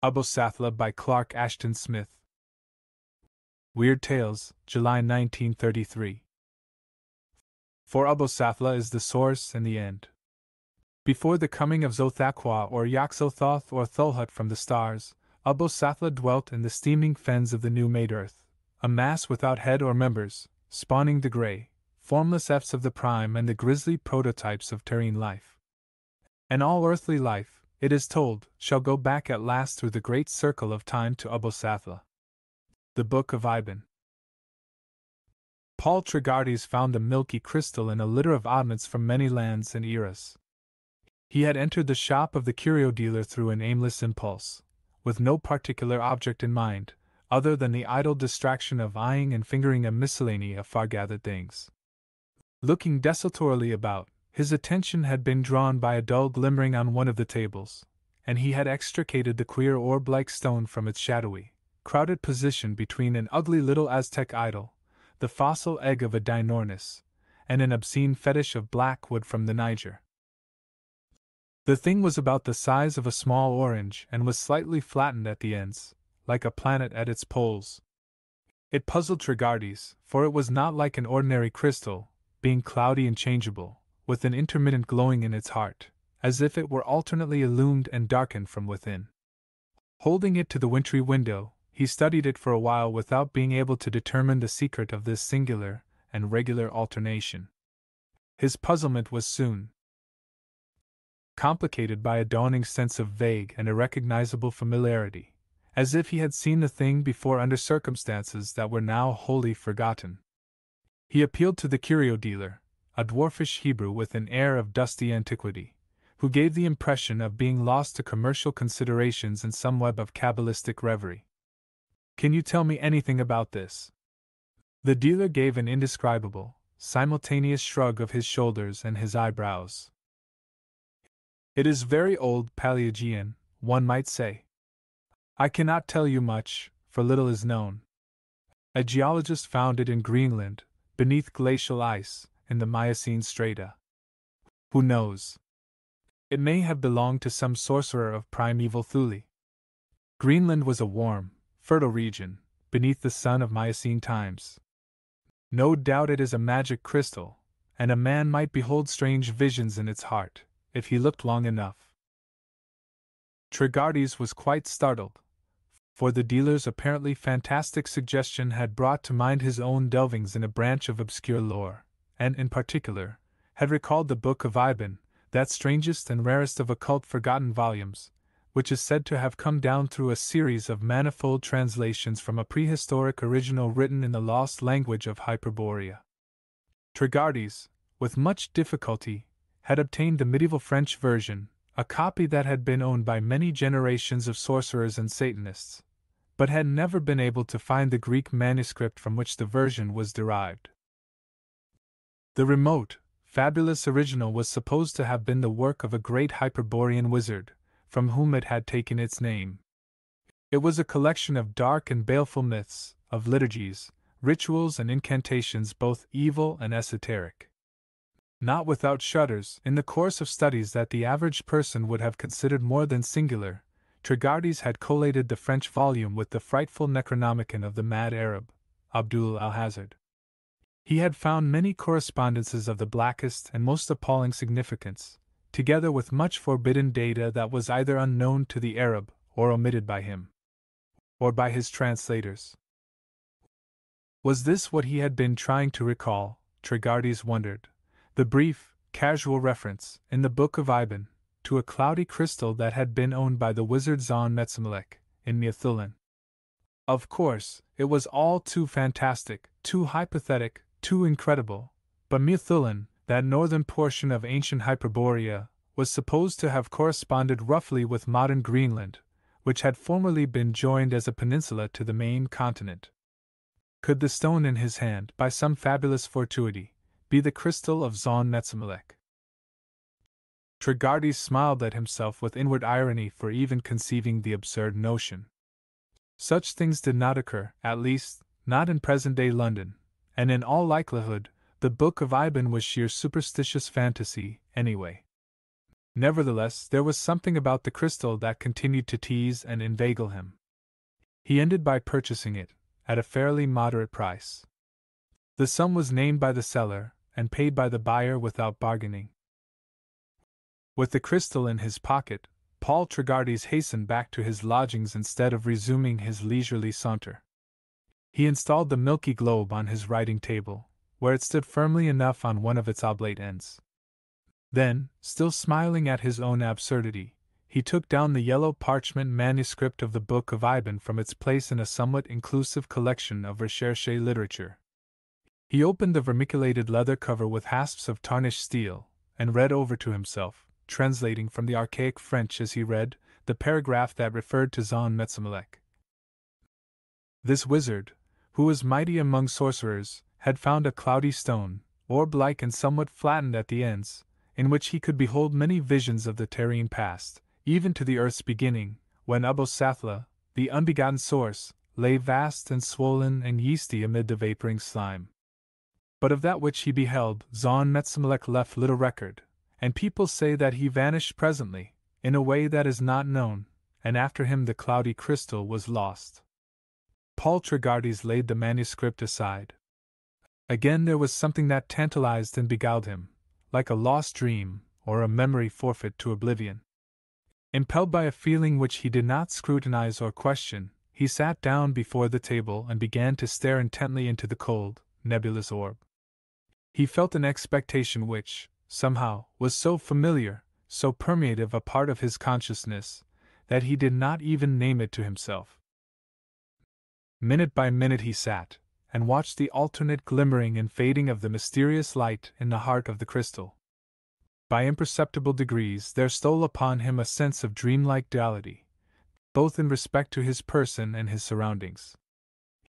Abosathla by Clark Ashton Smith. Weird Tales, July 1933. For Abosathla is the source and the end. Before the coming of Xothaqua or Yog-Sothoth or Thulhut from the stars, Abosathla dwelt in the steaming fens of the new-made earth, a mass without head or members, spawning the grey, formless efts of the prime and the grisly prototypes of terrene life. And all earthly life, it is told, shall go back at last through the great circle of time to Abosathla. The Book of Ibon. Paul Tregardes found the milky crystal in a litter of oddments from many lands and eras. He had entered the shop of the curio dealer through an aimless impulse, with no particular object in mind, other than the idle distraction of eyeing and fingering a miscellany of far-gathered things. Looking desultorily about, his attention had been drawn by a dull glimmering on one of the tables, and he had extricated the queer orb-like stone from its shadowy, crowded position between an ugly little Aztec idol, the fossil egg of a Dinornis, and an obscene fetish of black wood from the Niger. The thing was about the size of a small orange and was slightly flattened at the ends, like a planet at its poles. It puzzled Tregardes, for it was not like an ordinary crystal, being cloudy and changeable, with an intermittent glowing in its heart, as if it were alternately illumined and darkened from within. Holding it to the wintry window, he studied it for a while without being able to determine the secret of this singular and regular alternation. His puzzlement was soon complicated by a dawning sense of vague and irrecognizable familiarity, as if he had seen the thing before under circumstances that were now wholly forgotten. He appealed to the curio dealer, a dwarfish Hebrew with an air of dusty antiquity, who gave the impression of being lost to commercial considerations in some web of Kabbalistic reverie. "Can you tell me anything about this?" The dealer gave an indescribable, simultaneous shrug of his shoulders and his eyebrows. "It is very old Paleogean, one might say. I cannot tell you much, for little is known. A geologist found it in Greenland, beneath glacial ice, in the Miocene strata. Who knows? It may have belonged to some sorcerer of primeval Thule. Greenland was a warm, fertile region, beneath the sun of Miocene times. No doubt it is a magic crystal, and a man might behold strange visions in its heart, if he looked long enough." Tregardes was quite startled, for the dealer's apparently fantastic suggestion had brought to mind his own delvings in a branch of obscure lore, and, in particular, had recalled the Book of Ibon, that strangest and rarest of occult forgotten volumes, which is said to have come down through a series of manifold translations from a prehistoric original written in the lost language of Hyperborea. Tregardes, with much difficulty, had obtained the medieval French version, a copy that had been owned by many generations of sorcerers and Satanists, but had never been able to find the Greek manuscript from which the version was derived. The remote, fabulous original was supposed to have been the work of a great Hyperborean wizard, from whom it had taken its name. It was a collection of dark and baleful myths, of liturgies, rituals and incantations both evil and esoteric. Not without shudders, in the course of studies that the average person would have considered more than singular, Tregardes had collated the French volume with the frightful Necronomicon of the mad Arab, Abdul Alhazard. He had found many correspondences of the blackest and most appalling significance, together with much forbidden data that was either unknown to the Arab, or omitted by him, or by his translators. Was this what he had been trying to recall, Tregardes wondered, the brief, casual reference, in the Book of Ibon, to a cloudy crystal that had been owned by the wizard Zon Metzmelech, in Mythulin? Of course, it was all too fantastic, too hypothetic, too incredible, but Mythulin, that northern portion of ancient Hyperborea, was supposed to have corresponded roughly with modern Greenland, which had formerly been joined as a peninsula to the main continent. Could the stone in his hand, by some fabulous fortuity, be the crystal of Zon Metzmelech? Tregardes smiled at himself with inward irony for even conceiving the absurd notion. Such things did not occur, at least, not in present-day London, and in all likelihood, the Book of Ibon was sheer superstitious fantasy, anyway. Nevertheless, there was something about the crystal that continued to tease and inveigle him. He ended by purchasing it, at a fairly moderate price. The sum was named by the seller, and paid by the buyer without bargaining. With the crystal in his pocket, Paul Tregarthes hastened back to his lodgings instead of resuming his leisurely saunter. He installed the milky globe on his writing table, where it stood firmly enough on one of its oblate ends. Then, still smiling at his own absurdity, he took down the yellow parchment manuscript of the Book of Ibon from its place in a somewhat inclusive collection of recherche literature. He opened the vermiculated leather cover with hasps of tarnished steel, and read over to himself, translating from the archaic French as he read, the paragraph that referred to Zon Metzmelech. This wizard, who was mighty among sorcerers, had found a cloudy stone, orb-like and somewhat flattened at the ends, in which he could behold many visions of the terrene past, even to the earth's beginning, when Abosathla, the unbegotten source, lay vast and swollen and yeasty amid the vaporing slime. But of that which he beheld, Zon Metzmelech left little record, and people say that he vanished presently, in a way that is not known, and after him the cloudy crystal was lost. Paul Tregarthes laid the manuscript aside. Again there was something that tantalized and beguiled him, like a lost dream, or a memory forfeit to oblivion. Impelled by a feeling which he did not scrutinize or question, he sat down before the table and began to stare intently into the cold, nebulous orb. He felt an expectation which, somehow, was so familiar, so permeative a part of his consciousness, that he did not even name it to himself. Minute by minute he sat, and watched the alternate glimmering and fading of the mysterious light in the heart of the crystal. By imperceptible degrees there stole upon him a sense of dreamlike duality, both in respect to his person and his surroundings.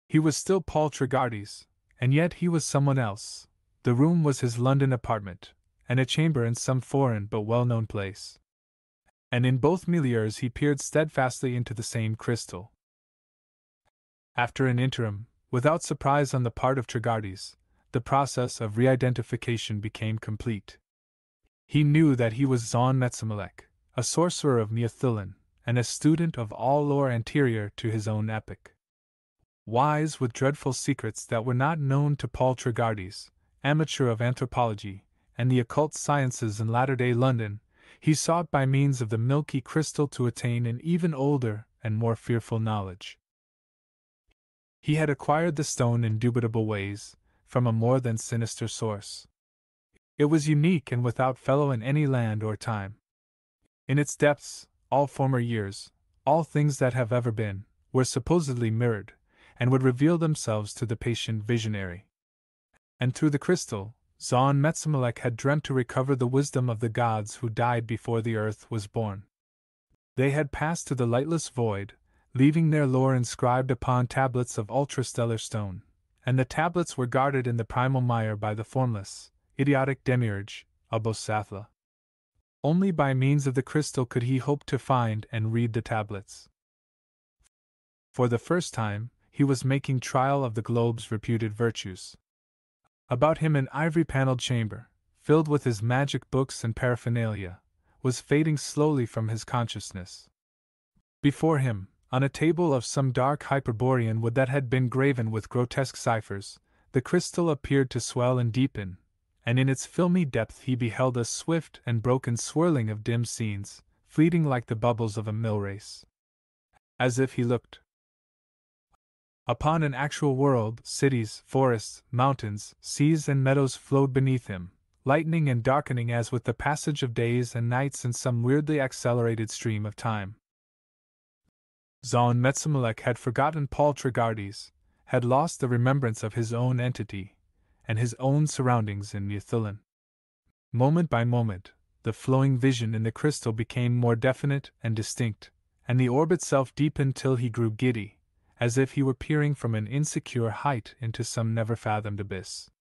He was still Paul Tregarthes, and yet he was someone else. The room was his London apartment, and a chamber in some foreign but well-known place. And in both milieus he peered steadfastly into the same crystal. After an interim, without surprise on the part of Tregarthes, the process of re-identification became complete. He knew that he was Zon Metzmelech, a sorcerer of Neothilin, and a student of all lore anterior to his own epoch. Wise with dreadful secrets that were not known to Paul Tregarthes, amateur of anthropology and the occult sciences in latter-day London, he sought by means of the milky crystal to attain an even older and more fearful knowledge. He had acquired the stone in dubitable ways, from a more than sinister source. It was unique and without fellow in any land or time. In its depths, all former years, all things that have ever been, were supposedly mirrored, and would reveal themselves to the patient visionary. And through the crystal, Zon Metzmelech had dreamt to recover the wisdom of the gods who died before the earth was born. They had passed to the lightless void, leaving their lore inscribed upon tablets of ultrastellar stone, and the tablets were guarded in the primal mire by the formless, idiotic demiurge, Abosathla. Only by means of the crystal could he hope to find and read the tablets. For the first time, he was making trial of the globe's reputed virtues. About him an ivory-paneled chamber, filled with his magic books and paraphernalia, was fading slowly from his consciousness. Before him, on a table of some dark Hyperborean wood that had been graven with grotesque ciphers, the crystal appeared to swell and deepen, and in its filmy depth he beheld a swift and broken swirling of dim scenes, fleeting like the bubbles of a mill race. As if he looked upon an actual world, cities, forests, mountains, seas and meadows flowed beneath him, lightening and darkening as with the passage of days and nights in some weirdly accelerated stream of time. Zon Metzmelech had forgotten Paul Tregarthes, had lost the remembrance of his own entity, and his own surroundings in Neothilin. Moment by moment, the flowing vision in the crystal became more definite and distinct, and the orb itself deepened till he grew giddy, as if he were peering from an insecure height into some never-fathomed abyss.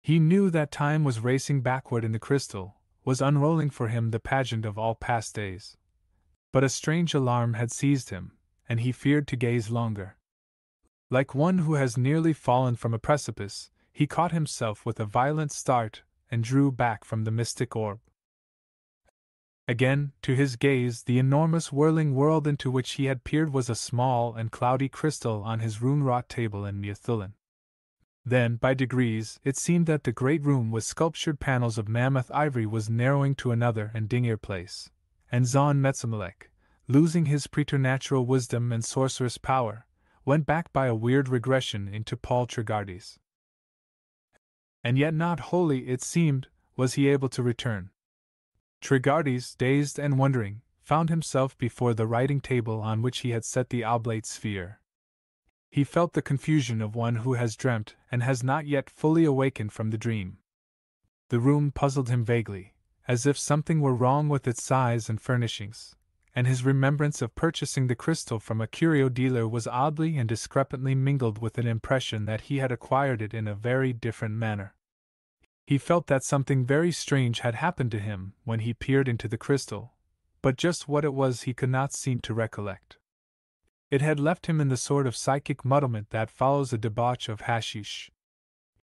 He knew that time was racing backward in the crystal, was unrolling for him the pageant of all past days. But a strange alarm had seized him, and he feared to gaze longer. Like one who has nearly fallen from a precipice, he caught himself with a violent start and drew back from the mystic orb. Again, to his gaze, the enormous whirling world into which he had peered was a small and cloudy crystal on his rune-wrought table in Neothilin. Then, by degrees, it seemed that the great room with sculptured panels of mammoth ivory was narrowing to another and dingier place, and Zon Metzamelech, losing his preternatural wisdom and sorcerous power, went back by a weird regression into Paul Tregardes. And yet not wholly, it seemed, was he able to return. Tregardes, dazed and wondering, found himself before the writing table on which he had set the oblate sphere. He felt the confusion of one who has dreamt and has not yet fully awakened from the dream. The room puzzled him vaguely, as if something were wrong with its size and furnishings, and his remembrance of purchasing the crystal from a curio dealer was oddly and discrepantly mingled with an impression that he had acquired it in a very different manner. He felt that something very strange had happened to him when he peered into the crystal, but just what it was he could not seem to recollect. It had left him in the sort of psychic muddlement that follows a debauch of hashish.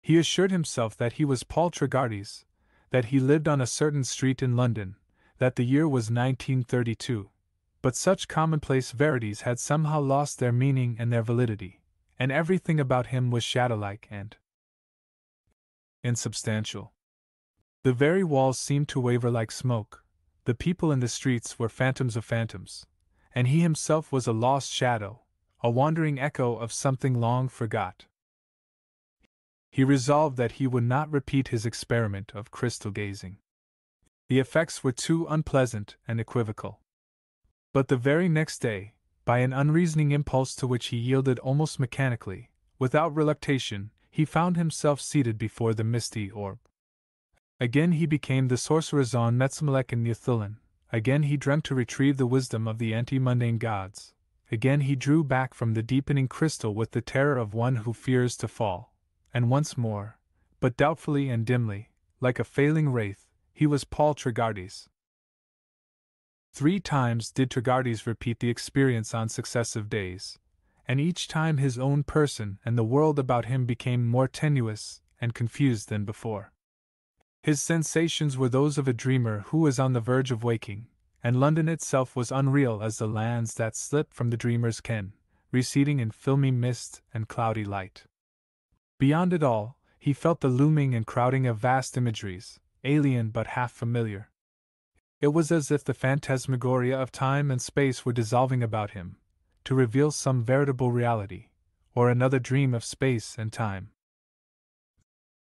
He assured himself that he was Paul Tregardes, that he lived on a certain street in London, that the year was 1932, but such commonplace verities had somehow lost their meaning and their validity, and everything about him was shadow-like and insubstantial. The very walls seemed to waver like smoke, the people in the streets were phantoms of phantoms, and he himself was a lost shadow, a wandering echo of something long forgot. He resolved that he would not repeat his experiment of crystal gazing. The effects were too unpleasant and equivocal. But the very next day, by an unreasoning impulse to which he yielded almost mechanically, without reluctation, he found himself seated before the misty orb. Again he became the sorcerer Zon Metzamelech in Neothilin. Again he dreamt to retrieve the wisdom of the anti-mundane gods. Again he drew back from the deepening crystal with the terror of one who fears to fall. And once more, but doubtfully and dimly, like a failing wraith, he was Paul Tregardes. 3 times did Tregardes repeat the experience on successive days, and each time his own person and the world about him became more tenuous and confused than before. His sensations were those of a dreamer who was on the verge of waking, and London itself was unreal as the lands that slip from the dreamer's ken, receding in filmy mist and cloudy light. Beyond it all, he felt the looming and crowding of vast imageries, alien but half familiar. It was as if the phantasmagoria of time and space were dissolving about him, to reveal some veritable reality, or another dream of space and time.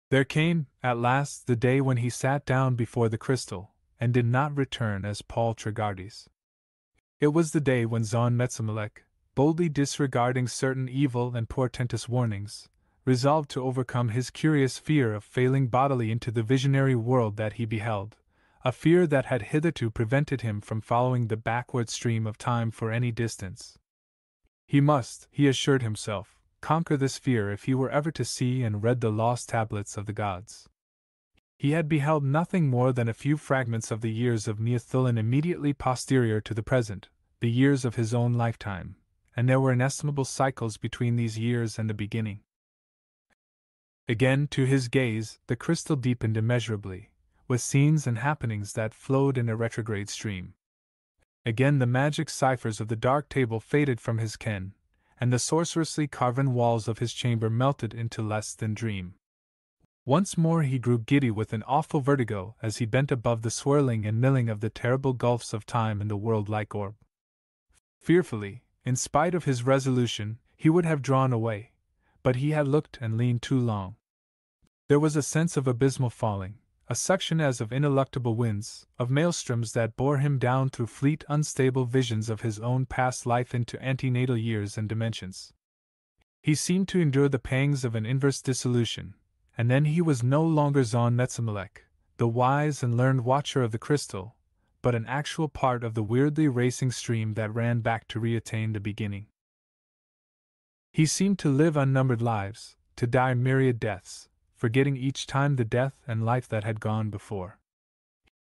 There came, at last, the day when he sat down before the crystal, and did not return as Paul Tregardes. It was the day when Zon Metzamelech, boldly disregarding certain evil and portentous warnings, resolved to overcome his curious fear of failing bodily into the visionary world that he beheld, a fear that had hitherto prevented him from following the backward stream of time for any distance. He must, he assured himself, conquer this fear if he were ever to see and read the lost tablets of the gods. He had beheld nothing more than a few fragments of the years of Neothilin immediately posterior to the present, the years of his own lifetime, and there were inestimable cycles between these years and the beginning. Again, to his gaze, the crystal deepened immeasurably, with scenes and happenings that flowed in a retrograde stream. Again the magic ciphers of the dark table faded from his ken, and the sorcerously carven walls of his chamber melted into less than dream. Once more he grew giddy with an awful vertigo as he bent above the swirling and milling of the terrible gulfs of time in the world-like orb. Fearfully, in spite of his resolution, he would have drawn away, but he had looked and leaned too long. There was a sense of abysmal falling, a suction as of ineluctable winds, of maelstroms that bore him down through fleet unstable visions of his own past life into antenatal years and dimensions. He seemed to endure the pangs of an inverse dissolution, and then he was no longer Zon Metzamelech, the wise and learned watcher of the crystal, but an actual part of the weirdly racing stream that ran back to reattain the beginning. He seemed to live unnumbered lives, to die myriad deaths, forgetting each time the death and life that had gone before.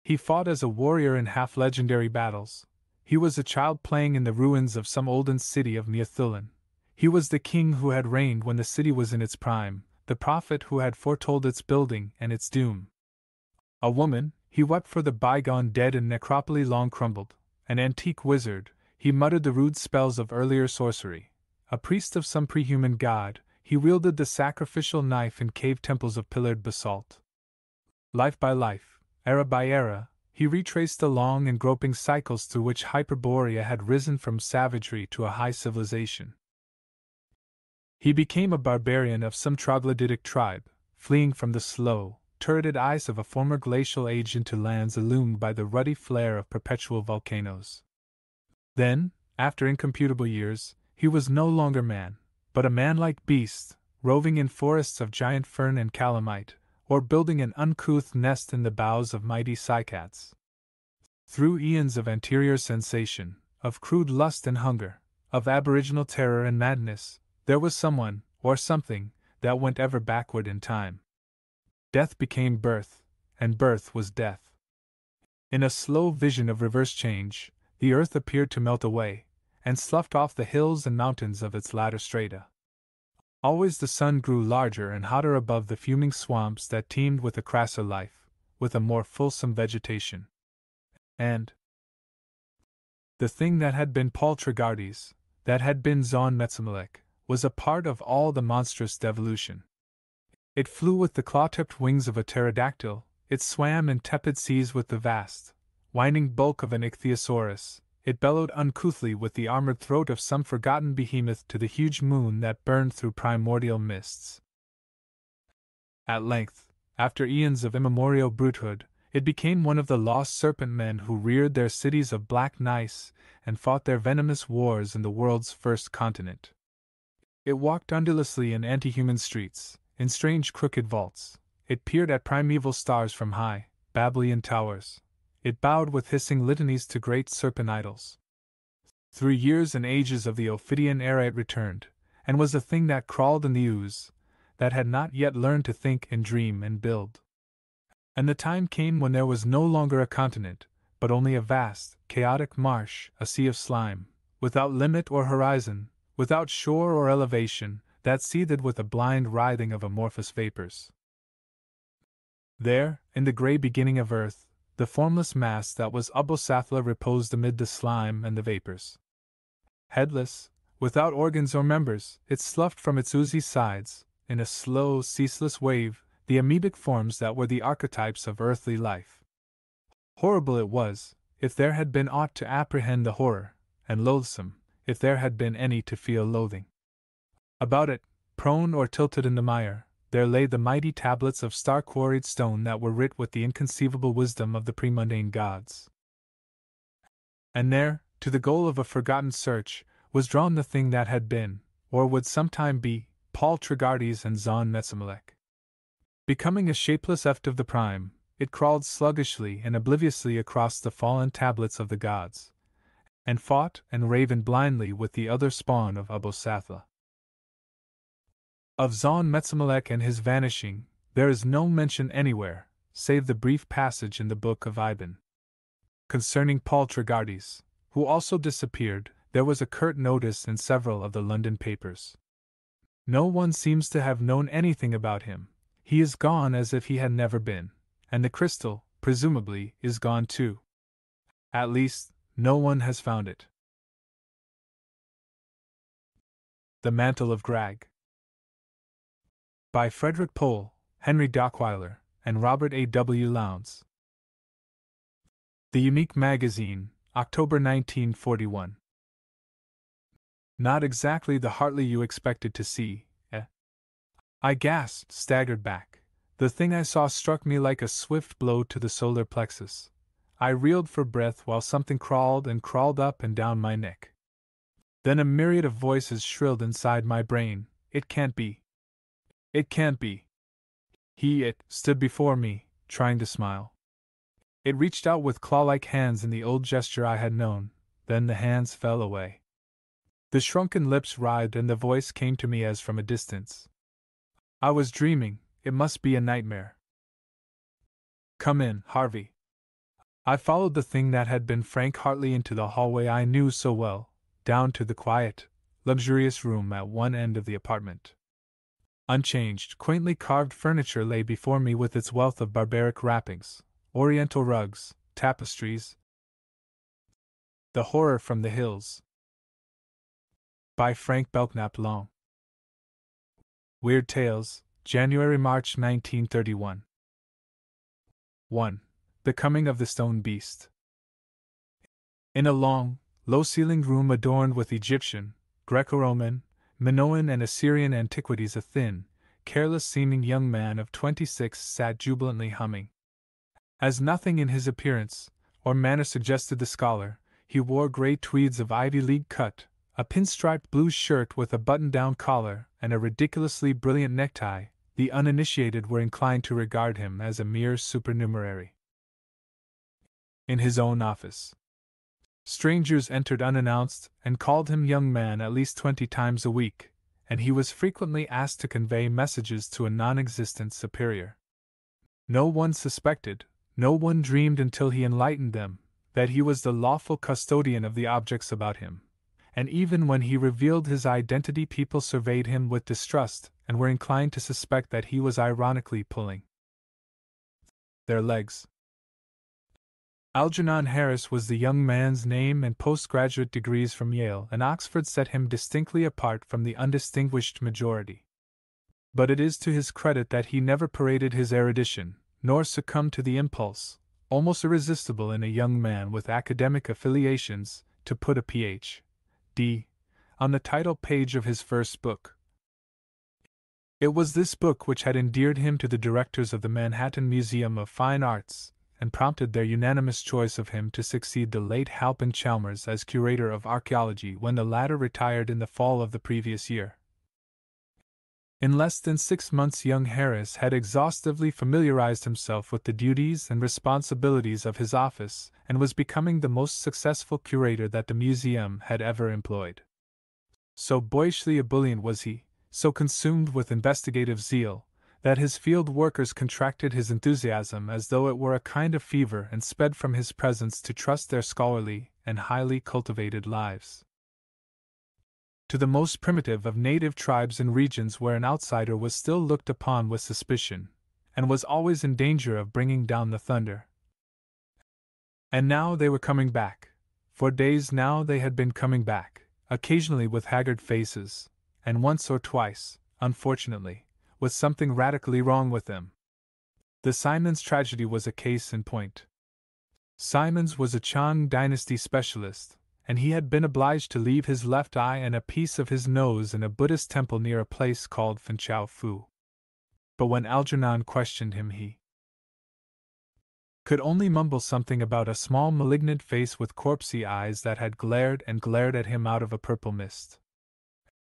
He fought as a warrior in half-legendary battles. He was a child playing in the ruins of some olden city of Neothilin. He was the king who had reigned when the city was in its prime, the prophet who had foretold its building and its doom. A woman, He wept for the bygone dead and necropoli long crumbled. An antique wizard, he muttered the rude spells of earlier sorcery. A priest of some prehuman god, he wielded the sacrificial knife in cave temples of pillared basalt. Life by life, era by era, he retraced the long and groping cycles through which Hyperborea had risen from savagery to a high civilization. He became a barbarian of some troglodytic tribe, fleeing from the slow, turreted ice of a former glacial age into lands illumined by the ruddy flare of perpetual volcanoes. Then, after incomputable years, he was no longer man, but a man-like beast, roving in forests of giant fern and calamite, or building an uncouth nest in the boughs of mighty cycads. Through eons of anterior sensation, of crude lust and hunger, of aboriginal terror and madness, there was someone, or something, that went ever backward in time. Death became birth, and birth was death. In a slow vision of reverse change, the earth appeared to melt away, and sloughed off the hills and mountains of its latter strata. Always the sun grew larger and hotter above the fuming swamps that teemed with a crasser life, with a more fulsome vegetation. And the thing that had been Paul Tregardes, that had been Zon Metzemelech, was a part of all the monstrous devolution. It flew with the claw-tipped wings of a pterodactyl, it swam in tepid seas with the vast, winding bulk of an ichthyosaurus, it bellowed uncouthly with the armored throat of some forgotten behemoth to the huge moon that burned through primordial mists. At length, after eons of immemorial brutehood, it became one of the lost serpent men who reared their cities of black gneiss and fought their venomous wars in the world's first continent. It walked undulaously in anti-human streets, in strange crooked vaults. It peered at primeval stars from high, Babylonian towers. It bowed with hissing litanies to great serpent idols. Through years and ages of the Ophidian era it returned, and was a thing that crawled in the ooze, that had not yet learned to think and dream and build. And the time came when there was no longer a continent, but only a vast, chaotic marsh, a sea of slime, without limit or horizon, without shore or elevation, that seethed with a blind writhing of amorphous vapors. There, in the grey beginning of earth, the formless mass that was Ubosathla reposed amid the slime and the vapors. Headless, without organs or members, it sloughed from its oozy sides, in a slow, ceaseless wave, the amoebic forms that were the archetypes of earthly life. Horrible it was, if there had been aught to apprehend the horror, and loathsome, if there had been any to feel loathing. About it, prone or tilted in the mire, there lay the mighty tablets of star-quarried stone that were writ with the inconceivable wisdom of the premundane gods. And there, to the goal of a forgotten search, was drawn the thing that had been, or would sometime be, Paul Tregardes and Zon Metzemelech. Becoming a shapeless eft of the prime, it crawled sluggishly and obliviously across the fallen tablets of the gods, and fought and ravened blindly with the other spawn of Ubosathla. Of Zon Metzemelech and his vanishing, there is no mention anywhere, save the brief passage in the Book of Iban. Concerning Paul Tregardes, who also disappeared, there was a curt notice in several of the London papers. No one seems to have known anything about him. He is gone as if he had never been, and the crystal, presumably, is gone too. At least, no one has found it. The Mantle of Grag. By Frederick Pohl, Henry Dockweiler, and Robert A. W. Lowndes. The Unique Magazine, October 1941. Not exactly the Hartley you expected to see, eh? I gasped, staggered back. The thing I saw struck me like a swift blow to the solar plexus. I reeled for breath while something crawled and crawled up and down my neck. Then a myriad of voices shrilled inside my brain. It can't be. It can't be. It stood before me, trying to smile. It reached out with claw-like hands in the old gesture I had known, then the hands fell away. The shrunken lips writhed and the voice came to me as from a distance. I was dreaming, it must be a nightmare. Come in, Harvey. I followed the thing that had been Frank Hartley into the hallway I knew so well, down to the quiet, luxurious room at one end of the apartment. Unchanged, quaintly carved furniture lay before me with its wealth of barbaric wrappings, Oriental rugs, tapestries. The Horror from the Hills. By Frank Belknap Long. Weird Tales, January-March 1931. 1. The Coming of the Stone Beast. In a long, low-ceilinged room adorned with Egyptian, Greco-Roman, Minoan and Assyrian antiquities, a thin, careless-seeming young man of 26 sat jubilantly humming. As nothing in his appearance or manner suggested the scholar, he wore gray tweeds of Ivy League cut, a pinstriped blue shirt with a button-down collar, and a ridiculously brilliant necktie. The uninitiated were inclined to regard him as a mere supernumerary. In his own office, strangers entered unannounced and called him young man at least 20 times a week, and he was frequently asked to convey messages to a non-existent superior. No one suspected, no one dreamed until he enlightened them, that he was the lawful custodian of the objects about him, and even when he revealed his identity, people surveyed him with distrust and were inclined to suspect that he was ironically pulling their legs. Algernon Harris was the young man's name, and postgraduate degrees from Yale and Oxford set him distinctly apart from the undistinguished majority. But it is to his credit that he never paraded his erudition, nor succumbed to the impulse, almost irresistible in a young man with academic affiliations, to put a Ph.D. on the title page of his first book. It was this book which had endeared him to the directors of the Manhattan Museum of Fine Arts, and prompted their unanimous choice of him to succeed the late Halpin Chalmers as curator of archaeology when the latter retired in the fall of the previous year. In less than 6 months young Harris had exhaustively familiarized himself with the duties and responsibilities of his office, and was becoming the most successful curator that the museum had ever employed. So boyishly ebullient was he, so consumed with investigative zeal, that his field workers contracted his enthusiasm as though it were a kind of fever and sped from his presence to trust their scholarly and highly cultivated lives to the most primitive of native tribes in regions where an outsider was still looked upon with suspicion, and was always in danger of bringing down the thunder. And now they were coming back. For days now they had been coming back, occasionally with haggard faces, and once or twice, unfortunately, with something radically wrong with them. The Simons tragedy was a case in point. Simons was a Chang dynasty specialist, and he had been obliged to leave his left eye and a piece of his nose in a Buddhist temple near a place called Fanchao Fu. But when Algernon questioned him, he could only mumble something about a small malignant face with corpsey eyes that had glared and glared at him out of a purple mist.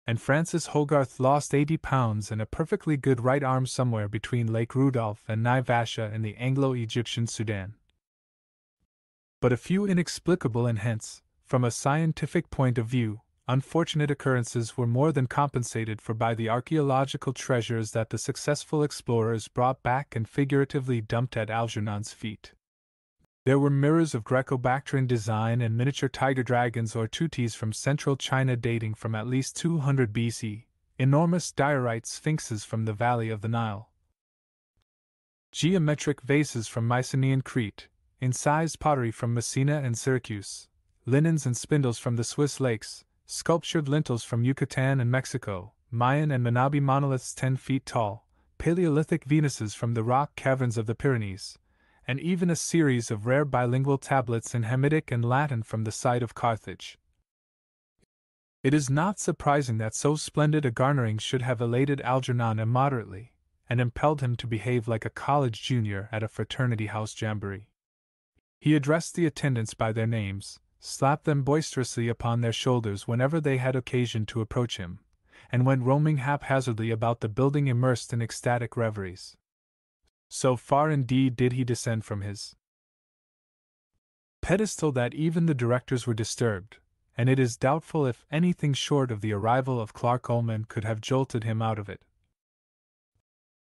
And Francis Hogarth lost 80 pounds and a perfectly good right arm somewhere between Lake Rudolph and Naivasha in the Anglo-Egyptian Sudan. But a few inexplicable and hence, from a scientific point of view, unfortunate occurrences were more than compensated for by the archaeological treasures that the successful explorers brought back and figuratively dumped at Algernon's feet. There were mirrors of Greco-Bactrian design and miniature tiger dragons or tutis from central China dating from at least 200 BC, enormous diorite sphinxes from the valley of the Nile, geometric vases from Mycenaean Crete, incised pottery from Messina and Syracuse, linens and spindles from the Swiss lakes, sculptured lintels from Yucatan and Mexico, Mayan and Manabi monoliths 10 feet tall, Paleolithic Venuses from the rock caverns of the Pyrenees, and even a series of rare bilingual tablets in Hamitic and Latin from the site of Carthage. It is not surprising that so splendid a garnering should have elated Algernon immoderately, and impelled him to behave like a college junior at a fraternity house jamboree. He addressed the attendants by their names, slapped them boisterously upon their shoulders whenever they had occasion to approach him, and went roaming haphazardly about the building immersed in ecstatic reveries. So far indeed did he descend from his pedestal that even the directors were disturbed, and it is doubtful if anything short of the arrival of Clark Ullman could have jolted him out of it.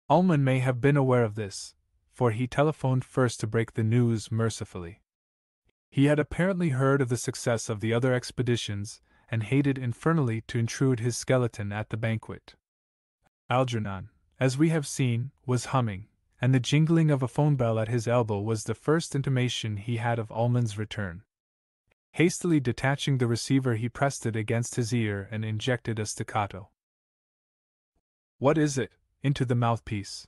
Ullman may have been aware of this, for he telephoned first to break the news mercifully. He had apparently heard of the success of the other expeditions, and hated infernally to intrude his skeleton at the banquet. Algernon, as we have seen, was humming, and the jingling of a phone bell at his elbow was the first intimation he had of Ullman's return. Hastily detaching the receiver, he pressed it against his ear and injected a staccato. "What is it?" into the mouthpiece.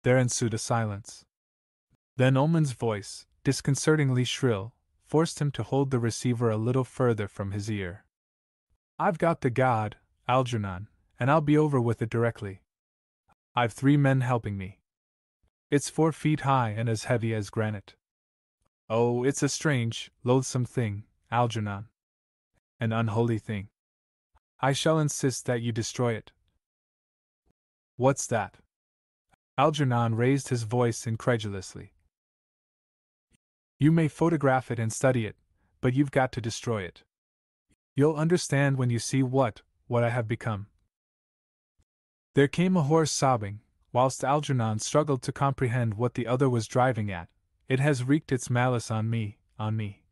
There ensued a silence. Then Ullman's voice, disconcertingly shrill, forced him to hold the receiver a little further from his ear. "I've got the god, Algernon, and I'll be over with it directly. I've 3 men helping me. It's 4 feet high and as heavy as granite. Oh, it's a strange, loathsome thing, Algernon. An unholy thing. I shall insist that you destroy it." "What's that?" Algernon raised his voice incredulously. "You may photograph it and study it, but you've got to destroy it. You'll understand when you see what I have become." There came a hoarse sobbing, whilst Algernon struggled to comprehend what the other was driving at. "It has wreaked its malice on me, on me."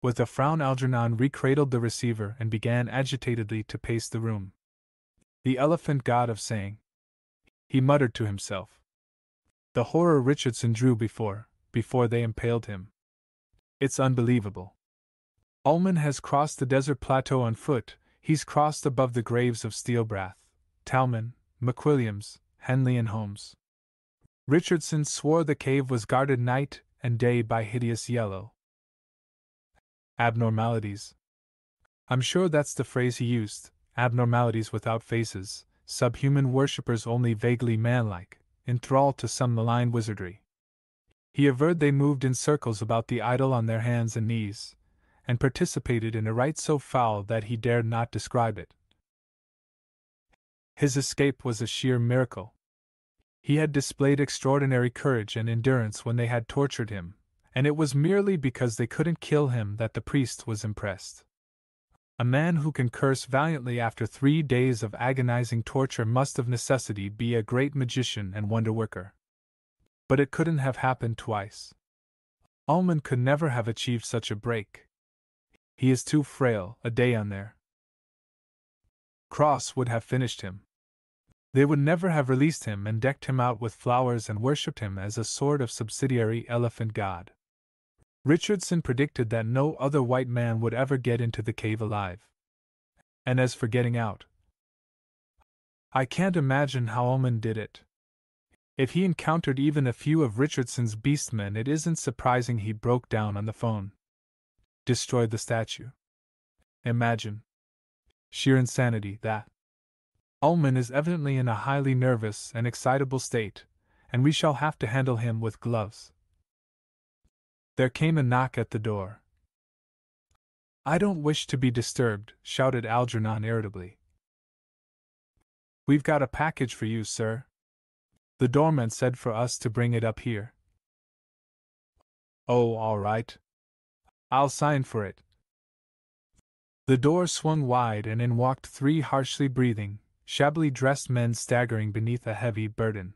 With a frown, Algernon recradled the receiver and began agitatedly to pace the room. "The elephant god of saying," he muttered to himself. "The horror Richardson drew before they impaled him. It's unbelievable. Ullman has crossed the desert plateau on foot. He's crossed above the graves of Steelbrath, Talman, McWilliams, Henley, and Holmes. Richardson swore the cave was guarded night and day by hideous yellow abnormalities. I'm sure that's the phrase he used, abnormalities without faces, subhuman worshippers only vaguely manlike, enthralled to some malign wizardry. He averred they moved in circles about the idol on their hands and knees, and participated in a rite so foul that he dared not describe it. His escape was a sheer miracle. He had displayed extraordinary courage and endurance when they had tortured him, and it was merely because they couldn't kill him that the priest was impressed. A man who can curse valiantly after 3 days of agonizing torture must of necessity be a great magician and wonder-worker. But it couldn't have happened twice. Ullman could never have achieved such a break. He is too frail. A day on their cross would have finished him. They would never have released him and decked him out with flowers and worshipped him as a sort of subsidiary elephant god. Richardson predicted that no other white man would ever get into the cave alive. And as for getting out, I can't imagine how Ullman did it. If he encountered even a few of Richardson's beastmen, it isn't surprising he broke down on the phone. Destroyed the statue. Imagine. Sheer insanity, that. Ullman is evidently in a highly nervous and excitable state, and we shall have to handle him with gloves. There came a knock at the door. "I don't wish to be disturbed," shouted Algernon irritably. "We've got a package for you, sir. The doorman said for us to bring it up here." "Oh, all right. I'll sign for it." The door swung wide and in walked 3 harshly breathing, shabbily dressed men staggering beneath a heavy burden.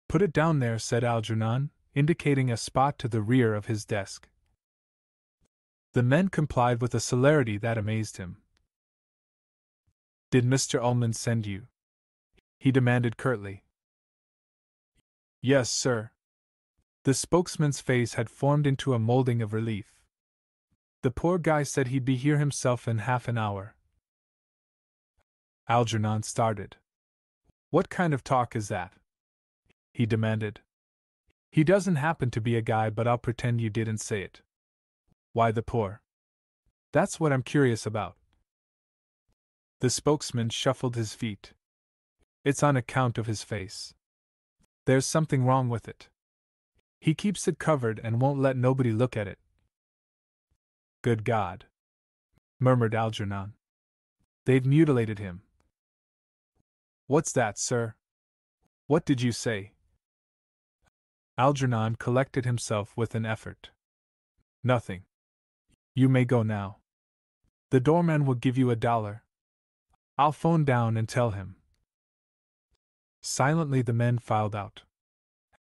"Put it down there," said Algernon, indicating a spot to the rear of his desk. The men complied with a celerity that amazed him. "Did Mr. Ullman send you?" he demanded curtly. "Yes, sir." The spokesman's face had formed into a molding of relief. "The poor guy said he'd be here himself in half an hour." Algernon started. "What kind of talk is that?" he demanded. "He doesn't happen to be a guy, but I'll pretend you didn't say it." "Why the poor?" "That's what I'm curious about." The spokesman shuffled his feet. "It's on account of his face. There's something wrong with it. He keeps it covered and won't let nobody look at it." "Good God!" murmured Algernon. "They've mutilated him." "What's that, sir? What did you say?" Algernon collected himself with an effort. "Nothing. You may go now. The doorman will give you $1. I'll phone down and tell him." Silently the men filed out.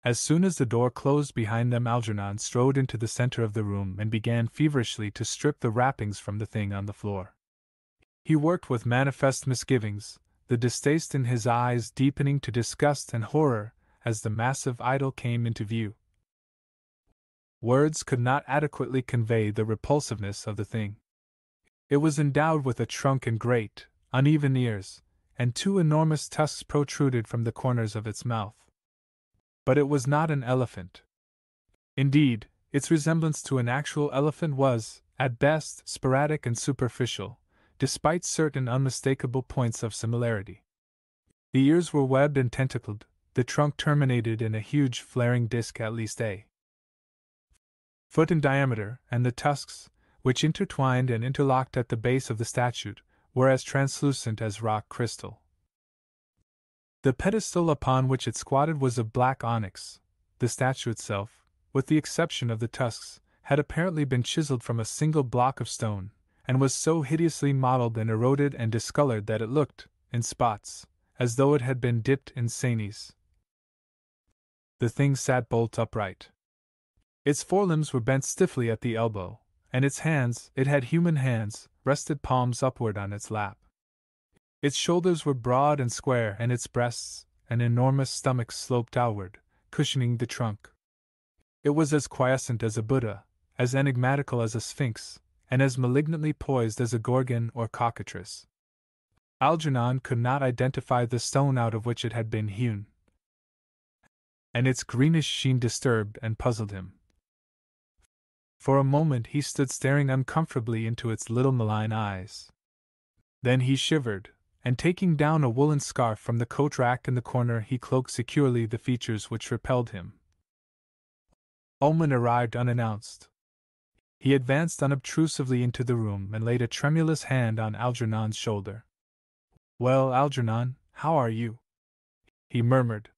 As soon as the door closed behind them, Algernon strode into the center of the room and began feverishly to strip the wrappings from the thing on the floor. He worked with manifest misgivings, the distaste in his eyes deepening to disgust and horror as the massive idol came into view. Words could not adequately convey the repulsiveness of the thing. It was endowed with a trunk and great, uneven ears, and two enormous tusks protruded from the corners of its mouth. But it was not an elephant. Indeed, its resemblance to an actual elephant was, at best, sporadic and superficial, despite certain unmistakable points of similarity. The ears were webbed and tentacled, the trunk terminated in a huge flaring disc at least a foot in diameter, and the tusks, which intertwined and interlocked at the base of the statue, were as translucent as rock crystal. The pedestal upon which it squatted was of black onyx. The statue itself, with the exception of the tusks, had apparently been chiseled from a single block of stone, and was so hideously mottled and eroded and discolored that it looked, in spots, as though it had been dipped in sanies. The thing sat bolt upright. Its forelimbs were bent stiffly at the elbow, and its hands, it had human hands, rested palms upward on its lap. Its shoulders were broad and square, and its breasts, an enormous stomach, sloped outward, cushioning the trunk. It was as quiescent as a Buddha, as enigmatical as a sphinx, and as malignantly poised as a gorgon or cockatrice. Algernon could not identify the stone out of which it had been hewn, and its greenish sheen disturbed and puzzled him. For a moment he stood staring uncomfortably into its little malign eyes. Then he shivered, and taking down a woolen scarf from the coat rack in the corner, he cloaked securely the features which repelled him. Ullman arrived unannounced. He advanced unobtrusively into the room and laid a tremulous hand on Algernon's shoulder. "Well, Algernon, how are you?" he murmured.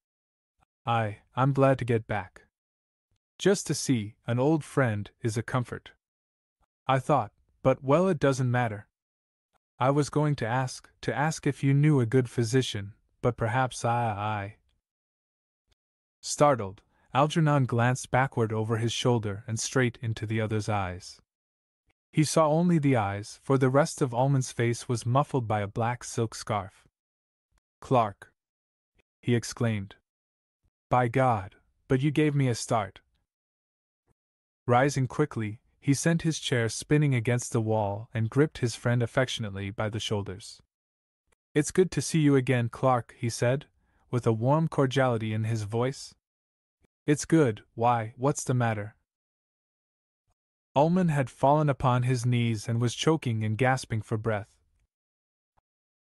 I'm glad to get back. Just to see an old friend is a comfort. I thought, but well, it doesn't matter. I was going to ask if you knew a good physician, but perhaps I. Startled, Algernon glanced backward over his shoulder and straight into the other's eyes. He saw only the eyes, for the rest of Ullman's face was muffled by a black silk scarf. "Clark!" he exclaimed. "By God, but you gave me a start." Rising quickly, he sent his chair spinning against the wall and gripped his friend affectionately by the shoulders. "It's good to see you again, Clark," he said, with a warm cordiality in his voice. "It's good. Why, what's the matter?" Ullman had fallen upon his knees and was choking and gasping for breath.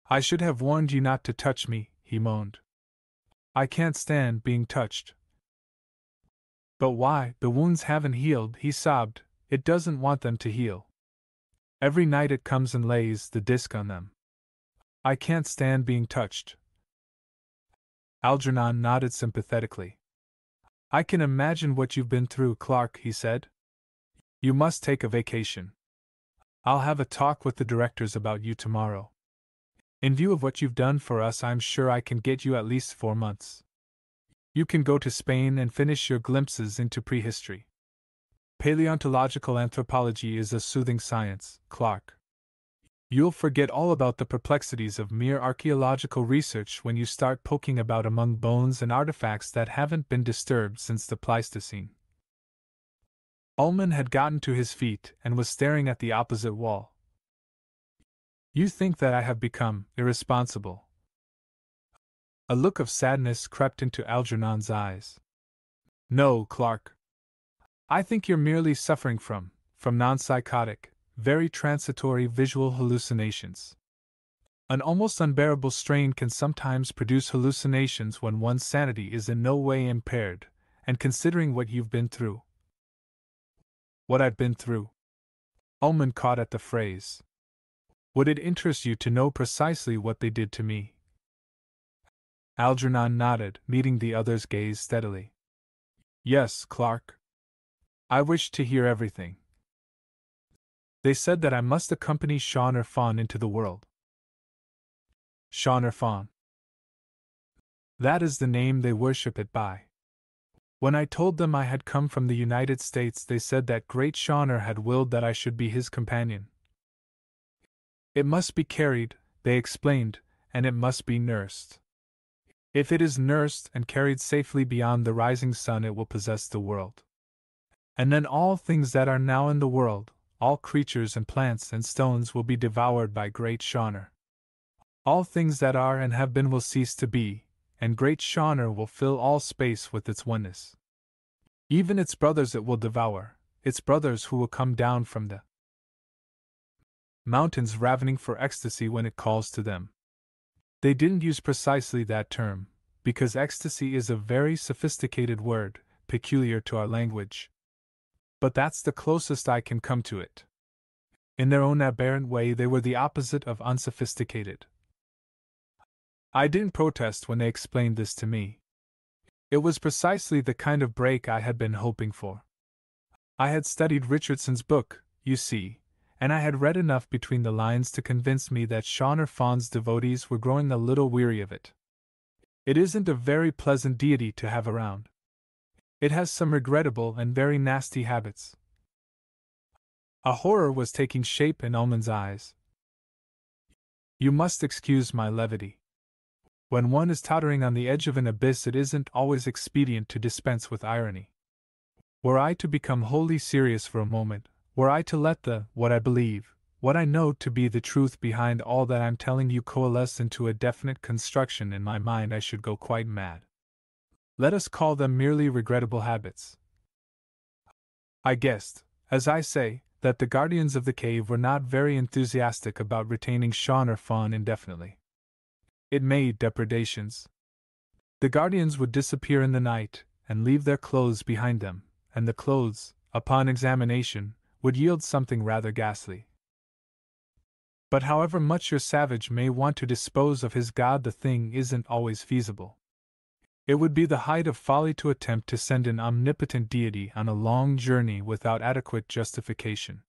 "I should have warned you not to touch me," he moaned. "I can't stand being touched." "But why? The wounds haven't healed," he sobbed. "It doesn't want them to heal. Every night it comes and lays the disc on them. I can't stand being touched." Algernon nodded sympathetically. "I can imagine what you've been through, Clark," he said. "You must take a vacation. I'll have a talk with the directors about you tomorrow. In view of what you've done for us, I'm sure I can get you at least 4 months. You can go to Spain and finish your glimpses into prehistory. Paleontological anthropology is a soothing science, Clark. You'll forget all about the perplexities of mere archaeological research when you start poking about among bones and artifacts that haven't been disturbed since the Pleistocene." Ullman had gotten to his feet and was staring at the opposite wall. "You think that I have become irresponsible?" A look of sadness crept into Algernon's eyes. "No, Clark. I think you're merely suffering from non-psychotic, very transitory visual hallucinations. An almost unbearable strain can sometimes produce hallucinations when one's sanity is in no way impaired, and considering what you've been through." "What I've been through?" Ullman caught at the phrase. "Would it interest you to know precisely what they did to me?" Algernon nodded, meeting the other's gaze steadily. "Yes, Clark. I wish to hear everything." "They said that I must accompany Shawn Irfan into the world." Shawn Irfan. That is the name they worship it by. When I told them I had come from the United States, they said that great Shawner had willed that I should be his companion. It must be carried, they explained, and it must be nursed. If it is nursed and carried safely beyond the rising sun, it will possess the world. And then all things that are now in the world, all creatures and plants and stones, will be devoured by great Shauner. All things that are and have been will cease to be, and great Shauner will fill all space with its oneness. Even its brothers it will devour, its brothers who will come down from the mountains ravening for ecstasy when it calls to them. They didn't use precisely that term, because ecstasy is a very sophisticated word, peculiar to our language. But that's the closest I can come to it. In their own aberrant way, they were the opposite of unsophisticated. I didn't protest when they explained this to me. It was precisely the kind of break I had been hoping for. I had studied Richardson's book, you see, and I had read enough between the lines to convince me that Shauner Fawn's devotees were growing a little weary of it. It isn't a very pleasant deity to have around. It has some regrettable and very nasty habits. A horror was taking shape in Ullman's eyes. You must excuse my levity. When one is tottering on the edge of an abyss, it isn't always expedient to dispense with irony. Were I to become wholly serious for a moment, were I to let what I believe, what I know to be the truth behind all that I'm telling you coalesce into a definite construction in my mind, I should go quite mad. Let us call them merely regrettable habits. I guessed, as I say, that the guardians of the cave were not very enthusiastic about retaining Shauner Fawn indefinitely. It made depredations. The guardians would disappear in the night, and leave their clothes behind them, and the clothes, upon examination, would yield something rather ghastly. But however much your savage may want to dispose of his god, the thing isn't always feasible. It would be the height of folly to attempt to send an omnipotent deity on a long journey without adequate justification.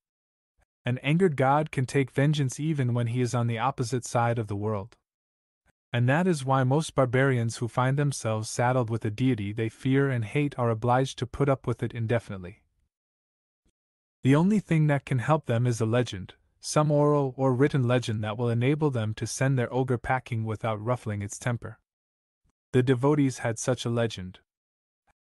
An angered god can take vengeance even when he is on the opposite side of the world. And that is why most barbarians who find themselves saddled with a deity they fear and hate are obliged to put up with it indefinitely. The only thing that can help them is a legend, some oral or written legend that will enable them to send their ogre packing without ruffling its temper. The devotees had such a legend.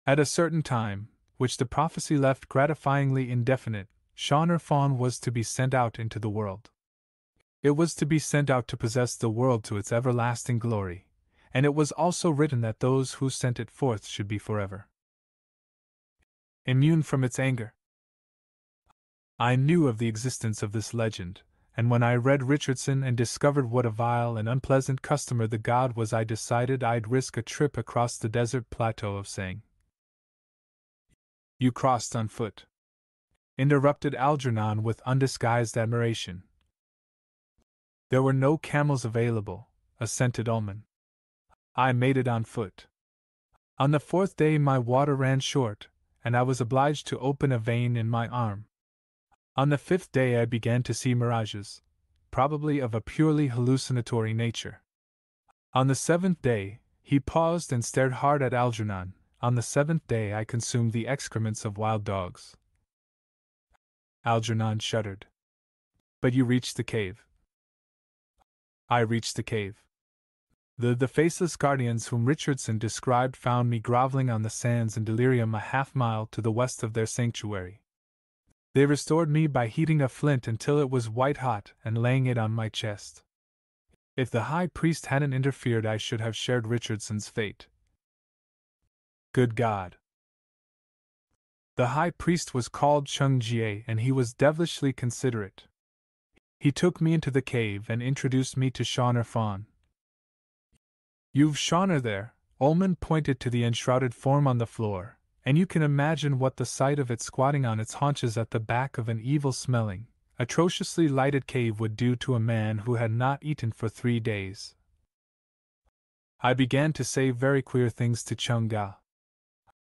At a certain time, which the prophecy left gratifyingly indefinite, Shauner Fawn was to be sent out into the world. It was to be sent out to possess the world to its everlasting glory, and it was also written that those who sent it forth should be forever immune from its anger. I knew of the existence of this legend, and when I read Richardson and discovered what a vile and unpleasant customer the god was, I decided I'd risk a trip across the desert plateau of Sang. You crossed on foot? Interrupted Algernon with undisguised admiration. There were no camels available, assented Ullman. I made it on foot. On the fourth day my water ran short, and I was obliged to open a vein in my arm. On the fifth day I began to see mirages, probably of a purely hallucinatory nature. On the seventh day, he paused and stared hard at Algernon. On the seventh day I consumed the excrements of wild dogs. Algernon shuddered. But you reached the cave. I reached the cave. The faceless guardians whom Richardson described found me groveling on the sands in delirium a half-mile to the west of their sanctuary. They restored me by heating a flint until it was white-hot and laying it on my chest. If the high priest hadn't interfered, I should have shared Richardson's fate. Good God! The high priest was called Chung Jie, and he was devilishly considerate. He took me into the cave and introduced me to Shauner Fawn. You've Shauner there, Ullman pointed to the enshrouded form on the floor, and you can imagine what the sight of it squatting on its haunches at the back of an evil-smelling, atrociously lighted cave would do to a man who had not eaten for 3 days. I began to say very queer things to Chung Ga.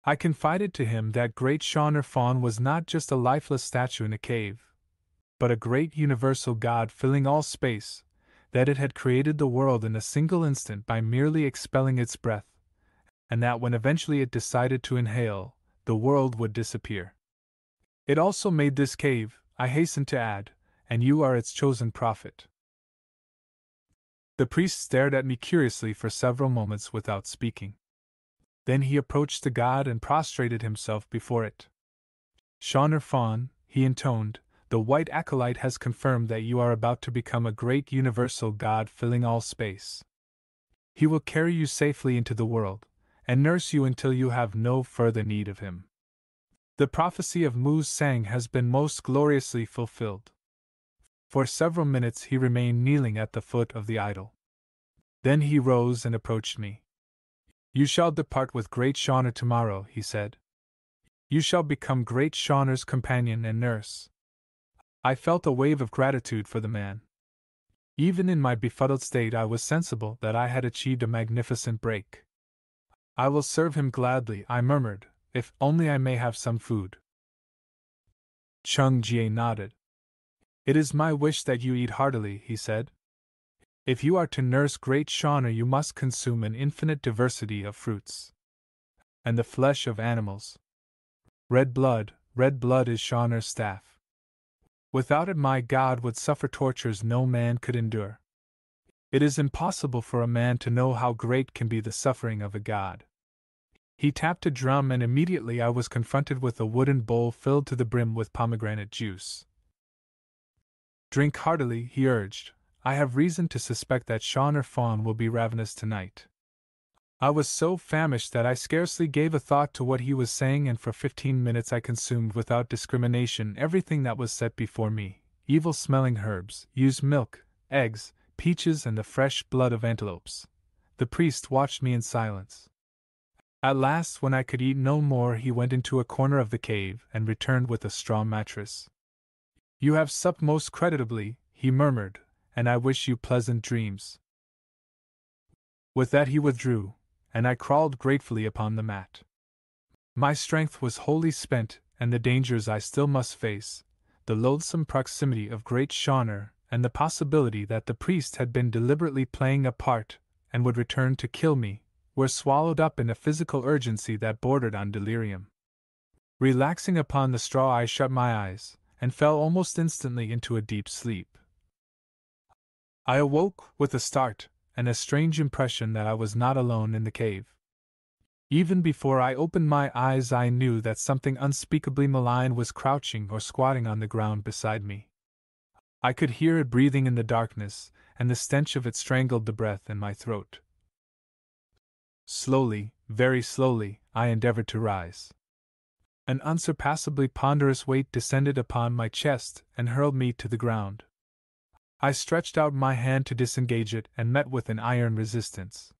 I confided to him that great Shauner Fawn was not just a lifeless statue in a cave, but a great universal god filling all space, that it had created the world in a single instant by merely expelling its breath, and that when eventually it decided to inhale, the world would disappear. It also made this cave, I hasten to add, and you are its chosen prophet. The priest stared at me curiously for several moments without speaking. Then he approached the god and prostrated himself before it. Shawner Fawn, he intoned, the white acolyte has confirmed that you are about to become a great universal god filling all space. He will carry you safely into the world, and nurse you until you have no further need of him. The prophecy of Mu Sang has been most gloriously fulfilled. For several minutes he remained kneeling at the foot of the idol. Then he rose and approached me. You shall depart with Great Shawner tomorrow, he said. You shall become Great Shawner's companion and nurse. I felt a wave of gratitude for the man. Even in my befuddled state I was sensible that I had achieved a magnificent break. I will serve him gladly, I murmured, if only I may have some food. Chung Jie nodded. It is my wish that you eat heartily, he said. If you are to nurse Great Shawner, you must consume an infinite diversity of fruits and the flesh of animals. Red blood is Shawner's staff. Without it my god would suffer tortures no man could endure. It is impossible for a man to know how great can be the suffering of a god. He tapped a drum and immediately I was confronted with a wooden bowl filled to the brim with pomegranate juice. Drink heartily, he urged. I have reason to suspect that Shawner Fawn will be ravenous tonight. I was so famished that I scarcely gave a thought to what he was saying, and for 15 minutes I consumed without discrimination everything that was set before me: evil-smelling herbs, used milk, eggs, peaches, and the fresh blood of antelopes. The priest watched me in silence. At last, when I could eat no more, he went into a corner of the cave and returned with a straw mattress. You have supped most creditably, he murmured, and I wish you pleasant dreams. With that he withdrew, and I crawled gratefully upon the mat. My strength was wholly spent, and the dangers I still must face, the loathsome proximity of Great Shawner, and the possibility that the priest had been deliberately playing a part, and would return to kill me, were swallowed up in a physical urgency that bordered on delirium. Relaxing upon the straw, I shut my eyes, and fell almost instantly into a deep sleep. I awoke with a start, and a strange impression that I was not alone in the cave. Even before I opened my eyes, I knew that something unspeakably malign was crouching or squatting on the ground beside me. I could hear it breathing in the darkness, and the stench of it strangled the breath in my throat. Slowly, very slowly, I endeavored to rise. An unsurpassably ponderous weight descended upon my chest and hurled me to the ground. I stretched out my hand to disengage it and met with an iron resistance.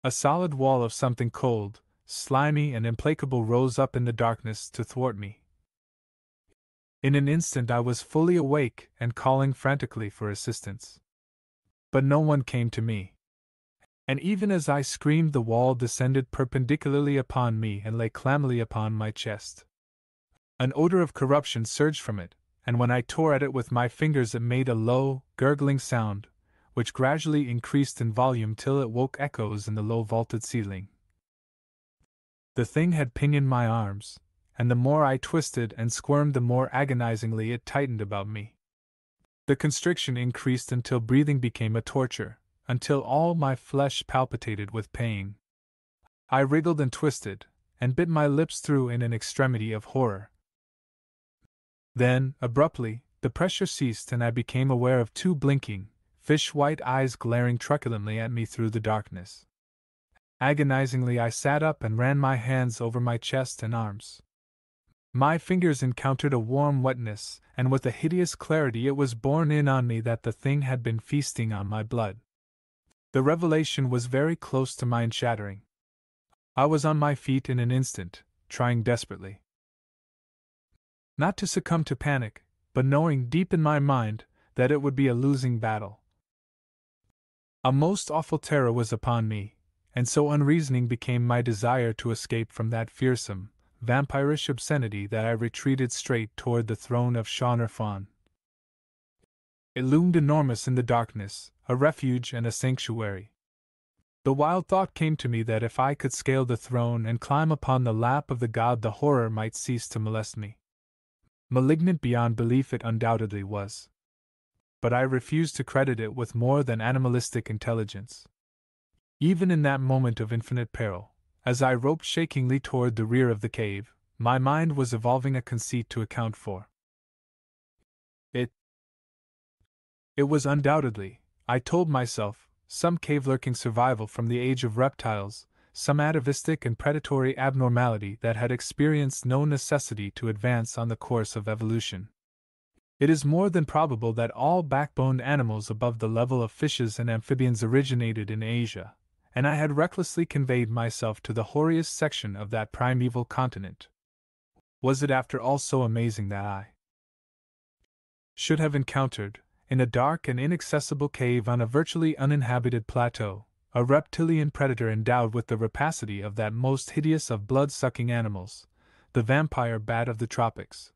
A solid wall of something cold, slimy, and implacable rose up in the darkness to thwart me. In an instant I was fully awake and calling frantically for assistance. But no one came to me. And even as I screamed, the wall descended perpendicularly upon me and lay clammily upon my chest. An odor of corruption surged from it, and when I tore at it with my fingers it made a low, gurgling sound, which gradually increased in volume till it woke echoes in the low vaulted ceiling. The thing had pinioned my arms, and the more I twisted and squirmed the more agonizingly it tightened about me. The constriction increased until breathing became a torture, until all my flesh palpitated with pain. I wriggled and twisted, and bit my lips through in an extremity of horror. Then, abruptly, the pressure ceased and I became aware of two blinking, fish-white eyes glaring truculently at me through the darkness. Agonizingly I sat up and ran my hands over my chest and arms. My fingers encountered a warm wetness, and with a hideous clarity it was borne in on me that the thing had been feasting on my blood. The revelation was very close to mind-shattering. I was on my feet in an instant, trying desperately not to succumb to panic, but knowing deep in my mind that it would be a losing battle. A most awful terror was upon me, and so unreasoning became my desire to escape from that fearsome, vampirish obscenity that I retreated straight toward the throne of Shawner Fawn. It loomed enormous in the darkness, a refuge and a sanctuary. The wild thought came to me that if I could scale the throne and climb upon the lap of the god, the horror might cease to molest me. Malignant beyond belief it undoubtedly was. but I refused to credit it with more than animalistic intelligence. Even in that moment of infinite peril, as I roped shakingly toward the rear of the cave, my mind was evolving a conceit to account for it. It was undoubtedly, I told myself, some cave-lurking survival from the age of reptiles, some atavistic and predatory abnormality that had experienced no necessity to advance on the course of evolution. It is more than probable that all backboned animals above the level of fishes and amphibians originated in Asia, and I had recklessly conveyed myself to the hoariest section of that primeval continent. Was it after all so amazing that I should have encountered, in a dark and inaccessible cave on a virtually uninhabited plateau, a reptilian predator endowed with the rapacity of that most hideous of blood-sucking animals, the vampire bat of the tropics?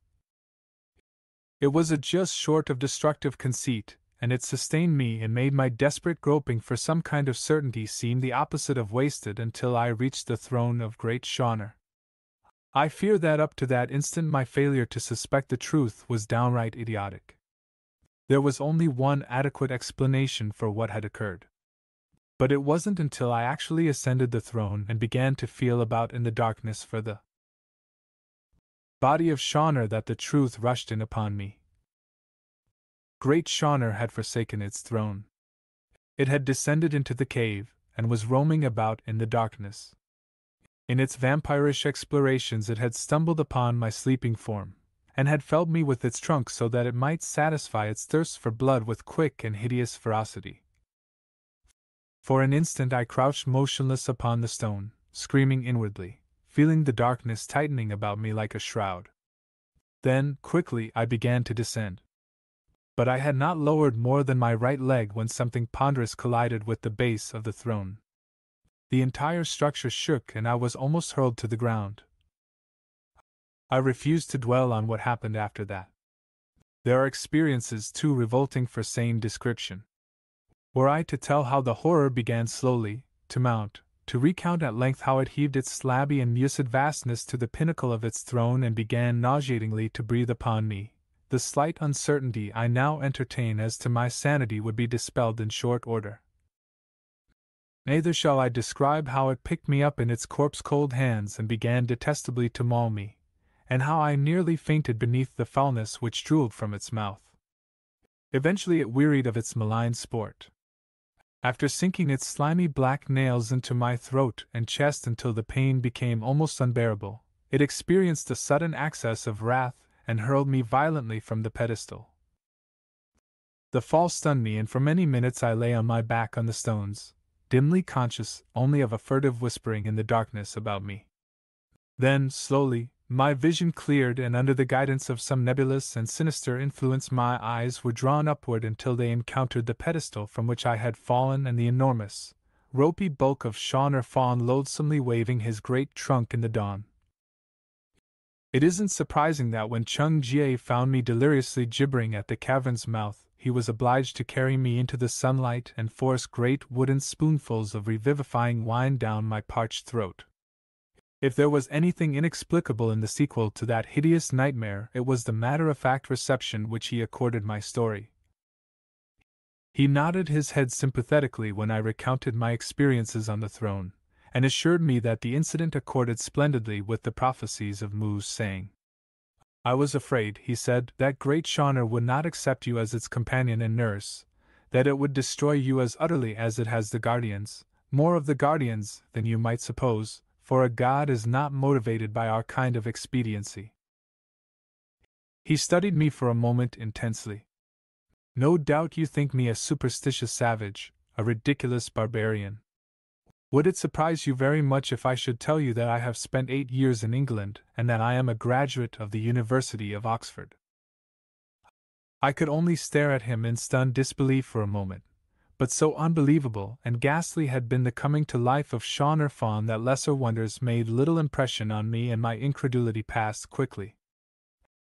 It was a just short of destructive conceit, and it sustained me and made my desperate groping for some kind of certainty seem the opposite of wasted until I reached the throne of great Shauner. I fear that up to that instant my failure to suspect the truth was downright idiotic. There was only one adequate explanation for what had occurred. But it wasn't until I actually ascended the throne and began to feel about in the darkness for the body of Shauner that the truth rushed in upon me. Great Shauner had forsaken its throne. It had descended into the cave, and was roaming about in the darkness. In its vampirish explorations it had stumbled upon my sleeping form, and had felled me with its trunk so that it might satisfy its thirst for blood with quick and hideous ferocity. For an instant I crouched motionless upon the stone, screaming inwardly, feeling the darkness tightening about me like a shroud. Then, quickly, I began to descend. But I had not lowered more than my right leg when something ponderous collided with the base of the throne. The entire structure shook and I was almost hurled to the ground. I refuse to dwell on what happened after that. There are experiences too revolting for sane description. Were I to tell how the horror began slowly to mount, to recount at length how it heaved its slabby and mucid vastness to the pinnacle of its throne and began nauseatingly to breathe upon me, the slight uncertainty I now entertain as to my sanity would be dispelled in short order. Neither shall I describe how it picked me up in its corpse-cold hands and began detestably to maul me, and how I nearly fainted beneath the foulness which drooled from its mouth. Eventually it wearied of its malign sport. After sinking its slimy black nails into my throat and chest until the pain became almost unbearable, it experienced a sudden access of wrath and hurled me violently from the pedestal. The fall stunned me, and for many minutes I lay on my back on the stones, dimly conscious only of a furtive whispering in the darkness about me. Then, slowly, my vision cleared, and under the guidance of some nebulous and sinister influence my eyes were drawn upward until they encountered the pedestal from which I had fallen and the enormous, ropey bulk of Shauner Fawn loathsomely waving his great trunk in the dawn. It isn't surprising that when Chung Jie found me deliriously gibbering at the cavern's mouth, he was obliged to carry me into the sunlight and force great wooden spoonfuls of revivifying wine down my parched throat. If there was anything inexplicable in the sequel to that hideous nightmare, it was the matter-of-fact reception which he accorded my story. He nodded his head sympathetically when I recounted my experiences on the throne, and assured me that the incident accorded splendidly with the prophecies of Mu's saying. I was afraid, he said, that great Shauner would not accept you as its companion and nurse, that it would destroy you as utterly as it has the Guardians, more of the Guardians than you might suppose, for a god is not motivated by our kind of expediency. He studied me for a moment intensely. No doubt you think me a superstitious savage, a ridiculous barbarian. Would it surprise you very much if I should tell you that I have spent 8 years in England and that I am a graduate of the University of Oxford? I could only stare at him in stunned disbelief for a moment, but so unbelievable and ghastly had been the coming to life of Shauner Fawn that lesser wonders made little impression on me and my incredulity passed quickly.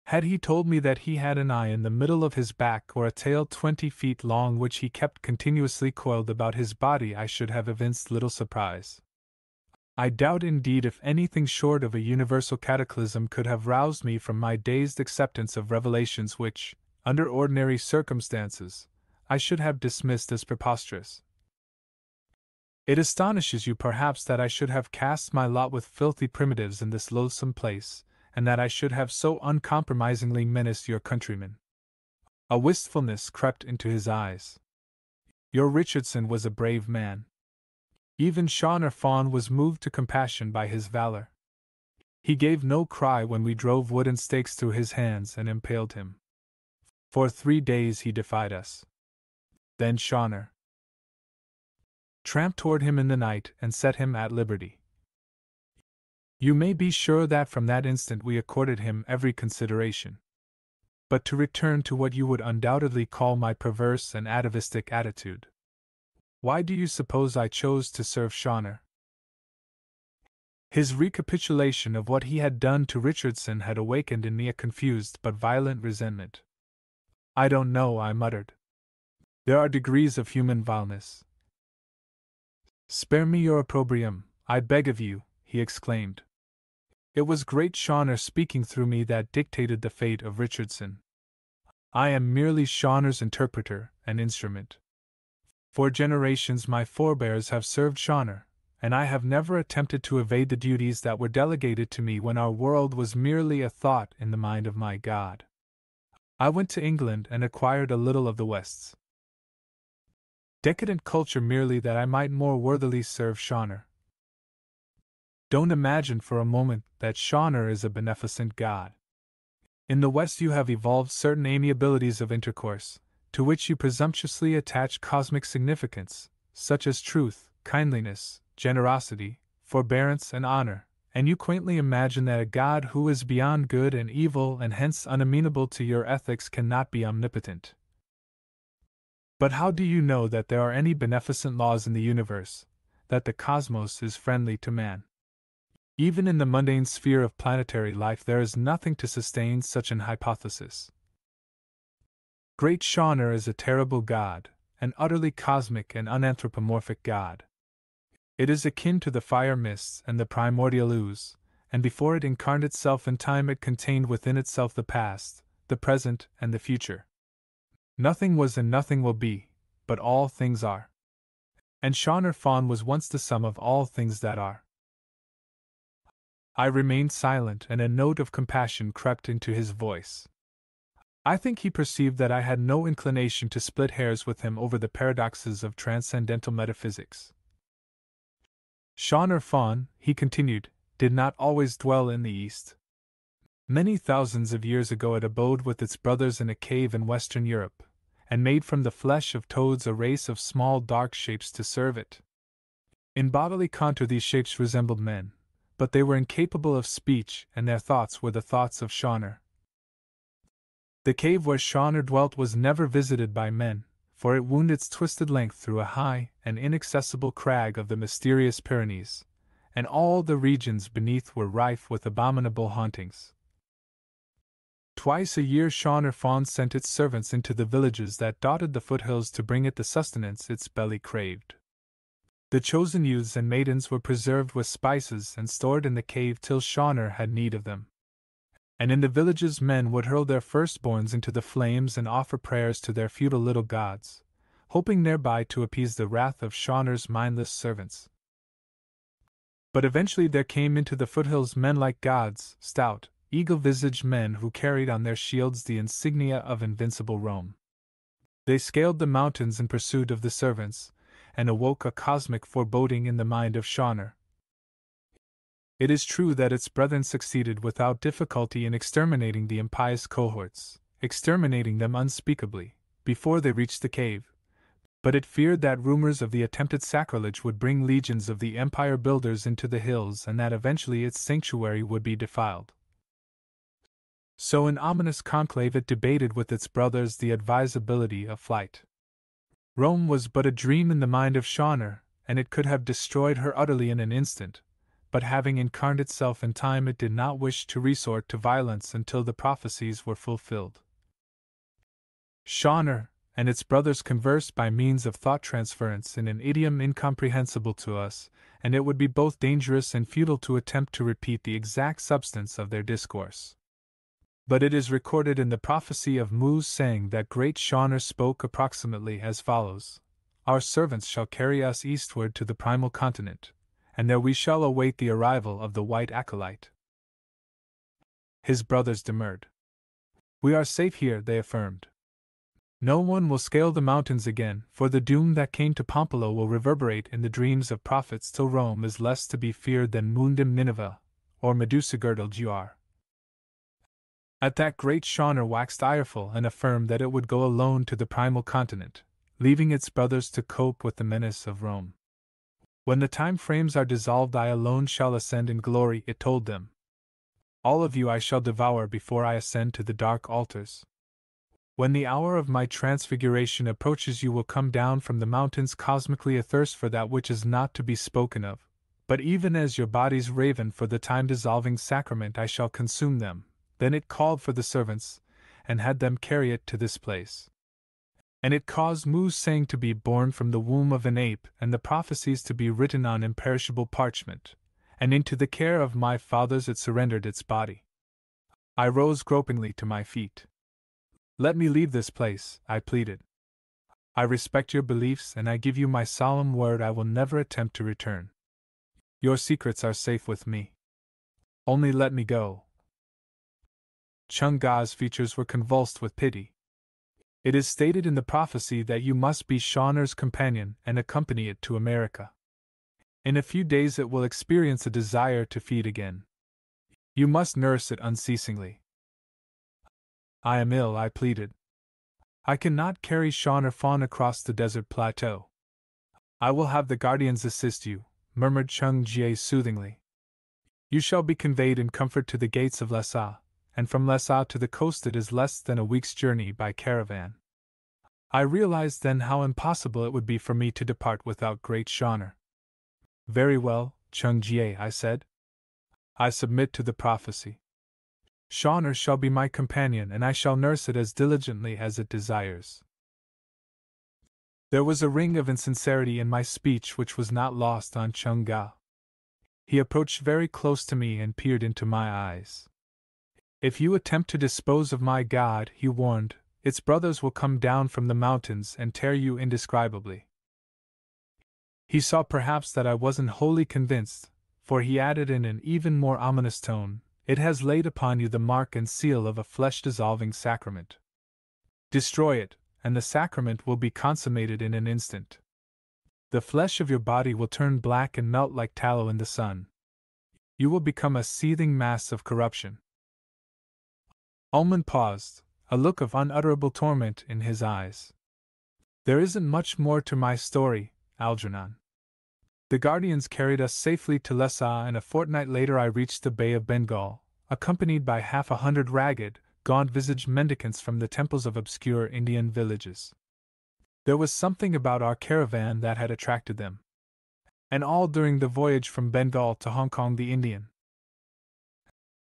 Had he told me that he had an eye in the middle of his back or a tail 20 feet long which he kept continuously coiled about his body, I should have evinced little surprise. I doubt indeed if anything short of a universal cataclysm could have roused me from my dazed acceptance of revelations which, under ordinary circumstances, I should have dismissed as preposterous. It astonishes you perhaps that I should have cast my lot with filthy primitives in this loathsome place, and that I should have so uncompromisingly menaced your countrymen. A wistfulness crept into his eyes. Your Richardson was a brave man. Even Shawnor Fawn was moved to compassion by his valor. He gave no cry when we drove wooden stakes through his hands and impaled him. For 3 days he defied us. Then Shawnor tramped toward him in the night and set him at liberty. You may be sure that from that instant we accorded him every consideration. But to return to what you would undoubtedly call my perverse and atavistic attitude. Why do you suppose I chose to serve Shawnor? His recapitulation of what he had done to Richardson had awakened in me a confused but violent resentment. I don't know, I muttered. There are degrees of human vileness. Spare me your opprobrium, I beg of you, he exclaimed. It was great Shawnor speaking through me that dictated the fate of Richardson. I am merely Shawnor's interpreter and instrument. For generations my forebears have served Shawnor, and I have never attempted to evade the duties that were delegated to me when our world was merely a thought in the mind of my God. I went to England and acquired a little of the West's decadent culture merely that I might more worthily serve Shawnor. Don't imagine for a moment that Shawnor is a beneficent God. In the West you have evolved certain amiabilities of intercourse, to which you presumptuously attach cosmic significance, such as truth, kindliness, generosity, forbearance, and honor, and you quaintly imagine that a God who is beyond good and evil and hence unamenable to your ethics cannot be omnipotent. But how do you know that there are any beneficent laws in the universe, that the cosmos is friendly to man? Even in the mundane sphere of planetary life there is nothing to sustain such an hypothesis. Great Shawnor is a terrible God, an utterly cosmic and unanthropomorphic God. It is akin to the fire mists and the primordial ooze, and before it incarnate itself in time it contained within itself the past, the present, and the future. Nothing was and nothing will be, but all things are. And Shawnor Fawn was once the sum of all things that are. I remained silent, and a note of compassion crept into his voice. I think he perceived that I had no inclination to split hairs with him over the paradoxes of transcendental metaphysics. Shawnor Fawn, he continued, did not always dwell in the East. Many thousands of years ago it abode with its brothers in a cave in Western Europe, and made from the flesh of toads a race of small dark shapes to serve it. In bodily contour these shapes resembled men, but they were incapable of speech, and their thoughts were the thoughts of Shawnor. The cave where Shawnor dwelt was never visited by men, for it wound its twisted length through a high and inaccessible crag of the mysterious Pyrenees, and all the regions beneath were rife with abominable hauntings. Twice a year Shawnor Fawn sent its servants into the villages that dotted the foothills to bring it the sustenance its belly craved. The chosen youths and maidens were preserved with spices and stored in the cave till Shawnor had need of them. And in the villages men would hurl their firstborns into the flames and offer prayers to their futile little gods, hoping thereby to appease the wrath of Shawnor's mindless servants. But eventually there came into the foothills men like gods, stout, eagle-visaged men who carried on their shields the insignia of invincible Rome. They scaled the mountains in pursuit of the servants, and awoke a cosmic foreboding in the mind of Shawnor. It is true that its brethren succeeded without difficulty in exterminating the impious cohorts, exterminating them unspeakably, before they reached the cave, but it feared that rumors of the attempted sacrilege would bring legions of the empire builders into the hills and that eventually its sanctuary would be defiled. So in ominous conclave it debated with its brothers the advisability of flight. Rome was but a dream in the mind of Shawnor, and it could have destroyed her utterly in an instant, but having incarnate itself in time it did not wish to resort to violence until the prophecies were fulfilled. Shawnor and its brothers conversed by means of thought transference in an idiom incomprehensible to us, and it would be both dangerous and futile to attempt to repeat the exact substance of their discourse. But it is recorded in the prophecy of Mu saying that great Shaunar spoke approximately as follows: Our servants shall carry us eastward to the primal continent, and there we shall await the arrival of the white acolyte. His brothers demurred. We are safe here, they affirmed. No one will scale the mountains again, for the doom that came to Pampalo will reverberate in the dreams of prophets till Rome is less to be feared than Mundum Nineveh, or Medusa girdled Juar. At that great Shaunar waxed ireful and affirmed that it would go alone to the primal continent, leaving its brothers to cope with the menace of Rome. When the time frames are dissolved, I alone shall ascend in glory, it told them. All of you I shall devour before I ascend to the dark altars. When the hour of my transfiguration approaches, you will come down from the mountains cosmically athirst for that which is not to be spoken of, but even as your bodies raven for the time-dissolving sacrament, I shall consume them. Then it called for the servants, and had them carry it to this place. And it caused Mu's saying to be born from the womb of an ape, and the prophecies to be written on imperishable parchment, and into the care of my fathers it surrendered its body. I rose gropingly to my feet. Let me leave this place, I pleaded. I respect your beliefs, and I give you my solemn word I will never attempt to return. Your secrets are safe with me. Only let me go. Chung Ga's features were convulsed with pity. It is stated in the prophecy that you must be Shaunar's companion and accompany it to America. In a few days it will experience a desire to feed again. You must nurse it unceasingly. I am ill, I pleaded. I cannot carry Shaunar Fawn across the desert plateau. I will have the guardians assist you, murmured Chung Jie soothingly. You shall be conveyed in comfort to the gates of Lhasa, and from Lhasa to the coast it is less than a week's journey by caravan. I realized then how impossible it would be for me to depart without great Shaunar. Very well, Chung Jie, I said. I submit to the prophecy. Shaunar shall be my companion, and I shall nurse it as diligently as it desires. There was a ring of insincerity in my speech which was not lost on Chung Ga. He approached very close to me and peered into my eyes. If you attempt to dispose of my God, he warned, its brothers will come down from the mountains and tear you indescribably. He saw perhaps that I wasn't wholly convinced, for he added in an even more ominous tone, It has laid upon you the mark and seal of a flesh-dissolving sacrament. Destroy it, and the sacrament will be consummated in an instant. The flesh of your body will turn black and melt like tallow in the sun. You will become a seething mass of corruption. Ullman paused, a look of unutterable torment in his eyes. There isn't much more to my story, Algernon. The guardians carried us safely to Lhasa, and a fortnight later I reached the Bay of Bengal, accompanied by 100 ragged, gaunt-visaged mendicants from the temples of obscure Indian villages. There was something about our caravan that had attracted them. And all during the voyage from Bengal to Hong Kong the Indian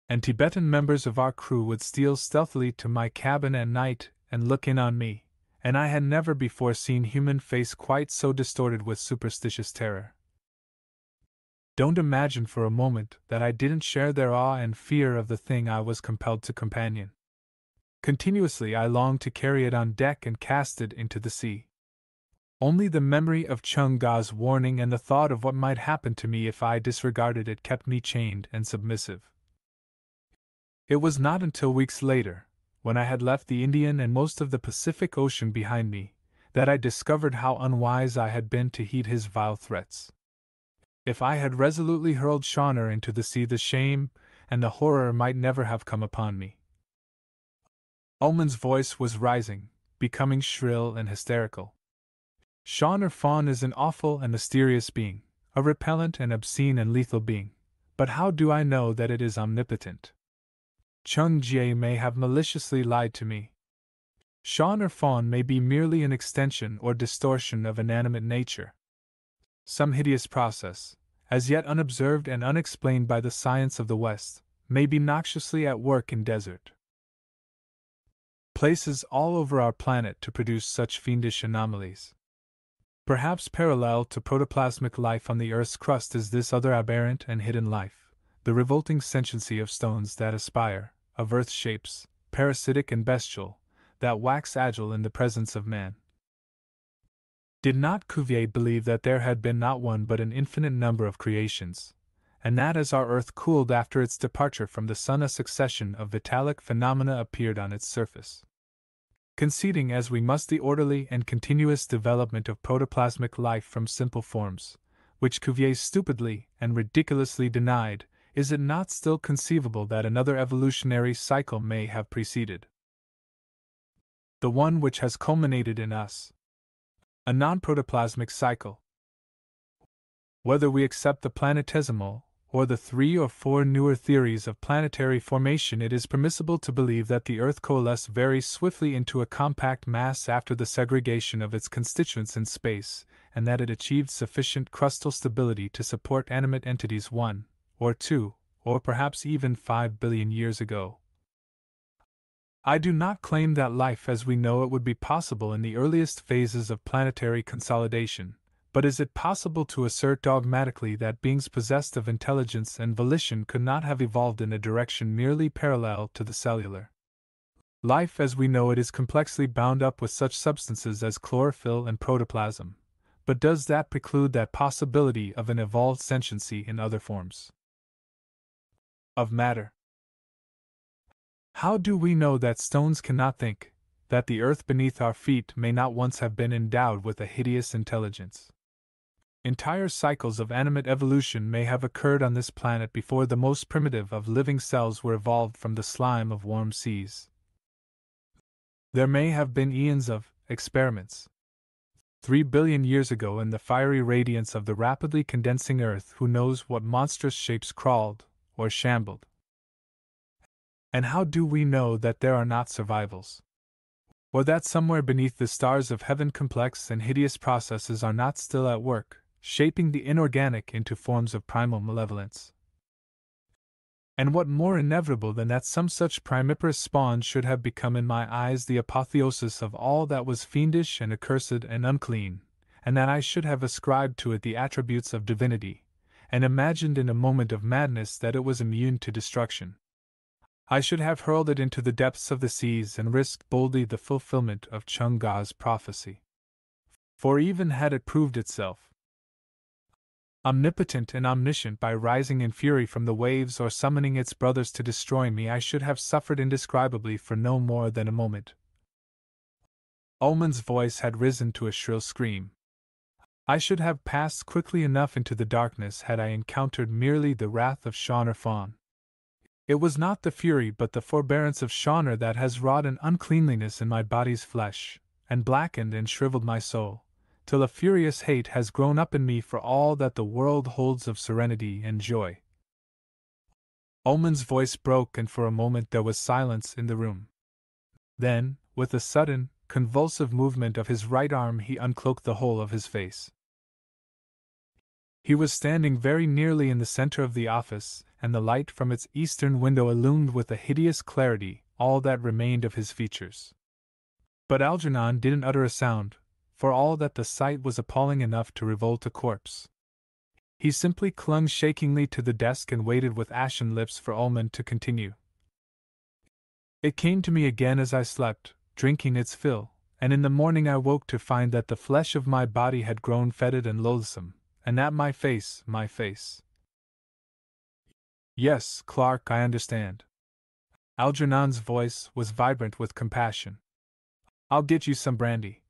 and Tibetan members of our crew would steal stealthily to my cabin at night and look in on me, and I had never before seen human face quite so distorted with superstitious terror. Don't imagine for a moment that I didn't share their awe and fear of the thing I was compelled to companion. Continuously I longed to carry it on deck and cast it into the sea. Only the memory of Chung Ga's warning and the thought of what might happen to me if I disregarded it kept me chained and submissive. It was not until weeks later, when I had left the Indian and most of the Pacific Ocean behind me, that I discovered how unwise I had been to heed his vile threats. If I had resolutely hurled Shaunar into the sea, the shame and the horror might never have come upon me. Ullman's voice was rising, becoming shrill and hysterical. Shaunar Fawn is an awful and mysterious being, a repellent and obscene and lethal being, but how do I know that it is omnipotent? Chung Jie may have maliciously lied to me. Shaunar Fawn may be merely an extension or distortion of inanimate nature. Some hideous process, as yet unobserved and unexplained by the science of the West, may be noxiously at work in desert places all over our planet to produce such fiendish anomalies. Perhaps parallel to protoplasmic life on the Earth's crust is this other aberrant and hidden life, the revolting sentiency of stones that aspire, of earth shapes, parasitic and bestial, that wax agile in the presence of man. Did not Cuvier believe that there had been not one but an infinite number of creations, and that as our earth cooled after its departure from the sun a succession of vitalic phenomena appeared on its surface? Conceding as we must the orderly and continuous development of protoplasmic life from simple forms, which Cuvier stupidly and ridiculously denied, is it not still conceivable that another evolutionary cycle may have preceded the one which has culminated in us? A non-protoplasmic cycle. Whether we accept the planetesimal, or the 3 or 4 newer theories of planetary formation, it is permissible to believe that the Earth coalesced very swiftly into a compact mass after the segregation of its constituents in space, and that it achieved sufficient crustal stability to support animate entities 1, or 2, or perhaps even 5 billion years ago. I do not claim that life as we know it would be possible in the earliest phases of planetary consolidation, but is it possible to assert dogmatically that beings possessed of intelligence and volition could not have evolved in a direction merely parallel to the cellular? Life as we know it is complexly bound up with such substances as chlorophyll and protoplasm, but does that preclude that possibility of an evolved sentiency in other forms of matter? How do we know that stones cannot think, that the earth beneath our feet may not once have been endowed with a hideous intelligence? Entire cycles of animate evolution may have occurred on this planet before the most primitive of living cells were evolved from the slime of warm seas. There may have been eons of experiments 3 billion years ago in the fiery radiance of the rapidly condensing earth. Who knows what monstrous shapes crawled or shambled? And how do we know that there are not survivals? Or that somewhere beneath the stars of heaven complex and hideous processes are not still at work, shaping the inorganic into forms of primal malevolence? And what more inevitable than that some such primiparous spawn should have become in my eyes the apotheosis of all that was fiendish and accursed and unclean, and that I should have ascribed to it the attributes of divinity, and imagined in a moment of madness that it was immune to destruction. I should have hurled it into the depths of the seas and risked boldly the fulfillment of Chung Ga's prophecy. For even had it proved itself omnipotent and omniscient by rising in fury from the waves or summoning its brothers to destroy me, I should have suffered indescribably for no more than a moment. Ullman's voice had risen to a shrill scream. I should have passed quickly enough into the darkness had I encountered merely the wrath of Shauner Fawn. It was not the fury but the forbearance of Shauner that has wrought an uncleanliness in my body's flesh, and blackened and shriveled my soul, till a furious hate has grown up in me for all that the world holds of serenity and joy. Ullman's voice broke, and for a moment there was silence in the room. Then, with a sudden, convulsive movement of his right arm, he uncloaked the whole of his face. He was standing very nearly in the center of the office, and the light from its eastern window illumined with a hideous clarity all that remained of his features. But Algernon didn't utter a sound, for all that the sight was appalling enough to revolt a corpse. He simply clung shakingly to the desk and waited with ashen lips for Ullman to continue. It came to me again as I slept, drinking its fill, and in the morning I woke to find that the flesh of my body had grown fetid and loathsome, and that my face. Yes, Clark, I understand. Algernon's voice was vibrant with compassion. I'll get you some brandy.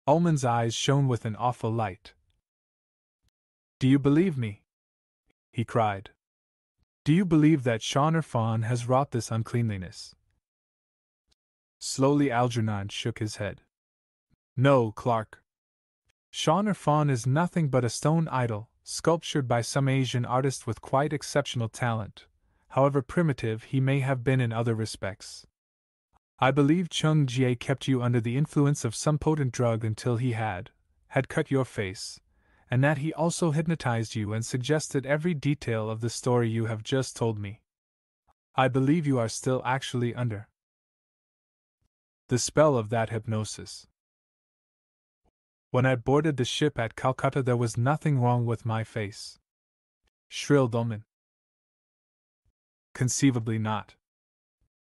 Ullman's eyes shone with an awful light. Do you believe me? He cried. Do you believe that Shauner Fawn has wrought this uncleanliness? Slowly Algernon shook his head. No, Clark. Shauner Fawn is nothing but a stone idol, sculptured by some Asian artist with quite exceptional talent, however primitive he may have been in other respects. I believe Chung Jie kept you under the influence of some potent drug until he had cut your face, and that he also hypnotized you and suggested every detail of the story you have just told me. I believe you are still actually under the spell of that hypnosis. When I boarded the ship at Calcutta, there was nothing wrong with my face, shrilled Ullman. Conceivably not.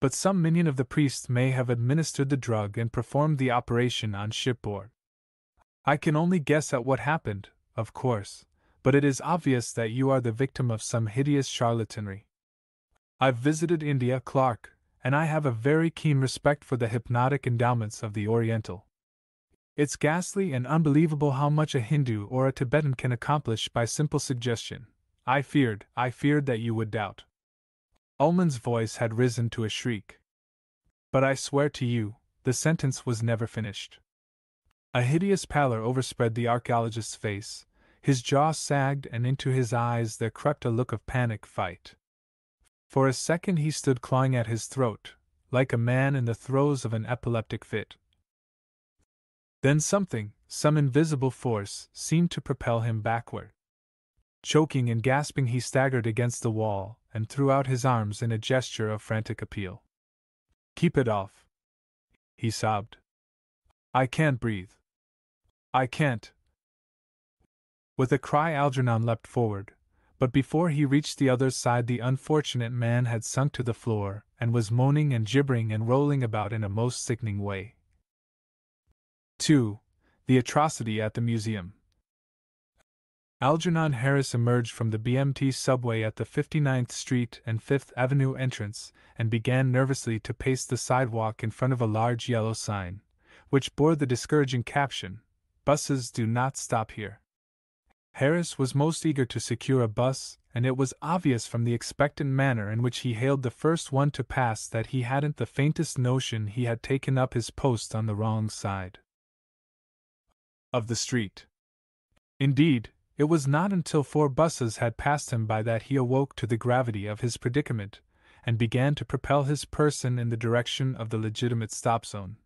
but some minion of the priest may have administered the drug and performed the operation on shipboard. I can only guess at what happened, of course, but it is obvious that you are the victim of some hideous charlatanry. I've visited India, Clark, and I have a very keen respect for the hypnotic endowments of the Oriental. It's ghastly and unbelievable how much a Hindu or a Tibetan can accomplish by simple suggestion. I feared that you would doubt. Ullman's voice had risen to a shriek. But I swear to you, the sentence was never finished. A hideous pallor overspread the archaeologist's face, his jaw sagged and into his eyes there crept a look of panic fight. For a second he stood clawing at his throat, like a man in the throes of an epileptic fit. Then some invisible force, seemed to propel him backward. Choking and gasping he staggered against the wall and threw out his arms in a gesture of frantic appeal. "Keep it off," he sobbed. "I can't breathe. I can't." With a cry Algernon leapt forward, but before he reached the other side the unfortunate man had sunk to the floor and was moaning and gibbering and rolling about in a most sickening way. 2. The Atrocity at the Museum. Algernon Harris emerged from the BMT subway at the 59th Street and 5th Avenue entrance and began nervously to pace the sidewalk in front of a large yellow sign, which bore the discouraging caption, "Buses do not stop here." Harris was most eager to secure a bus, and it was obvious from the expectant manner in which he hailed the first one to pass that he hadn't the faintest notion he had taken up his post on the wrong side of the street. Indeed, it was not until 4 buses had passed him by that he awoke to the gravity of his predicament, and began to propel his person in the direction of the legitimate stop zone.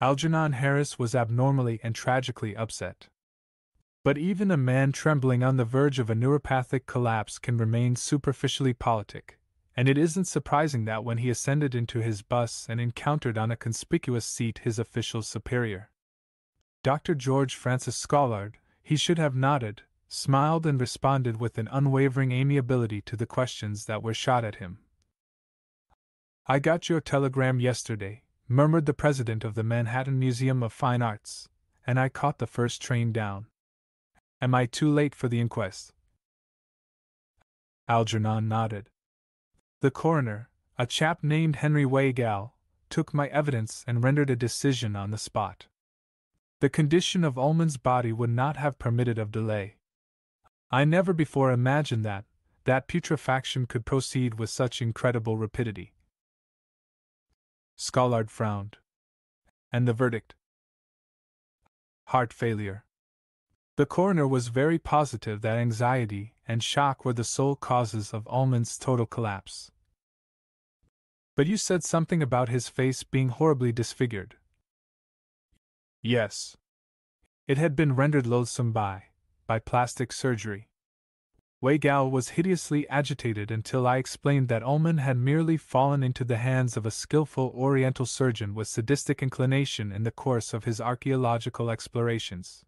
Algernon Harris was abnormally and tragically upset. But even a man trembling on the verge of a neuropathic collapse can remain superficially politic, and it isn't surprising that when he ascended into his bus and encountered on a conspicuous seat his official superior, Dr. George Francis Scollard, he should have nodded, smiled, and responded with an unwavering amiability to the questions that were shot at him. "I got your telegram yesterday," murmured the president of the Manhattan Museum of Fine Arts, "and I caught the first train down. Am I too late for the inquest?" Algernon nodded. "The coroner, a chap named Henry Weigall, took my evidence and rendered a decision on the spot. The condition of Ullman's body would not have permitted of delay. I never before imagined that putrefaction could proceed with such incredible rapidity." Scollard frowned. "And the verdict?" "Heart failure." The coroner was very positive that anxiety and shock were the sole causes of Ullman's total collapse. "But you said something about his face being horribly disfigured." "Yes. It had been rendered loathsome by plastic surgery." Weigall was hideously agitated until I explained that Ullman had merely fallen into the hands of a skillful Oriental surgeon with sadistic inclination in the course of his archaeological explorations.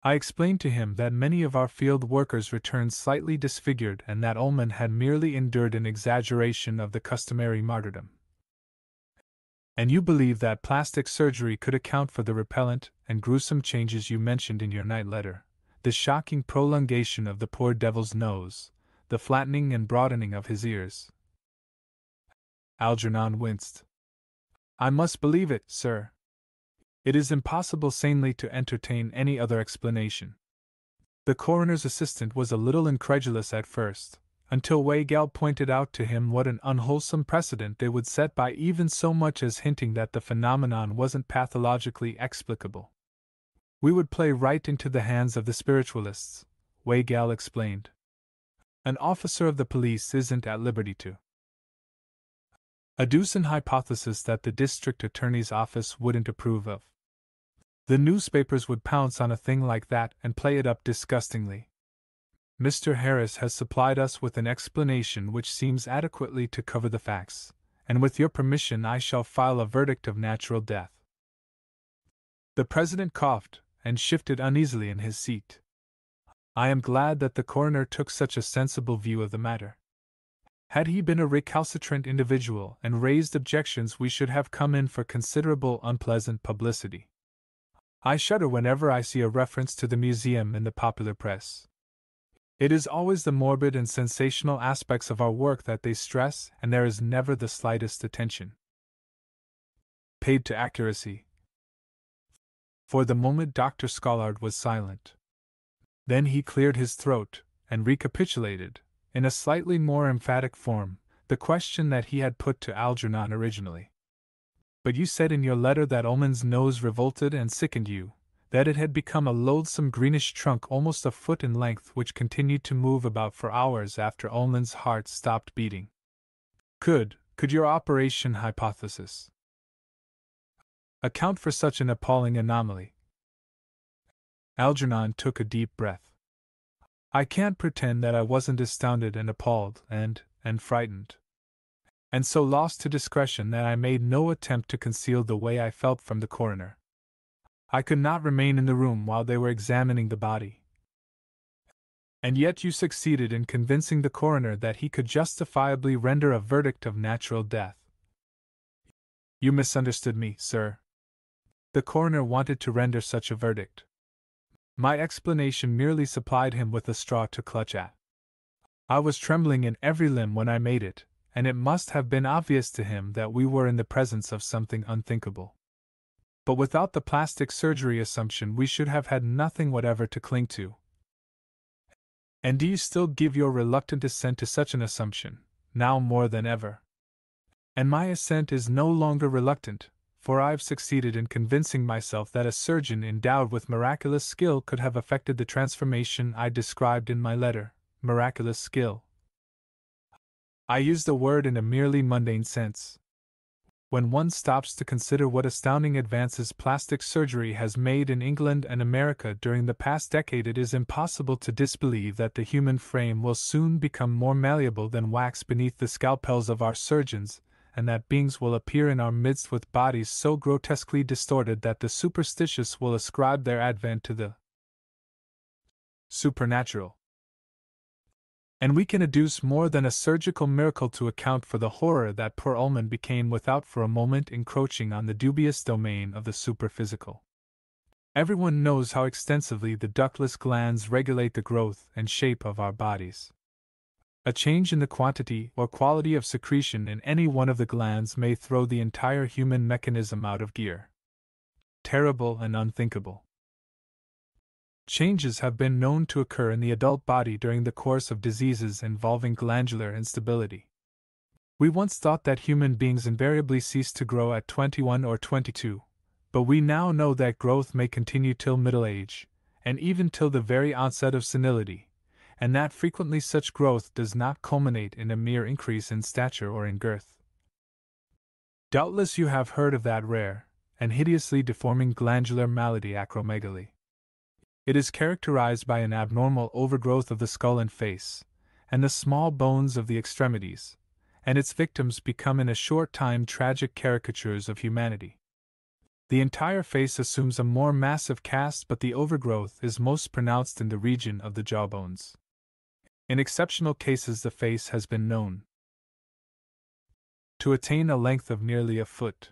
I explained to him that many of our field workers returned slightly disfigured and that Ullman had merely endured an exaggeration of the customary martyrdom. "And you believe that plastic surgery could account for the repellent and gruesome changes you mentioned in your night letter, the shocking prolongation of the poor devil's nose, the flattening and broadening of his ears?" Algernon winced. "I must believe it, sir. It is impossible sanely to entertain any other explanation." The coroner's assistant was a little incredulous at first, until Weigall pointed out to him what an unwholesome precedent they would set by even so much as hinting that the phenomenon wasn't pathologically explicable. "We would play right into the hands of the spiritualists," Weigall explained. "An officer of the police isn't at liberty to adduce an hypothesis that the district attorney's office wouldn't approve of. The newspapers would pounce on a thing like that and play it up disgustingly. Mr. Harris has supplied us with an explanation which seems adequately to cover the facts, and with your permission I shall file a verdict of natural death." The president coughed and shifted uneasily in his seat. "I am glad that the coroner took such a sensible view of the matter. Had he been a recalcitrant individual and raised objections, we should have come in for considerable unpleasant publicity. I shudder whenever I see a reference to the museum in the popular press. It is always the morbid and sensational aspects of our work that they stress, and there is never the slightest attention paid to accuracy. For the moment, Dr. Scollard was silent. Then he cleared his throat and recapitulated, in a slightly more emphatic form, the question that he had put to Algernon originally. But you said in your letter that Ullman's nose revolted and sickened you, that it had become a loathsome greenish trunk almost a foot in length which continued to move about for hours after Ullman's heart stopped beating. Could your operation hypothesis account for such an appalling anomaly? Algernon took a deep breath. I can't pretend that I wasn't astounded and appalled and frightened, and so lost to discretion that I made no attempt to conceal the way I felt from the coroner. I could not remain in the room while they were examining the body. And yet you succeeded in convincing the coroner that he could justifiably render a verdict of natural death. You misunderstood me, sir. The coroner wanted to render such a verdict. My explanation merely supplied him with a straw to clutch at. I was trembling in every limb when I made it, and it must have been obvious to him that we were in the presence of something unthinkable. But without the plastic surgery assumption, we should have had nothing whatever to cling to. And do you still give your reluctant assent to such an assumption, now more than ever? And my assent is no longer reluctant, for I've succeeded in convincing myself that a surgeon endowed with miraculous skill could have effected the transformation I described in my letter. Miraculous skill. I use the word in a merely mundane sense. When one stops to consider what astounding advances plastic surgery has made in England and America during the past decade, it is impossible to disbelieve that the human frame will soon become more malleable than wax beneath the scalpels of our surgeons, and that beings will appear in our midst with bodies so grotesquely distorted that the superstitious will ascribe their advent to the supernatural. And we can adduce more than a surgical miracle to account for the horror that poor Ullman became without for a moment encroaching on the dubious domain of the superphysical. Everyone knows how extensively the ductless glands regulate the growth and shape of our bodies. A change in the quantity or quality of secretion in any one of the glands may throw the entire human mechanism out of gear. Terrible and unthinkable. Changes have been known to occur in the adult body during the course of diseases involving glandular instability. We once thought that human beings invariably cease to grow at 21 or 22, but we now know that growth may continue till middle age, and even till the very onset of senility, and that frequently such growth does not culminate in a mere increase in stature or in girth. Doubtless you have heard of that rare and hideously deforming glandular malady, acromegaly. It is characterized by an abnormal overgrowth of the skull and face, and the small bones of the extremities, and its victims become in a short time tragic caricatures of humanity. The entire face assumes a more massive cast, but the overgrowth is most pronounced in the region of the jawbones. In exceptional cases, the face has been known to attain a length of nearly a foot.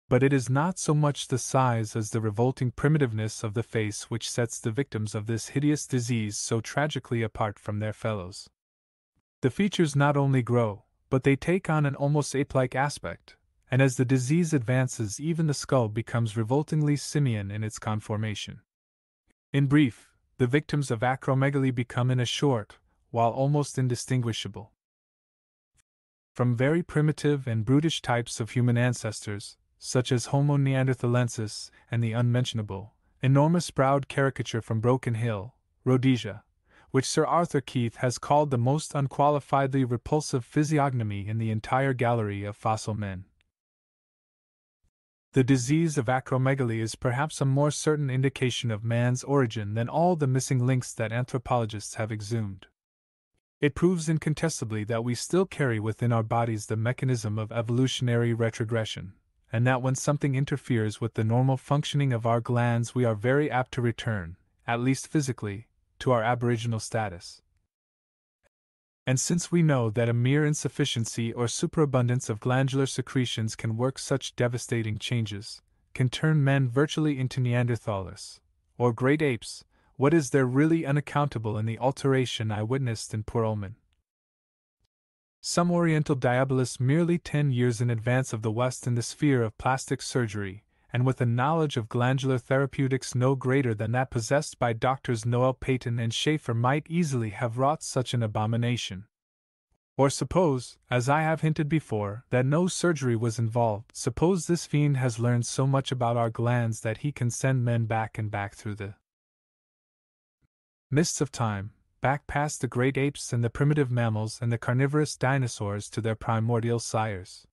But it is not so much the size as the revolting primitiveness of the face which sets the victims of this hideous disease so tragically apart from their fellows. The features not only grow, but they take on an almost ape-like aspect, and as the disease advances, even the skull becomes revoltingly simian in its conformation. In brief, the victims of acromegaly become in a short while almost indistinguishable from very primitive and brutish types of human ancestors, such as Homo neanderthalensis and the unmentionable, enormous-browed caricature from Broken Hill, Rhodesia, which Sir Arthur Keith has called the most unqualifiedly repulsive physiognomy in the entire gallery of fossil men. The disease of acromegaly is perhaps a more certain indication of man's origin than all the missing links that anthropologists have exhumed. It proves incontestably that we still carry within our bodies the mechanism of evolutionary retrogression, and that when something interferes with the normal functioning of our glands, we are very apt to return, at least physically, to our aboriginal status. And since we know that a mere insufficiency or superabundance of glandular secretions can work such devastating changes, can turn men virtually into Neanderthalers, or great apes, what is there really unaccountable in the alteration I witnessed in poor Ullman? Some Oriental diabolist merely 10 years in advance of the West in the sphere of plastic surgery, and with a knowledge of glandular therapeutics no greater than that possessed by Doctors Noel Payton and Schaefer, might easily have wrought such an abomination. Or suppose, as I have hinted before, that no surgery was involved, suppose this fiend has learned so much about our glands that he can send men back and back through the mists of time, back past the great apes and the primitive mammals and the carnivorous dinosaurs to their primordial sires.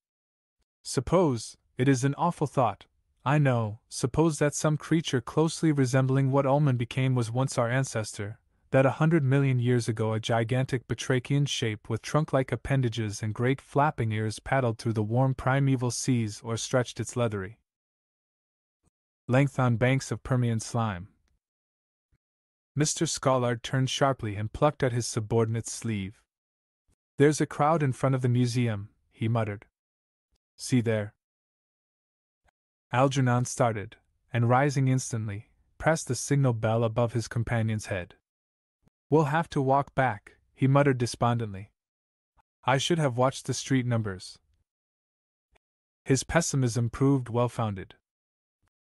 Suppose, it is an awful thought, I know, suppose that some creature closely resembling what Ullman became was once our ancestor, that 100 million years ago a gigantic batrachian shape with trunk-like appendages and great flapping ears paddled through the warm primeval seas or stretched its leathery length on banks of Permian slime. Mr. Scollard turned sharply and plucked at his subordinate's sleeve. "There's a crowd in front of the museum," he muttered. "See there." Algernon started, and rising instantly, pressed the signal bell above his companion's head. "We'll have to walk back," he muttered despondently. "I should have watched the street numbers." His pessimism proved well-founded.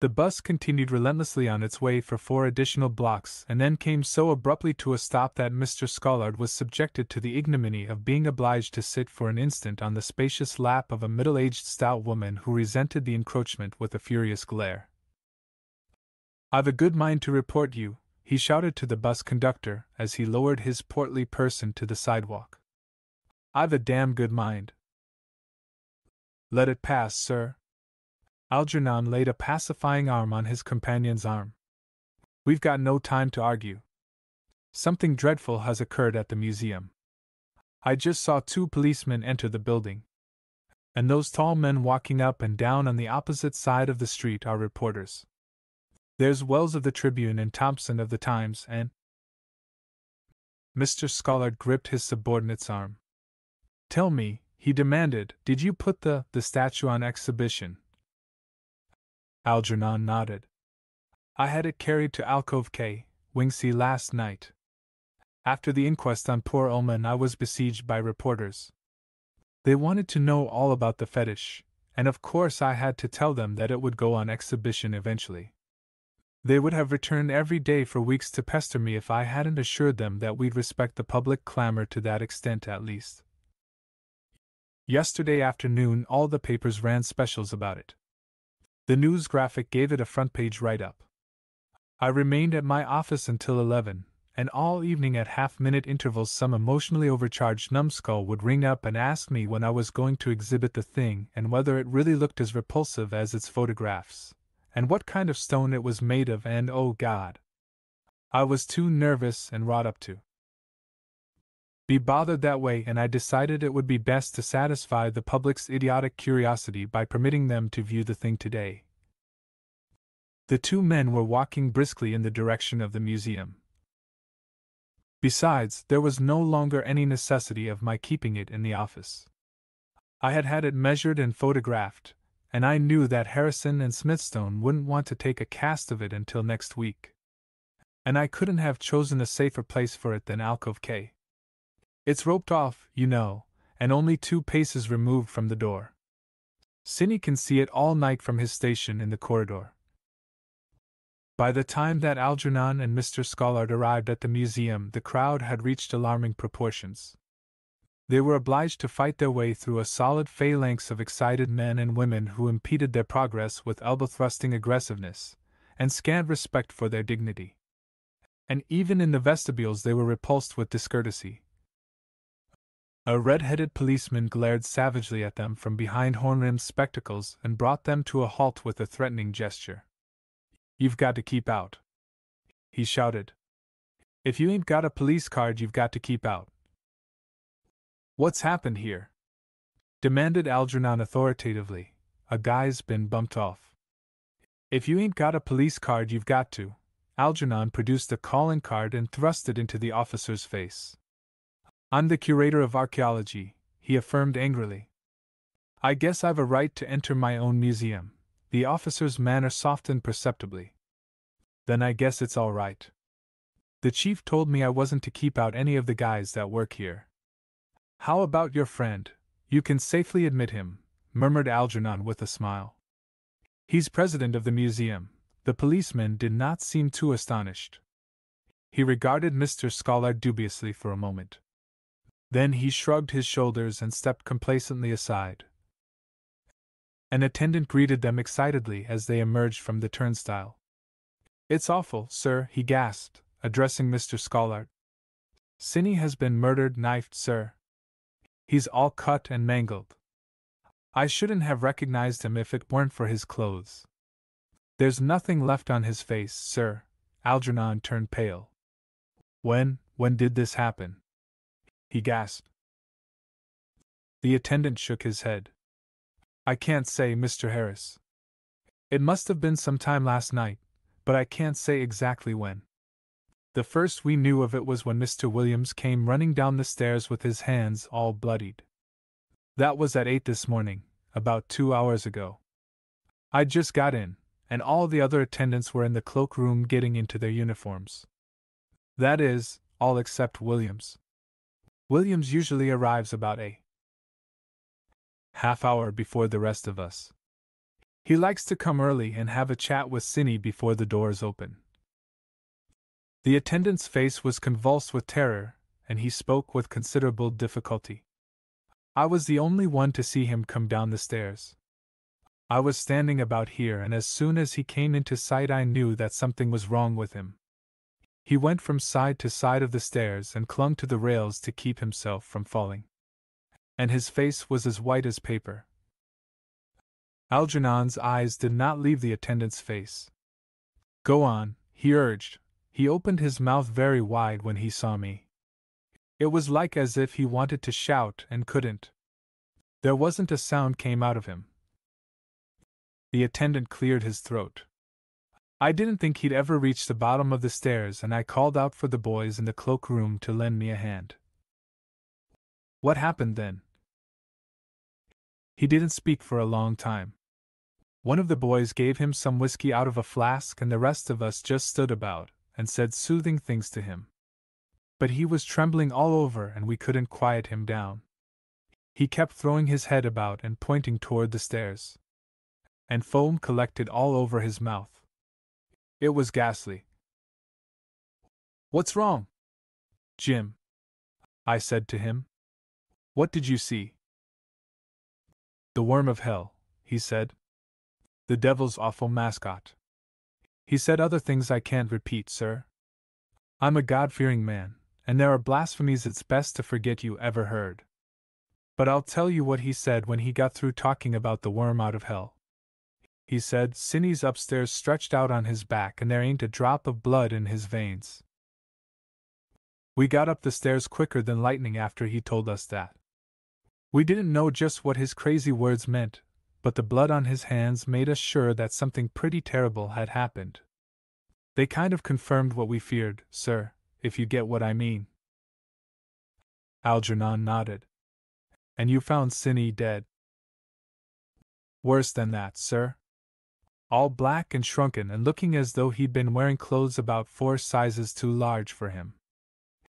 The bus continued relentlessly on its way for 4 additional blocks and then came so abruptly to a stop that Mr. Scollard was subjected to the ignominy of being obliged to sit for an instant on the spacious lap of a middle-aged stout woman who resented the encroachment with a furious glare. "I've a good mind to report you," he shouted to the bus conductor as he lowered his portly person to the sidewalk. "I've a damn good mind." "Let it pass, sir." Algernon laid a pacifying arm on his companion's arm. "We've got no time to argue. Something dreadful has occurred at the museum. I just saw 2 policemen enter the building. And those tall men walking up and down on the opposite side of the street are reporters. There's Wells of the Tribune and Thompson of the Times and—" Mr. Scollard gripped his subordinate's arm. "Tell me," he demanded, "did you put the statue on exhibition?" Algernon nodded. "I had it carried to Alcove K, Wingsea last night. After the inquest on poor Ullman, I was besieged by reporters. They wanted to know all about the fetish, and of course I had to tell them that it would go on exhibition eventually. They would have returned every day for weeks to pester me if I hadn't assured them that we'd respect the public clamor to that extent at least. Yesterday afternoon all the papers ran specials about it. The news graphic gave it a front-page write-up. I remained at my office until 11, and all evening at half-minute intervals some emotionally overcharged numbskull would ring up and ask me when I was going to exhibit the thing and whether it really looked as repulsive as its photographs, and what kind of stone it was made of, and oh God! I was too nervous and wrought up to be bothered that way, and I decided it would be best to satisfy the public's idiotic curiosity by permitting them to view the thing today. The 2 men were walking briskly in the direction of the museum. Besides, there was no longer any necessity of my keeping it in the office. I had had it measured and photographed, and I knew that Harrison and Smithstone wouldn't want to take a cast of it until next week. And I couldn't have chosen a safer place for it than Alcove K. It's roped off, you know, and only 2 paces removed from the door. Cinny can see it all night from his station in the corridor. By the time that Algernon and Mr. Scollard arrived at the museum, the crowd had reached alarming proportions. They were obliged to fight their way through a solid phalanx of excited men and women who impeded their progress with elbow-thrusting aggressiveness, and scant respect for their dignity. And even in the vestibules they were repulsed with discourtesy. A red-headed policeman glared savagely at them from behind horn-rimmed spectacles and brought them to a halt with a threatening gesture. "You've got to keep out," he shouted. "If you ain't got a police card, you've got to keep out." "What's happened here?" demanded Algernon authoritatively. "A guy's been bumped off." "If you ain't got a police card, you've got to." Algernon produced a calling card and thrust it into the officer's face. I'm the curator of archaeology, he affirmed angrily. I guess I've a right to enter my own museum. The officer's manner softened perceptibly. Then I guess it's all right. The chief told me I wasn't to keep out any of the guys that work here. How about your friend? You can safely admit him, murmured Algernon with a smile. He's president of the museum. The policeman did not seem too astonished. He regarded Mr. Scollard dubiously for a moment. Then he shrugged his shoulders and stepped complacently aside. An attendant greeted them excitedly as they emerged from the turnstile. It's awful, sir, he gasped, addressing Mr. Scollard. Cinny has been murdered, knifed, sir. He's all cut and mangled. I shouldn't have recognized him if it weren't for his clothes. There's nothing left on his face, sir. Algernon turned pale. When did this happen? He gasped. The attendant shook his head. I can't say, Mr. Harris. It must have been some time last night, but I can't say exactly when. The first we knew of it was when Mr. Williams came running down the stairs with his hands all bloodied. That was at 8 this morning, about 2 hours ago. I'd just got in, and all the other attendants were in the cloakroom getting into their uniforms. That is, all except Williams. Williams usually arrives about a half-hour before the rest of us. He likes to come early and have a chat with Cinny before the doors open. The attendant's face was convulsed with terror, and he spoke with considerable difficulty. I was the only one to see him come down the stairs. I was standing about here, and as soon as he came into sight I knew that something was wrong with him. He went from side to side of the stairs and clung to the rails to keep himself from falling. And his face was as white as paper. Algernon's eyes did not leave the attendant's face. Go on, he urged. He opened his mouth very wide when he saw me. It was like as if he wanted to shout and couldn't. There wasn't a sound came out of him. The attendant cleared his throat. I didn't think he'd ever reach the bottom of the stairs, and I called out for the boys in the cloakroom to lend me a hand. What happened then? He didn't speak for a long time. One of the boys gave him some whiskey out of a flask, and the rest of us just stood about and said soothing things to him. But he was trembling all over, and we couldn't quiet him down. He kept throwing his head about and pointing toward the stairs. And foam collected all over his mouth. It was ghastly. What's wrong, Jim? I said to him. What did you see? The worm of hell, he said. The devil's awful mascot. He said other things I can't repeat, sir. I'm a God-fearing man, and there are blasphemies it's best to forget you ever heard. But I'll tell you what he said when he got through talking about the worm out of hell. He said, Cinny's upstairs stretched out on his back and there ain't a drop of blood in his veins. We got up the stairs quicker than lightning after he told us that. We didn't know just what his crazy words meant, but the blood on his hands made us sure that something pretty terrible had happened. They kind of confirmed what we feared, sir, if you get what I mean. Algernon nodded. And you found Cinny dead? Worse than that, sir. All black and shrunken and looking as though he'd been wearing clothes about 4 sizes too large for him.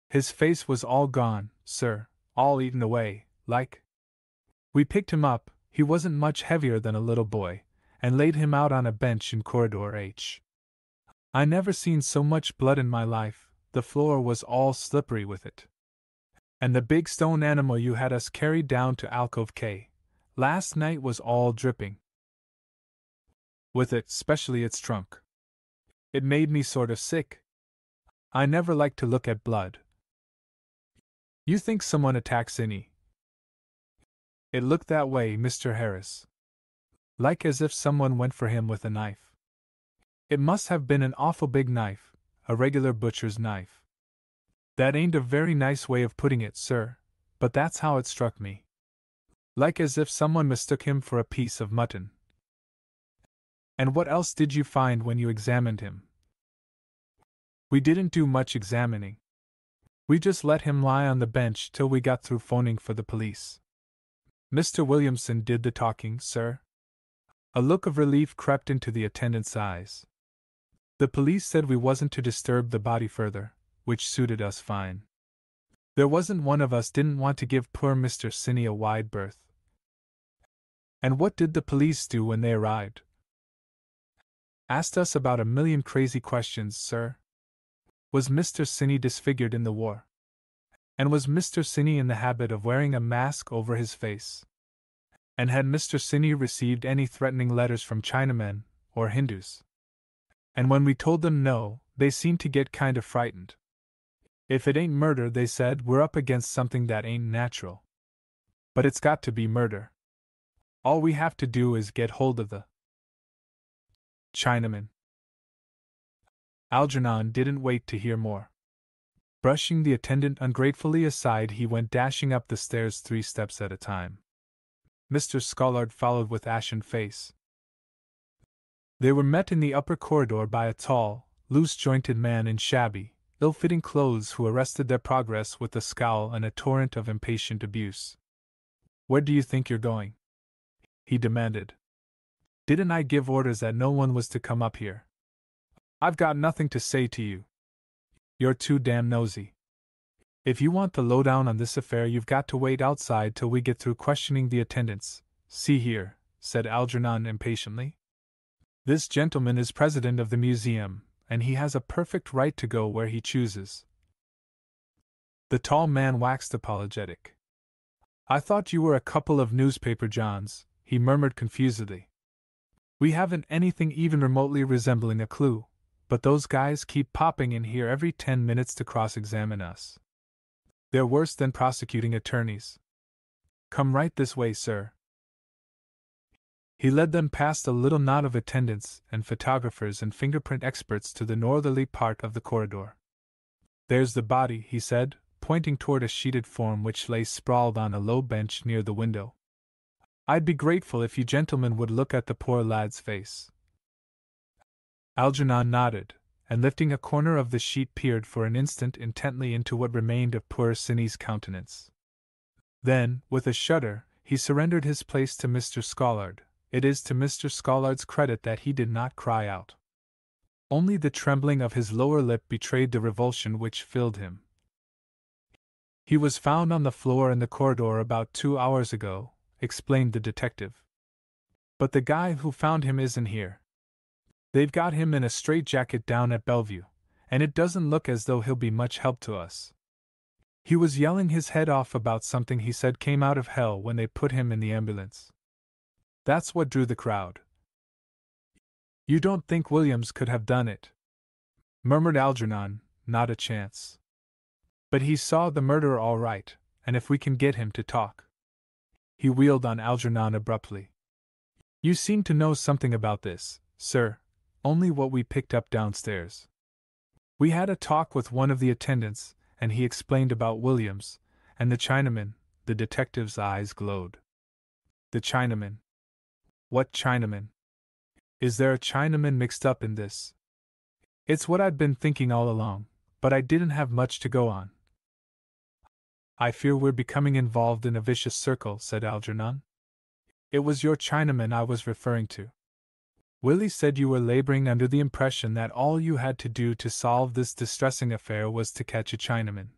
His face was all gone, sir, all eaten away, like. We picked him up, he wasn't much heavier than a little boy, and laid him out on a bench in Corridor H. I never seen so much blood in my life, the floor was all slippery with it. And the big stone animal you had us carried down to Alcove K last night was all dripping with it, especially its trunk. It made me sort of sick. I never like to look at blood. You think someone attacked Cinny? It looked that way, Mr. Harris. Like as if someone went for him with a knife. It must have been an awful big knife, a regular butcher's knife. That ain't a very nice way of putting it, sir, but that's how it struck me. Like as if someone mistook him for a piece of mutton. And what else did you find when you examined him? We didn't do much examining. We just let him lie on the bench till we got through phoning for the police. Mr. Williamson did the talking, sir. A look of relief crept into the attendant's eyes. The police said we wasn't to disturb the body further, which suited us fine. There wasn't one of us didn't want to give poor Mr. Sinney a wide berth. And what did the police do when they arrived? Asked us about a million crazy questions, sir. Was Mr. Sinney disfigured in the war? And was Mr. Sinney in the habit of wearing a mask over his face? And had Mr. Sinney received any threatening letters from Chinamen or Hindus? And when we told them no, they seemed to get kind of frightened. If it ain't murder, they said, we're up against something that ain't natural. But it's got to be murder. All we have to do is get hold of the Chinaman. Algernon didn't wait to hear more. Brushing the attendant ungratefully aside, he went dashing up the stairs 3 steps at a time. Mr. Scollard followed with ashen face. They were met in the upper corridor by a tall, loose-jointed man in shabby, ill-fitting clothes who arrested their progress with a scowl and a torrent of impatient abuse. "Where do you think you're going?" he demanded. "Didn't I give orders that no one was to come up here?" "I've got nothing to say to you. You're too damn nosy. If you want the lowdown on this affair, you've got to wait outside till we get through questioning the attendants. See here," said Algernon impatiently. "This gentleman is president of the museum, and he has a perfect right to go where he chooses." The tall man waxed apologetic. "I thought you were a couple of newspaper Johns," he murmured confusedly. "We haven't anything even remotely resembling a clue, but those guys keep popping in here every 10 minutes to cross-examine us. They're worse than prosecuting attorneys. Come right this way, sir." He led them past a little knot of attendants and photographers and fingerprint experts to the northerly part of the corridor. "There's the body," he said, pointing toward a sheeted form which lay sprawled on a low bench near the window. "I'd be grateful if you gentlemen would look at the poor lad's face." Algernon nodded, and lifting a corner of the sheet peered for an instant intently into what remained of poor Sinney's countenance. Then, with a shudder, he surrendered his place to Mr. Scollard. It is to Mr. Scollard's credit that he did not cry out. Only the trembling of his lower lip betrayed the revulsion which filled him. "He was found on the floor in the corridor about 2 hours ago," explained the detective. "But the guy who found him isn't here. They've got him in a straitjacket down at Bellevue, and it doesn't look as though he'll be much help to us. He was yelling his head off about something he said came out of hell when they put him in the ambulance. That's what drew the crowd." "You don't think Williams could have done it?" murmured Algernon. "Not a chance. But he saw the murderer all right, and if we can get him to talk." He wheeled on Algernon abruptly. "You seem to know something about this, sir, only what we picked up downstairs. We had a talk with one of the attendants, and he explained about Williams, and the Chinaman." The detective's eyes glowed. "The Chinaman? What Chinaman? Is there a Chinaman mixed up in this?" "It's what I'd been thinking all along, but I didn't have much to go on." "I fear we're becoming involved in a vicious circle," said Algernon. "It was your Chinaman I was referring to. Willie said you were laboring under the impression that all you had to do to solve this distressing affair was to catch a Chinaman."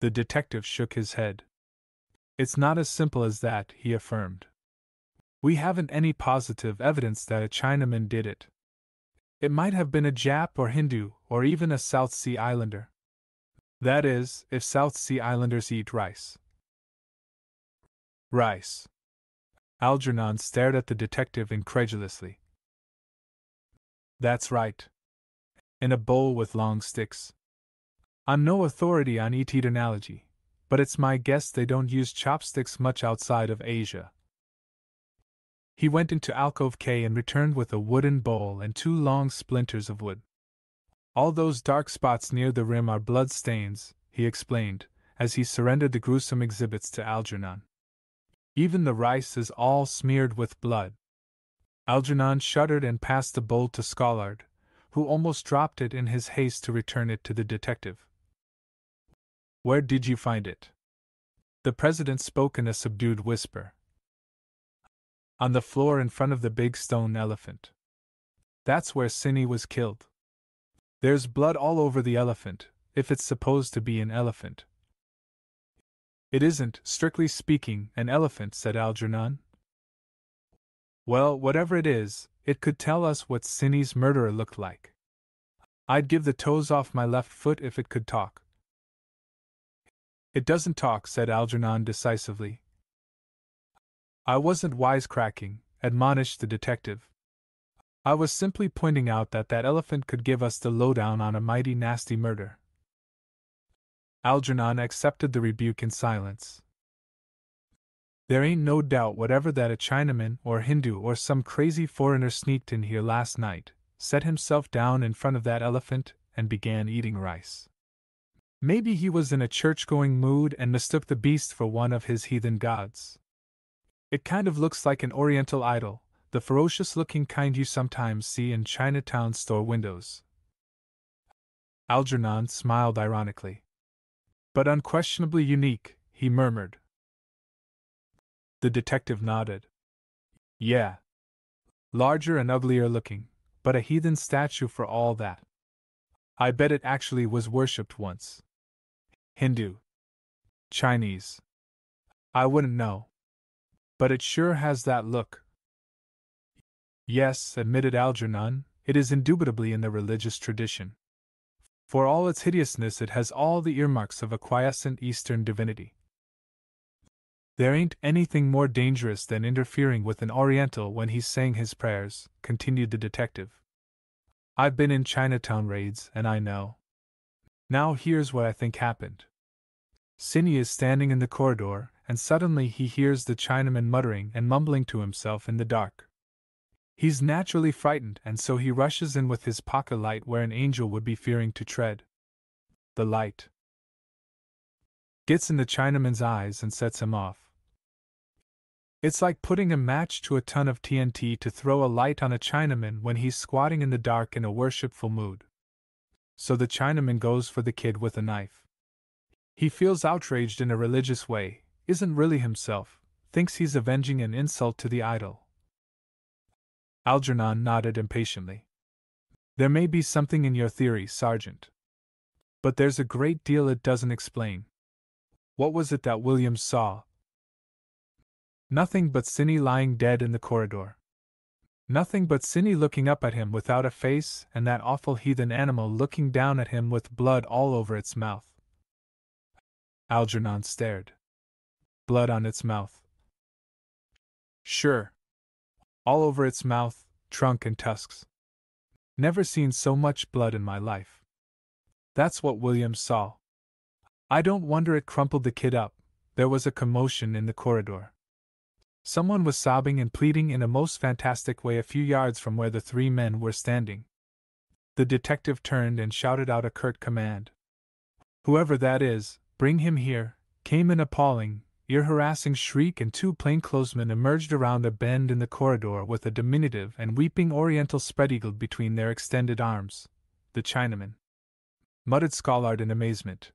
The detective shook his head. "It's not as simple as that," he affirmed. "We haven't any positive evidence that a Chinaman did it. It might have been a Jap or Hindu, or even a South Sea Islander. That is, if South Sea Islanders eat rice." "Rice?" Algernon stared at the detective incredulously. "That's right. In a bowl with long sticks. I'm no authority on eternality, but it's my guess they don't use chopsticks much outside of Asia." He went into Alcove K and returned with a wooden bowl and 2 long splinters of wood. "All those dark spots near the rim are blood stains," he explained, as he surrendered the gruesome exhibits to Algernon. "Even the rice is all smeared with blood." Algernon shuddered and passed the bowl to Scollard, who almost dropped it in his haste to return it to the detective. Where did you find it? The president spoke in a subdued whisper. On the floor in front of the big stone elephant. That's where Cinny was killed. There's blood all over the elephant, if it's supposed to be an elephant. It isn't, strictly speaking, an elephant, said Algernon. Well, whatever it is, it could tell us what Cinny's murderer looked like. I'd give the toes off my left foot if it could talk. It doesn't talk, said Algernon decisively. I wasn't wisecracking, admonished the detective. I was simply pointing out that elephant could give us the lowdown on a mighty nasty murder. Algernon accepted the rebuke in silence. There ain't no doubt whatever that a Chinaman or Hindu or some crazy foreigner sneaked in here last night, set himself down in front of that elephant, and began eating rice. Maybe he was in a church-going mood and mistook the beast for one of his heathen gods. It kind of looks like an oriental idol, the ferocious-looking kind you sometimes see in Chinatown store windows. Algernon smiled ironically. But unquestionably unique, he murmured. The detective nodded. Yeah. Larger and uglier looking, but a heathen statue for all that. I bet it actually was worshipped once. Hindu. Chinese. I wouldn't know. But it sure has that look. Yes, admitted Algernon, it is indubitably in the religious tradition. For all its hideousness, it has all the earmarks of a quiescent Eastern divinity. There ain't anything more dangerous than interfering with an Oriental when he's saying his prayers, continued the detective. I've been in Chinatown raids, and I know. Now here's what I think happened. Cinny is standing in the corridor, and suddenly he hears the Chinaman muttering and mumbling to himself in the dark. He's naturally frightened, and so he rushes in with his pocket light where an angel would be fearing to tread. The light gets in the Chinaman's eyes and sets him off. It's like putting a match to a ton of TNT to throw a light on a Chinaman when he's squatting in the dark in a worshipful mood. So the Chinaman goes for the kid with a knife. He feels outraged in a religious way, isn't really himself, thinks he's avenging an insult to the idol. Algernon nodded impatiently. There may be something in your theory, Sergeant. But there's a great deal it doesn't explain. What was it that Williams saw? Nothing but Cinny lying dead in the corridor. Nothing but Cinny looking up at him without a face, and that awful heathen animal looking down at him with blood all over its mouth. Algernon stared. Blood on its mouth. Sure. All over its mouth, trunk and tusks. Never seen so much blood in my life. That's what Williams saw. I don't wonder it crumpled the kid up. There was a commotion in the corridor. Someone was sobbing and pleading in a most fantastic way a few yards from where the three men were standing. The detective turned and shouted out a curt command. Whoever that is, bring him here, came an appalling, ear-harassing shriek, and two plainclothesmen emerged around a bend in the corridor with a diminutive and weeping Oriental spread-eagled between their extended arms. The Chinaman, muttered Scollard in amazement.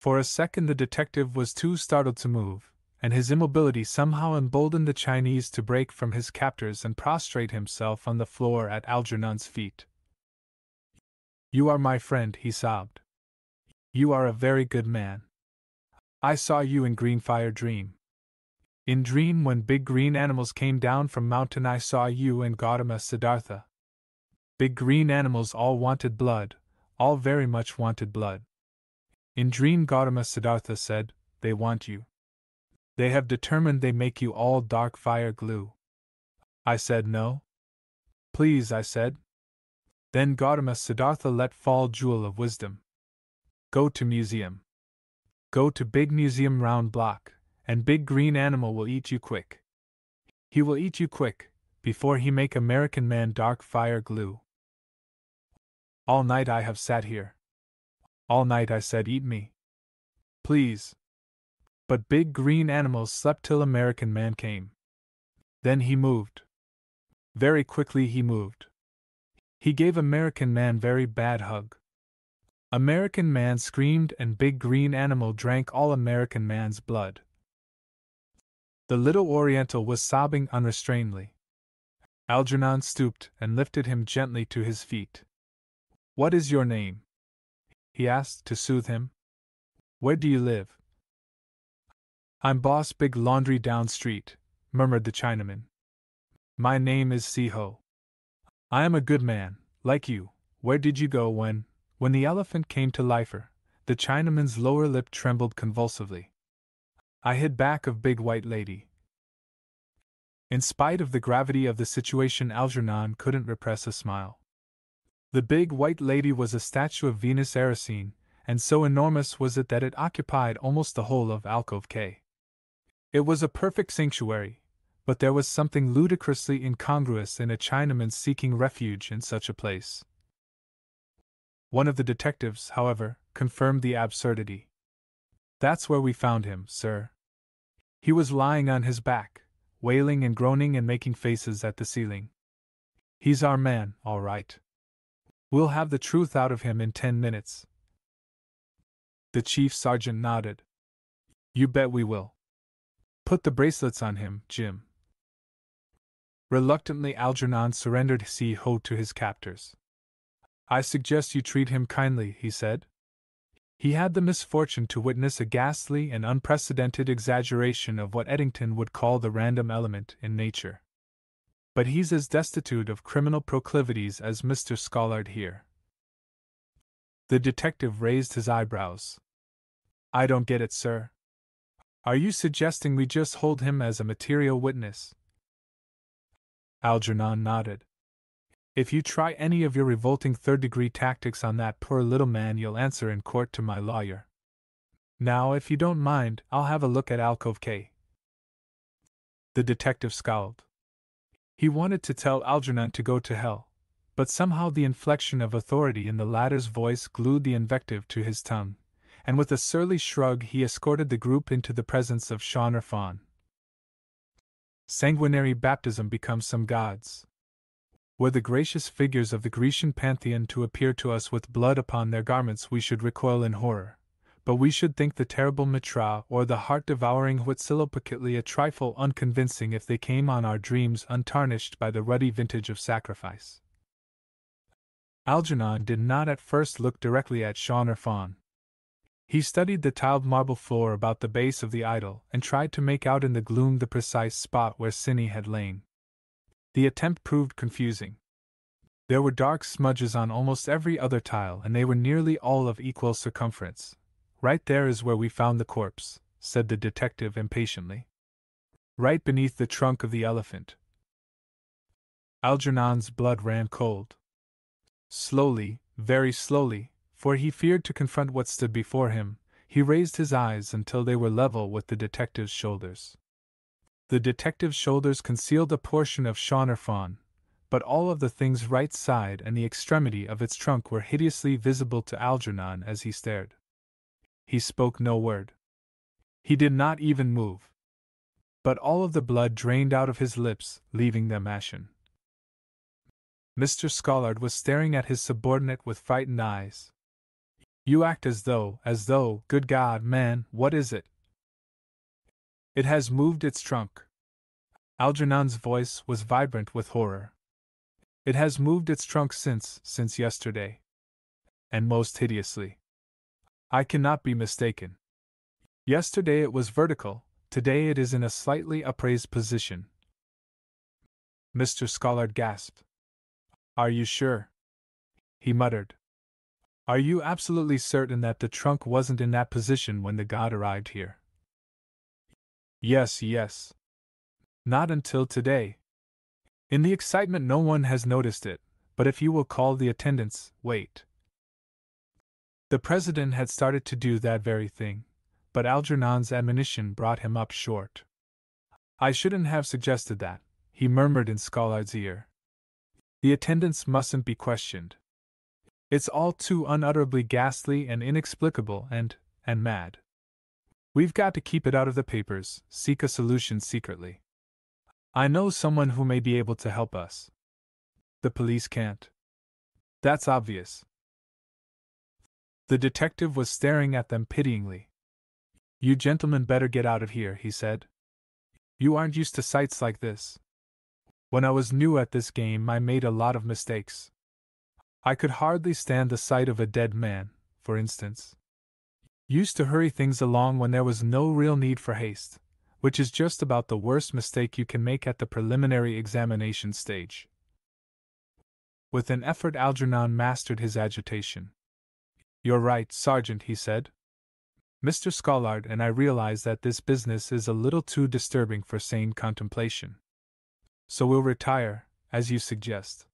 For a second the detective was too startled to move, and his immobility somehow emboldened the Chinese to break from his captors and prostrate himself on the floor at Algernon's feet. You are my friend, he sobbed. You are a very good man. I saw you in Greenfire Dream. In Dream, when big green animals came down from mountain, I saw you and Gautama Siddhartha. Big green animals all wanted blood, all very much wanted blood. In Dream, Gautama Siddhartha said, they want you. They have determined they make you all dark fire glue. I said no. Please, I said. Then Gautama Siddhartha let fall Jewel of Wisdom. Go to museum. Go to big museum round block, and big green animal will eat you quick. He will eat you quick, before he make American man dark fire glue. All night I have sat here. All night I said eat me. Please. But big green animals slept till American man came. Then he moved. Very quickly he moved. He gave American man very bad hug. American man screamed and big green animal drank all American man's blood. The little Oriental was sobbing unrestrainedly. Algernon stooped and lifted him gently to his feet. "What is your name?" he asked to soothe him. "Where do you live?" "I'm boss big laundry down street," murmured the Chinaman. "My name is Si-Ho. I am a good man, like you. Where did you go when the elephant came to lifer?" The Chinaman's lower lip trembled convulsively. "I hid back of big white lady." In spite of the gravity of the situation, Algernon couldn't repress a smile. The big white lady was a statue of Venus Erycine, and so enormous was it that it occupied almost the whole of Alcove K. It was a perfect sanctuary, but there was something ludicrously incongruous in a Chinaman seeking refuge in such a place. One of the detectives, however, confirmed the absurdity. "That's where we found him, sir. He was lying on his back, wailing and groaning and making faces at the ceiling. He's our man, all right. We'll have the truth out of him in 10 minutes. The chief sergeant nodded. "You bet we will. Put the bracelets on him, Jim." Reluctantly, Algernon surrendered Si-Ho to his captors. "I suggest you treat him kindly," he said. He had the misfortune to witness a ghastly and unprecedented exaggeration of what Eddington would call the random element in nature. But he's as destitute of criminal proclivities as Mr. Scollard here. The detective raised his eyebrows. "I don't get it, sir. Are you suggesting we just hold him as a material witness?" Algernon nodded. "If you try any of your revolting third-degree tactics on that poor little man, you'll answer in court to my lawyer. Now, if you don't mind, I'll have a look at Alcove K." The detective scowled. He wanted to tell Algernon to go to hell, but somehow the inflection of authority in the latter's voice glued the invective to his tongue, and with a surly shrug he escorted the group into the presence of Shawn Fawn. Sanguinary baptism becomes some gods. Were the gracious figures of the Grecian pantheon to appear to us with blood upon their garments, we should recoil in horror, but we should think the terrible Mitra or the heart-devouring Huitzilopochtli a trifle unconvincing if they came on our dreams untarnished by the ruddy vintage of sacrifice. Algernon did not at first look directly at Shawn Fawn. He studied the tiled marble floor about the base of the idol and tried to make out in the gloom the precise spot where Cinny had lain. The attempt proved confusing. There were dark smudges on almost every other tile, and they were nearly all of equal circumference. "Right there is where we found the corpse," said the detective impatiently. "Right beneath the trunk of the elephant." Algernon's blood ran cold. Slowly, very slowly, for he feared to confront what stood before him, he raised his eyes until they were level with the detective's shoulders. The detective's shoulders concealed a portion of Shawn Fawn, but all of the thing's right side and the extremity of its trunk were hideously visible to Algernon as he stared. He spoke no word. He did not even move. But all of the blood drained out of his lips, leaving them ashen. Mr. Scollard was staring at his subordinate with frightened eyes. "You act as though, good God, man, what is it?" "It has moved its trunk." Algernon's voice was vibrant with horror. "It has moved its trunk since yesterday. And most hideously. I cannot be mistaken. Yesterday it was vertical, today it is in a slightly upraised position." Mr. Scollard gasped. "Are you sure?" he muttered. "Are you absolutely certain that the trunk wasn't in that position when the god arrived here?" Yes. Not until today. In the excitement no one has noticed it, but if you will call the attendants, wait." The president had started to do that very thing, but Algernon's admonition brought him up short. "I shouldn't have suggested that," he murmured in Scollard's ear. "The attendants mustn't be questioned. It's all too unutterably ghastly and inexplicable and mad. We've got to keep it out of the papers, seek a solution secretly. I know someone who may be able to help us. The police can't. That's obvious." The detective was staring at them pityingly. "You gentlemen better get out of here," he said. "You aren't used to sights like this. When I was new at this game, I made a lot of mistakes. I could hardly stand the sight of a dead man, for instance. Used to hurry things along when there was no real need for haste, which is just about the worst mistake you can make at the preliminary examination stage." With an effort, Algernon mastered his agitation. "You're right, Sergeant," he said. "Mr. Scollard and I realize that this business is a little too disturbing for sane contemplation. So we'll retire, as you suggest.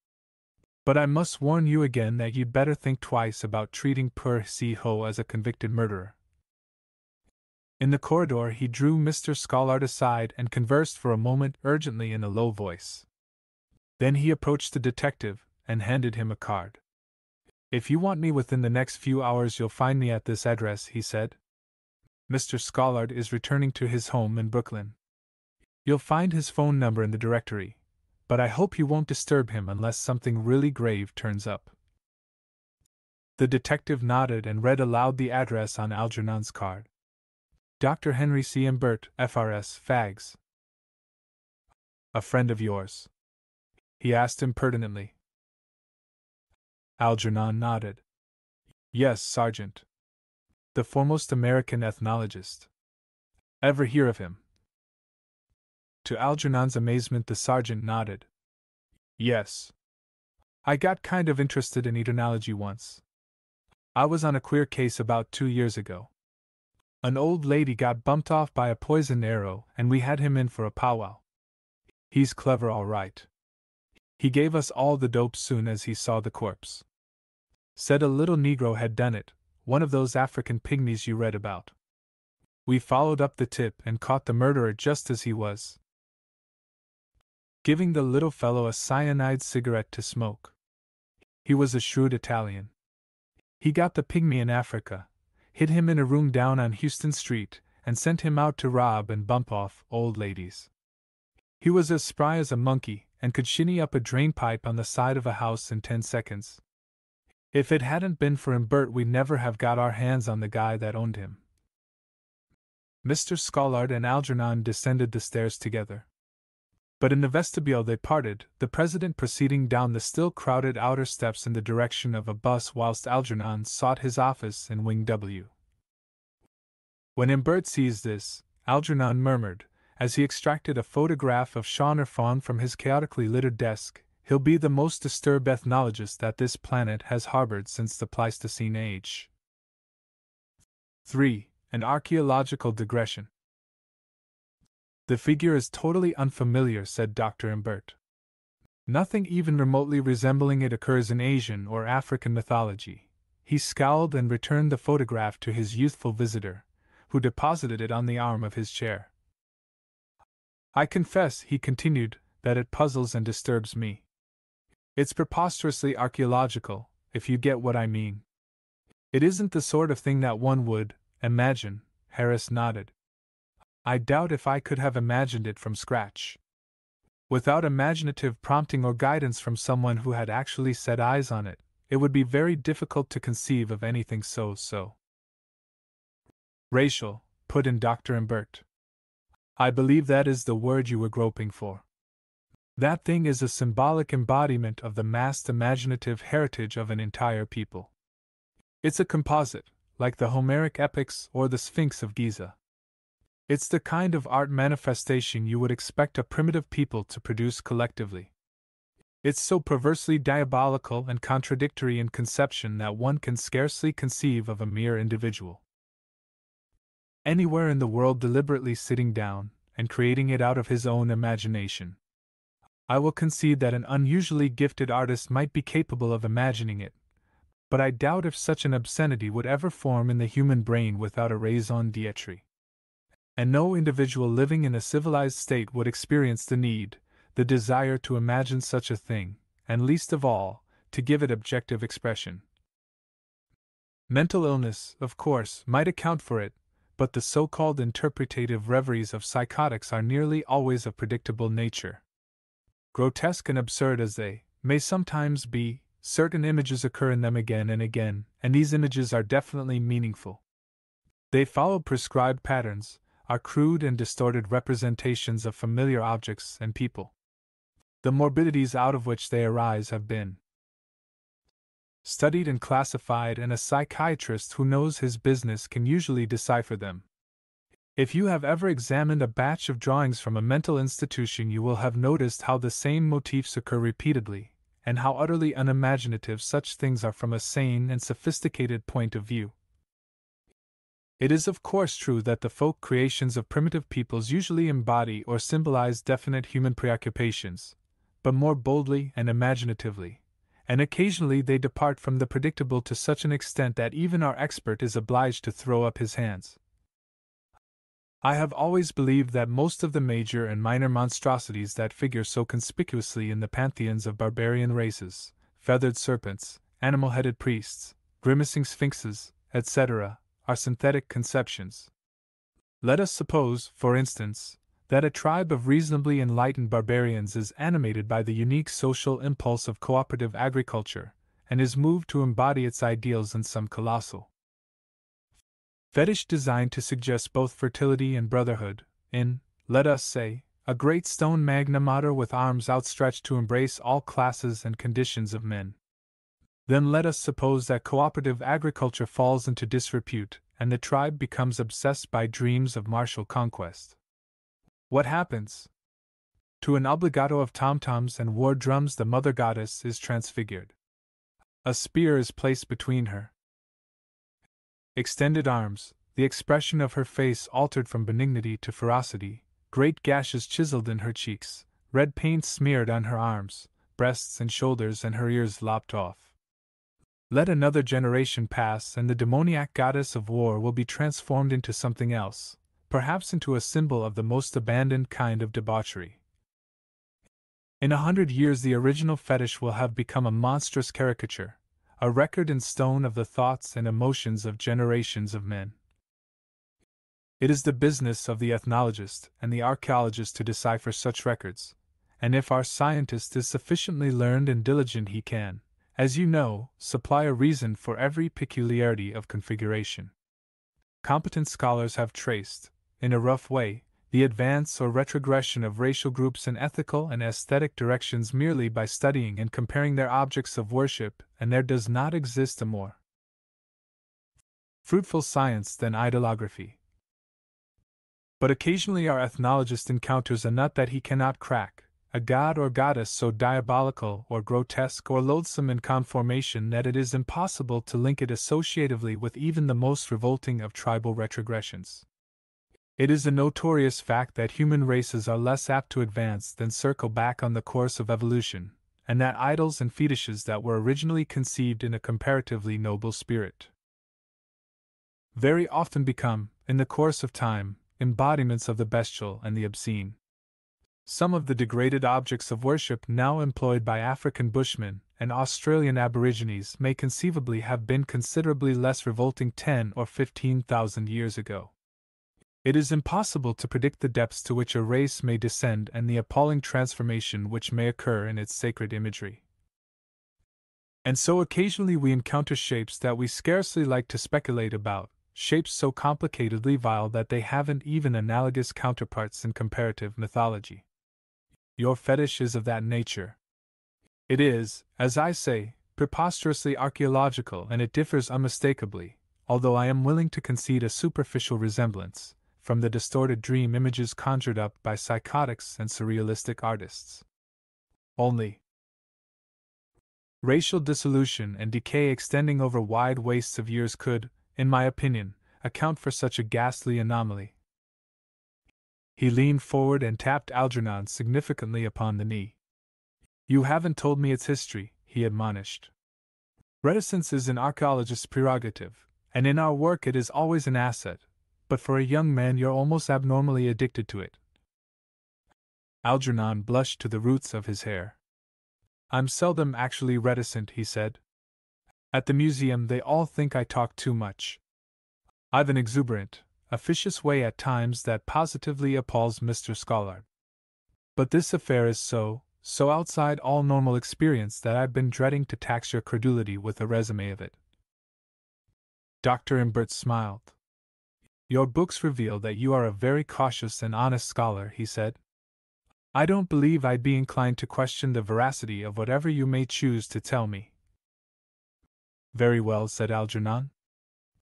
But I must warn you again that you'd better think twice about treating poor Si-Ho as a convicted murderer." In the corridor, he drew Mr. Scollard aside and conversed for a moment urgently in a low voice. Then he approached the detective and handed him a card. "If you want me within the next few hours, you'll find me at this address," he said. "Mr. Scollard is returning to his home in Brooklyn. You'll find his phone number in the directory, but I hope you won't disturb him unless something really grave turns up." The detective nodded and read aloud the address on Algernon's card. "Dr. Henry C. Imbert, FRS, Fags." "A friend of yours?" he asked impertinently. Algernon nodded. "Yes, Sergeant. The foremost American ethnologist. Ever hear of him?" To Algernon's amazement, the sergeant nodded. "Yes. I got kind of interested in ethnology once. I was on a queer case about 2 years ago. An old lady got bumped off by a poisoned arrow, and we had him in for a powwow. He's clever, all right. He gave us all the dope soon as he saw the corpse. Said a little Negro had done it, one of those African pygmies you read about. We followed up the tip and caught the murderer just as he was giving the little fellow a cyanide cigarette to smoke. He was a shrewd Italian. He got the pygmy in Africa, hid him in a room down on Houston Street, and sent him out to rob and bump off old ladies. He was as spry as a monkey and could shinny up a drain pipe on the side of a house in 10 seconds. If it hadn't been for Imbert, we'd never have got our hands on the guy that owned him." Mr. Scollard and Algernon descended the stairs together. But in the vestibule they parted, the president proceeding down the still crowded outer steps in the direction of a bus whilst Algernon sought his office in Wing W. When Imbert sees this, Algernon murmured, as he extracted a photograph of Sean Irfan from his chaotically littered desk, "He'll be the most disturbed ethnologist that this planet has harbored since the Pleistocene age." 3. An archaeological digression. "The figure is totally unfamiliar," said Dr. Imbert. "Nothing even remotely resembling it occurs in Asian or African mythology." He scowled and returned the photograph to his youthful visitor, who deposited it on the arm of his chair. "I confess," he continued, "that it puzzles and disturbs me. It's preposterously archaeological, if you get what I mean. It isn't the sort of thing that one would imagine." Harris nodded. "I doubt if I could have imagined it from scratch. Without imaginative prompting or guidance from someone who had actually set eyes on it, it would be very difficult to conceive of anything so racial," put in Dr. Imbert. "I believe that is the word you were groping for. That thing is a symbolic embodiment of the massed imaginative heritage of an entire people. It's a composite, like the Homeric epics or the Sphinx of Giza. It's the kind of art manifestation you would expect a primitive people to produce collectively. It's so perversely diabolical and contradictory in conception that one can scarcely conceive of a mere individual anywhere in the world deliberately sitting down and creating it out of his own imagination. I will concede that an unusually gifted artist might be capable of imagining it, but I doubt if such an obscenity would ever form in the human brain without a raison d'etre. And no individual living in a civilized state would experience the need, the desire to imagine such a thing, and least of all, to give it objective expression. Mental illness, of course, might account for it, but the so-called interpretative reveries of psychotics are nearly always of predictable nature. Grotesque and absurd as they may sometimes be, certain images occur in them again and again, and these images are definitely meaningful. They follow prescribed patterns, are crude and distorted representations of familiar objects and people. The morbidities out of which they arise have been studied and classified, and a psychiatrist who knows his business can usually decipher them. If you have ever examined a batch of drawings from a mental institution, you will have noticed how the same motifs occur repeatedly, and how utterly unimaginative such things are from a sane and sophisticated point of view. It is of course true that the folk creations of primitive peoples usually embody or symbolize definite human preoccupations, but more boldly and imaginatively, and occasionally they depart from the predictable to such an extent that even our expert is obliged to throw up his hands. I have always believed that most of the major and minor monstrosities that figure so conspicuously in the pantheons of barbarian races, feathered serpents, animal-headed priests, grimacing sphinxes, etc., are synthetic conceptions. Let us suppose, for instance, that a tribe of reasonably enlightened barbarians is animated by the unique social impulse of cooperative agriculture, and is moved to embody its ideals in some colossal fetish designed to suggest both fertility and brotherhood, in, let us say, a great stone magna mater with arms outstretched to embrace all classes and conditions of men. Then let us suppose that cooperative agriculture falls into disrepute, and the tribe becomes obsessed by dreams of martial conquest. What happens? To an obligato of tom-toms and war drums, the mother goddess is transfigured. A spear is placed between her extended arms, the expression of her face altered from benignity to ferocity, great gashes chiseled in her cheeks, red paint smeared on her arms, breasts and shoulders, and her ears lopped off. Let another generation pass, and the demoniac goddess of war will be transformed into something else, perhaps into a symbol of the most abandoned kind of debauchery. In 100 years, the original fetish will have become a monstrous caricature, a record in stone of the thoughts and emotions of generations of men. It is the business of the ethnologist and the archaeologist to decipher such records, and if our scientist is sufficiently learned and diligent, he can, as you know, supply a reason for every peculiarity of configuration. Competent scholars have traced, in a rough way, the advance or retrogression of racial groups in ethical and aesthetic directions merely by studying and comparing their objects of worship, and there does not exist a more fruitful science than idolography. But occasionally our ethnologist encounters a nut that he cannot crack, a god or goddess so diabolical or grotesque or loathsome in conformation that it is impossible to link it associatively with even the most revolting of tribal retrogressions. It is a notorious fact that human races are less apt to advance than circle back on the course of evolution, and that idols and fetishes that were originally conceived in a comparatively noble spirit very often become, in the course of time, embodiments of the bestial and the obscene. Some of the degraded objects of worship now employed by African Bushmen and Australian Aborigines may conceivably have been considerably less revolting 10 or 15,000 years ago. It is impossible to predict the depths to which a race may descend and the appalling transformation which may occur in its sacred imagery. And so occasionally we encounter shapes that we scarcely like to speculate about, shapes so complicatedly vile that they haven't even analogous counterparts in comparative mythology. Your fetish is of that nature. It is, as I say, preposterously archaeological, and it differs unmistakably, although I am willing to concede a superficial resemblance, from the distorted dream images conjured up by psychotics and surrealistic artists. Only racial dissolution and decay extending over wide wastes of years could, in my opinion, account for such a ghastly anomaly. He leaned forward and tapped Algernon significantly upon the knee. You haven't told me its history, he admonished. Reticence is an archaeologist's prerogative, and in our work it is always an asset, but for a young man you're almost abnormally addicted to it. Algernon blushed to the roots of his hair. I'm seldom actually reticent, he said. At the museum they all think I talk too much. I've an exuberant, officious way at times that positively appalls Mr. Scollard. But this affair is so, so outside all normal experience that I've been dreading to tax your credulity with a resume of it. Dr. Imbert smiled. Your books reveal that you are a very cautious and honest scholar, he said. I don't believe I'd be inclined to question the veracity of whatever you may choose to tell me. Very well, said Algernon.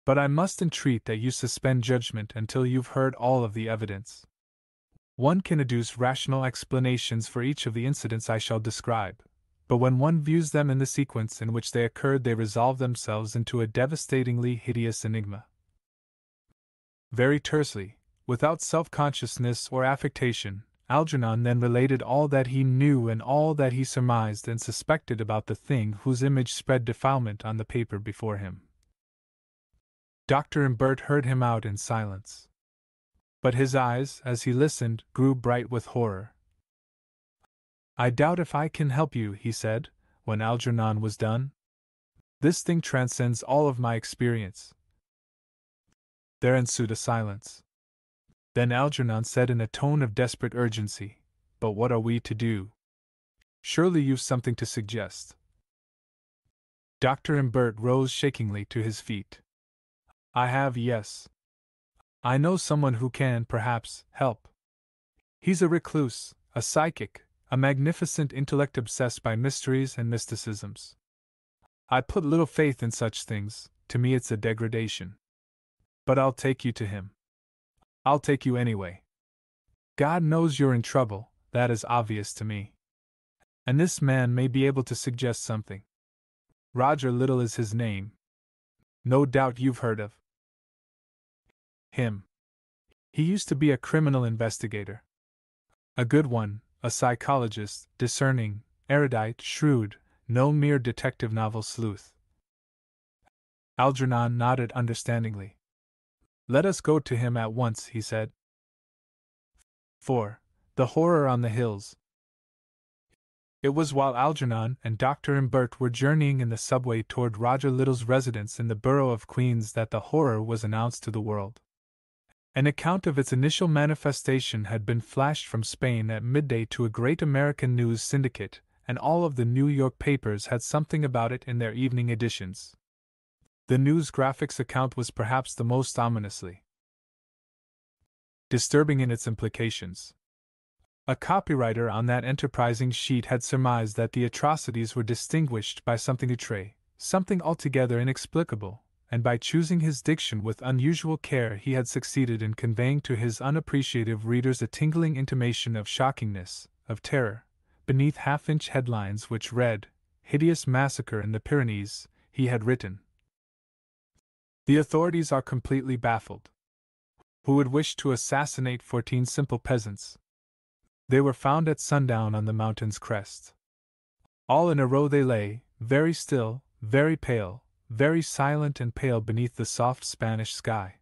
But I must entreat that you suspend judgment until you've heard all of the evidence. One can adduce rational explanations for each of the incidents I shall describe, but when one views them in the sequence in which they occurred, they resolve themselves into a devastatingly hideous enigma. Very tersely, without self-consciousness or affectation, Algernon then related all that he knew and all that he surmised and suspected about the thing whose image spread defilement on the paper before him. Dr. Imbert heard him out in silence. But his eyes, as he listened, grew bright with horror. I doubt if I can help you, he said, when Algernon was done. This thing transcends all of my experience. There ensued a silence. Then Algernon said in a tone of desperate urgency, But what are we to do? Surely you've something to suggest. Dr. Imbert rose shakingly to his feet. I have, yes. I know someone who can, perhaps, help. He's a recluse, a psychic, a magnificent intellect obsessed by mysteries and mysticisms. I put little faith in such things, to me it's a degradation. But I'll take you to him. I'll take you anyway. God knows you're in trouble, that is obvious to me. And this man may be able to suggest something. Roger Little is his name. No doubt you've heard of him. He used to be a criminal investigator. A good one, a psychologist, discerning, erudite, shrewd, no mere detective novel sleuth. Algernon nodded understandingly. Let us go to him at once, he said. 4. The Horror on the Hills. It was while Algernon and Dr. Imbert were journeying in the subway toward Roger Little's residence in the borough of Queens that the horror was announced to the world. An account of its initial manifestation had been flashed from Spain at midday to a great American news syndicate, and all of the New York papers had something about it in their evening editions. The News Graphics account was perhaps the most ominously disturbing in its implications. A copywriter on that enterprising sheet had surmised that the atrocities were distinguished by something outre, something altogether inexplicable, and by choosing his diction with unusual care he had succeeded in conveying to his unappreciative readers a tingling intimation of shockingness, of terror, beneath half-inch headlines which read, Hideous Massacre in the Pyrenees, he had written. The authorities are completely baffled. Who would wish to assassinate 14 simple peasants? They were found at sundown on the mountain's crest. All in a row they lay, very still, very pale, very silent and pale beneath the soft Spanish sky.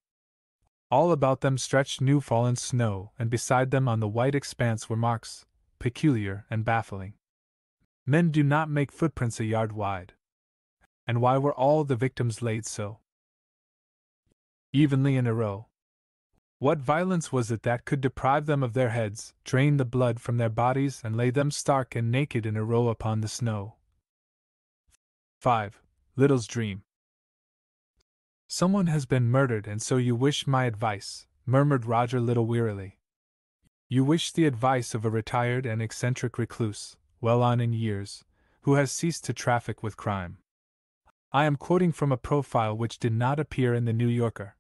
All about them stretched new-fallen snow, and beside them on the white expanse were marks, peculiar and baffling. Men do not make footprints a yard wide. And why were all the victims laid so evenly in a row? What violence was it that could deprive them of their heads, drain the blood from their bodies, and lay them stark and naked in a row upon the snow? 5. Little's Dream. Someone has been murdered, and so you wish my advice, murmured Roger Little wearily. You wish the advice of a retired and eccentric recluse, well on in years, who has ceased to traffic with crime. I am quoting from a profile which did not appear in the New Yorker.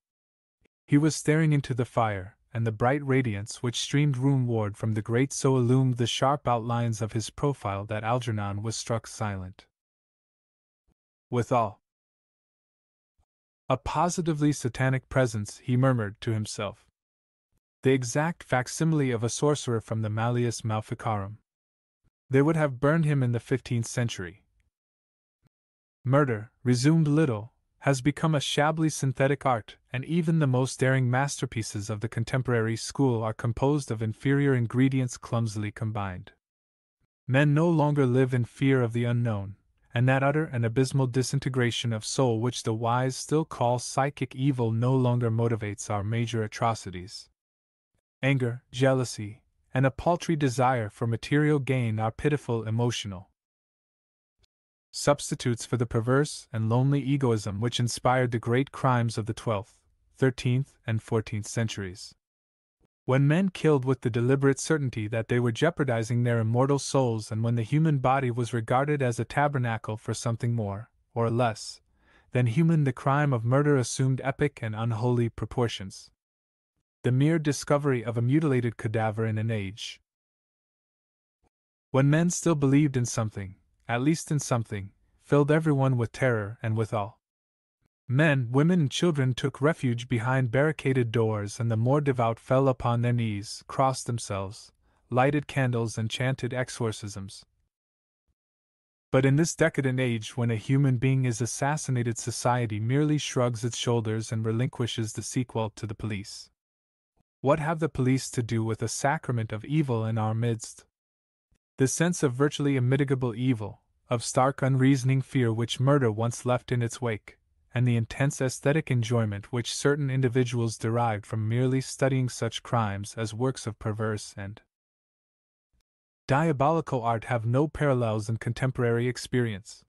He was staring into the fire, and the bright radiance which streamed roomward from the grate so illumined the sharp outlines of his profile that Algernon was struck silent. Withal, a positively satanic presence, he murmured to himself. The exact facsimile of a sorcerer from the Malleus Maleficarum. They would have burned him in the 15th century. Murder, resumed Little, has become a shabbily synthetic art, and even the most daring masterpieces of the contemporary school are composed of inferior ingredients clumsily combined. Men no longer live in fear of the unknown, and that utter and abysmal disintegration of soul which the wise still call psychic evil no longer motivates our major atrocities. Anger, jealousy, and a paltry desire for material gain are pitiful emotional substitutes for the perverse and lonely egoism which inspired the great crimes of the 12th, 13th, and 14th centuries. When men killed with the deliberate certainty that they were jeopardizing their immortal souls, and when the human body was regarded as a tabernacle for something more, or less, than human, the crime of murder assumed epic and unholy proportions. The mere discovery of a mutilated cadaver in an age when men still believed in something, at least in something, filled everyone with terror, and with awe. Men, women, and children took refuge behind barricaded doors, and the more devout fell upon their knees, crossed themselves, lighted candles, and chanted exorcisms. But in this decadent age, when a human being is assassinated, society merely shrugs its shoulders and relinquishes the sequel to the police. What have the police to do with a sacrament of evil in our midst? The sense of virtually immitigable evil, of stark unreasoning fear which murder once left in its wake, and the intense aesthetic enjoyment which certain individuals derived from merely studying such crimes as works of perverse and diabolical art have no parallels in contemporary experience.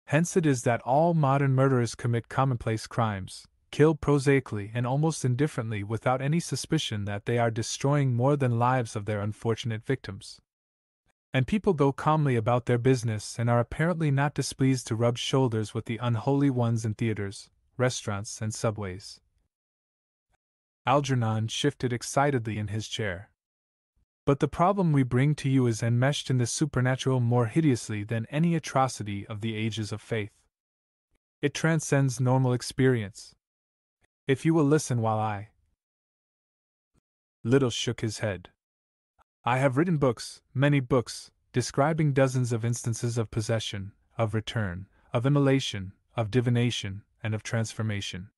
Hence it is that all modern murderers commit commonplace crimes, kill prosaically and almost indifferently, without any suspicion that they are destroying more than lives of their unfortunate victims. And people go calmly about their business and are apparently not displeased to rub shoulders with the unholy ones in theaters, restaurants, and subways. Algernon shifted excitedly in his chair. But the problem we bring to you is enmeshed in the supernatural more hideously than any atrocity of the ages of faith. It transcends normal experience. If you will listen while I. Little shook his head. I have written books, many books, describing dozens of instances of possession, of return, of immolation, of divination, and of transformation.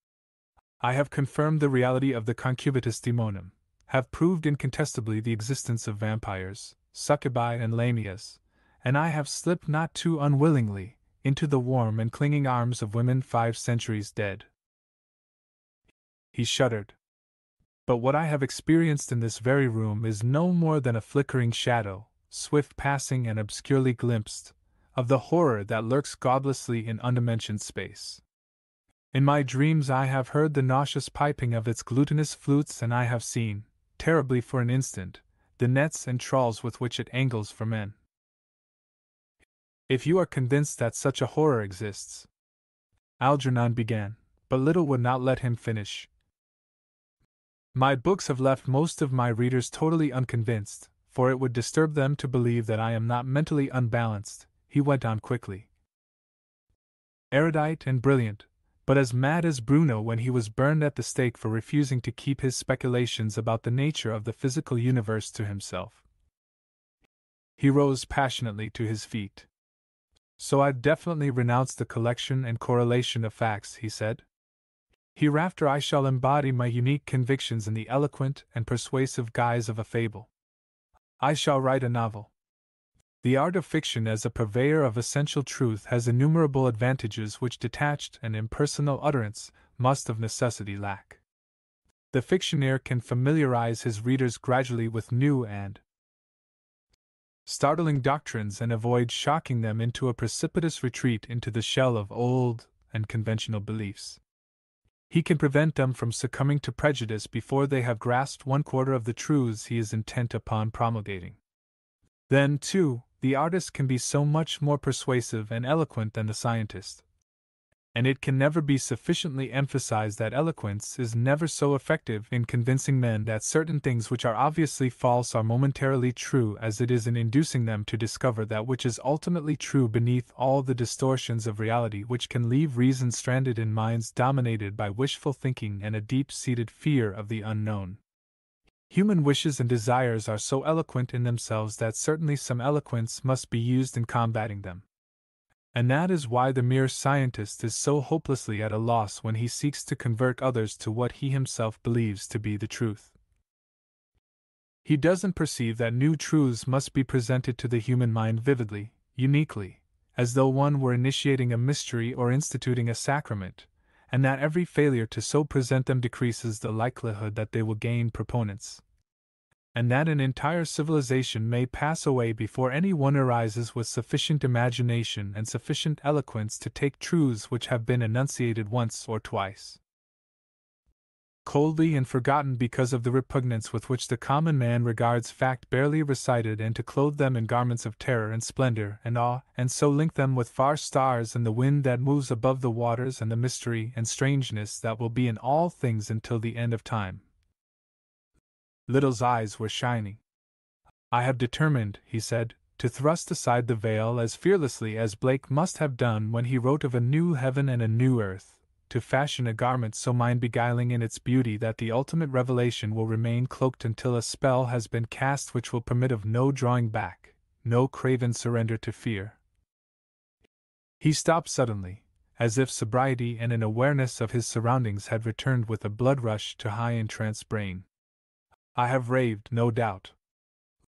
I have confirmed the reality of the concubitus daemonum, have proved incontestably the existence of vampires, succubi, and lamias, and I have slipped not too unwillingly into the warm and clinging arms of women 5 centuries dead. He shuddered. But what I have experienced in this very room is no more than a flickering shadow, swift passing and obscurely glimpsed, of the horror that lurks godlessly in undimensioned space. In my dreams I have heard the nauseous piping of its glutinous flutes, and I have seen, terribly for an instant, the nets and trawls with which it angles for men. If you are convinced that such a horror exists, Algernon began, but Little would not let him finish. My books have left most of my readers totally unconvinced, for it would disturb them to believe that I am not mentally unbalanced, he went on quickly. Erudite and brilliant, but as mad as Bruno when he was burned at the stake for refusing to keep his speculations about the nature of the physical universe to himself. He rose passionately to his feet. So I've definitely renounced the collection and correlation of facts, he said. Hereafter I shall embody my unique convictions in the eloquent and persuasive guise of a fable. I shall write a novel. The art of fiction as a purveyor of essential truth has innumerable advantages which detached and impersonal utterance must of necessity lack. The fictioneer can familiarize his readers gradually with new and startling doctrines and avoid shocking them into a precipitous retreat into the shell of old and conventional beliefs. He can prevent them from succumbing to prejudice before they have grasped 1/4 of the truths he is intent upon promulgating. Then, too, the artist can be so much more persuasive and eloquent than the scientist. And it can never be sufficiently emphasized that eloquence is never so effective in convincing men that certain things which are obviously false are momentarily true as it is in inducing them to discover that which is ultimately true beneath all the distortions of reality which can leave reason stranded in minds dominated by wishful thinking and a deep-seated fear of the unknown. Human wishes and desires are so eloquent in themselves that certainly some eloquence must be used in combating them. And that is why the mere scientist is so hopelessly at a loss when he seeks to convert others to what he himself believes to be the truth. He doesn't perceive that new truths must be presented to the human mind vividly, uniquely, as though one were initiating a mystery or instituting a sacrament, and that every failure to so present them decreases the likelihood that they will gain proponents. and that an entire civilization may pass away before any one arises with sufficient imagination and sufficient eloquence to take truths which have been enunciated once or twice, coldly and forgotten because of the repugnance with which the common man regards fact barely recited, and to clothe them in garments of terror and splendor and awe, and so link them with far stars and the wind that moves above the waters and the mystery and strangeness that will be in all things until the end of time. Little's eyes were shining. I have determined, he said, to thrust aside the veil as fearlessly as Blake must have done when he wrote of a new heaven and a new earth, to fashion a garment so mind-beguiling in its beauty that the ultimate revelation will remain cloaked until a spell has been cast which will permit of no drawing back, no craven surrender to fear. He stopped suddenly, as if sobriety and an awareness of his surroundings had returned with a blood rush to high entranced brain. I have raved, no doubt.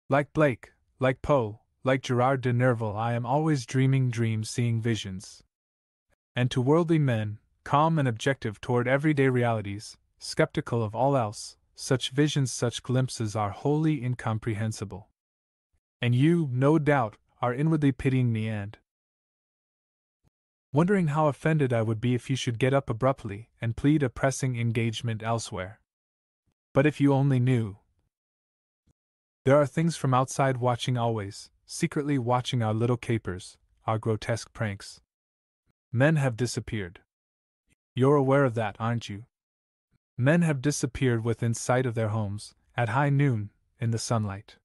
Like Blake, like Poe, like Gerard de Nerval, I am always dreaming dreams, seeing visions. And to worldly men, calm and objective toward everyday realities, skeptical of all else, such visions, such glimpses are wholly incomprehensible. And you, no doubt, are inwardly pitying me and wondering how offended I would be if you should get up abruptly and plead a pressing engagement elsewhere. But if you only knew. There are things from outside watching always, secretly watching our little capers, our grotesque pranks. Men have disappeared. You're aware of that, aren't you? Men have disappeared within sight of their homes, at high noon, in the sunlight.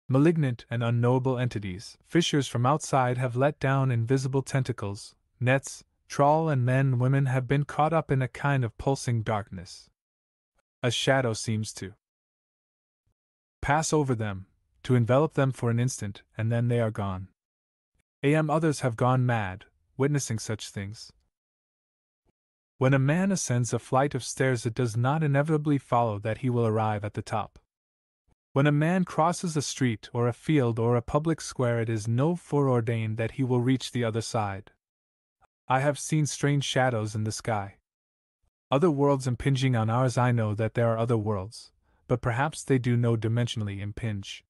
Malignant and unknowable entities, fishers from outside, have let down invisible tentacles, nets, trawl, and men and women have been caught up in a kind of pulsing darkness. A shadow seems to pass over them, to envelop them for an instant, and then they are gone. Others have gone mad, witnessing such things. When a man ascends a flight of stairs, it does not inevitably follow that he will arrive at the top. When a man crosses a street or a field or a public square, it is no foreordained that he will reach the other side. I have seen strange shadows in the sky. Other worlds impinging on ours. I know that there are other worlds, but perhaps they do no dimensionally impinge.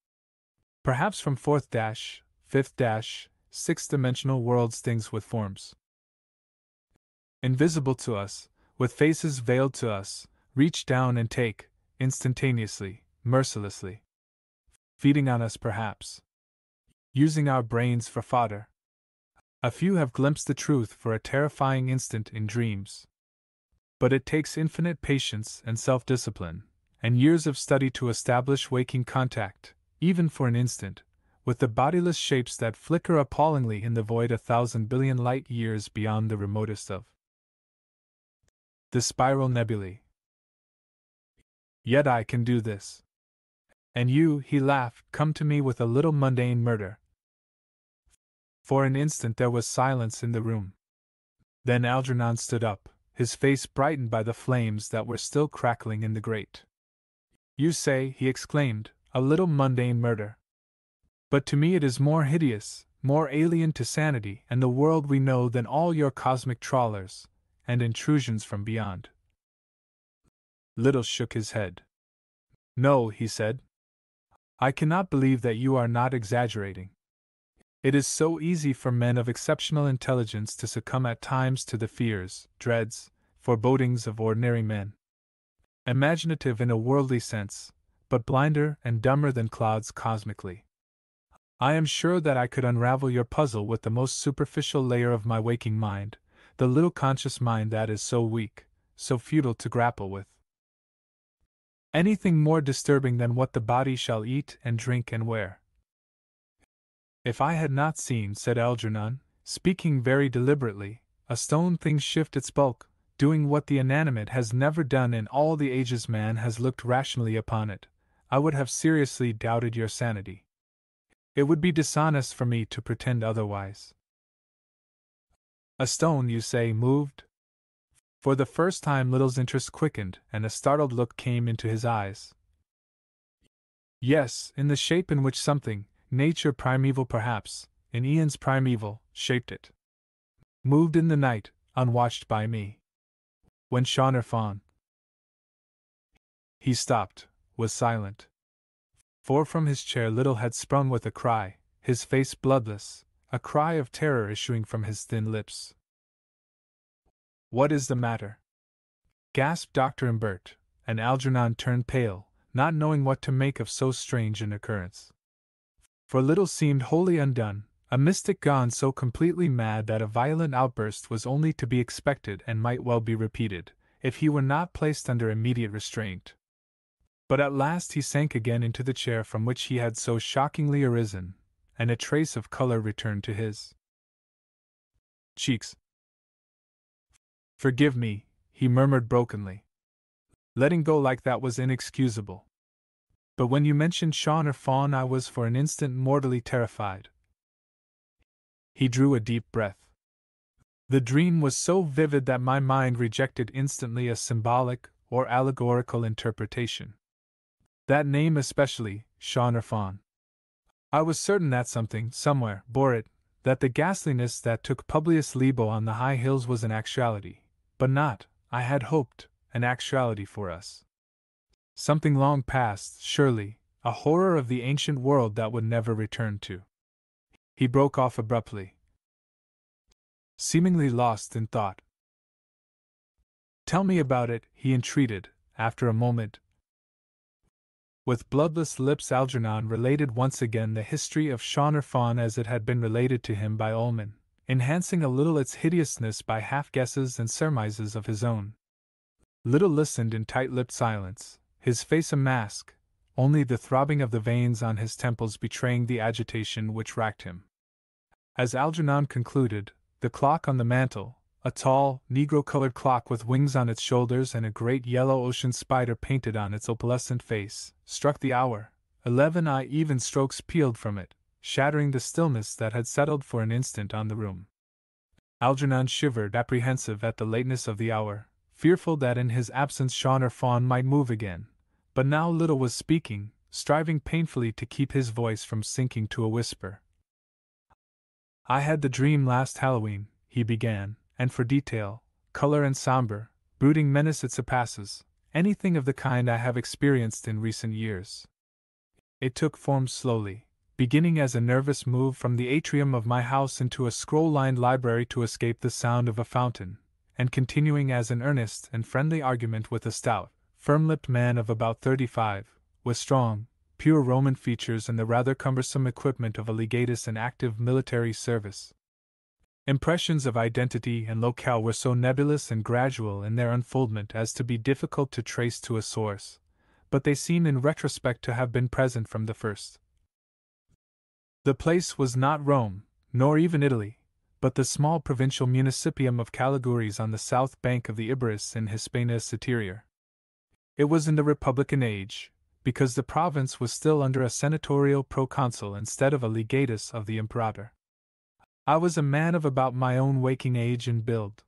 Perhaps from fourth dash, fifth dash, sixth-dimensional worlds, things with forms invisible to us, with faces veiled to us, reach down and take, instantaneously, mercilessly. Feeding on us, perhaps. Using our brains for fodder. A few have glimpsed the truth for a terrifying instant in dreams. But it takes infinite patience and self-discipline, and years of study to establish waking contact, even for an instant, with the bodiless shapes that flicker appallingly in the void 1,000 billion light years beyond the remotest of the spiral nebulae. Yet I can do this. And you, he laughed, come to me with a little mundane murder. For an instant there was silence in the room. Then Algernon stood up, his face brightened by the flames that were still crackling in the grate. You say, he exclaimed, a little mundane murder. But to me it is more hideous, more alien to sanity and the world we know than all your cosmic trawlers and intrusions from beyond. Little shook his head. No, he said. I cannot believe that you are not exaggerating. It is so easy for men of exceptional intelligence to succumb at times to the fears, dreads, forebodings of ordinary men. Imaginative in a worldly sense, but blinder and dumber than clouds cosmically. I am sure that I could unravel your puzzle with the most superficial layer of my waking mind, the little conscious mind that is so weak, so futile to grapple with anything more disturbing than what the body shall eat and drink and wear. If I had not seen, said Algernon, speaking very deliberately, a stone thing shift its bulk, doing what the inanimate has never done in all the ages man has looked rationally upon it, I would have seriously doubted your sanity. It would be dishonest for me to pretend otherwise. A stone, you say, moved? For the first time Little's interest quickened, and a startled look came into his eyes. Yes, in the shape in which something, nature primeval perhaps, in eons primeval, shaped it. Moved in the night, unwatched by me. When Shaunor Fawn. He stopped, was silent. for from his chair Little had sprung with a cry, his face bloodless, a cry of terror issuing from his thin lips. "What is the matter?" gasped Dr. Imbert, and Algernon turned pale, not knowing what to make of so strange an occurrence. For Little seemed wholly undone, a mystic gone so completely mad that a violent outburst was only to be expected and might well be repeated, if he were not placed under immediate restraint. But at last he sank again into the chair from which he had so shockingly arisen, and a trace of color returned to his cheeks. "Forgive me," he murmured brokenly. "Letting go like that was inexcusable. But when you mentioned Shaun or Fawn, I was for an instant mortally terrified." He drew a deep breath. "The dream was so vivid that my mind rejected instantly a symbolic or allegorical interpretation. That name especially, Shaun or Fawn. I was certain that something, somewhere, bore it, that the ghastliness that took Publius Lebo on the high hills was an actuality, but not, I had hoped, an actuality for us. Something long past, surely, a horror of the ancient world that would never return to." He broke off abruptly, seemingly lost in thought. "Tell me about it," he entreated, after a moment. With bloodless lips Algernon related once again the history of Shaun or Fawn as it had been related to him by Ullman, enhancing a little its hideousness by half-guesses and surmises of his own. Little listened in tight-lipped silence, his face a mask, only the throbbing of the veins on his temples betraying the agitation which racked him. As Algernon concluded, the clock on the mantel, a tall, negro-colored clock with wings on its shoulders and a great yellow ocean spider painted on its opalescent face, struck the hour. 11 even strokes pealed from it, shattering the stillness that had settled for an instant on the room. Algernon shivered, apprehensive at the lateness of the hour, fearful that in his absence Shaun or Fawn might move again. But now Little was speaking, striving painfully to keep his voice from sinking to a whisper. "I had the dream last Halloween," he began, "and for detail, color and somber, brooding menace it surpasses anything of the kind I have experienced in recent years. It took form slowly, beginning as a nervous move from the atrium of my house into a scroll-lined library to escape the sound of a fountain, and continuing as an earnest and friendly argument with a stout, firm-lipped man of about 35, with strong, pure Roman features and the rather cumbersome equipment of a legatus in active military service. Impressions of identity and locale were so nebulous and gradual in their unfoldment as to be difficult to trace to a source, but they seem in retrospect to have been present from the first. The place was not Rome, nor even Italy, but the small provincial municipium of Caliguris on the south bank of the Iberus in Hispania Citerior. It was in the Republican age, because the province was still under a senatorial proconsul instead of a legatus of the imperator. I was a man of about my own waking age and build.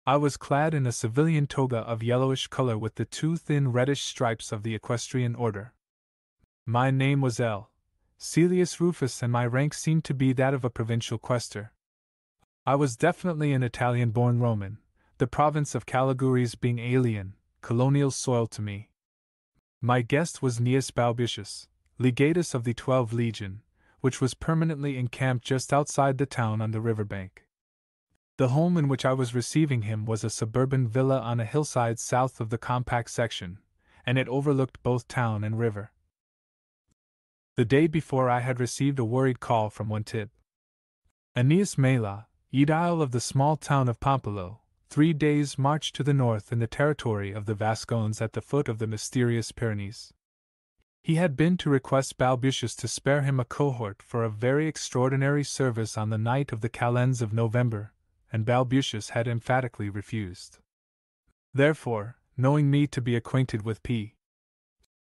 I was clad in a civilian toga of yellowish color with the two thin reddish stripes of the equestrian order. My name was L. Celius Rufus, and my rank seemed to be that of a provincial quaestor. I was definitely an Italian-born Roman, the province of Caliguris being alien, colonial soil to me. My guest was Gnaeus Balbitius, legatus of the 12th Legion, which was permanently encamped just outside the town on the riverbank. The home in which I was receiving him was a suburban villa on a hillside south of the compact section, and it overlooked both town and river. The day before I had received a worried call from one Tib. Aeneas Mela, aedile of the small town of Pampello, 3 days' march to the north in the territory of the Vascones at the foot of the mysterious Pyrenees. He had been to request Balbitius to spare him a cohort for a very extraordinary service on the night of the calends of November, and Balbitius had emphatically refused. Therefore, knowing me to be acquainted with P.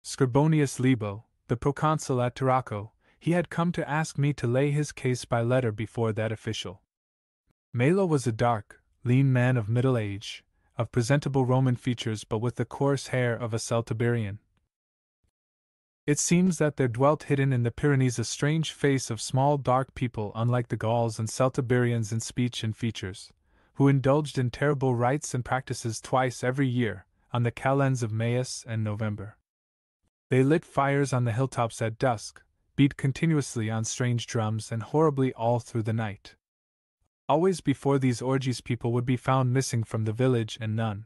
Scribonius Lebo, the proconsul at Tarraco, he had come to ask me to lay his case by letter before that official. Melo was a dark, lean man of middle age, of presentable Roman features but with the coarse hair of a Celtiberian. It seems that there dwelt hidden in the Pyrenees a strange face of small dark people unlike the Gauls and Celtiberians in speech and features, who indulged in terrible rites and practices twice every year, on the calends of Maius and November. They lit fires on the hilltops at dusk, beat continuously on strange drums, and horribly all through the night. Always before these orgies people would be found missing from the village, and none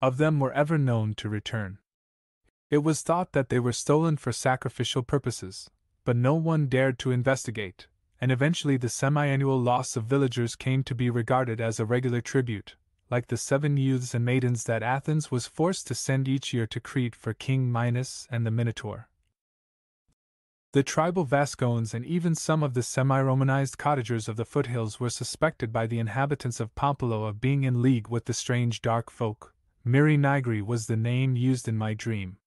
of them were ever known to return. It was thought that they were stolen for sacrificial purposes, but no one dared to investigate, and eventually the semi-annual loss of villagers came to be regarded as a regular tribute, like the 7 youths and maidens that Athens was forced to send each year to Crete for King Minos and the Minotaur. The tribal Vascones and even some of the semi-Romanized cottagers of the foothills were suspected by the inhabitants of Pompeii of being in league with the strange dark folk. Miri Nigri was the name used in my dream.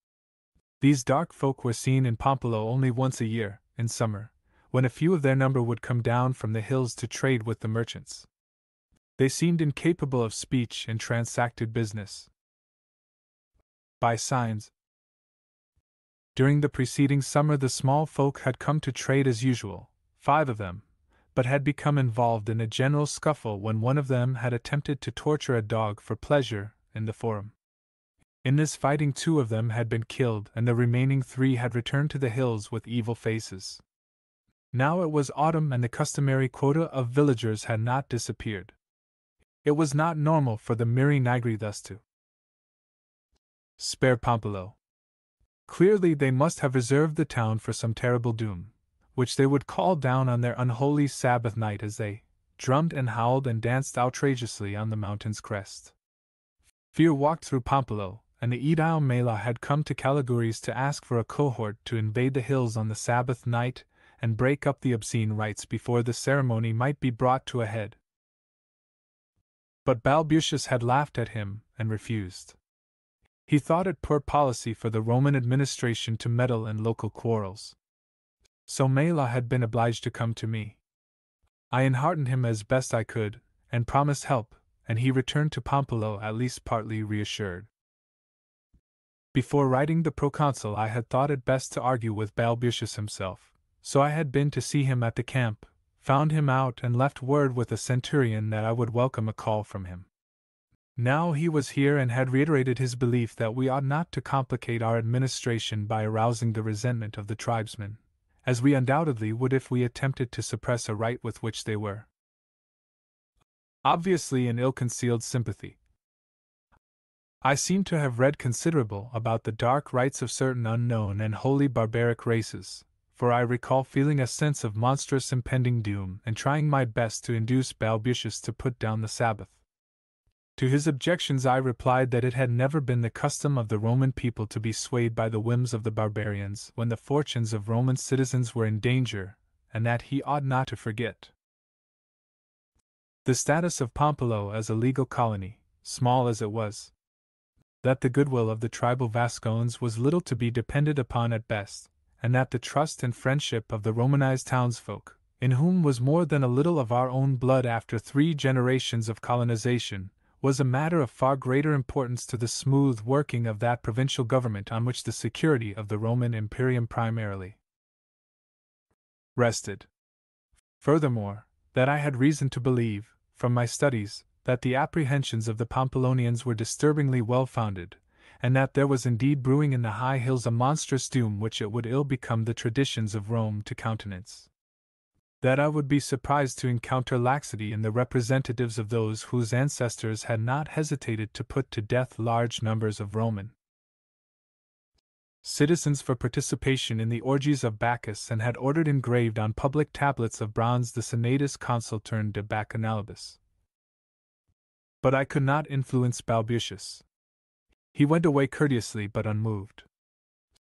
These dark folk were seen in Pompeii only once a year, in summer, when a few of their number would come down from the hills to trade with the merchants. They seemed incapable of speech and transacted business by signs. During the preceding summer the small folk had come to trade as usual, 5 of them, but had become involved in a general scuffle when one of them had attempted to torture a dog for pleasure in the forum. In this fighting 2 of them had been killed and the remaining 3 had returned to the hills with evil faces. Now it was autumn and the customary quota of villagers had not disappeared. It was not normal for the Miri Nigri thus to spare Pompeii. Clearly they must have reserved the town for some terrible doom, which they would call down on their unholy Sabbath night as they drummed and howled and danced outrageously on the mountain's crest. Fear walked through Pompeii, and the Edile Mela had come to Caliguris to ask for a cohort to invade the hills on the Sabbath night and break up the obscene rites before the ceremony might be brought to a head. But Balbucius had laughed at him and refused. He thought it poor policy for the Roman administration to meddle in local quarrels. So Mela had been obliged to come to me. I enheartened him as best I could, and promised help, and he returned to Pompeii at least partly reassured. Before writing the proconsul I had thought it best to argue with Balbucius himself, so I had been to see him at the camp, found him out and left word with a centurion that I would welcome a call from him. Now he was here and had reiterated his belief that we ought not to complicate our administration by arousing the resentment of the tribesmen, as we undoubtedly would if we attempted to suppress a right with which they were obviously in ill-concealed sympathy. I seem to have read considerable about the dark rites of certain unknown and wholly barbaric races, for I recall feeling a sense of monstrous impending doom and trying my best to induce Balbucius to put down the Sabbath. To his objections I replied that it had never been the custom of the Roman people to be swayed by the whims of the barbarians when the fortunes of Roman citizens were in danger, and that he ought not to forget the status of Pompeii as a legal colony, small as it was, that the goodwill of the tribal Vascones was little to be depended upon at best, and that the trust and friendship of the Romanized townsfolk, in whom was more than a little of our own blood after 3 generations of colonization, was a matter of far greater importance to the smooth working of that provincial government on which the security of the Roman Imperium primarily rested. Furthermore, that I had reason to believe, from my studies, that the apprehensions of the Pompeiians were disturbingly well-founded, and that there was indeed brewing in the high hills a monstrous doom which it would ill become the traditions of Rome to countenance. That I would be surprised to encounter laxity in the representatives of those whose ancestors had not hesitated to put to death large numbers of Roman citizens for participation in the orgies of Bacchus and had ordered engraved on public tablets of bronze the Senatus Consultern de Bacchanalibus. But I could not influence Balbucius. He went away courteously but unmoved.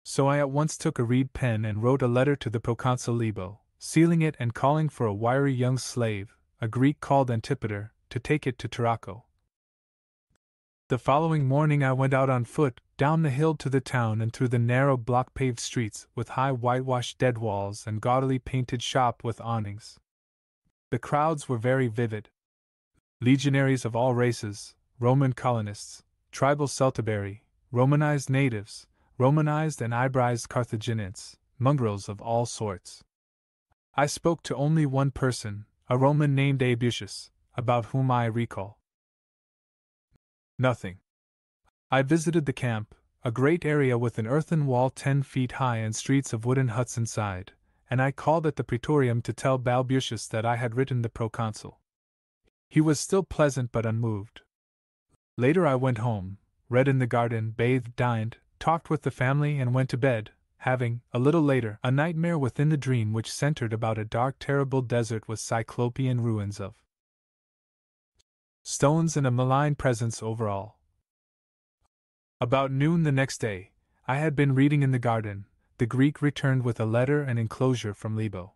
So I at once took a reed pen and wrote a letter to the proconsul Libo, sealing it and calling for a wiry young slave, a Greek called Antipater, to take it to Tarraco. The following morning I went out on foot, down the hill to the town and through the narrow block-paved streets with high whitewashed dead walls and gaudily painted shop with awnings. The crowds were very vivid. Legionaries of all races, Roman colonists, tribal Celtiberi, Romanized natives, Romanized and Ibrized Carthaginians, mongrels of all sorts. I spoke to only one person, a Roman named Abusius, about whom I recall nothing. I visited the camp, a great area with an earthen wall 10 feet high and streets of wooden huts inside, and I called at the praetorium to tell Balbucius that I had written the proconsul. He was still pleasant but unmoved. Later I went home, read in the garden, bathed, dined, talked with the family, and went to bed, having, a little later, a nightmare within the dream which centered about a dark, terrible desert with cyclopean ruins of stones and a malign presence over all. About noon the next day, I had been reading in the garden. The Greek returned with a letter and enclosure from Libo.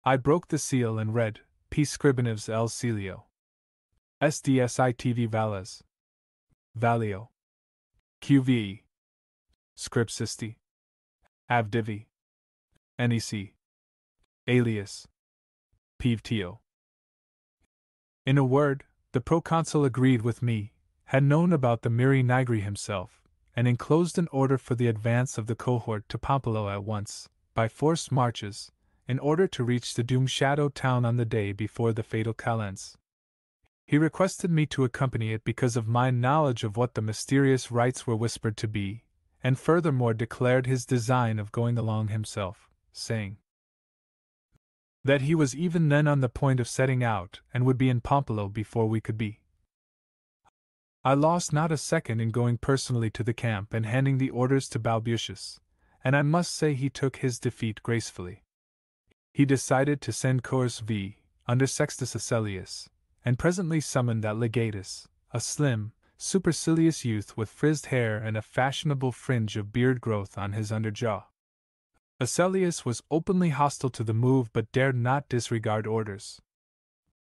I broke the seal and read, P. Scribinevs L. Celio. SDSITV Valles. Valio. QVE. Scripsisti. Avdivi. NEC. Alias. Pivtio. In a word, the proconsul agreed with me, had known about the Miri Nigri himself, and enclosed an order for the advance of the cohort to Pampello at once, by forced marches, in order to reach the doomed shadow town on the day before the fatal calends. He requested me to accompany it because of my knowledge of what the mysterious rites were whispered to be, and furthermore declared his design of going along himself, saying that he was even then on the point of setting out and would be in Pampello before we could be. I lost not a second in going personally to the camp and handing the orders to Balbucius, and I must say he took his defeat gracefully. He decided to send Coers V. under Sextus Asellius, and presently summoned that legatus, a slim, supercilious youth with frizzed hair and a fashionable fringe of beard growth on his underjaw. Asellius was openly hostile to the move but dared not disregard orders.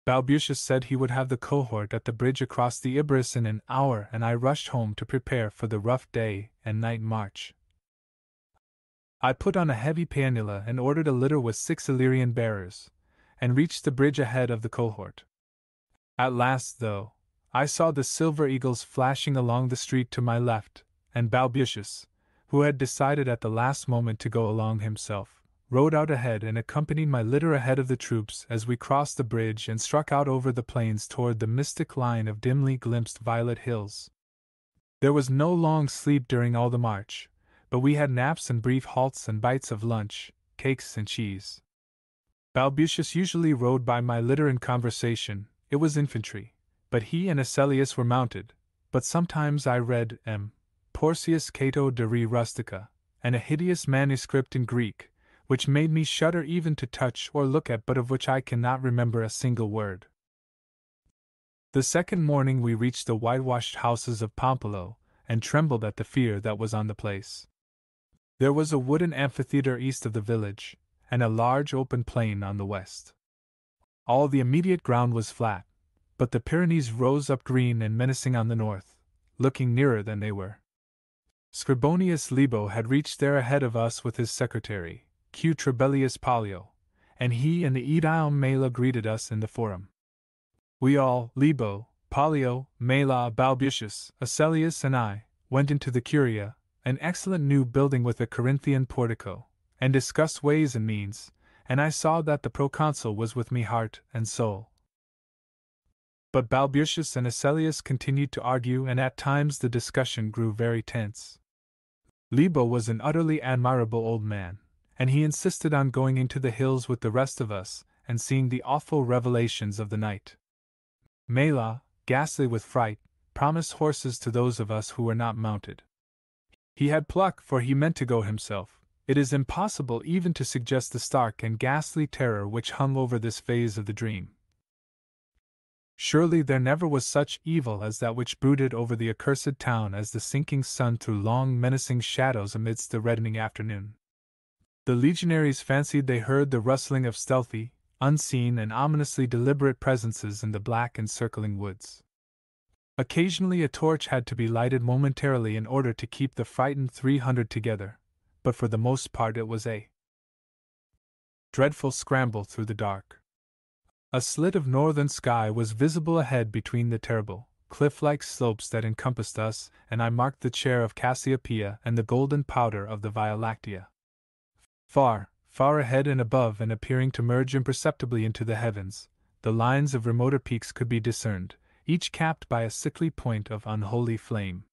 Balbucius said he would have the cohort at the bridge across the Iberus in an hour, and I rushed home to prepare for the rough day and night march. I put on a heavy paenula and ordered a litter with 6 Illyrian bearers, and reached the bridge ahead of the cohort. At last, though, I saw the silver eagles flashing along the street to my left, and Balbucius, who had decided at the last moment to go along himself, rode out ahead and accompanied my litter ahead of the troops as we crossed the bridge and struck out over the plains toward the mystic line of dimly glimpsed violet hills. There was no long sleep during all the march, but we had naps and brief halts and bites of lunch, cakes and cheese. Balbucius usually rode by my litter in conversation. It was infantry, but he and Asellius were mounted, but sometimes I read M. Porcius Cato de Re Rustica, and a hideous manuscript in Greek, which made me shudder even to touch or look at, but of which I cannot remember a single word. The second morning we reached the whitewashed houses of Pampello, and trembled at the fear that was on the place. There was a wooden amphitheater east of the village, and a large open plain on the west. All the immediate ground was flat, but the Pyrenees rose up green and menacing on the north, looking nearer than they were. Scribonius Libo had reached there ahead of us with his secretary, Q. Trebellius Pollio, and he and the aedile Mela greeted us in the forum. We all, Libo, Pollio, Mela, Balbucius, Asellius, and I, went into the Curia, an excellent new building with a Corinthian portico, and discussed ways and means, and I saw that the proconsul was with me heart and soul. But Balbucius and Asellius continued to argue, and at times the discussion grew very tense. Libo was an utterly admirable old man, and he insisted on going into the hills with the rest of us and seeing the awful revelations of the night. Mela, ghastly with fright, promised horses to those of us who were not mounted. He had pluck, for he meant to go himself. It is impossible even to suggest the stark and ghastly terror which hung over this phase of the dream. Surely there never was such evil as that which brooded over the accursed town as the sinking sun threw long menacing shadows amidst the reddening afternoon. The legionaries fancied they heard the rustling of stealthy, unseen and ominously deliberate presences in the black encircling woods. Occasionally a torch had to be lighted momentarily in order to keep the frightened 300 together, but for the most part it was a dreadful scramble through the dark. A slit of northern sky was visible ahead between the terrible, cliff-like slopes that encompassed us, and I marked the chair of Cassiopeia and the golden powder of the Via Lactea. Far, far ahead and above, and appearing to merge imperceptibly into the heavens, the lines of remoter peaks could be discerned, each capped by a sickly point of unholy flame.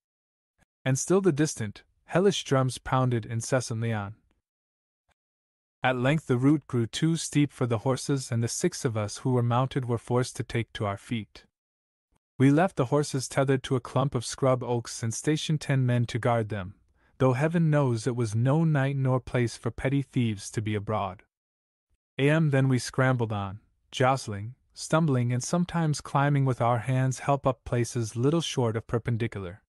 And still the distant, hellish drums pounded incessantly on. At length the route grew too steep for the horses, and the 6 of us who were mounted were forced to take to our feet. We left the horses tethered to a clump of scrub oaks and stationed 10 men to guard them, though heaven knows it was no night nor place for petty thieves to be abroad. Then we scrambled on, jostling, stumbling, and sometimes climbing with our hands help up places little short of perpendicular.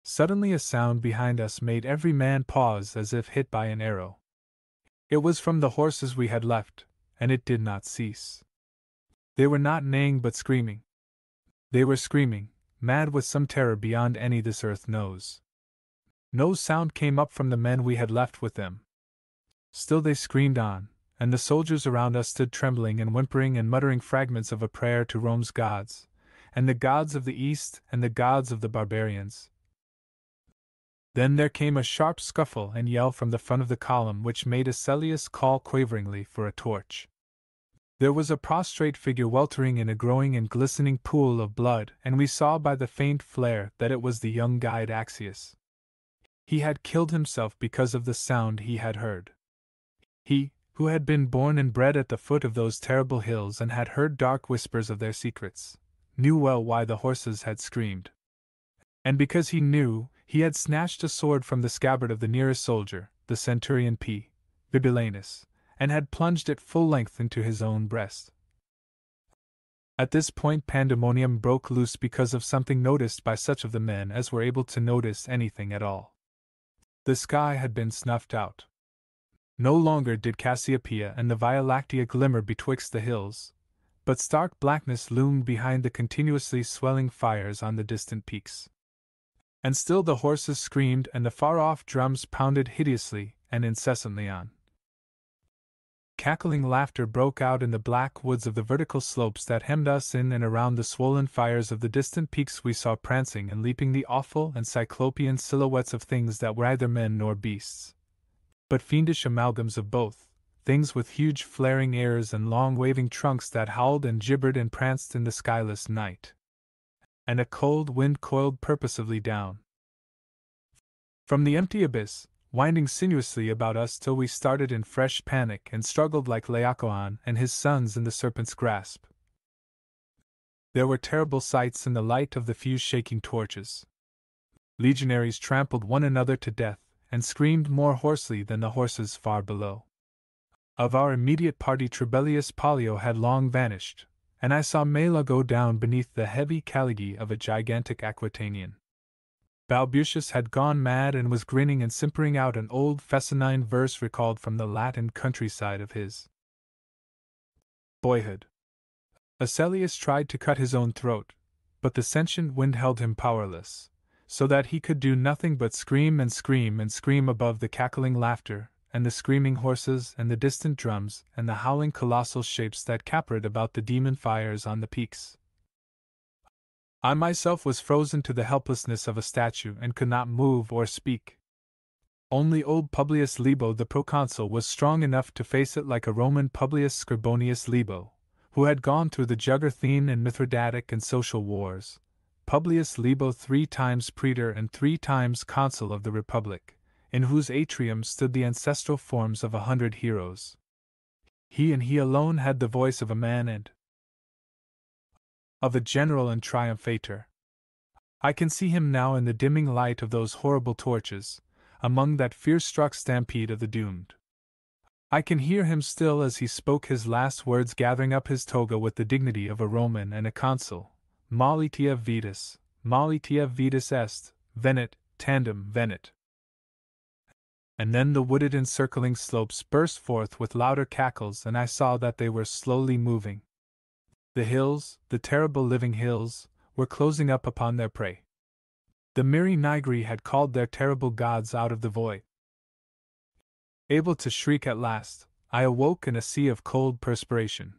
Suddenly a sound behind us made every man pause as if hit by an arrow. It was from the horses we had left, and it did not cease. They were not neighing but screaming. They were screaming, mad with some terror beyond any this earth knows. No sound came up from the men we had left with them. Still they screamed on, and the soldiers around us stood trembling and whimpering and muttering fragments of a prayer to Rome's gods, and the gods of the East and the gods of the barbarians. Then there came a sharp scuffle and yell from the front of the column, which made Asellius call quaveringly for a torch. There was a prostrate figure weltering in a growing and glistening pool of blood, and we saw by the faint flare that it was the young guide Axius. He had killed himself because of the sound he had heard. He, who had been born and bred at the foot of those terrible hills and had heard dark whispers of their secrets, knew well why the horses had screamed. And because he knew, he had snatched a sword from the scabbard of the nearest soldier, the centurion P. Bibilanus, and had plunged it full length into his own breast. At this point pandemonium broke loose because of something noticed by such of the men as were able to notice anything at all. The sky had been snuffed out. No longer did Cassiopeia and the Via Lactea glimmer betwixt the hills, but stark blackness loomed behind the continuously swelling fires on the distant peaks. And still the horses screamed and the far-off drums pounded hideously and incessantly on. Cackling laughter broke out in the black woods of the vertical slopes that hemmed us in, and around the swollen fires of the distant peaks we saw prancing and leaping the awful and cyclopean silhouettes of things that were neither men nor beasts, but fiendish amalgams of both, things with huge flaring ears and long waving trunks that howled and gibbered and pranced in the skyless night. And a cold wind coiled purposively down from the empty abyss, winding sinuously about us till we started in fresh panic and struggled like Laocoon and his sons in the serpent's grasp. There were terrible sights in the light of the few shaking torches. Legionaries trampled one another to death, and screamed more hoarsely than the horses far below. Of our immediate party Trebellius Pollio had long vanished, and I saw Mela go down beneath the heavy caligae of a gigantic Aquitanian. Balbucius had gone mad and was grinning and simpering out an old Fescennine verse recalled from the Latin countryside of his boyhood. Asellius tried to cut his own throat, but the sentient wind held him powerless, so that he could do nothing but scream and scream and scream above the cackling laughter, and the screaming horses, and the distant drums, and the howling colossal shapes that capered about the demon fires on the peaks. I myself was frozen to the helplessness of a statue and could not move or speak. Only old Publius Libo the proconsul was strong enough to face it like a Roman Publius Scribonius Libo, who had gone through the Jugurthine and Mithridatic and social wars. Publius Libo 3 times praetor and 3 times consul of the Republic, in whose atrium stood the ancestral forms of 100 heroes. He and he alone had the voice of a man and of a general and triumphator. I can see him now in the dimming light of those horrible torches, among that fear-struck stampede of the doomed. I can hear him still as he spoke his last words, gathering up his toga with the dignity of a Roman and a consul. Malitia vitus est, venet, tandem venet. And then the wooded encircling slopes burst forth with louder cackles, and I saw that they were slowly moving. The hills, the terrible living hills, were closing up upon their prey. The Miri Nigri had called their terrible gods out of the void. Able to shriek at last, I awoke in a sea of cold perspiration.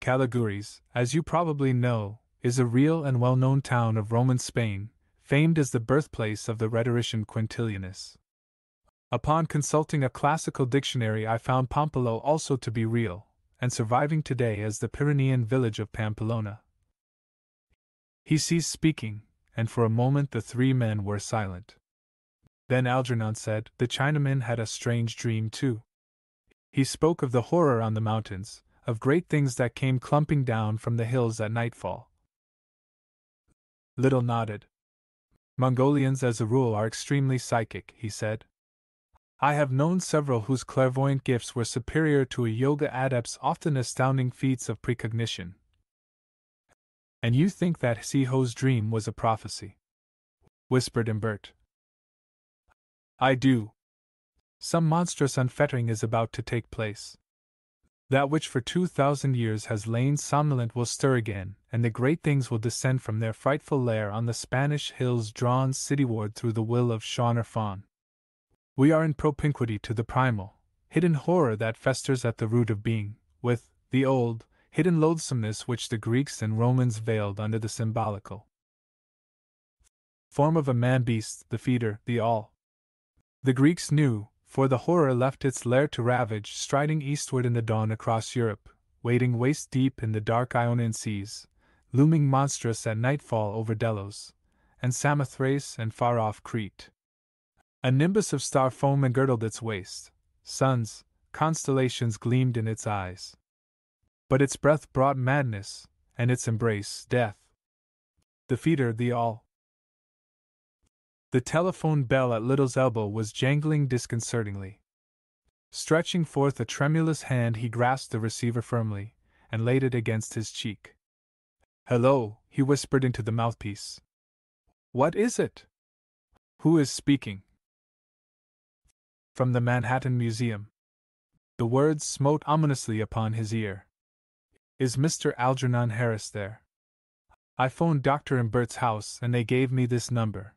Caliguris, as you probably know, is a real and well-known town of Roman Spain, famed as the birthplace of the rhetorician Quintilianus. Upon consulting a classical dictionary, I found Pampilo also to be real, and surviving today as the Pyrenean village of Pamplona. He ceased speaking, and for a moment the three men were silent. Then Algernon said, "The Chinaman had a strange dream, too. He spoke of the horror on the mountains, of great things that came clumping down from the hills at nightfall." Little nodded. "Mongolians as a rule are extremely psychic," he said. "I have known several whose clairvoyant gifts were superior to a yoga adept's often astounding feats of precognition." "And you think that Si-Ho's dream was a prophecy?" whispered Imbert. "I do. Some monstrous unfettering is about to take place. That which for 2,000 years has lain somnolent will stir again, and the great things will descend from their frightful lair on the Spanish hills drawn cityward through the will of Shawn or Fawn. We are in propinquity to the primal, hidden horror that festers at the root of being, with the old, hidden loathsomeness which the Greeks and Romans veiled under the symbolical form of a man-beast, the feeder, the all. The Greeks knew, for the horror left its lair to ravage, striding eastward in the dawn across Europe, wading waist-deep in the dark Ionian seas, looming monstrous at nightfall over Delos, and Samothrace and far-off Crete. A nimbus of star foam engirdled its waist, suns, constellations gleamed in its eyes. But its breath brought madness, and its embrace, death. The feeder, the all. The telephone bell at Little's elbow was jangling disconcertingly. Stretching forth a tremulous hand, he grasped the receiver firmly, and laid it against his cheek. "Hello," he whispered into the mouthpiece. "What is it? Who is speaking?" From the Manhattan Museum. The words smote ominously upon his ear. "Is Mr. Algernon Harris there? I phoned Dr. Imbert's house and they gave me this number."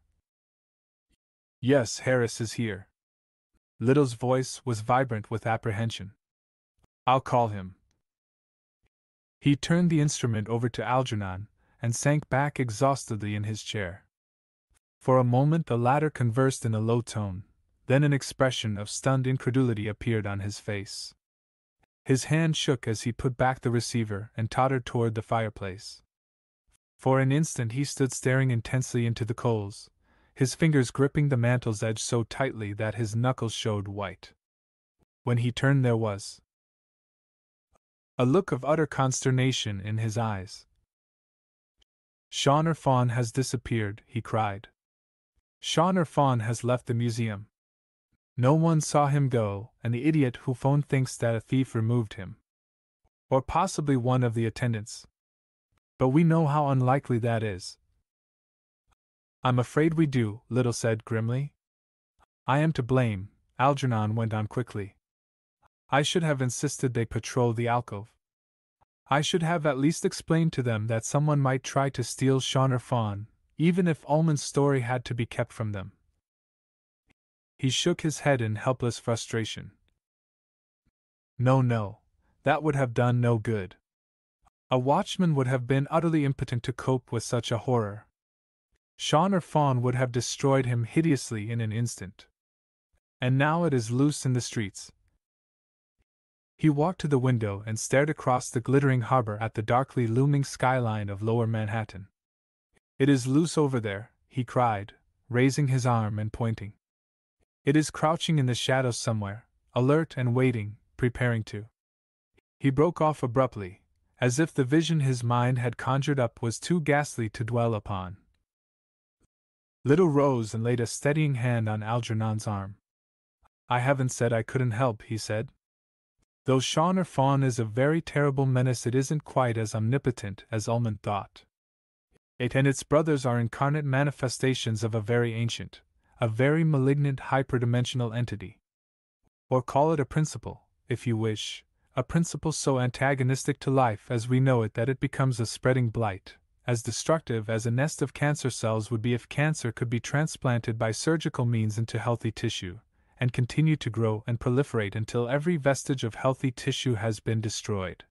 "Yes, Harris is here." Little's voice was vibrant with apprehension. "I'll call him." He turned the instrument over to Algernon and sank back exhaustedly in his chair. For a moment the latter conversed in a low tone, then an expression of stunned incredulity appeared on his face. His hand shook as he put back the receiver and tottered toward the fireplace. For an instant he stood staring intensely into the coals, his fingers gripping the mantle's edge so tightly that his knuckles showed white. When he turned there was a look of utter consternation in his eyes. "Shawn or Fawn has disappeared," he cried. "Shawn or Fawn has left the museum. No one saw him go, and the idiot who phoned thinks that a thief removed him. Or possibly one of the attendants. But we know how unlikely that is." "I'm afraid we do," Little said grimly. "I am to blame," Algernon went on quickly. "I should have insisted they patrol the alcove. I should have at least explained to them that someone might try to steal Shawn or Fawn, even if Ullman's story had to be kept from them." He shook his head in helpless frustration. No, that would have done no good. A watchman would have been utterly impotent to cope with such a horror. Shawn or Fawn would have destroyed him hideously in an instant. And now it is loose in the streets. He walked to the window and stared across the glittering harbor at the darkly looming skyline of Lower Manhattan. "It is loose over there," he cried, raising his arm and pointing. "It is crouching in the shadows somewhere, alert and waiting, preparing to—" He broke off abruptly, as if the vision his mind had conjured up was too ghastly to dwell upon. Little rose and laid a steadying hand on Algernon's arm. "I haven't said I couldn't help," he said. "Though Shawn or Fawn is a very terrible menace, it isn't quite as omnipotent as Ullman thought. It and its brothers are incarnate manifestations of a very ancient, a very malignant hyperdimensional entity. Or call it a principle, if you wish, a principle so antagonistic to life as we know it that it becomes a spreading blight, as destructive as a nest of cancer cells would be if cancer could be transplanted by surgical means into healthy tissue, and continue to grow and proliferate until every vestige of healthy tissue has been destroyed.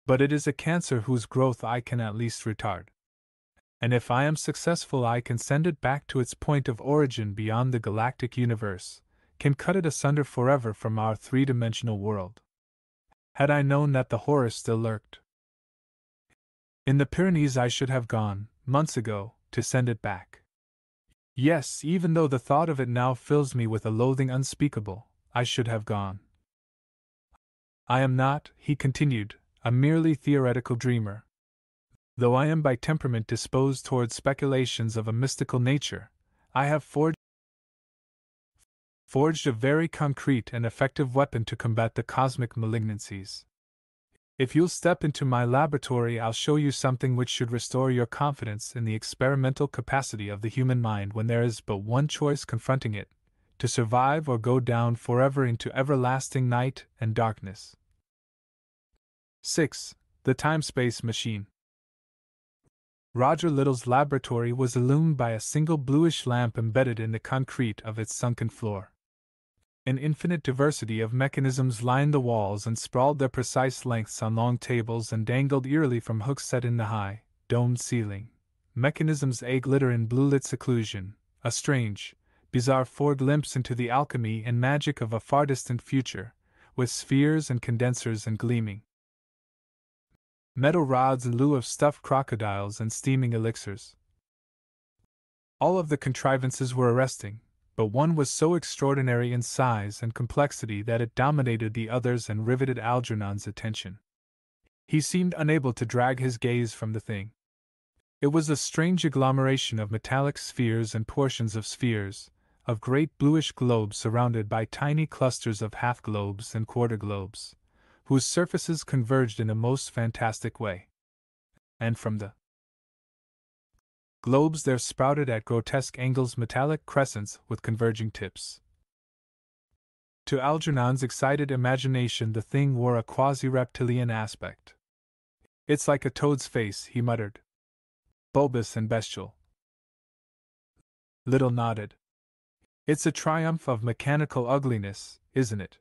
But it is a cancer whose growth I can at least retard. And if I am successful, I can send it back to its point of origin beyond the galactic universe, can cut it asunder forever from our three-dimensional world. Had I known that the horror still lurked in the Pyrenees, I should have gone, months ago, to send it back. Yes, even though the thought of it now fills me with a loathing unspeakable, I should have gone. I am not, he continued, a merely theoretical dreamer. Though I am by temperament disposed towards speculations of a mystical nature, I have forged a very concrete and effective weapon to combat the cosmic malignancies. If you'll step into my laboratory, I'll show you something which should restore your confidence in the experimental capacity of the human mind when there is but one choice confronting it: to survive or go down forever into everlasting night and darkness. 6. The Time-Space Machine. Roger Little's laboratory was illumined by a single bluish lamp embedded in the concrete of its sunken floor. An infinite diversity of mechanisms lined the walls and sprawled their precise lengths on long tables and dangled eerily from hooks set in the high, domed ceiling. Mechanisms glitter in blue-lit seclusion, a strange, bizarre foreglimpse into the alchemy and magic of a far-distant future, with spheres and condensers and gleaming metal rods in lieu of stuffed crocodiles and steaming elixirs. All of the contrivances were arresting, but one was so extraordinary in size and complexity that it dominated the others and riveted Algernon's attention. He seemed unable to drag his gaze from the thing. It was a strange agglomeration of metallic spheres and portions of spheres, of great bluish globes surrounded by tiny clusters of half-globes and quarter-globes, whose surfaces converged in a most fantastic way. And from the globes there sprouted at grotesque angles metallic crescents with converging tips. To Algernon's excited imagination the thing wore a quasi-reptilian aspect. "It's like a toad's face," he muttered. "Bulbous and bestial." Little nodded. "It's a triumph of mechanical ugliness, isn't it?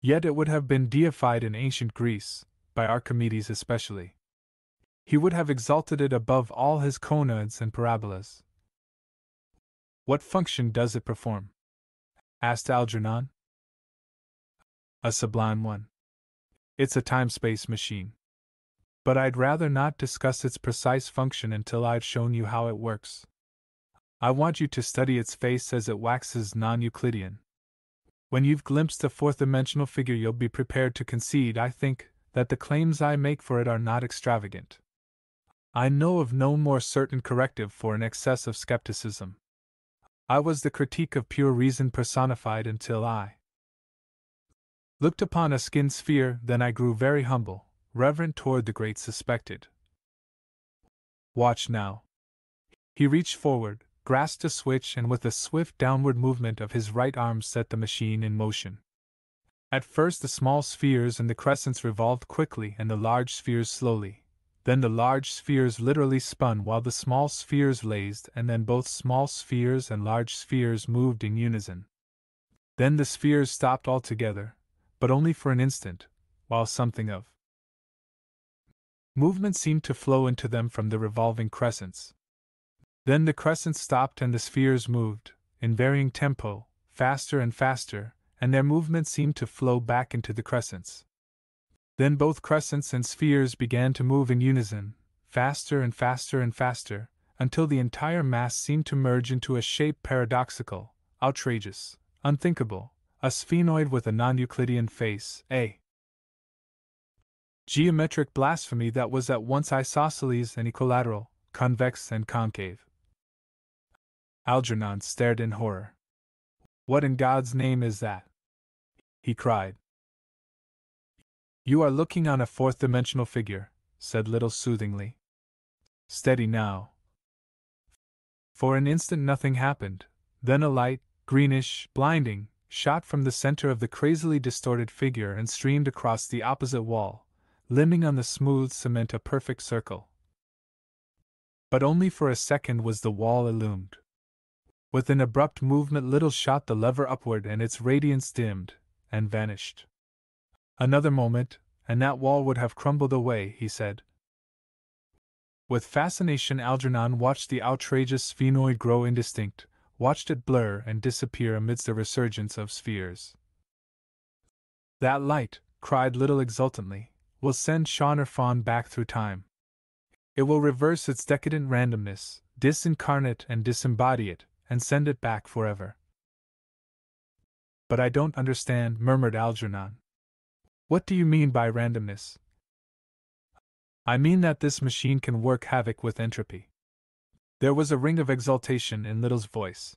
Yet it would have been deified in ancient Greece, by Archimedes especially. He would have exalted it above all his conoids and parabolas." "What function does it perform?" asked Algernon. "A sublime one. It's a time-space machine. But I'd rather not discuss its precise function until I've shown you how it works. I want you to study its face as it waxes non-Euclidean. When you've glimpsed a fourth-dimensional figure you'll be prepared to concede, I think, that the claims I make for it are not extravagant. I know of no more certain corrective for an excess of skepticism. I was the critique of pure reason personified until I looked upon a skin sphere, then I grew very humble, reverent toward the great suspected. Watch now." He reached forward, grasped a switch, and with a swift downward movement of his right arm set the machine in motion. At first the small spheres and the crescents revolved quickly and the large spheres slowly. Then the large spheres literally spun while the small spheres lazed, and then both small spheres and large spheres moved in unison. Then the spheres stopped altogether, but only for an instant, while something of movement seemed to flow into them from the revolving crescents. Then the crescents stopped and the spheres moved, in varying tempo, faster and faster, and their movement seemed to flow back into the crescents. Then both crescents and spheres began to move in unison, faster and faster and faster, until the entire mass seemed to merge into a shape paradoxical, outrageous, unthinkable, a sphenoid with a non-Euclidean face, a geometric blasphemy that was at once isosceles and equilateral, convex and concave. Algernon stared in horror. "What in God's name is that?" he cried. "You are looking on a fourth-dimensional figure," said Little soothingly. "Steady now." For an instant nothing happened, then a light, greenish, blinding, shot from the center of the crazily distorted figure and streamed across the opposite wall, limning on the smooth cement a perfect circle. But only for a second was the wall illumined. With an abrupt movement Little shot the lever upward and its radiance dimmed, and vanished. "Another moment, and that wall would have crumbled away," he said. With fascination Algernon watched the outrageous sphenoid grow indistinct, watched it blur and disappear amidst a resurgence of spheres. "That light," cried Little exultantly, "will send Shaun or Fawn back through time. It will reverse its decadent randomness, disincarnate and disembody it, and send it back forever. But I don't understand, murmured Algernon. What do you mean by randomness? I mean that this machine can work havoc with entropy. There was a ring of exultation in Little's voice.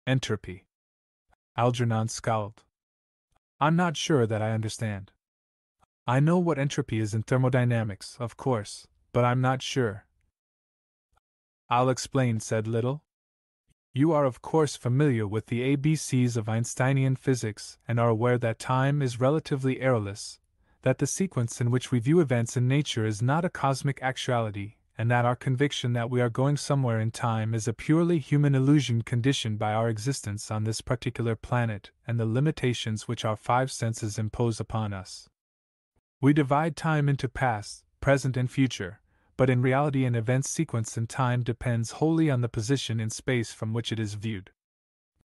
Entropy. Algernon scowled. I'm not sure that I understand. I know what entropy is in thermodynamics, of course, but I'm not sure. I'll explain, said Little. You are of course familiar with the ABCs of Einsteinian physics and are aware that time is relatively errorless, that the sequence in which we view events in nature is not a cosmic actuality, and that our conviction that we are going somewhere in time is a purely human illusion conditioned by our existence on this particular planet and the limitations which our five senses impose upon us. We divide time into past, present, and future, but in reality an event's sequence in time depends wholly on the position in space from which it is viewed.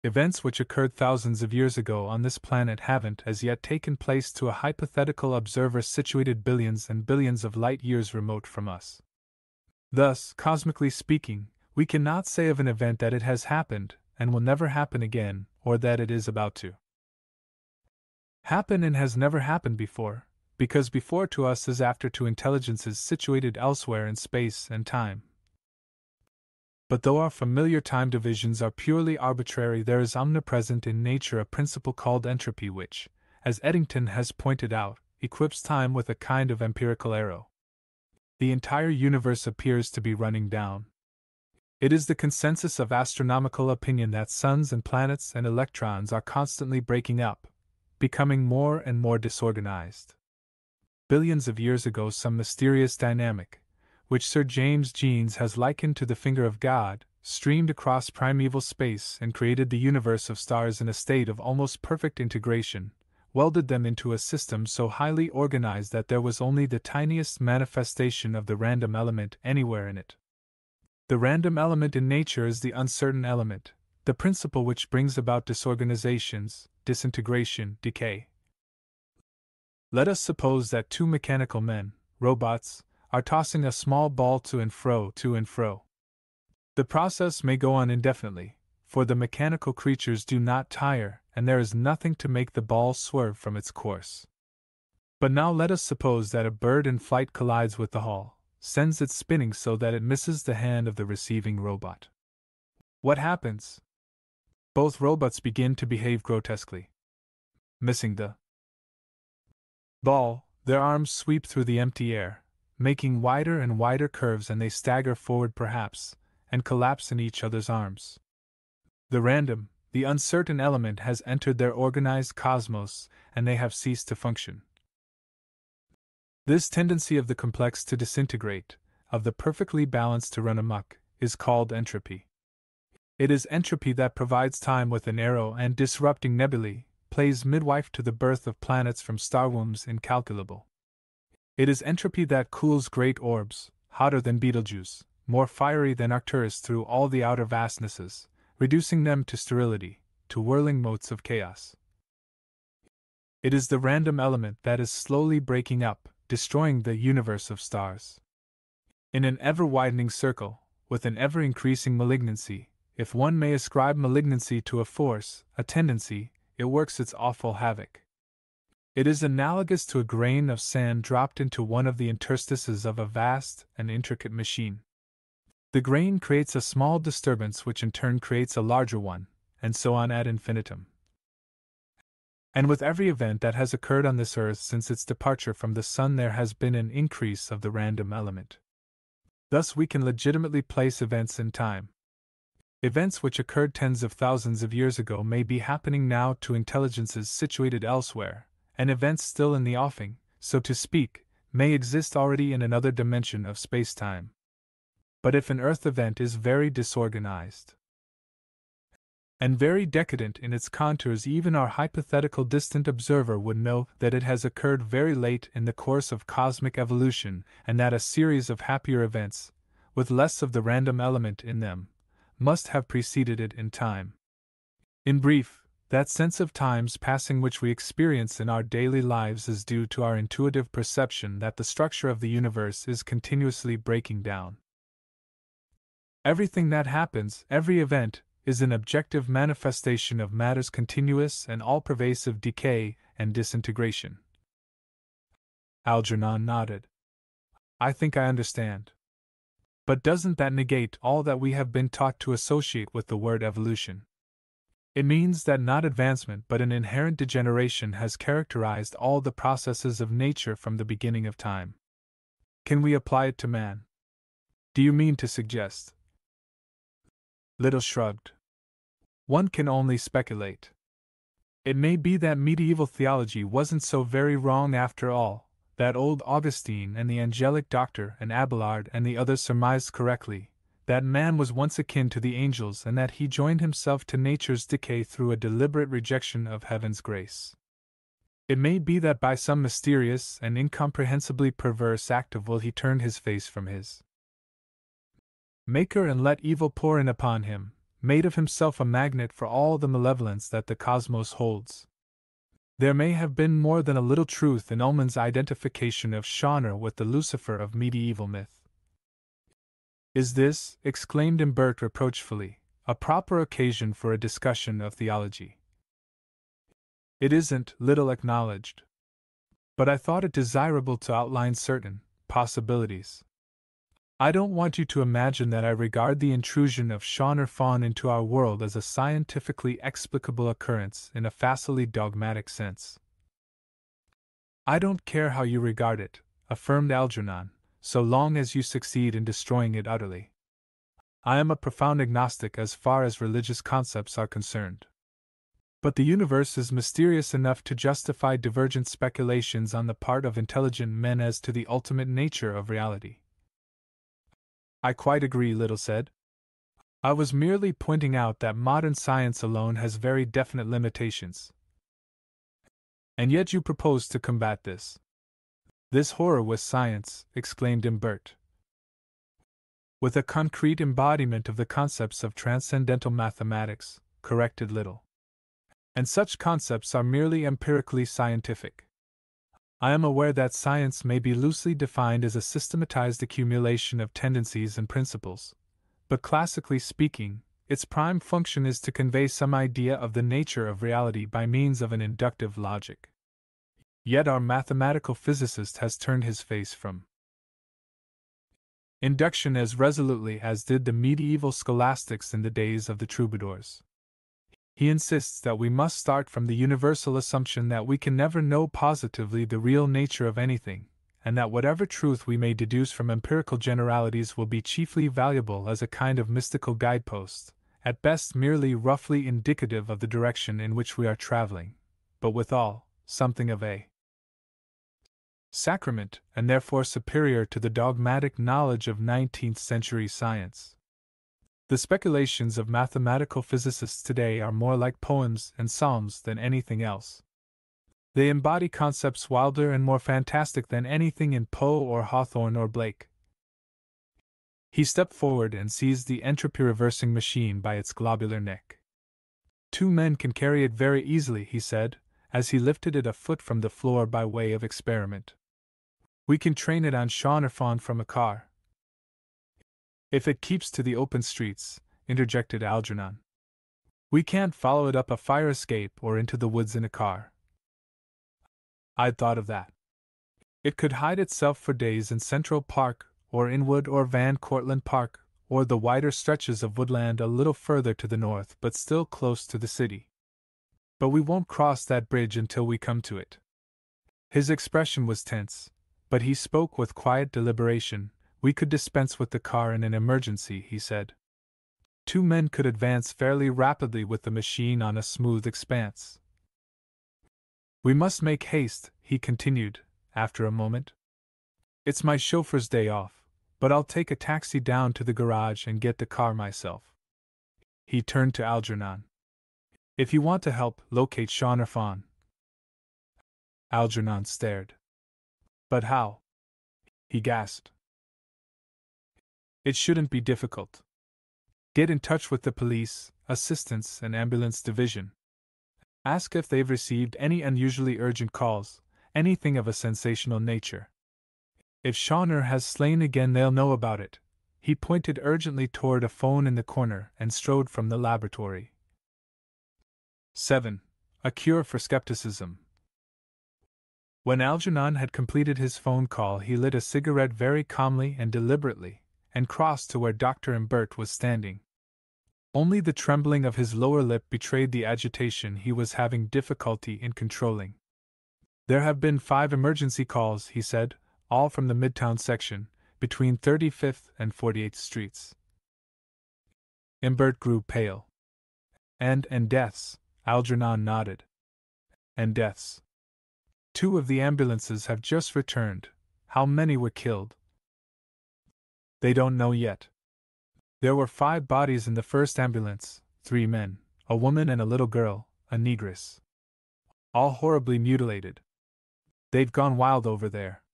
Events which occurred thousands of years ago on this planet haven't as yet taken place to a hypothetical observer situated billions and billions of light years remote from us. Thus, cosmically speaking, we cannot say of an event that it has happened and will never happen again, or that it is about to happen and has never happened before, because before to us is after to intelligences situated elsewhere in space and time. But though our familiar time divisions are purely arbitrary, there is omnipresent in nature a principle called entropy which, as Eddington has pointed out, equips time with a kind of empirical arrow. The entire universe appears to be running down. It is the consensus of astronomical opinion that suns and planets and electrons are constantly breaking up, becoming more and more disorganized. Billions of years ago, some mysterious dynamic, which Sir James Jeans has likened to the finger of God, streamed across primeval space and created the universe of stars in a state of almost perfect integration, welded them into a system so highly organized that there was only the tiniest manifestation of the random element anywhere in it. The random element in nature is the uncertain element, the principle which brings about disorganizations, disintegration, decay. Let us suppose that two mechanical men, robots, are tossing a small ball to and fro, to and fro. The process may go on indefinitely, for the mechanical creatures do not tire, and there is nothing to make the ball swerve from its course. But now let us suppose that a bird in flight collides with the hull, sends it spinning so that it misses the hand of the receiving robot. What happens? Both robots begin to behave grotesquely. Missing the ball, their arms sweep through the empty air, making wider and wider curves, and they stagger forward perhaps, and collapse in each other's arms. The random, the uncertain element has entered their organized cosmos, and they have ceased to function. This tendency of the complex to disintegrate, of the perfectly balanced to run amok, is called entropy. It is entropy that provides time with an arrow and, disrupting nebulae, plays midwife to the birth of planets from star wombs incalculable. It is entropy that cools great orbs, hotter than Betelgeuse, more fiery than Arcturus through all the outer vastnesses, reducing them to sterility, to whirling motes of chaos. It is the random element that is slowly breaking up, destroying the universe of stars. In an ever-widening circle, with an ever-increasing malignancy, if one may ascribe malignancy to a force, a tendency, it works its awful havoc. It is analogous to a grain of sand dropped into one of the interstices of a vast and intricate machine. The grain creates a small disturbance which in turn creates a larger one, and so on ad infinitum. And with every event that has occurred on this earth since its departure from the sun there has been an increase of the random element. Thus we can legitimately place events in time. Events which occurred tens of thousands of years ago may be happening now to intelligences situated elsewhere, and events still in the offing, so to speak, may exist already in another dimension of space-time. But if an Earth event is very disorganized and very decadent in its contours, even our hypothetical distant observer would know that it has occurred very late in the course of cosmic evolution, and that a series of happier events, with less of the random element in them, must have preceded it in time. In brief, that sense of time's passing which we experience in our daily lives is due to our intuitive perception that the structure of the universe is continuously breaking down. Everything that happens, every event, is an objective manifestation of matter's continuous and all-pervasive decay and disintegration. Algernon nodded. I think I understand. But doesn't that negate all that we have been taught to associate with the word evolution? It means that not advancement but an inherent degeneration has characterized all the processes of nature from the beginning of time. Can we apply it to man? Do you mean to suggest? Little shrugged. One can only speculate. It may be that medieval theology wasn't so very wrong after all, that old Augustine and the angelic doctor and Abelard and the others surmised correctly, that man was once akin to the angels and that he joined himself to nature's decay through a deliberate rejection of heaven's grace. It may be that by some mysterious and incomprehensibly perverse act of will he turned his face from his Maker and let evil pour in upon him, made of himself a magnet for all the malevolence that the cosmos holds. There may have been more than a little truth in Ullmann's identification of Schonner with the Lucifer of medieval myth. Is this, exclaimed Imbert reproachfully, a proper occasion for a discussion of theology? It isn't, Little acknowledged. But I thought it desirable to outline certain possibilities. I don't want you to imagine that I regard the intrusion of Schonner Fawn into our world as a scientifically explicable occurrence in a facilely dogmatic sense. I don't care how you regard it, affirmed Algernon, so long as you succeed in destroying it utterly. I am a profound agnostic as far as religious concepts are concerned. But the universe is mysterious enough to justify divergent speculations on the part of intelligent men as to the ultimate nature of reality. I quite agree, Little said. I was merely pointing out that modern science alone has very definite limitations. And yet you propose to combat this. This horror with science, exclaimed Imbert. With a concrete embodiment of the concepts of transcendental mathematics, corrected Little. And such concepts are merely empirically scientific. I am aware that science may be loosely defined as a systematized accumulation of tendencies and principles, but classically speaking, its prime function is to convey some idea of the nature of reality by means of an inductive logic. Yet our mathematical physicist has turned his face from induction as resolutely as did the medieval scholastics in the days of the troubadours. He insists that we must start from the universal assumption that we can never know positively the real nature of anything, and that whatever truth we may deduce from empirical generalities will be chiefly valuable as a kind of mystical guidepost, at best merely roughly indicative of the direction in which we are traveling, but withal, something of a sacrament, and therefore superior to the dogmatic knowledge of 19th-century science. The speculations of mathematical physicists today are more like poems and psalms than anything else. They embody concepts wilder and more fantastic than anything in Poe or Hawthorne or Blake. He stepped forward and seized the entropy-reversing machine by its globular neck. 2 men can carry it very easily, he said, as he lifted it a foot from the floor by way of experiment. We can train it on Schonner Fawn from a car. If it keeps to the open streets, interjected Algernon. We can't follow it up a fire escape or into the woods in a car. I'd thought of that. It could hide itself for days in Central Park, or Inwood or Van Cortlandt Park, or the wider stretches of woodland a little further to the north but still close to the city. But we won't cross that bridge until we come to it. His expression was tense, but he spoke with quiet deliberation. We could dispense with the car in an emergency, he said. 2 men could advance fairly rapidly with the machine on a smooth expanse. We must make haste, he continued, after a moment. It's my chauffeur's day off, but I'll take a taxi down to the garage and get the car myself. He turned to Algernon. If you want to help, locate Schonner Fawn. Algernon stared. But how? He gasped. It shouldn't be difficult. Get in touch with the police, assistance, and ambulance division. Ask if they've received any unusually urgent calls, anything of a sensational nature. If Schonner has slain again, they'll know about it, He pointed urgently toward a phone in the corner and strode from the laboratory. 7. A cure for skepticism. When Algernon had completed his phone call, he lit a cigarette very calmly and deliberately, and crossed to where Dr. Imbert was standing. Only the trembling of his lower lip betrayed the agitation he was having difficulty in controlling. "There have been 5 emergency calls," he said, "all from the Midtown section, between 35th and 48th Streets." Imbert grew pale. And deaths," Algernon nodded. "And deaths. 2 of the ambulances have just returned. How many were killed?" "They don't know yet. There were 5 bodies in the first ambulance, 3 men, a woman and a little girl, a negress. All horribly mutilated. They've gone wild over there.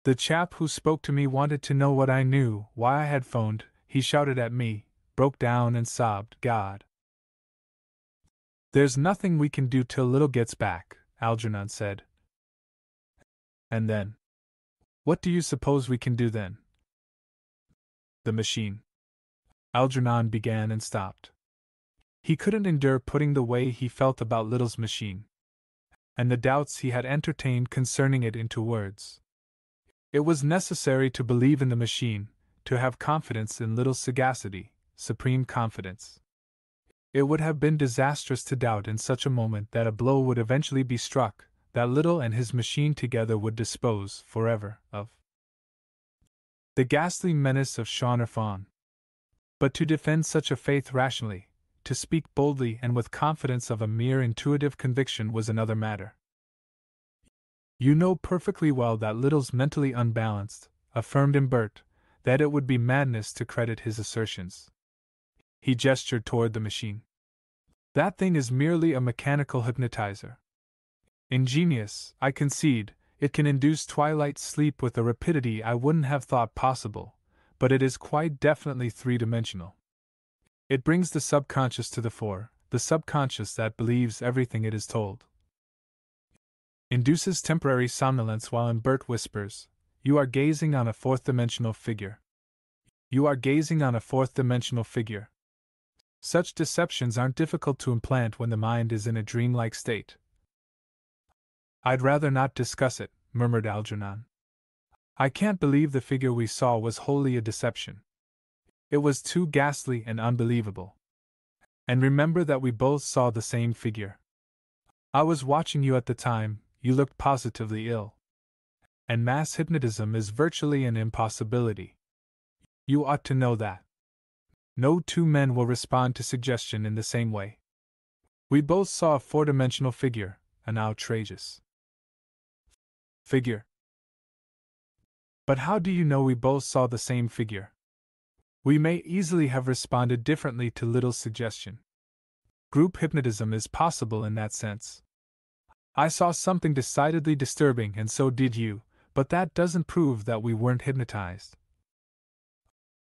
The chap who spoke to me wanted to know what I knew, why I had phoned. He shouted at me, broke down and sobbed, 'God!' There's nothing we can do till Little gets back," Algernon said. "And then? What do you suppose we can do then?" "The machine," Algernon began and stopped. He couldn't endure putting the way he felt about Little's machine, and the doubts he had entertained concerning it, into words. It was necessary to believe in the machine, to have confidence in Little's sagacity, supreme confidence. It would have been disastrous to doubt in such a moment that a blow would eventually be struck, that Little and his machine together would dispose, forever, of the ghastly menace of Sean Irfan. But to defend such a faith rationally, to speak boldly and with confidence of a mere intuitive conviction, was another matter. "You know perfectly well that Little's mentally unbalanced," affirmed Imbert, "that it would be madness to credit his assertions." He gestured toward the machine. "That thing is merely a mechanical hypnotizer. Ingenious, I concede, it can induce twilight sleep with a rapidity I wouldn't have thought possible, but it is quite definitely 3-dimensional. It brings the subconscious to the fore, the subconscious that believes everything it is told. Induces temporary somnolence while Imbert whispers, 'You are gazing on a 4th-dimensional figure. You are gazing on a 4th-dimensional figure.' Such deceptions aren't difficult to implant when the mind is in a dreamlike state." "I'd rather not discuss it," murmured Algernon. "I can't believe the figure we saw was wholly a deception. It was too ghastly and unbelievable. And remember that we both saw the same figure. I was watching you at the time, you looked positively ill. And mass hypnotism is virtually an impossibility. You ought to know that. No 2 men will respond to suggestion in the same way. We both saw a 4-dimensional figure, an outrageous figure." "But how do you know we both saw the same figure?" "We may easily have responded differently to Little's suggestion. Group hypnotism is possible in that sense. I saw something decidedly disturbing, and so did you, but that doesn't prove that we weren't hypnotized."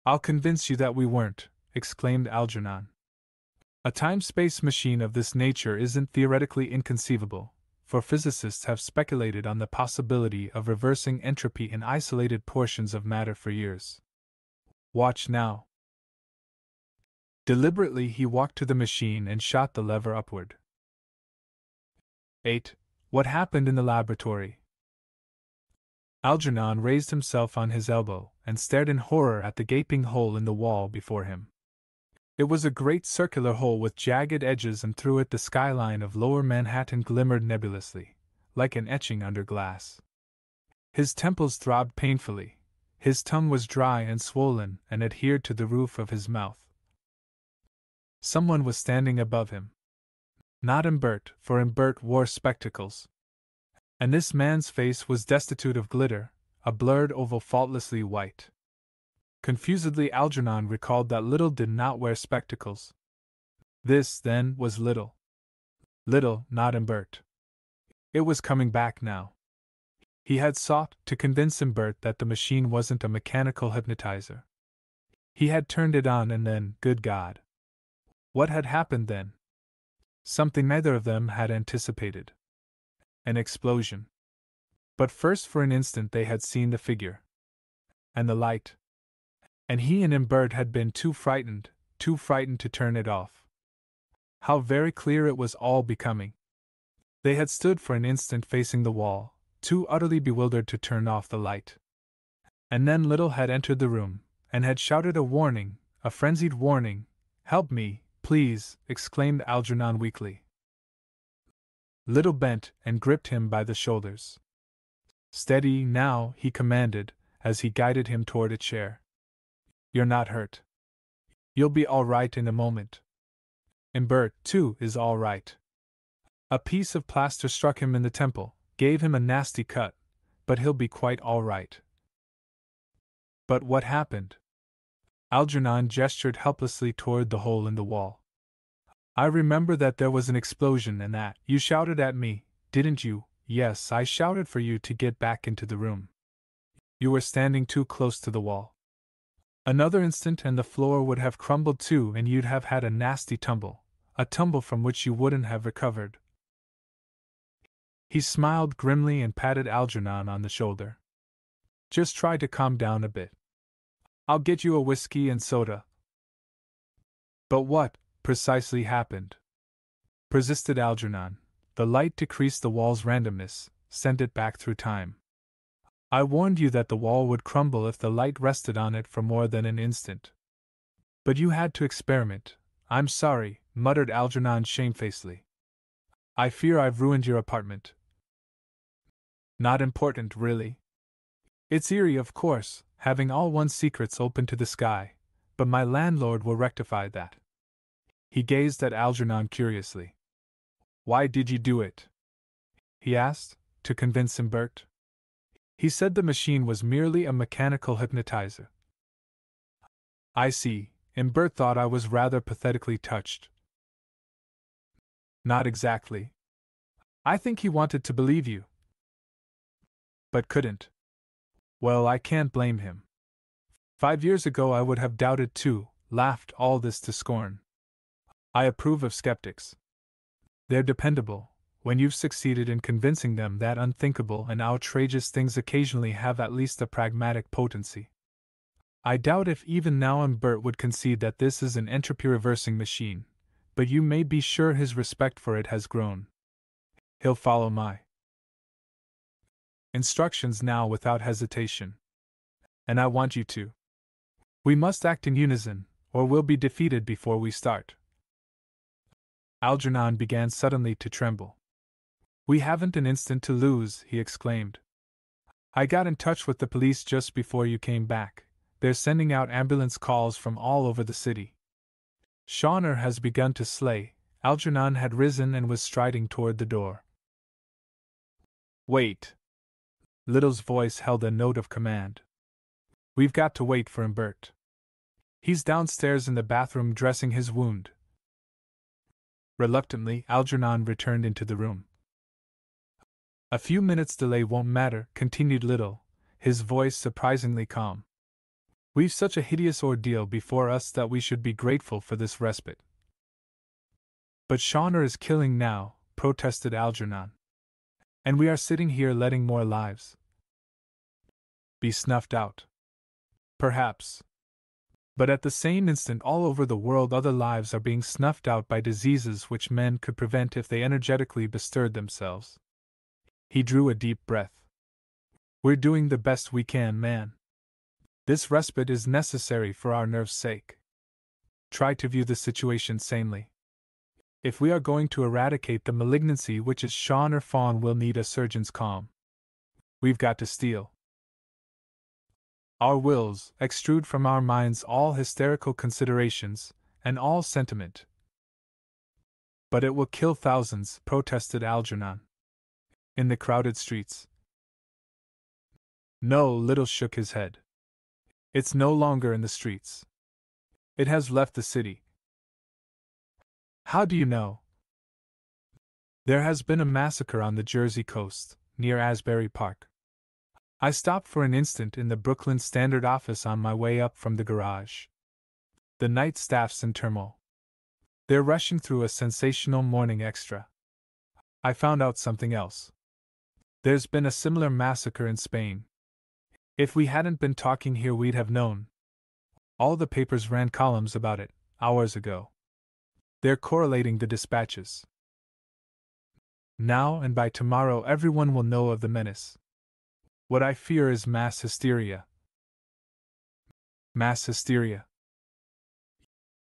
"I'll convince you that we weren't," exclaimed Algernon. "A time-space machine of this nature isn't theoretically inconceivable, for physicists have speculated on the possibility of reversing entropy in isolated portions of matter for years. Watch now." Deliberately he walked to the machine and shot the lever upward. 8. What happened in the laboratory? Algernon raised himself on his elbow and stared in horror at the gaping hole in the wall before him. It was a great circular hole with jagged edges, and through it the skyline of Lower Manhattan glimmered nebulously, like an etching under glass. His temples throbbed painfully, his tongue was dry and swollen and adhered to the roof of his mouth. Someone was standing above him. Not Imbert, for Imbert wore spectacles. And this man's face was destitute of glitter, a blurred oval faultlessly white. Confusedly Algernon recalled that Little did not wear spectacles. This, then, was Little. Little, not Imbert. It was coming back now. He had sought to convince Imbert that the machine wasn't a mechanical hypnotizer. He had turned it on, and then, good God! What had happened then? Something neither of them had anticipated. An explosion. But first, for an instant, they had seen the figure. And the light. And he and Imbert had been too frightened to turn it off. How very clear it was all becoming. They had stood for an instant facing the wall, too utterly bewildered to turn off the light. And then Little had entered the room, and had shouted a warning, a frenzied warning. "Help me, please!" exclaimed Algernon weakly. Little bent and gripped him by the shoulders. "Steady, now," he commanded, as he guided him toward a chair. "You're not hurt. You'll be all right in a moment. Imbert, too, is all right. A piece of plaster struck him in the temple, gave him a nasty cut, but he'll be quite all right." "But what happened?" Algernon gestured helplessly toward the hole in the wall. "I remember that there was an explosion and that you shouted at me, didn't you?" "Yes, I shouted for you to get back into the room. You were standing too close to the wall. Another instant and the floor would have crumbled too, and you'd have had a nasty tumble, a tumble from which you wouldn't have recovered." He smiled grimly and patted Algernon on the shoulder. "Just try to calm down a bit. I'll get you a whiskey and soda." "But what precisely happened?" persisted Algernon. "The light decreased the wall's randomness, sent it back through time. I warned you that the wall would crumble if the light rested on it for more than an instant. But you had to experiment." "I'm sorry," muttered Algernon shamefacedly. "I fear I've ruined your apartment." "Not important, really. It's eerie, of course, having all one's secrets open to the sky, but my landlord will rectify that." He gazed at Algernon curiously. "Why did you do it?" he asked, to convince Imbert. "He said the machine was merely a mechanical hypnotizer." "I see." Imbert thought I was rather pathetically touched. "Not exactly. I think he wanted to believe you, but couldn't. Well, I can't blame him. 5 years ago I would have doubted too, laughed all this to scorn. I approve of skeptics. They're dependable. When you've succeeded in convincing them that unthinkable and outrageous things occasionally have at least a pragmatic potency. I doubt if even now Imbert would concede that this is an entropy-reversing machine, but you may be sure his respect for it has grown. He'll follow my instructions now without hesitation. And I want you to. We must act in unison, or we'll be defeated before we start." Algernon began suddenly to tremble. "We haven't an instant to lose," he exclaimed. "I got in touch with the police just before you came back. They're sending out ambulance calls from all over the city. Shawner has begun to slay." Algernon had risen and was striding toward the door. "Wait." Little's voice held a note of command. "We've got to wait for Imbert. He's downstairs in the bathroom dressing his wound." Reluctantly, Algernon returned into the room. "A few minutes' delay won't matter," continued Little, his voice surprisingly calm. "We've such a hideous ordeal before us that we should be grateful for this respite." "But Shawner is killing now," protested Algernon. "And we are sitting here letting more lives be snuffed out." "Perhaps. But at the same instant all over the world other lives are being snuffed out by diseases which men could prevent if they energetically bestirred themselves." He drew a deep breath. "We're doing the best we can, man. This respite is necessary for our nerves' sake. Try to view the situation sanely. If we are going to eradicate the malignancy which is Shawner Fawn, we'll need a surgeon's calm. We've got to steel our wills, extrude from our minds all hysterical considerations, and all sentiment." "But it will kill thousands," protested Algernon. "In the crowded streets." "No," Little shook his head. "It's no longer in the streets. It has left the city." "How do you know?" "There has been a massacre on the Jersey coast, near Asbury Park. I stopped for an instant in the Brooklyn Standard office on my way up from the garage. The night staff's in turmoil. They're rushing through a sensational morning extra. I found out something else. There's been a similar massacre in Spain. If we hadn't been talking here, we'd have known. All the papers ran columns about it, hours ago. They're correlating the dispatches. Now and by tomorrow everyone will know of the menace. What I fear is mass hysteria. Mass hysteria.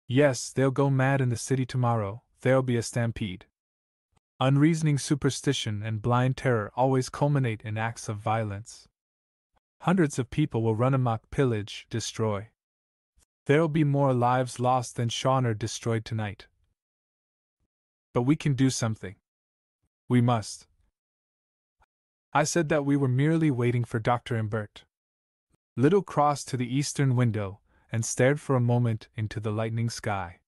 Yes, they'll go mad in the city tomorrow, there'll be a stampede. Unreasoning superstition and blind terror always culminate in acts of violence. Hundreds of people will run amok, pillage, destroy. There'll be more lives lost than Shawner destroyed tonight. But we can do something. We must. I said that we were merely waiting for Dr. Imbert. Little crossed to the eastern window and stared for a moment into the lightening sky.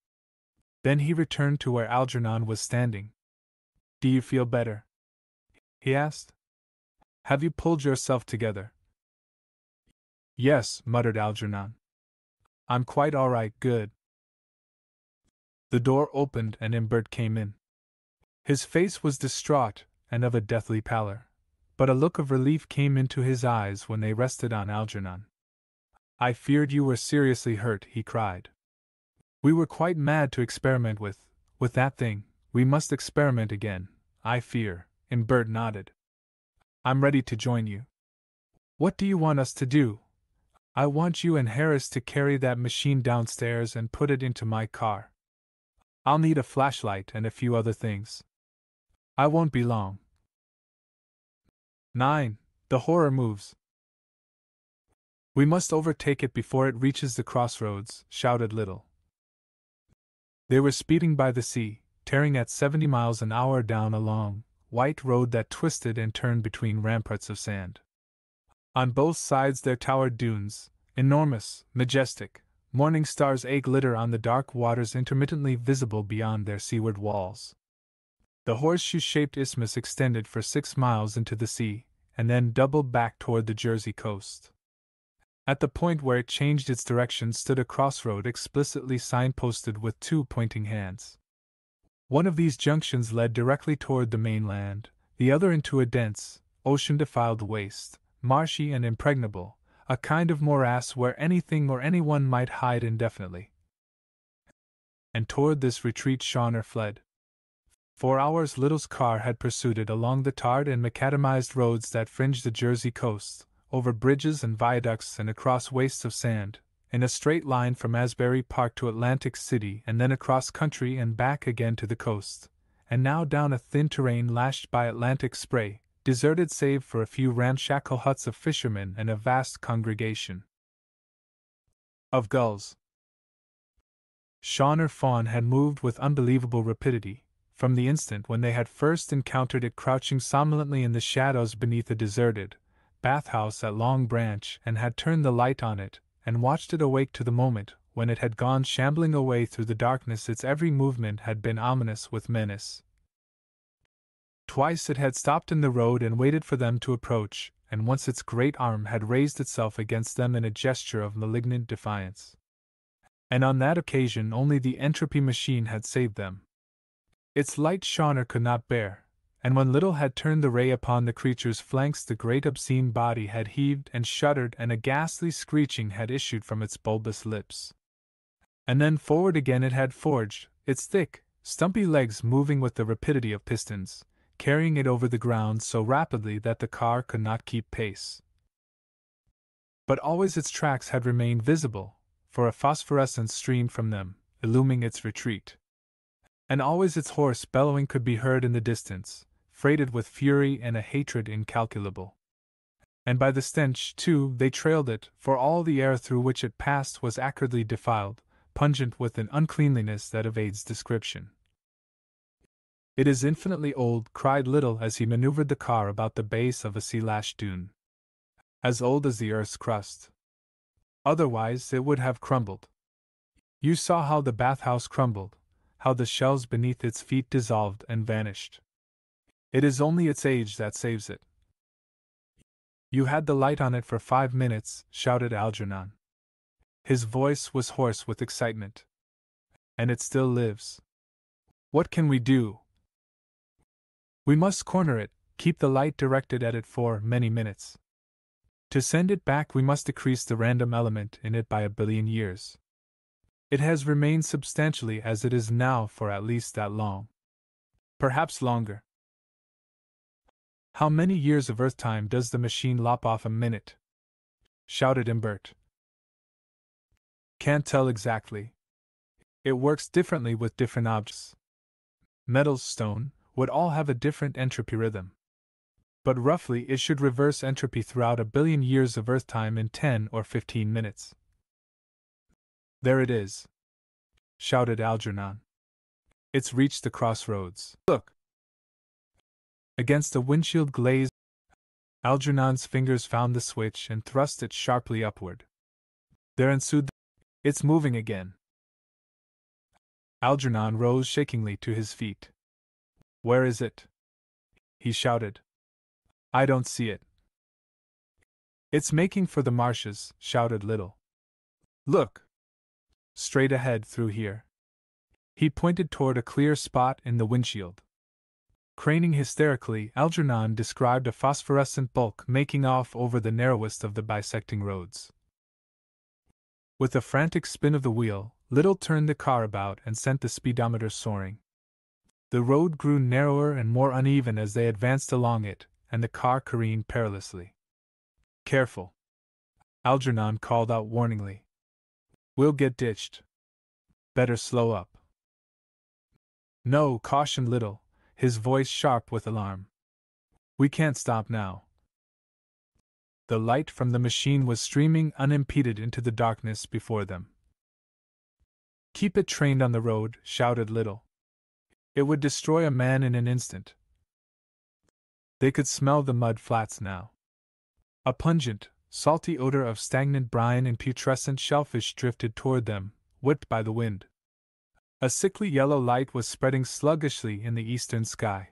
Then he returned to where Algernon was standing. Do you feel better? He asked. Have you pulled yourself together? Yes, muttered Algernon. I'm quite all right, good. The door opened and Imbert came in. His face was distraught and of a deathly pallor, but a look of relief came into his eyes when they rested on Algernon. I feared you were seriously hurt, he cried. We were quite mad to experiment with that thing. We must experiment again, I fear. Imbert nodded. I'm ready to join you. What do you want us to do? I want you and Harris to carry that machine downstairs and put it into my car. I'll need a flashlight and a few other things. I won't be long. 9. The horror moves. We must overtake it before it reaches the crossroads, shouted Little. They were speeding by the sea, tearing at 70 miles an hour down a long, white road that twisted and turned between ramparts of sand. On both sides there towered dunes, enormous, majestic, morning stars a-glitter on the dark waters intermittently visible beyond their seaward walls. The horseshoe-shaped isthmus extended for 6 miles into the sea, and then doubled back toward the Jersey coast. At the point where it changed its direction stood a crossroad explicitly signposted with 2 pointing hands. One of these junctions led directly toward the mainland, the other into a dense, ocean-defiled waste, marshy and impregnable, a kind of morass where anything or anyone might hide indefinitely. And toward this retreat Shawner fled. For hours Little's car had pursued it along the tarred and macadamized roads that fringed the Jersey coast, over bridges and viaducts and across wastes of sand, in a straight line from Asbury Park to Atlantic City and then across country and back again to the coast, and now down a thin terrain lashed by Atlantic spray, deserted save for a few ramshackle huts of fishermen and a vast congregation of gulls. Shawner Fawn had moved with unbelievable rapidity, from the instant when they had first encountered it crouching somnolently in the shadows beneath a deserted bathhouse at Long Branch, and had turned the light on it, and watched it awake to the moment when it had gone shambling away through the darkness. Its every movement had been ominous with menace. Twice it had stopped in the road and waited for them to approach, and once its great arm had raised itself against them in a gesture of malignant defiance. And on that occasion only the entropy machine had saved them. Its light Shawner could not bear, and when Little had turned the ray upon the creature's flanks the great obscene body had heaved and shuddered and a ghastly screeching had issued from its bulbous lips. And then forward again it had forged, its thick, stumpy legs moving with the rapidity of pistons, carrying it over the ground so rapidly that the car could not keep pace. But always its tracks had remained visible, for a phosphorescence streamed from them, illuming its retreat. And always its hoarse bellowing could be heard in the distance, freighted with fury and a hatred incalculable. And by the stench, too, they trailed it, for all the air through which it passed was acridly defiled, pungent with an uncleanliness that evades description. It is infinitely old, cried Little as he maneuvered the car about the base of a sea-lashed dune. As old as the earth's crust. Otherwise it would have crumbled. You saw how the bathhouse crumbled, how the shells beneath its feet dissolved and vanished. It is only its age that saves it. You had the light on it for 5 minutes, shouted Algernon. His voice was hoarse with excitement. And it still lives. What can we do? We must corner it, keep the light directed at it for many minutes. To send it back, we must decrease the random element in it by 1 billion years. It has remained substantially as it is now for at least that long. Perhaps longer. How many years of Earth time does the machine lop off a minute? Shouted Imbert. Can't tell exactly. It works differently with different objects. Metals, stone, would all have a different entropy rhythm. But roughly it should reverse entropy throughout 1 billion years of Earth time in 10 or 15 minutes. There it is! Shouted Algernon. It's reached the crossroads. Look! Against the windshield glaze, Algernon's fingers found the switch and thrust it sharply upward. There ensued It's moving again. Algernon rose shakingly to his feet. Where is it? He shouted. I don't see it. It's making for the marshes, shouted Little. Look! Straight ahead through here. He pointed toward a clear spot in the windshield. Craning hysterically, Algernon described a phosphorescent bulk making off over the narrowest of the bisecting roads. With a frantic spin of the wheel, Little turned the car about and sent the speedometer soaring. The road grew narrower and more uneven as they advanced along it, and the car careened perilously. Careful! Algernon called out warningly. We'll get ditched. Better slow up. No, cautioned Little, his voice sharp with alarm. We can't stop now. The light from the machine was streaming unimpeded into the darkness before them. Keep it trained on the road, shouted Little. It would destroy a man in an instant. They could smell the mud flats now. A pungent, salty odor of stagnant brine and putrescent shellfish drifted toward them, whipped by the wind. A sickly yellow light was spreading sluggishly in the eastern sky.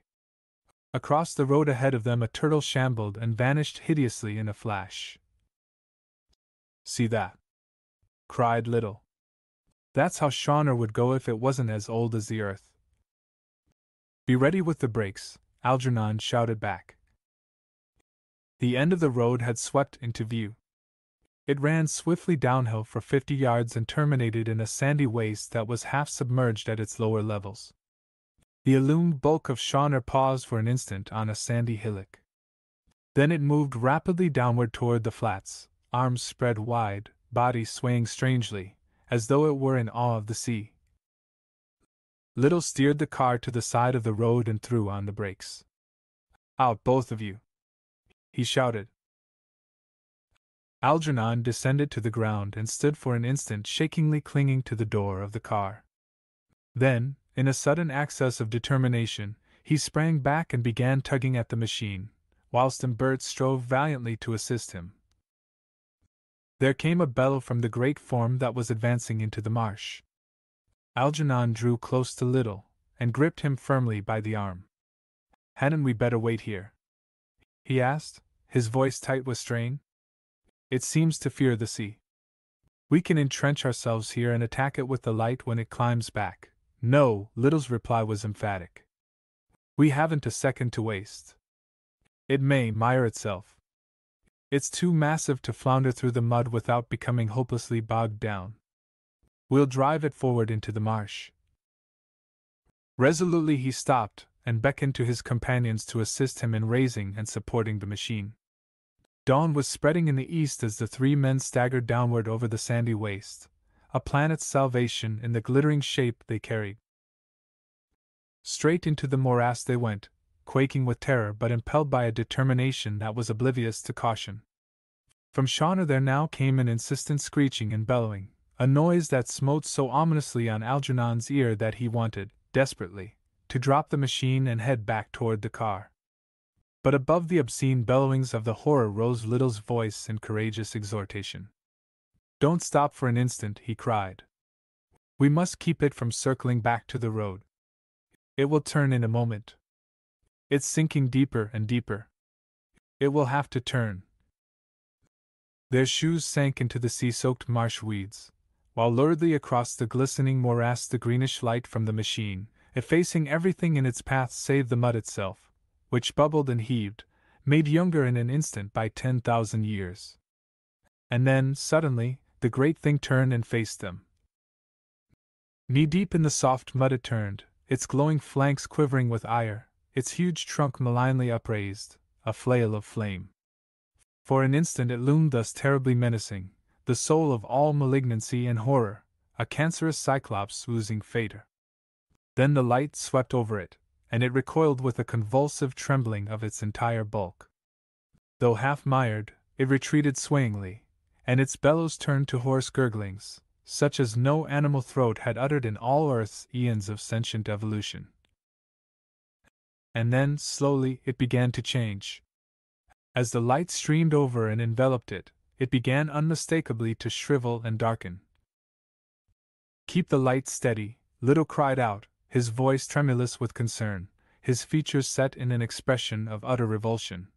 Across the road ahead of them a turtle shambled and vanished hideously in a flash. See that? Cried Little. That's how Shawner would go if it wasn't as old as the earth. Be ready with the brakes, Algernon shouted back. The end of the road had swept into view. It ran swiftly downhill for 50 yards and terminated in a sandy waste that was half submerged at its lower levels. The illumined bulk of Shawner paused for an instant on a sandy hillock. Then it moved rapidly downward toward the flats, arms spread wide, body swaying strangely, as though it were in awe of the sea. Little steered the car to the side of the road and threw on the brakes. Out, both of you! He shouted. Algernon descended to the ground and stood for an instant shakingly clinging to the door of the car. Then, in a sudden access of determination, he sprang back and began tugging at the machine, whilst Imbert strove valiantly to assist him. There came a bellow from the great form that was advancing into the marsh. Algernon drew close to Little, and gripped him firmly by the arm. Hadn't we better wait here? He asked, his voice tight with strain. It seems to fear the sea. We can entrench ourselves here and attack it with the light when it climbs back. No, Little's reply was emphatic. We haven't a second to waste. It may mire itself. It's too massive to flounder through the mud without becoming hopelessly bogged down. We'll drive it forward into the marsh. Resolutely he stopped, and beckoned to his companions to assist him in raising and supporting the machine. Dawn was spreading in the east as the three men staggered downward over the sandy waste, a planet's salvation in the glittering shape they carried. Straight into the morass they went, quaking with terror but impelled by a determination that was oblivious to caution. From Shawner there now came an insistent screeching and bellowing, a noise that smote so ominously on Algernon's ear that he wanted, desperately, to drop the machine and head back toward the car. But above the obscene bellowings of the horror rose Little's voice in courageous exhortation. Don't stop for an instant, he cried. We must keep it from circling back to the road. It will turn in a moment. It's sinking deeper and deeper. It will have to turn. Their shoes sank into the sea-soaked marsh weeds, while luridly across the glistening morass the greenish light from the machine, effacing everything in its path save the mud itself, which bubbled and heaved, made younger in an instant by 10,000 years. And then, suddenly, the great thing turned and faced them. Knee-deep in the soft mud it turned, its glowing flanks quivering with ire, its huge trunk malignly upraised, a flail of flame. For an instant it loomed thus terribly menacing, the soul of all malignancy and horror, a cancerous cyclops oozing fate. Then the light swept over it, and it recoiled with a convulsive trembling of its entire bulk. Though half mired, it retreated swayingly, and its bellows turned to hoarse gurglings, such as no animal throat had uttered in all Earth's eons of sentient evolution. And then, slowly, it began to change. As the light streamed over and enveloped it, it began unmistakably to shrivel and darken. "Keep the light steady," Little cried out, his voice tremulous with concern, his features set in an expression of utter revulsion.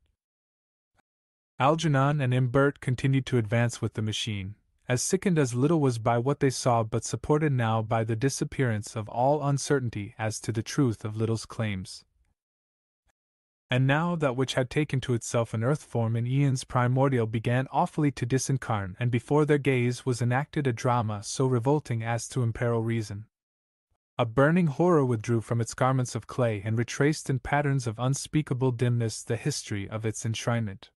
Algernon and Imbert continued to advance with the machine, as sickened as Little was by what they saw but supported now by the disappearance of all uncertainty as to the truth of Little's claims. And now that which had taken to itself an earth form in eons primordial began awfully to disincarnate, and before their gaze was enacted a drama so revolting as to imperil reason. A burning horror withdrew from its garments of clay and retraced in patterns of unspeakable dimness the history of its enshrinement.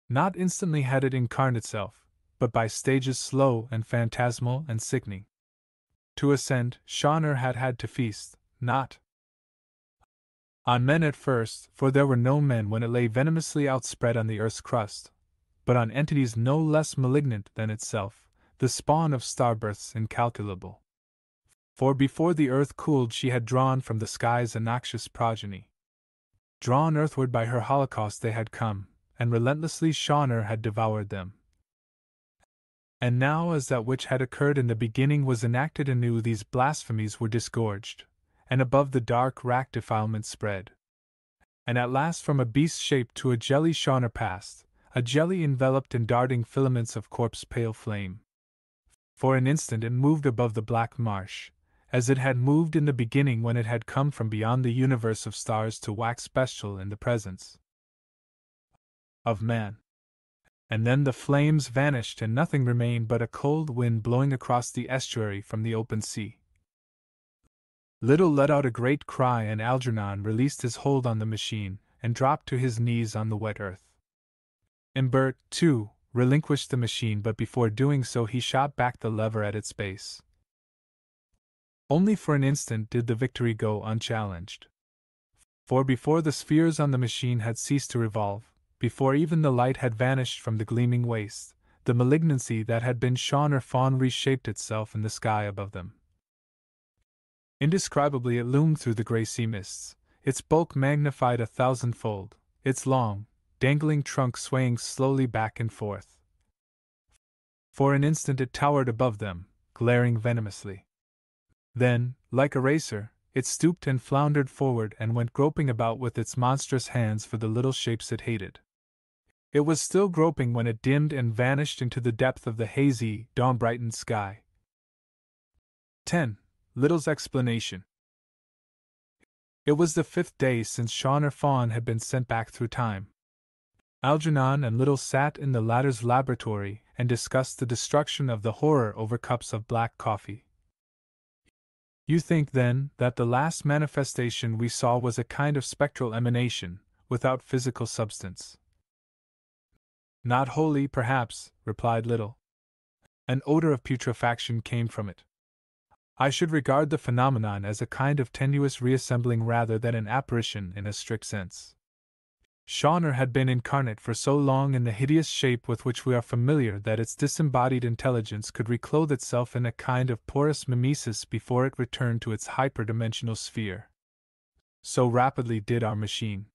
Not instantly had it incarnate itself, but by stages slow and phantasmal and sickening. To ascend, Shawner had had to feast, not on men at first, for there were no men when it lay venomously outspread on the earth's crust, but on entities no less malignant than itself, the spawn of starbirths incalculable. For before the earth cooled she had drawn from the skies a noxious progeny. Drawn earthward by her holocaust they had come, and relentlessly Shawner had devoured them. And now as that which had occurred in the beginning was enacted anew, these blasphemies were disgorged, and above the dark rack defilement spread. And at last from a beast shape to a jelly Shawner passed, a jelly enveloped in darting filaments of corpse-pale flame. For an instant it moved above the black marsh, as it had moved in the beginning when it had come from beyond the universe of stars to wax bestial in the presence of man. And then the flames vanished and nothing remained but a cold wind blowing across the estuary from the open sea. Little let out a great cry and Algernon released his hold on the machine and dropped to his knees on the wet earth. Imbert, too, relinquished the machine, but before doing so he shot back the lever at its base. Only for an instant did the victory go unchallenged. For before the spheres on the machine had ceased to revolve, before even the light had vanished from the gleaming waste, the malignancy that had been Shawner Fawn reshaped itself in the sky above them. Indescribably it loomed through the grey sea mists, its bulk magnified 1,000-fold, its long, dangling trunk swaying slowly back and forth. For an instant it towered above them, glaring venomously. Then, like a racer, it stooped and floundered forward and went groping about with its monstrous hands for the little shapes it hated. It was still groping when it dimmed and vanished into the depth of the hazy, dawn-brightened sky. 10. Little's explanation. It was the 5th day since Shawner Fawn had been sent back through time. Algernon and Little sat in the latter's laboratory and discussed the destruction of the horror over cups of black coffee. You think, then, that the last manifestation we saw was a kind of spectral emanation, without physical substance? Not wholly, perhaps, replied Little. An odor of putrefaction came from it. I should regard the phenomenon as a kind of tenuous reassembling rather than an apparition in a strict sense. Shawner had been incarnate for so long in the hideous shape with which we are familiar that its disembodied intelligence could reclothe itself in a kind of porous mimesis before it returned to its hyperdimensional sphere. So rapidly did our machine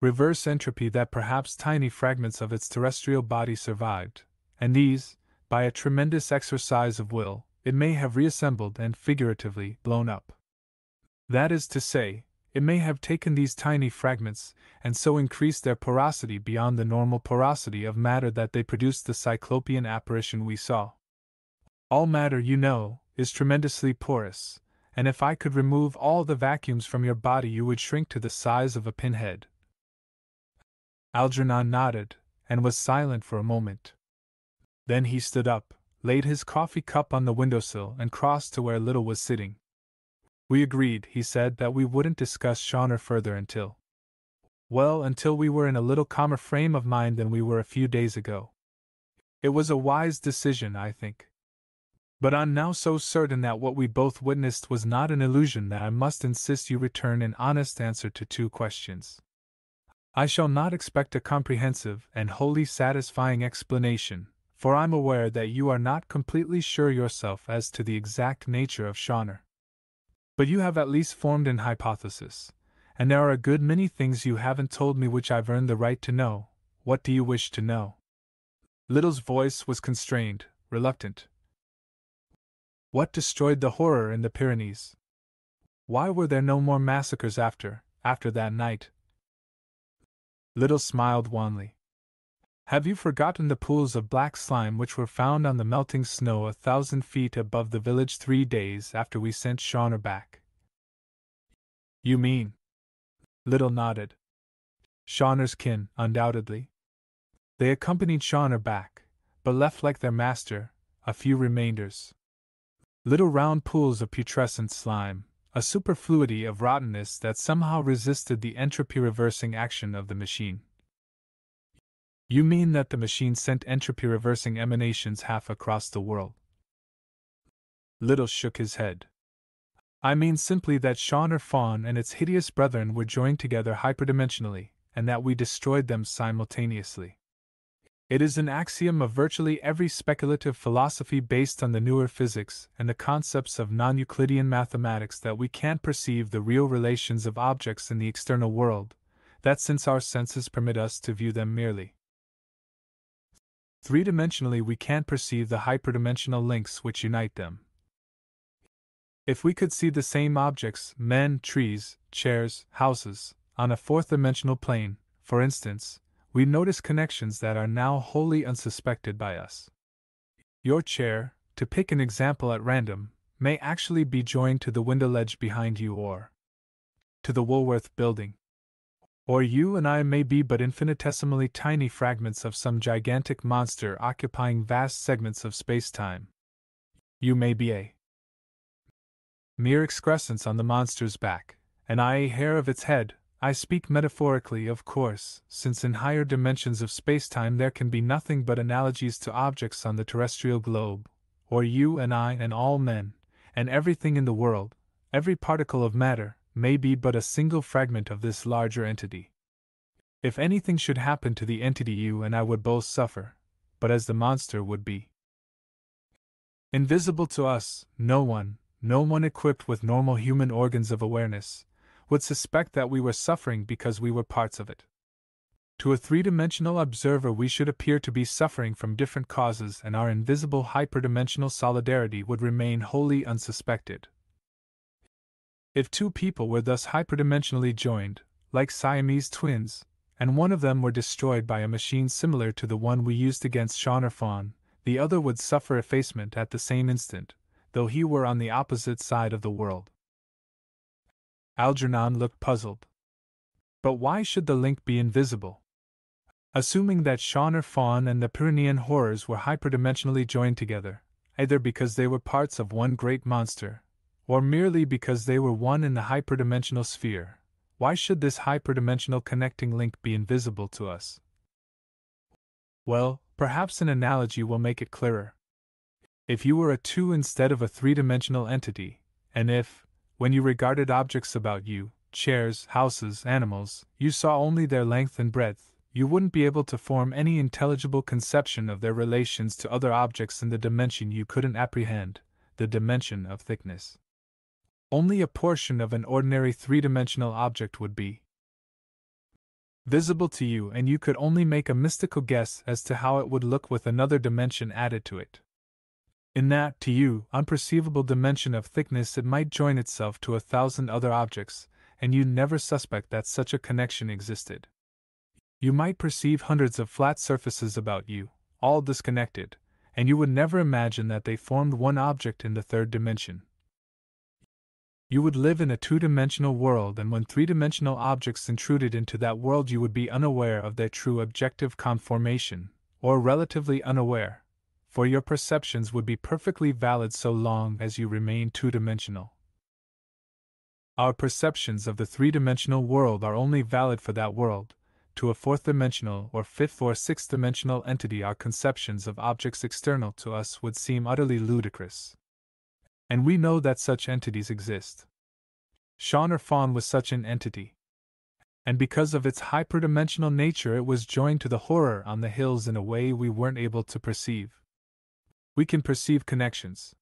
reverse entropy that perhaps tiny fragments of its terrestrial body survived, and these, by a tremendous exercise of will, it may have reassembled and, figuratively, blown up. That is to say, it may have taken these tiny fragments and so increased their porosity beyond the normal porosity of matter that they produced the cyclopean apparition we saw. All matter, you know, is tremendously porous, and if I could remove all the vacuums from your body you would shrink to the size of a pinhead. Algernon nodded, and was silent for a moment. Then he stood up, laid his coffee cup on the windowsill, and crossed to where Little was sitting. We agreed, he said, that we wouldn't discuss Shaunor further until we were in a little calmer frame of mind than we were a few days ago. It was a wise decision, I think. But I'm now so certain that what we both witnessed was not an illusion that I must insist you return an honest answer to 2 questions. I shall not expect a comprehensive and wholly satisfying explanation, for I'm aware that you are not completely sure yourself as to the exact nature of Shaunor. But you have at least formed an hypothesis, and there are a good many things you haven't told me which I've earned the right to know. What do you wish to know? Little's voice was constrained, reluctant. What destroyed the horror in the Pyrenees? Why were there no more massacres after that night? Little smiled wanly. Have you forgotten the pools of black slime which were found on the melting snow 1,000 feet above the village 3 days after we sent Shaunor back? You mean? Little nodded. Shaunor's kin, undoubtedly. They accompanied Shaunor back, but left like their master a few remainders. Little round pools of putrescent slime, a superfluity of rottenness that somehow resisted the entropy-reversing action of the machine. You mean that the machine sent entropy-reversing emanations half across the world? Little shook his head. I mean simply that Shaunor Fawn and its hideous brethren were joined together hyperdimensionally, and that we destroyed them simultaneously. It is an axiom of virtually every speculative philosophy based on the newer physics and the concepts of non-Euclidean mathematics that we can't perceive the real relations of objects in the external world, that since our senses permit us to view them merely three-dimensionally, we can't perceive the hyperdimensional links which unite them. If we could see the same objects, men, trees, chairs, houses, on a fourth-dimensional plane, for instance, we notice connections that are now wholly unsuspected by us. Your chair, to pick an example at random, may actually be joined to the window ledge behind you or to the Woolworth building. Or you and I may be but infinitesimally tiny fragments of some gigantic monster occupying vast segments of space-time. You may be a mere excrescence on the monster's back, and I a hair of its head. I speak metaphorically, of course, since in higher dimensions of spacetime there can be nothing but analogies to objects on the terrestrial globe, or you and I and all men, and everything in the world, every particle of matter, may be but a single fragment of this larger entity. If anything should happen to the entity, you and I would both suffer, but as the monster would be invisible to us, no one equipped with normal human organs of awareness, would suspect that we were suffering because we were parts of it. To a three-dimensional observer we should appear to be suffering from different causes, and our invisible hyperdimensional solidarity would remain wholly unsuspected. If 2 people were thus hyperdimensionally joined, like Siamese twins, and one of them were destroyed by a machine similar to the one we used against Shaunor Fawn, the other would suffer effacement at the same instant, though he were on the opposite side of the world. Algernon looked puzzled. But why should the link be invisible? Assuming that Shaunor Fawn and the Pyrenean horrors were hyperdimensionally joined together, either because they were parts of one great monster, or merely because they were one in the hyperdimensional sphere, why should this hyperdimensional connecting link be invisible to us? Well, perhaps an analogy will make it clearer. If you were a 2 instead of a 3-dimensional entity, and if, when you regarded objects about you, chairs, houses, animals, you saw only their length and breadth, you wouldn't be able to form any intelligible conception of their relations to other objects in the dimension you couldn't apprehend, the dimension of thickness. Only a portion of an ordinary 3-dimensional object would be visible to you, and you could only make a mystical guess as to how it would look with another dimension added to it. In that, to you, unperceivable dimension of thickness it might join itself to 1,000 other objects, and you'd never suspect that such a connection existed. You might perceive hundreds of flat surfaces about you, all disconnected, and you would never imagine that they formed one object in the 3rd dimension. You would live in a two-dimensional world, and when three-dimensional objects intruded into that world you would be unaware of their true objective conformation, or relatively unaware, for your perceptions would be perfectly valid so long as you remain two-dimensional. Our perceptions of the three-dimensional world are only valid for that world. To a fourth-dimensional or fifth or sixth-dimensional entity our conceptions of objects external to us would seem utterly ludicrous. And we know that such entities exist. Shaner Fawn was such an entity. And because of its hyperdimensional nature it was joined to the horror on the hills in a way we weren't able to perceive. We can perceive connections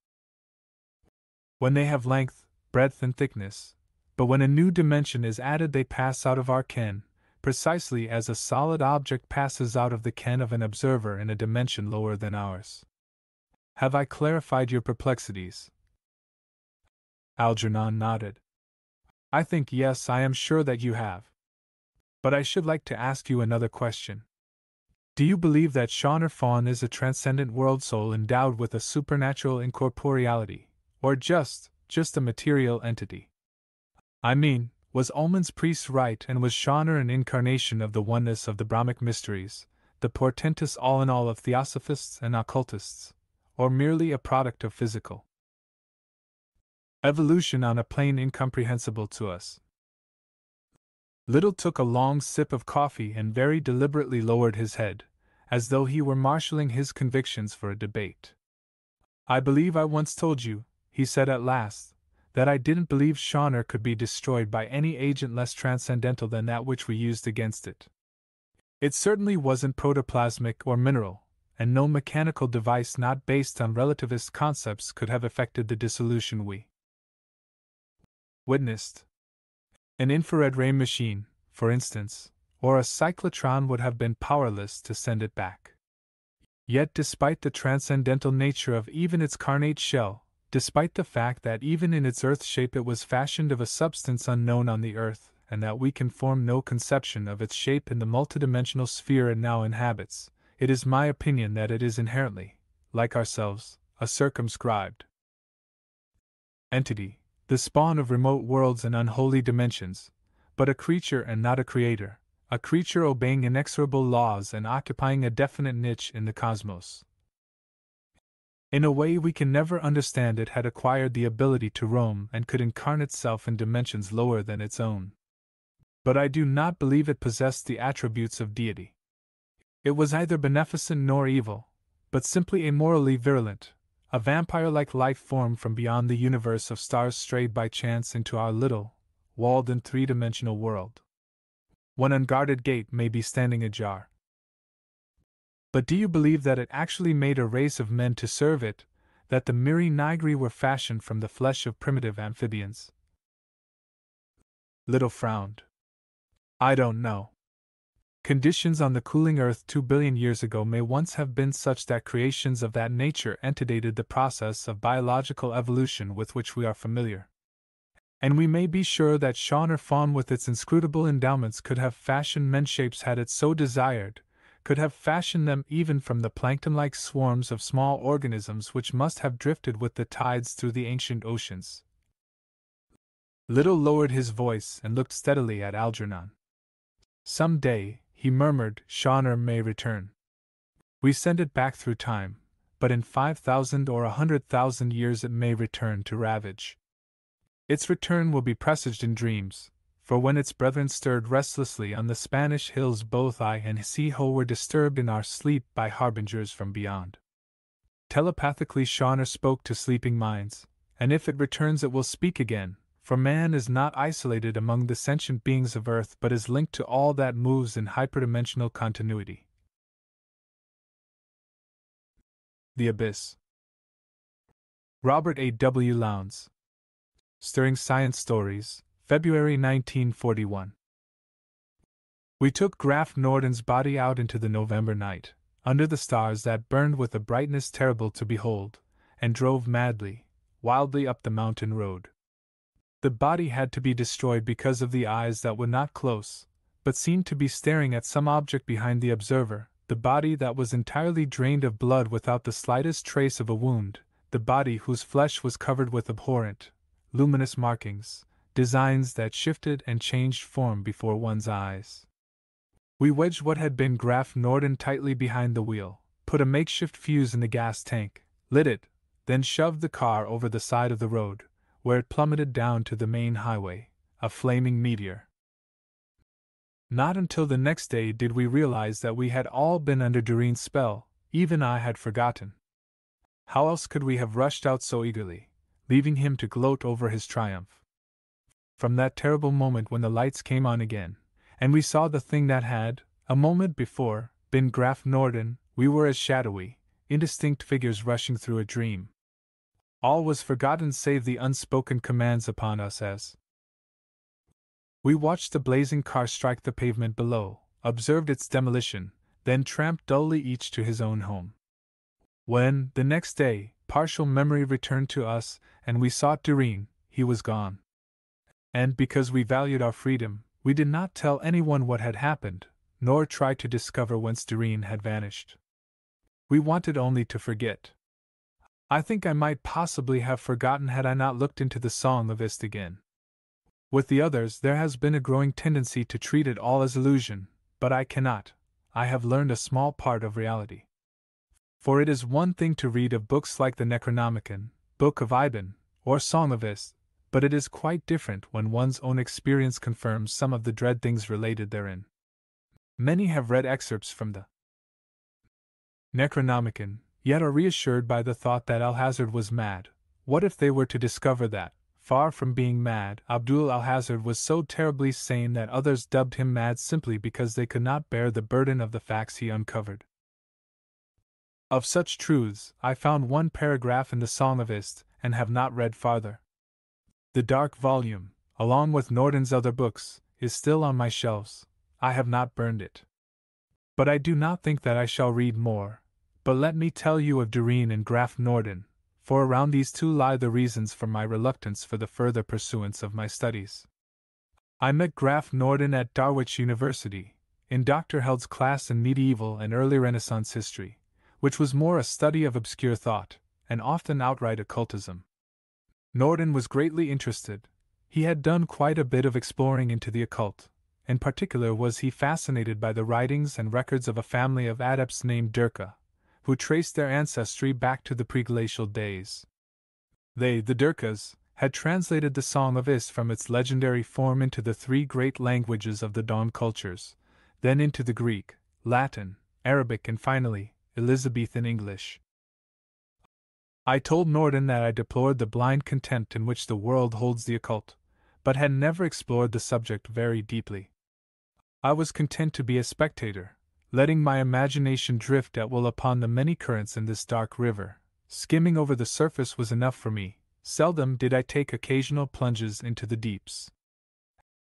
when they have length, breadth, and thickness, but when a new dimension is added they pass out of our ken, precisely as a solid object passes out of the ken of an observer in a dimension lower than ours. Have I clarified your perplexities? Algernon nodded. I think yes, I am sure that you have. But I should like to ask you another question. Do you believe that Shaner Fawn is a transcendent world soul endowed with a supernatural incorporeality, or just a material entity? I mean, was Ullman's priest right, and was Shaner an incarnation of the oneness of the Brahmic mysteries, the portentous all-in-all of theosophists and occultists, or merely a product of physical evolution on a plane incomprehensible to us? Little took a long sip of coffee and very deliberately lowered his head, as though he were marshalling his convictions for a debate. I believe I once told you, he said at last, that I didn't believe Shaner could be destroyed by any agent less transcendental than that which we used against it. It certainly wasn't protoplasmic or mineral, and no mechanical device not based on relativist concepts could have effected the dissolution we witnessed. An infrared ray machine, for instance, or a cyclotron would have been powerless to send it back. Yet despite the transcendental nature of even its carnate shell, despite the fact that even in its earth shape it was fashioned of a substance unknown on the earth, and that we can form no conception of its shape in the multidimensional sphere it now inhabits, it is my opinion that it is inherently, like ourselves, a circumscribed entity, the spawn of remote worlds and unholy dimensions, but a creature and not a creator, a creature obeying inexorable laws and occupying a definite niche in the cosmos. In a way we can never understand, it had acquired the ability to roam and could incarnate itself in dimensions lower than its own. But I do not believe it possessed the attributes of deity. It was neither beneficent nor evil, but simply amorally virulent, a vampire-like life form from beyond the universe of stars strayed by chance into our little, walled-in three-dimensional world. One unguarded gate may be standing ajar. But do you believe that it actually made a race of men to serve it, that the Miri Nigri were fashioned from the flesh of primitive amphibians? Little frowned. I don't know. Conditions on the cooling Earth 2 billion years ago may once have been such that creations of that nature antedated the process of biological evolution with which we are familiar. And we may be sure that Shaner Fawn with its inscrutable endowments could have fashioned men's shapes had it so desired, could have fashioned them even from the plankton-like swarms of small organisms which must have drifted with the tides through the ancient oceans. Little lowered his voice and looked steadily at Algernon. Some day, he murmured, Shaner may return. We send it back through time, but in 5,000 or 100,000 years it may return to ravage. Its return will be presaged in dreams, for when its brethren stirred restlessly on the Spanish hills both I and Siho were disturbed in our sleep by harbingers from beyond. Telepathically Shaner spoke to sleeping minds, and if it returns it will speak again, for man is not isolated among the sentient beings of Earth but is linked to all that moves in hyperdimensional continuity. The Abyss. Robert A. W. Lowndes. Stirring Science Stories, February 1941. We took Graf Norden's body out into the November night, under the stars that burned with a brightness terrible to behold, and drove madly, wildly up the mountain road. The body had to be destroyed because of the eyes that were not close, but seemed to be staring at some object behind the observer, the body that was entirely drained of blood without the slightest trace of a wound, the body whose flesh was covered with abhorrent, luminous markings, designs that shifted and changed form before one's eyes. We wedged what had been Graf Norden tightly behind the wheel, put a makeshift fuse in the gas tank, lit it, then shoved the car over the side of the road, where it plummeted down to the main highway, a flaming meteor. Not until the next day did we realize that we had all been under Doreen's spell. Even I had forgotten. How else could we have rushed out so eagerly, leaving him to gloat over his triumph? From that terrible moment when the lights came on again, and we saw the thing that had, a moment before, been Graf Norden, we were as shadowy, indistinct figures rushing through a dream. All was forgotten save the unspoken commands upon us as we watched the blazing car strike the pavement below, observed its demolition, then tramped dully each to his own home. When, the next day, partial memory returned to us and we sought Doreen, he was gone. And because we valued our freedom, we did not tell anyone what had happened, nor try to discover whence Doreen had vanished. We wanted only to forget. I think I might possibly have forgotten had I not looked into the Song of Ist again. With the others there has been a growing tendency to treat it all as illusion, but I cannot. I have learned a small part of reality. For it is one thing to read of books like the Necronomicon, Book of Ibon, or Song of Ist, but it is quite different when one's own experience confirms some of the dread things related therein. Many have read excerpts from the Necronomicon, yet are reassured by the thought that Alhazred was mad. What if they were to discover that, far from being mad, Abdul Alhazred was so terribly sane that others dubbed him mad simply because they could not bear the burden of the facts he uncovered? Of such truths, I found one paragraph in the Song of Ist, and have not read farther. The dark volume, along with Norden's other books, is still on my shelves. I have not burned it. But I do not think that I shall read more. But let me tell you of Doreen and Graf Norden, for around these two lie the reasons for my reluctance for the further pursuance of my studies. I met Graf Norden at Darwich University, in Dr. Held's class in medieval and early Renaissance history, which was more a study of obscure thought, and often outright occultism. Norden was greatly interested. He had done quite a bit of exploring into the occult. In particular was he fascinated by the writings and records of a family of adepts named Durka, who traced their ancestry back to the preglacial days. They, the Durkas, had translated the Song of Ist from its legendary form into the three great languages of the Dawn cultures, then into the Greek, Latin, Arabic and finally, Elizabethan English. I told Norden that I deplored the blind contempt in which the world holds the occult, but had never explored the subject very deeply. I was content to be a spectator, letting my imagination drift at will upon the many currents in this dark river. Skimming over the surface was enough for me. Seldom did I take occasional plunges into the deeps.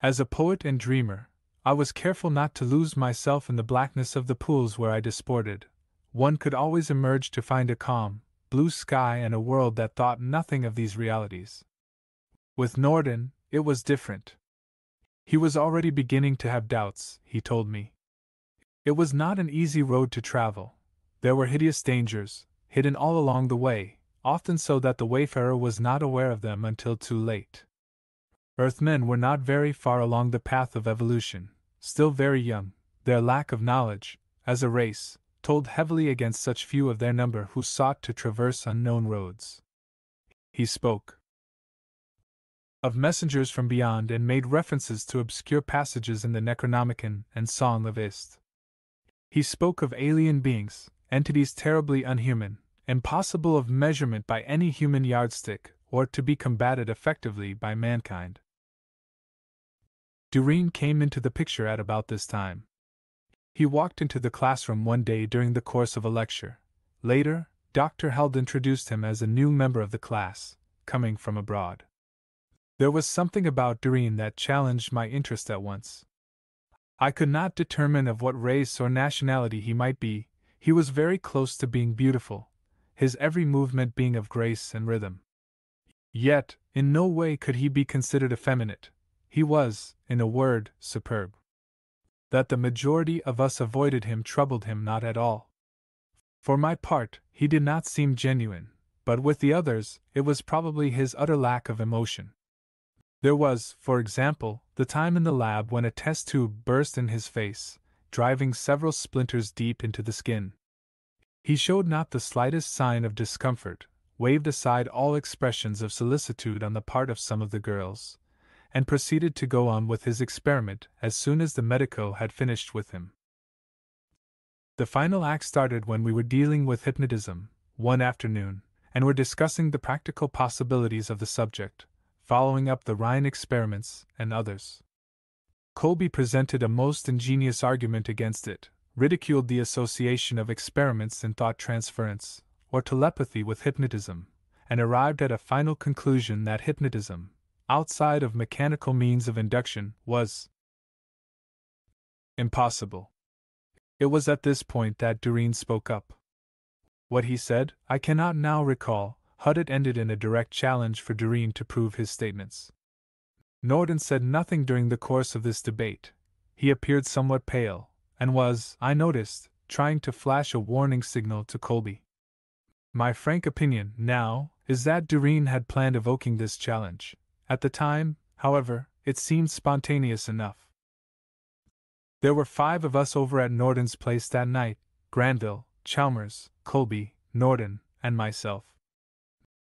As a poet and dreamer, I was careful not to lose myself in the blackness of the pools where I disported. One could always emerge to find a calm, blue sky and a world that thought nothing of these realities. With Norden, it was different. He was already beginning to have doubts, he told me. It was not an easy road to travel. There were hideous dangers, hidden all along the way, often so that the wayfarer was not aware of them until too late. Earthmen were not very far along the path of evolution, still very young. Their lack of knowledge, as a race, told heavily against such few of their number who sought to traverse unknown roads. He spoke of messengers from beyond and made references to obscure passages in the Necronomicon and Song of Ist. He spoke of alien beings, entities terribly unhuman, impossible of measurement by any human yardstick, or to be combated effectively by mankind. Doreen came into the picture at about this time. He walked into the classroom one day during the course of a lecture. Later, Dr. Held introduced him as a new member of the class, coming from abroad. There was something about Doreen that challenged my interest at once. I could not determine of what race or nationality he might be. He was very close to being beautiful, his every movement being of grace and rhythm. Yet, in no way could he be considered effeminate. He was, in a word, superb. That the majority of us avoided him troubled him not at all. For my part, he did not seem genuine, but with the others, it was probably his utter lack of emotion. There was, for example, the time in the lab when a test tube burst in his face, driving several splinters deep into the skin. He showed not the slightest sign of discomfort, waved aside all expressions of solicitude on the part of some of the girls, and proceeded to go on with his experiment as soon as the medico had finished with him. The final act started when we were dealing with hypnotism, one afternoon, and were discussing the practical possibilities of the subject, following up the Rhine experiments and others. Colby presented a most ingenious argument against it, ridiculed the association of experiments in thought transference, or telepathy with hypnotism, and arrived at a final conclusion that hypnotism, outside of mechanical means of induction, was impossible. It was at this point that Doreen spoke up. What he said, I cannot now recall, but it ended in a direct challenge for Doreen to prove his statements. Norden said nothing during the course of this debate. He appeared somewhat pale, and was, I noticed, trying to flash a warning signal to Colby. My frank opinion, now, is that Doreen had planned evoking this challenge. At the time, however, it seemed spontaneous enough. There were 5 of us over at Norden's place that night: Granville, Chalmers, Colby, Norden, and myself.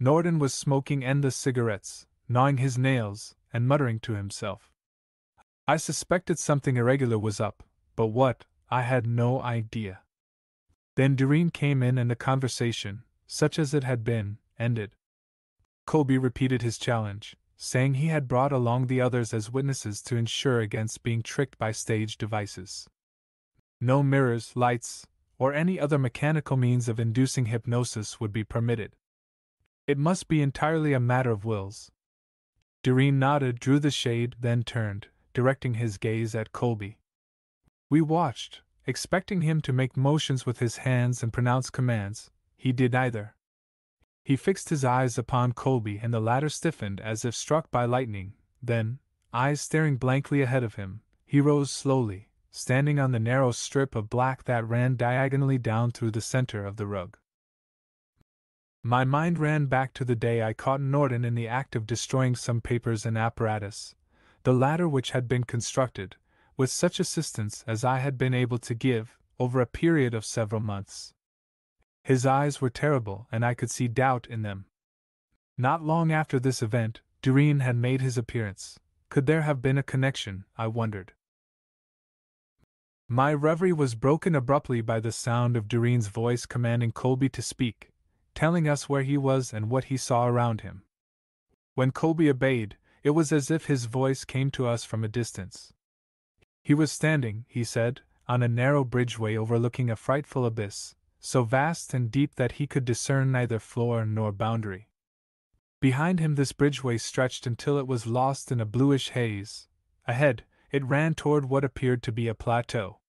Norden was smoking endless cigarettes, gnawing his nails, and muttering to himself. I suspected something irregular was up, but what, I had no idea. Then Doreen came in and the conversation, such as it had been, ended. Colby repeated his challenge, saying he had brought along the others as witnesses to ensure against being tricked by stage devices. No mirrors, lights, or any other mechanical means of inducing hypnosis would be permitted. It must be entirely a matter of wills. Doreen nodded, drew the shade, then turned, directing his gaze at Colby. We watched, expecting him to make motions with his hands and pronounce commands. He did neither. He fixed his eyes upon Colby and the latter stiffened as if struck by lightning. Then, eyes staring blankly ahead of him, he rose slowly, standing on the narrow strip of black that ran diagonally down through the center of the rug. My mind ran back to the day I caught Norden in the act of destroying some papers and apparatus, the latter which had been constructed, with such assistance as I had been able to give, over a period of several months. His eyes were terrible, and I could see doubt in them. Not long after this event, Doreen had made his appearance. Could there have been a connection, I wondered? My reverie was broken abruptly by the sound of Doreen's voice commanding Colby to speak, telling us where he was and what he saw around him. When Colby obeyed, it was as if his voice came to us from a distance. He was standing, he said, on a narrow bridgeway overlooking a frightful abyss, so vast and deep that he could discern neither floor nor boundary. Behind him this bridgeway stretched until it was lost in a bluish haze. Ahead, it ran toward what appeared to be a plateau.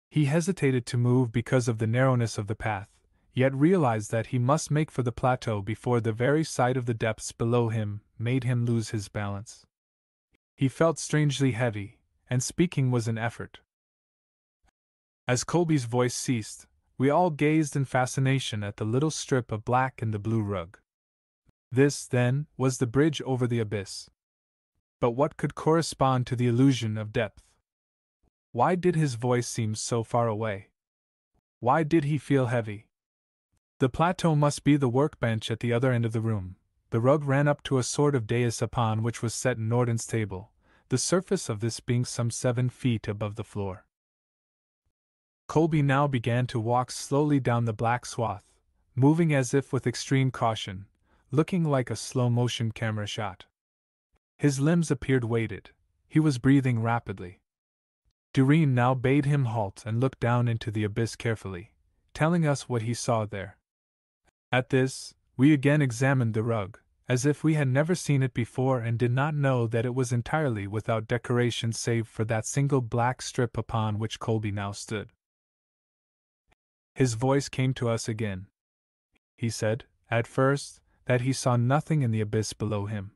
He hesitated to move because of the narrowness of the path, yet realized that he must make for the plateau before the very sight of the depths below him made him lose his balance. He felt strangely heavy, and speaking was an effort. As Colby's voice ceased, we all gazed in fascination at the little strip of black in the blue rug. This, then, was the bridge over the abyss. But what could correspond to the illusion of depth? Why did his voice seem so far away? Why did he feel heavy? The plateau must be the workbench at the other end of the room. The rug ran up to a sort of dais upon which was set Norden's table, the surface of this being some 7 feet above the floor. Colby now began to walk slowly down the black swath, moving as if with extreme caution, looking like a slow-motion camera shot. His limbs appeared weighted. He was breathing rapidly. Doreen now bade him halt and look down into the abyss carefully, telling us what he saw there. At this, we again examined the rug, as if we had never seen it before and did not know that it was entirely without decoration save for that single black strip upon which Colby now stood. His voice came to us again. He said, at first, that he saw nothing in the abyss below him.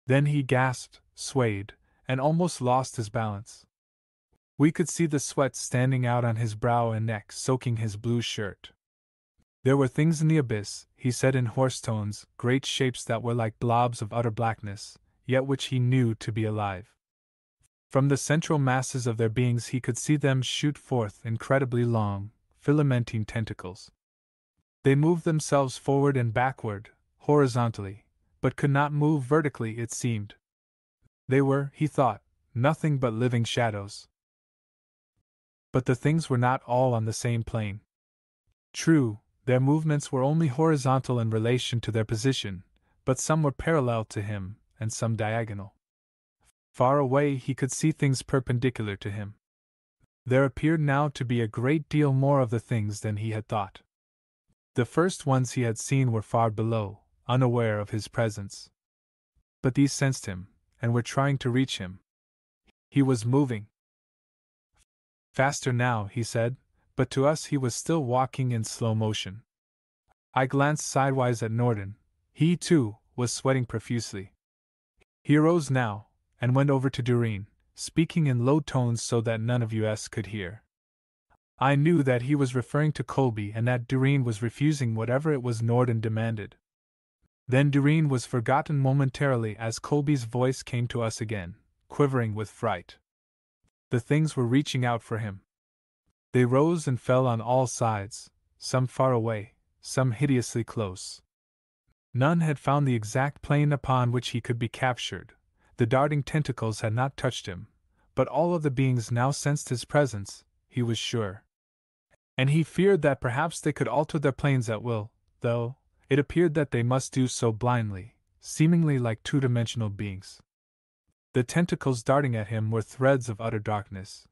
Then he gasped, swayed, and almost lost his balance. We could see the sweat standing out on his brow and neck, soaking his blue shirt. There were things in the abyss, he said in hoarse tones, great shapes that were like blobs of utter blackness, yet which he knew to be alive. From the central masses of their beings he could see them shoot forth incredibly long, filamentine tentacles. They moved themselves forward and backward, horizontally, but could not move vertically, it seemed. They were, he thought, nothing but living shadows. But the things were not all on the same plane. True, their movements were only horizontal in relation to their position, but some were parallel to him, and some diagonal. Far away he could see things perpendicular to him. There appeared now to be a great deal more of the things than he had thought. The first ones he had seen were far below, unaware of his presence. But these sensed him, and were trying to reach him. He was moving. Faster now, he said, but to us he was still walking in slow motion. I glanced sidewise at Norden. He, too, was sweating profusely. He arose now, and went over to Doreen, speaking in low tones so that none of us could hear. I knew that he was referring to Colby and that Doreen was refusing whatever it was Norden demanded. Then Doreen was forgotten momentarily as Colby's voice came to us again, quivering with fright. The things were reaching out for him. They rose and fell on all sides, some far away, some hideously close. None had found the exact plane upon which he could be captured. The darting tentacles had not touched him, but all of the beings now sensed his presence, he was sure. And he feared that perhaps they could alter their planes at will, though it appeared that they must do so blindly, seemingly like two-dimensional beings. The tentacles darting at him were threads of utter darkness.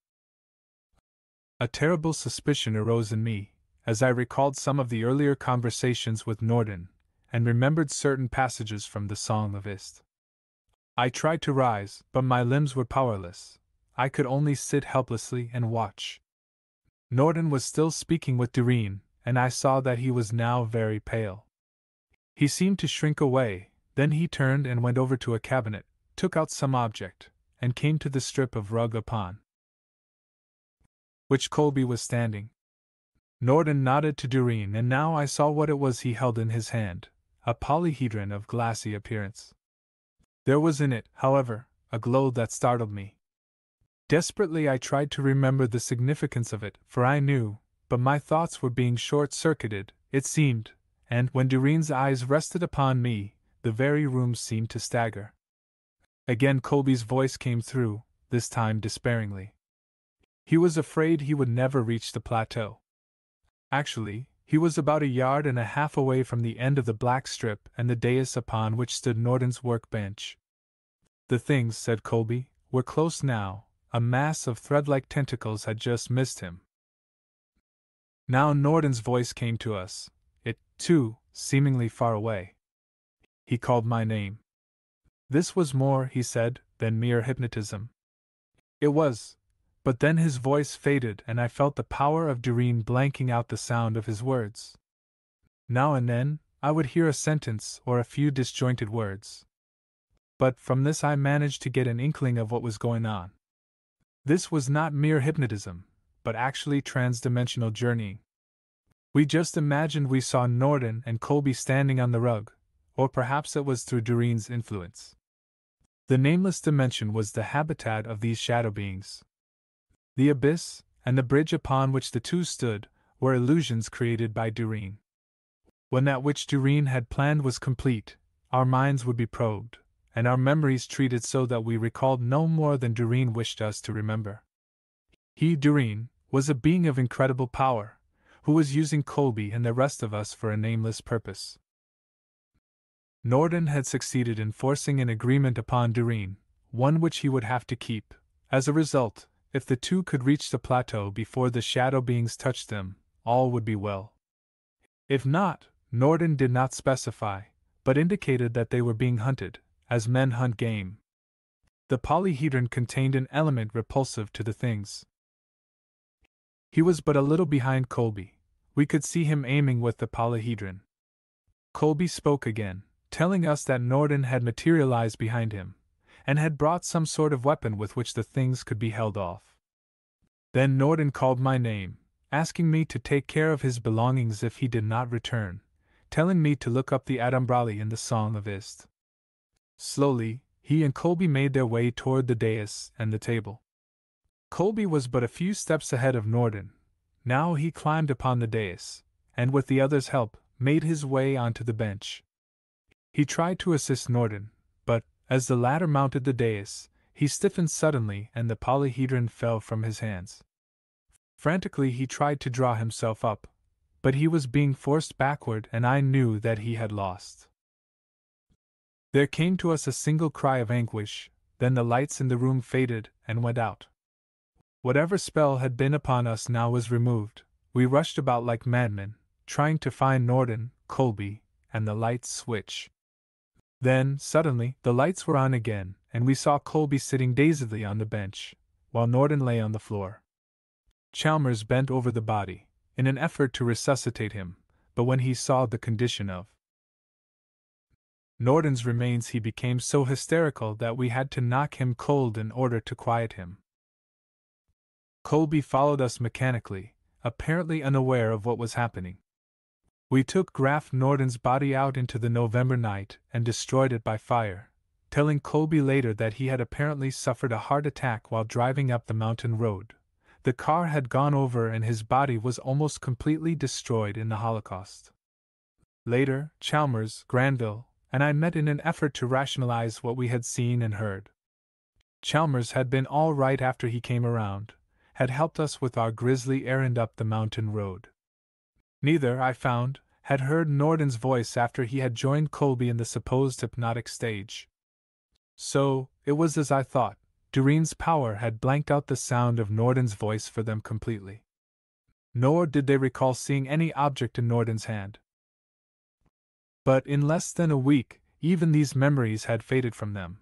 A terrible suspicion arose in me, as I recalled some of the earlier conversations with Norden, and remembered certain passages from the Song of Ist. I tried to rise, but my limbs were powerless. I could only sit helplessly and watch. Norden was still speaking with Doreen, and I saw that he was now very pale. He seemed to shrink away, then he turned and went over to a cabinet, took out some object, and came to the strip of rug upon which Colby was standing. Norden nodded to Doreen, and now I saw what it was he held in his hand, a polyhedron of glassy appearance. There was in it, however, a glow that startled me. Desperately I tried to remember the significance of it, for I knew, but my thoughts were being short-circuited, it seemed, and when Doreen's eyes rested upon me, the very room seemed to stagger. Again Colby's voice came through, this time despairingly. He was afraid he would never reach the plateau. Actually, he was about 1.5 yards away from the end of the black strip and the dais upon which stood Norden's workbench. The things, said Colby, were close now. A mass of thread-like tentacles had just missed him. Now Norden's voice came to us, it, too, seemingly far away. He called my name. This was more, he said, than mere hypnotism. It was, but then his voice faded and I felt the power of Doreen blanking out the sound of his words. Now and then, I would hear a sentence or a few disjointed words. But from this I managed to get an inkling of what was going on. This was not mere hypnotism, but actually transdimensional journeying. We just imagined we saw Norden and Colby standing on the rug, or perhaps it was through Doreen's influence. The nameless dimension was the habitat of these shadow beings. The abyss, and the bridge upon which the two stood, were illusions created by Doreen. When that which Doreen had planned was complete, our minds would be probed, and our memories treated so that we recalled no more than Doreen wished us to remember. He, Doreen, was a being of incredible power, who was using Colby and the rest of us for a nameless purpose. Norden had succeeded in forcing an agreement upon Doreen, one which he would have to keep. As a result, if the two could reach the plateau before the shadow beings touched them, all would be well. If not, Norden did not specify, but indicated that they were being hunted, as men hunt game. The polyhedron contained an element repulsive to the things. He was but a little behind Colby. We could see him aiming with the polyhedron. Colby spoke again, telling us that Norden had materialized behind him, and had brought some sort of weapon with which the things could be held off. Then Norden called my name, asking me to take care of his belongings if he did not return, telling me to look up the Adambrali in the Song of Ist. Slowly, he and Colby made their way toward the dais and the table. Colby was but a few steps ahead of Norden. Now he climbed upon the dais, and with the others' help, made his way onto the bench. He tried to assist Norden, but, as the latter mounted the dais, he stiffened suddenly and the polyhedron fell from his hands. Frantically he tried to draw himself up, but he was being forced backward and I knew that he had lost. There came to us a single cry of anguish, then the lights in the room faded and went out. Whatever spell had been upon us now was removed. We rushed about like madmen, trying to find Norden, Colby, and the light switch. Then, suddenly, the lights were on again, and we saw Colby sitting dazedly on the bench, while Norden lay on the floor. Chalmers bent over the body, in an effort to resuscitate him, but when he saw the condition of Norden's remains he became so hysterical that we had to knock him cold in order to quiet him. Colby followed us mechanically, apparently unaware of what was happening. We took Graf Norden's body out into the November night and destroyed it by fire, telling Colby later that he had apparently suffered a heart attack while driving up the mountain road. The car had gone over and his body was almost completely destroyed in the Holocaust. Later, Chalmers, Granville, and I met in an effort to rationalize what we had seen and heard. Chalmers had been all right after he came around, had helped us with our grisly errand up the mountain road. Neither, I found, had heard Norden's voice after he had joined Colby in the supposed hypnotic stage. So, it was as I thought. Doreen's power had blanked out the sound of Norden's voice for them completely. Nor did they recall seeing any object in Norden's hand. But in less than a week, even these memories had faded from them.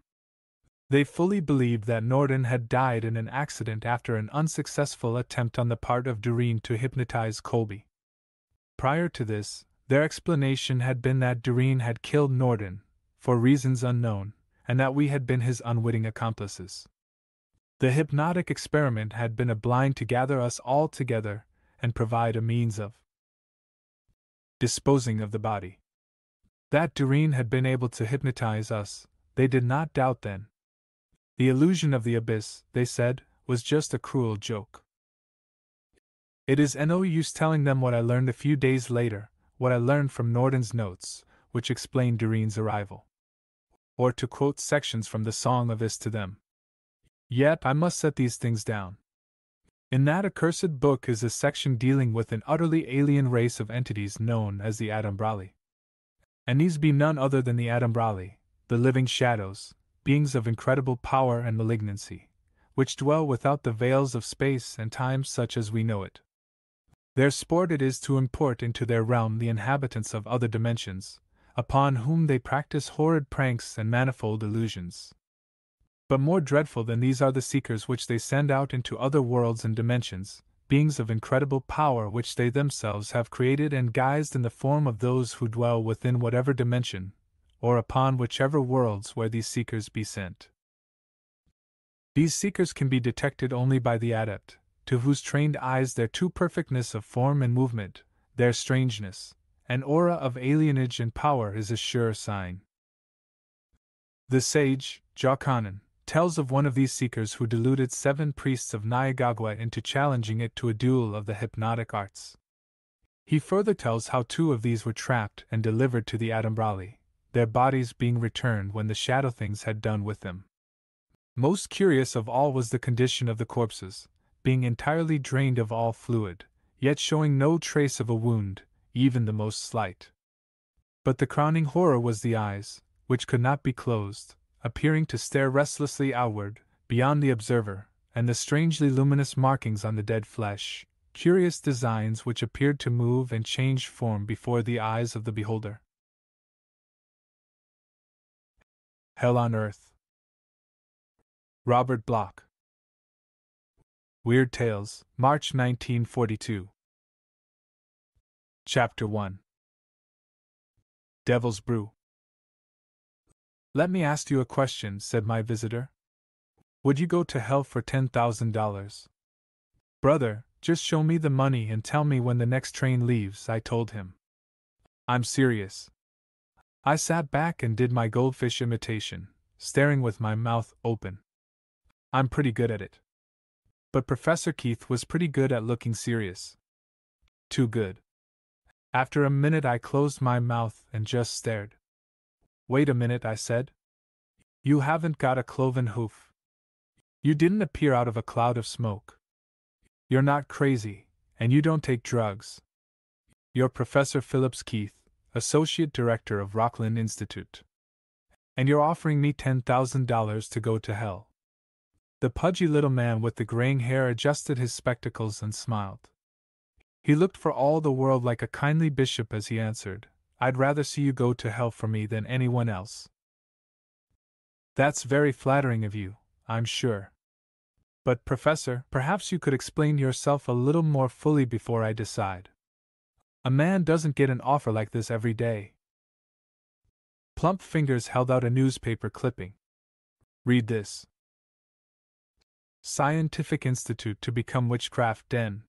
They fully believed that Norden had died in an accident after an unsuccessful attempt on the part of Doreen to hypnotize Colby. Prior to this, their explanation had been that Doreen had killed Norden, for reasons unknown, and that we had been his unwitting accomplices. The hypnotic experiment had been a blind to gather us all together and provide a means of disposing of the body. That Doreen had been able to hypnotize us, they did not doubt then. The illusion of the abyss, they said, was just a cruel joke. It is no use telling them what I learned a few days later, what I learned from Norden's notes, which explained Doreen's arrival. Or to quote sections from the Song of Is to them. Yet I must set these things down. In that accursed book is a section dealing with an utterly alien race of entities known as the Adambrali. And these be none other than the Adambrali, the living shadows, beings of incredible power and malignancy, which dwell without the veils of space and time such as we know it. Their sport it is to import into their realm the inhabitants of other dimensions, upon whom they practice horrid pranks and manifold illusions. But more dreadful than these are the seekers which they send out into other worlds and dimensions, beings of incredible power which they themselves have created and guised in the form of those who dwell within whatever dimension, or upon whichever worlds where these seekers be sent. These seekers can be detected only by the adept, to whose trained eyes their too perfectness of form and movement, their strangeness, and aura of alienage and power is a sure sign. The sage, Jaukonen, tells of one of these seekers who deluded 7 priests of Nyagagwa into challenging it to a duel of the hypnotic arts. He further tells how 2 of these were trapped and delivered to the Adambrali, their bodies being returned when the shadow things had done with them. Most curious of all was the condition of the corpses, being entirely drained of all fluid, yet showing no trace of a wound, even the most slight. But the crowning horror was the eyes, which could not be closed, appearing to stare restlessly outward, beyond the observer, and the strangely luminous markings on the dead flesh, curious designs which appeared to move and change form before the eyes of the beholder. Hell on Earth. Robert Bloch. Weird Tales, March 1942. Chapter 1. Devil's Brew. Let me ask you a question, said my visitor. Would you go to hell for $10,000? Brother, just show me the money and tell me when the next train leaves, I told him. I'm serious. I sat back and did my goldfish imitation, staring with my mouth open. I'm pretty good at it. But Professor Keith was pretty good at looking serious. Too good. After a minute, I closed my mouth and just stared. Wait a minute, I said. You haven't got a cloven hoof. You didn't appear out of a cloud of smoke. You're not crazy, and you don't take drugs. You're Professor Phillips Keith, Associate Director of Rockland Institute. And you're offering me $10,000 to go to hell. The pudgy little man with the graying hair adjusted his spectacles and smiled. He looked for all the world like a kindly bishop as he answered, I'd rather see you go to hell for me than anyone else. That's very flattering of you, I'm sure. But, Professor, perhaps you could explain yourself a little more fully before I decide. A man doesn't get an offer like this every day. Plump fingers held out a newspaper clipping. Read this. Scientific Institute to become Witchcraft Den.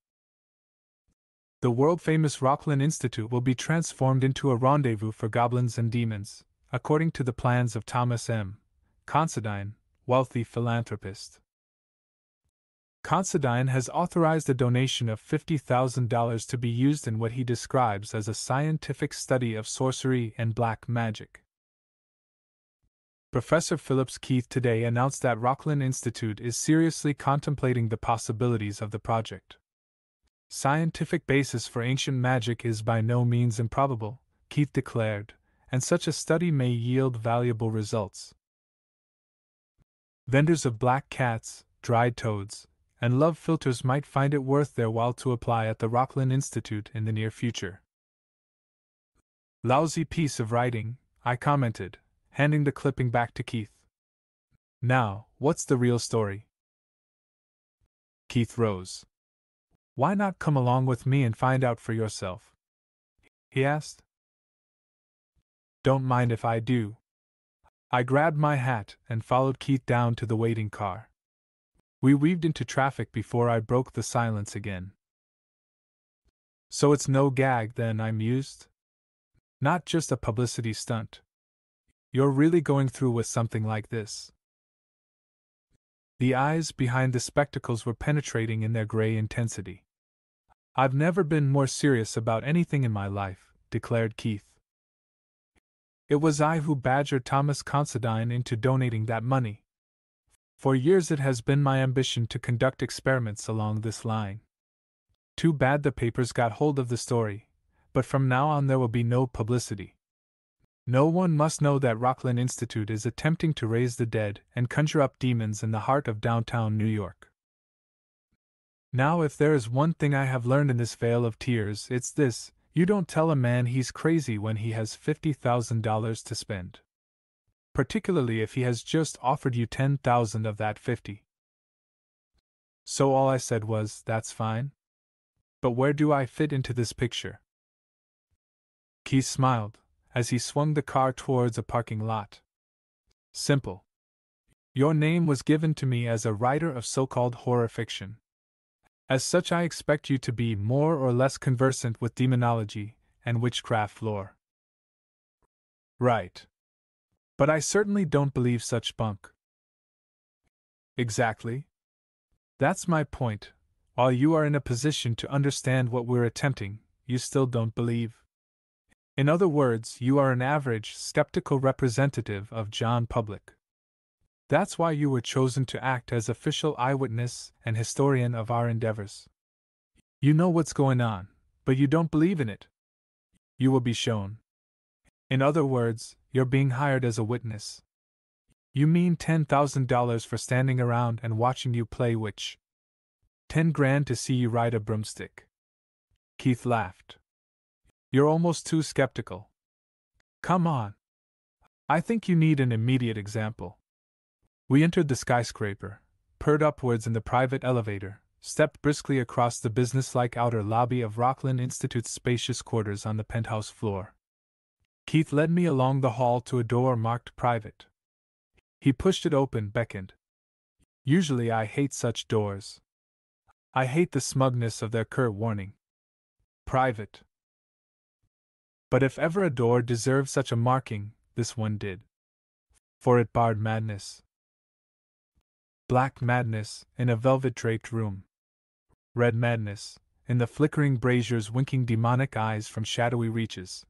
The world-famous Rockland Institute will be transformed into a rendezvous for goblins and demons, according to the plans of Thomas M. Considine, wealthy philanthropist. Considine has authorized a donation of $50,000 to be used in what he describes as a scientific study of sorcery and black magic. Professor Phillips Keith today announced that Rockland Institute is seriously contemplating the possibilities of the project. Scientific basis for ancient magic is by no means improbable, Keith declared, and such a study may yield valuable results. Vendors of black cats, dried toads, and love philters might find it worth their while to apply at the Rockland Institute in the near future. Lousy piece of writing, I commented, handing the clipping back to Keith. Now, what's the real story? Keith rose. Why not come along with me and find out for yourself? He asked. Don't mind if I do. I grabbed my hat and followed Keith down to the waiting car. We weaved into traffic before I broke the silence again. So it's no gag then, I mused. Not just a publicity stunt. You're really going through with something like this. The eyes behind the spectacles were penetrating in their gray intensity. I've never been more serious about anything in my life, declared Keith. It was I who badgered Thomas Considine into donating that money. For years it has been my ambition to conduct experiments along this line. Too bad the papers got hold of the story, but from now on there will be no publicity. No one must know that Rockland Institute is attempting to raise the dead and conjure up demons in the heart of downtown New York. Now, if there is one thing I have learned in this vale of tears, it's this: you don't tell a man he's crazy when he has $50,000 to spend. Particularly if he has just offered you 10,000 of that 50. So all I said was, that's fine. But where do I fit into this picture? Keith smiled, as he swung the car towards a parking lot. Simple. Your name was given to me as a writer of so-called horror fiction. As such, I expect you to be more or less conversant with demonology and witchcraft lore. Right. But I certainly don't believe such bunk. Exactly. That's my point. While you are in a position to understand what we're attempting, you still don't believe. In other words, you are an average, skeptical representative of John Public. That's why you were chosen to act as official eyewitness and historian of our endeavors. You know what's going on, but you don't believe in it. You will be shown. In other words, you're being hired as a witness. You mean $10,000 for standing around and watching you play witch. 10 grand to see you ride a broomstick. Keith laughed. You're almost too skeptical. Come on. I think you need an immediate example. We entered the skyscraper, purred upwards in the private elevator, stepped briskly across the businesslike outer lobby of Rockland Institute's spacious quarters on the penthouse floor. Keith led me along the hall to a door marked private. He pushed it open, beckoned. Usually I hate such doors. I hate the smugness of their curt warning. Private. But if ever a door deserved such a marking, this one did. for it barred madness. Black madness in a velvet-draped room. Red madness in the flickering braziers winking demonic eyes from shadowy reaches.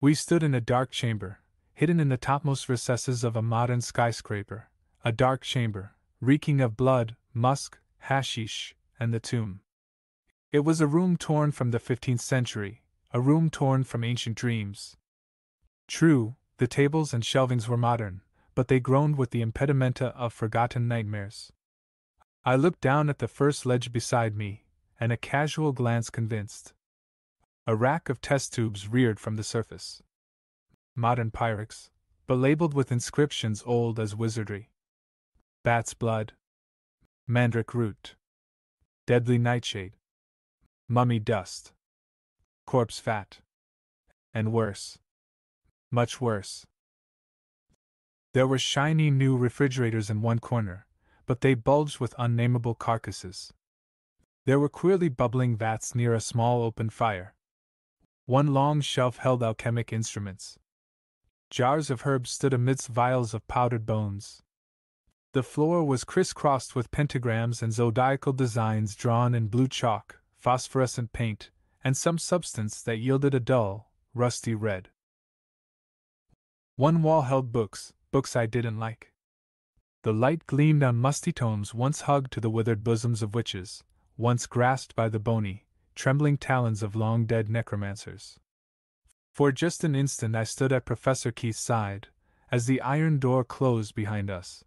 We stood in a dark chamber, hidden in the topmost recesses of a modern skyscraper, a dark chamber, reeking of blood, musk, hashish, and the tomb. It was a room torn from the 15th century, a room torn from ancient dreams. True, the tables and shelvings were modern, but they groaned with the impedimenta of forgotten nightmares. I looked down at the first ledge beside me, and a casual glance convinced. A rack of test tubes reared from the surface. Modern Pyrex, but labeled with inscriptions old as wizardry. Bat's blood. Mandrake root. Deadly nightshade. Mummy dust. Corpse fat. And worse. Much worse. There were shiny new refrigerators in one corner, but they bulged with unnameable carcasses. There were queerly bubbling vats near a small open fire. One long shelf held alchemic instruments. Jars of herbs stood amidst vials of powdered bones. The floor was crisscrossed with pentagrams and zodiacal designs drawn in blue chalk, phosphorescent paint, and some substance that yielded a dull, rusty red. One wall held books I didn't like. The light gleamed on musty tomes once hugged to the withered bosoms of witches, once grasped by the bony, trembling talons of long-dead necromancers. For just an instant I stood at Professor Keith's side, as the iron door closed behind us.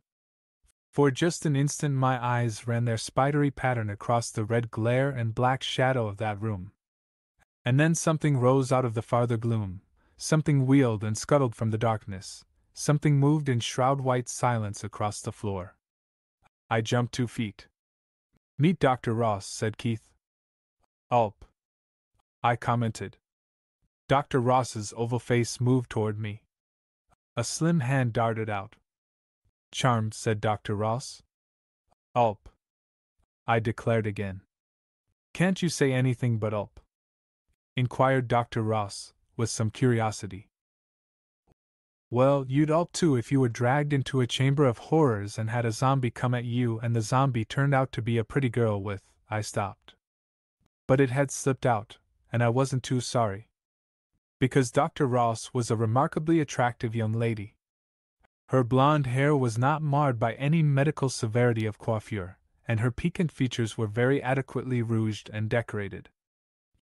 For just an instant my eyes ran their spidery pattern across the red glare and black shadow of that room. And then something rose out of the farther gloom, something wheeled and scuttled from the darkness, something moved in shroud-white silence across the floor. I jumped 2 feet. "Meet Dr. Ross," said Keith. "Ulp," I commented. Dr. Ross's oval face moved toward me. A slim hand darted out. "Charmed," said Dr. Ross. "Ulp," I declared again. "Can't you say anything but ulp?" inquired Dr. Ross, with some curiosity. "Well, you'd ulp too if you were dragged into a chamber of horrors and had a zombie come at you and the zombie turned out to be a pretty girl with," I stopped. But it had slipped out, and I wasn't too sorry. Because Dr. Ross was a remarkably attractive young lady. Her blonde hair was not marred by any medical severity of coiffure, and her piquant features were very adequately rouged and decorated.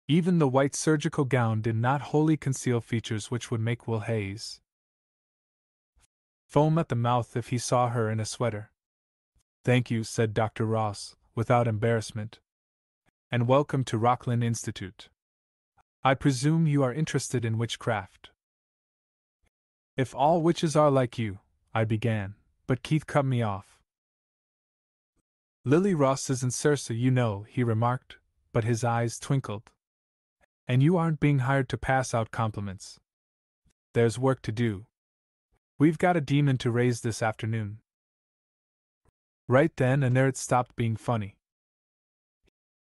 Even the white surgical gown did not wholly conceal features which would make Will Hayes foam at the mouth if he saw her in a sweater. "Thank you," said Dr. Ross, without embarrassment. "And welcome to Rockland Institute. I presume you are interested in witchcraft." "If all witches are like you," I began, but Keith cut me off. "Lily Ross isn't Circe, you know," he remarked, but his eyes twinkled. "And you aren't being hired to pass out compliments. There's work to do. We've got a demon to raise this afternoon." Right then and there it stopped being funny.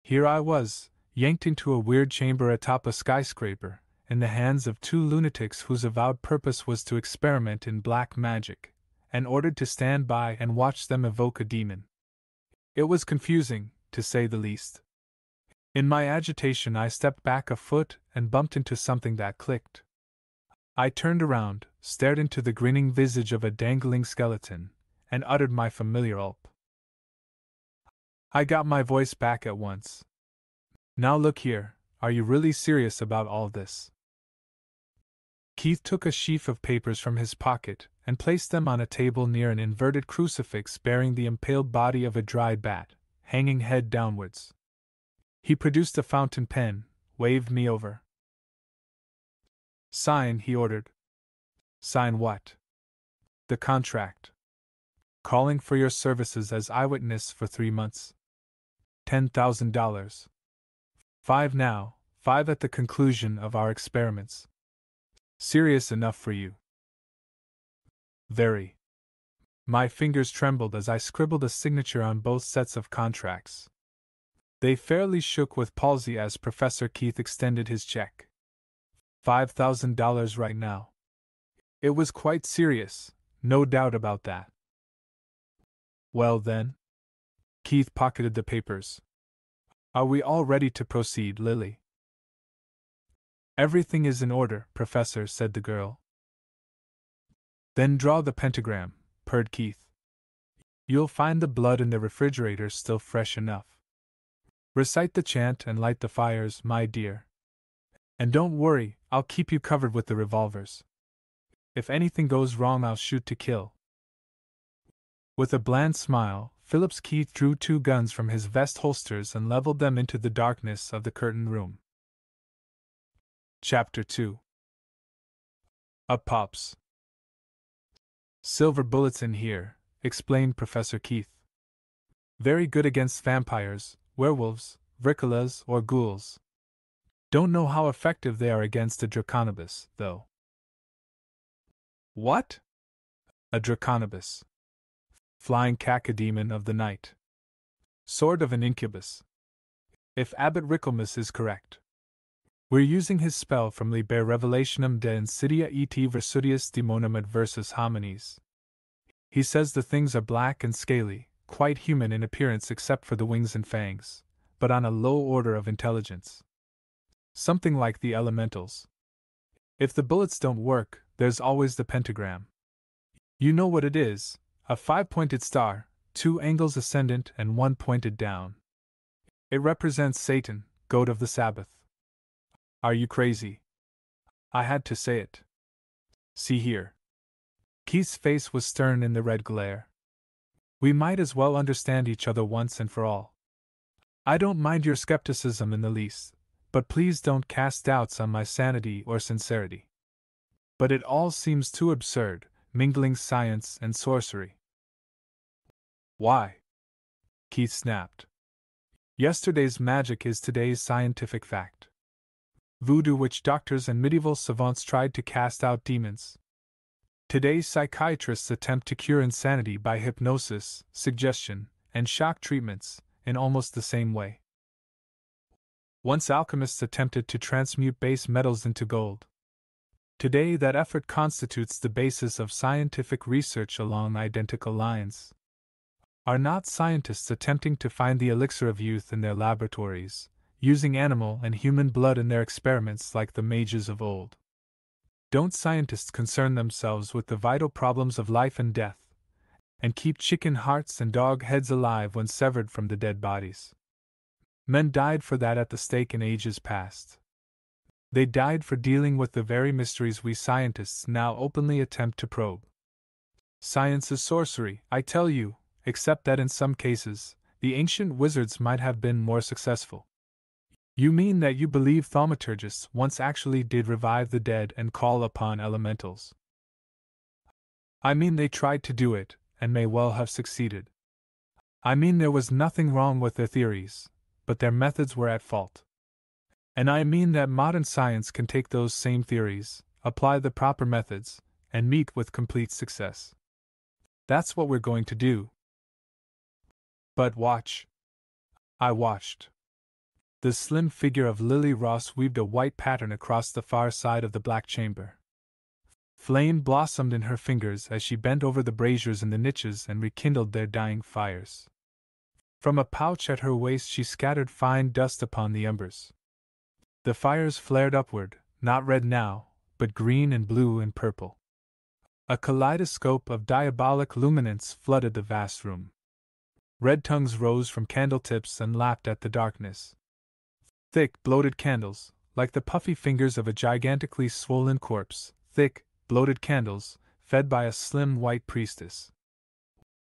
Here I was, yanked into a weird chamber atop a skyscraper, in the hands of 2 lunatics whose avowed purpose was to experiment in black magic, and ordered to stand by and watch them evoke a demon. It was confusing, to say the least. In my agitation I stepped back a foot and bumped into something that clicked. I turned around, stared into the grinning visage of a dangling skeleton, and uttered my familiar ulp. I got my voice back at once. "Now look here, are you really serious about all this?" Keith took a sheaf of papers from his pocket and placed them on a table near an inverted crucifix bearing the impaled body of a dried bat, hanging head downwards. He produced a fountain pen, waved me over. "Sign," he ordered. "Sign what?" "The contract. Calling for your services as eyewitness for 3 months. $10,000. 5 now, 5 at the conclusion of our experiments. Serious enough for you?" "Very." My fingers trembled as I scribbled a signature on both sets of contracts. They fairly shook with palsy as Professor Keith extended his check. $5,000 right now. It was quite serious, no doubt about that. Well then? Keith pocketed the papers. Are we all ready to proceed, Lily? Everything is in order, Professor, said the girl. Then draw the pentagram, purred Keith. You'll find the blood in the refrigerator still fresh enough. Recite the chant and light the fires, my dear. And don't worry, I'll keep you covered with the revolvers. If anything goes wrong, I'll shoot to kill. With a bland smile, Phillips Keith drew 2 guns from his vest holsters and leveled them into the darkness of the curtained room. Chapter 2. Up pops. Silver bullets in here, explained Professor Keith. Very good against vampires, werewolves, vricolas, or ghouls. Don't know how effective they are against a draconibus, though. What? A draconibus. Flying cacodemon of the night. Sort of an incubus. If Abbot Ricklemus is correct. We're using his spell from Liber Revelationum de Insidia et Versudius Demonum adversus homines. He says the things are black and scaly, quite human in appearance except for the wings and fangs, but on a low order of intelligence. Something like the elementals. If the bullets don't work, there's always the pentagram. You know what it is, a 5-pointed star, 2 angles ascendant and 1 pointed down. It represents Satan, goat of the Sabbath. Are you crazy? I had to say it. See here. Keith's face was stern in the red glare. We might as well understand each other once and for all. I don't mind your skepticism in the least, but please don't cast doubts on my sanity or sincerity. But it all seems too absurd, mingling science and sorcery. Why? Keith snapped. Yesterday's magic is today's scientific fact. Voodoo witch doctors and medieval savants tried to cast out demons. Today's psychiatrists attempt to cure insanity by hypnosis, suggestion, and shock treatments, in almost the same way. Once alchemists attempted to transmute base metals into gold. Today that effort constitutes the basis of scientific research along identical lines. Are not scientists attempting to find the elixir of youth in their laboratories, using animal and human blood in their experiments like the mages of old? Don't scientists concern themselves with the vital problems of life and death, and keep chicken hearts and dog heads alive when severed from the dead bodies? Men died for that at the stake in ages past. They died for dealing with the very mysteries we scientists now openly attempt to probe. Science is sorcery, I tell you, except that in some cases, the ancient wizards might have been more successful. You mean that you believe thaumaturgists once actually did revive the dead and call upon elementals? I mean they tried to do it, and may well have succeeded. I mean there was nothing wrong with their theories, but their methods were at fault. And I mean that modern science can take those same theories, apply the proper methods, and meet with complete success. That's what we're going to do. But watch. I watched. The slim figure of Lily Ross weaved a white pattern across the far side of the black chamber. Flame blossomed in her fingers as she bent over the braziers in the niches and rekindled their dying fires. From a pouch at her waist she scattered fine dust upon the embers. The fires flared upward, not red now, but green and blue and purple. A kaleidoscope of diabolic luminance flooded the vast room. Red tongues rose from candle tips and lapped at the darkness. Thick, bloated candles, like the puffy fingers of a gigantically swollen corpse, thick, bloated candles, fed by a slim white priestess.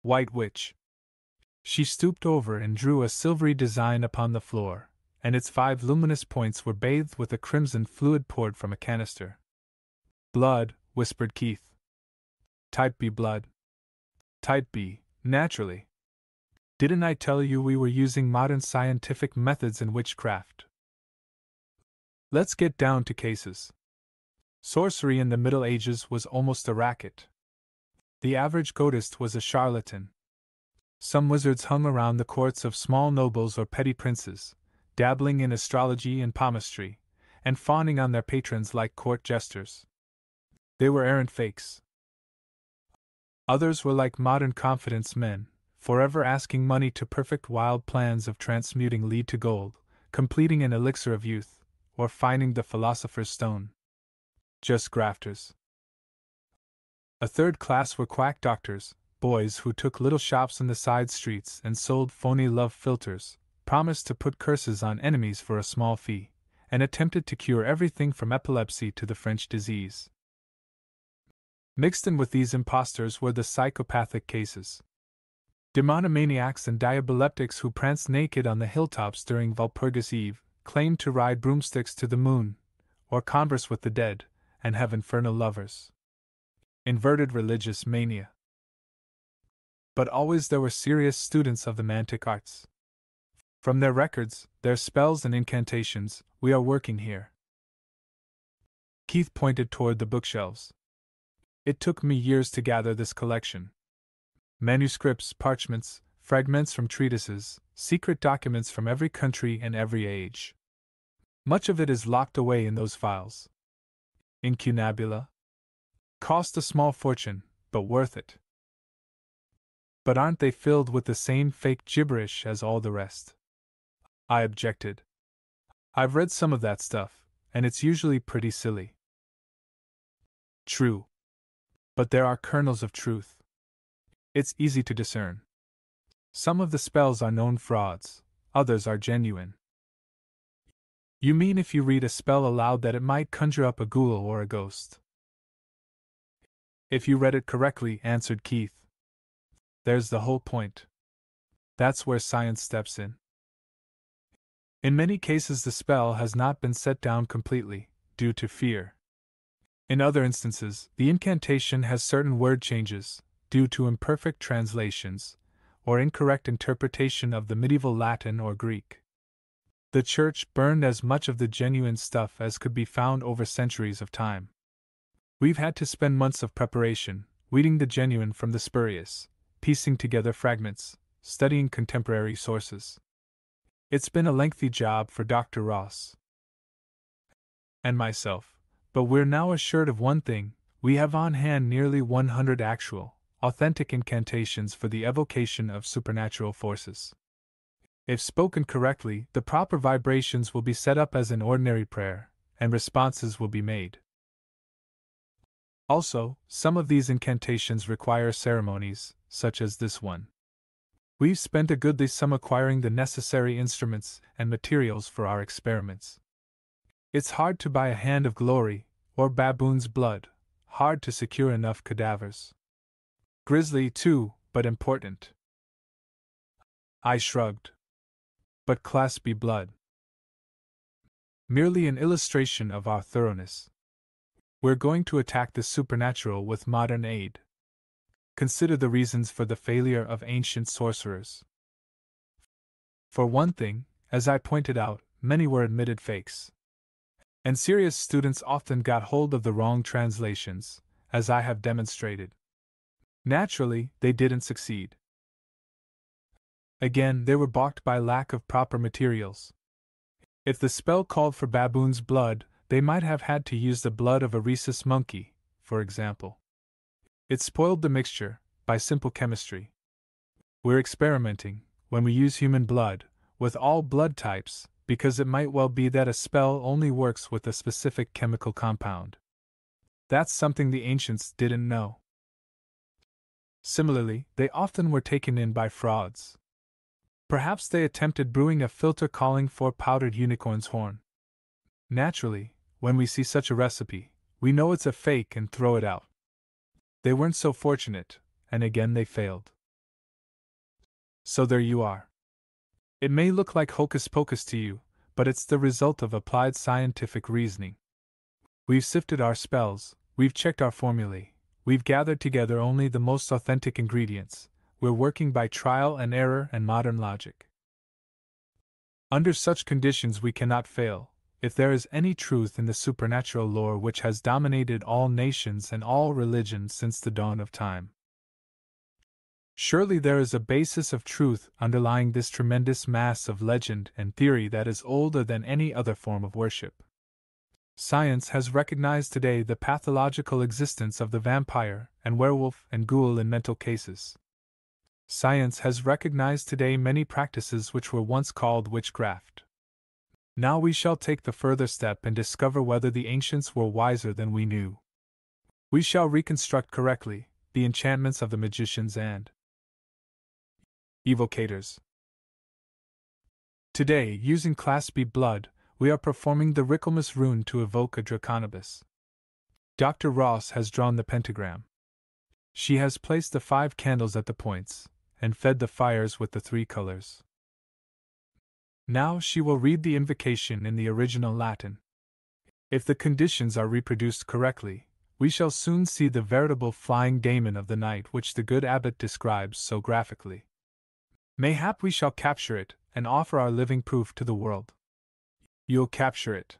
White witch. She stooped over and drew a silvery design upon the floor, and its 5 luminous points were bathed with a crimson fluid poured from a canister. Blood, whispered Keith. Type B blood. Type B, naturally. Didn't I tell you we were using modern scientific methods in witchcraft? Let's get down to cases. Sorcery in the Middle Ages was almost a racket. The average gotist was a charlatan. Some wizards hung around the courts of small nobles or petty princes, dabbling in astrology and palmistry, and fawning on their patrons like court jesters. They were arrant fakes. Others were like modern confidence men, forever asking money to perfect wild plans of transmuting lead to gold, completing an elixir of youth, or finding the philosopher's stone. Just grafters. A third class were quack doctors, boys who took little shops in the side streets and sold phony love philters, promised to put curses on enemies for a small fee, and attempted to cure everything from epilepsy to the French disease. Mixed in with these impostors were the psychopathic cases. Demonomaniacs and diaboleptics who pranced naked on the hilltops during Walpurgis Eve, claimed to ride broomsticks to the moon, or converse with the dead, and have infernal lovers. Inverted religious mania. But always there were serious students of the mantic arts. From their records, their spells and incantations, we are working here. Keith pointed toward the bookshelves. It took me years to gather this collection. Manuscripts, parchments, fragments from treatises, secret documents from every country and every age. Much of it is locked away in those files. Incunabula? Cost a small fortune, but worth it. But aren't they filled with the same fake gibberish as all the rest? I objected. I've read some of that stuff, and it's usually pretty silly. True. But there are kernels of truth. It's easy to discern. Some of the spells are known frauds, others are genuine. You mean if you read a spell aloud that it might conjure up a ghoul or a ghost? If you read it correctly, answered Keith. There's the whole point. That's where science steps in. In many cases, the spell has not been set down completely, due to fear. In other instances, the incantation has certain word changes, due to imperfect translations, or incorrect interpretation of the medieval Latin or Greek. The Church burned as much of the genuine stuff as could be found over centuries of time. We've had to spend months of preparation, weeding the genuine from the spurious, piecing together fragments, studying contemporary sources. It's been a lengthy job for Dr. Ross and myself, but we're now assured of one thing: we have on hand nearly 100 actual, authentic incantations for the evocation of supernatural forces. If spoken correctly, the proper vibrations will be set up as an ordinary prayer, and responses will be made. Also, some of these incantations require ceremonies, such as this one. We've spent a goodly sum acquiring the necessary instruments and materials for our experiments. It's hard to buy a hand of glory, or baboon's blood, hard to secure enough cadavers. Grisly, too, but important. I shrugged. But Class B blood. Merely an illustration of our thoroughness. We're going to attack the supernatural with modern aid. Consider the reasons for the failure of ancient sorcerers. For one thing, as I pointed out, many were admitted fakes. And serious students often got hold of the wrong translations, as I have demonstrated. Naturally, they didn't succeed. Again, they were balked by lack of proper materials. If the spell called for baboon's blood, they might have had to use the blood of a rhesus monkey, for example. It spoiled the mixture, by simple chemistry. We're experimenting, when we use human blood, with all blood types, because it might well be that a spell only works with a specific chemical compound. That's something the ancients didn't know. Similarly, they often were taken in by frauds. Perhaps they attempted brewing a philter calling for powdered unicorn's horn. Naturally, when we see such a recipe, we know it's a fake and throw it out. They weren't so fortunate, and again they failed. So there you are. It may look like hocus pocus to you, but it's the result of applied scientific reasoning. We've sifted our spells, we've checked our formulae, we've gathered together only the most authentic ingredients, we're working by trial and error and modern logic. Under such conditions we cannot fail, if there is any truth in the supernatural lore which has dominated all nations and all religions since the dawn of time. Surely there is a basis of truth underlying this tremendous mass of legend and theory that is older than any other form of worship. Science has recognized today the pathological existence of the vampire and werewolf and ghoul in mental cases. Science has recognized today many practices which were once called witchcraft. Now we shall take the further step and discover whether the ancients were wiser than we knew. We shall reconstruct correctly the enchantments of the magicians and evocators. Today, using Class B blood, we are performing the Ricklemas rune to evoke a Draconibus. Dr. Ross has drawn the pentagram. She has placed the 5 candles at the points, and fed the fires with the 3 colors. Now she will read the invocation in the original Latin. If the conditions are reproduced correctly, we shall soon see the veritable flying daemon of the night which the good abbot describes so graphically. Mayhap we shall capture it, and offer our living proof to the world. You'll capture it,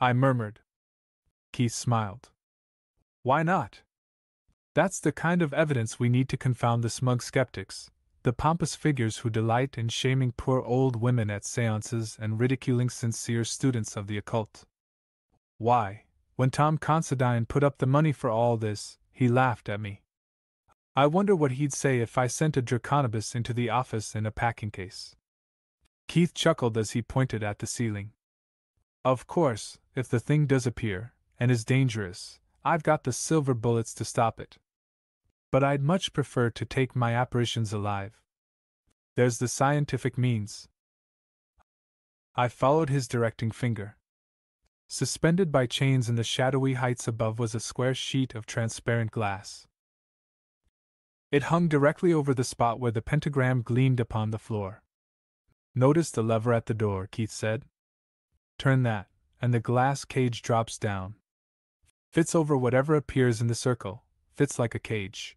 I murmured. Keith smiled. Why not? That's the kind of evidence we need to confound the smug skeptics, the pompous figures who delight in shaming poor old women at seances and ridiculing sincere students of the occult. Why, when Tom Considine put up the money for all this, he laughed at me. I wonder what he'd say if I sent a Draconibus into the office in a packing case. Keith chuckled as he pointed at the ceiling. Of course, if the thing does appear, and is dangerous, I've got the silver bullets to stop it. But I'd much prefer to take my apparitions alive. There's the scientific means. I followed his directing finger. Suspended by chains in the shadowy heights above was a square sheet of transparent glass. It hung directly over the spot where the pentagram gleamed upon the floor. Notice the lever at the door, Keith said. Turn that, and the glass cage drops down. Fits over whatever appears in the circle, fits like a cage.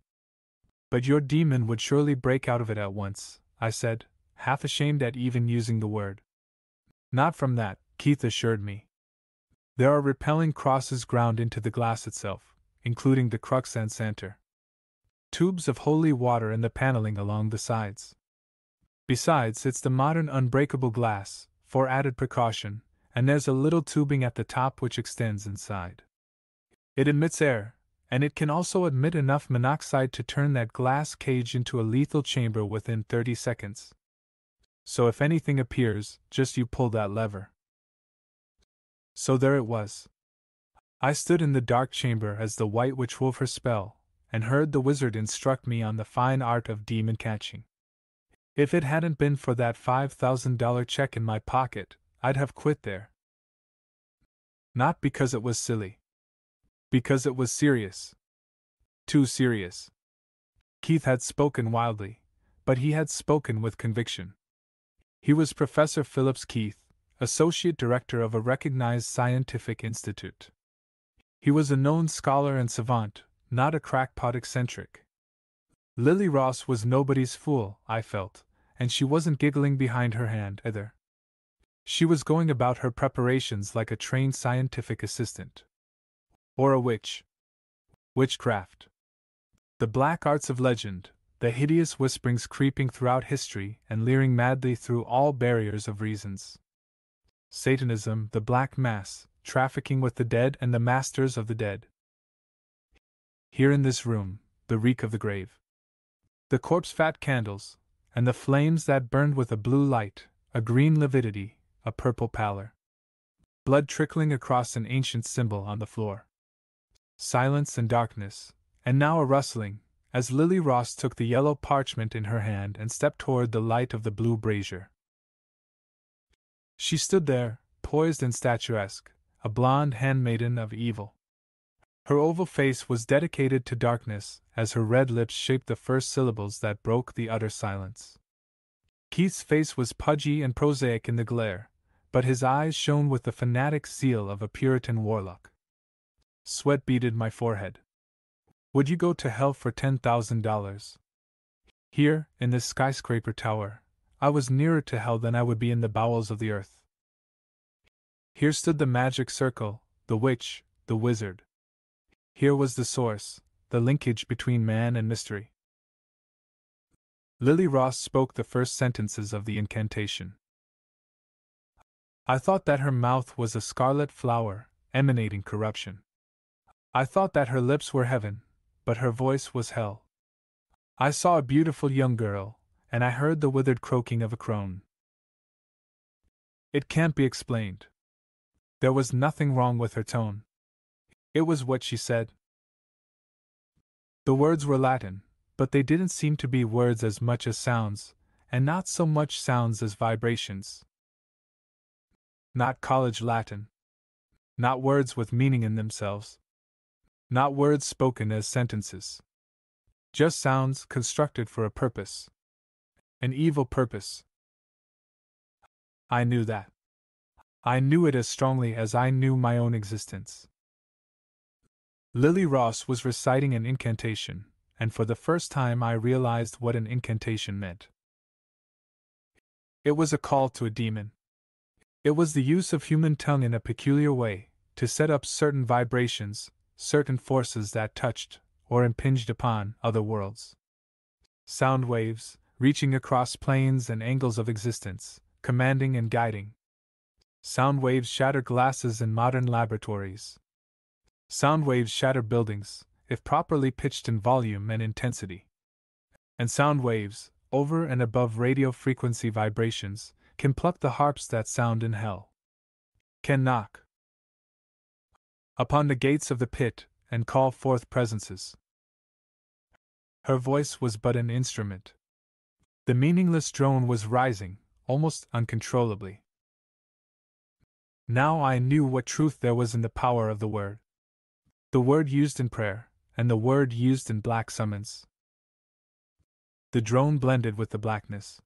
But your demon would surely break out of it at once, I said, half ashamed at even using the word. Not from that, Keith assured me. There are repelling crosses ground into the glass itself, including the crux and center. Tubes of holy water in the paneling along the sides. Besides, it's the modern unbreakable glass, for added precaution, and there's a little tubing at the top which extends inside. It admits air, and it can also admit enough monoxide to turn that glass cage into a lethal chamber within 30 seconds. So if anything appears, just you pull that lever. So there it was. I stood in the dark chamber as the White Witch wove her spell, and heard the wizard instruct me on the fine art of demon catching. If it hadn't been for that $5,000 check in my pocket, I'd have quit there. Not because it was silly. Because it was serious. Too serious. Keith had spoken wildly, but he had spoken with conviction. He was Professor Phillips Keith, Associate Director of a recognized scientific institute. He was a known scholar and savant, not a crackpot eccentric. Lily Ross was nobody's fool, I felt, and she wasn't giggling behind her hand either. She was going about her preparations like a trained scientific assistant. Or a witch. Witchcraft. The black arts of legend, the hideous whisperings creeping throughout history and leering madly through all barriers of reasons. Satanism, the Black Mass, trafficking with the dead and the masters of the dead. Here in this room, the reek of the grave. The corpse-fat candles, and the flames that burned with a blue light, a green lividity, a purple pallor. Blood trickling across an ancient symbol on the floor. Silence and darkness, and now a rustling, as Lily Ross took the yellow parchment in her hand and stepped toward the light of the blue brazier. She stood there, poised and statuesque, a blonde handmaiden of evil. Her oval face was dedicated to darkness, as her red lips shaped the first syllables that broke the utter silence. Keith's face was pudgy and prosaic in the glare, but his eyes shone with the fanatic zeal of a Puritan warlock. Sweat beaded my forehead. Would you go to hell for $10,000? Here, in this skyscraper tower, I was nearer to hell than I would be in the bowels of the earth. Here stood the magic circle, the witch, the wizard. Here was the source, the linkage between man and mystery. Lily Ross spoke the first sentences of the incantation. I thought that her mouth was a scarlet flower, emanating corruption. I thought that her lips were heaven, but her voice was hell. I saw a beautiful young girl, and I heard the withered croaking of a crone. It can't be explained. There was nothing wrong with her tone. It was what she said. The words were Latin, but they didn't seem to be words as much as sounds, and not so much sounds as vibrations. Not college Latin. Not words with meaning in themselves. Not words spoken as sentences. Just sounds constructed for a purpose. An evil purpose. I knew that. I knew it as strongly as I knew my own existence. Lily Ross was reciting an incantation, and for the first time I realized what an incantation meant. It was a call to a demon. It was the use of human tongue in a peculiar way, to set up certain vibrations, certain forces that touched, or impinged upon, other worlds. Sound waves, reaching across planes and angles of existence, commanding and guiding. Sound waves shatter glasses in modern laboratories. Sound waves shatter buildings, if properly pitched in volume and intensity. And sound waves, over and above radio frequency vibrations, can pluck the harps that sound in hell. Can knock upon the gates of the pit and call forth presences. Her voice was but an instrument. The meaningless drone was rising, almost uncontrollably. Now I knew what truth there was in the power of the word. The word used in prayer, and the word used in black summons. The drone blended with the blackness.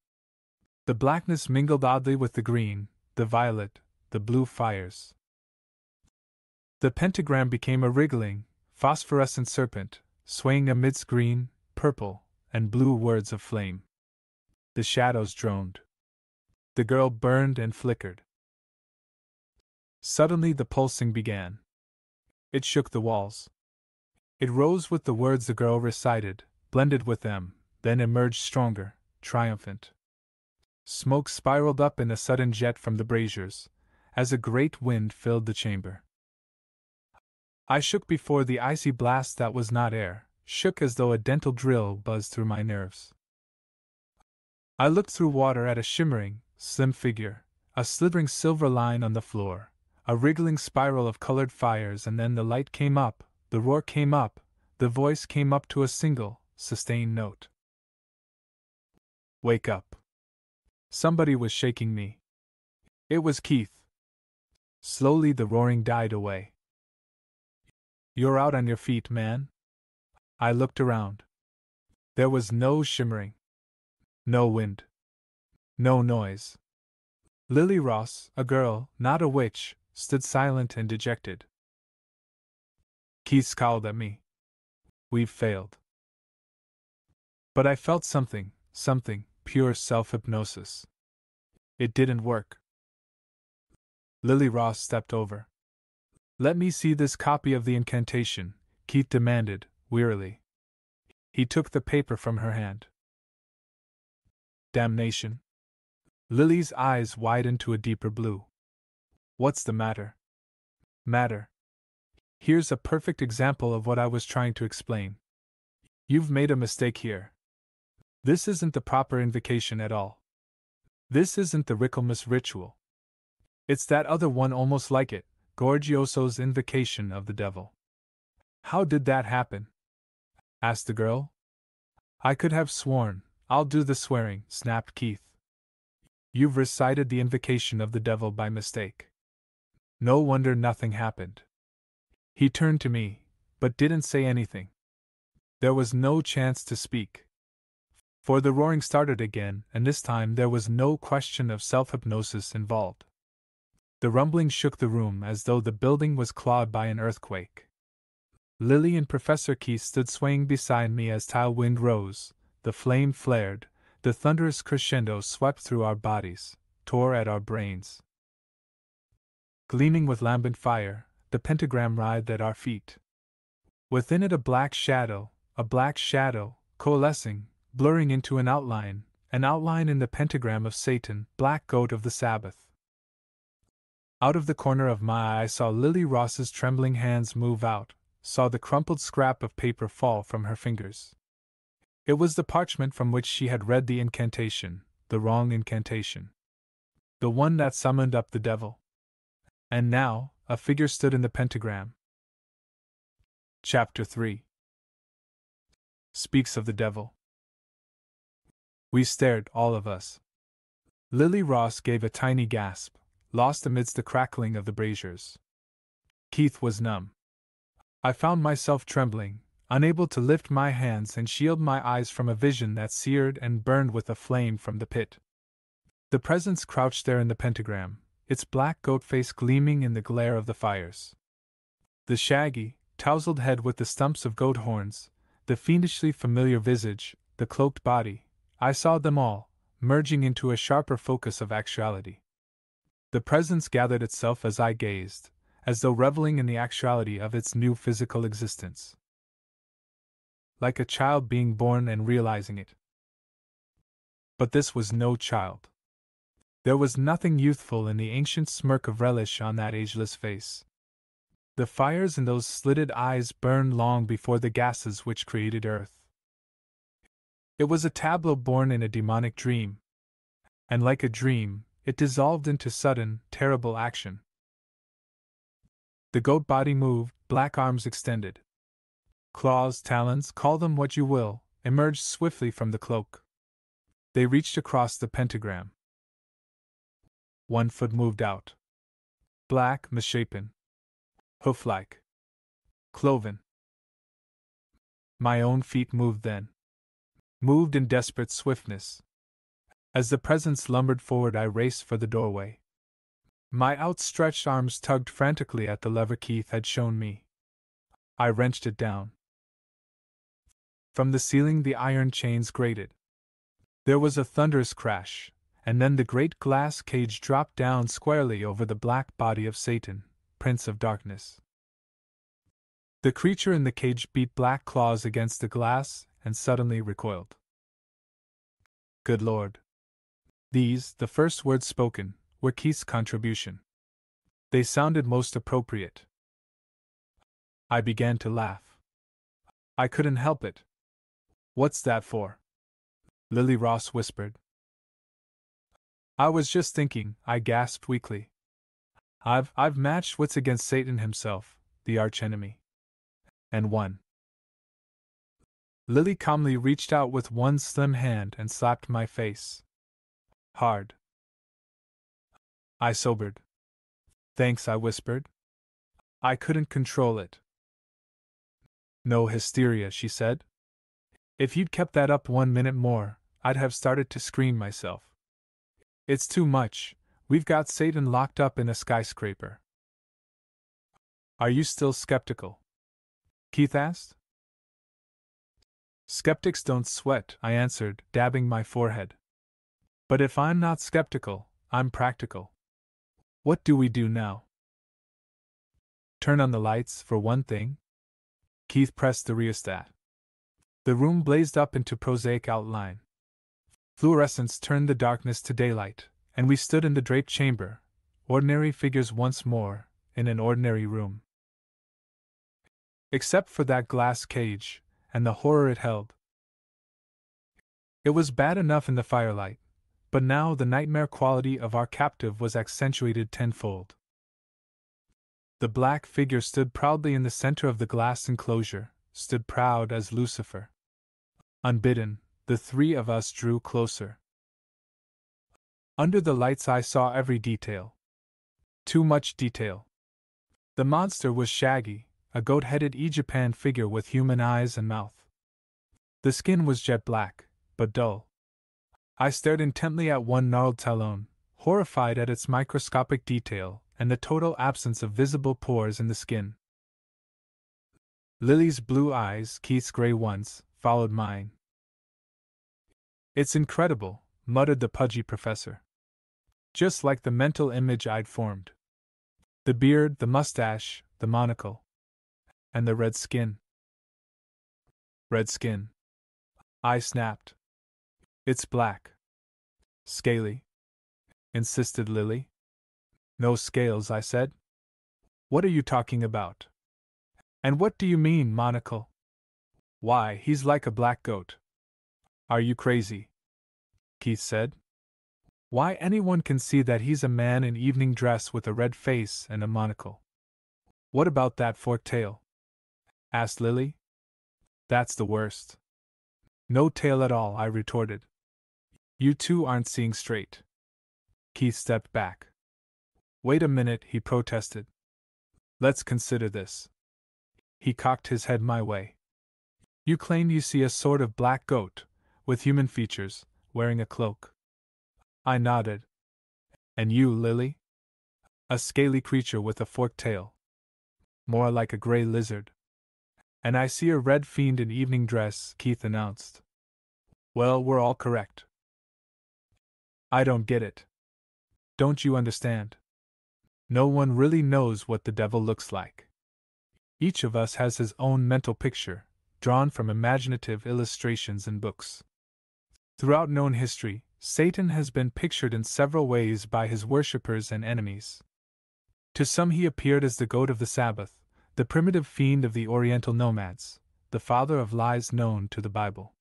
The blackness mingled oddly with the green, the violet, the blue fires. The pentagram became a wriggling, phosphorescent serpent, swaying amidst green, purple, and blue words of flame. The shadows droned. The girl burned and flickered. Suddenly the pulsing began. It shook the walls. It rose with the words the girl recited, blended with them, then emerged stronger, triumphant. Smoke spiraled up in a sudden jet from the braziers, as a great wind filled the chamber. I shook before the icy blast that was not air, shook as though a dental drill buzzed through my nerves. I looked through water at a shimmering, slim figure, a slithering silver line on the floor, a wriggling spiral of colored fires, and then the light came up, the roar came up, the voice came up to a single, sustained note. Wake up. Somebody was shaking me. It was Keith. Slowly the roaring died away. You're out on your feet, man? I looked around. There was no shimmering. No wind. No noise. Lily Ross, a girl, not a witch, stood silent and dejected. Keith scowled at me. We've failed. But I felt something, pure self-hypnosis. It didn't work. Lily Ross stepped over. Let me see this copy of the incantation, Keith demanded, wearily. He took the paper from her hand. Damnation. Lily's eyes widened to a deeper blue. What's the matter? Matter. Here's a perfect example of what I was trying to explain. You've made a mistake here. This isn't the proper invocation at all. This isn't the Ricklemas ritual. It's that other one almost like it, Gorgioso's invocation of the devil. How did that happen? Asked the girl. I could have sworn. I'll do the swearing, snapped Keith. You've recited the invocation of the devil by mistake. No wonder nothing happened. He turned to me, but didn't say anything. There was no chance to speak. For the roaring started again, and this time there was no question of self-hypnosis involved. The rumbling shook the room as though the building was clawed by an earthquake. Lily and Professor Keith stood swaying beside me as tile wind rose, the flame flared, the thunderous crescendo swept through our bodies, tore at our brains. Gleaming with lambent fire, the pentagram writhed at our feet. Within it a black shadow, coalescing, blurring into an outline in the pentagram of Satan, black goat of the Sabbath. Out of the corner of my eye I saw Lily Ross's trembling hands move out, saw the crumpled scrap of paper fall from her fingers. It was the parchment from which she had read the incantation, the wrong incantation. The one that summoned up the devil. And now, a figure stood in the pentagram. Chapter 3 Speaks of the devil. We stared, all of us. Lily Ross gave a tiny gasp, lost amidst the crackling of the braziers. Keith was numb. I found myself trembling, unable to lift my hands and shield my eyes from a vision that seared and burned with a flame from the pit. The presence crouched there in the pentagram, its black goat face gleaming in the glare of the fires. The shaggy, tousled head with the stumps of goat horns, the fiendishly familiar visage, the cloaked body, I saw them all, merging into a sharper focus of actuality. The presence gathered itself as I gazed, as though reveling in the actuality of its new physical existence. Like a child being born and realizing it. But this was no child. There was nothing youthful in the ancient smirk of relish on that ageless face. The fires in those slitted eyes burned long before the gases which created Earth. It was a tableau born in a demonic dream. And like a dream, it dissolved into sudden, terrible action. The goat body moved, black arms extended. Claws, talons, call them what you will, emerged swiftly from the cloak. They reached across the pentagram. One foot moved out. Black, misshapen. Hoof-like. Cloven. My own feet moved then. Moved in desperate swiftness. As the presence lumbered forward I raced for the doorway. My outstretched arms tugged frantically at the lever Keith had shown me. I wrenched it down. From the ceiling the iron chains grated. There was a thunderous crash, and then the great glass cage dropped down squarely over the black body of Satan, Prince of Darkness. The creature in the cage beat black claws against the glass and suddenly recoiled. Good Lord! These, the first words spoken, were Keith's contribution. They sounded most appropriate. I began to laugh. I couldn't help it. What's that for? Lily Ross whispered. I was just thinking, I gasped weakly. I've matched wits against Satan himself, the archenemy. And won. Lily calmly reached out with one slim hand and slapped my face. Hard. I sobered. Thanks, I whispered. I couldn't control it. No hysteria, she said. If you'd kept that up 1 minute more, I'd have started to scream myself. It's too much. We've got Satan locked up in a skyscraper. Are you still skeptical? Keith asked. Skeptics don't sweat, I answered, dabbing my forehead. But if I'm not skeptical, I'm practical. What do we do now? Turn on the lights, for one thing. Keith pressed the rheostat. The room blazed up into prosaic outline. Fluorescence turned the darkness to daylight, and we stood in the draped chamber, ordinary figures once more, in an ordinary room. Except for that glass cage, and the horror it held. It was bad enough in the firelight, but now the nightmare quality of our captive was accentuated tenfold. The black figure stood proudly in the center of the glass enclosure, stood proud as Lucifer. Unbidden, the three of us drew closer. Under the lights I saw every detail. Too much detail. The monster was shaggy, a goat-headed Egypan figure with human eyes and mouth. The skin was jet black, but dull. I stared intently at one gnarled talon, horrified at its microscopic detail and the total absence of visible pores in the skin. Lily's blue eyes, Keith's gray ones, followed mine. It's incredible, muttered the pudgy professor. Just like the mental image I'd formed. The beard, the mustache, the monocle. And the red skin. Red skin. I snapped. It's black. Scaly, insisted Lily. No scales, I said. What are you talking about? And what do you mean, monocle? Why, he's like a black goat. Are you crazy? Keith said. Why, anyone can see that he's a man in evening dress with a red face and a monocle. What about that forked tail? Asked Lily. That's the worst. No tail at all, I retorted. You two aren't seeing straight. Keith stepped back. Wait a minute, he protested. Let's consider this. He cocked his head my way. You claim you see a sort of black goat, with human features, wearing a cloak. I nodded. And you, Lily? A scaly creature with a forked tail. More like a gray lizard. And I see a red fiend in evening dress, Keith announced. Well, we're all correct. I don't get it. Don't you understand? No one really knows what the devil looks like. Each of us has his own mental picture, drawn from imaginative illustrations in books. Throughout known history, Satan has been pictured in several ways by his worshippers and enemies. To some he appeared as the goat of the Sabbath, the primitive fiend of the Oriental nomads, the father of lies known to the Bible.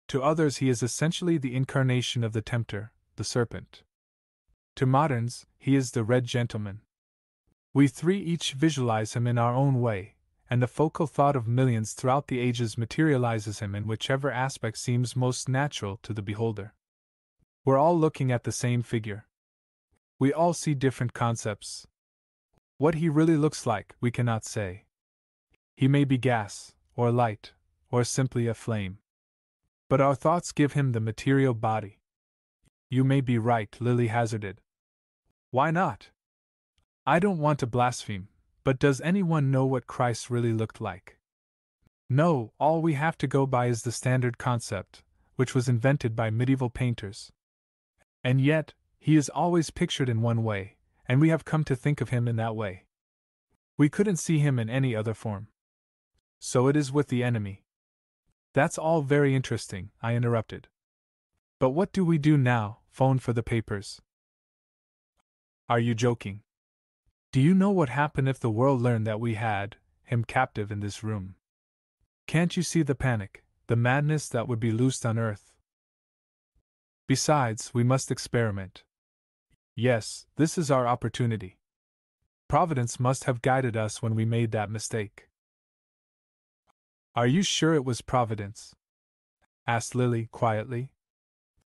To others he is essentially the incarnation of the tempter, the serpent. To moderns, he is the red gentleman. We three each visualize him in our own way, and the focal thought of millions throughout the ages materializes him in whichever aspect seems most natural to the beholder. We're all looking at the same figure. We all see different concepts. What he really looks like, we cannot say. He may be gas, or light, or simply a flame. But our thoughts give him the material body. You may be right, Lily hazarded. Why not? I don't want to blaspheme, but does anyone know what Christ really looked like? No, all we have to go by is the standard concept, which was invented by medieval painters. And yet, he is always pictured in one way, and we have come to think of him in that way. We couldn't see him in any other form. So it is with the enemy. That's all very interesting, I interrupted. But what do we do now? Phone for the papers. Are you joking? Do you know what happened if the world learned that we had him captive in this room? Can't you see the panic, the madness that would be loosed on Earth? Besides, we must experiment. Yes, this is our opportunity. Providence must have guided us when we made that mistake. Are you sure it was Providence? Asked Lily quietly.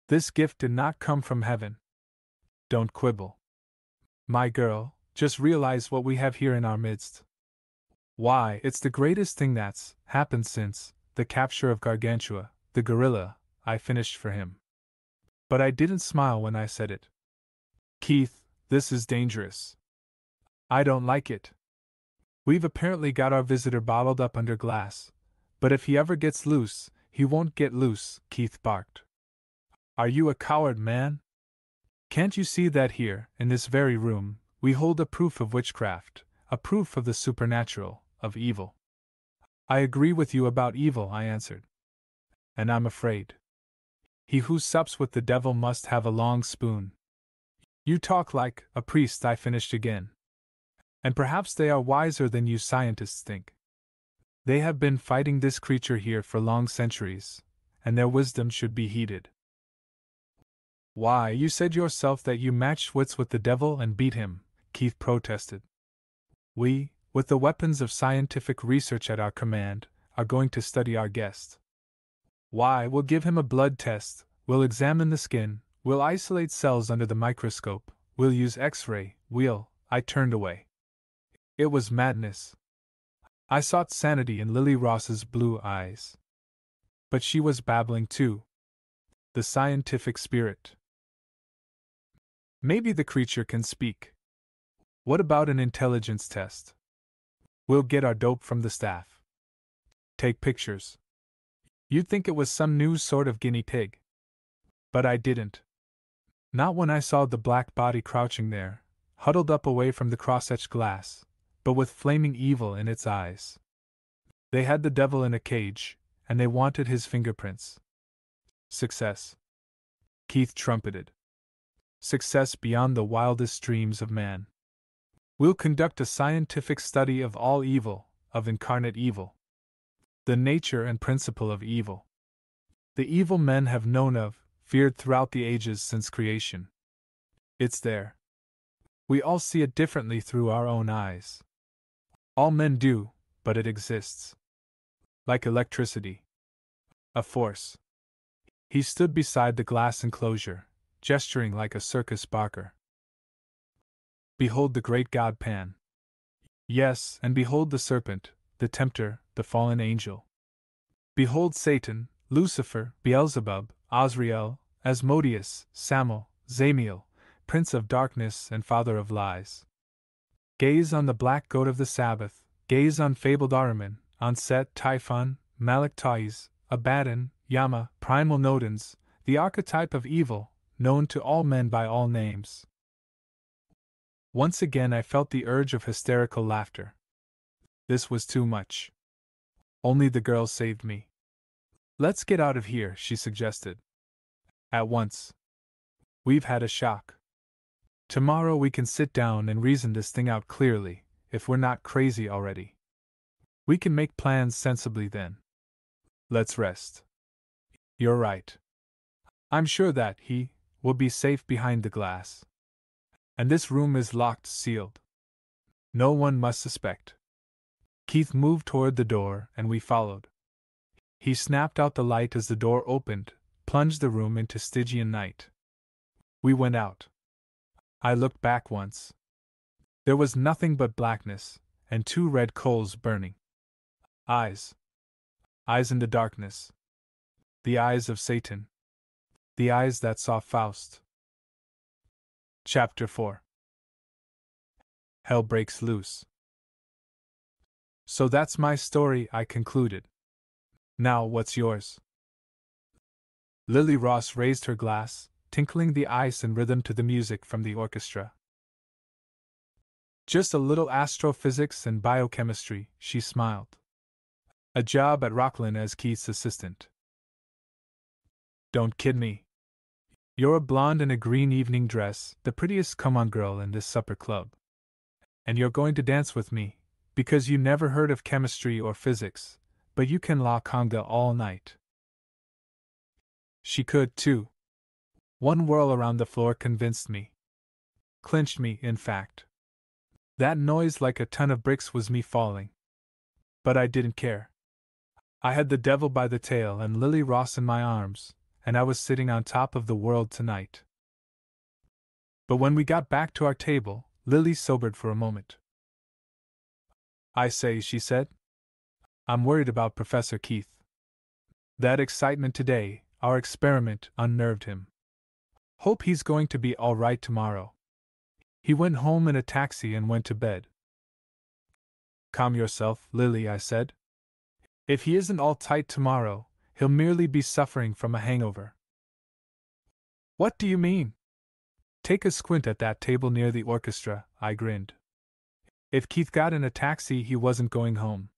This gift did not come from heaven. Don't quibble. My girl, just realize what we have here in our midst. Why, it's the greatest thing that's happened since the capture of Gargantua, the gorilla, I finished for him. But I didn't smile when I said it. Keith, this is dangerous. I don't like it. We've apparently got our visitor bottled up under glass, but if he ever gets loose, he won't get loose, Keith barked. Are you a coward, man? Can't you see that here, in this very room, we hold a proof of witchcraft, a proof of the supernatural, of evil? I agree with you about evil, I answered. And I'm afraid. He who sups with the devil must have a long spoon. You talk like a priest, I finished again. And perhaps they are wiser than you scientists think. They have been fighting this creature here for long centuries, and their wisdom should be heeded. Why, you said yourself that you matched wits with the devil and beat him, Keith protested. We, with the weapons of scientific research at our command, are going to study our guest. Why, we'll give him a blood test, we'll examine the skin, we'll isolate cells under the microscope, we'll use X-ray, I turned away. It was madness. I sought sanity in Lily Ross's blue eyes. But she was babbling too. The scientific spirit. Maybe the creature can speak. What about an intelligence test? We'll get our dope from the staff. Take pictures. You'd think it was some new sort of guinea pig. But I didn't. Not when I saw the black body crouching there, huddled up away from the cross-etched glass, but with flaming evil in its eyes. They had the devil in a cage, and they wanted his fingerprints. Success. Keith trumpeted. Success beyond the wildest dreams of man. We'll conduct a scientific study of all evil, of incarnate evil. The nature and principle of evil. The evil men have known of, feared throughout the ages since creation. It's there. We all see it differently through our own eyes. All men do, but it exists. Like electricity. A force. He stood beside the glass enclosure, gesturing like a circus barker. Behold the great god Pan. Yes, and behold the serpent, the tempter, the fallen angel. Behold Satan, Lucifer, Beelzebub, Azrael, Asmodeus, Samael, Zamiel, prince of darkness and father of lies. Gaze on the black goat of the Sabbath, gaze on fabled Ahriman, on Set, Typhon, Malak Taiz, Abaddon, Yama, primal Nodens, the archetype of evil, known to all men by all names. Once again I felt the urge of hysterical laughter. This was too much. Only the girl saved me. Let's get out of here, she suggested. At once. We've had a shock. Tomorrow we can sit down and reason this thing out clearly, if we're not crazy already. We can make plans sensibly then. Let's rest. You're right. I'm sure that he will be safe behind the glass. And this room is locked, sealed. No one must suspect. Keith moved toward the door, and we followed. He snapped out the light as the door opened, plunged the room into Stygian night. We went out. I looked back once. There was nothing but blackness, and 2 red coals burning. Eyes. Eyes in the darkness. The eyes of Satan. The eyes that saw Faust. Chapter 4. Hell breaks loose. So that's my story, I concluded. Now what's yours? Lily Ross raised her glass, tinkling the ice in rhythm to the music from the orchestra. Just a little astrophysics and biochemistry, she smiled. A job at Rockland as Keith's assistant. Don't kid me. You're a blonde in a green evening dress, the prettiest come-on girl in this supper club. And you're going to dance with me, because you never heard of chemistry or physics, but you can la conga all night. She could, too. One whirl around the floor convinced me. Clinched me, in fact. That noise like a ton of bricks was me falling. But I didn't care. I had the devil by the tail and Lily Ross in my arms, and I was sitting on top of the world tonight. But when we got back to our table, Lily sobered for a moment. I say, she said. I'm worried about Professor Keith. That excitement today, our experiment, unnerved him. Hope he's going to be all right tomorrow. He went home in a taxi and went to bed. Calm yourself, Lily, I said. If he isn't all tight tomorrow, he'll merely be suffering from a hangover. What do you mean? Take a squint at that table near the orchestra, I grinned. If Keith got in a taxi, he wasn't going home.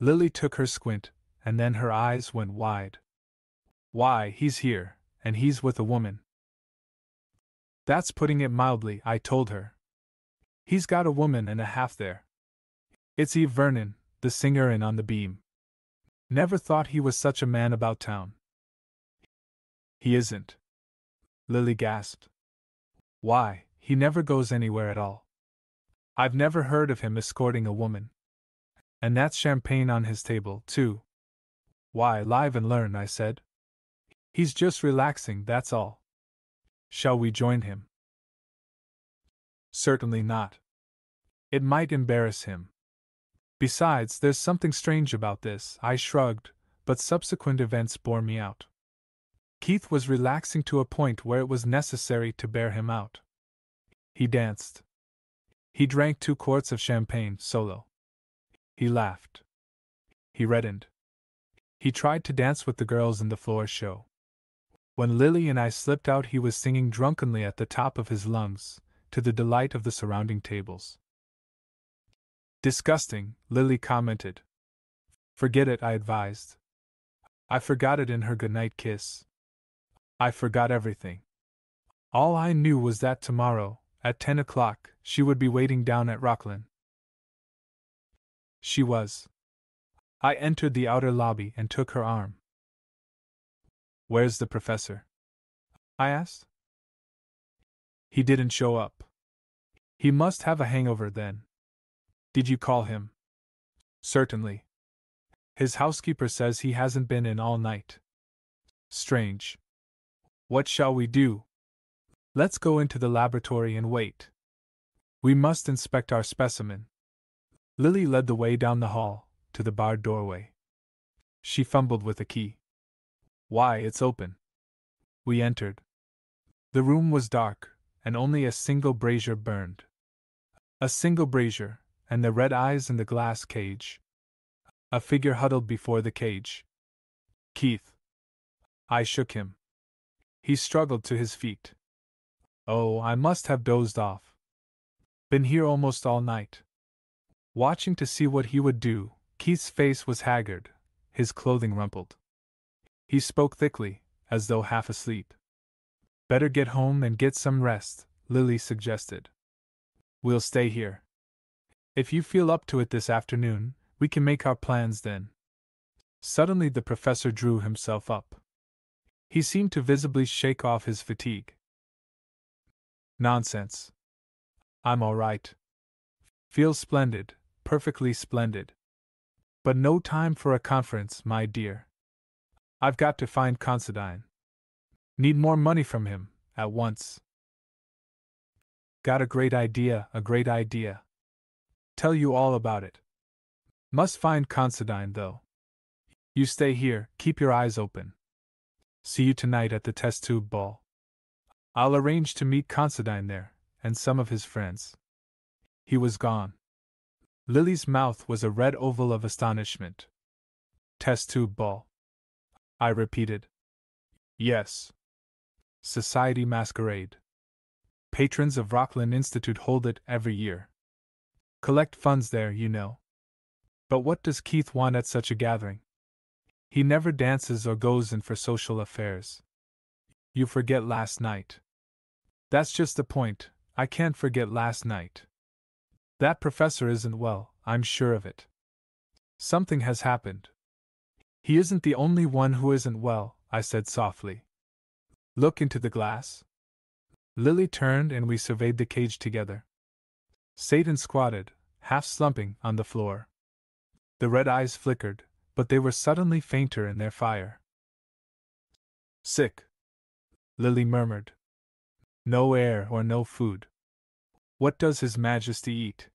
Lily took her squint, and then her eyes went wide. Why, he's here, and he's with a woman. That's putting it mildly, I told her. He's got a woman and a half there. It's Eve Vernon, the singer in On the Beam. Never thought he was such a man about town. He isn't. Lily gasped. Why, he never goes anywhere at all. I've never heard of him escorting a woman. And that's champagne on his table, too. Why, live and learn, I said. He's just relaxing, that's all. Shall we join him? Certainly not. It might embarrass him. Besides, there's something strange about this, I shrugged, but subsequent events bore me out. Keith was relaxing to a point where it was necessary to bear him out. He danced. He drank 2 quarts of champagne, solo. He laughed. He reddened. He tried to dance with the girls in the floor show. When Lily and I slipped out, he was singing drunkenly at the top of his lungs, to the delight of the surrounding tables. Disgusting, Lily commented. Forget it, I advised. I forgot it in her goodnight kiss. I forgot everything. All I knew was that tomorrow, at 10 o'clock, she would be waiting down at Rocklin. She was. I entered the outer lobby and took her arm. "Where's the professor?" I asked. "He didn't show up." "He must have a hangover then." "Did you call him?" "Certainly. His housekeeper says he hasn't been in all night." "Strange. What shall we do?" "Let's go into the laboratory and wait. We must inspect our specimen." Lily led the way down the hall, to the barred doorway. She fumbled with a key. "Why, it's open." We entered. The room was dark, and only a single brazier burned. A single brazier, and the red eyes in the glass cage. A figure huddled before the cage. "Keith." I shook him. He struggled to his feet. "Oh, I must have dozed off. Been here almost all night." Watching to see what he would do, Keith's face was haggard, his clothing rumpled. He spoke thickly, as though half asleep. "Better get home and get some rest," Lily suggested. "We'll stay here. If you feel up to it this afternoon, we can make our plans then." Suddenly the professor drew himself up. He seemed to visibly shake off his fatigue. "Nonsense. I'm all right. Feel splendid, perfectly splendid. But no time for a conference, my dear. I've got to find Considine. Need more money from him, at once. Got a great idea, a great idea. Tell you all about it. Must find Considine, though. You stay here, keep your eyes open. See you tonight at the test tube ball. I'll arrange to meet Considine there, and some of his friends." He was gone. Lily's mouth was a red oval of astonishment. "Test tube ball?" I repeated. "Yes. Society masquerade. Patrons of Rocklin Institute hold it every year. Collect funds there, you know. But what does Keith want at such a gathering? He never dances or goes in for social affairs. You forget last night." "That's just the point, I can't forget last night. That professor isn't well, I'm sure of it. Something has happened." "He isn't the only one who isn't well," I said softly. "Look into the glass." Lily turned and we surveyed the cage together. Satan squatted, half slumping, on the floor. The red eyes flickered, but they were suddenly fainter in their fire. "Sick," Lily murmured. "No air or no food. What does His Majesty eat?"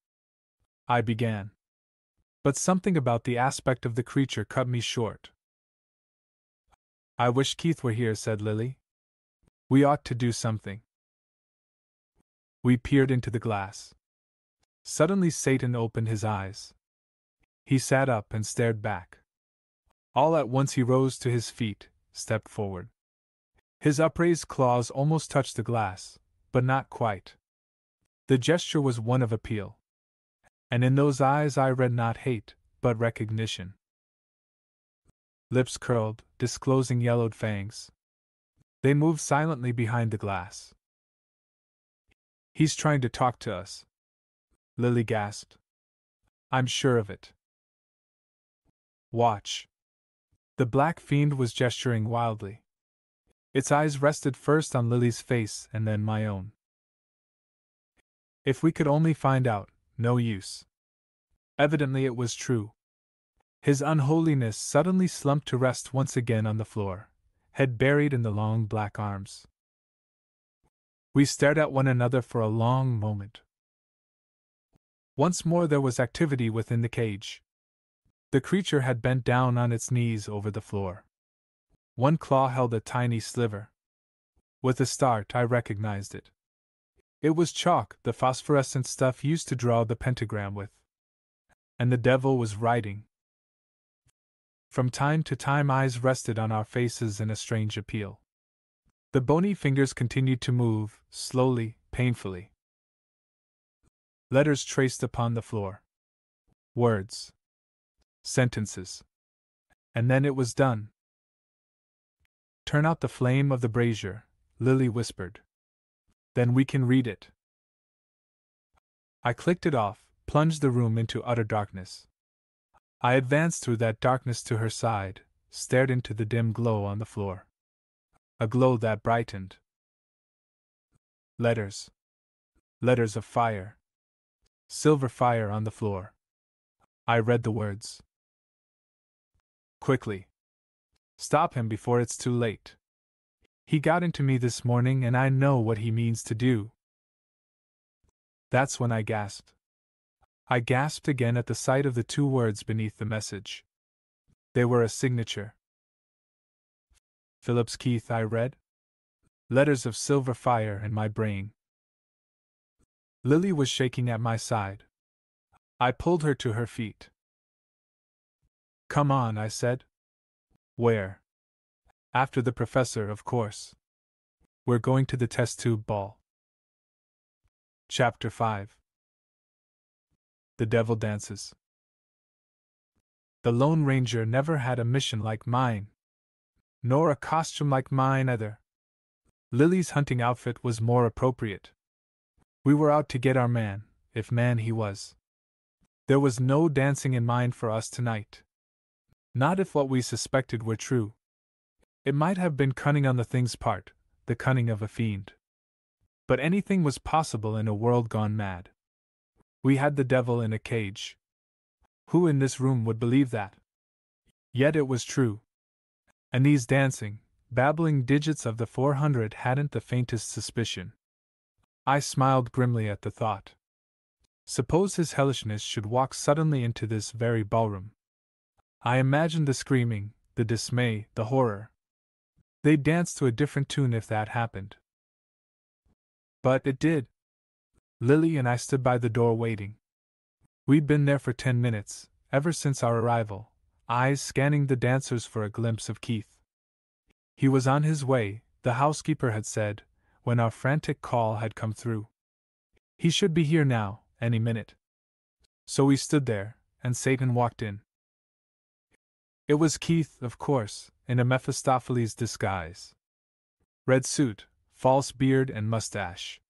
I began. But something about the aspect of the creature cut me short. "I wish Keith were here," said Lily. "We ought to do something." We peered into the glass. Suddenly Satan opened his eyes. He sat up and stared back. All at once he rose to his feet, stepped forward. His upraised claws almost touched the glass, but not quite. The gesture was one of appeal. And in those eyes I read not hate, but recognition. Lips curled, disclosing yellowed fangs. They moved silently behind the glass. "He's trying to talk to us," Lily gasped. "I'm sure of it. Watch." The black fiend was gesturing wildly. Its eyes rested first on Lily's face and then my own. If we could only find out, no use. Evidently it was true. His unholiness suddenly slumped to rest once again on the floor, head buried in the long black arms. We stared at one another for a long moment. Once more there was activity within the cage. The creature had bent down on its knees over the floor. One claw held a tiny sliver. With a start I recognized it. It was chalk, the phosphorescent stuff used to draw the pentagram with. And the devil was writing. From time to time eyes rested on our faces in a strange appeal. The bony fingers continued to move, slowly, painfully. Letters traced upon the floor. Words. Sentences. And then it was done. "Turn out the flame of the brazier," Lily whispered. Then we can read it. I clicked it off, plunged the room into utter darkness. I advanced through that darkness to her side, stared into the dim glow on the floor. A glow that brightened. Letters. Letters of fire. Silver fire on the floor. I read the words. Quickly. Stop him before it's too late. He got into me this morning and I know what he means to do. That's when I gasped. I gasped again at the sight of the two words beneath the message. They were a signature. Phillips Keith, I read. Letters of silver fire in my brain. Lily was shaking at my side. I pulled her to her feet. Come on, I said. Where? After the professor, of course. We're going to the test tube ball. Chapter 5. The Devil Dances. The Lone Ranger never had a mission like mine. Nor a costume like mine either. Lily's hunting outfit was more appropriate. We were out to get our man, if man he was. There was no dancing in mind for us tonight. Not if what we suspected were true. It might have been cunning on the thing's part, the cunning of a fiend. But anything was possible in a world gone mad. We had the devil in a cage. Who in this room would believe that? Yet it was true. And these dancing, babbling digits of the 400 hadn't the faintest suspicion. I smiled grimly at the thought. Suppose his hellishness should walk suddenly into this very ballroom. I imagined the screaming, the dismay, the horror. They'd dance to a different tune if that happened. But it did. Lily and I stood by the door waiting. We'd been there for 10 minutes, ever since our arrival, eyes scanning the dancers for a glimpse of Keith. He was on his way, the housekeeper had said, when our frantic call had come through. He should be here now, any minute. So we stood there, and Satan walked in. It was Keith, of course, in a Mephistopheles disguise. Red suit, false beard and mustache.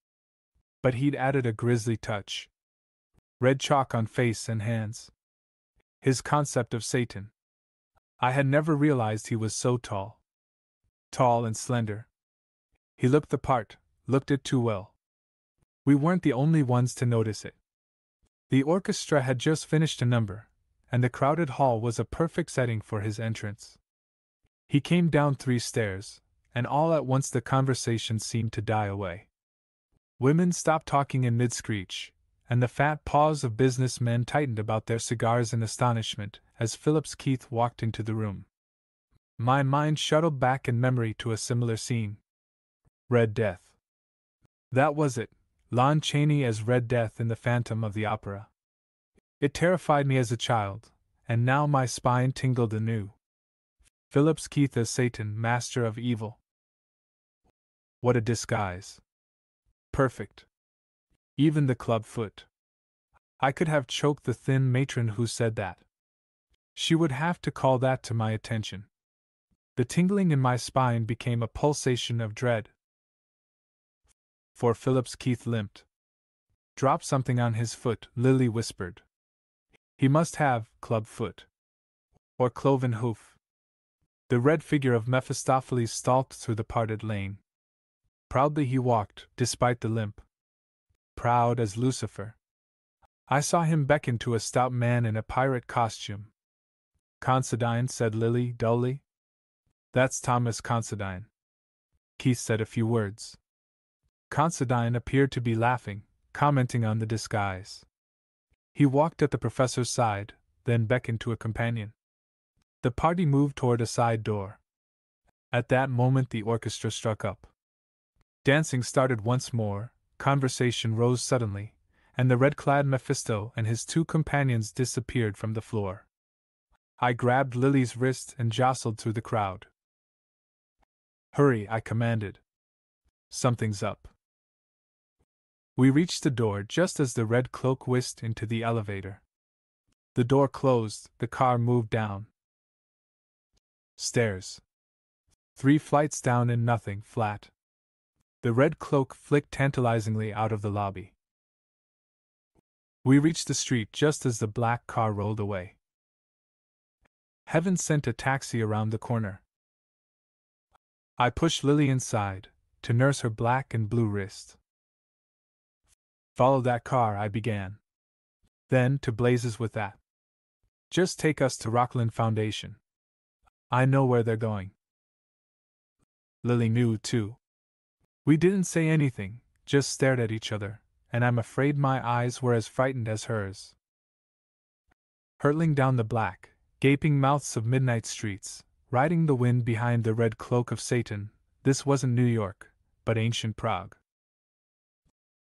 But he'd added a grisly touch. Red chalk on face and hands. His concept of Satan. I had never realized he was so tall. Tall and slender. He looked the part, looked it too well. We weren't the only ones to notice it. The orchestra had just finished a number, and the crowded hall was a perfect setting for his entrance. He came down 3 stairs, and all at once the conversation seemed to die away. Women stopped talking in mid-screech, and the fat paws of businessmen tightened about their cigars in astonishment as Phillips Keith walked into the room. My mind shuttled back in memory to a similar scene. Red Death. That was it, Lon Chaney as Red Death in The Phantom of the Opera. It terrified me as a child, and now my spine tingled anew. Phillips Keith as Satan, master of evil. What a disguise. Perfect. Even the club foot. I could have choked the thin matron who said that. She would have to call that to my attention. The tingling in my spine became a pulsation of dread. For Phillips Keith limped. Drop something on his foot, Lily whispered. He must have club foot. Or cloven hoof. The red figure of Mephistopheles stalked through the parted lane. Proudly he walked, despite the limp. Proud as Lucifer. I saw him beckon to a stout man in a pirate costume. Considine, said Lily dully. That's Thomas Considine. Keith said a few words. Considine appeared to be laughing, commenting on the disguise. He walked at the professor's side, then beckoned to a companion. The party moved toward a side door. At that moment the orchestra struck up. Dancing started once more, conversation rose suddenly, and the red-clad Mephisto and his 2 companions disappeared from the floor. I grabbed Lily's wrist and jostled through the crowd. Hurry, I commanded. Something's up. We reached the door just as the red cloak whisked into the elevator. The door closed, the car moved down. Stairs. 3 flights down and nothing, flat. The red cloak flicked tantalizingly out of the lobby. We reached the street just as the black car rolled away. Heaven sent a taxi around the corner. I pushed Lily inside, to nurse her black and blue wrist. Follow that car, I began. Then, to blazes with that. Just take us to Rockland Foundation. I know where they're going. Lily knew, too. We didn't say anything, just stared at each other, and I'm afraid my eyes were as frightened as hers. Hurtling down the black, gaping mouths of midnight streets, riding the wind behind the red cloak of Satan, this wasn't New York, but ancient Prague.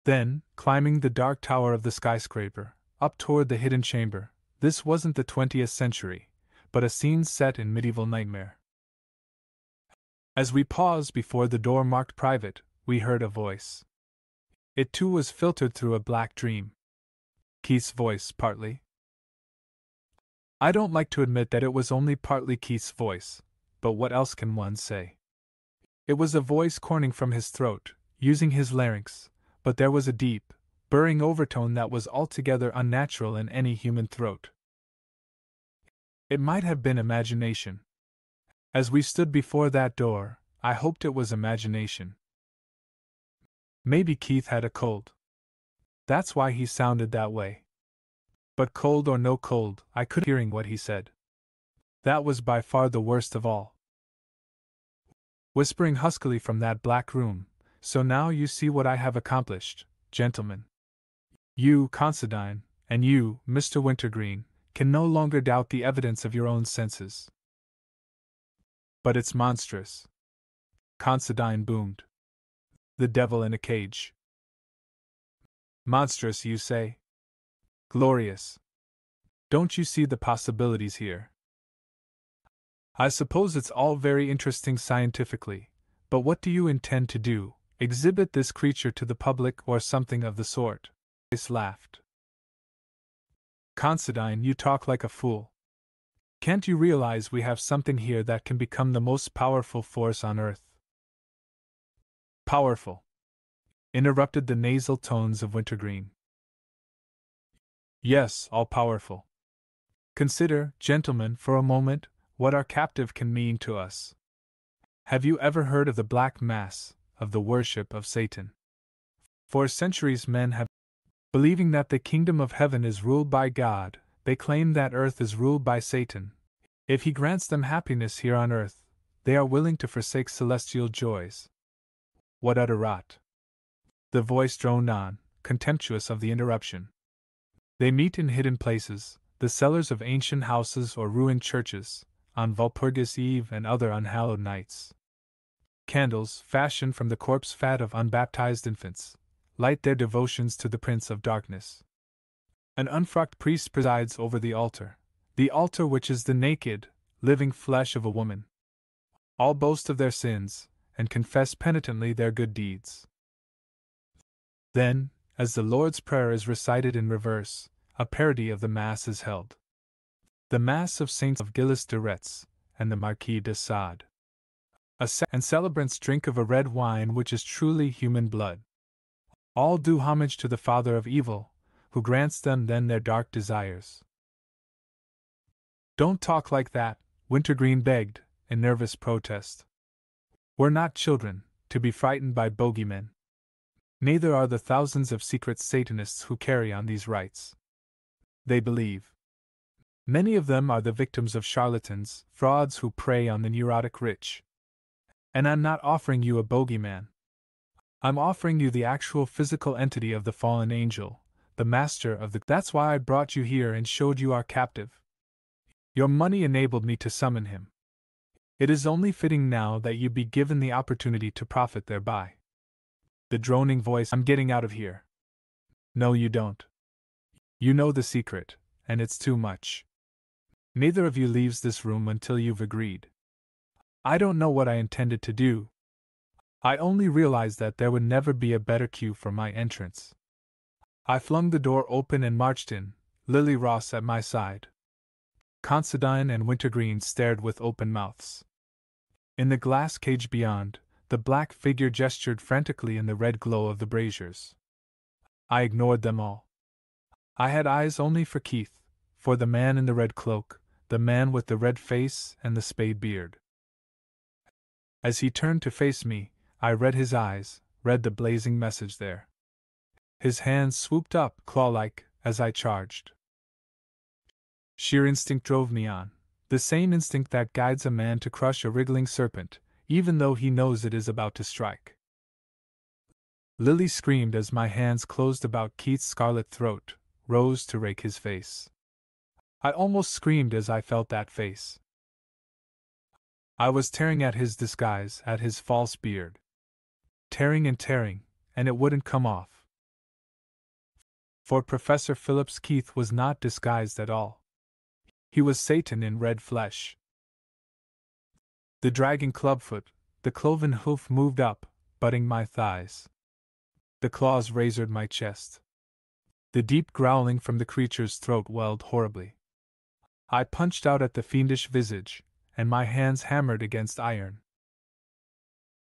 Then, climbing the dark tower of the skyscraper, up toward the hidden chamber, this wasn't the 20th century, but a scene set in medieval nightmare. As we paused before the door marked private, we heard a voice. It too was filtered through a black dream. Keith's voice, partly. I don't like to admit that it was only partly Keith's voice, but what else can one say? It was a voice corning from his throat, using his larynx, but there was a deep, burring overtone that was altogether unnatural in any human throat. It might have been imagination. As we stood before that door, I hoped it was imagination. Maybe Keith had a cold. That's why he sounded that way. But cold or no cold, I couldn't hear what he said. That was by far the worst of all. Whispering huskily from that black room, so now you see what I have accomplished, gentlemen. You, Considine, and you, Mr. Wintergreen, can no longer doubt the evidence of your own senses. But it's monstrous. Considine boomed. The devil in a cage. Monstrous, you say? Glorious. Don't you see the possibilities here? I suppose it's all very interesting scientifically, but what do you intend to do? Exhibit this creature to the public or something of the sort? Grace laughed. Considine, you talk like a fool. Can't you realize we have something here that can become the most powerful force on Earth? Powerful, interrupted the nasal tones of Wintergreen. Yes, all-powerful. Consider, gentlemen, for a moment, what our captive can mean to us. Have you ever heard of the Black Mass, of the worship of Satan? For centuries men have, believing that the kingdom of heaven is ruled by God, they claim that earth is ruled by Satan. If he grants them happiness here on earth, they are willing to forsake celestial joys. What utter rot! The voice droned on, contemptuous of the interruption. They meet in hidden places, the cellars of ancient houses or ruined churches, on Walpurgis Eve and other unhallowed nights. Candles, fashioned from the corpse fat of unbaptized infants, light their devotions to the Prince of Darkness. An unfrocked priest presides over the altar which is the naked, living flesh of a woman. All boast of their sins, and confess penitently their good deeds. Then, as the Lord's Prayer is recited in reverse, a parody of the Mass is held. The Mass of Saints of Gilles de Retz and the Marquis de Sade. And celebrants drink of a red wine which is truly human blood. All do homage to the Father of Evil, who grants them then their dark desires. Don't talk like that, Wintergreen begged, in nervous protest. We're not children, to be frightened by bogeymen. Neither are the thousands of secret Satanists who carry on these rites. They believe. Many of them are the victims of charlatans, frauds who prey on the neurotic rich. And I'm not offering you a bogeyman. I'm offering you the actual physical entity of the fallen angel, the master of the. That's why I brought you here and showed you our captive. Your money enabled me to summon him. It is only fitting now that you be given the opportunity to profit thereby. The droning voice. I'm getting out of here. No, you don't. You know the secret, and it's too much. Neither of you leaves this room until you've agreed. I don't know what I intended to do. I only realized that there would never be a better cue for my entrance. I flung the door open and marched in, Lily Ross at my side. Considine and Wintergreen stared with open mouths. In the glass cage beyond, The black figure gestured frantically in the red glow of the braziers. I ignored them all. I had eyes only for Keith, for the man in the red cloak, the man with the red face and the spade beard. As he turned to face me, I read his eyes, read the blazing message there. His hands swooped up, claw-like, as I charged. Sheer instinct drove me on, the same instinct that guides a man to crush a wriggling serpent, even though he knows it is about to strike. Lily screamed as my hands closed about Keith's scarlet throat, rose to rake his face. I almost screamed as I felt that face. I was tearing at his disguise, at his false beard. Tearing, and it wouldn't come off. For Professor Phillips Keith was not disguised at all. He was Satan in red flesh. The dragging clubfoot, the cloven hoof moved up, butting my thighs. The claws razored my chest. The deep growling from the creature's throat welled horribly. I punched out at the fiendish visage, and my hands hammered against iron.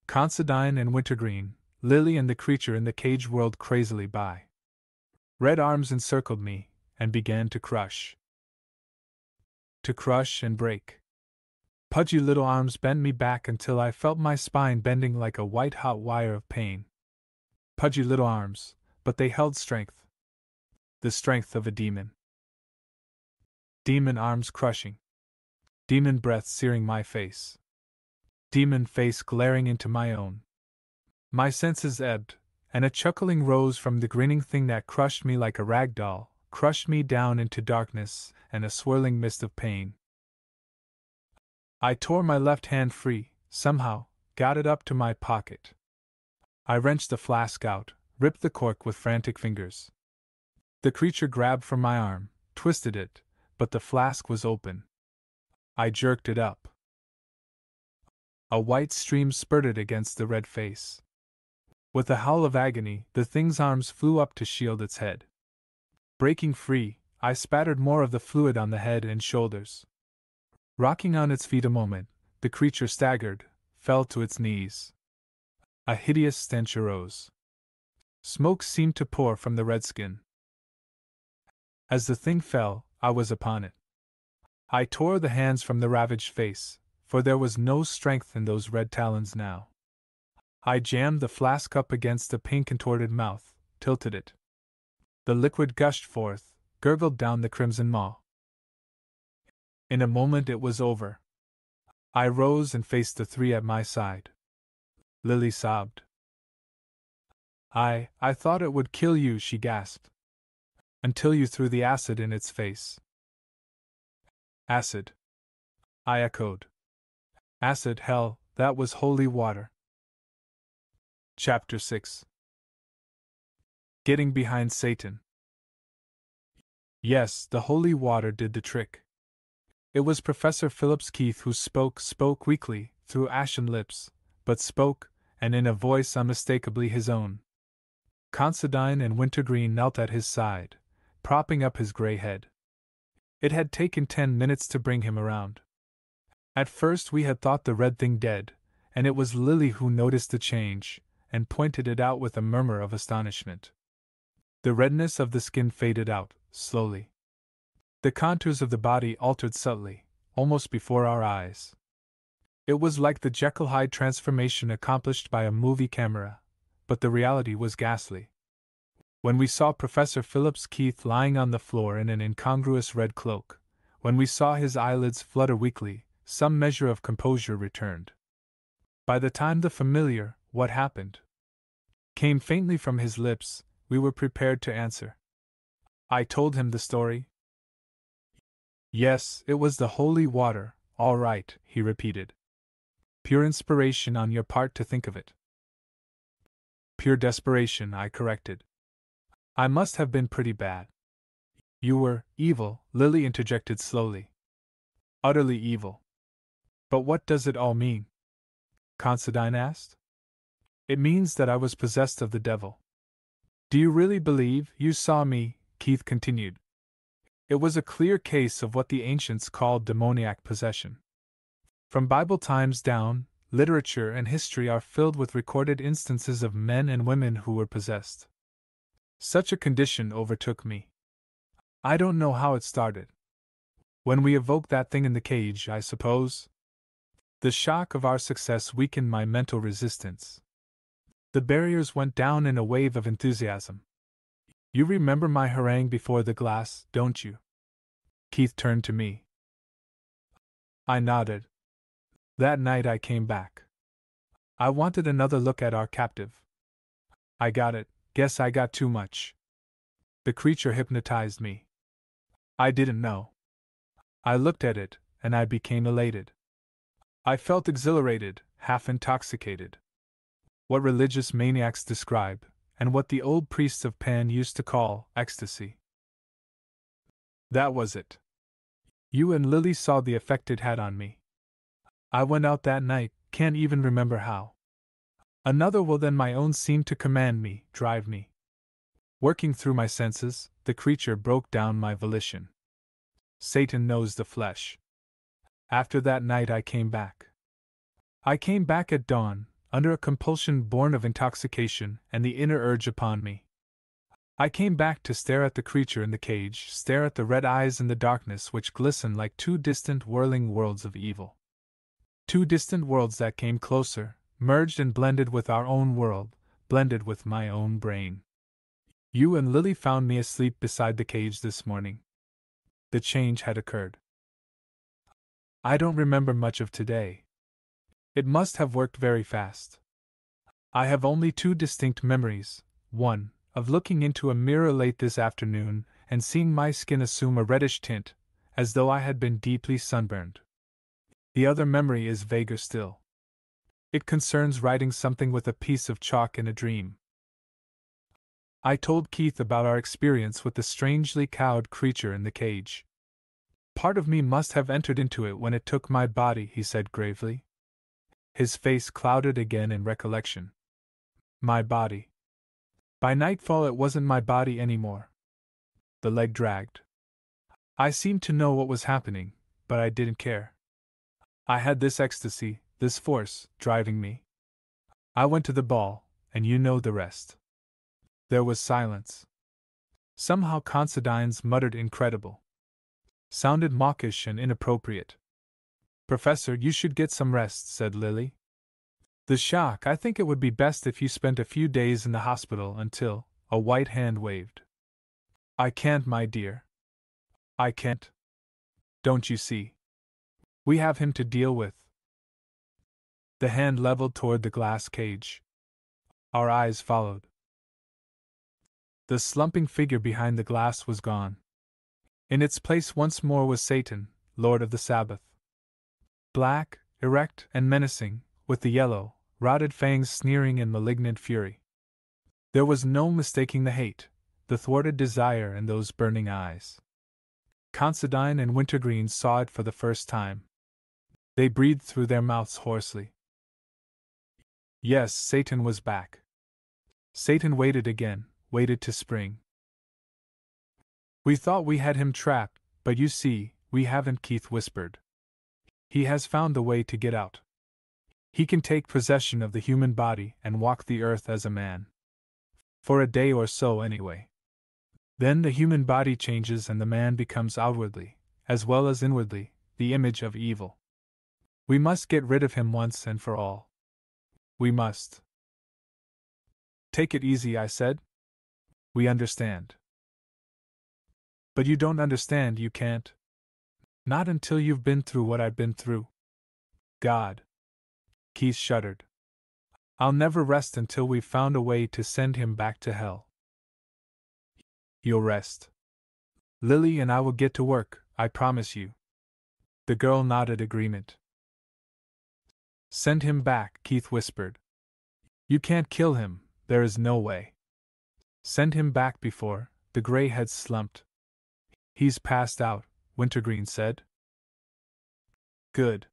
Considine and Wintergreen, Lily and the creature in the cage whirled crazily by. Red arms encircled me, and began to crush. To crush and break. Pudgy little arms bent me back until I felt my spine bending like a white-hot wire of pain. Pudgy little arms, but they held strength. The strength of a demon. Demon arms crushing. Demon breath searing my face. Demon face glaring into my own. My senses ebbed, and a chuckling rose from the grinning thing that crushed me like a rag doll, crushed me down into darkness and a swirling mist of pain. I tore my left hand free, somehow, got it up to my pocket. I wrenched the flask out, ripped the cork with frantic fingers. The creature grabbed from my arm, twisted it, but the flask was open. I jerked it up. A white stream spurted against the red face. With a howl of agony, the thing's arms flew up to shield its head. Breaking free, I spattered more of the fluid on the head and shoulders. Rocking on its feet a moment, the creature staggered, fell to its knees. A hideous stench arose. Smoke seemed to pour from the redskin. As the thing fell, I was upon it. I tore the hands from the ravaged face, for there was no strength in those red talons now. I jammed the flask up against the pink contorted mouth, tilted it. The liquid gushed forth, gurgled down the crimson maw. In a moment it was over. I rose and faced the three at my side. Lily sobbed. I thought it would kill you, she gasped. Until you threw the acid in its face. Acid. I echoed. Acid, hell, that was holy water. Chapter 6. Getting behind Satan. Yes, the holy water did the trick. It was Professor Phillips Keith who spoke weakly, through ashen lips, but spoke, and in a voice unmistakably his own. Considine and Wintergreen knelt at his side, propping up his gray head. It had taken 10 minutes to bring him around. At first we had thought the red thing dead, and it was Lily who noticed the change, and pointed it out with a murmur of astonishment. The redness of the skin faded out, slowly. The contours of the body altered subtly, almost before our eyes. It was like the Jekyll Hyde transformation accomplished by a movie camera, but the reality was ghastly. When we saw Professor Phillips Keith lying on the floor in an incongruous red cloak, when we saw his eyelids flutter weakly, some measure of composure returned. By the time the familiar, "What happened?" came faintly from his lips, we were prepared to answer. I told him the story. Yes, it was the holy water, all right, he repeated. Pure inspiration on your part to think of it. Pure desperation, I corrected. I must have been pretty bad. You were evil, Lily interjected slowly. Utterly evil. But what does it all mean? Considine asked. It means that I was possessed of the devil. Do you really believe you saw me? Keith continued. It was a clear case of what the ancients called demoniac possession. From Bible times down, literature, and history are filled with recorded instances of men and women who were possessed. Such a condition overtook me. I don't know how it started. When we evoked that thing in the cage, I suppose. The shock of our success weakened my mental resistance. The barriers went down in a wave of enthusiasm. You remember my harangue before the glass, don't you? Keith turned to me. I nodded. That night I came back. I wanted another look at our captive. I got it. Guess I got too much. The creature hypnotized me. I didn't know. I looked at it, and I became elated. I felt exhilarated, half intoxicated. What religious maniacs describe, and what the old priests of Pan used to call ecstasy. That was it. You and Lily saw the effect it had on me. I went out that night, can't even remember how. Another will than my own seemed to command me, drive me. Working through my senses, the creature broke down my volition. Satan knows the flesh. After that night I came back. I came back at dawn, under a compulsion born of intoxication and the inner urge upon me. I came back to stare at the creature in the cage, stare at the red eyes in the darkness which glistened like two distant whirling worlds of evil. Two distant worlds that came closer, merged and blended with our own world, blended with my own brain. You and Lily found me asleep beside the cage this morning. The change had occurred. I don't remember much of today. It must have worked very fast. I have only two distinct memories, one, of looking into a mirror late this afternoon and seeing my skin assume a reddish tint, as though I had been deeply sunburned. The other memory is vaguer still. It concerns writing something with a piece of chalk in a dream. I told Keith about our experience with the strangely cowed creature in the cage. Part of me must have entered into it when it took my body, he said gravely. His face clouded again in recollection. My body. By nightfall it wasn't my body anymore. The leg dragged. I seemed to know what was happening, but I didn't care. I had this ecstasy, this force, driving me. I went to the ball, and you know the rest. There was silence. Somehow Considine's muttered incredible. Sounded mawkish and inappropriate. Professor, you should get some rest, said Lily. The shock, I think it would be best if you spent a few days in the hospital until, a white hand waved. I can't, my dear. I can't. Don't you see? We have him to deal with. The hand leveled toward the glass cage. Our eyes followed. The slumping figure behind the glass was gone. In its place once more was Satan, Lord of the Sabbath. Black, erect, and menacing, with the yellow, rotted fangs sneering in malignant fury. There was no mistaking the hate, the thwarted desire in those burning eyes. Considine and Wintergreen saw it for the first time. They breathed through their mouths hoarsely. Yes, Satan was back. Satan waited again, waited to spring. We thought we had him trapped, but you see, we haven't, Keith whispered. He has found the way to get out. He can take possession of the human body and walk the earth as a man. For a day or so, anyway. Then the human body changes and the man becomes outwardly, as well as inwardly, the image of evil. We must get rid of him once and for all. We must. Take it easy, I said. We understand. But you don't understand, you can't. Not until you've been through what I've been through. God. Keith shuddered. I'll never rest until we've found a way to send him back to hell. You'll rest. Lily and I will get to work, I promise you. The girl nodded agreement. Send him back, Keith whispered. You can't kill him, there is no way. Send him back before, the gray head slumped. He's passed out, Wintergreen said. Good.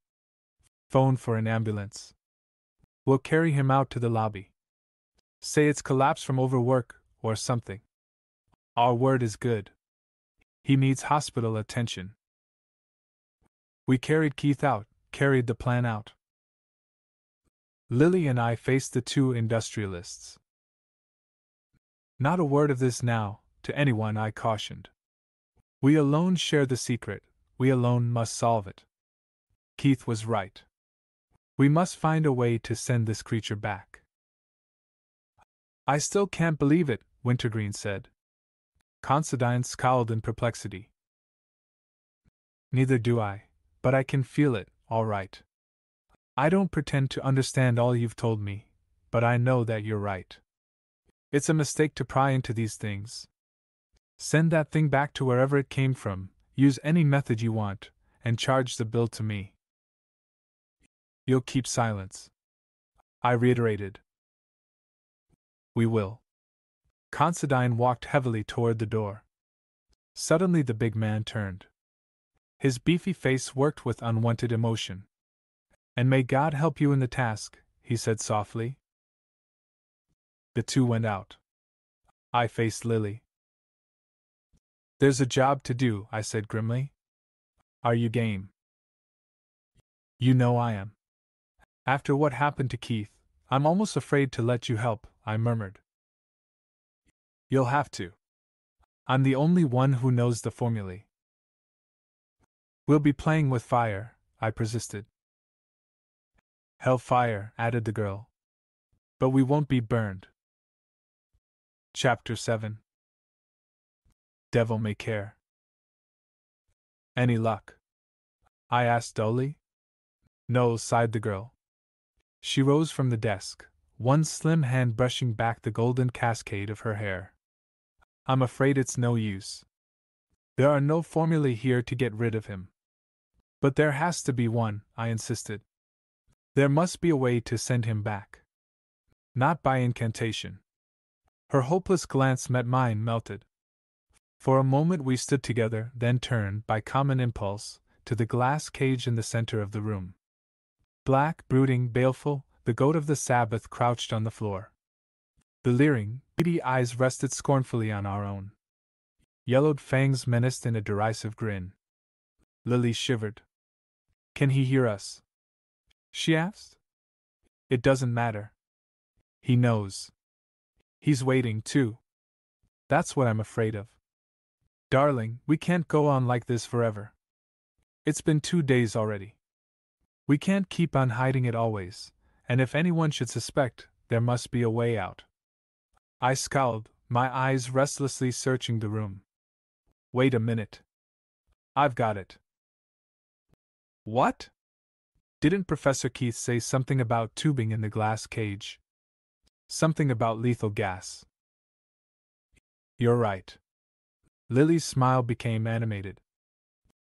Phone for an ambulance. We'll carry him out to the lobby. Say it's collapse from overwork, or something. Our word is good. He needs hospital attention. We carried Keith out, carried the plan out. Lily and I faced the two industrialists. Not a word of this now, to anyone, I cautioned. We alone share the secret, we alone must solve it. Keith was right. We must find a way to send this creature back. I still can't believe it, Wintergreen said. Considine scowled in perplexity. Neither do I, but I can feel it, all right. I don't pretend to understand all you've told me, but I know that you're right. It's a mistake to pry into these things. Send that thing back to wherever it came from, use any method you want, and charge the bill to me. You'll keep silence, I reiterated. We will. Considine walked heavily toward the door. Suddenly the big man turned. His beefy face worked with unwanted emotion. And may God help you in the task, he said softly. The two went out. I faced Lily. There's a job to do, I said grimly. Are you game? You know I am. After what happened to Keith, I'm almost afraid to let you help, I murmured. You'll have to. I'm the only one who knows the formulae. We'll be playing with fire, I persisted. Hellfire, added the girl. But we won't be burned. Chapter 7. Devil may care. Any luck? I asked dully. No, sighed the girl. She rose from the desk, one slim hand brushing back the golden cascade of her hair. I'm afraid it's no use. There are no formulae here to get rid of him. But there has to be one, I insisted. There must be a way to send him back. Not by incantation. Her hopeless glance met mine, melted. For a moment we stood together, then turned, by common impulse, to the glass cage in the center of the room. Black, brooding, baleful, the goat of the Sabbath crouched on the floor. The leering, beady eyes rested scornfully on our own. Yellowed fangs menaced in a derisive grin. Lily shivered. Can he hear us? She asked. It doesn't matter. He knows. He's waiting, too. That's what I'm afraid of. Darling, we can't go on like this forever. It's been 2 days already. We can't keep on hiding it always, and if anyone should suspect, there must be a way out. I scowled, my eyes restlessly searching the room. Wait a minute. I've got it. What? Didn't Professor Keith say something about tubing in the glass cage? Something about lethal gas. You're right. Lily's smile became animated.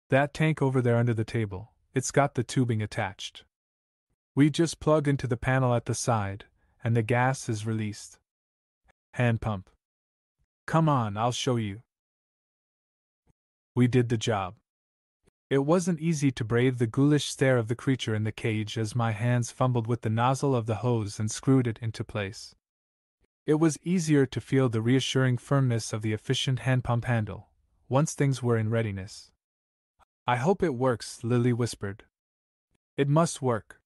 That tank over there under the table, it's got the tubing attached. We just plug into the panel at the side, and the gas is released. Hand pump. Come on, I'll show you. We did the job. It wasn't easy to brave the ghoulish stare of the creature in the cage as my hands fumbled with the nozzle of the hose and screwed it into place. It was easier to feel the reassuring firmness of the efficient hand pump handle, once things were in readiness. I hope it works, Lily whispered. It must work.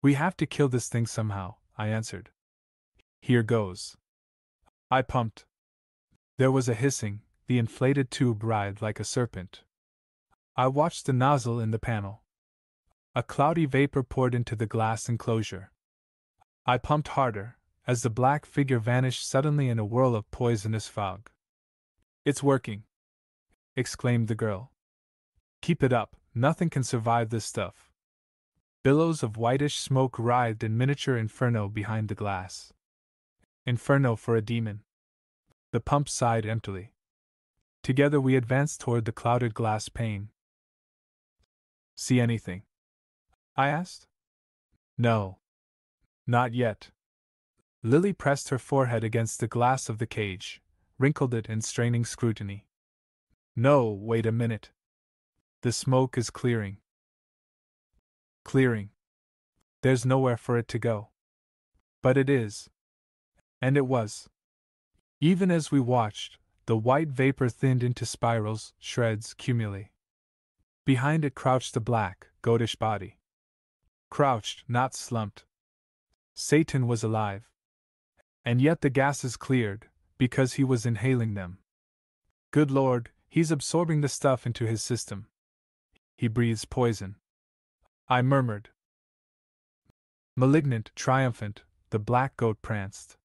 We have to kill this thing somehow, I answered. Here goes. I pumped. There was a hissing, the inflated tube writhed like a serpent. I watched the nozzle in the panel. A cloudy vapor poured into the glass enclosure. I pumped harder, as the black figure vanished suddenly in a whirl of poisonous fog. It's working! Exclaimed the girl. Keep it up, nothing can survive this stuff. Billows of whitish smoke writhed in miniature inferno behind the glass. Inferno for a demon. The pump sighed emptily. Together we advanced toward the clouded glass pane. See anything? I asked. No. Not yet. Lily pressed her forehead against the glass of the cage, wrinkled it in straining scrutiny. No, wait a minute. The smoke is clearing. Clearing. There's nowhere for it to go. But it is. And it was. Even as we watched, the white vapor thinned into spirals, shreds, cumuli. Behind it crouched the black, goatish body. Crouched, not slumped. Satan was alive. And yet the gases cleared, because he was inhaling them. Good Lord, he's absorbing the stuff into his system. He breathes poison. I murmured. Malignant, triumphant, the black goat pranced.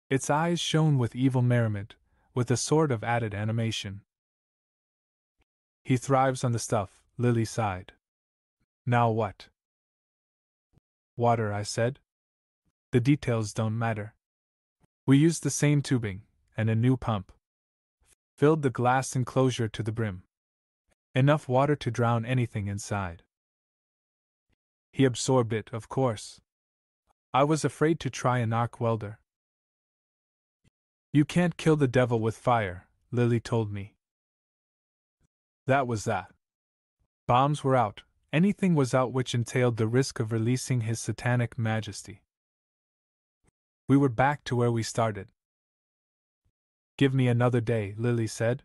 Its eyes shone with evil merriment, with a sort of added animation. He thrives on the stuff, Lily sighed. Now what? Water, I said. The details don't matter. We used the same tubing, and a new pump. Filled the glass enclosure to the brim. Enough water to drown anything inside. He absorbed it, of course. I was afraid to try an arc welder. You can't kill the devil with fire, Lily told me. That was that. Bombs were out, anything was out which entailed the risk of releasing his satanic majesty. We were back to where we started. Give me another day, Lily said.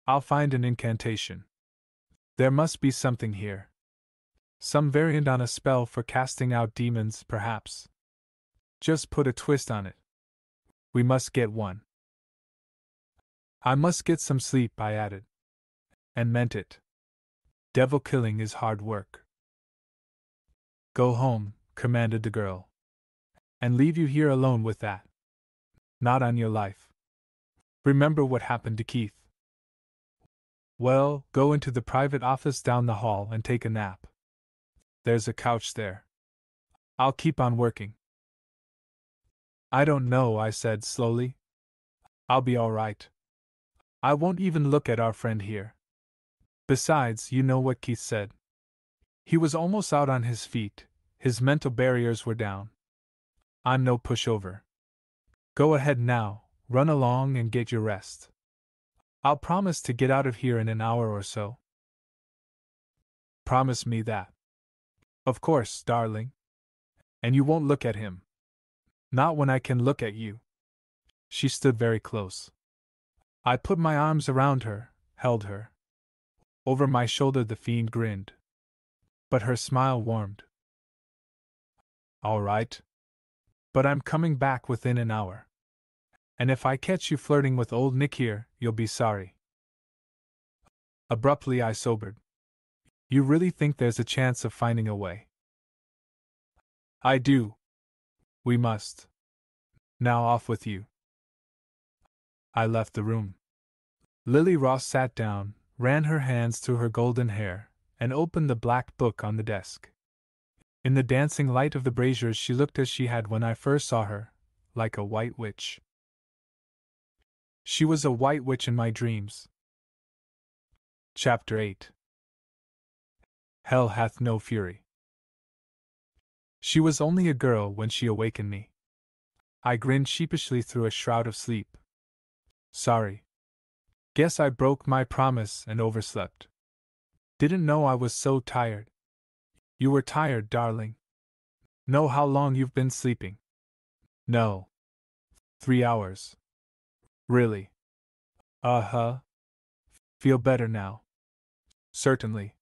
I'll find an incantation. There must be something here. Some variant on a spell for casting out demons, perhaps. Just put a twist on it. We must get one. I must get some sleep, I added. And meant it. Devil killing is hard work. Go home, commanded the girl. And leave you here alone with that. Not on your life. Remember what happened to Keith. Well, go into the private office down the hall and take a nap. There's a couch there. I'll keep on working. I don't know, I said slowly. I'll be all right. I won't even look at our friend here. Besides, you know what Keith said. He was almost out on his feet, his mental barriers were down. I'm no pushover. Go ahead now, run along and get your rest. I'll promise to get out of here in an hour or so. Promise me that. Of course, darling. And you won't look at him. Not when I can look at you. She stood very close. I put my arms around her, held her. Over my shoulder the fiend grinned. But her smile warmed. All right. But I'm coming back within an hour. And if I catch you flirting with old Nick here, you'll be sorry. Abruptly I sobered. You really think there's a chance of finding a way? I do. We must. Now off with you. I left the room. Lily Ross sat down, ran her hands through her golden hair, and opened the black book on the desk. In the dancing light of the braziers she looked as she had when I first saw her, like a white witch. She was a white witch in my dreams. Chapter 8. Hell hath no fury. She was only a girl when she awakened me. I grinned sheepishly through a shroud of sleep. Sorry. Guess I broke my promise and overslept. Didn't know I was so tired. You were tired, darling. Know how long you've been sleeping? No. 3 hours. Really? Uh-huh. Feel better now? Certainly.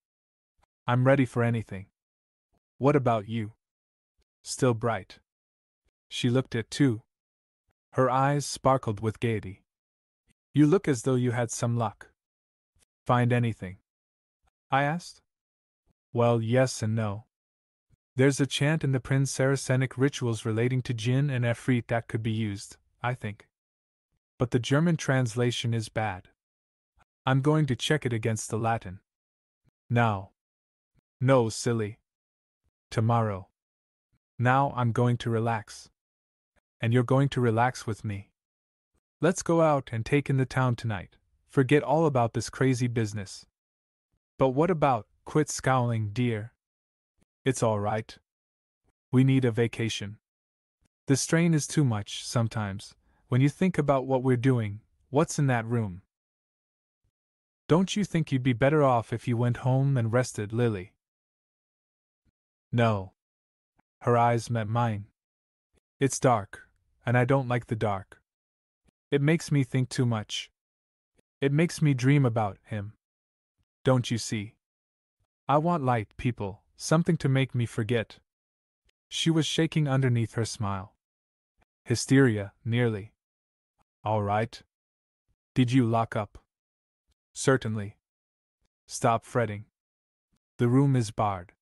I'm ready for anything. What about you? Still bright. She looked at too. Her eyes sparkled with gaiety. You look as though you had some luck. Find anything? I asked. Well, yes and no. There's a chant in the Prince Saracenic rituals relating to Jinn and Efreet that could be used, I think. But the German translation is bad. I'm going to check it against the Latin. Now. No, silly. Tomorrow. Now I'm going to relax. And you're going to relax with me. Let's go out and take in the town tonight. Forget all about this crazy business. But what about, quit scowling, dear. It's all right. We need a vacation. The strain is too much, sometimes, when you think about what we're doing, what's in that room. Don't you think you'd be better off if you went home and rested, Lily? No. Her eyes met mine. It's dark, and I don't like the dark. It makes me think too much. It makes me dream about him. Don't you see? I want light, people, something to make me forget. She was shaking underneath her smile. Hysteria, nearly. All right. Did you lock up? Certainly. Stop fretting. The room is barred.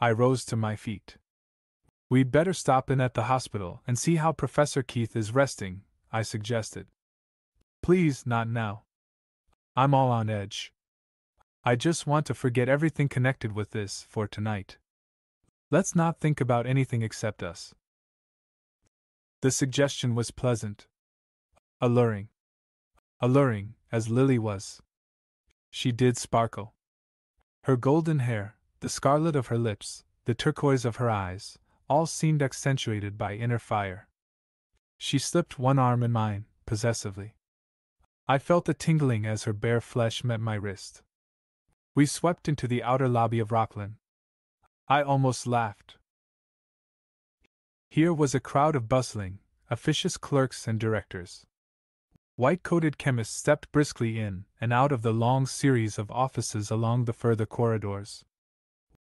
I rose to my feet. We'd better stop in at the hospital and see how Professor Keith is resting, I suggested. Please, not now. I'm all on edge. I just want to forget everything connected with this for tonight. Let's not think about anything except us. The suggestion was pleasant. Alluring. Alluring, as Lily was. She did sparkle. Her golden hair, the scarlet of her lips, the turquoise of her eyes, all seemed accentuated by inner fire. She slipped one arm in mine, possessively. I felt a tingling as her bare flesh met my wrist. We swept into the outer lobby of Rockland. I almost laughed. Here was a crowd of bustling, officious clerks and directors. White-coated chemists stepped briskly in and out of the long series of offices along the further corridors.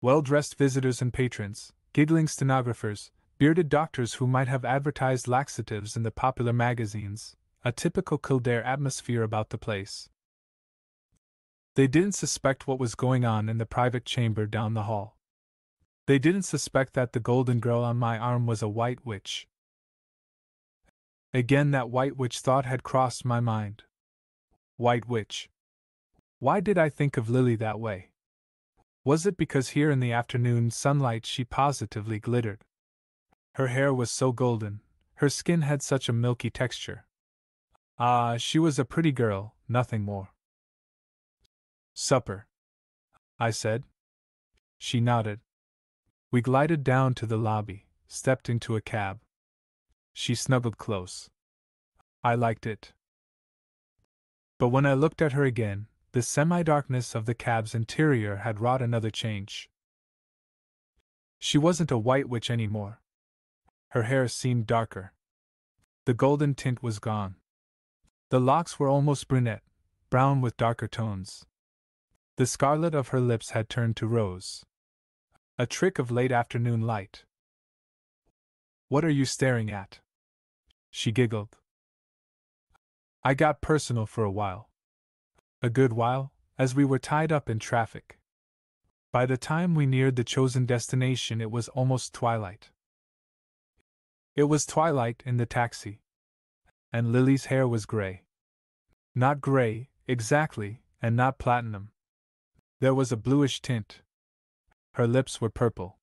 Well-dressed visitors and patrons, giggling stenographers, bearded doctors who might have advertised laxatives in the popular magazines, a typical Kildare atmosphere about the place. They didn't suspect what was going on in the private chamber down the hall. They didn't suspect that the golden girl on my arm was a white witch. Again that white witch thought had crossed my mind. White witch. Why did I think of Lily that way? Was it because here in the afternoon sunlight she positively glittered? Her hair was so golden, her skin had such a milky texture. Ah, she was a pretty girl, nothing more. Supper, I said. She nodded. We glided down to the lobby, stepped into a cab. She snuggled close. I liked it. But when I looked at her again, the semi-darkness of the cab's interior had wrought another change. She wasn't a white witch anymore. Her hair seemed darker. The golden tint was gone. The locks were almost brunette, brown with darker tones. The scarlet of her lips had turned to rose. A trick of late afternoon light. What are you staring at? She giggled. I got personal for a while. A good while, as we were tied up in traffic. By the time we neared the chosen destination, it was almost twilight. It was twilight in the taxi. And Lily's hair was gray. Not gray, exactly, and not platinum. There was a bluish tint. Her lips were purple.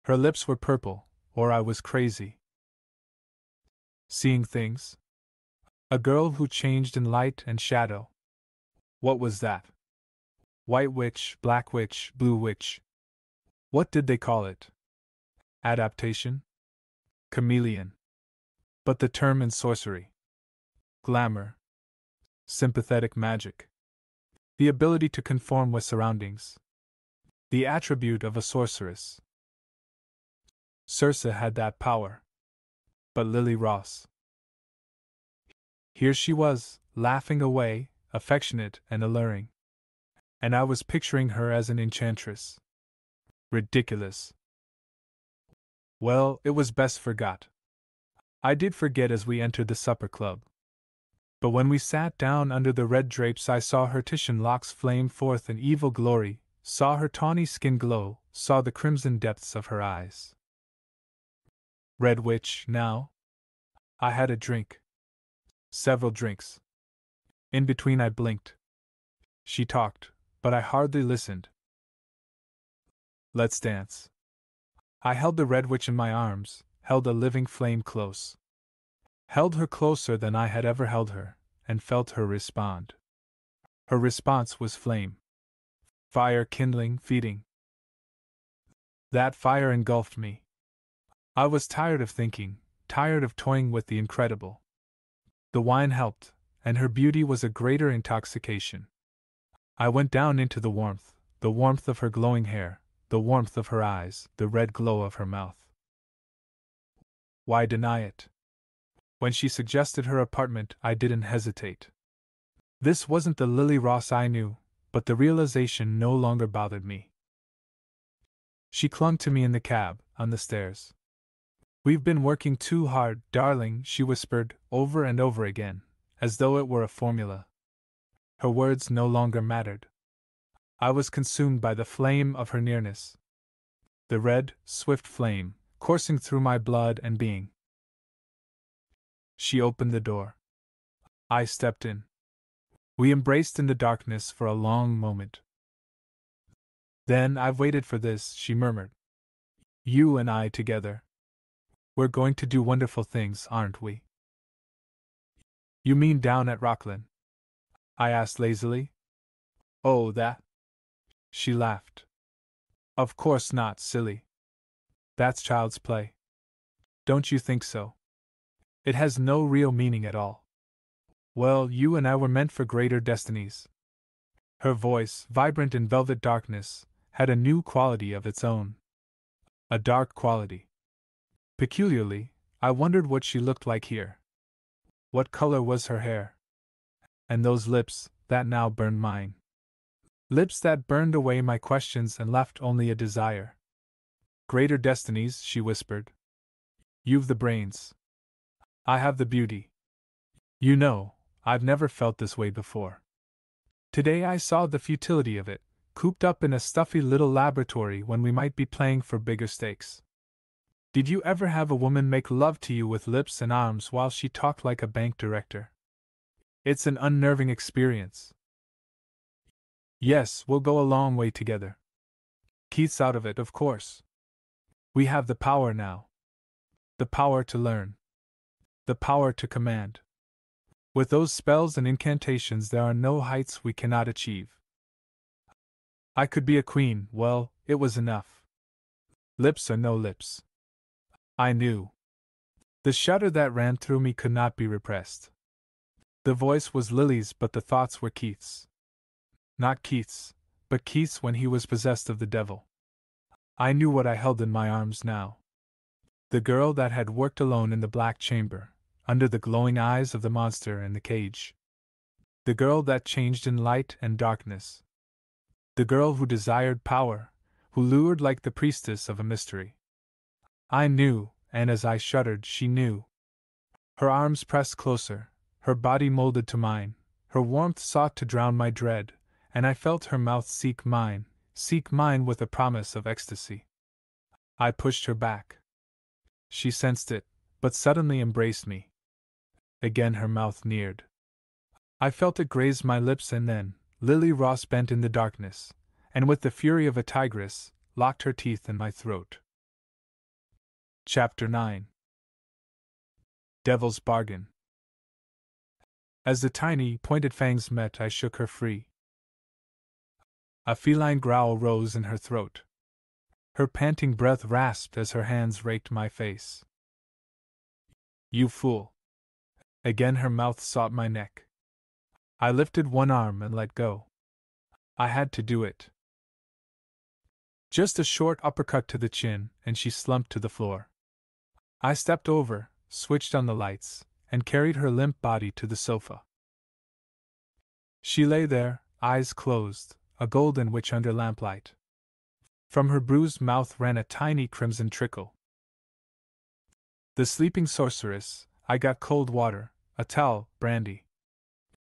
Her lips were purple, or I was crazy. Seeing things? A girl who changed in light and shadow. What was that? White witch, black witch, blue witch. What did they call it? Adaptation? Chameleon. But the term in sorcery. Glamour. Sympathetic magic. The ability to conform with surroundings. The attribute of a sorceress. Circe had that power. But Lily Ross. Here she was, laughing away, affectionate and alluring. And I was picturing her as an enchantress. Ridiculous. Well, it was best forgot. I did forget as we entered the supper club. But when we sat down under the red drapes, I saw her Titian locks flame forth in evil glory, saw her tawny skin glow, saw the crimson depths of her eyes. Red witch, now? I had a drink. Several drinks. In between I blinked. She talked, but I hardly listened. Let's dance. I held the red witch in my arms, held a living flame close. Held her closer than I had ever held her, and felt her respond. Her response was flame. Fire kindling, feeding. That fire engulfed me. I was tired of thinking, tired of toying with the incredible. The wine helped, and her beauty was a greater intoxication. I went down into the warmth of her glowing hair, the warmth of her eyes, the red glow of her mouth. Why deny it? When she suggested her apartment, I didn't hesitate. This wasn't the Lily Ross I knew, but the realization no longer bothered me. She clung to me in the cab, on the stairs. We've been working too hard, darling, she whispered, over and over again, as though it were a formula. Her words no longer mattered. I was consumed by the flame of her nearness. The red, swift flame, coursing through my blood and being. She opened the door. I stepped in. We embraced in the darkness for a long moment. Then I've waited for this, she murmured. You and I together. We're going to do wonderful things, aren't we? You mean down at Rockland? I asked lazily. Oh, that? She laughed. Of course not, silly. That's child's play. Don't you think so? It has no real meaning at all. Well, you and I were meant for greater destinies. Her voice, vibrant in velvet darkness, had a new quality of its own. A dark quality. Peculiarly, I wondered what she looked like here. What color was her hair? And those lips, that now burned mine. Lips that burned away my questions and left only a desire. Greater destinies, she whispered. You've the brains. I have the beauty. You know, I've never felt this way before. Today I saw the futility of it, cooped up in a stuffy little laboratory when we might be playing for bigger stakes. Did you ever have a woman make love to you with lips and arms while she talked like a bank director? It's an unnerving experience. Yes, we'll go a long way together. Keith's out of it, of course. We have the power now. The power to learn. The power to command. With those spells and incantations, there are no heights we cannot achieve. I could be a queen, well, it was enough. Lips or no lips. I knew. The shudder that ran through me could not be repressed. The voice was Lily's, but the thoughts were Keith's. Not Keith's, but Keith's when he was possessed of the devil. I knew what I held in my arms now. The girl that had worked alone in the black chamber, under the glowing eyes of the monster in the cage. The girl that changed in light and darkness. The girl who desired power, who lured like the priestess of a mystery. I knew, and as I shuddered, she knew. Her arms pressed closer, her body molded to mine, her warmth sought to drown my dread, and I felt her mouth seek mine with a promise of ecstasy. I pushed her back. She sensed it, but suddenly embraced me. Again her mouth neared. I felt it graze my lips, and then Lily Ross bent in the darkness, and with the fury of a tigress, locked her teeth in my throat. Chapter 9. Devil's Bargain. As the tiny, pointed fangs met, I shook her free. A feline growl rose in her throat. Her panting breath rasped as her hands raked my face. You fool! Again her mouth sought my neck. I lifted one arm and let go. I had to do it. Just a short uppercut to the chin, and she slumped to the floor. I stepped over, switched on the lights, and carried her limp body to the sofa. She lay there, eyes closed, a golden witch under lamplight. From her bruised mouth ran a tiny crimson trickle. The sleeping sorceress, I got cold water, a towel, brandy.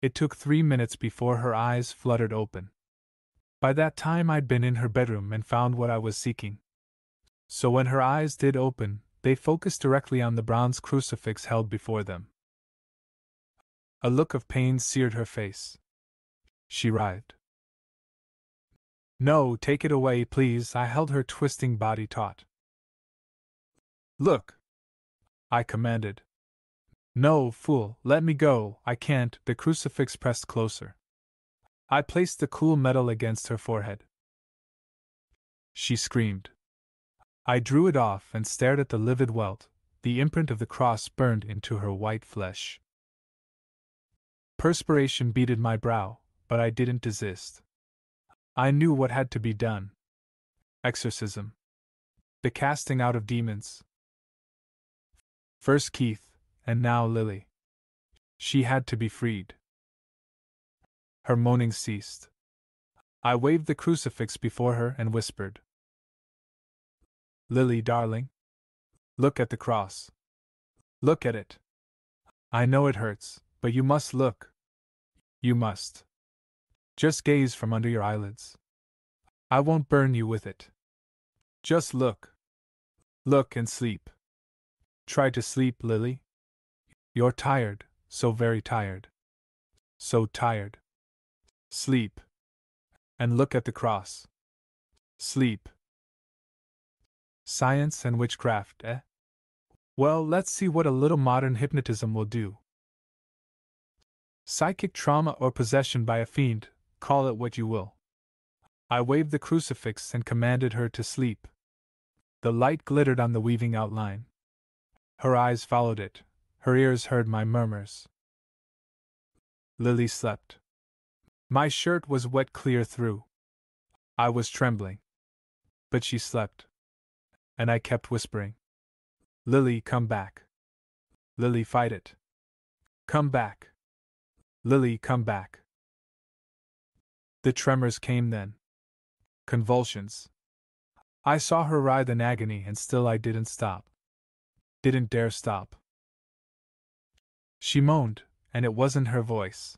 It took 3 minutes before her eyes fluttered open. By that time I'd been in her bedroom and found what I was seeking. So when her eyes did open, they focused directly on the bronze crucifix held before them. A look of pain seared her face. She writhed. No, take it away, please, I held her twisting body taut. Look! I commanded. No, fool, let me go, I can't, the crucifix pressed closer. I placed the cool metal against her forehead. She screamed. I drew it off and stared at the livid welt, the imprint of the cross burned into her white flesh. Perspiration beaded my brow, but I didn't desist. I knew what had to be done. Exorcism. The casting out of demons. First Keith, and now Lily. She had to be freed. Her moaning ceased. I waved the crucifix before her and whispered, Lily, darling. Look at the cross. Look at it. I know it hurts, but you must look. You must. Just gaze from under your eyelids. I won't burn you with it. Just look. Look and sleep. Try to sleep, Lily. You're tired, so very tired. So tired. Sleep. And look at the cross. Sleep. Science and witchcraft, eh? Well, let's see what a little modern hypnotism will do. Psychic trauma or possession by a fiend, call it what you will. I waved the crucifix and commanded her to sleep. The light glittered on the weaving outline. Her eyes followed it, her ears heard my murmurs. Lily slept. My shirt was wet clear through. I was trembling. But she slept. And I kept whispering. Lily, come back. Lily, fight it. Come back. Lily, come back. The tremors came then. Convulsions. I saw her writhe in agony, and still I didn't stop. Didn't dare stop. She moaned, and it wasn't her voice.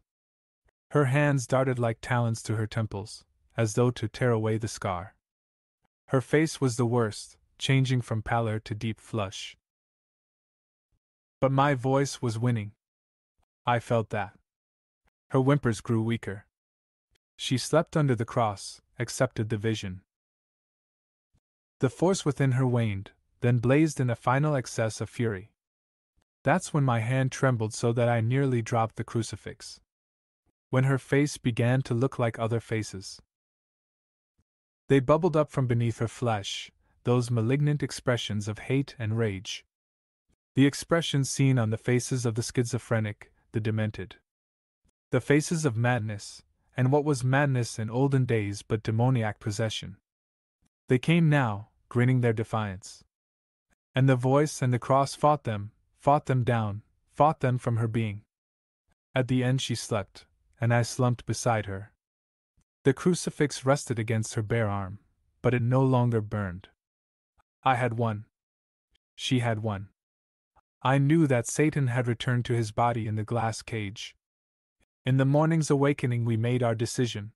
Her hands darted like talons to her temples, as though to tear away the scar. Her face was the worst, changing from pallor to deep flush. But my voice was winning. I felt that. Her whimpers grew weaker. She slept under the cross, accepted the vision. The force within her waned, then blazed in a final excess of fury. That's when my hand trembled so that I nearly dropped the crucifix. When her face began to look like other faces. They bubbled up from beneath her flesh, those malignant expressions of hate and rage. The expressions seen on the faces of the schizophrenic, the demented. The faces of madness, and what was madness in olden days but demoniac possession. They came now, grinning their defiance. And the voice and the cross fought them down, fought them from her being. At the end she slept, and I slumped beside her. The crucifix rested against her bare arm, but it no longer burned. I had won. She had won. I knew that Satan had returned to his body in the glass cage. In the morning's awakening we made our decision.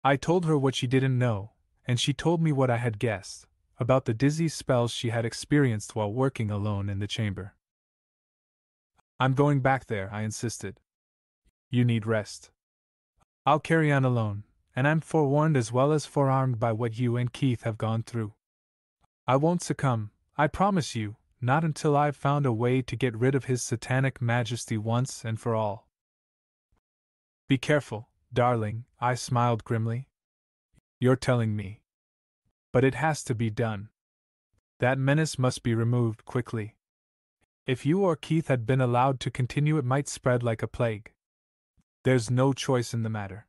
I told her what she didn't know, and she told me what I had guessed, about the dizzy spells she had experienced while working alone in the chamber. I'm going back there, I insisted. You need rest. I'll carry on alone, and I'm forewarned as well as forearmed by what you and Keith have gone through. I won't succumb, I promise you, not until I've found a way to get rid of his satanic majesty once and for all. Be careful, darling, I smiled grimly. You're telling me. But it has to be done. That menace must be removed quickly. If you or Keith had been allowed to continue, it might spread like a plague. There's no choice in the matter.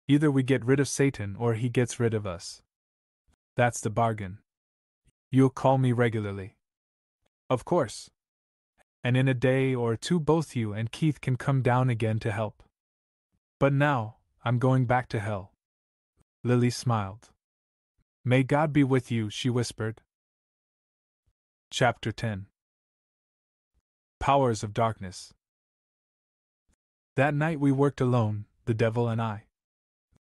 Either we get rid of Satan or he gets rid of us. That's the bargain. You'll call me regularly. Of course. And in a day or two both you and Keith can come down again to help. But now, I'm going back to hell. Lily smiled. May God be with you, she whispered. Chapter 10. Powers of Darkness. That night we worked alone, the devil and I.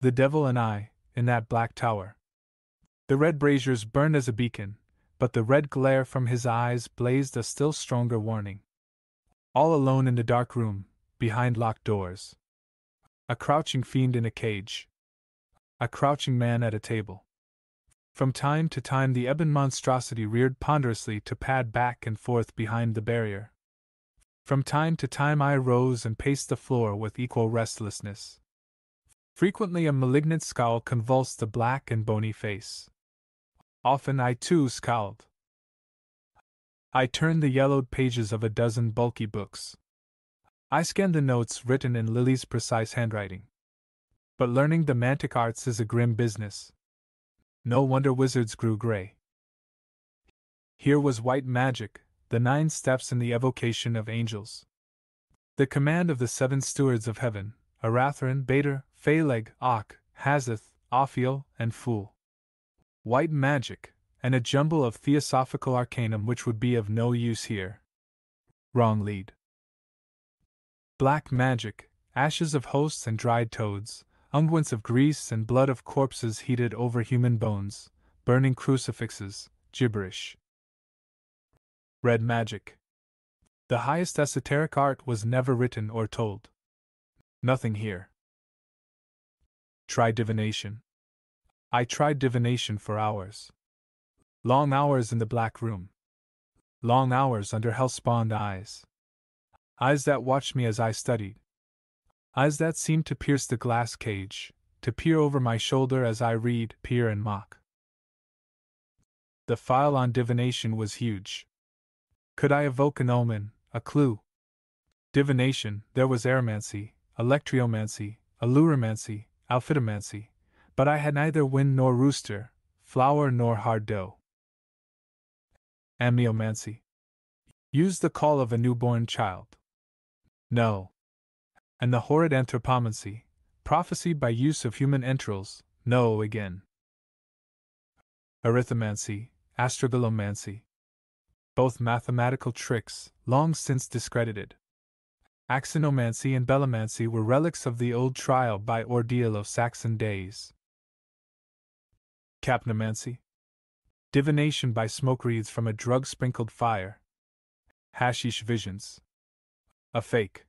The devil and I, in that black tower. The red braziers burned as a beacon, but the red glare from his eyes blazed a still stronger warning. All alone in the dark room, behind locked doors. A crouching fiend in a cage. A crouching man at a table. From time to time the ebon monstrosity reared ponderously to pad back and forth behind the barrier. From time to time I rose and paced the floor with equal restlessness. Frequently a malignant scowl convulsed the black and bony face. Often I too scowled. I turned the yellowed pages of a dozen bulky books. I scanned the notes written in Lily's precise handwriting. But learning the mantic arts is a grim business. No wonder wizards grew gray. Here was white magic, the 9 steps in the evocation of angels. The command of the 7 stewards of heaven, Aratharan, Bader, Phaleg, Ak, Hazeth, Ophiel, and Fool. White magic, and a jumble of theosophical arcanum which would be of no use here. Wrong lead. Black magic, ashes of hosts and dried toads, unguents of grease and blood of corpses heated over human bones, burning crucifixes, gibberish. Red magic. The highest esoteric art was never written or told. Nothing here. Try divination. I tried divination for hours. Long hours in the black room. Long hours under hell-spawned eyes. Eyes that watched me as I studied. Eyes that seemed to pierce the glass cage, to peer over my shoulder as I read, peer and mock. The file on divination was huge. Could I evoke an omen, a clue? Divination, there was aeromancy, electriomancy, alluromancy, outfitomancy, but I had neither wind nor rooster, flour nor hard dough. Amniomancy. Use the call of a newborn child. No. And the horrid anthropomancy, prophecy by use of human entrails, no again. Arithmomancy, astrogalomancy. Both mathematical tricks, long since discredited. Axinomancy and bellomancy were relics of the old trial by ordeal of Saxon days. Capnomancy. Divination by smoke wreaths from a drug-sprinkled fire. Hashish visions. A fake.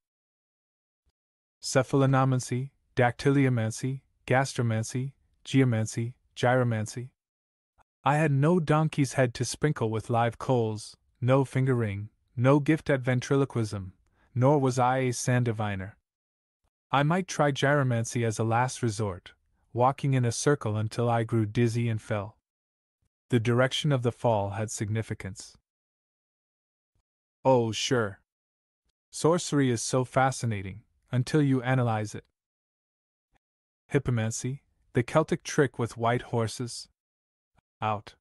Cephalanomancy, dactyliomancy, gastromancy, geomancy, gyromancy. I had no donkey's head to sprinkle with live coals, no finger ring, no gift at ventriloquism, nor was I a sand diviner. I might try gyromancy as a last resort, walking in a circle until I grew dizzy and fell. The direction of the fall had significance. Oh, sure. Sorcery is so fascinating, until you analyze it. Hippomancy, the Celtic trick with white horses. Out.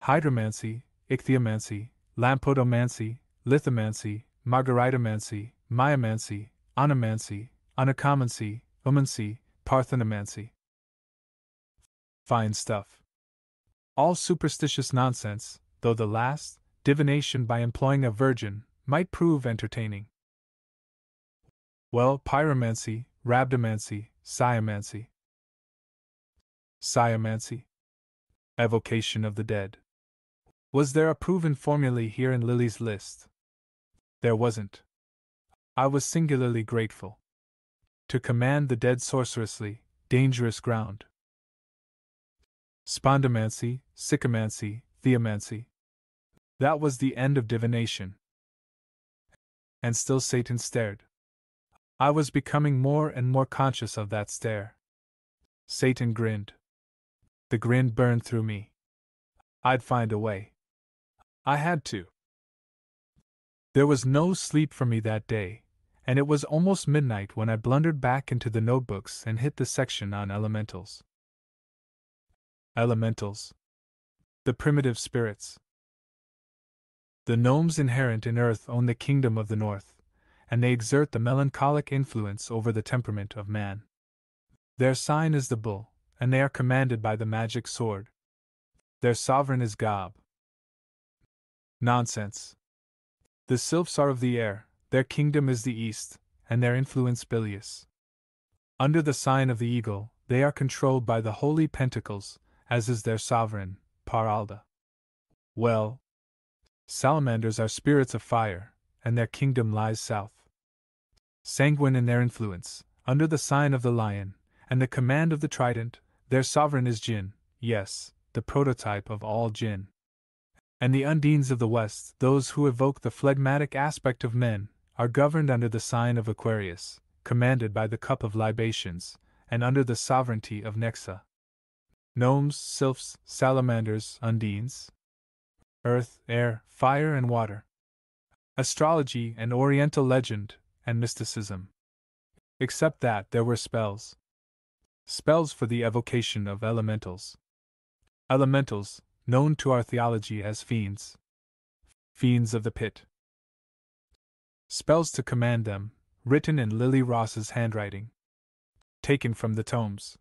Hydromancy, ichthyomancy, lampodomancy, lithomancy, margaritomancy, myomancy, onomancy, onychomancy, umancy, parthenomancy. Fine stuff. All superstitious nonsense, though the last, divination by employing a virgin, might prove entertaining. Well, pyromancy, rhabdomancy, sciomancy. Sciomancy. Evocation of the dead. Was there a proven formulae here in Lily's list? There wasn't. I was singularly grateful. To command the dead sorcerously, dangerous ground. Spondomancy, sycomancy, theomancy. That was the end of divination. And still Satan stared. I was becoming more and more conscious of that stare. Satan grinned. The grin burned through me. I'd find a way. I had to. There was no sleep for me that day, and it was almost midnight when I blundered back into the notebooks and hit the section on elementals. Elementals. The primitive spirits. The gnomes inherent in earth own the kingdom of the north, and they exert the melancholic influence over the temperament of man. Their sign is the bull, and they are commanded by the magic sword. Their sovereign is Gob. Nonsense. The sylphs are of the air, their kingdom is the east, and their influence bilious. Under the sign of the eagle, they are controlled by the holy pentacles, as is their sovereign, Paralda. Well, salamanders are spirits of fire, and their kingdom lies south. Sanguine in their influence, under the sign of the lion, and the command of the trident, their sovereign is Jinn, yes, the prototype of all Jinn. And the undines of the west, those who evoke the phlegmatic aspect of men, are governed under the sign of Aquarius, commanded by the cup of libations, and under the sovereignty of Nexa. Gnomes, sylphs, salamanders, undines. Earth, air, fire, and water. Astrology and Oriental legend, and mysticism. Except that there were spells. Spells for the evocation of elementals. Elementals, known to our theology as fiends. Fiends of the pit. Spells to command them, written in Lily Ross's handwriting. Taken from the tomes.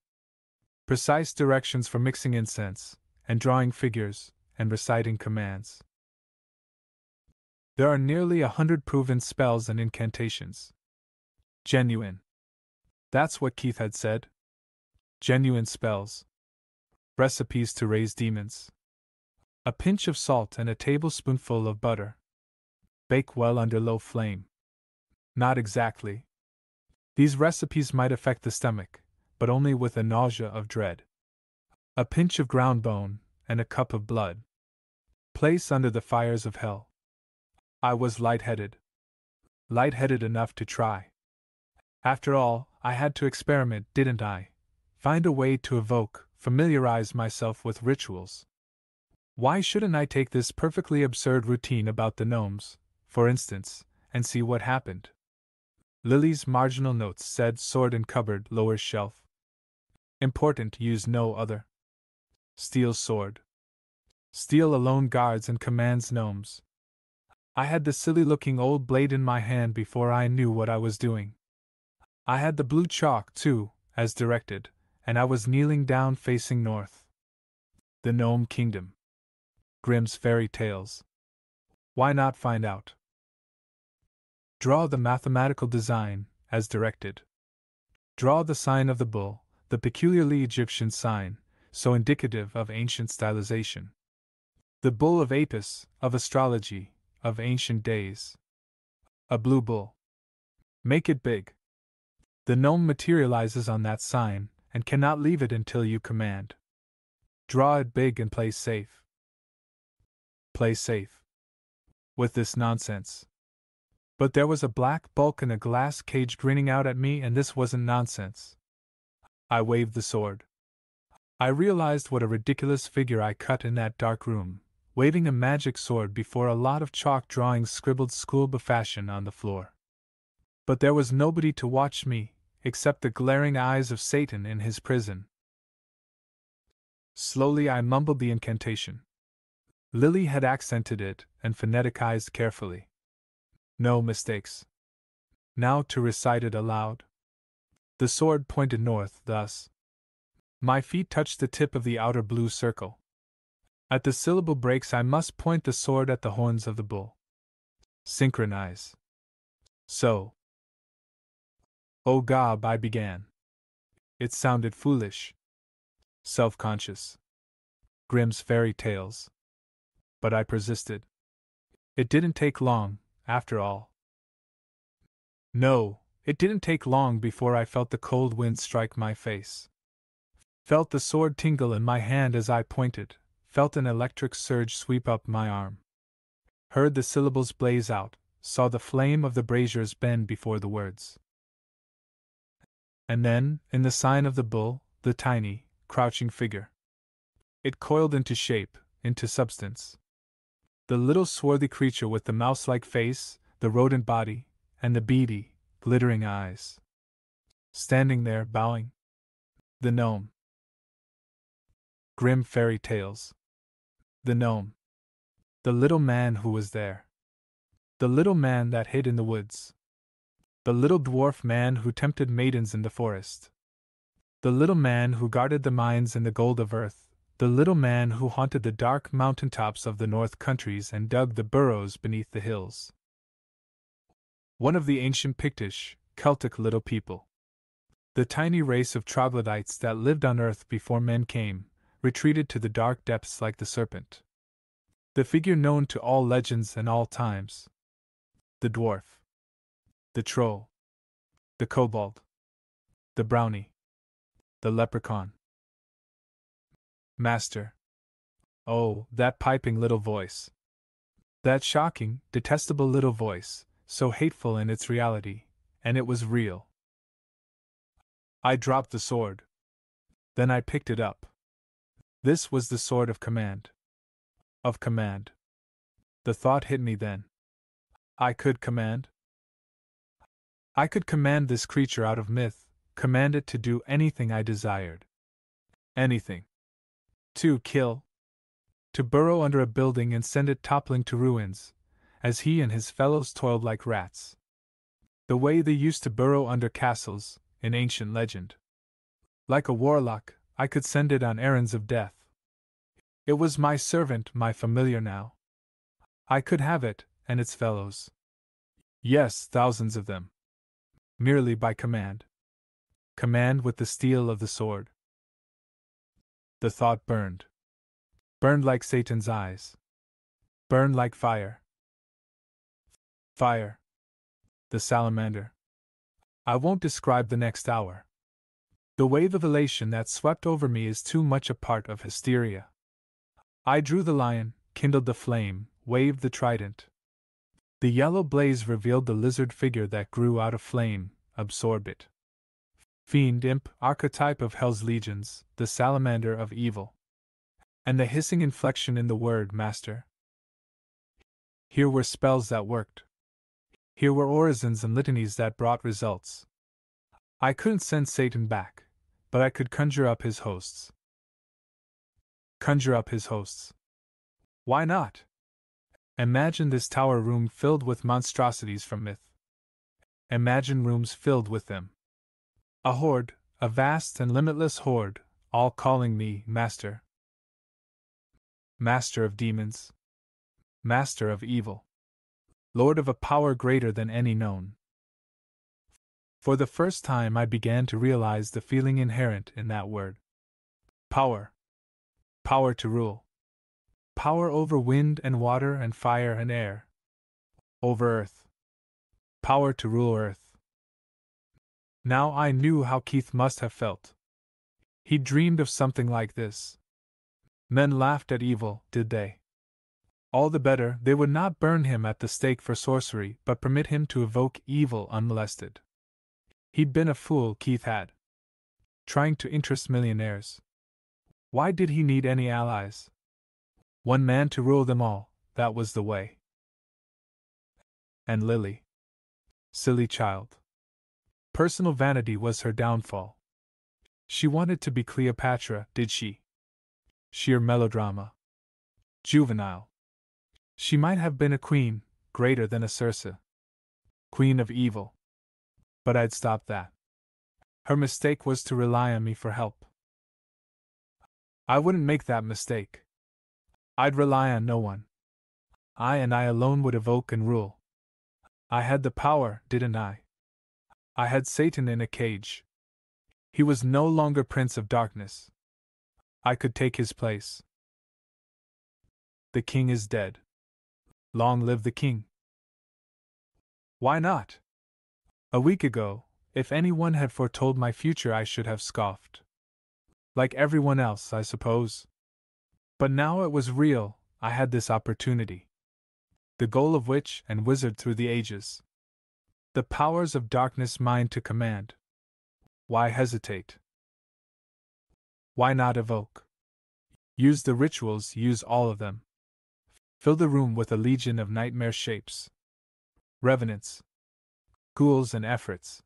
Precise directions for mixing incense, and drawing figures, and reciting commands. There are nearly 100 proven spells and incantations. Genuine. That's what Keith had said. Genuine spells. Recipes to raise demons. A pinch of salt and a tablespoonful of butter. Bake well under low flame. Not exactly. These recipes might affect the stomach, but only with a nausea of dread. A pinch of ground bone, and a cup of blood. Place under the fires of hell. I was lightheaded. Lightheaded enough to try. After all, I had to experiment, didn't I? Find a way to evoke, familiarize myself with rituals. Why shouldn't I take this perfectly absurd routine about the gnomes, for instance, and see what happened? Lily's marginal notes said sword in cupboard, lower shelf. Important, use no other. Steel sword. Steel alone guards and commands gnomes. I had the silly-looking old blade in my hand before I knew what I was doing. I had the blue chalk, too, as directed, and I was kneeling down facing north. The Gnome Kingdom. Grimm's Fairy Tales. Why not find out? Draw the mathematical design, as directed. Draw the sign of the bull, the peculiarly Egyptian sign, so indicative of ancient stylization. The bull of Apis, of astrology, of ancient days. A blue bull. Make it big. The gnome materializes on that sign, and cannot leave it until you command. Draw it big and play safe. Play safe. With this nonsense. But there was a black bulk in a glass cage grinning out at me, and this wasn't nonsense. I waved the sword. I realized what a ridiculous figure I cut in that dark room, waving a magic sword before a lot of chalk drawings scribbled schoolboy fashion on the floor. But there was nobody to watch me, except the glaring eyes of Satan in his prison. Slowly I mumbled the incantation. Lily had accented it and phoneticized carefully. No mistakes. Now to recite it aloud. The sword pointed north, thus. My feet touched the tip of the outer blue circle. At the syllable breaks I must point the sword at the horns of the bull. Synchronize. So. Oh Gob, I began. It sounded foolish. Self-conscious. Grimm's Fairy Tales. But I persisted. It didn't take long, after all. No, it didn't take long before I felt the cold wind strike my face. Felt the sword tingle in my hand as I pointed, felt an electric surge sweep up my arm. Heard the syllables blaze out, saw the flame of the braziers bend before the words. And then, in the sign of the bull, the tiny, crouching figure. It coiled into shape, into substance. The little swarthy creature with the mouse-like face, the rodent body, and the beady, glittering eyes. Standing there, bowing. The gnome. Grimm Fairy Tales. The gnome. The little man who was there. The little man that hid in the woods. The little dwarf man who tempted maidens in the forest. The little man who guarded the mines and the gold of earth. The little man who haunted the dark mountain tops of the north countries and dug the burrows beneath the hills. One of the ancient Pictish, Celtic little people. The tiny race of troglodytes that lived on earth before men came, retreated to the dark depths like the serpent. The figure known to all legends and all times. The dwarf. The troll. The kobold. The brownie. The leprechaun. Master. Oh, that piping little voice. That shocking, detestable little voice, so hateful in its reality, and it was real. I dropped the sword. Then I picked it up. This was the sword of command. Of command. The thought hit me then. I could command. I could command this creature out of myth, command it to do anything I desired. Anything. To kill. To burrow under a building and send it toppling to ruins, as he and his fellows toiled like rats. The way they used to burrow under castles, in ancient legend. Like a warlock, I could send it on errands of death. It was my servant, my familiar now. I could have it, and its fellows. Yes, thousands of them. Merely by command. Command with the steel of the sword. The thought burned. Burned like Satan's eyes. Burned like fire. Fire. The salamander. I won't describe the next hour. The wave of elation that swept over me is too much a part of hysteria. I drew the lion, kindled the flame, waved the trident. The yellow blaze revealed the lizard figure that grew out of flame, absorbed it. Fiend, imp, archetype of hell's legions, the salamander of evil. And the hissing inflection in the word master. Here were spells that worked. Here were orisons and litanies that brought results. I couldn't send Satan back, but I could conjure up his hosts. Conjure up his hosts. Why not? Imagine this tower room filled with monstrosities from myth. Imagine rooms filled with them. A horde, a vast and limitless horde, all calling me Master. Master of demons. Master of evil. Lord of a power greater than any known. For the first time I began to realize the feeling inherent in that word. Power. Power to rule. Power over wind and water and fire and air. Over earth. Power to rule earth. Now I knew how Keith must have felt. He dreamed of something like this. Men laughed at evil, did they? All the better, they would not burn him at the stake for sorcery, but permit him to evoke evil unmolested. He'd been a fool, Keith had. Trying to interest millionaires. Why did he need any allies? One man to rule them all, that was the way. And Lily. Silly child. Personal vanity was her downfall. She wanted to be Cleopatra, did she? Sheer melodrama. Juvenile. She might have been a queen, greater than a Circe. Queen of evil. But I'd stop that. Her mistake was to rely on me for help. I wouldn't make that mistake. I'd rely on no one. I and I alone would evoke and rule. I had the power, didn't I? I had Satan in a cage. He was no longer Prince of Darkness. I could take his place. The king is dead. Long live the king. Why not? A week ago, if anyone had foretold my future, I should have scoffed. Like everyone else, I suppose. But now it was real, I had this opportunity. The goal of witch and wizard through the ages. The powers of darkness mine to command. Why hesitate? Why not evoke? Use the rituals, use all of them. Fill the room with a legion of nightmare shapes. Revenants. Ghouls and efforts.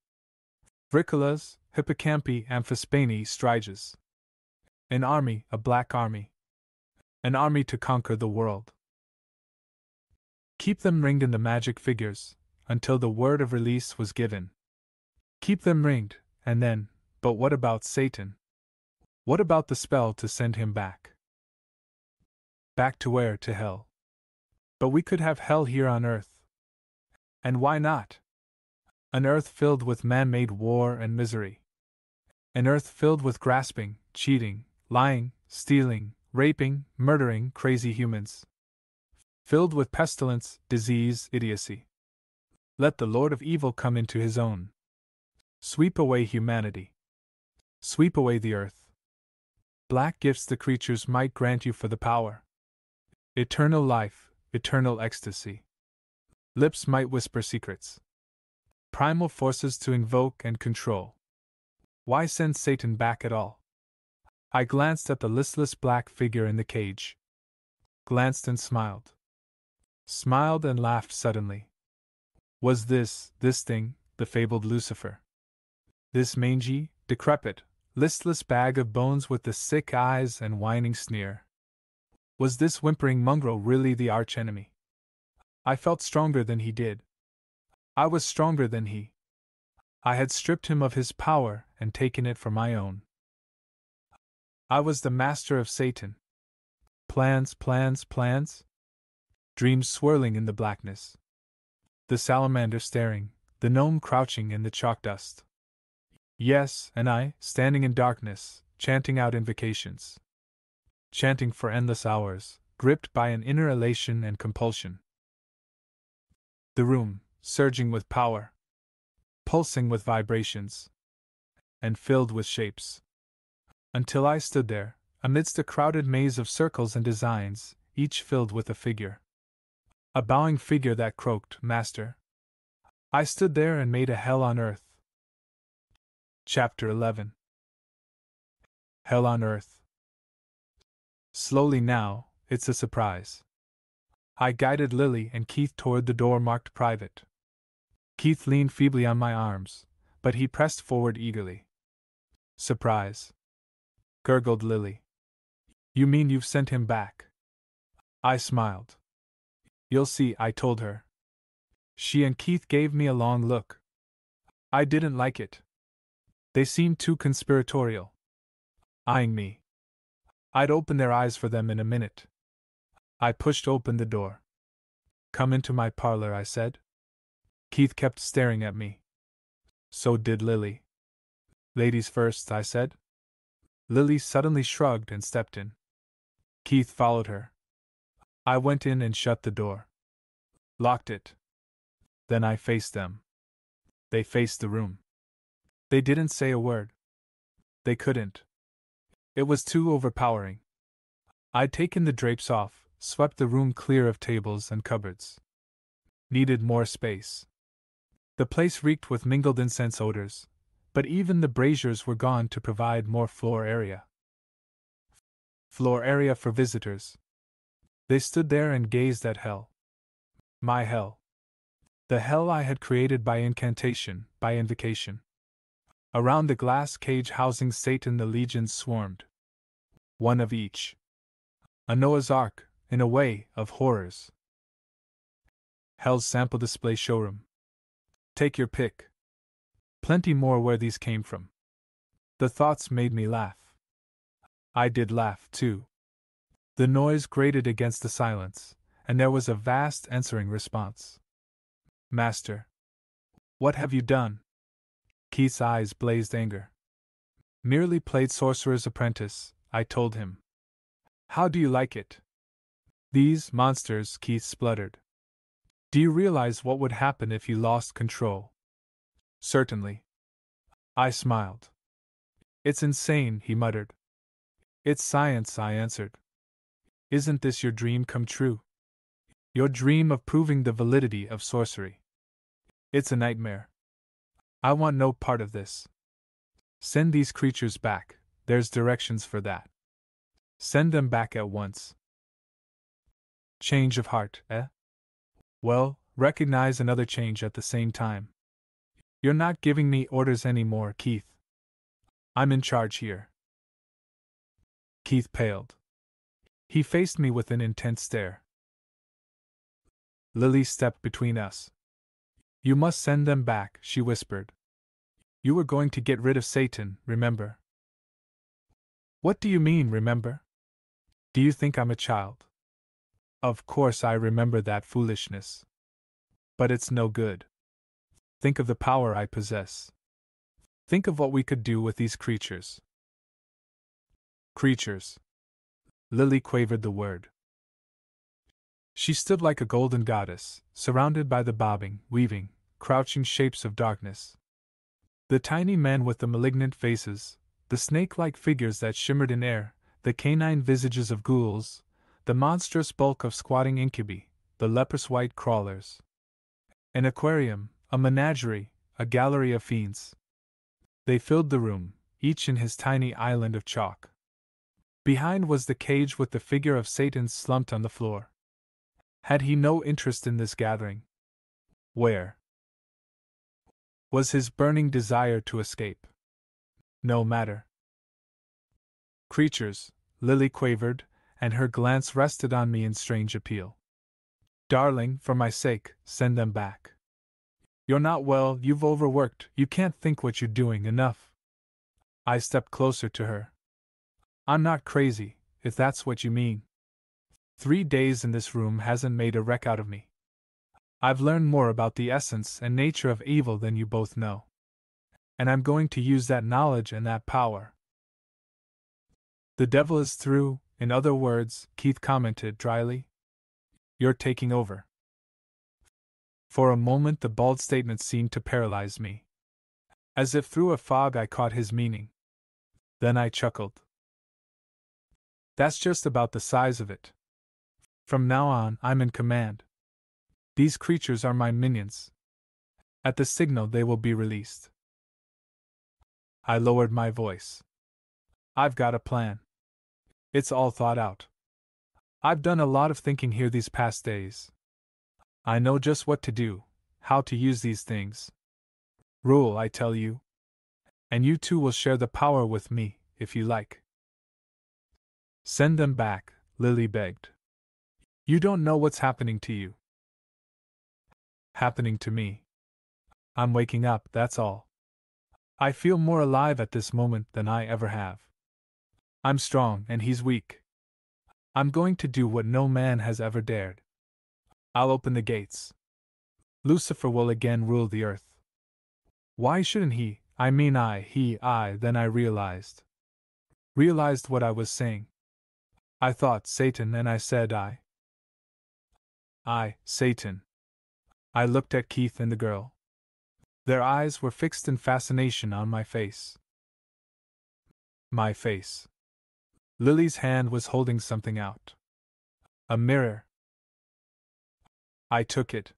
Vricolas, hippocampi, amphispani, striges. An army, a black army. An army to conquer the world. Keep them ringed in the magic figures, until the word of release was given. Keep them ringed, and then, but what about Satan? What about the spell to send him back? Back to where? To hell. But we could have hell here on earth. And why not? An earth filled with man-made war and misery. An earth filled with grasping, cheating, lying, stealing, raping, murdering, crazy humans. Filled with pestilence, disease, idiocy. Let the Lord of Evil come into his own. Sweep away humanity. Sweep away the earth. Black gifts the creatures might grant you for the power. Eternal life, eternal ecstasy. Lips might whisper secrets. Primal forces to invoke and control. Why send Satan back at all? I glanced at the listless black figure in the cage. Glanced and smiled. Smiled and laughed suddenly. Was this thing, the fabled Lucifer? This mangy, decrepit, listless bag of bones with the sick eyes and whining sneer? Was this whimpering mongrel really the archenemy? I felt stronger than he did. I was stronger than he. I had stripped him of his power and taken it for my own. I was the master of Satan. Plans, plans, plans? Dreams swirling in the blackness. The salamander staring, the gnome crouching in the chalk dust. Yes, and I, standing in darkness, chanting out invocations. Chanting for endless hours, gripped by an inner elation and compulsion. The room, surging with power, pulsing with vibrations, and filled with shapes. Until I stood there, amidst a crowded maze of circles and designs, each filled with a figure. A bowing figure that croaked, "Master." I stood there and made a hell on earth. Chapter 11. Hell on Earth. Slowly now, it's a surprise. I guided Lily and Keith toward the door marked private. Keith leaned feebly on my arms, but he pressed forward eagerly. Surprise, gurgled Lily. You mean you've sent him back? I smiled. You'll see, I told her. She and Keith gave me a long look. I didn't like it. They seemed too conspiratorial. Eyeing me. I'd open their eyes for them in a minute. I pushed open the door. Come into my parlor, I said. Keith kept staring at me. So did Lily. Ladies first, I said. Lily suddenly shrugged and stepped in. Keith followed her. I went in and shut the door. Locked it. Then I faced them. They faced the room. They didn't say a word. They couldn't. It was too overpowering. I'd taken the drapes off, swept the room clear of tables and cupboards. Needed more space. The place reeked with mingled incense odors, but even the braziers were gone to provide more floor area. Floor area for visitors. They stood there and gazed at hell. My hell. The hell I had created by incantation, by invocation. Around the glass cage housing Satan the legions swarmed. One of each. A Noah's Ark, in a way, of horrors. Hell's sample display showroom. Take your pick. Plenty more where these came from. The thoughts made me laugh. I did laugh, too. The noise grated against the silence, and there was a vast answering response. Master. What have you done? Keith's eyes blazed anger. Merely played sorcerer's apprentice, I told him. How do you like it? These monsters, Keith spluttered. Do you realize what would happen if you lost control? Certainly. I smiled. It's insane, he muttered. It's science, I answered. Isn't this your dream come true? Your dream of proving the validity of sorcery. It's a nightmare. I want no part of this. Send these creatures back, there's directions for that. Send them back at once. Change of heart, eh? Well, recognize another change at the same time. You're not giving me orders anymore, Keith. I'm in charge here. Keith paled. He faced me with an intense stare. Lily stepped between us. You must send them back, she whispered. You were going to get rid of Satan, remember? What do you mean, remember? Do you think I'm a child? Of course I remember that foolishness. But it's no good. Think of the power I possess. Think of what we could do with these creatures. Creatures. Lily quavered the word. She stood like a golden goddess, surrounded by the bobbing, weaving, crouching shapes of darkness. The tiny men with the malignant faces, the snake-like figures that shimmered in air, the canine visages of ghouls, the monstrous bulk of squatting incubi, the leprous white crawlers. An aquarium, a menagerie, a gallery of fiends. They filled the room, each in his tiny island of chalk. Behind was the cage with the figure of Satan slumped on the floor. Had he no interest in this gathering? Where was his burning desire to escape? No matter. Creatures, Lily quavered, and her glance rested on me in strange appeal. Darling, for my sake, send them back. You're not well, you've overworked, you can't think what you're doing enough. I stepped closer to her. I'm not crazy, if that's what you mean. 3 days in this room hasn't made a wreck out of me. I've learned more about the essence and nature of evil than you both know. And I'm going to use that knowledge and that power. The devil is through, in other words, Keith commented dryly. You're taking over. For a moment the bald statement seemed to paralyze me. As if through a fog I caught his meaning. Then I chuckled. That's just about the size of it. From now on, I'm in command. These creatures are my minions. At the signal they will be released. I lowered my voice. I've got a plan. It's all thought out. I've done a lot of thinking here these past days. I know just what to do, how to use these things. Rule, I tell you. And you two will share the power with me, if you like. Send them back, Lily begged. You don't know what's happening to you. Happening to me. I'm waking up, that's all. I feel more alive at this moment than I ever have. I'm strong and he's weak. I'm going to do what no man has ever dared. I'll open the gates. Lucifer will again rule the earth. Why shouldn't he? I mean I, then I realized. Realized what I was saying. I thought Satan and I said Satan. I looked at Keith and the girl. Their eyes were fixed in fascination on my face. My face. Lily's hand was holding something out. A mirror. I took it.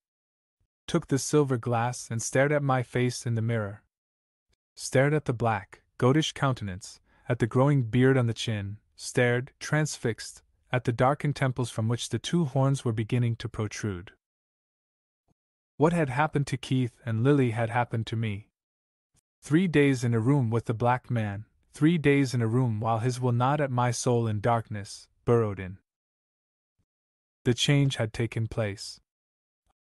Took the silver glass and stared at my face in the mirror. Stared at the black, goatish countenance, at the growing beard on the chin, stared, transfixed, at the darkened temples from which the two horns were beginning to protrude. What had happened to Keith and Lily had happened to me. 3 days in a room with the black man, 3 days in a room while his will gnawed at my soul in darkness, burrowed in. The change had taken place.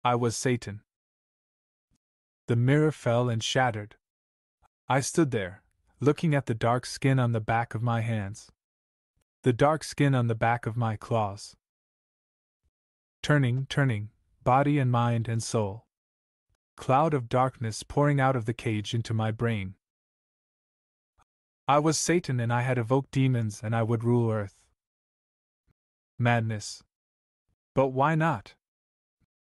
I was Satan. The mirror fell and shattered. I stood there, looking at the dark skin on the back of my hands. The dark skin on the back of my claws. Turning, body and mind and soul. Cloud of darkness pouring out of the cage into my brain. I was Satan and I had evoked demons and I would rule Earth. Madness. But why not?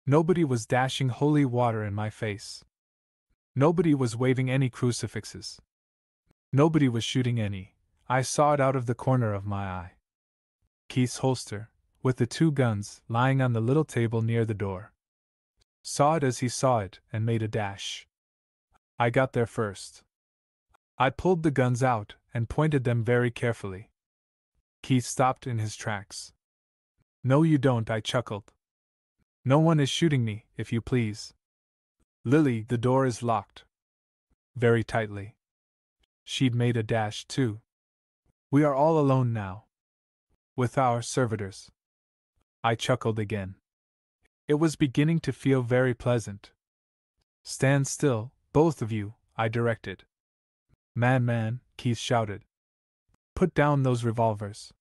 Nobody was dashing holy water in my face. Nobody was waving any crucifixes. Nobody was shooting any. I saw it out of the corner of my eye. Keith's holster, with the 2 guns, lying on the little table near the door. Saw it as he saw it, and made a dash. I got there first. I pulled the guns out, and pointed them very carefully. Keith stopped in his tracks. No you don't, I chuckled. No one is shooting me, if you please. Lily, the door is locked. Very tightly. She'd made a dash, too. We are all alone now. With our servitors. I chuckled again. It was beginning to feel very pleasant. Stand still, both of you, I directed. Man, Keith shouted. Put down those revolvers.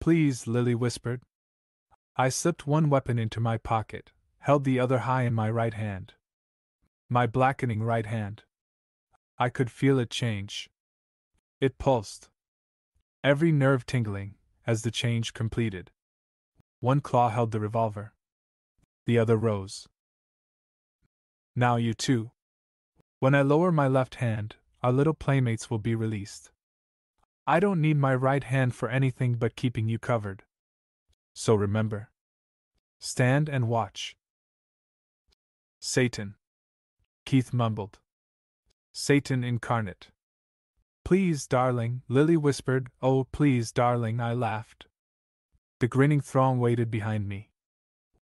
Please, Lily whispered. I slipped one weapon into my pocket, held the other high in my right hand. My blackening right hand. I could feel it change. It pulsed. Every nerve tingling, as the change completed. One claw held the revolver. The other rose. Now you two. When I lower my left hand, our little playmates will be released. I don't need my right hand for anything but keeping you covered. So remember. Stand and watch. Satan. Keith mumbled. Satan incarnate. Please, darling, Lily whispered. Oh, please, darling, I laughed. The grinning throng waited behind me.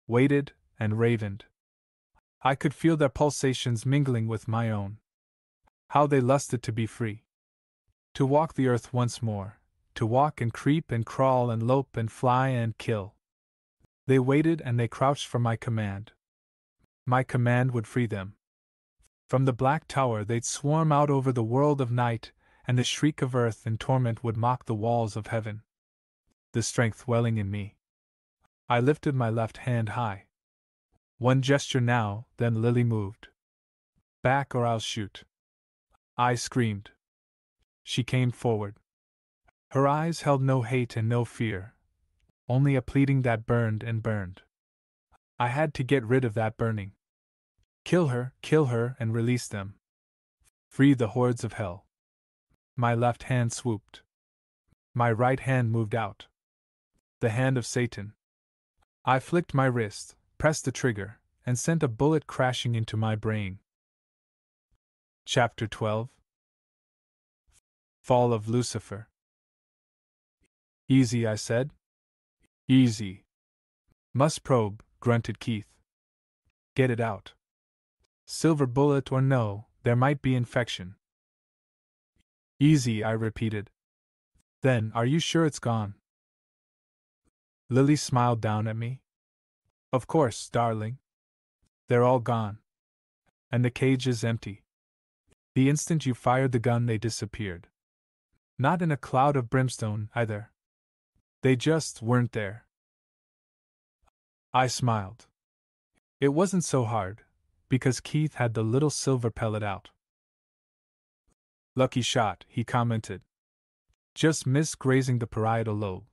Waited and ravened. I could feel their pulsations mingling with my own. How they lusted to be free. To walk the earth once more, to walk and creep and crawl and lope and fly and kill. They waited and they crouched for my command. My command would free them. From the black tower they'd swarm out over the world of night, and the shriek of earth in torment would mock the walls of heaven. The strength welling in me. I lifted my left hand high. One gesture now, then Lily moved. Back or I'll shoot. I screamed. She came forward. Her eyes held no hate and no fear, only a pleading that burned and burned. I had to get rid of that burning. Kill her, and release them. Free the hordes of hell. My left hand swooped. My right hand moved out. The hand of Satan. I flicked my wrist, pressed the trigger, and sent a bullet crashing into my brain. Chapter 12. Fall of Lucifer. Easy, I said. Easy. Must probe, grunted Keith. Get it out. Silver bullet or no, there might be infection. Easy, I repeated. Then, are you sure it's gone? Lily smiled down at me. Of course, darling. They're all gone. And the cage is empty. The instant you fired the gun, they disappeared. Not in a cloud of brimstone, either. They just weren't there. I smiled. It wasn't so hard, because Keith had the little silver pellet out. Lucky shot, he commented. Just missed grazing the parietal lobe.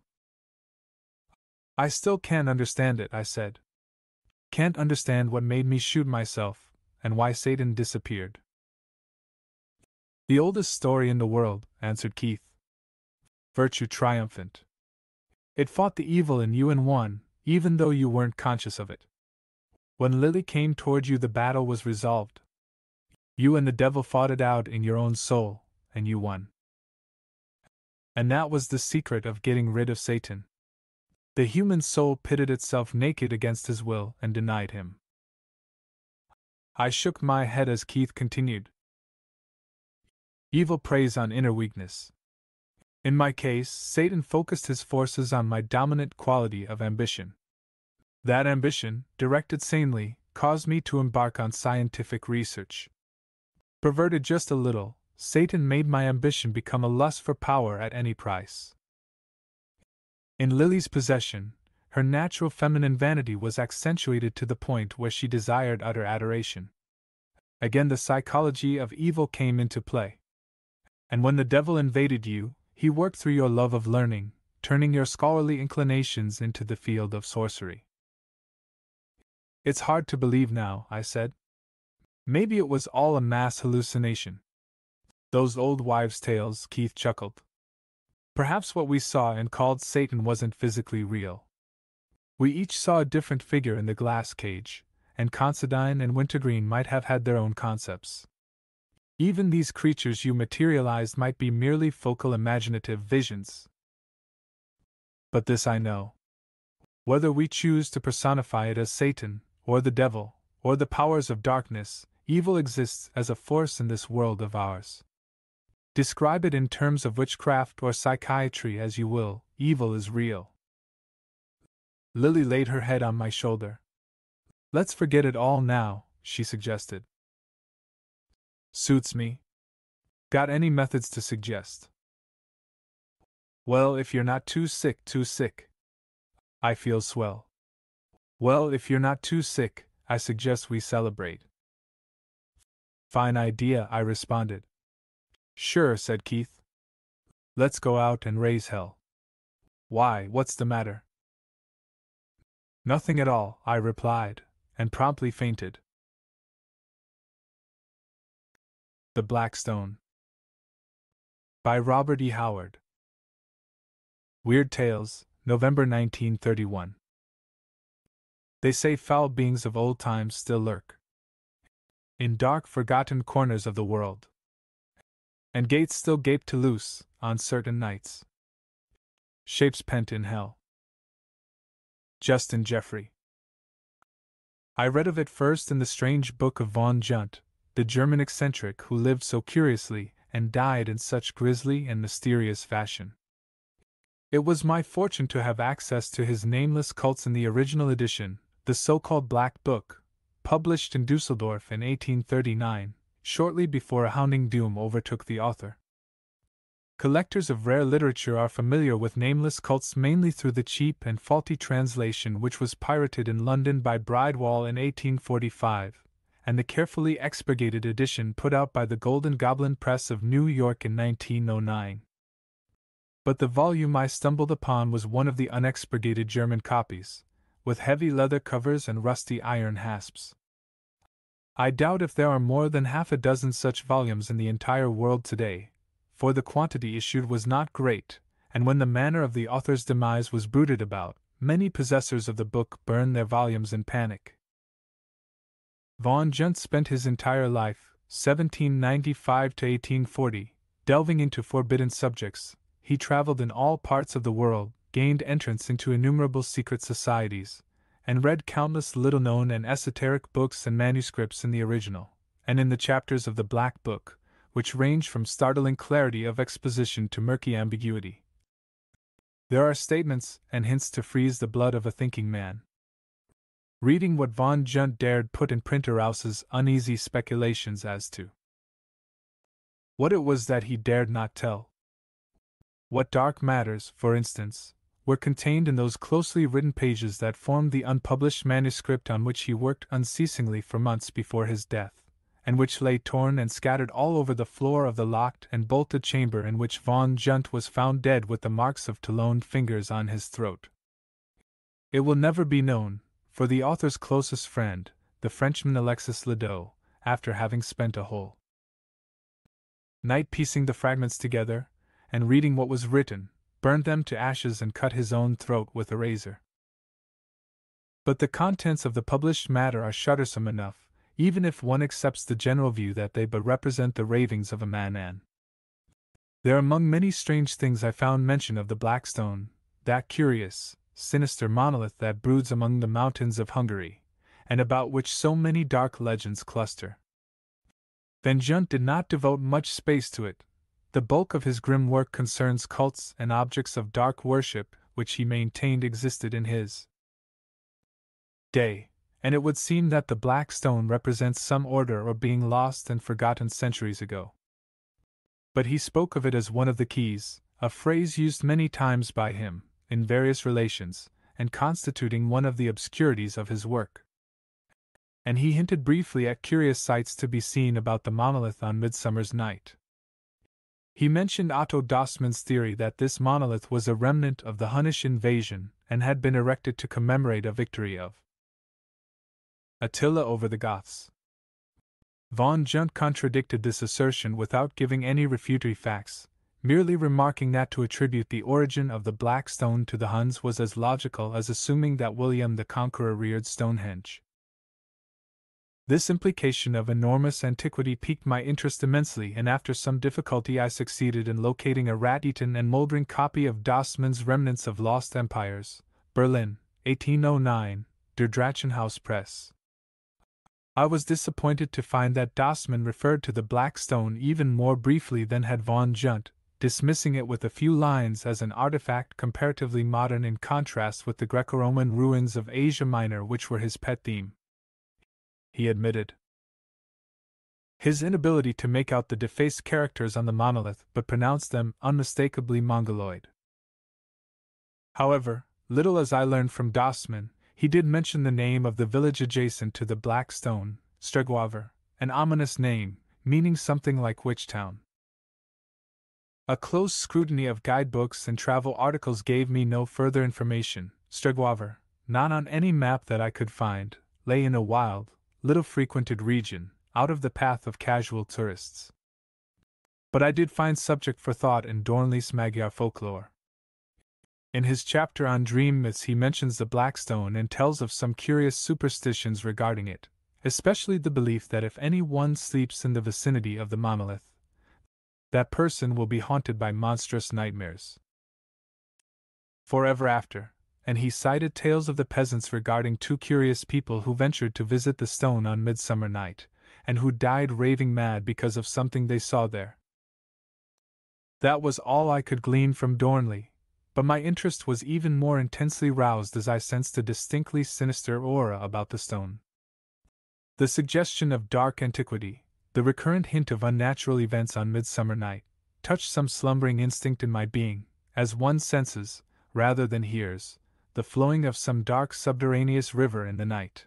I still can't understand it, I said. Can't understand what made me shoot myself, and why Satan disappeared. The oldest story in the world, answered Keith. Virtue triumphant. It fought the evil in you and won, even though you weren't conscious of it. When Lily came toward you, the battle was resolved. You and the devil fought it out in your own soul, and you won. And that was the secret of getting rid of Satan. The human soul pitted itself naked against his will and denied him. I shook my head as Keith continued. Evil preys on inner weakness. In my case, Satan focused his forces on my dominant quality of ambition. That ambition, directed sanely, caused me to embark on scientific research. Perverted just a little, Satan made my ambition become a lust for power at any price. In Lily's possession, her natural feminine vanity was accentuated to the point where she desired utter adoration. Again, the psychology of evil came into play. And when the devil invaded you, he worked through your love of learning, turning your scholarly inclinations into the field of sorcery. It's hard to believe now, I said. Maybe it was all a mass hallucination. Those old wives' tales, Keith chuckled. Perhaps what we saw and called Satan wasn't physically real. We each saw a different figure in the glass cage, and Considine and Wintergreen might have had their own concepts. Even these creatures you materialized might be merely focal imaginative visions. But this I know. Whether we choose to personify it as Satan, or the devil, or the powers of darkness, evil exists as a force in this world of ours. Describe it in terms of witchcraft or psychiatry as you will, evil is real. Lily laid her head on my shoulder. Let's forget it all now, she suggested. Suits me. Got any methods to suggest? Well, if you're not too sick. I feel swell. Well, if you're not too sick, I suggest we celebrate. Fine idea, I responded. Sure, said Keith. Let's go out and raise hell. Why, what's the matter? Nothing at all, I replied, and promptly fainted. The Black Stone. By Robert E. Howard. Weird Tales, November 1931. They say foul beings of old times still lurk in dark, forgotten corners of the world, and gates still gape to loose on certain nights. Shapes pent in hell. Justin Jeffrey. I read of it first in the strange book of von Junt, the German eccentric who lived so curiously and died in such grisly and mysterious fashion. It was my fortune to have access to his nameless cults in the original edition, the so-called Black Book, published in Dusseldorf in 1839, shortly before a hounding doom overtook the author. Collectors of rare literature are familiar with nameless cults mainly through the cheap and faulty translation which was pirated in London by Bridewell in 1845, and the carefully expurgated edition put out by the Golden Goblin Press of New York in 1909. But the volume I stumbled upon was one of the unexpurgated German copies, with heavy leather covers and rusty iron hasps. I doubt if there are more than half a dozen such volumes in the entire world today, for the quantity issued was not great, and when the manner of the author's demise was bruited about, many possessors of the book burned their volumes in panic. Vaughan Junt spent his entire life, 1795 to 1840, delving into forbidden subjects. He traveled in all parts of the world, gained entrance into innumerable secret societies, and read countless little-known and esoteric books and manuscripts in the original, and in the chapters of the Black Book, which range from startling clarity of exposition to murky ambiguity. There are statements and hints to freeze the blood of a thinking man. Reading what Vaughan Junt dared put in print arouses uneasy speculations as to what it was that he dared not tell. What dark matters, for instance, were contained in those closely written pages that formed the unpublished manuscript on which he worked unceasingly for months before his death, and which lay torn and scattered all over the floor of the locked and bolted chamber in which Vaughan Junt was found dead with the marks of taloned fingers on his throat. It will never be known, for the author's closest friend, the Frenchman Alexis Ledoux, after having spent a whole night piecing the fragments together, and reading what was written, burned them to ashes and cut his own throat with a razor. But the contents of the published matter are shuddersome enough, even if one accepts the general view that they but represent the ravings of a madman. There among many strange things I found mention of the Black Stone, that curious, sinister monolith that broods among the mountains of Hungary, and about which so many dark legends cluster. Van Junt did not devote much space to it. The bulk of his grim work concerns cults and objects of dark worship which he maintained existed in his day, and it would seem that the Black Stone represents some order or being lost and forgotten centuries ago. But he spoke of it as one of the keys, a phrase used many times by him, in various relations, and constituting one of the obscurities of his work. And he hinted briefly at curious sights to be seen about the monolith on Midsummer's Night. He mentioned Otto Dossmann's theory that this monolith was a remnant of the Hunnish invasion and had been erected to commemorate a victory of Attila over the Goths. Vaughan Junt contradicted this assertion without giving any refutatory facts, merely remarking that to attribute the origin of the Black Stone to the Huns was as logical as assuming that William the Conqueror reared Stonehenge. This implication of enormous antiquity piqued my interest immensely, and after some difficulty I succeeded in locating a rat-eaten and moldering copy of Dossmann's Remnants of Lost Empires, Berlin, 1809, Der Drachenhaus Press. I was disappointed to find that Dossmann referred to the Black Stone even more briefly than had Vaughan Junt, dismissing it with a few lines as an artifact comparatively modern in contrast with the Greco-Roman ruins of Asia Minor which were his pet theme. He admitted his inability to make out the defaced characters on the monolith, but pronounced them unmistakably Mongoloid. However, little as I learned from Dossmann, he did mention the name of the village adjacent to the Black Stone, Stregwaver, an ominous name, meaning something like Witch Town. A close scrutiny of guidebooks and travel articles gave me no further information. Stregwaver, not on any map that I could find, lay in a wild, little frequented region, out of the path of casual tourists. But I did find subject for thought in Dornley's Magyar folklore. In his chapter on dream myths he mentions the Black Stone and tells of some curious superstitions regarding it, especially the belief that if any one sleeps in the vicinity of the monolith, that person will be haunted by monstrous nightmares forever after, and he cited tales of the peasants regarding two curious people who ventured to visit the stone on Midsummer Night, and who died raving mad because of something they saw there. That was all I could glean from Dornley, but my interest was even more intensely roused as I sensed a distinctly sinister aura about the stone. The suggestion of dark antiquity, the recurrent hint of unnatural events on Midsummer Night, touched some slumbering instinct in my being, as one senses, rather than hears, the flowing of some dark subterraneous river in the night.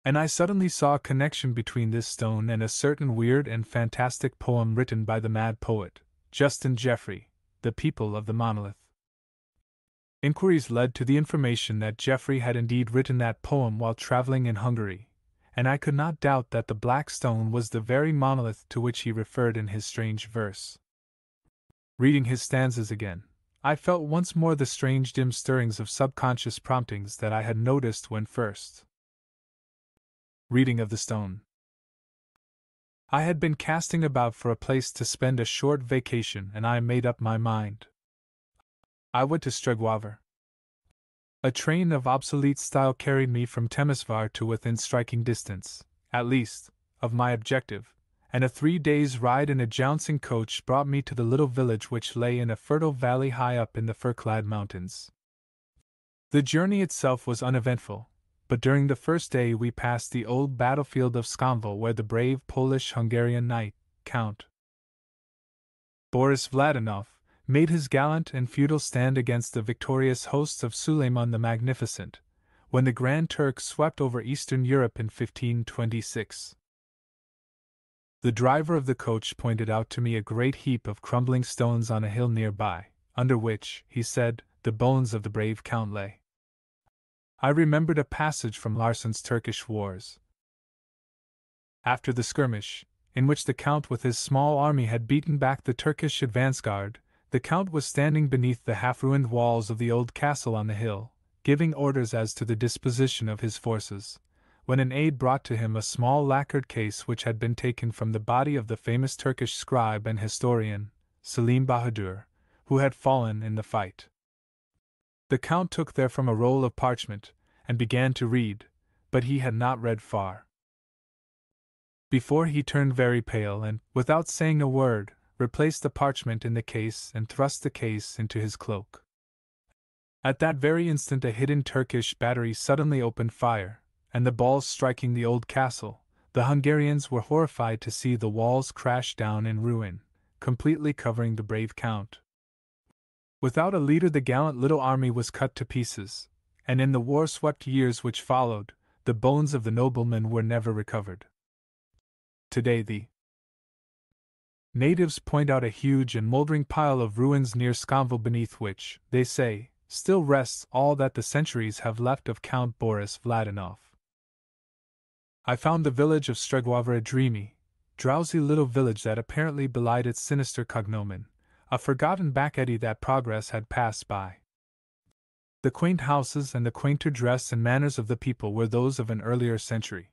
And I suddenly saw a connection between this stone and a certain weird and fantastic poem written by the mad poet, Justin Jeffrey, The People of the Monolith. Inquiries led to the information that Jeffrey had indeed written that poem while traveling in Hungary, and I could not doubt that the black stone was the very monolith to which he referred in his strange verse. Reading his stanzas again, I felt once more the strange dim stirrings of subconscious promptings that I had noticed when first reading of the stone. I had been casting about for a place to spend a short vacation, and I made up my mind. I went to Stregwaver. A train of obsolete style carried me from Temesvar to within striking distance, at least, of my objective, and a 3 days' ride in a jouncing coach brought me to the little village which lay in a fertile valley high up in the fir-clad mountains. The journey itself was uneventful, but during the first day we passed the old battlefield of Skonval, where the brave Polish-Hungarian knight, Count Boris Vladinov, made his gallant and futile stand against the victorious hosts of Suleiman the Magnificent, when the Grand Turk swept over Eastern Europe in 1526. The driver of the coach pointed out to me a great heap of crumbling stones on a hill nearby, under which, he said, the bones of the brave Count lay. I remembered a passage from Larsen's Turkish Wars. After the skirmish, in which the Count with his small army had beaten back the Turkish advance guard, the Count was standing beneath the half-ruined walls of the old castle on the hill, giving orders as to the disposition of his forces, when an aide brought to him a small lacquered case which had been taken from the body of the famous Turkish scribe and historian, Selim Bahadur, who had fallen in the fight. The Count took therefrom a roll of parchment, and began to read, but he had not read far before he turned very pale and, without saying a word, replaced the parchment in the case and thrust the case into his cloak. At that very instant a hidden Turkish battery suddenly opened fire, and the balls striking the old castle, the Hungarians were horrified to see the walls crash down in ruin, completely covering the brave Count. Without a leader the gallant little army was cut to pieces, and in the war-swept years which followed, the bones of the noblemen were never recovered. Today the natives point out a huge and moldering pile of ruins near Skonval, beneath which, they say, still rests all that the centuries have left of Count Boris Vladinov. I found the village of Stregwaver a dreamy, drowsy little village that apparently belied its sinister cognomen, a forgotten back eddy that progress had passed by. The quaint houses and the quainter dress and manners of the people were those of an earlier century.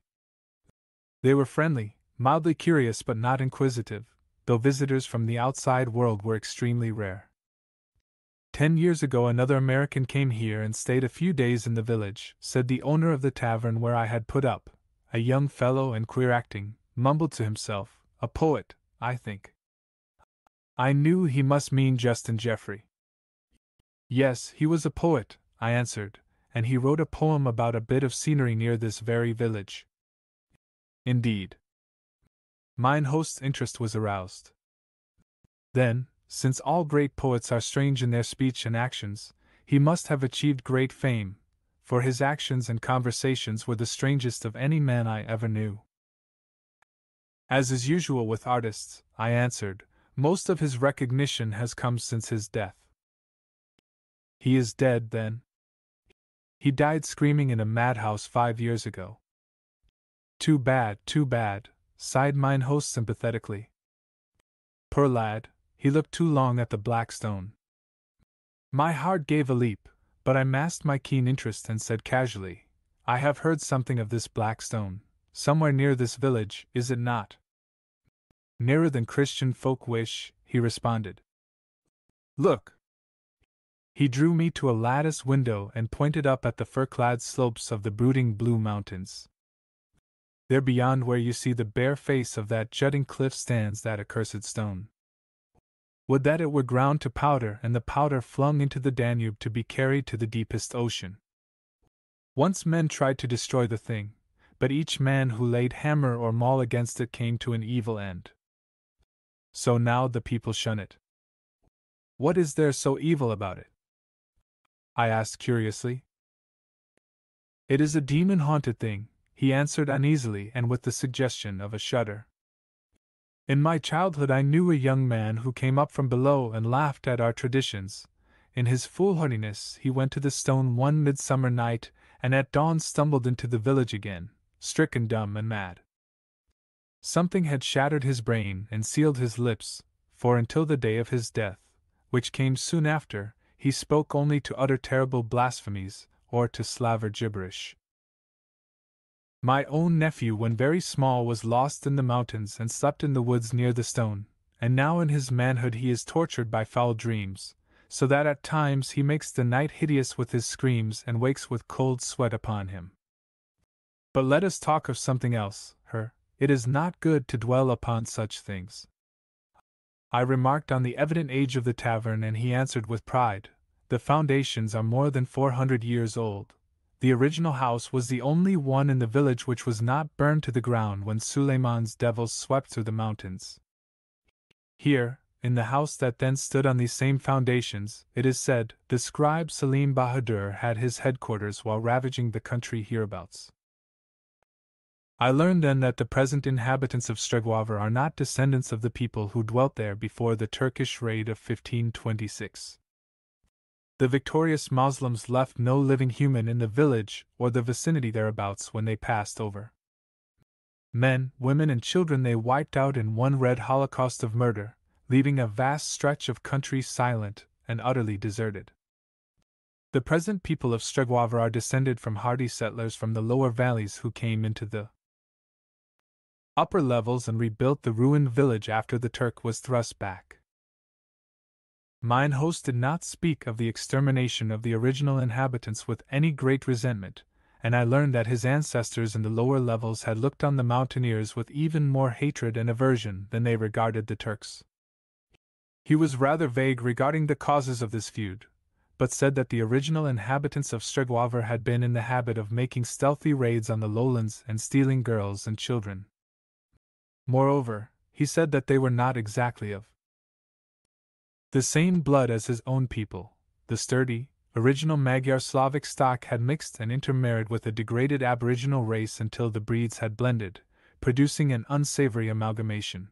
They were friendly, mildly curious but not inquisitive, though visitors from the outside world were extremely rare. 10 years ago another American came here and stayed a few days in the village, said the owner of the tavern where I had put up, a young fellow and queer acting, mumbled to himself, a poet, I think. I knew he must mean Justin Jeffrey. Yes, he was a poet, I answered, and he wrote a poem about a bit of scenery near this very village. Indeed. Mine host's interest was aroused. Then, since all great poets are strange in their speech and actions, he must have achieved great fame, for his actions and conversations were the strangest of any man I ever knew. As is usual with artists, I answered, most of his recognition has come since his death. He is dead, then? He died screaming in a madhouse 5 years ago. Too bad, sighed mine host sympathetically. Poor lad, he looked too long at the black stone. My heart gave a leap, but I masked my keen interest and said casually, I have heard something of this black stone, somewhere near this village, is it not? Nearer than Christian folk wish, he responded. Look! He drew me to a lattice window and pointed up at the fir-clad slopes of the brooding blue mountains. There beyond where you see the bare face of that jutting cliff stands that accursed stone. Would that it were ground to powder and the powder flung into the Danube to be carried to the deepest ocean. Once men tried to destroy the thing, but each man who laid hammer or maul against it came to an evil end. So now the people shun it. What is there so evil about it? I asked curiously. It is a demon haunted thing, he answered uneasily and with the suggestion of a shudder. In my childhood, I knew a young man who came up from below and laughed at our traditions. In his foolhardiness, he went to the stone one midsummer night and at dawn stumbled into the village again, stricken dumb and mad. Something had shattered his brain and sealed his lips, for until the day of his death, which came soon after, he spoke only to utter terrible blasphemies, or to slaver gibberish. My own nephew, when very small, was lost in the mountains and slept in the woods near the stone, and now in his manhood he is tortured by foul dreams, so that at times he makes the night hideous with his screams and wakes with cold sweat upon him. But let us talk of something else, it is not good to dwell upon such things. I remarked on the evident age of the tavern, and he answered with pride, the foundations are more than 400 years old. The original house was the only one in the village which was not burned to the ground when Suleiman's devils swept through the mountains. Here, in the house that then stood on these same foundations, it is said, the scribe Salim Bahadur had his headquarters while ravaging the country hereabouts. I learned then that the present inhabitants of Stregwaver are not descendants of the people who dwelt there before the Turkish raid of 1526. The victorious Moslems left no living human in the village or the vicinity thereabouts when they passed over. Men, women, and children they wiped out in one red holocaust of murder, leaving a vast stretch of country silent and utterly deserted. The present people of Stregwaver are descended from hardy settlers from the lower valleys who came into the upper levels and rebuilt the ruined village after the Turk was thrust back. Mine host did not speak of the extermination of the original inhabitants with any great resentment, and I learned that his ancestors in the lower levels had looked on the mountaineers with even more hatred and aversion than they regarded the Turks. He was rather vague regarding the causes of this feud, but said that the original inhabitants of Stregwaver had been in the habit of making stealthy raids on the lowlands and stealing girls and children. Moreover, he said that they were not exactly of the same blood as his own people. The sturdy, original Magyar Slavic stock had mixed and intermarried with a degraded aboriginal race until the breeds had blended, producing an unsavory amalgamation.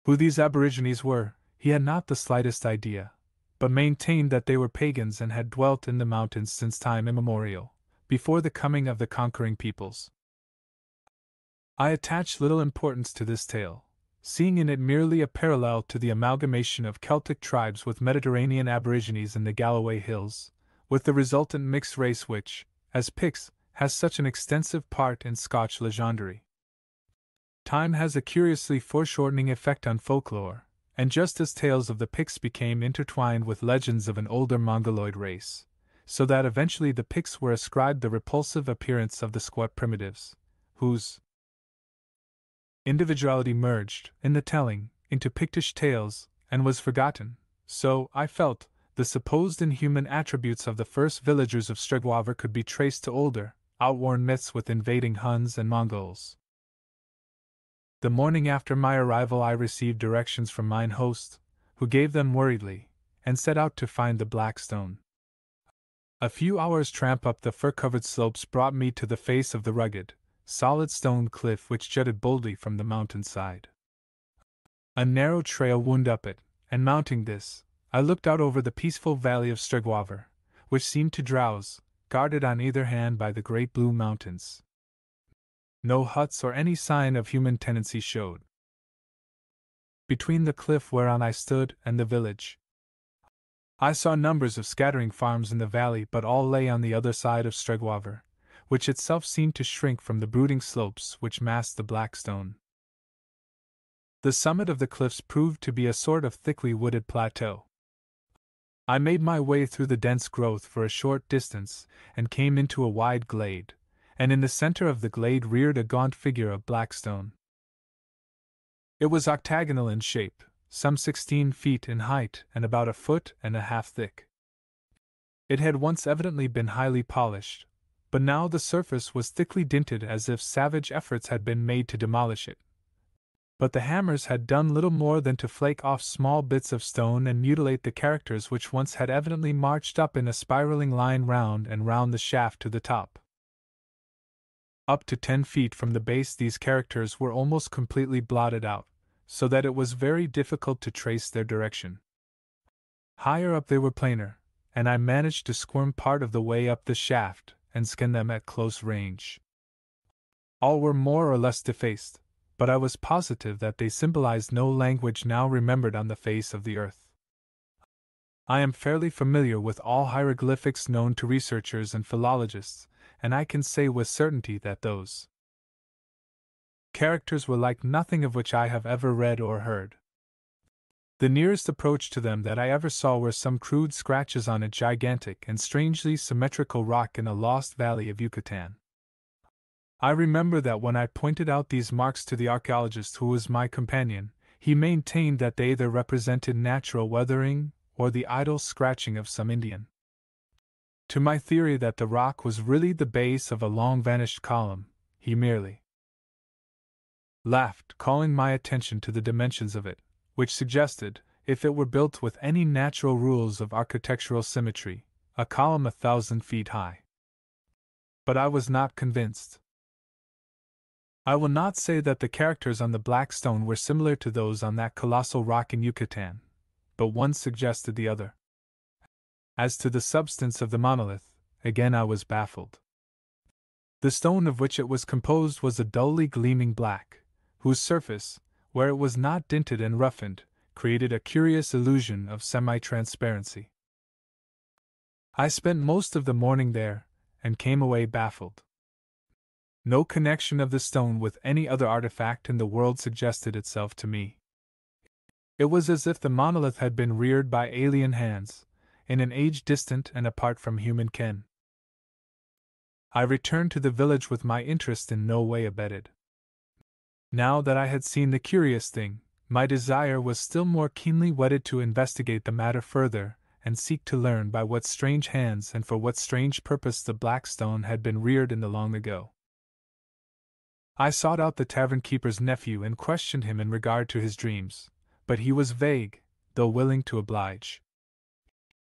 Who these aborigines were, he had not the slightest idea, but maintained that they were pagans and had dwelt in the mountains since time immemorial, before the coming of the conquering peoples. I attach little importance to this tale, seeing in it merely a parallel to the amalgamation of Celtic tribes with Mediterranean aborigines in the Galloway Hills, with the resultant mixed race which, as Picts, has such an extensive part in Scotch legendary. Time has a curiously foreshortening effect on folklore, and just as tales of the Picts became intertwined with legends of an older Mongoloid race, so that eventually the Picts were ascribed the repulsive appearance of the squat primitives, whose individuality merged, in the telling, into Pictish tales, and was forgotten, so, I felt, the supposed inhuman attributes of the first villagers of Stregwaver could be traced to older, outworn myths with invading Huns and Mongols. The morning after my arrival I received directions from mine host, who gave them worriedly, and set out to find the Black Stone. A few hours' tramp up the fir-covered slopes brought me to the face of the rugged, solid stone cliff which jutted boldly from the mountainside. A narrow trail wound up it, and mounting this, I looked out over the peaceful valley of Stregwaver, which seemed to drowse, guarded on either hand by the great blue mountains. No huts or any sign of human tenancy showed. Between the cliff whereon I stood and the village, I saw numbers of scattering farms in the valley, but all lay on the other side of Stregwaver, which itself seemed to shrink from the brooding slopes which masked the Black Stone. The summit of the cliffs proved to be a sort of thickly wooded plateau. I made my way through the dense growth for a short distance, and came into a wide glade, and in the center of the glade reared a gaunt figure of black stone. It was octagonal in shape, some 16 feet in height and about 1.5 feet thick. It had once evidently been highly polished, but now the surface was thickly dinted as if savage efforts had been made to demolish it. But the hammers had done little more than to flake off small bits of stone and mutilate the characters which once had evidently marched up in a spiraling line round and round the shaft to the top. Up to 10 feet from the base, these characters were almost completely blotted out, so that it was very difficult to trace their direction. Higher up they were plainer, and I managed to squirm part of the way up the shaft and scan them at close range. All were more or less defaced, but I was positive that they symbolized no language now remembered on the face of the earth. I am fairly familiar with all hieroglyphics known to researchers and philologists, and I can say with certainty that those characters were like nothing of which I have ever read or heard. The nearest approach to them that I ever saw were some crude scratches on a gigantic and strangely symmetrical rock in a lost valley of Yucatan. I remember that when I pointed out these marks to the archaeologist who was my companion, he maintained that they either represented natural weathering or the idle scratching of some Indian. To my theory that the rock was really the base of a long-vanished column, he merely laughed, calling my attention to the dimensions of it, which suggested, if it were built with any natural rules of architectural symmetry, a column 1,000 feet high. But I was not convinced. I will not say that the characters on the black stone were similar to those on that colossal rock in Yucatan, but one suggested the other. As to the substance of the monolith, again I was baffled. The stone of which it was composed was a dully gleaming black, whose surface, where it was not dinted and roughened, created a curious illusion of semi-transparency. I spent most of the morning there, and came away baffled. No connection of the stone with any other artifact in the world suggested itself to me. It was as if the monolith had been reared by alien hands, in an age distant and apart from human ken. I returned to the village with my interest in no way abated. Now that I had seen the curious thing, my desire was still more keenly whetted to investigate the matter further, and seek to learn by what strange hands and for what strange purpose the black stone had been reared in the long ago. I sought out the tavern keeper's nephew and questioned him in regard to his dreams, but he was vague, though willing to oblige.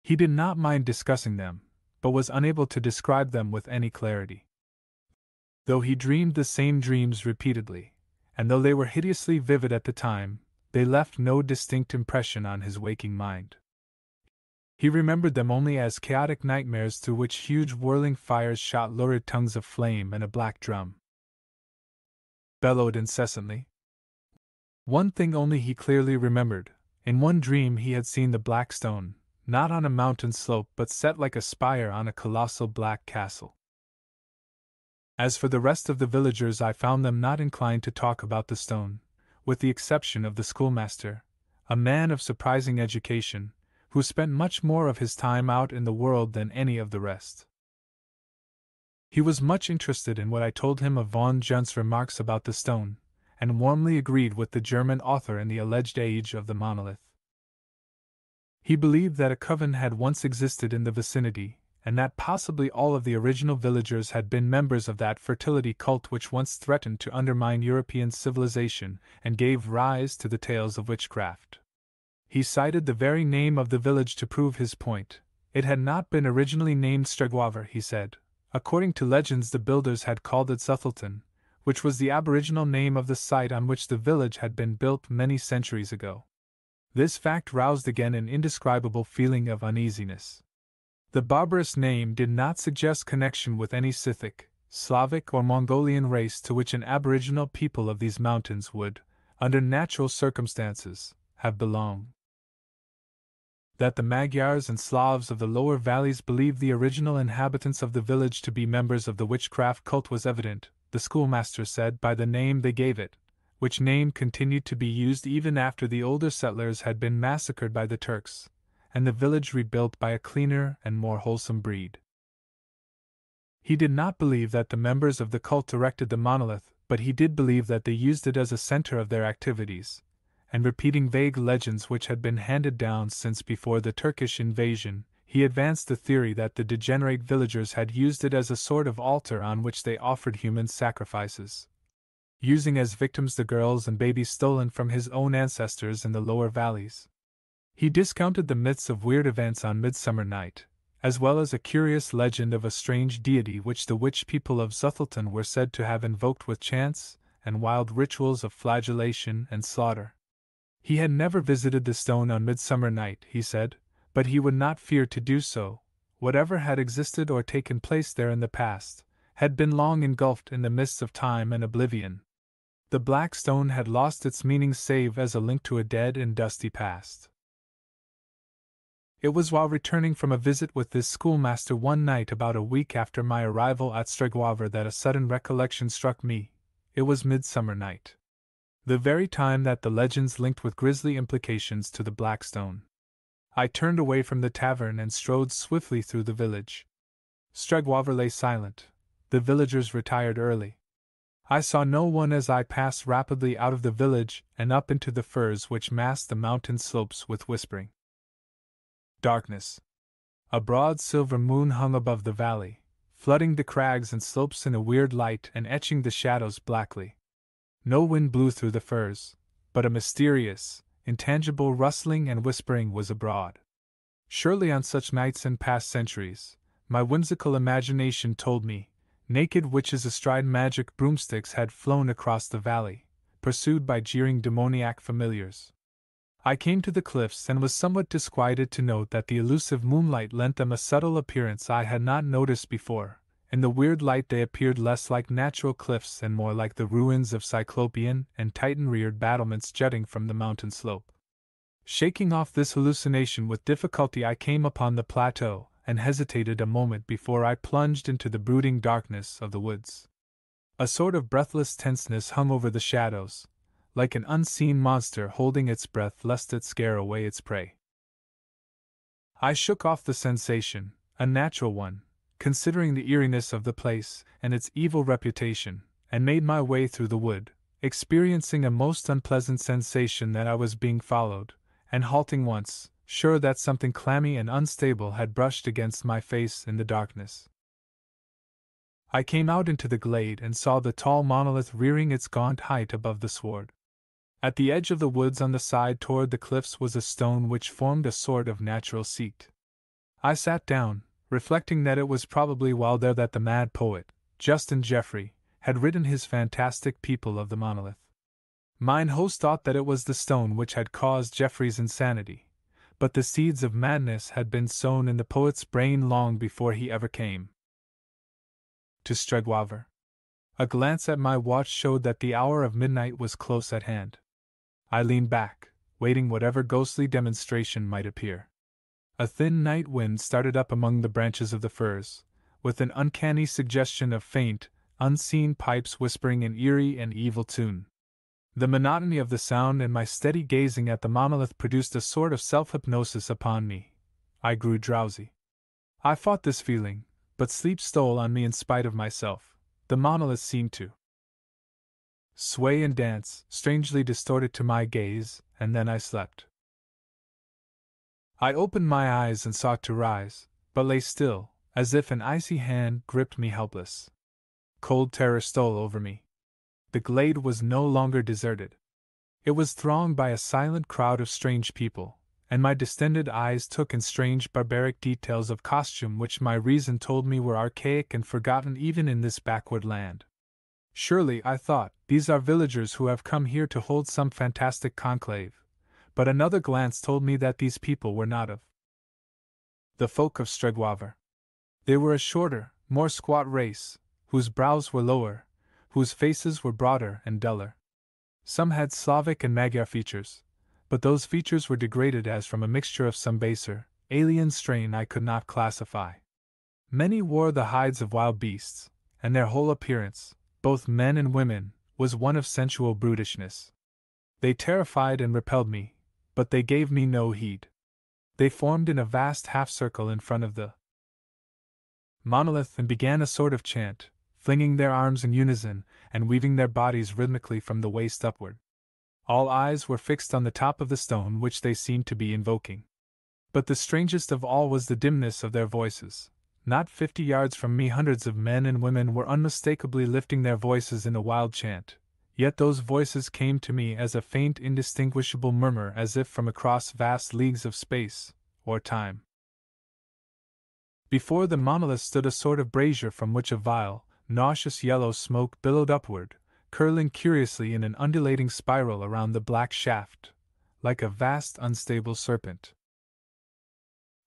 He did not mind discussing them, but was unable to describe them with any clarity. Though he dreamed the same dreams repeatedly, and though they were hideously vivid at the time, they left no distinct impression on his waking mind. He remembered them only as chaotic nightmares through which huge whirling fires shot lurid tongues of flame, and a black drum bellowed incessantly. One thing only he clearly remembered: in one dream he had seen the black stone, not on a mountain slope but set like a spire on a colossal black castle. As for the rest of the villagers, I found them not inclined to talk about the stone, with the exception of the schoolmaster, a man of surprising education, who spent much more of his time out in the world than any of the rest. He was much interested in what I told him of von Junt's remarks about the stone, and warmly agreed with the German author in the alleged age of the monolith. He believed that a coven had once existed in the vicinity, and that possibly all of the original villagers had been members of that fertility cult which once threatened to undermine European civilization and gave rise to the tales of witchcraft. He cited the very name of the village to prove his point. It had not been originally named Stregover, he said. According to legends, the builders had called it Suthelton, which was the aboriginal name of the site on which the village had been built many centuries ago. This fact roused again an indescribable feeling of uneasiness. The barbarous name did not suggest connection with any Scythic, Slavic, or Mongolian race to which an aboriginal people of these mountains would, under natural circumstances, have belonged. That the Magyars and Slavs of the lower valleys believed the original inhabitants of the village to be members of the witchcraft cult was evident, the schoolmaster said, by the name they gave it, which name continued to be used even after the older settlers had been massacred by the Turks, and the village rebuilt by a cleaner and more wholesome breed. He did not believe that the members of the cult erected the monolith, but he did believe that they used it as a center of their activities, and repeating vague legends which had been handed down since before the Turkish invasion, he advanced the theory that the degenerate villagers had used it as a sort of altar on which they offered human sacrifices. using as victims the girls and babies stolen from his own ancestors in the lower valleys. He discounted the myths of weird events on Midsummer Night, as well as a curious legend of a strange deity which the witch people of Zuthilton were said to have invoked with chants and wild rituals of flagellation and slaughter. He had never visited the stone on Midsummer Night, he said, but he would not fear to do so. Whatever had existed or taken place there in the past had been long engulfed in the mists of time and oblivion. The black stone had lost its meaning save as a link to a dead and dusty past. It was while returning from a visit with this schoolmaster one night about a week after my arrival at Stregwaver that a sudden recollection struck me. It was Midsummer Night, the very time that the legends linked with grisly implications to the Black Stone. I turned away from the tavern and strode swiftly through the village. Stregwaver lay silent. The villagers retired early. I saw no one as I passed rapidly out of the village and up into the firs which masked the mountain slopes with whispering darkness. A broad silver moon hung above the valley, flooding the crags and slopes in a weird light and etching the shadows blackly. No wind blew through the firs, but a mysterious, intangible rustling and whispering was abroad. Surely on such nights in past centuries, my whimsical imagination told me, naked witches astride magic broomsticks had flown across the valley, pursued by jeering demoniac familiars. I came to the cliffs and was somewhat disquieted to note that the elusive moonlight lent them a subtle appearance I had not noticed before. In the weird light they appeared less like natural cliffs and more like the ruins of Cyclopean and Titan-reared battlements jutting from the mountain slope. Shaking off this hallucination with difficulty, I came upon the plateau, and hesitated a moment before I plunged into the brooding darkness of the woods. A sort of breathless tenseness hung over the shadows, like an unseen monster holding its breath lest it scare away its prey. I shook off the sensation, a natural one, considering the eeriness of the place and its evil reputation, and made my way through the wood, experiencing a most unpleasant sensation that I was being followed, and halting once, sure that something clammy and unstable had brushed against my face in the darkness. I came out into the glade and saw the tall monolith rearing its gaunt height above the sward. At the edge of the woods on the side toward the cliffs was a stone which formed a sort of natural seat. I sat down, reflecting that it was probably while there that the mad poet, Justin Geoffrey, had written his fantastic People of the Monolith. Mine host thought that it was the stone which had caused Geoffrey's insanity, but the seeds of madness had been sown in the poet's brain long before he ever came to Stregwaver. A glance at my watch showed that the hour of midnight was close at hand. I leaned back, waiting whatever ghostly demonstration might appear. A thin night wind started up among the branches of the firs, with an uncanny suggestion of faint, unseen pipes whispering an eerie and evil tune. The monotony of the sound and my steady gazing at the monolith produced a sort of self-hypnosis upon me. I grew drowsy. I fought this feeling, but sleep stole on me in spite of myself. The monolith seemed to sway and dance, strangely distorted to my gaze, and then I slept. I opened my eyes and sought to rise, but lay still, as if an icy hand gripped me helpless. Cold terror stole over me. The glade was no longer deserted. It was thronged by a silent crowd of strange people, and my distended eyes took in strange barbaric details of costume which my reason told me were archaic and forgotten even in this backward land. Surely, I thought, these are villagers who have come here to hold some fantastic conclave, but another glance told me that these people were not of the folk of Stregwaver. They were a shorter, more squat race, whose brows were lower, whose faces were broader and duller. Some had Slavic and Magyar features, but those features were degraded as from a mixture of some baser, alien strain I could not classify. Many wore the hides of wild beasts, and their whole appearance, both men and women, was one of sensual brutishness. They terrified and repelled me, but they gave me no heed. They formed in a vast half-circle in front of the monolith and began a sort of chant, flinging their arms in unison and weaving their bodies rhythmically from the waist upward. All eyes were fixed on the top of the stone which they seemed to be invoking. But the strangest of all was the dimness of their voices. Not 50 yards from me hundreds of men and women were unmistakably lifting their voices in a wild chant, Yet those voices came to me as a faint, indistinguishable murmur, as if from across vast leagues of space, or time. Before the monolith stood a sort of brazier from which a vile, nauseous yellow smoke billowed upward, curling curiously in an undulating spiral around the black shaft, like a vast unstable serpent.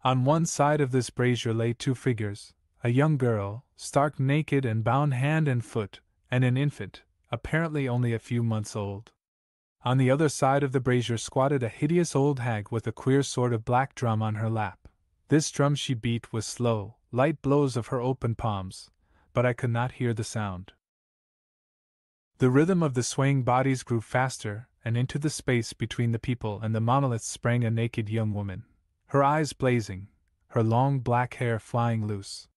On one side of this brazier lay two figures, a young girl, stark naked and bound hand and foot, and an infant, apparently only a few months old. On the other side of the brazier squatted a hideous old hag with a queer sort of black drum on her lap. This drum she beat with slow, light blows of her open palms, but I could not hear the sound. The rhythm of the swaying bodies grew faster, and into the space between the people and the monolith sprang a naked young woman, her eyes blazing, her long black hair flying loose.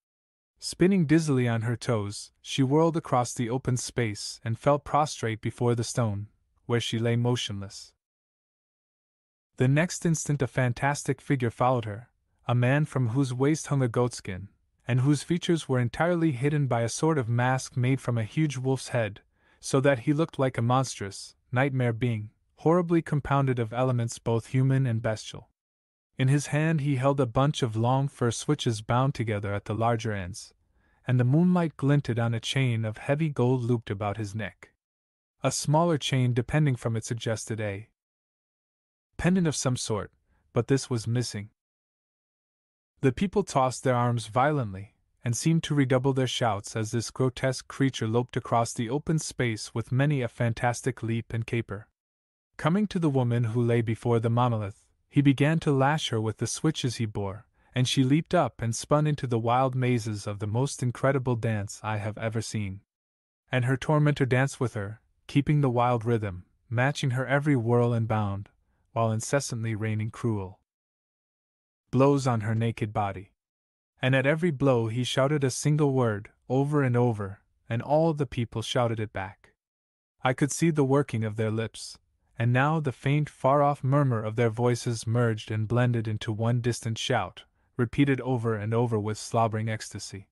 Spinning dizzily on her toes, she whirled across the open space and fell prostrate before the stone, where she lay motionless. The next instant a fantastic figure followed her, a man from whose waist hung a goatskin, and whose features were entirely hidden by a sort of mask made from a huge wolf's head, so that he looked like a monstrous, nightmare being, horribly compounded of elements both human and bestial. In his hand he held a bunch of long fir switches bound together at the larger ends, and the moonlight glinted on a chain of heavy gold looped about his neck. A smaller chain depending from it suggested a pendant of some sort, but this was missing. The people tossed their arms violently, and seemed to redouble their shouts as this grotesque creature loped across the open space with many a fantastic leap and caper. Coming to the woman who lay before the monolith, he began to lash her with the switches he bore, and she leaped up and spun into the wild mazes of the most incredible dance I have ever seen. And her tormentor danced with her, keeping the wild rhythm, matching her every whirl and bound, while incessantly raining cruel blows on her naked body. And at every blow he shouted a single word, over and over, and all the people shouted it back. I could see the working of their lips, and now the faint far-off murmur of their voices merged and blended into one distant shout, repeated over and over with slobbering ecstasy.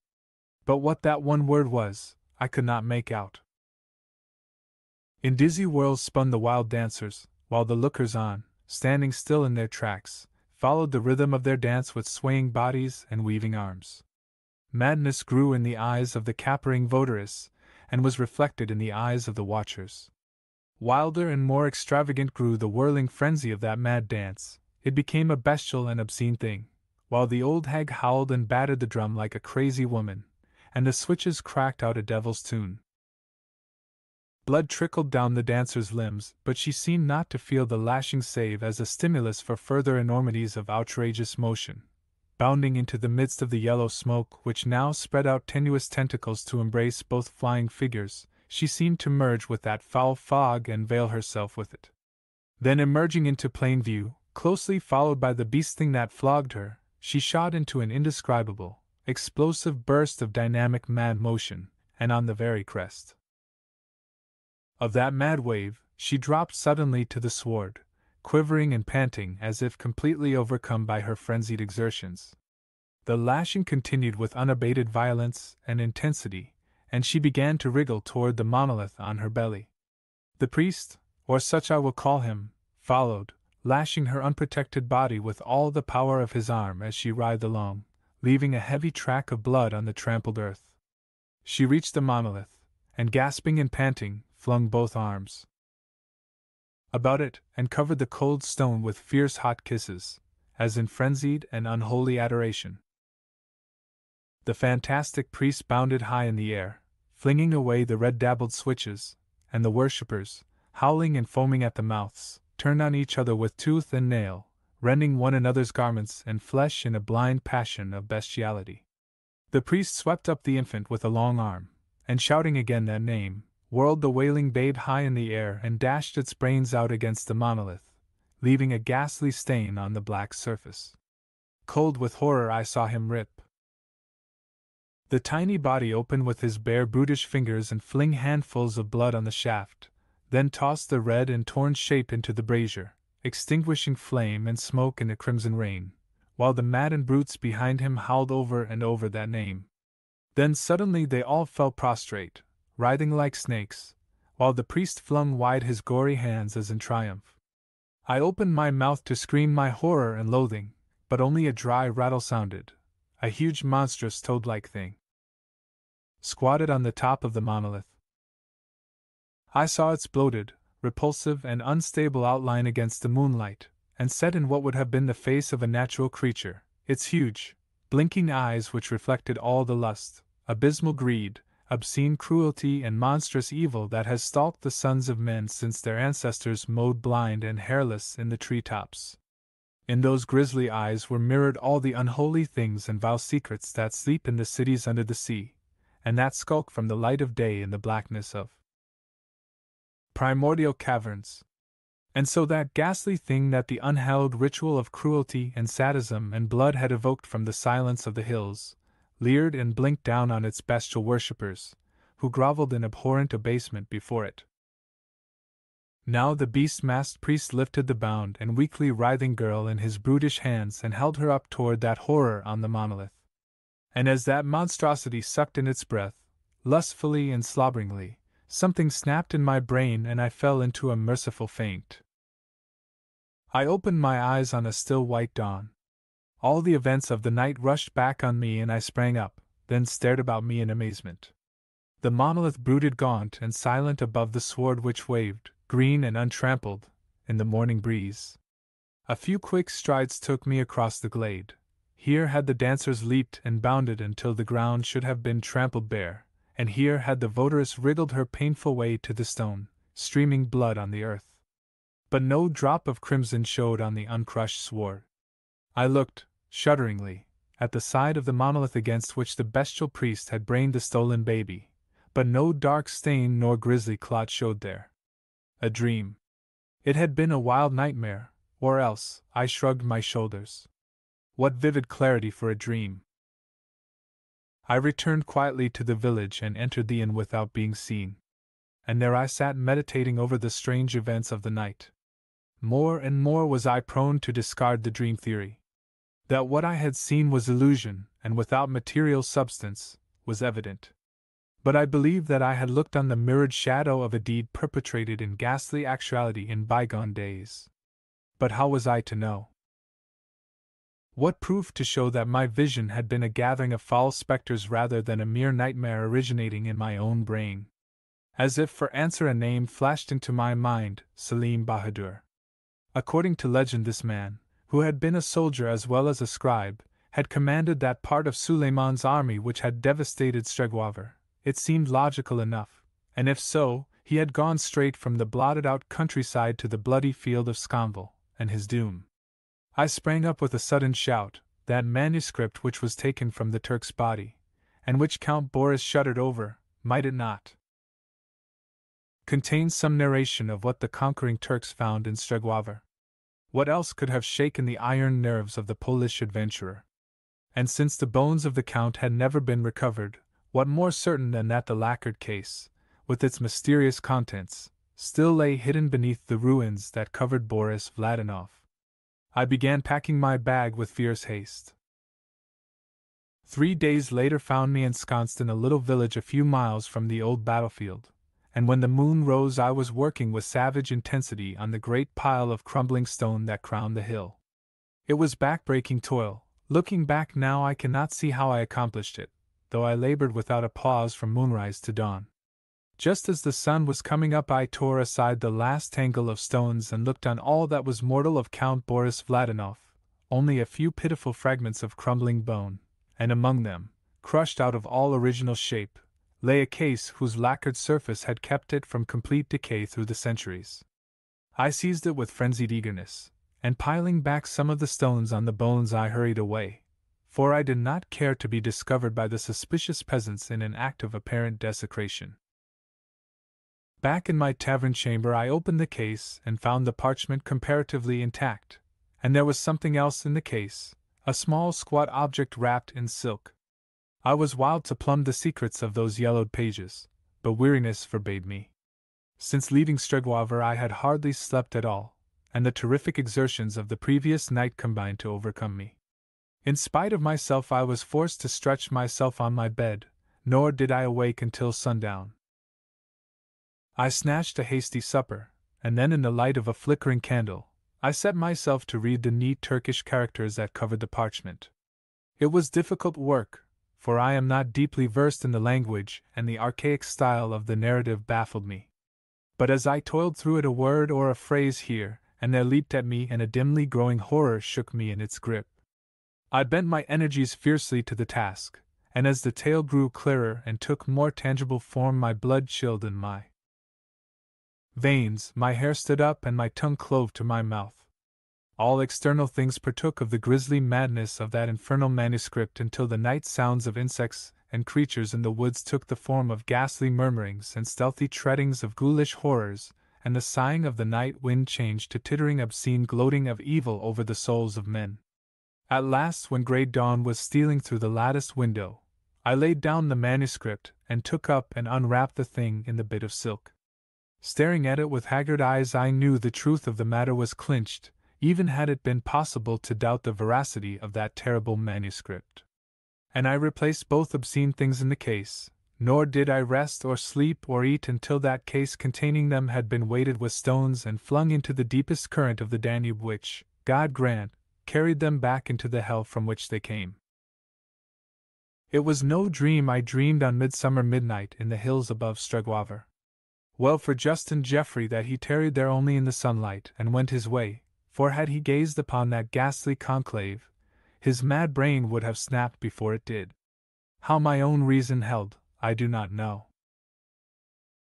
But what that one word was, I could not make out. In dizzy whirls spun the wild dancers, while the lookers-on, standing still in their tracks, followed the rhythm of their dance with swaying bodies and weaving arms. Madness grew in the eyes of the capering votaress, and was reflected in the eyes of the watchers. Wilder and more extravagant grew the whirling frenzy of that mad dance. It became a bestial and obscene thing, while the old hag howled and battered the drum like a crazy woman, and the switches cracked out a devil's tune. Blood trickled down the dancer's limbs, but she seemed not to feel the lashing save as a stimulus for further enormities of outrageous motion. Bounding into the midst of the yellow smoke which now spread out tenuous tentacles to embrace both flying figures, she seemed to merge with that foul fog and veil herself with it. Then emerging into plain view, closely followed by the beast thing that flogged her, she shot into an indescribable, explosive burst of dynamic mad motion, and on the very crest of that mad wave, she dropped suddenly to the sward, quivering and panting as if completely overcome by her frenzied exertions. The lashing continued with unabated violence and intensity, and she began to wriggle toward the monolith on her belly. The priest, or such I will call him, followed, lashing her unprotected body with all the power of his arm as she writhed along, leaving a heavy track of blood on the trampled earth. She reached the monolith, and gasping and panting, flung both arms about it, and covered the cold stone with fierce hot kisses, as in frenzied and unholy adoration. The fantastic priest bounded high in the air, flinging away the red-dabbled switches, and the worshippers, howling and foaming at the mouths, turned on each other with tooth and nail, rending one another's garments and flesh in a blind passion of bestiality. The priest swept up the infant with a long arm, and shouting again that name, whirled the wailing babe high in the air and dashed its brains out against the monolith, leaving a ghastly stain on the black surface. Cold with horror I saw him rip the tiny body open with his bare brutish fingers and fling handfuls of blood on the shaft, then toss the red and torn shape into the brazier, extinguishing flame and smoke in the crimson rain, while the maddened brutes behind him howled over and over that name. Then suddenly they all fell prostrate, writhing like snakes, while the priest flung wide his gory hands as in triumph. I opened my mouth to scream my horror and loathing, but only a dry rattle sounded. A huge monstrous toad-like thing squatted on the top of the monolith. I saw its bloated, repulsive and unstable outline against the moonlight, and set in what would have been the face of a natural creature, its huge, blinking eyes which reflected all the lust, abysmal greed, obscene cruelty and monstrous evil that has stalked the sons of men since their ancestors mowed blind and hairless in the tree-tops. In those grisly eyes were mirrored all the unholy things and vile secrets that sleep in the cities under the sea, and that skulk from the light of day in the blackness of primordial caverns. And so that ghastly thing that the unhallowed ritual of cruelty and sadism and blood had evoked from the silence of the hills, leered and blinked down on its bestial worshippers, who groveled in abhorrent abasement before it. Now the beast-masked priest lifted the bound and weakly writhing girl in his brutish hands and held her up toward that horror on the monolith. And as that monstrosity sucked in its breath, lustfully and slobberingly, something snapped in my brain and I fell into a merciful faint. I opened my eyes on a still white dawn. All the events of the night rushed back on me and I sprang up, then stared about me in amazement. The monolith brooded gaunt and silent above the sward which waved, green and untrampled, in the morning breeze. A few quick strides took me across the glade. Here had the dancers leaped and bounded until the ground should have been trampled bare, and here had the votaress wriggled her painful way to the stone, streaming blood on the earth. But no drop of crimson showed on the uncrushed sward. I looked, shudderingly, at the side of the monolith against which the bestial priest had brained the stolen baby, but no dark stain nor grisly clot showed there. A dream. It had been a wild nightmare, or else, I shrugged my shoulders. What vivid clarity for a dream! I returned quietly to the village and entered the inn without being seen. And there I sat meditating over the strange events of the night. More and more was I prone to discard the dream theory. That what I had seen was illusion, and without material substance, was evident. But I believed that I had looked on the mirrored shadow of a deed perpetrated in ghastly actuality in bygone days. But how was I to know? What proof to show that my vision had been a gathering of foul specters rather than a mere nightmare originating in my own brain? As if for answer a name flashed into my mind, Selim Bahadur. According to legend, this man, who had been a soldier as well as a scribe, had commanded that part of Suleiman's army which had devastated Stregwaver. It seemed logical enough, and if so, he had gone straight from the blotted-out countryside to the bloody field of Skonval, and his doom. I sprang up with a sudden shout. That manuscript which was taken from the Turk's body, and which Count Boris shuddered over, might it not contain some narration of what the conquering Turks found in Stregwaver? What else could have shaken the iron nerves of the Polish adventurer? And since the bones of the Count had never been recovered, what more certain than that the lacquered case, with its mysterious contents, still lay hidden beneath the ruins that covered Boris Vladinov? I began packing my bag with fierce haste. 3 days later found me ensconced in a little village a few miles from the old battlefield, and when the moon rose I was working with savage intensity on the great pile of crumbling stone that crowned the hill. It was back-breaking toil. Looking back now I cannot see how I accomplished it, though I labored without a pause from moonrise to dawn. Just as the sun was coming up I tore aside the last tangle of stones and looked on all that was mortal of Count Boris Vladinov, only a few pitiful fragments of crumbling bone, and among them, crushed out of all original shape, lay a case whose lacquered surface had kept it from complete decay through the centuries. I seized it with frenzied eagerness, and piling back some of the stones on the bones I hurried away, for I did not care to be discovered by the suspicious peasants in an act of apparent desecration. Back in my tavern chamber I opened the case and found the parchment comparatively intact, and there was something else in the case, a small squat object wrapped in silk. I was wild to plumb the secrets of those yellowed pages, but weariness forbade me. Since leaving Stregwaver I had hardly slept at all, and the terrific exertions of the previous night combined to overcome me. In spite of myself I was forced to stretch myself on my bed, nor did I awake until sundown. I snatched a hasty supper, and then in the light of a flickering candle, I set myself to read the neat Turkish characters that covered the parchment. It was difficult work, for I am not deeply versed in the language, and the archaic style of the narrative baffled me. But as I toiled through it, a word or a phrase here and there leaped at me, and a dimly growing horror shook me in its grip. I bent my energies fiercely to the task, and as the tale grew clearer and took more tangible form, my blood chilled in my veins, my hair stood up, and my tongue clove to my mouth. All external things partook of the grisly madness of that infernal manuscript until the night sounds of insects and creatures in the woods took the form of ghastly murmurings and stealthy treadings of ghoulish horrors, and the sighing of the night wind changed to tittering obscene gloating of evil over the souls of men. At last, when grey dawn was stealing through the latticed window, I laid down the manuscript and took up and unwrapped the thing in the bit of silk. Staring at it with haggard eyes, I knew the truth of the matter was clinched, even had it been possible to doubt the veracity of that terrible manuscript. And I replaced both obscene things in the case, nor did I rest or sleep or eat until that case containing them had been weighted with stones and flung into the deepest current of the Danube, which, God grant, carried them back into the hell from which they came. It was no dream I dreamed on midsummer midnight in the hills above Stregwaver. Well for Justin Geoffrey that he tarried there only in the sunlight and went his way, for had he gazed upon that ghastly conclave, his mad brain would have snapped before it did. How my own reason held, I do not know.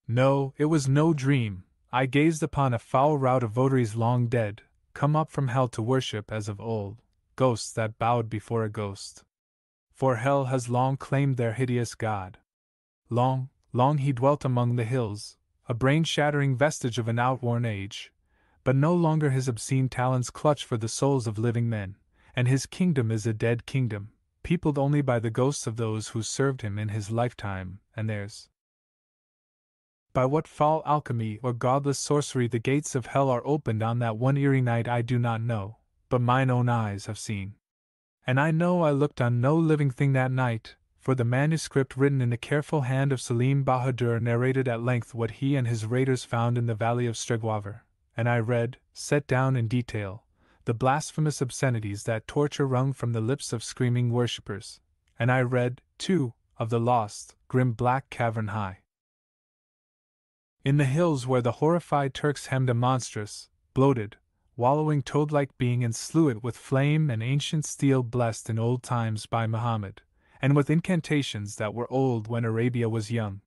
No, it was no dream. I gazed upon a foul rout of votaries long dead, come up from hell to worship as of old, ghosts that bowed before a ghost. For hell has long claimed their hideous god. Long, long he dwelt among the hills, a brain-shattering vestige of an outworn age, but no longer his obscene talons clutch for the souls of living men, and his kingdom is a dead kingdom, peopled only by the ghosts of those who served him in his lifetime and theirs. By what foul alchemy or godless sorcery the gates of hell are opened on that one eerie night I do not know, but mine own eyes have seen. And I know I looked on no living thing that night, for the manuscript written in the careful hand of Selim Bahadur narrated at length what he and his raiders found in the valley of Stregwaver, and I read, set down in detail, the blasphemous obscenities that torture wrung from the lips of screaming worshippers, and I read, too, of the lost, grim black cavern high in the hills where the horrified Turks hemmed a monstrous, bloated, wallowing toad-like being and slew it with flame and ancient steel blessed in old times by Muhammad, and with incantations that were old when Arabia was young.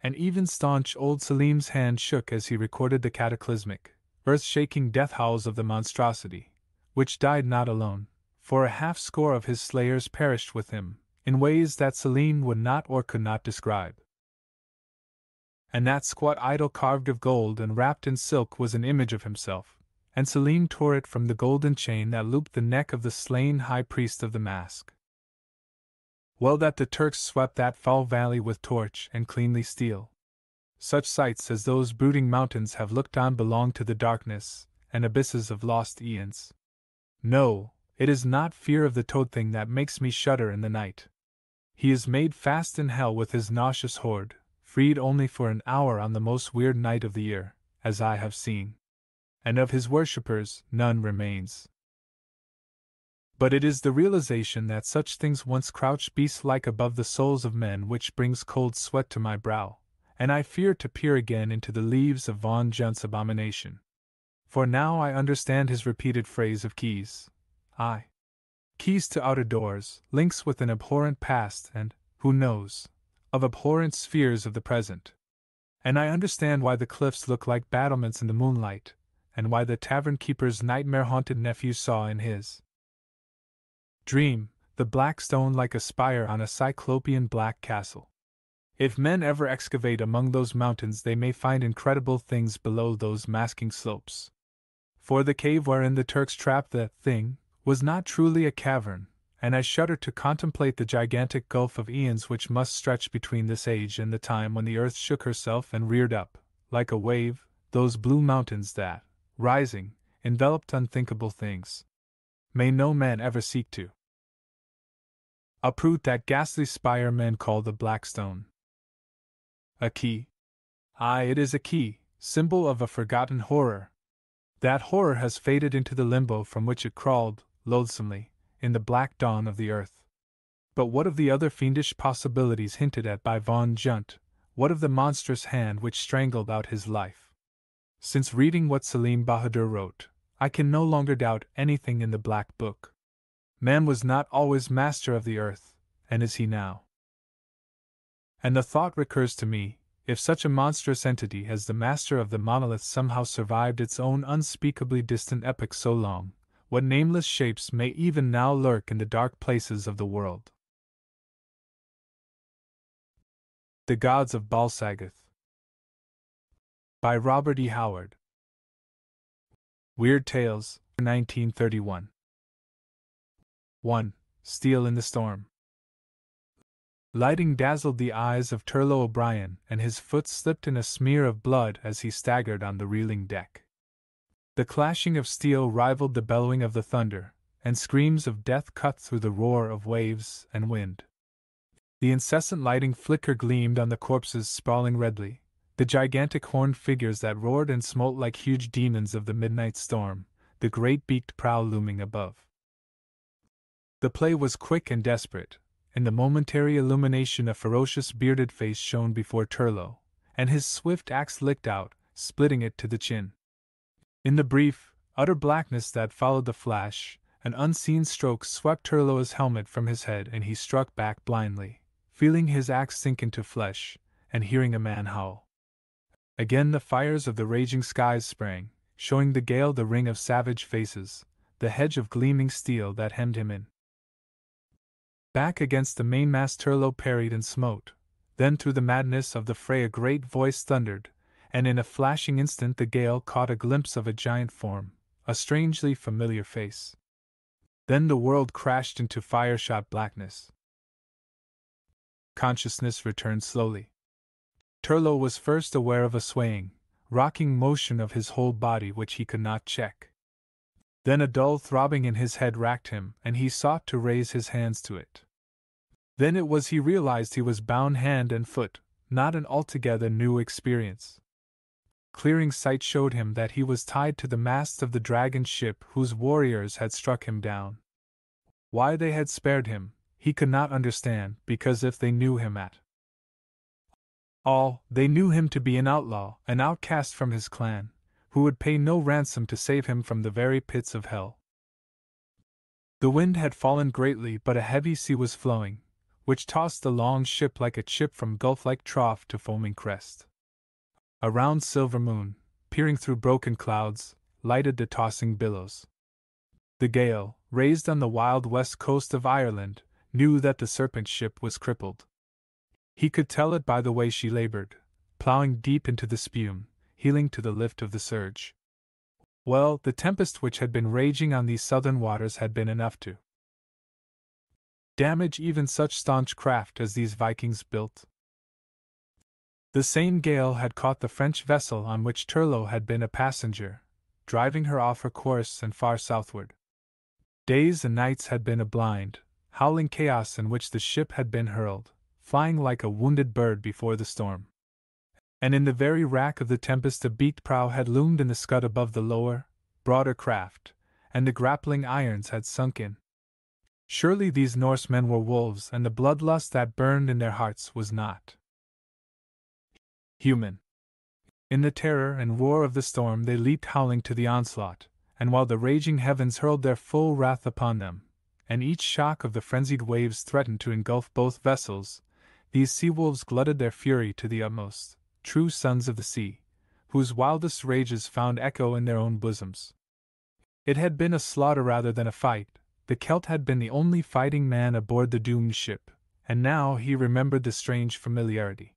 And even staunch old Selim's hand shook as he recorded the cataclysmic, earth-shaking death howls of the monstrosity, which died not alone, for a half-score of his slayers perished with him, in ways that Selim would not or could not describe. And that squat idol carved of gold and wrapped in silk was an image of himself, and Selim tore it from the golden chain that looped the neck of the slain high priest of the mask. Well that the Turks swept that foul valley with torch and cleanly steel. Such sights as those brooding mountains have looked on belong to the darkness and abysses of lost eons. No, it is not fear of the toad thing that makes me shudder in the night. He is made fast in hell with his nauseous horde, freed only for an hour on the most weird night of the year, as I have seen. And of his worshippers, none remains. But it is the realization that such things once crouched beast-like above the souls of men which brings cold sweat to my brow, and I fear to peer again into the leaves of Von Junt's abomination. For now I understand his repeated phrase of keys. Keys to outer doors, links with an abhorrent past and, who knows, of abhorrent spheres of the present. And I understand why the cliffs look like battlements in the moonlight, and why the tavern-keeper's nightmare-haunted nephew saw in his dream the black stone like a spire on a cyclopean black castle. If men ever excavate among those mountains they may find incredible things below those masking slopes. For the cave wherein the Turks trapped the thing was not truly a cavern, and I shudder to contemplate the gigantic gulf of eons which must stretch between this age and the time when the earth shook herself and reared up, like a wave, those blue mountains that, rising, enveloped unthinkable things. May no man ever seek to uproot that ghastly spire men call the Black Stone. A key. Aye, it is a key, symbol of a forgotten horror. That horror has faded into the limbo from which it crawled, loathsomely, in the black dawn of the earth. But what of the other fiendish possibilities hinted at by Von Junt? What of the monstrous hand which strangled out his life? Since reading what Salim Bahadur wrote, I can no longer doubt anything in the Black Book. Man was not always master of the earth, and is he now? And the thought recurs to me, if such a monstrous entity as the master of the monolith somehow survived its own unspeakably distant epoch so long, what nameless shapes may even now lurk in the dark places of the world? The Gods of Balsagoth by Robert E. Howard. Weird Tales, 1931. 1. Steel in the Storm. Lighting dazzled the eyes of Turlo O'Brien, and his foot slipped in a smear of blood as he staggered on the reeling deck. The clashing of steel rivaled the bellowing of the thunder, and screams of death cut through the roar of waves and wind. The incessant lighting flicker gleamed on the corpses sprawling redly, the gigantic horned figures that roared and smote like huge demons of the midnight storm, the great beaked prow looming above. The play was quick and desperate. In the momentary illumination a ferocious bearded face shone before Turlo, and his swift axe licked out, splitting it to the chin. In the brief, utter blackness that followed the flash, an unseen stroke swept Turlo's helmet from his head and he struck back blindly, feeling his axe sink into flesh, and hearing a man howl. Again the fires of the raging skies sprang, showing the gale the ring of savage faces, the hedge of gleaming steel that hemmed him in. Back against the mainmast Turlo parried and smote. Then through the madness of the fray a great voice thundered, and in a flashing instant the gale caught a glimpse of a giant form, a strangely familiar face. Then the world crashed into fire-shot blackness. Consciousness returned slowly. Turlo was first aware of a swaying, rocking motion of his whole body which he could not check. Then a dull throbbing in his head racked him, and he sought to raise his hands to it. Then it was he realized he was bound hand and foot, not an altogether new experience. Clearing sight showed him that he was tied to the mast of the dragon ship whose warriors had struck him down. Why they had spared him, he could not understand, because if they knew him at all, they knew him to be an outlaw, an outcast from his clan, who would pay no ransom to save him from the very pits of hell. The wind had fallen greatly, but a heavy sea was flowing, which tossed the long ship like a chip from gulf-like trough to foaming crest. A round silver moon, peering through broken clouds, lighted the tossing billows. The gale, raised on the wild west coast of Ireland, knew that the serpent ship was crippled. He could tell it by the way she labored, plowing deep into the spume, heeling to the lift of the surge. Well, the tempest which had been raging on these southern waters had been enough to damage even such staunch craft as these Vikings built. The same gale had caught the French vessel on which Turlo had been a passenger, driving her off her course and far southward. Days and nights had been a blind, howling chaos in which the ship had been hurled, flying like a wounded bird before the storm. And in the very rack of the tempest a beaked prow had loomed in the scud above the lower, broader craft, and the grappling irons had sunk in. Surely these Norsemen were wolves, and the bloodlust that burned in their hearts was not human. In the terror and roar of the storm they leaped howling to the onslaught, and while the raging heavens hurled their full wrath upon them, and each shock of the frenzied waves threatened to engulf both vessels, these sea-wolves glutted their fury to the utmost, true sons of the sea, whose wildest rages found echo in their own bosoms. It had been a slaughter rather than a fight. The Celt had been the only fighting man aboard the doomed ship, and now he remembered the strange familiarity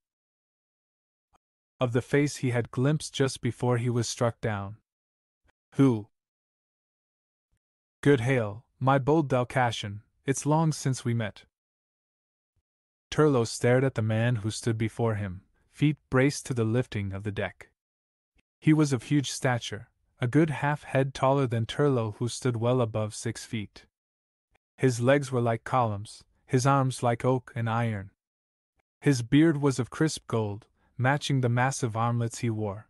of the face he had glimpsed just before he was struck down. Who? Good hail, my bold Dalcatian, it's long since we met. Turlo stared at the man who stood before him, feet braced to the lifting of the deck. He was of huge stature, a good half-head taller than Turlo, who stood well above 6 feet. His legs were like columns, his arms like oak and iron. His beard was of crisp gold, matching the massive armlets he wore.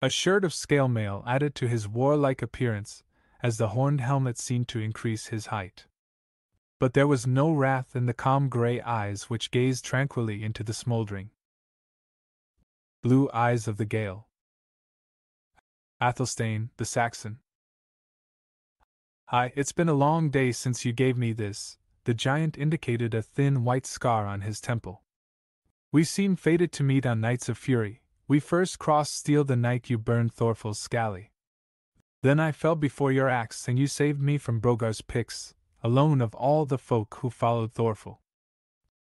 A shirt of scale mail added to his warlike appearance, as the horned helmet seemed to increase his height. But there was no wrath in the calm gray eyes which gazed tranquilly into the smoldering blue eyes of the Gael. Athelstane, the Saxon. Hi, it's been a long day since you gave me this. The giant indicated a thin white scar on his temple. We seem fated to meet on nights of fury. We first crossed steel the night you burned Thorfill's Scally. Then I fell before your axe and you saved me from Brogar's picks, alone of all the folk who followed Thorfill.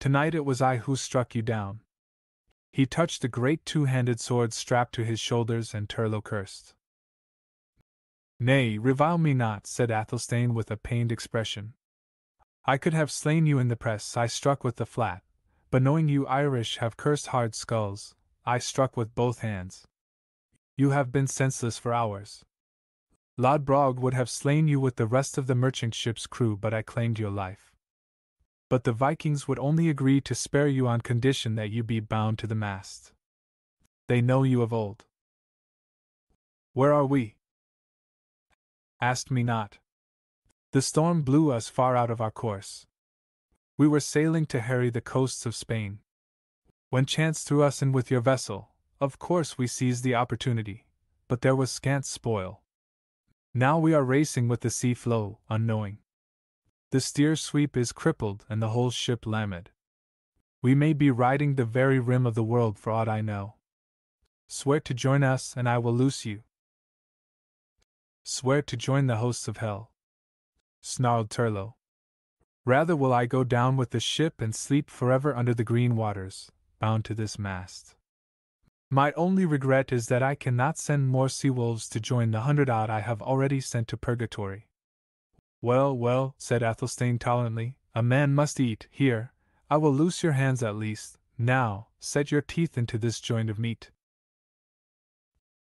Tonight it was I who struck you down. He touched the great two-handed sword strapped to his shoulders, and Turlo cursed. Nay, revile me not, said Athelstane with a pained expression. I could have slain you in the press I struck with the flat, but knowing you Irish have cursed hard skulls, I struck with both hands. You have been senseless for hours. Lodbrog would have slain you with the rest of the merchant ship's crew, but I claimed your life. But the Vikings would only agree to spare you on condition that you be bound to the mast. They know you of old. Where are we? Ask me not. The storm blew us far out of our course. We were sailing to harry the coasts of Spain, when chance threw us in with your vessel. Of course we seized the opportunity, but there was scant spoil. Now we are racing with the sea flow, unknowing. The steer sweep is crippled and the whole ship lamed. We may be riding the very rim of the world for aught I know. Swear to join us and I will loose you. Swear to join the hosts of hell, snarled Turlo. Rather will I go down with the ship and sleep forever under the green waters, bound to this mast. My only regret is that I cannot send more sea-wolves to join the 100-odd I have already sent to purgatory. Well, well, said Athelstane tolerantly, a man must eat. Here, I will loose your hands at least. Now, set your teeth into this joint of meat.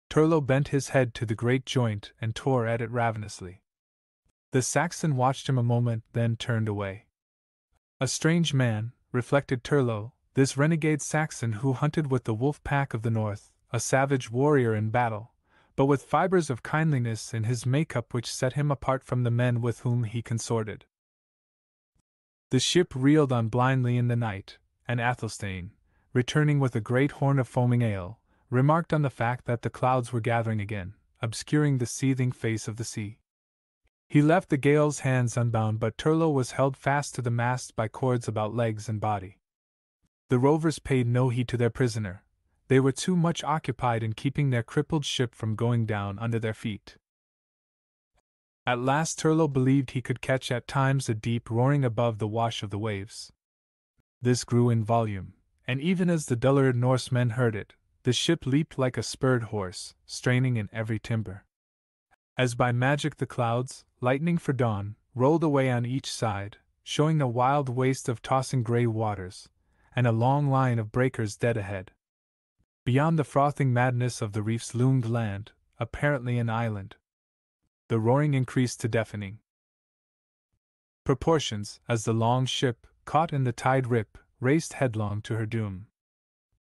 Turlo bent his head to the great joint and tore at it ravenously. The Saxon watched him a moment, then turned away. A strange man, reflected Turlo, this renegade Saxon who hunted with the wolf pack of the north, a savage warrior in battle, but with fibers of kindliness in his make-up which set him apart from the men with whom he consorted. The ship reeled on blindly in the night, and Athelstane, returning with a great horn of foaming ale, remarked on the fact that the clouds were gathering again, obscuring the seething face of the sea. He left the Gael's hands unbound, but Turlo was held fast to the mast by cords about legs and body. The rovers paid no heed to their prisoner. They were too much occupied in keeping their crippled ship from going down under their feet. At last Turlo believed he could catch at times a deep roaring above the wash of the waves. This grew in volume, and even as the duller Norsemen heard it, the ship leaped like a spurred horse, straining in every timber. As by magic the clouds, lightening for dawn, rolled away on each side, showing a wild waste of tossing grey waters, and a long line of breakers dead ahead. Beyond the frothing madness of the reefs loomed land, apparently an island. The roaring increased to deafening proportions as the long ship, caught in the tide rip, raced headlong to her doom.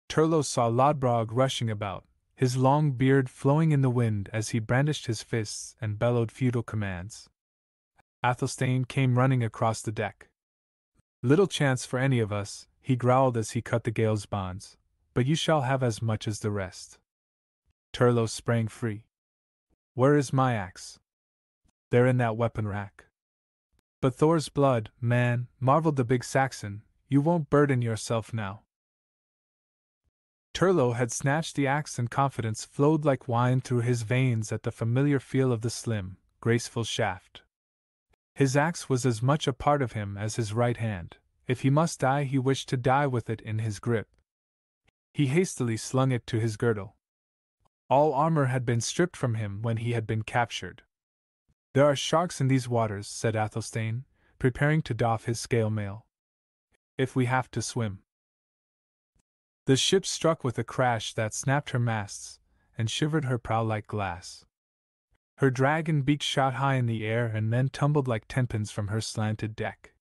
Turlo saw Lodbrog rushing about, his long beard flowing in the wind as he brandished his fists and bellowed feudal commands. Athelstane came running across the deck. Little chance for any of us, he growled as he cut the Gael's bonds, but you shall have as much as the rest. Turlo sprang free. Where is my axe? There in that weapon rack. But Thor's blood, man, marveled the big Saxon, you won't burden yourself now. Turlo had snatched the axe and confidence flowed like wine through his veins at the familiar feel of the slim, graceful shaft. His axe was as much a part of him as his right hand. If he must die, he wished to die with it in his grip. He hastily slung it to his girdle. All armor had been stripped from him when he had been captured. There are sharks in these waters, said Athelstane, preparing to doff his scale mail. If we have to swim. The ship struck with a crash that snapped her masts and shivered her prow like glass. Her dragon beak shot high in the air and then tumbled like tenpins from her slanted deck.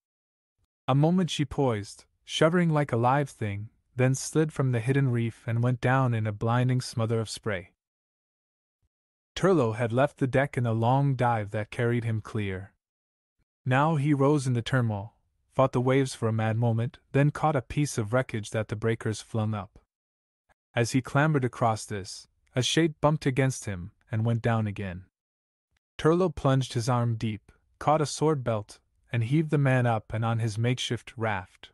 A moment she poised, shuddering like a live thing, then slid from the hidden reef and went down in a blinding smother of spray. Turlo had left the deck in a long dive that carried him clear. Now he rose in the turmoil, fought the waves for a mad moment, then caught a piece of wreckage that the breakers flung up. As he clambered across this, a shade bumped against him and went down again. Turlo plunged his arm deep, caught a sword belt, and heaved the man up and on his makeshift raft.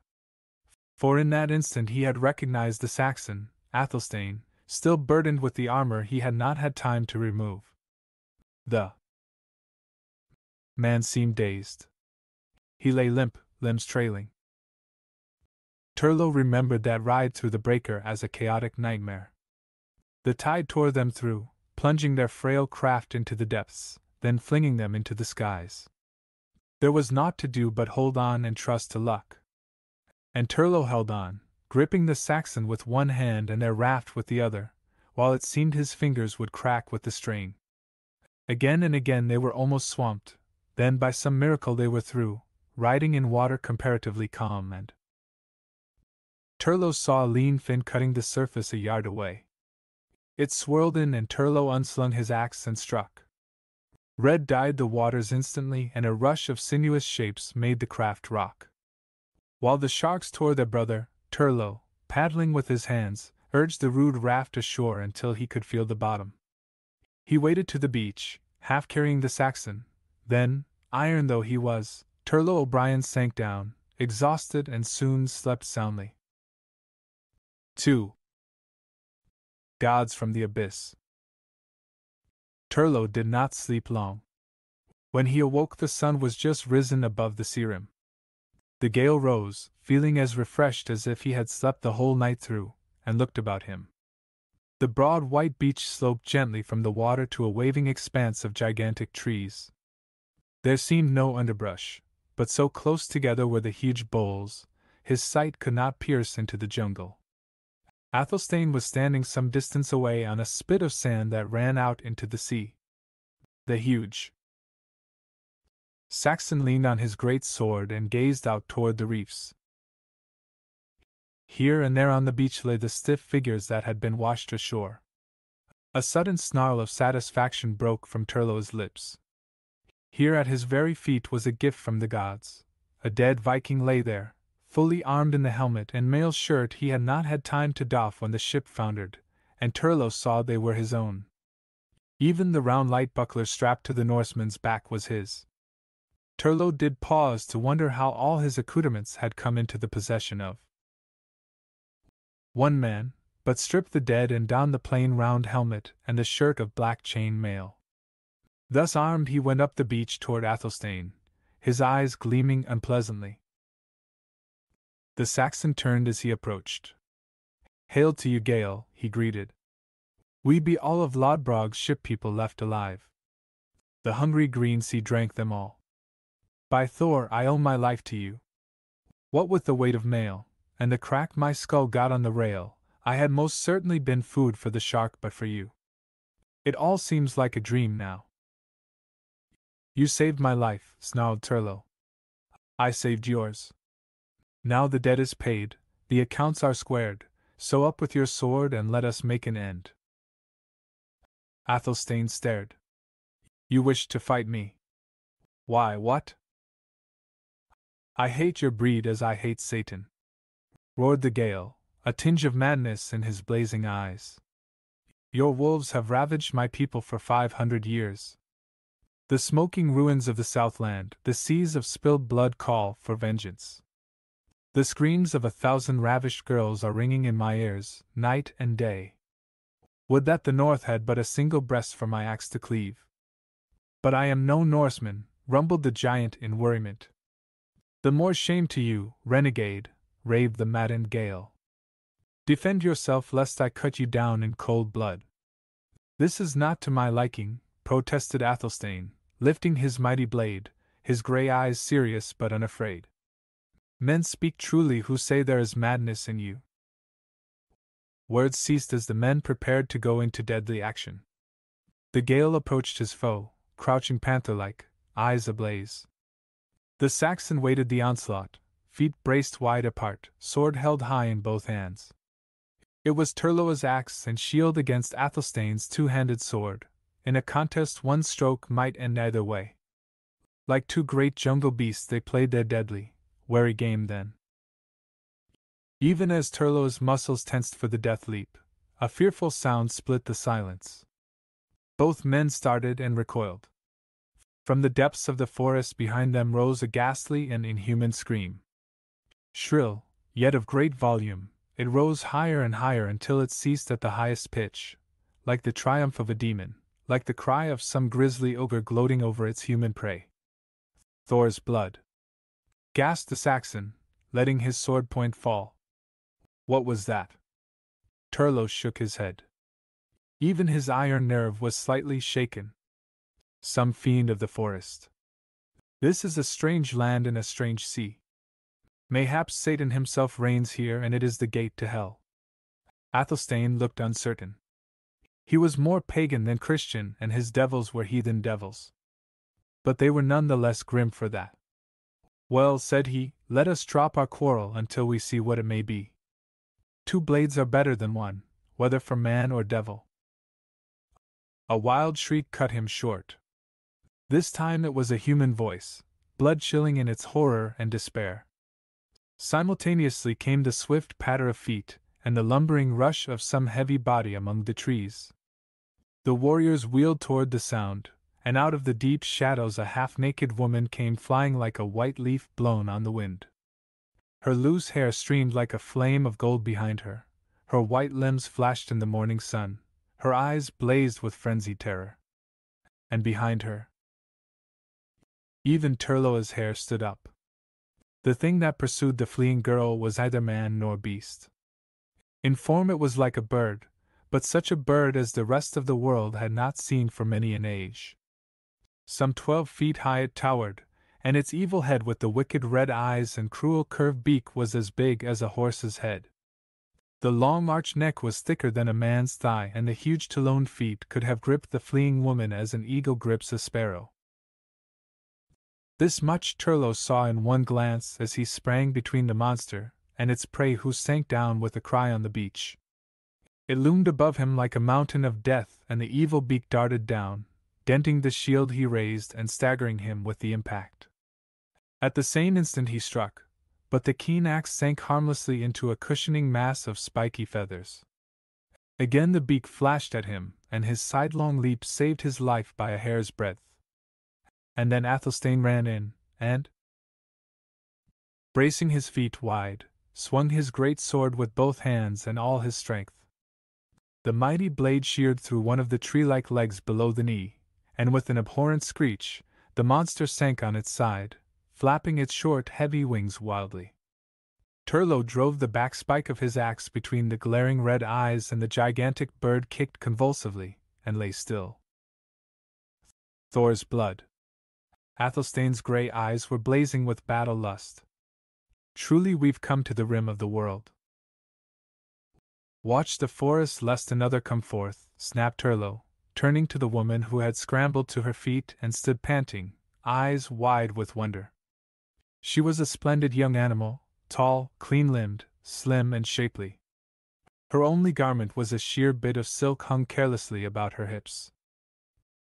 For in that instant he had recognized the Saxon, Athelstane, still burdened with the armor he had not had time to remove. The man seemed dazed. He lay limp, limbs trailing. Turlo remembered that ride through the breaker as a chaotic nightmare. The tide tore them through, plunging their frail craft into the depths, then flinging them into the skies. There was naught to do but hold on and trust to luck. And Turlo held on, gripping the Saxon with one hand and their raft with the other, while it seemed his fingers would crack with the strain. Again and again they were almost swamped, then by some miracle they were through, riding in water comparatively calm and Turlo saw a lean fin cutting the surface a yard away. It swirled in and Turlo unslung his axe and struck. Red dyed the waters instantly and a rush of sinuous shapes made the craft rock. While the sharks tore their brother, Turlo, paddling with his hands, urged the rude raft ashore until he could feel the bottom. He waded to the beach, half carrying the Saxon, then, iron though he was, Turlo O'Brien sank down, exhausted and soon slept soundly. 2. Gods from the Abyss. Turlo did not sleep long. When he awoke the sun was just risen above the sea rim. The gale rose, feeling as refreshed as if he had slept the whole night through, and looked about him. The broad white beach sloped gently from the water to a waving expanse of gigantic trees. There seemed no underbrush, but so close together were the huge boles, his sight could not pierce into the jungle. Athelstane was standing some distance away on a spit of sand that ran out into the sea. The huge Saxon leaned on his great sword and gazed out toward the reefs. Here and there on the beach lay the stiff figures that had been washed ashore. A sudden snarl of satisfaction broke from Turlo's lips. Here at his very feet was a gift from the gods. A dead Viking lay there, fully armed in the helmet and mail shirt he had not had time to doff when the ship foundered, and Turlo saw they were his own. Even the round light buckler strapped to the Norseman's back was his. Turlo did pause to wonder how all his accoutrements had come into the possession of one man, but stripped the dead and donned the plain round helmet and the shirt of black chain mail. Thus armed he went up the beach toward Athelstane, his eyes gleaming unpleasantly. The Saxon turned as he approached. "Hail to you, Gale," he greeted. "We be all of Lodbrog's ship people left alive. The hungry green sea drank them all. By Thor, I owe my life to you. What with the weight of mail, and the crack my skull got on the rail, I had most certainly been food for the shark but for you. It all seems like a dream now." "You saved my life," snarled Turlo. "I saved yours. Now the debt is paid, the accounts are squared, so up with your sword and let us make an end." Athelstane stared. "You wish to fight me? Why, what?" "I hate your breed as I hate Satan," roared the Gale, a tinge of madness in his blazing eyes. "Your wolves have ravaged my people for 500 years. The smoking ruins of the Southland, the seas of spilled blood call for vengeance. The screams of 1,000 ravished girls are ringing in my ears, night and day. Would that the North had but a single breast for my axe to cleave. But I am no Norseman," rumbled the giant in worriment. "The more shame to you, renegade," raved the maddened Gale. "Defend yourself lest I cut you down in cold blood." "This is not to my liking," protested Athelstane, lifting his mighty blade, his grey eyes serious but unafraid. "Men speak truly who say there is madness in you." Words ceased as the men prepared to go into deadly action. The Gale approached his foe, crouching panther-like, eyes ablaze. The Saxon waited the onslaught, feet braced wide apart, sword held high in both hands. It was Turlo's axe and shield against Athelstane's two-handed sword. In a contest one stroke might end either way. Like two great jungle beasts they played their deadly, wary game then. Even as Turlo's muscles tensed for the death leap, a fearful sound split the silence. Both men started and recoiled. From the depths of the forest behind them rose a ghastly and inhuman scream. Shrill, yet of great volume, it rose higher and higher until it ceased at the highest pitch, like the triumph of a demon, like the cry of some grisly ogre gloating over its human prey. Thor's blood! Gasped the Saxon, letting his sword point fall. What was that? Turlo shook his head. Even his iron nerve was slightly shaken. Some fiend of the forest. This is a strange land and a strange sea. Mayhaps Satan himself reigns here and it is the gate to hell. Athelstane looked uncertain. He was more pagan than Christian and his devils were heathen devils. But they were none the less grim for that. Well, said he, let us drop our quarrel until we see what it may be. Two blades are better than one, whether for man or devil. A wild shriek cut him short. This time it was a human voice, blood-chilling in its horror and despair. Simultaneously came the swift patter of feet, and the lumbering rush of some heavy body among the trees. The warriors wheeled toward the sound, and out of the deep shadows a half-naked woman came flying like a white leaf blown on the wind. Her loose hair streamed like a flame of gold behind her, her white limbs flashed in the morning sun, her eyes blazed with frenzied terror. And behind her, even Turlo's hair stood up. The thing that pursued the fleeing girl was neither man nor beast. In form it was like a bird, but such a bird as the rest of the world had not seen for many an age. Some 12 feet high it towered, and its evil head with the wicked red eyes and cruel curved beak was as big as a horse's head. The long arched neck was thicker than a man's thigh, and the huge taloned feet could have gripped the fleeing woman as an eagle grips a sparrow. This much Turlo saw in one glance as he sprang between the monster and its prey, who sank down with a cry on the beach. It loomed above him like a mountain of death, and the evil beak darted down, denting the shield he raised and staggering him with the impact. At the same instant he struck, but the keen axe sank harmlessly into a cushioning mass of spiky feathers. Again the beak flashed at him, and his sidelong leap saved his life by a hair's breadth. And then Athelstane ran in, and, bracing his feet wide, swung his great sword with both hands and all his strength. The mighty blade sheared through one of the tree-like legs below the knee, and with an abhorrent screech, the monster sank on its side, flapping its short, heavy wings wildly. Turlo drove the back spike of his axe between the glaring red eyes, and the gigantic bird kicked convulsively, and lay still. Thor's blood. Athelstane's grey eyes were blazing with battle lust. Truly we've come to the rim of the world. Watch the forest lest another come forth, snapped Turlo, turning to the woman who had scrambled to her feet and stood panting, eyes wide with wonder. She was a splendid young animal, tall, clean-limbed, slim and shapely. Her only garment was a sheer bit of silk hung carelessly about her hips.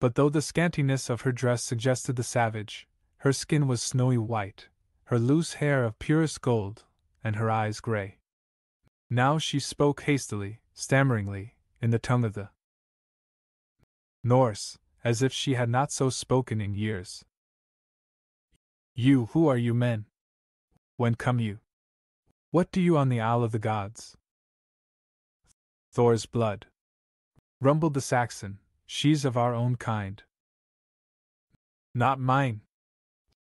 But though the scantiness of her dress suggested the savage, her skin was snowy white, her loose hair of purest gold, and her eyes gray. Now she spoke hastily, stammeringly, in the tongue of the Norse, as if she had not so spoken in years. You, who are you men? When come you? What do you on the Isle of the Gods? Thor's blood, rumbled the Saxon, she's of our own kind. Not mine,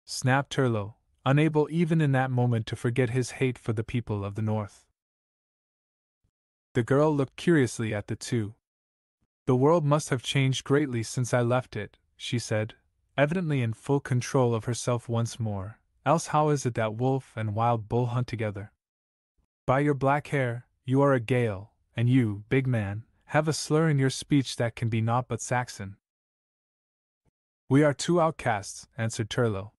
snapped Turlo, unable even in that moment to forget his hate for the people of the North. The girl looked curiously at the two. The world must have changed greatly since I left it, she said, evidently in full control of herself once more, else how is it that wolf and wild bull hunt together? By your black hair, you are a Gael, and you, big man, have a slur in your speech that can be naught but Saxon. We are two outcasts, answered Turlo.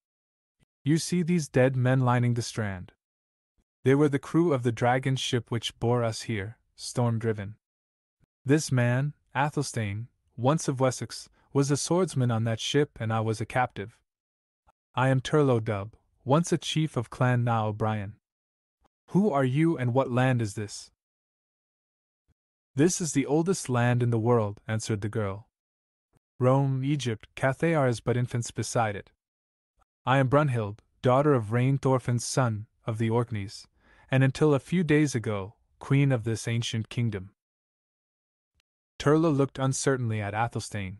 You see these dead men lining the strand. They were the crew of the dragon ship which bore us here, storm-driven. This man, Athelstane, once of Wessex, was a swordsman on that ship and I was a captive. I am Turlo Dub, once a chief of Clan Na O'Brien. Who are you and what land is this? This is the oldest land in the world, answered the girl. Rome, Egypt, Cathay is but infants beside it. I am Brunhild, daughter of Rain Thorfinn's son, of the Orkneys, and until a few days ago, queen of this ancient kingdom. Turlo looked uncertainly at Athelstane.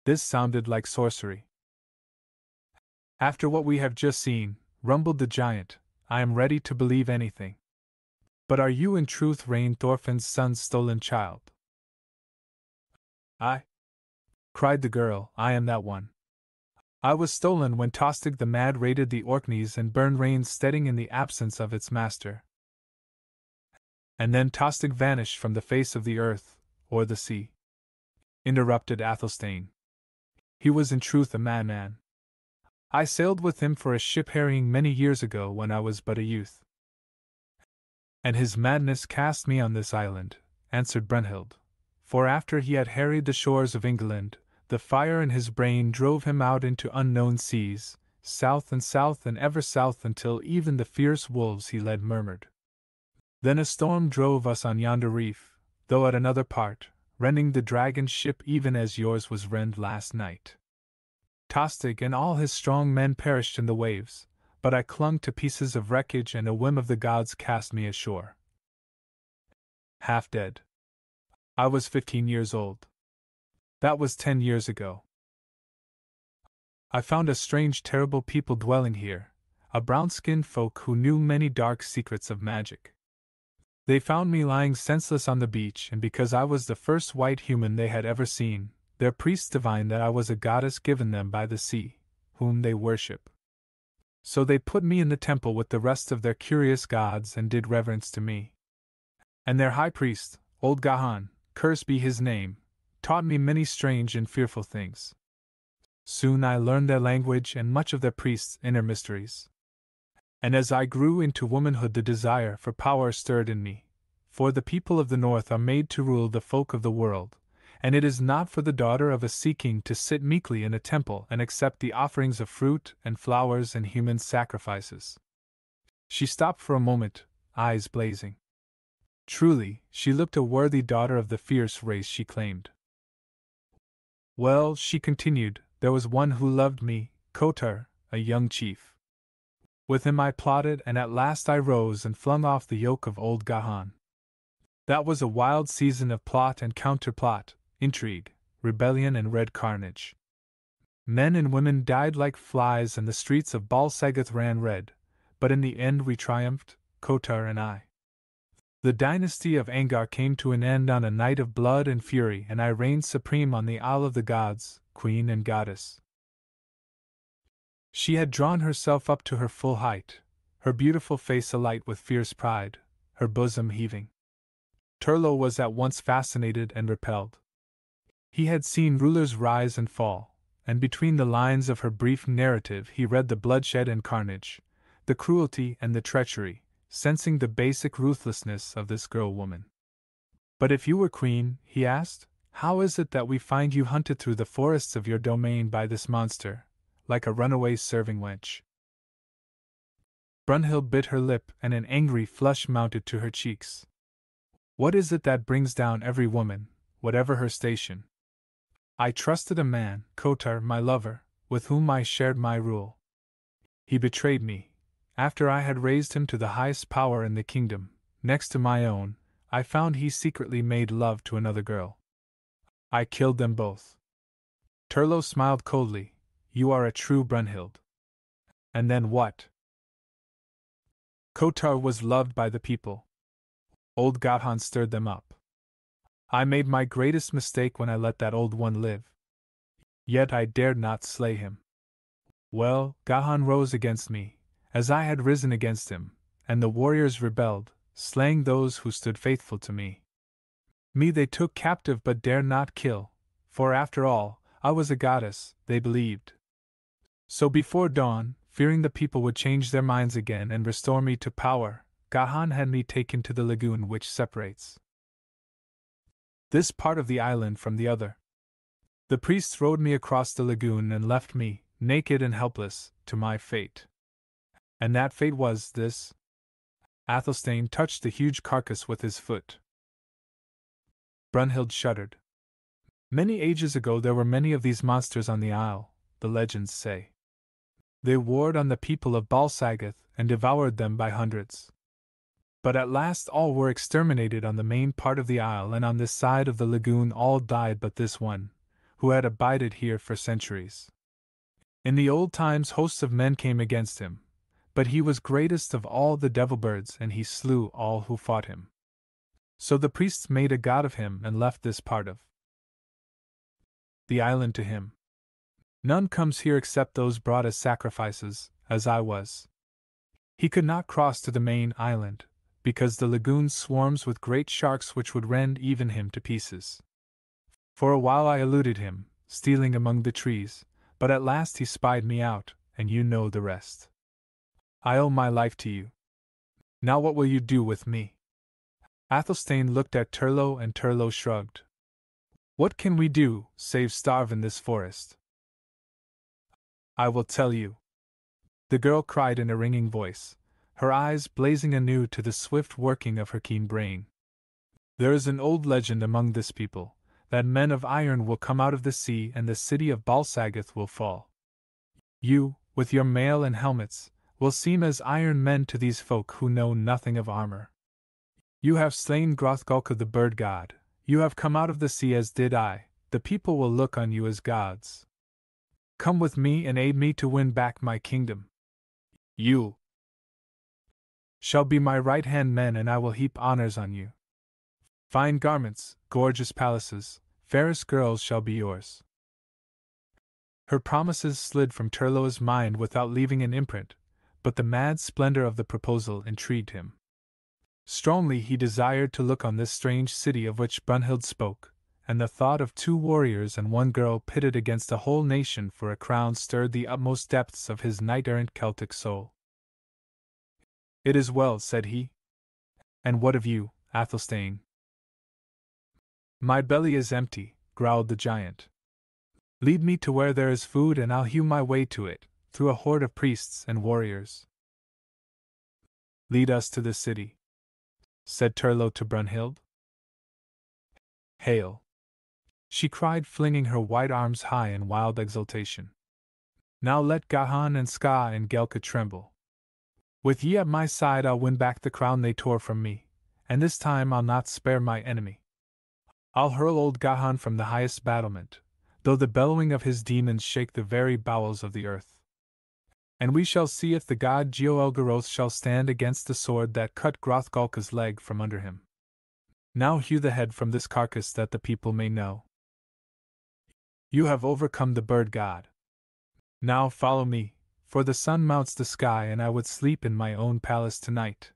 This sounded like sorcery. After what we have just seen, rumbled the giant, I am ready to believe anything. But are you in truth Rain Thorfinn's son's stolen child? I, cried the girl, I am that one. I was stolen when Tostig the Mad raided the Orkneys and burned Rain's steading in the absence of its master. And then Tostig vanished from the face of the earth, or the sea. Interrupted Athelstane. He was in truth a madman. I sailed with him for a ship harrying many years ago when I was but a youth. And his madness cast me on this island, answered Brunhild, for after he had harried the shores of England, the fire in his brain drove him out into unknown seas, south and ever south until even the fierce wolves he led murmured. Then a storm drove us on yonder reef, though at another part, rending the dragon's ship even as yours was rend last night. Tostig and all his strong men perished in the waves, but I clung to pieces of wreckage and a whim of the gods cast me ashore. Half dead. I was 15 years old. That was 10 years ago. I found a strange, terrible people dwelling here, a brown-skinned folk who knew many dark secrets of magic. They found me lying senseless on the beach, and because I was the first white human they had ever seen, their priests divined that I was a goddess given them by the sea, whom they worship. So they put me in the temple with the rest of their curious gods and did reverence to me. And their high priest, old Gahan, cursed be his name, taught me many strange and fearful things. Soon I learned their language and much of their priests' inner mysteries. And as I grew into womanhood the desire for power stirred in me, for the people of the north are made to rule the folk of the world, and it is not for the daughter of a sea king to sit meekly in a temple and accept the offerings of fruit and flowers and human sacrifices. She stopped for a moment, eyes blazing. Truly, she looked a worthy daughter of the fierce race she claimed. Well, she continued, there was one who loved me, Kotar, a young chief. With him I plotted, and at last I rose and flung off the yoke of old Gahan. That was a wild season of plot and counterplot, intrigue, rebellion and red carnage. Men and women died like flies and the streets of Balsagoth ran red, but in the end we triumphed, Kotar and I. The dynasty of Angar came to an end on a night of blood and fury, and I reigned supreme on the Isle of the Gods, queen and goddess. She had drawn herself up to her full height, her beautiful face alight with fierce pride, her bosom heaving. Turlo was at once fascinated and repelled. He had seen rulers rise and fall, and between the lines of her brief narrative he read the bloodshed and carnage, the cruelty and the treachery, sensing the basic ruthlessness of this girl-woman. But if you were queen, he asked, how is it that we find you hunted through the forests of your domain by this monster, like a runaway serving wench? Brunhild bit her lip and an angry flush mounted to her cheeks. What is it that brings down every woman, whatever her station? I trusted a man, Kotar, my lover, with whom I shared my rule. He betrayed me. After I had raised him to the highest power in the kingdom, next to my own, I found he secretly made love to another girl. I killed them both. Turlo smiled coldly. You are a true Brunhild. And then what? Kotar was loved by the people. Old Gahan stirred them up. I made my greatest mistake when I let that old one live. Yet I dared not slay him. Well, Gahan rose against me, as I had risen against him, and the warriors rebelled, slaying those who stood faithful to me. Me they took captive but dared not kill, for after all, I was a goddess, they believed. So before dawn, fearing the people would change their minds again and restore me to power, Gahan had me taken to the lagoon which separates this part of the island from the other. The priests rowed me across the lagoon and left me, naked and helpless, to my fate. And that fate was this. Athelstane touched the huge carcass with his foot. Brunhild shuddered. Many ages ago there were many of these monsters on the isle, the legends say. They warred on the people of Balsagoth and devoured them by hundreds. But at last all were exterminated on the main part of the isle, and on this side of the lagoon all died but this one, who had abided here for centuries. In the old times hosts of men came against him, but he was greatest of all the devil birds, and he slew all who fought him. So the priests made a god of him and left this part of the island to him. None comes here except those brought as sacrifices, as I was. He could not cross to the main island, because the lagoon swarms with great sharks which would rend even him to pieces. For a while I eluded him, stealing among the trees, but at last he spied me out, and you know the rest. I owe my life to you. Now what will you do with me? Athelstane looked at Turlo, and Turlo shrugged. What can we do, save starve in this forest? I will tell you, the girl cried in a ringing voice, her eyes blazing anew to the swift working of her keen brain. There is an old legend among this people, that men of iron will come out of the sea and the city of Balsagoth will fall. You, with your mail and helmets, will seem as iron men to these folk who know nothing of armor. You have slain Hrothgalka the bird god, you have come out of the sea as did I, the people will look on you as gods. Come with me and aid me to win back my kingdom. You shall be my right-hand men, and I will heap honors on you. Fine garments, gorgeous palaces, fairest girls shall be yours. Her promises slid from Turlo's mind without leaving an imprint, but the mad splendor of the proposal intrigued him. Strongly he desired to look on this strange city of which Brunhild spoke, and the thought of 2 warriors and 1 girl pitted against a whole nation for a crown stirred the utmost depths of his knight-errant Celtic soul. It is well, said he. And what of you, Athelstane? My belly is empty, growled the giant. Lead me to where there is food and I'll hew my way to it, through a horde of priests and warriors. Lead us to the city, said Turlo to Brunhild. Hail! She cried, flinging her white arms high in wild exultation. Now let Gahan and Ska and Gelka tremble. With ye at my side I'll win back the crown they tore from me, and this time I'll not spare my enemy. I'll hurl old Gahan from the highest battlement, though the bellowing of his demons shake the very bowels of the earth. And we shall see if the god Jeoelgaroth shall stand against the sword that cut Hrothgalka's leg from under him. Now hew the head from this carcass that the people may know. You have overcome the bird god. Now follow me, for the sun mounts the sky and I would sleep in my own palace tonight.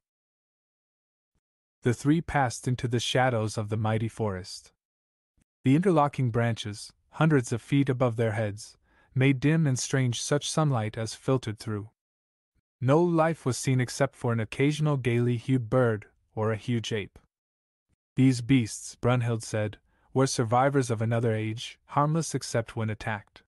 The 3 passed into the shadows of the mighty forest. The interlocking branches, hundreds of feet above their heads, made dim and strange such sunlight as filtered through. No life was seen except for an occasional gaily hued bird or a huge ape. These beasts, Brunhild said, were survivors of another age, harmless except when attacked.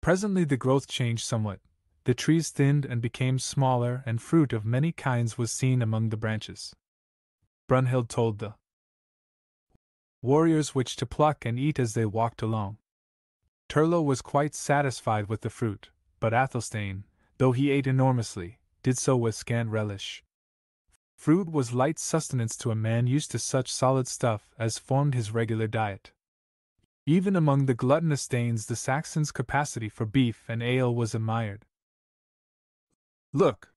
Presently the growth changed somewhat, the trees thinned and became smaller, and fruit of many kinds was seen among the branches. Brunhild told the warriors which to pluck and eat as they walked along. Turlo was quite satisfied with the fruit, but Athelstane, though he ate enormously, did so with scant relish. Fruit was light sustenance to a man used to such solid stuff as formed his regular diet. Even among the gluttonous Danes the Saxons' capacity for beef and ale was admired. Look!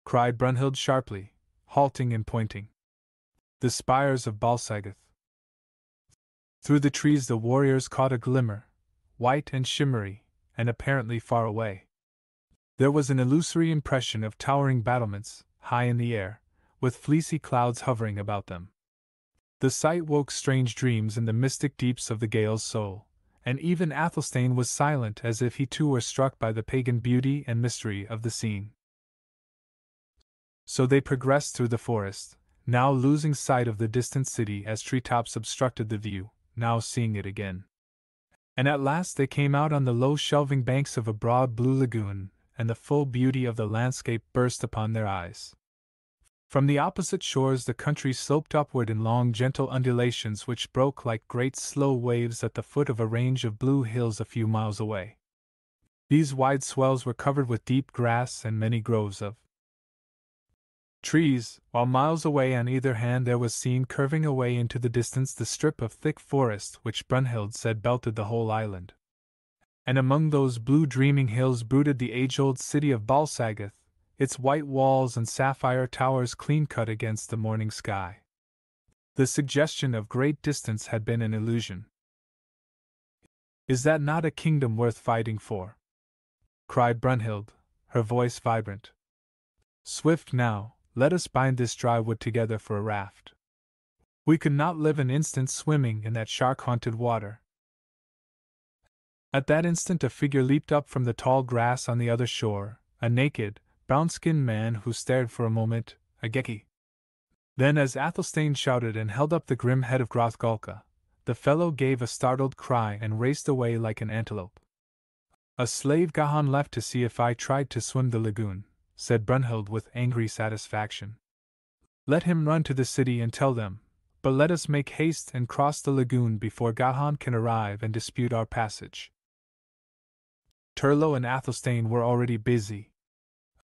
Cried Brunhild sharply, halting and pointing. The spires of Balsagoth. Through the trees the warriors caught a glimmer, white and shimmery, and apparently far away. There was an illusory impression of towering battlements, high in the air, with fleecy clouds hovering about them. The sight woke strange dreams in the mystic deeps of the Gael's soul, and even Athelstane was silent as if he too were struck by the pagan beauty and mystery of the scene. So they progressed through the forest, now losing sight of the distant city as treetops obstructed the view, now seeing it again. And at last they came out on the low shelving banks of a broad blue lagoon, and the full beauty of the landscape burst upon their eyes. From the opposite shores the country sloped upward in long gentle undulations which broke like great slow waves at the foot of a range of blue hills a few miles away. These wide swells were covered with deep grass and many groves of trees, while miles away on either hand there was seen curving away into the distance the strip of thick forest which Brunhild said belted the whole island. And among those blue dreaming hills brooded the age-old city of Balsagueth, its white walls and sapphire towers clean-cut against the morning sky. The suggestion of great distance had been an illusion. "Is that not a kingdom worth fighting for?" cried Brunhild, her voice vibrant. "Swift now, let us bind this dry wood together for a raft. We could not live an instant swimming in that shark-haunted water." At that instant a figure leaped up from the tall grass on the other shore, a naked, brown-skinned man who stared for a moment, a Geki. Then as Athelstane shouted and held up the grim head of Hrothgalka, the fellow gave a startled cry and raced away like an antelope. "A slave Gahan left to see if I tried to swim the lagoon," said Brunhild with angry satisfaction. "Let him run to the city and tell them, but let us make haste and cross the lagoon before Gahan can arrive and dispute our passage." Turlo and Athelstane were already busy.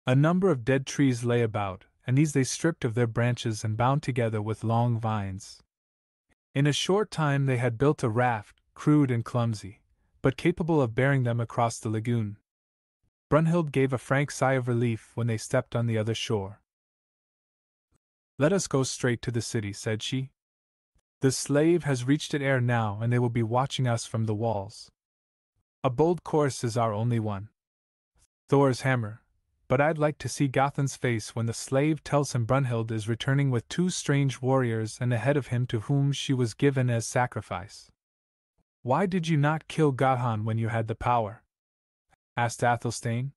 A number of dead trees lay about, and these they stripped of their branches and bound together with long vines. In a short time they had built a raft, crude and clumsy, but capable of bearing them across the lagoon. Brunhild gave a frank sigh of relief when they stepped on the other shore. "Let us go straight to the city," said she. "The slave has reached it ere now, and they will be watching us from the walls. A bold course is our only one. Thor's hammer, but I'd like to see Gothan's face when the slave tells him Brunhild is returning with 2 strange warriors and ahead of him to whom she was given as sacrifice." "Why did you not kill Gahan when you had the power?" asked Athelstane.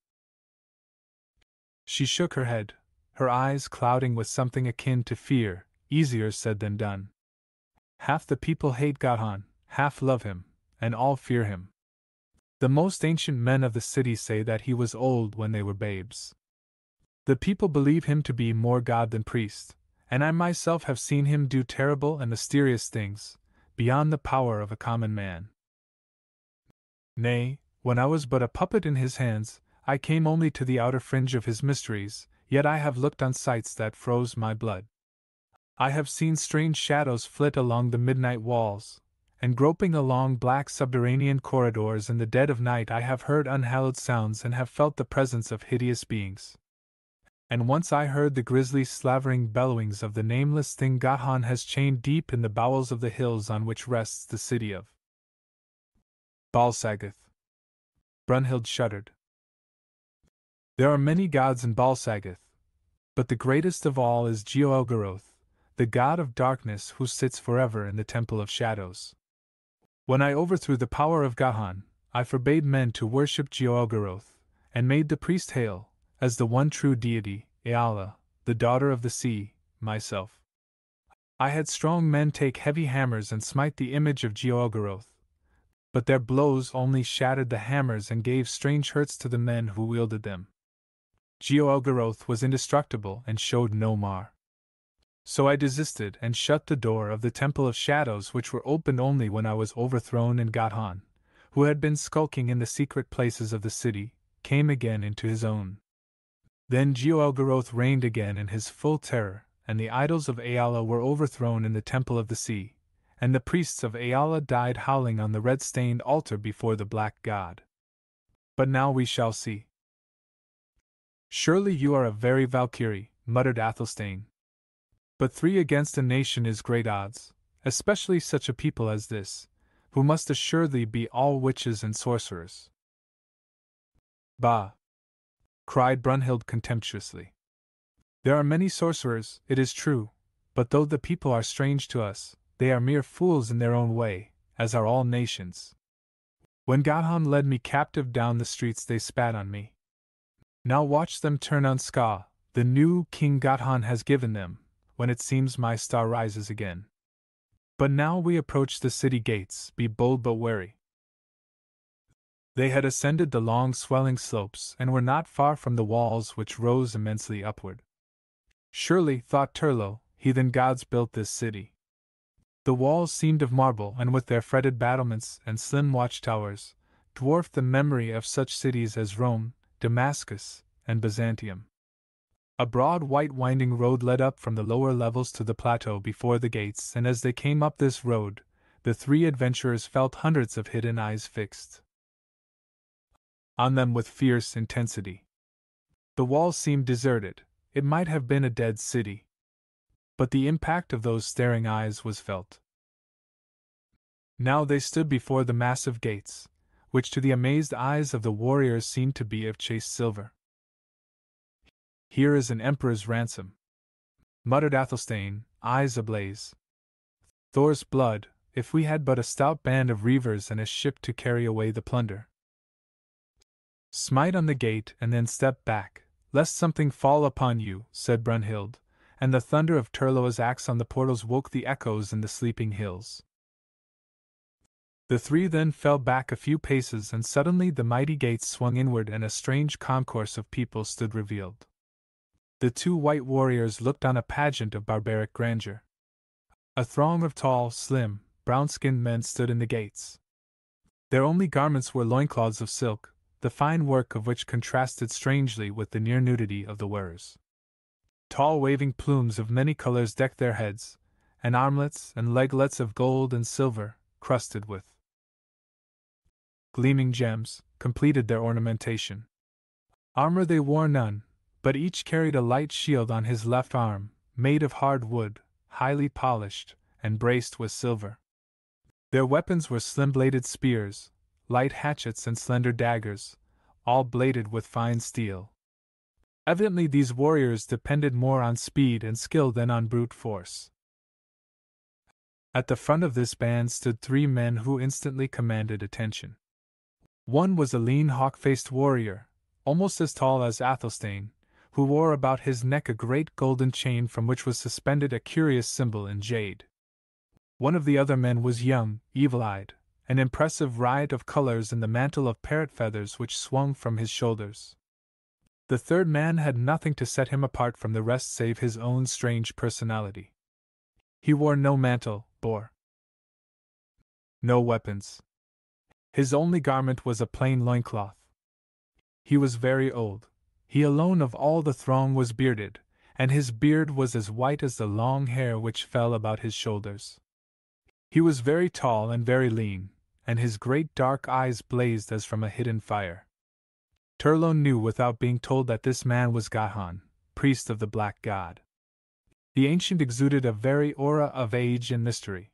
She shook her head, her eyes clouding with something akin to fear. "Easier said than done. Half the people hate Gahan, half love him, and all fear him. The most ancient men of the city say that he was old when they were babes. The people believe him to be more god than priest, and I myself have seen him do terrible and mysterious things, beyond the power of a common man. Nay, when I was but a puppet in his hands, I came only to the outer fringe of his mysteries, yet I have looked on sights that froze my blood. I have seen strange shadows flit along the midnight walls, and groping along black subterranean corridors in the dead of night I have heard unhallowed sounds and have felt the presence of hideous beings. And once I heard the grisly slavering bellowings of the nameless thing Gahan has chained deep in the bowels of the hills on which rests the city of Balsagueth." Brunhild shuddered. "There are many gods in Balsagueth, but the greatest of all is Jeoelgaroth, the god of darkness who sits forever in the Temple of Shadows. When I overthrew the power of Gahan, I forbade men to worship Jeoelgaroth, and made the priest hail, as the one true deity, Eala, the daughter of the sea, myself. I had strong men take heavy hammers and smite the image of Jeoelgaroth, but their blows only shattered the hammers and gave strange hurts to the men who wielded them. Jeoelgaroth was indestructible and showed no mar. So I desisted and shut the door of the Temple of Shadows, which were opened only when I was overthrown, and Gahan, who had been skulking in the secret places of the city, came again into his own. Then Jeoelgaroth reigned again in his full terror, and the idols of Eala were overthrown in the Temple of the Sea, and the priests of Eala died howling on the red-stained altar before the black god. But now we shall see." "Surely you are a very Valkyrie," muttered Athelstane. "But 3 against a nation is great odds, especially such a people as this, who must assuredly be all witches and sorcerers." "Bah!" cried Brunhild contemptuously. "There are many sorcerers, it is true, but though the people are strange to us, they are mere fools in their own way, as are all nations. When Gahan led me captive down the streets they spat on me. Now watch them turn on Ska, the new King Gothan has given them, when it seems my star rises again. But now we approach the city gates, be bold but wary. They had ascended the long swelling slopes and were not far from the walls which rose immensely upward. Surely, thought Turlo, heathen gods built this city. The walls seemed of marble, and with their fretted battlements and slim watchtowers, dwarfed the memory of such cities as Rome, Damascus, and Byzantium. A broad white winding road led up from the lower levels to the plateau before the gates, and as they came up this road, the three adventurers felt hundreds of hidden eyes fixed on them with fierce intensity. The walls seemed deserted, it might have been a dead city. But the impact of those staring eyes was felt. Now they stood before the massive gates, which to the amazed eyes of the warriors seemed to be of chased silver. Here is an emperor's ransom, muttered Athelstane, eyes ablaze. Thor's blood, if we had but a stout band of reavers and a ship to carry away the plunder. Smite on the gate and then step back, lest something fall upon you, said Brunhild, and the thunder of Turlo's axe on the portals woke the echoes in the sleeping hills. The three then fell back a few paces, and suddenly the mighty gates swung inward and a strange concourse of people stood revealed. The two white warriors looked on a pageant of barbaric grandeur. A throng of tall, slim, brown-skinned men stood in the gates. Their only garments were loincloths of silk, the fine work of which contrasted strangely with the near nudity of the wearers. Tall waving plumes of many colors decked their heads, and armlets and leglets of gold and silver, crusted with gleaming gems, completed their ornamentation. Armor they wore none, but each carried a light shield on his left arm, made of hard wood, highly polished, and braced with silver. Their weapons were slim-bladed spears, light hatchets and slender daggers, all bladed with fine steel. Evidently these warriors depended more on speed and skill than on brute force. At the front of this band stood three men who instantly commanded attention. One was a lean hawk-faced warrior, almost as tall as Athelstane, who wore about his neck a great golden chain from which was suspended a curious symbol in jade. One of the other men was young, evil-eyed, an impressive riot of colors in the mantle of parrot feathers which swung from his shoulders. The third man had nothing to set him apart from the rest save his own strange personality. He wore no mantle, bore no weapons. His only garment was a plain loincloth. He was very old. He alone of all the throng was bearded, and his beard was as white as the long hair which fell about his shoulders. He was very tall and very lean, and his great dark eyes blazed as from a hidden fire. Turlo knew without being told that this man was Gothan, priest of the Black God. The ancient exuded a very aura of age and mystery.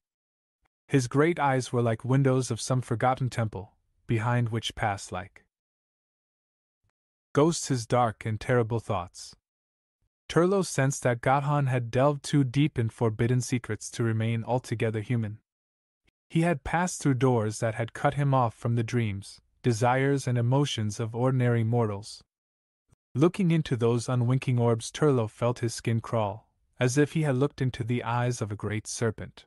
His great eyes were like windows of some forgotten temple, behind which passed like ghosts his dark and terrible thoughts. Turlo sensed that Gothan had delved too deep in forbidden secrets to remain altogether human. He had passed through doors that had cut him off from the dreams, desires and emotions of ordinary mortals. Looking into those unwinking orbs, Turlo felt his skin crawl, as if he had looked into the eyes of a great serpent.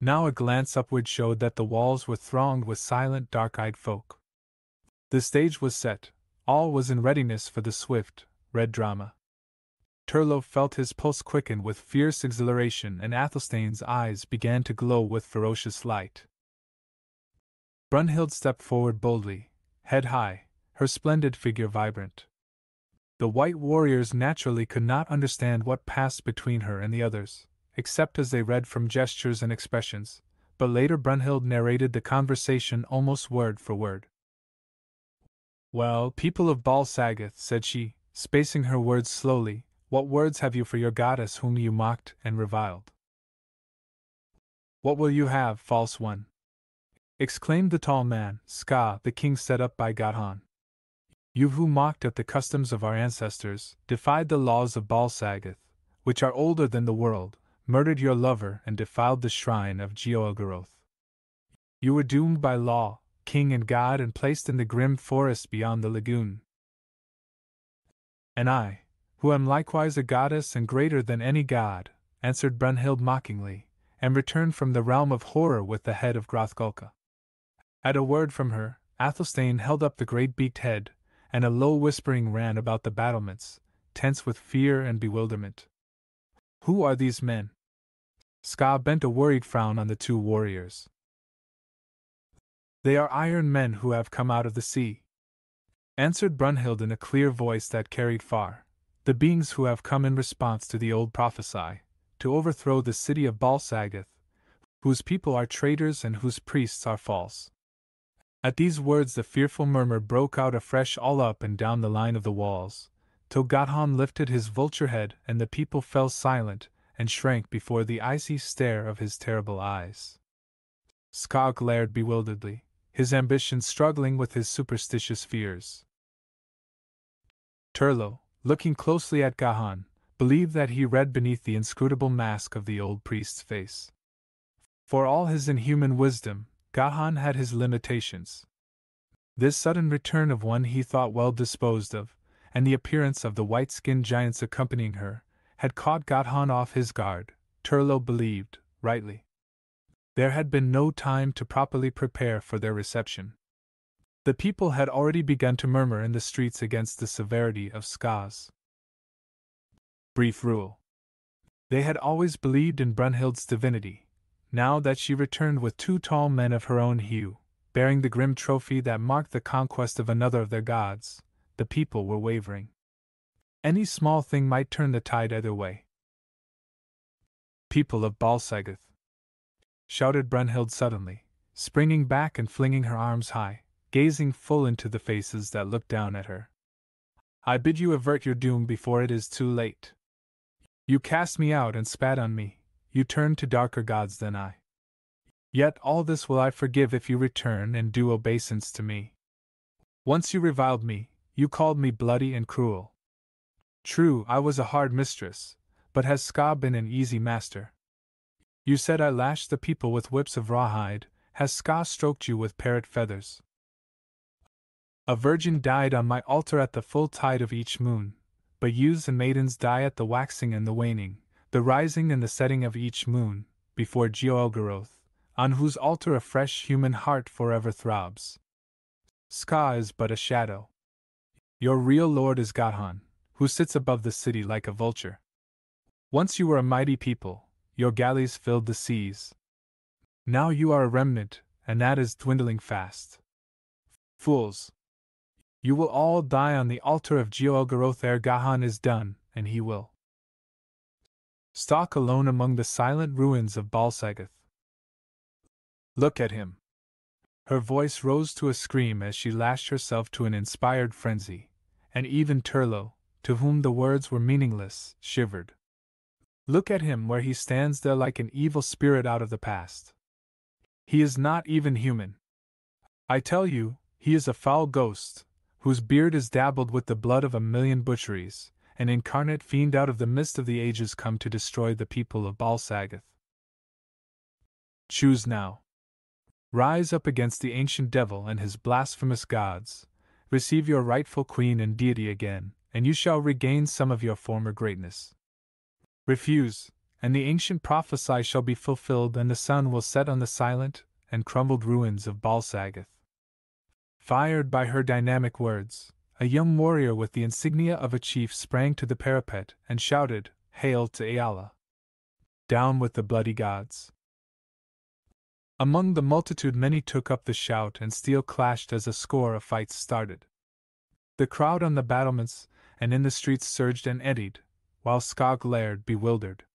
Now a glance upward showed that the walls were thronged with silent, dark-eyed folk. The stage was set, all was in readiness for the swift, red drama. Turlo felt his pulse quicken with fierce exhilaration, and Athelstane's eyes began to glow with ferocious light. Brunhild stepped forward boldly, head high, her splendid figure vibrant. The white warriors naturally could not understand what passed between her and the others, except as they read from gestures and expressions, but later Brunhild narrated the conversation almost word for word. "Well, people of Bal Sagoth," said she, spacing her words slowly, "what words have you for your goddess whom you mocked and reviled?" "What will you have, false one?" exclaimed the tall man, Ska, the king set up by Gothan. "You who mocked at the customs of our ancestors, defied the laws of Bal Sagoth, which are older than the world, murdered your lover and defiled the shrine of Jeolgaroth. You were doomed by law, king and god, and placed in the grim forest beyond the lagoon. And I, who am likewise a goddess and greater than any god, answered Brunhild mockingly, and returned from the realm of horror with the head of Hrothgalka. At a word from her, Athelstane held up the great beaked head, and a low whispering ran about the battlements, tense with fear and bewilderment. Who are these men? Ska bent a worried frown on the two warriors. They are iron men who have come out of the sea, answered Brunhild in a clear voice that carried far. The beings who have come in response to the old prophecy, to overthrow the city of Balsagoth, whose people are traitors and whose priests are false. At these words the fearful murmur broke out afresh all up and down the line of the walls, till Gotthon lifted his vulture head and the people fell silent and shrank before the icy stare of his terrible eyes. Ska glared bewilderedly, his ambition struggling with his superstitious fears. Turlo, looking closely at Gahan, believed that he read beneath the inscrutable mask of the old priest's face. For all his inhuman wisdom, Gahan had his limitations. This sudden return of one he thought well disposed of, and the appearance of the white-skinned giants accompanying her, had caught Gahan off his guard, Turlo believed, rightly. There had been no time to properly prepare for their reception. The people had already begun to murmur in the streets against the severity of Ska's brief rule. They had always believed in Brunhild's divinity. Now that she returned with two tall men of her own hue, bearing the grim trophy that marked the conquest of another of their gods, the people were wavering. Any small thing might turn the tide either way. People of Balsagoth, shouted Brunhild suddenly, springing back and flinging her arms high, gazing full into the faces that looked down at her. I bid you avert your doom before it is too late. You cast me out and spat on me, you turned to darker gods than I. Yet all this will I forgive if you return and do obeisance to me. Once you reviled me, you called me bloody and cruel. True, I was a hard mistress, but has Ska been an easy master? You said I lashed the people with whips of rawhide, has Ska stroked you with parrot feathers? A virgin died on my altar at the full tide of each moon, but youths and maidens die at the waxing and the waning, the rising and the setting of each moon, before Jeolgaroth, on whose altar a fresh human heart forever throbs. Ska is but a shadow. Your real lord is Gahan, who sits above the city like a vulture. Once you were a mighty people, your galleys filled the seas. Now you are a remnant, and that is dwindling fast. Fools! You will all die on the altar of Jeolgaroth ere Gahan is done, and he will stalk alone among the silent ruins of Balsagoth. Look at him! Her voice rose to a scream as she lashed herself to an inspired frenzy, and even Turlo, to whom the words were meaningless, shivered. Look at him where he stands there like an evil spirit out of the past. He is not even human. I tell you, he is a foul ghost, whose beard is dabbled with the blood of a million butcheries, an incarnate fiend out of the mist of the ages come to destroy the people of Balsagoth. Choose now. Rise up against the ancient devil and his blasphemous gods, receive your rightful queen and deity again, and you shall regain some of your former greatness. Refuse, and the ancient prophecy shall be fulfilled and the sun will set on the silent and crumbled ruins of Balsagoth. Fired by her dynamic words, a young warrior with the insignia of a chief sprang to the parapet and shouted, "Hail to Ayala! Down with the bloody gods!" Among the multitude many took up the shout and steel clashed as a score of fights started. The crowd on the battlements and in the streets surged and eddied, while Ska glared bewildered.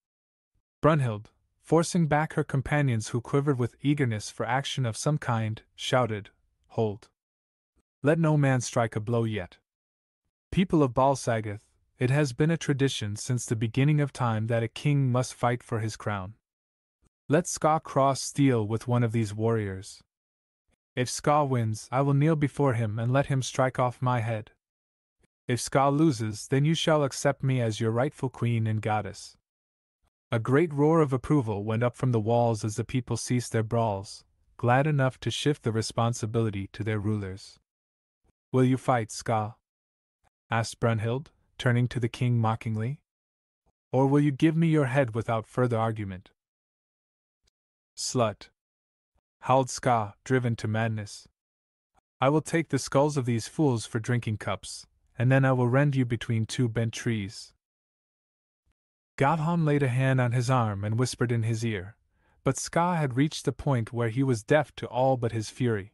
Brunhild, forcing back her companions who quivered with eagerness for action of some kind, shouted, "Hold! Let no man strike a blow yet. People of Balsagoth, it has been a tradition since the beginning of time that a king must fight for his crown. Let Ska cross steel with one of these warriors. If Ska wins, I will kneel before him and let him strike off my head. If Ska loses, then you shall accept me as your rightful queen and goddess." A great roar of approval went up from the walls as the people ceased their brawls, glad enough to shift the responsibility to their rulers. "Will you fight, Ska?" asked Brunhild, turning to the king mockingly. Or will you give me your head without further argument? Slut! Howled Ska, driven to madness. I will take the skulls of these fools for drinking cups, and then I will rend you between two bent trees. Gavhan laid a hand on his arm and whispered in his ear, but Ska had reached the point where he was deaf to all but his fury.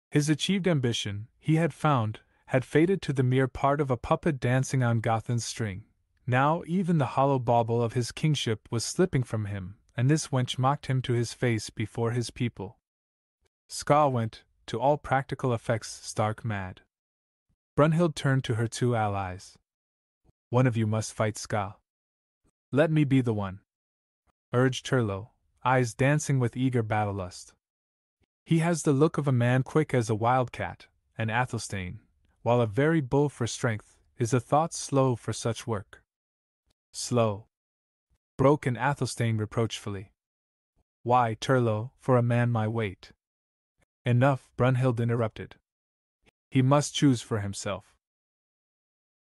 His achieved ambition, he had found, had faded to the mere part of a puppet dancing on Gothan's string. Now even the hollow bauble of his kingship was slipping from him, and this wench mocked him to his face before his people. Ska went, to all practical effects, stark mad. Brunhild turned to her two allies. One of you must fight Ska. Let me be the one, urged Turlo, eyes dancing with eager battle lust. He has the look of a man quick as a wildcat, and Athelstane, while a very bull for strength, is a thought slow for such work. Slow? Broke in Athelstane reproachfully. Why, Turlo, for a man my weight. Enough, Brunhild interrupted. He must choose for himself.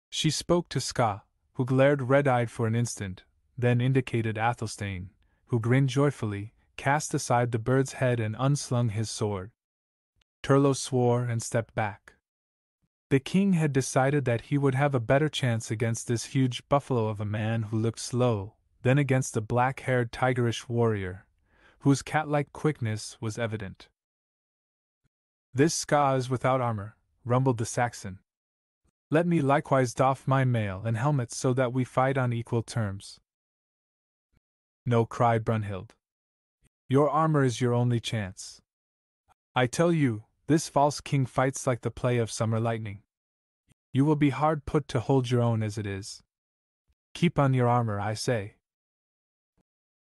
She spoke to Ska, who glared red-eyed for an instant, then indicated Athelstane, who grinned joyfully, cast aside the bird's head and unslung his sword. Turlo swore and stepped back. The king had decided that he would have a better chance against this huge buffalo of a man who looked slow, than against a black-haired tigerish warrior, whose cat-like quickness was evident. This Ska is without armor, rumbled the Saxon. Let me likewise doff my mail and helmet so that we fight on equal terms. No, cried Brunhild. Your armor is your only chance. I tell you, this false king fights like the play of summer lightning. You will be hard put to hold your own as it is. Keep on your armor, I say.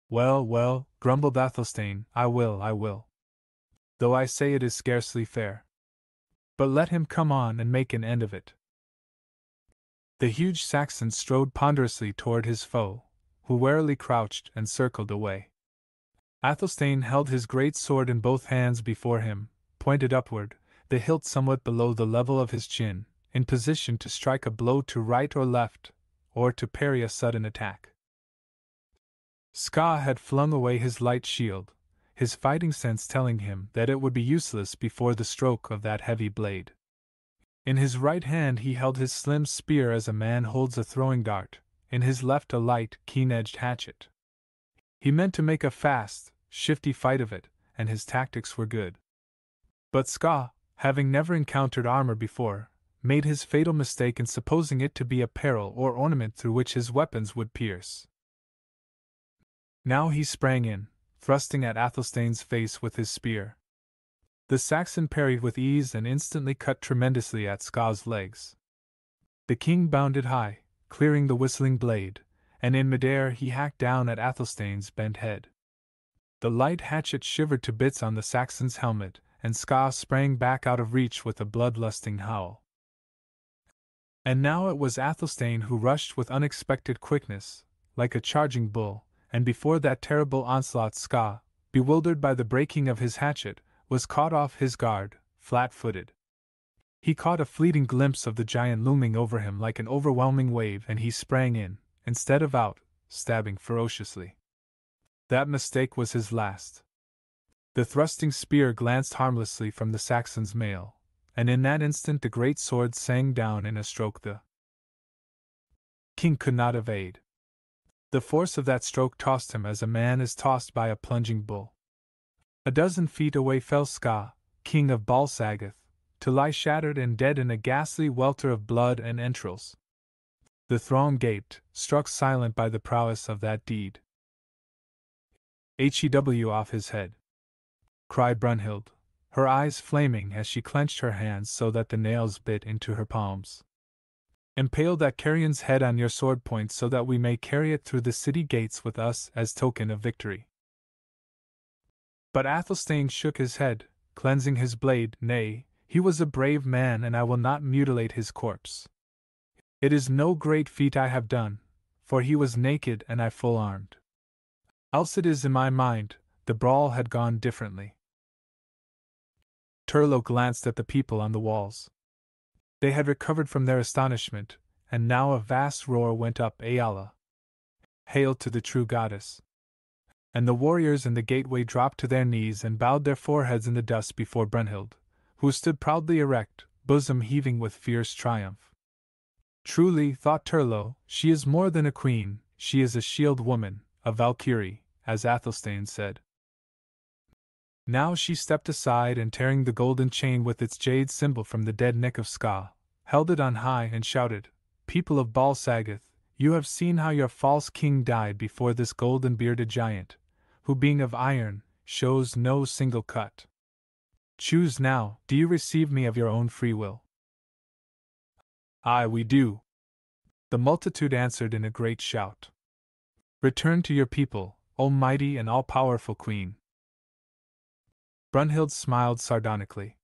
Well, well, grumbled Athelstane, I will. Though I say it is scarcely fair. But let him come on and make an end of it. The huge Saxon strode ponderously toward his foe, who warily crouched and circled away. Athelstane held his great sword in both hands before him, pointed upward, the hilt somewhat below the level of his chin, in position to strike a blow to right or left, or to parry a sudden attack. Ska had flung away his light shield, his fighting sense telling him that it would be useless before the stroke of that heavy blade. In his right hand he held his slim spear as a man holds a throwing dart, in his left a light, keen-edged hatchet. He meant to make a fast, shifty fight of it, and his tactics were good. But Ska, having never encountered armor before, made his fatal mistake in supposing it to be a peril or ornament through which his weapons would pierce. Now he sprang in, thrusting at Athelstane's face with his spear. The Saxon parried with ease and instantly cut tremendously at Ska's legs. The king bounded high, clearing the whistling blade, and in midair he hacked down at Athelstane's bent head. The light hatchet shivered to bits on the Saxon's helmet, and Ska sprang back out of reach with a bloodlusting howl. And now it was Athelstane who rushed with unexpected quickness, like a charging bull, and before that terrible onslaught Ska, bewildered by the breaking of his hatchet, was caught off his guard, flat-footed. He caught a fleeting glimpse of the giant looming over him like an overwhelming wave, and he sprang in, instead of out, stabbing ferociously. That mistake was his last. The thrusting spear glanced harmlessly from the Saxon's mail, and in that instant the great sword sang down in a stroke the king could not evade. The force of that stroke tossed him as a man is tossed by a plunging bull. A dozen feet away fell Ska, king of Balsagoth, to lie shattered and dead in a ghastly welter of blood and entrails. The throng gaped, struck silent by the prowess of that deed. "Hew off his head!" cried Brunhild, her eyes flaming as she clenched her hands so that the nails bit into her palms. "Impale that carrion's head on your sword point so that we may carry it through the city gates with us as token of victory." But Athelstane shook his head, cleansing his blade. "Nay, he was a brave man, and I will not mutilate his corpse. It is no great feat I have done, for he was naked and I full armed. Else it is in my mind, the brawl had gone differently." Turlo glanced at the people on the walls. They had recovered from their astonishment, and now a vast roar went up, Ayala! Hail to the true goddess! And the warriors in the gateway dropped to their knees and bowed their foreheads in the dust before Brunhild, who stood proudly erect, bosom heaving with fierce triumph. Truly, thought Turlo, she is more than a queen, she is a shield woman, a Valkyrie, as Athelstane said. Now she stepped aside and, tearing the golden chain with its jade symbol from the dead neck of Ska, held it on high and shouted, "People of Bal Sagoth, you have seen how your false king died before this golden-bearded giant, who being of iron, shows no single cut. Choose now, do you receive me of your own free will?" "Aye, we do," the multitude answered in a great shout. "Return to your people, O mighty and all-powerful queen." Brunhild smiled sardonically.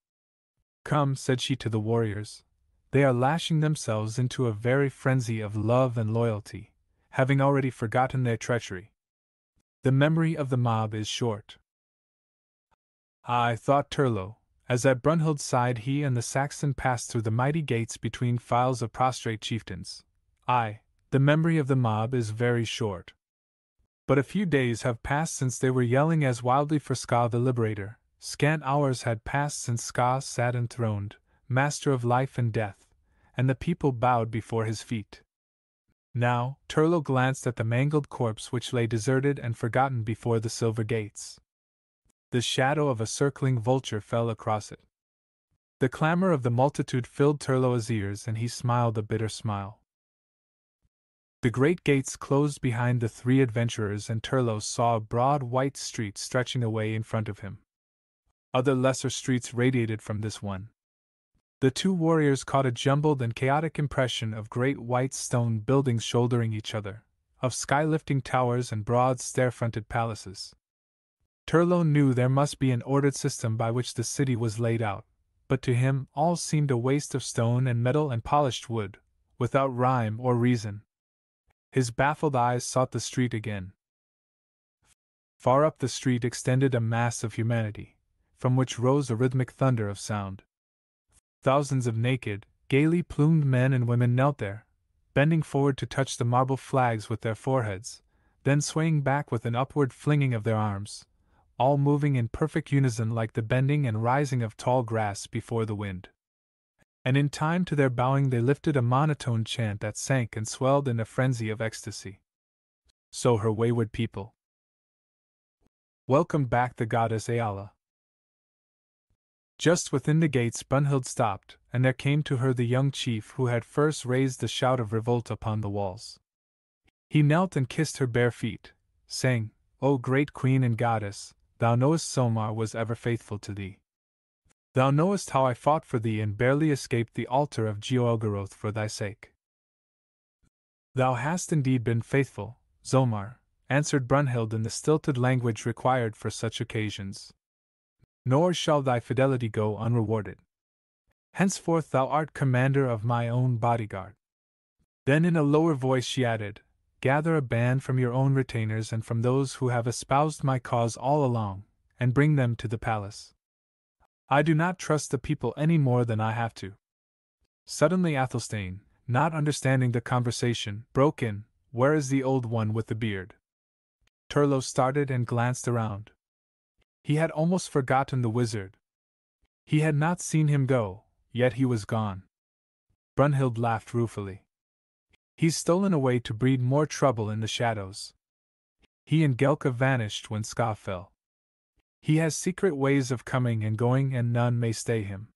"Come," said she to the warriors, "they are lashing themselves into a very frenzy of love and loyalty, having already forgotten their treachery. The memory of the mob is short." "Aye," thought Turlo, as at Brunhild's side he and the Saxon passed through the mighty gates between files of prostrate chieftains. "Aye, the memory of the mob is very short. But a few days have passed since they were yelling as wildly for Ska the Liberator. Scant hours had passed since Ska sat enthroned, master of life and death, and the people bowed before his feet. Now, Turlo glanced at the mangled corpse which lay deserted and forgotten before the silver gates. The shadow of a circling vulture fell across it. The clamor of the multitude filled Turlo's ears, and he smiled a bitter smile. The great gates closed behind the three adventurers, and Turlo saw a broad white street stretching away in front of him. Other lesser streets radiated from this one. The two warriors caught a jumbled and chaotic impression of great white stone buildings shouldering each other, of sky-lifting towers and broad stair-fronted palaces. Turlo knew there must be an ordered system by which the city was laid out, but to him all seemed a waste of stone and metal and polished wood, without rhyme or reason. His baffled eyes sought the street again. Far up the street extended a mass of humanity, from which rose a rhythmic thunder of sound. Thousands of naked, gaily plumed men and women knelt there, bending forward to touch the marble flags with their foreheads, then swaying back with an upward flinging of their arms, all moving in perfect unison like the bending and rising of tall grass before the wind. And in time to their bowing they lifted a monotone chant that sank and swelled in a frenzy of ecstasy. So her wayward people welcomed back the goddess Ayala. Just within the gates Brunhild stopped, and there came to her the young chief who had first raised the shout of revolt upon the walls. He knelt and kissed her bare feet, saying, "O great queen and goddess, thou knowest Somar was ever faithful to thee. Thou knowest how I fought for thee and barely escaped the altar of Georgoroth for thy sake." "Thou hast indeed been faithful, Zomar," answered Brunhild in the stilted language required for such occasions. "Nor shall thy fidelity go unrewarded. Henceforth thou art commander of my own bodyguard." Then in a lower voice she added, "Gather a band from your own retainers and from those who have espoused my cause all along, and bring them to the palace. I do not trust the people any more than I have to." Suddenly Athelstane, not understanding the conversation, broke in, "Where is the old one with the beard?" Turlo started and glanced around. He had almost forgotten the wizard. He had not seen him go, yet he was gone. Brunhild laughed ruefully. "He's stolen away to breed more trouble in the shadows. He and Gelka vanished when Ska fell. He has secret ways of coming and going, and none may stay him.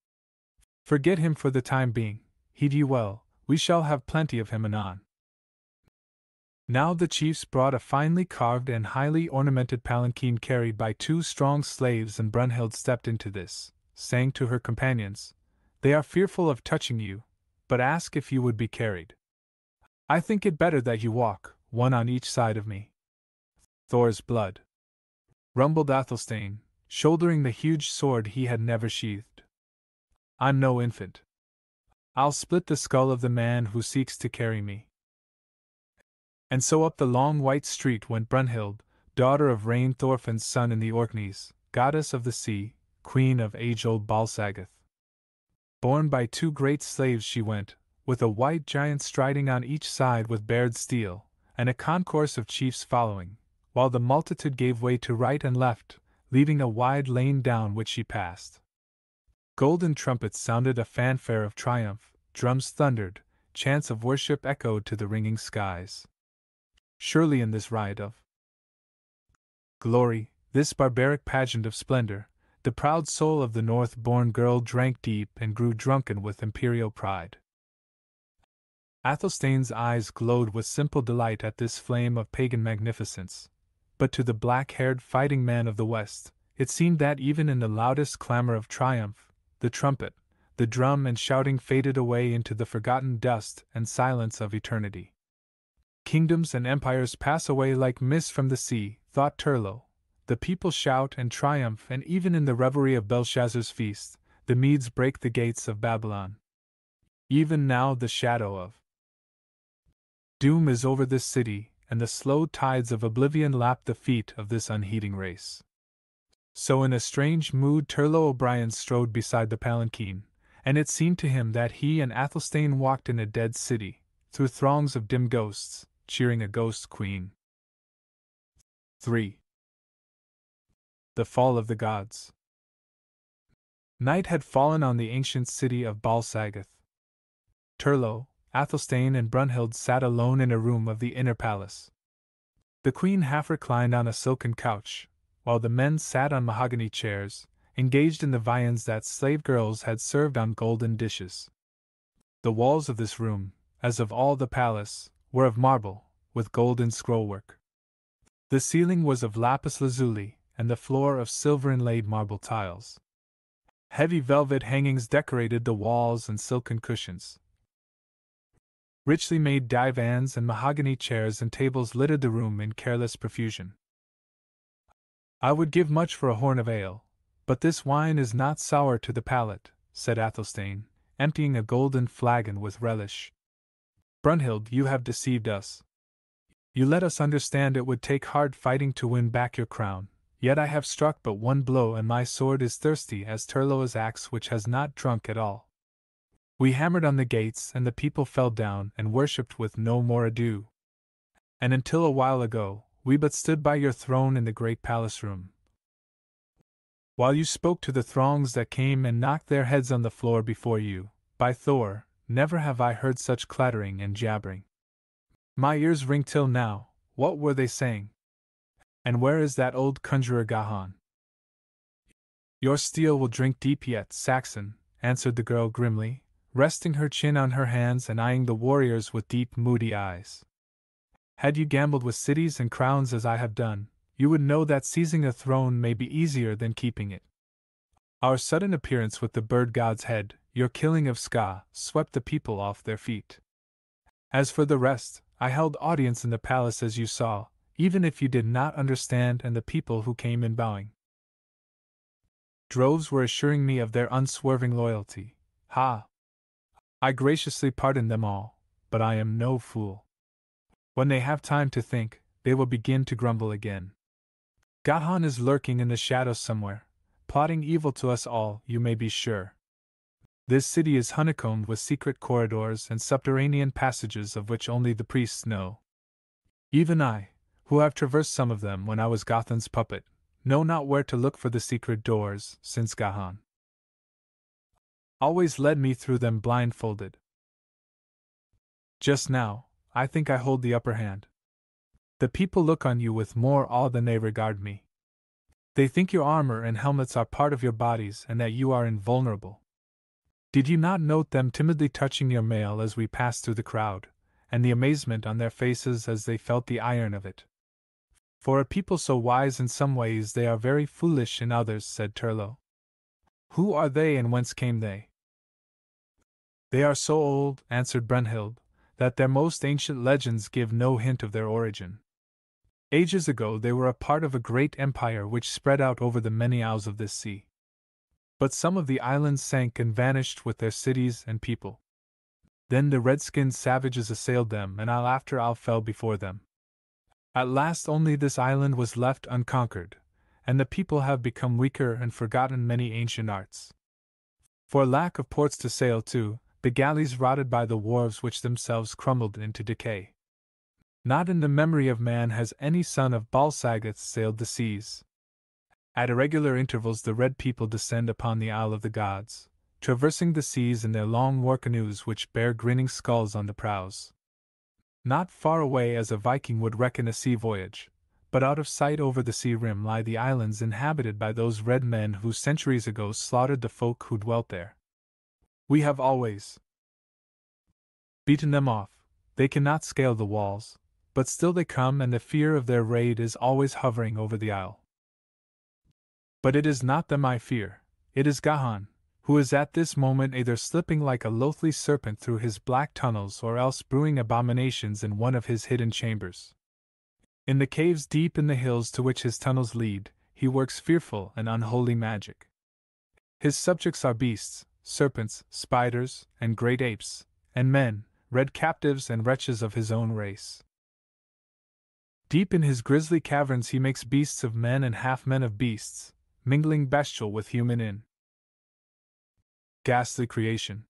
Forget him for the time being, heed ye well, we shall have plenty of him anon." Now the chiefs brought a finely carved and highly ornamented palanquin carried by two strong slaves, and Brunhild stepped into this, saying to her companions, "They are fearful of touching you, but ask if you would be carried. I think it better that you walk, one on each side of me." "Thor's blood," rumbled Athelstane, shouldering the huge sword he had never sheathed. "I'm no infant. I'll split the skull of the man who seeks to carry me." And so up the long white street went Brunhild, daughter of Rain Thorfinn's son in the Orkneys, goddess of the sea, queen of age-old Bal Sagoth. Borne by two great slaves she went, with a white giant striding on each side with bared steel, and a concourse of chiefs following, while the multitude gave way to right and left, leaving a wide lane down which she passed. Golden trumpets sounded a fanfare of triumph, drums thundered, chants of worship echoed to the ringing skies. Surely in this riot of glory, this barbaric pageant of splendor, the proud soul of the North-born girl drank deep and grew drunken with imperial pride. Athelstane's eyes glowed with simple delight at this flame of pagan magnificence, but to the black-haired fighting man of the West, it seemed that even in the loudest clamor of triumph, the trumpet, the drum and shouting faded away into the forgotten dust and silence of eternity. Kingdoms and empires pass away like mist from the sea, thought Turlo. The people shout and triumph, and even in the revelry of Belshazzar's feast, the Medes break the gates of Babylon. Even now the shadow of doom is over this city, and the slow tides of oblivion lap the feet of this unheeding race. So in a strange mood Turlo O'Brien strode beside the palanquin, and it seemed to him that he and Athelstane walked in a dead city, through throngs of dim ghosts, cheering a ghost queen. 3. The Fall of the Gods. Night had fallen on the ancient city of Bal-Sagoth. Turlo, Athelstane and Brunhild sat alone in a room of the inner palace. The queen half reclined on a silken couch, while the men sat on mahogany chairs, engaged in the viands that slave girls had served on golden dishes. The walls of this room, as of all the palace, were of marble, with golden scrollwork. The ceiling was of lapis lazuli, and the floor of silver inlaid marble tiles. Heavy velvet hangings decorated the walls and silken cushions. Richly made divans and mahogany chairs and tables littered the room in careless profusion. I would give much for a horn of ale, but this wine is not sour to the palate, said Athelstane, emptying a golden flagon with relish. Brunhild, you have deceived us. You let us understand it would take hard fighting to win back your crown, yet I have struck but one blow and my sword is thirsty as Turlo's axe which has not drunk at all. We hammered on the gates and the people fell down and worshipped with no more ado. And until a while ago, we but stood by your throne in the great palace room, while you spoke to the throngs that came and knocked their heads on the floor before you. By Thor, never have I heard such clattering and jabbering. My ears ring till now. What were they saying? And where is that old conjurer Gahan? Your steel will drink deep yet, Saxon, answered the girl grimly, resting her chin on her hands and eyeing the warriors with deep, moody eyes. Had you gambled with cities and crowns as I have done, you would know that seizing a throne may be easier than keeping it. Our sudden appearance with the bird god's head, your killing of Ska, swept the people off their feet. As for the rest, I held audience in the palace as you saw, even if you did not understand, and the people who came in bowing droves were assuring me of their unswerving loyalty. Ha! I graciously pardoned them all, but I am no fool. When they have time to think, they will begin to grumble again. Gahan is lurking in the shadows somewhere, plotting evil to us all, you may be sure. This city is honeycombed with secret corridors and subterranean passages of which only the priests know. Even I, who have traversed some of them when I was Gothan's puppet, know not where to look for the secret doors, since Gahan always led me through them blindfolded. Just now, I think I hold the upper hand. The people look on you with more awe than they regard me. They think your armor and helmets are part of your bodies and that you are invulnerable. Did you not note them timidly touching your mail as we passed through the crowd, and the amazement on their faces as they felt the iron of it? For a people so wise in some ways they are very foolish in others, said Turlo. Who are they and whence came they? They are so old, answered Brunhild, that their most ancient legends give no hint of their origin. Ages ago they were a part of a great empire which spread out over the many isles of this sea. But some of the islands sank and vanished with their cities and people. Then the red-skinned savages assailed them, and isle after isle fell before them. At last only this island was left unconquered, and the people have become weaker and forgotten many ancient arts. For lack of ports to sail to, the galleys rotted by the wharves which themselves crumbled into decay. Not in the memory of man has any son of Balsagoth sailed the seas. At irregular intervals the red people descend upon the Isle of the Gods, traversing the seas in their long war canoes which bear grinning skulls on the prows. Not far away as a Viking would reckon a sea voyage, but out of sight over the sea rim lie the islands inhabited by those red men who centuries ago slaughtered the folk who dwelt there. We have always beaten them off. They cannot scale the walls, but still they come, and the fear of their raid is always hovering over the isle. But it is not them I fear, it is Gahan, who is at this moment either slipping like a loathly serpent through his black tunnels or else brewing abominations in one of his hidden chambers. In the caves deep in the hills to which his tunnels lead, he works fearful and unholy magic. His subjects are beasts, serpents, spiders, and great apes, and men, red captives and wretches of his own race. Deep in his grisly caverns he makes beasts of men and half men of beasts, mingling bestial with human in ghastly creation.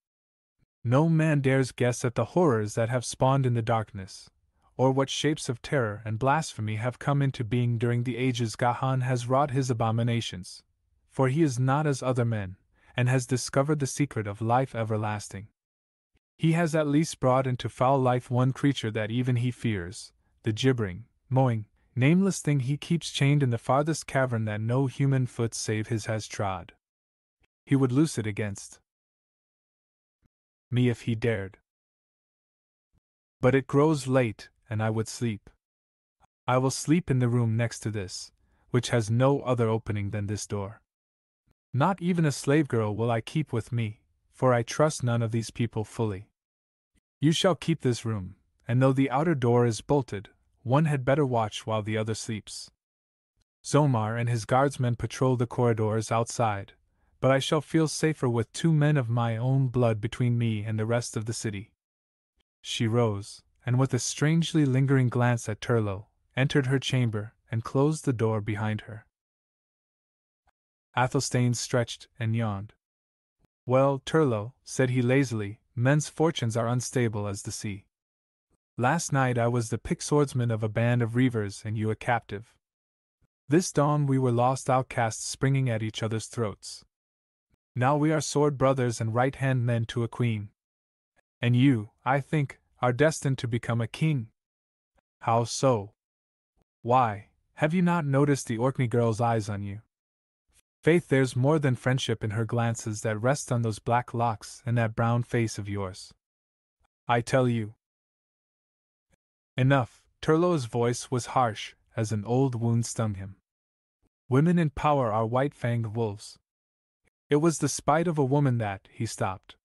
No man dares guess at the horrors that have spawned in the darkness, or what shapes of terror and blasphemy have come into being during the ages Gahan has wrought his abominations, for he is not as other men, and has discovered the secret of life everlasting. He has at least brought into foul life one creature that even he fears, the gibbering, mowing, nameless thing he keeps chained in the farthest cavern that no human foot save his has trod. He would loose it against me if he dared. But it grows late, and I would sleep. I will sleep in the room next to this, which has no other opening than this door. Not even a slave girl will I keep with me, for I trust none of these people fully. You shall keep this room, and though the outer door is bolted, one had better watch while the other sleeps. Zomar and his guardsmen patrol the corridors outside, but I shall feel safer with 2 men of my own blood between me and the rest of the city. She rose, and with a strangely lingering glance at Turlo, entered her chamber and closed the door behind her. Athelstane stretched and yawned. Well, Turlo, said he lazily, men's fortunes are unstable as the sea. Last night I was the pick swordsman of a band of reavers and you a captive. This dawn we were lost outcasts springing at each other's throats. Now we are sword brothers and right-hand men to a queen. And you, I think, are destined to become a king. How so? Why, have you not noticed the Orkney girl's eyes on you? Faith, there's more than friendship in her glances that rest on those black locks and that brown face of yours. I tell you. Enough, Turlo's voice was harsh, as an old wound stung him. Women in power are white-fanged wolves. It was the spite of a woman that, he stopped.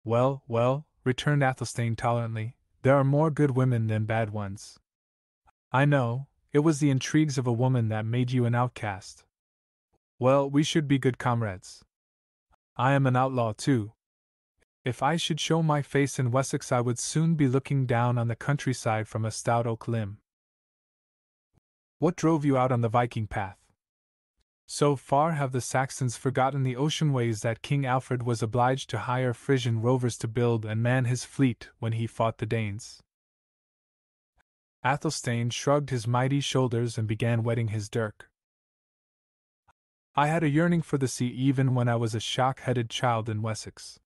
Well, well, returned Athelstane tolerantly, there are more good women than bad ones. I know, it was the intrigues of a woman that made you an outcast. Well, we should be good comrades. I am an outlaw too. If I should show my face in Wessex I would soon be looking down on the countryside from a stout oak limb. What drove you out on the Viking path? So far have the Saxons forgotten the ocean ways that King Alfred was obliged to hire Frisian rovers to build and man his fleet when he fought the Danes. Athelstane shrugged his mighty shoulders and began whetting his dirk. I had a yearning for the sea even when I was a shock-headed child in Wessex.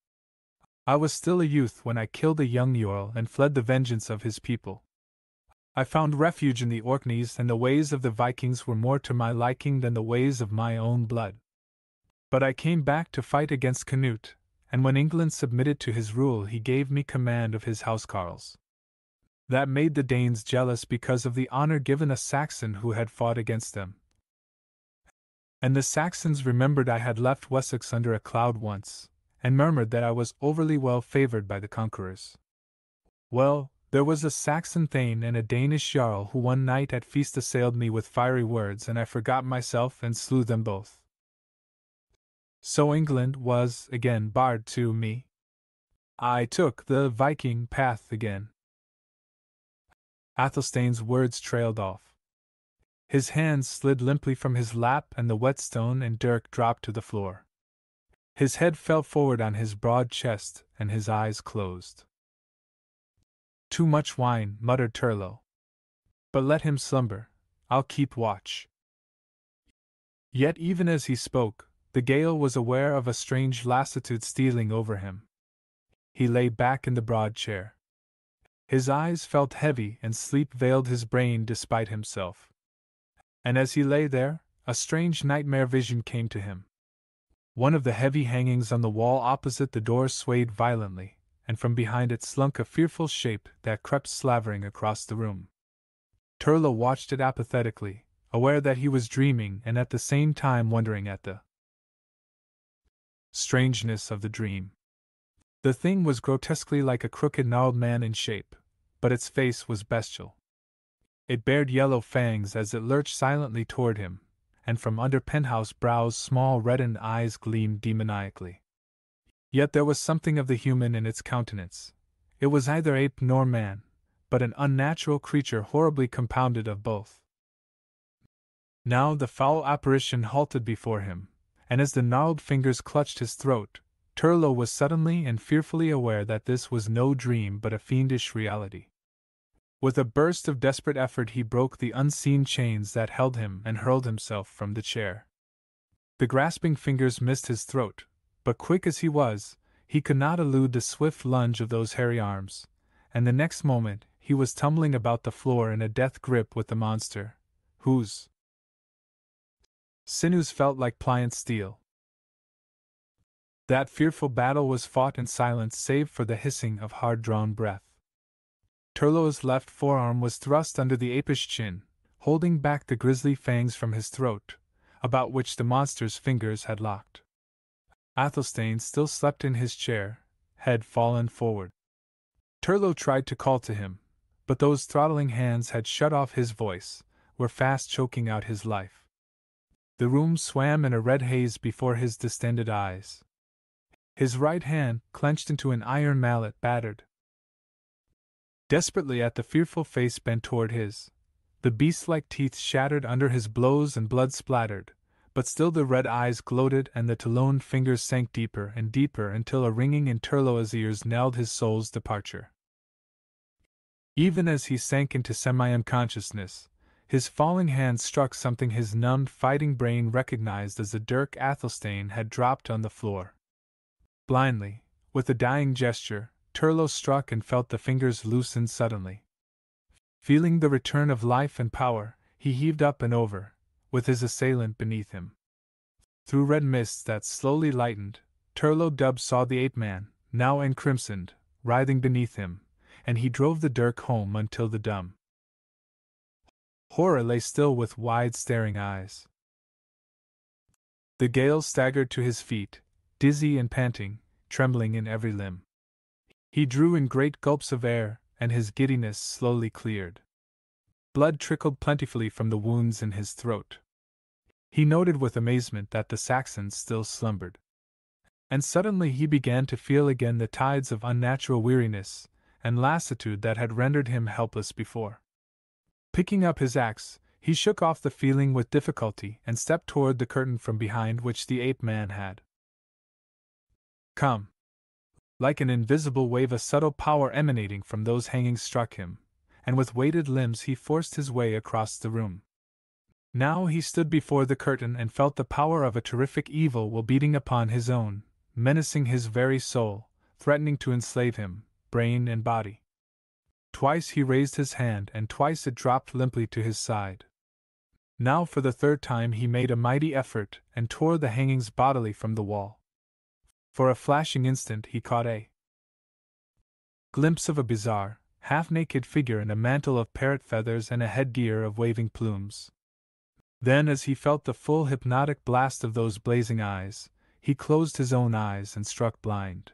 I was still a youth when I killed a young Jarl and fled the vengeance of his people. I found refuge in the Orkneys, and the ways of the Vikings were more to my liking than the ways of my own blood. But I came back to fight against Canute, and when England submitted to his rule he gave me command of his housecarls. That made the Danes jealous because of the honor given a Saxon who had fought against them. And the Saxons remembered I had left Wessex under a cloud once, and murmured that I was overly well favored by the conquerors. Well, there was a Saxon thane and a Danish jarl who one night at feast assailed me with fiery words, and I forgot myself and slew them both. So England was again barred to me. I took the Viking path again. Athelstane's words trailed off. His hands slid limply from his lap and the whetstone and dirk dropped to the floor. His head fell forward on his broad chest, and his eyes closed. Too much wine, muttered Turlo. But let him slumber, I'll keep watch. Yet even as he spoke, the Gael was aware of a strange lassitude stealing over him. He lay back in the broad chair. His eyes felt heavy and sleep veiled his brain despite himself. And as he lay there, a strange nightmare vision came to him. One of the heavy hangings on the wall opposite the door swayed violently, and from behind it slunk a fearful shape that crept slavering across the room. Turlo watched it apathetically, aware that he was dreaming and at the same time wondering at the strangeness of the dream. The thing was grotesquely like a crooked gnarled man in shape, but its face was bestial. It bared yellow fangs as it lurched silently toward him, and from under penthouse brows small reddened eyes gleamed demoniacally. Yet there was something of the human in its countenance. It was neither ape nor man, but an unnatural creature horribly compounded of both. Now the foul apparition halted before him, and as the gnarled fingers clutched his throat, Turlo was suddenly and fearfully aware that this was no dream but a fiendish reality. With a burst of desperate effort he broke the unseen chains that held him and hurled himself from the chair. The grasping fingers missed his throat, but quick as he was, he could not elude the swift lunge of those hairy arms, and the next moment he was tumbling about the floor in a death grip with the monster, whose sinews felt like pliant steel. That fearful battle was fought in silence save for the hissing of hard-drawn breath. Turlo's left forearm was thrust under the apish chin, holding back the grisly fangs from his throat, about which the monster's fingers had locked. Athelstane still slept in his chair, head fallen forward. Turlo tried to call to him, but those throttling hands had shut off his voice, were fast choking out his life. The room swam in a red haze before his distended eyes. His right hand, clenched into an iron mallet, battered desperately at the fearful face bent toward his. The beast-like teeth shattered under his blows and blood splattered, but still the red eyes gloated and the taloned fingers sank deeper and deeper until a ringing in Turlo's ears knelled his soul's departure. Even as he sank into semi-unconsciousness, his falling hand struck something his numbed fighting brain recognized as the dirk Athelstane had dropped on the floor. Blindly, with a dying gesture, Turlo struck and felt the fingers loosen suddenly. Feeling the return of life and power, he heaved up and over, with his assailant beneath him. Through red mists that slowly lightened, Turlo Dub saw the ape-man, now encrimsoned, writhing beneath him, and he drove the dirk home until the dumb horror lay still with wide staring eyes. The Gael staggered to his feet, dizzy and panting, trembling in every limb. He drew in great gulps of air, and his giddiness slowly cleared. Blood trickled plentifully from the wounds in his throat. He noted with amazement that the Saxon still slumbered. And suddenly he began to feel again the tides of unnatural weariness and lassitude that had rendered him helpless before. Picking up his axe, he shook off the feeling with difficulty and stepped toward the curtain from behind which the ape-man had come. Like an invisible wave, a subtle power emanating from those hangings struck him, and with weighted limbs he forced his way across the room. Now he stood before the curtain and felt the power of a terrific evil will beating upon his own, menacing his very soul, threatening to enslave him, brain and body. Twice he raised his hand and twice it dropped limply to his side. Now for the third time he made a mighty effort and tore the hangings bodily from the wall. For a flashing instant he caught a glimpse of a bizarre, half-naked figure in a mantle of parrot feathers and a headgear of waving plumes. Then, as he felt the full hypnotic blast of those blazing eyes, he closed his own eyes and struck blind.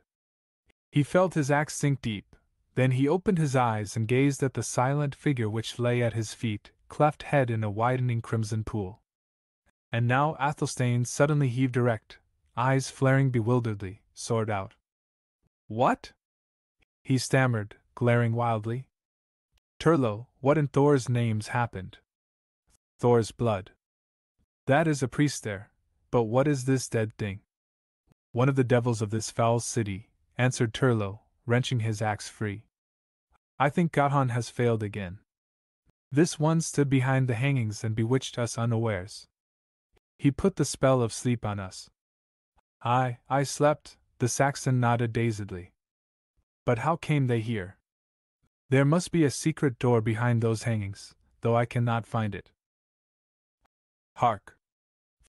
He felt his axe sink deep, then he opened his eyes and gazed at the silent figure which lay at his feet, cleft head in a widening crimson pool. And now Athelstane suddenly heaved erect, eyes flaring bewilderedly, sword out. "What?" he stammered, glaring wildly. "Turlo, what in Thor's name's happened?" "Thor's blood. That is a priest there, but what is this dead thing?" One of the devils of this foul city, answered Turlo, wrenching his axe free. I think Gahan has failed again. This one stood behind the hangings and bewitched us unawares. He put the spell of sleep on us. I slept, the Saxon nodded dazedly. But how came they here? There must be a secret door behind those hangings, though I cannot find it. Hark!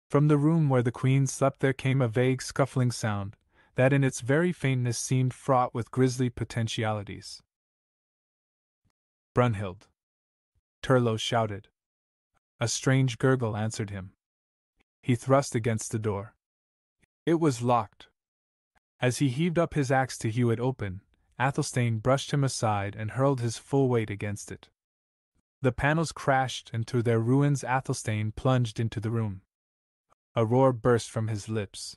From the room where the queen slept there came a vague scuffling sound, that in its very faintness seemed fraught with grisly potentialities. Brunhild! Turlo shouted. A strange gurgle answered him. He thrust against the door. It was locked. As he heaved up his axe to hew it open, Athelstane brushed him aside and hurled his full weight against it. The panels crashed, and through their ruins Athelstane plunged into the room. A roar burst from his lips.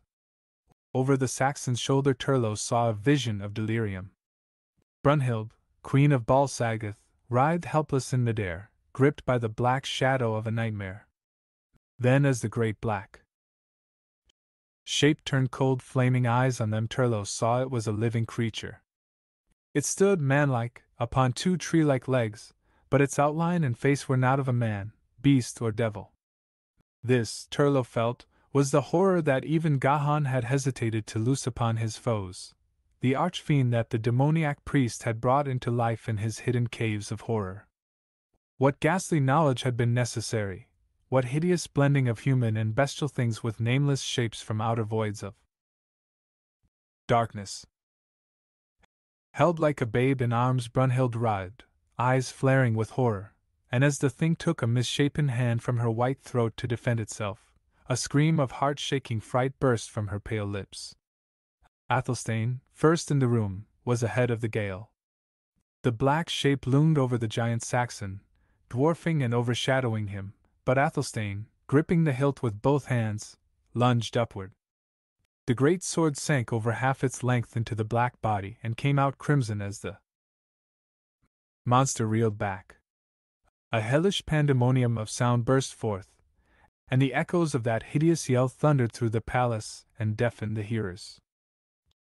Over the Saxon's shoulder Turlo saw a vision of delirium. Brunhild, queen of Balsagoth, writhed helpless in midair, gripped by the black shadow of a nightmare. Then as the great black shape turned cold flaming eyes on them Turlo saw it was a living creature. It stood manlike, upon two tree-like legs, but its outline and face were not of a man, beast or devil. This, Turlo felt, was the horror that even Gahan had hesitated to loose upon his foes, the archfiend that the demoniac priest had brought into life in his hidden caves of horror. What ghastly knowledge had been necessary? What hideous blending of human and bestial things with nameless shapes from outer voids of darkness? Held like a babe in arms Brunhild writhed, eyes flaring with horror, and as the thing took a misshapen hand from her white throat to defend itself, a scream of heart-shaking fright burst from her pale lips. Athelstane, first in the room, was ahead of the gale. The black shape loomed over the giant Saxon, dwarfing and overshadowing him, but Athelstane, gripping the hilt with both hands, lunged upward. The great sword sank over half its length into the black body and came out crimson as the monster reeled back. A hellish pandemonium of sound burst forth, and the echoes of that hideous yell thundered through the palace and deafened the hearers.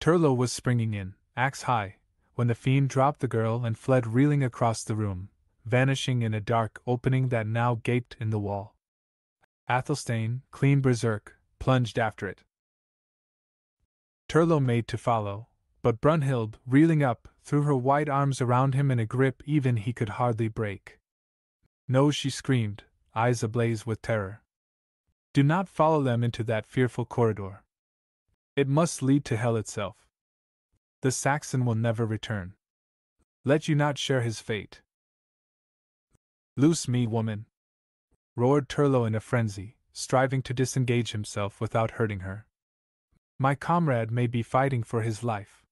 Turlo was springing in, axe high, when the fiend dropped the girl and fled reeling across the room, vanishing in a dark opening that now gaped in the wall. Athelstane, clean berserk, plunged after it. Turlo made to follow, but Brunhild, reeling up, threw her white arms around him in a grip even he could hardly break. No, she screamed, eyes ablaze with terror. Do not follow them into that fearful corridor. It must lead to hell itself. The Saxon will never return. Let you not share his fate. Loose me, woman! Roared Turlo in a frenzy, striving to disengage himself without hurting her. My comrade may be fighting for his life.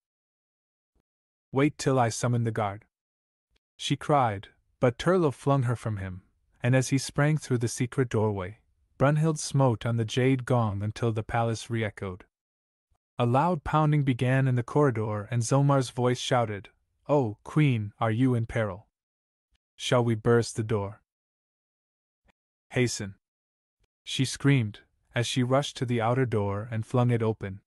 Wait till I summon the guard, she cried, but Turlo flung her from him, and as he sprang through the secret doorway, Brunhild smote on the jade gong until the palace re-echoed. A loud pounding began in the corridor and Zomar's voice shouted, "Oh, Queen, are you in peril? Shall we burst the door? Hasten!" she screamed, as she rushed to the outer door and flung it open.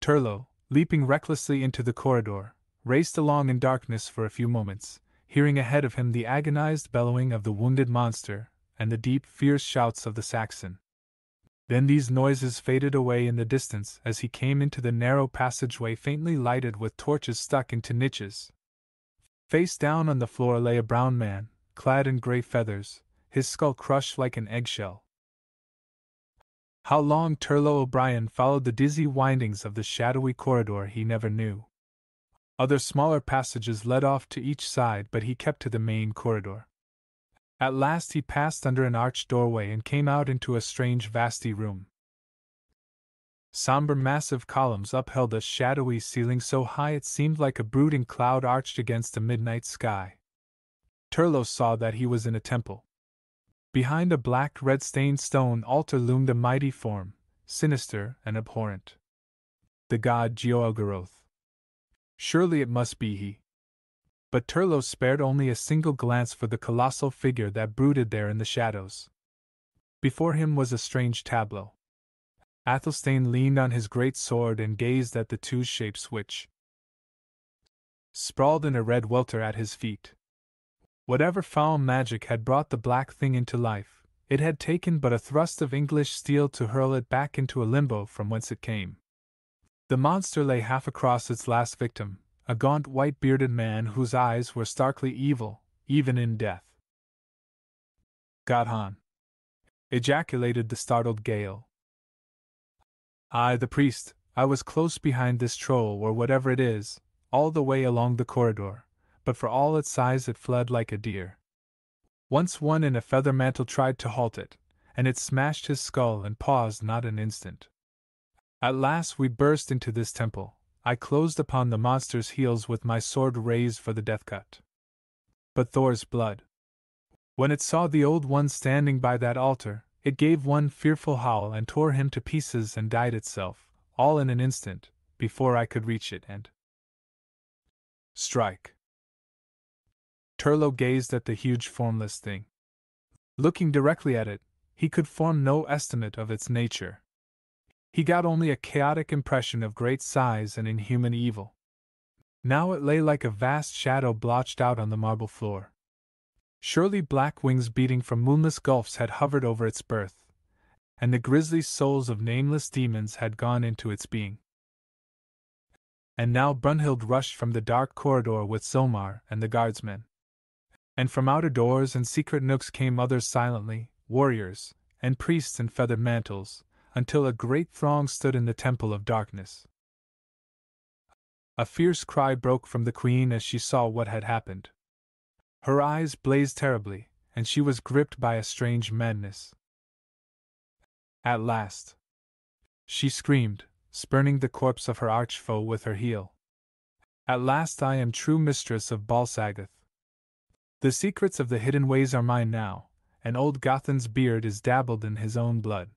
Turlo, leaping recklessly into the corridor, raced along in darkness for a few moments, hearing ahead of him the agonized bellowing of the wounded monster and the deep, fierce shouts of the Saxon. Then these noises faded away in the distance as he came into the narrow passageway faintly lighted with torches stuck into niches. Face down on the floor lay a brown man, clad in gray feathers, his skull crushed like an eggshell. How long Turlo O'Brien followed the dizzy windings of the shadowy corridor he never knew. Other smaller passages led off to each side, but he kept to the main corridor. At last he passed under an arched doorway and came out into a strange vasty room. Somber massive columns upheld a shadowy ceiling so high it seemed like a brooding cloud arched against a midnight sky. Turlo saw that he was in a temple. Behind a black red-stained stone altar loomed a mighty form, sinister and abhorrent. The god Jeoagaroth. Surely it must be he. But Turlo spared only a single glance for the colossal figure that brooded there in the shadows. Before him was a strange tableau. Athelstane leaned on his great sword and gazed at the two shapes which sprawled in a red welter at his feet. Whatever foul magic had brought the black thing into life, it had taken but a thrust of English steel to hurl it back into a limbo from whence it came. The monster lay half across its last victim, a gaunt white-bearded man whose eyes were starkly evil, even in death. Gahan! Ejaculated the startled Gale. I, the priest, I was close behind this troll or whatever it is, all the way along the corridor, but for all its size it fled like a deer. Once one in a feather mantle tried to halt it, and it smashed his skull and paused not an instant. At last we burst into this temple. I closed upon the monster's heels with my sword raised for the death cut. But Thor's blood. When it saw the old one standing by that altar, it gave one fearful howl and tore him to pieces and died itself, all in an instant, before I could reach it and strike. Turlo gazed at the huge formless thing. Looking directly at it, he could form no estimate of its nature. He got only a chaotic impression of great size and inhuman evil. Now it lay like a vast shadow blotched out on the marble floor. Surely black wings beating from moonless gulfs had hovered over its birth, and the grisly souls of nameless demons had gone into its being. And now Brunhild rushed from the dark corridor with Zomar and the guardsmen. And from outer doors and secret nooks came others silently, warriors, and priests in feathered mantles, until a great throng stood in the Temple of Darkness. A fierce cry broke from the queen as she saw what had happened. Her eyes blazed terribly, and she was gripped by a strange madness. At last! She screamed, spurning the corpse of her arch-foe with her heel. At last I am true mistress of Bal Sagoth. The secrets of the hidden ways are mine now, and old Gothan's beard is dabbled in his own blood.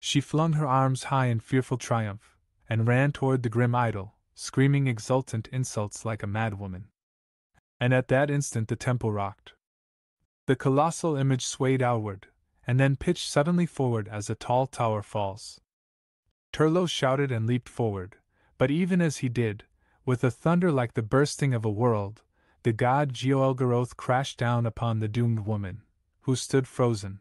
She flung her arms high in fearful triumph, and ran toward the grim idol, screaming exultant insults like a madwoman. And at that instant the temple rocked. The colossal image swayed outward, and then pitched suddenly forward as a tall tower falls. Turlo shouted and leaped forward, but even as he did, with a thunder like the bursting of a world, the god Jeoelgaroth crashed down upon the doomed woman, who stood frozen.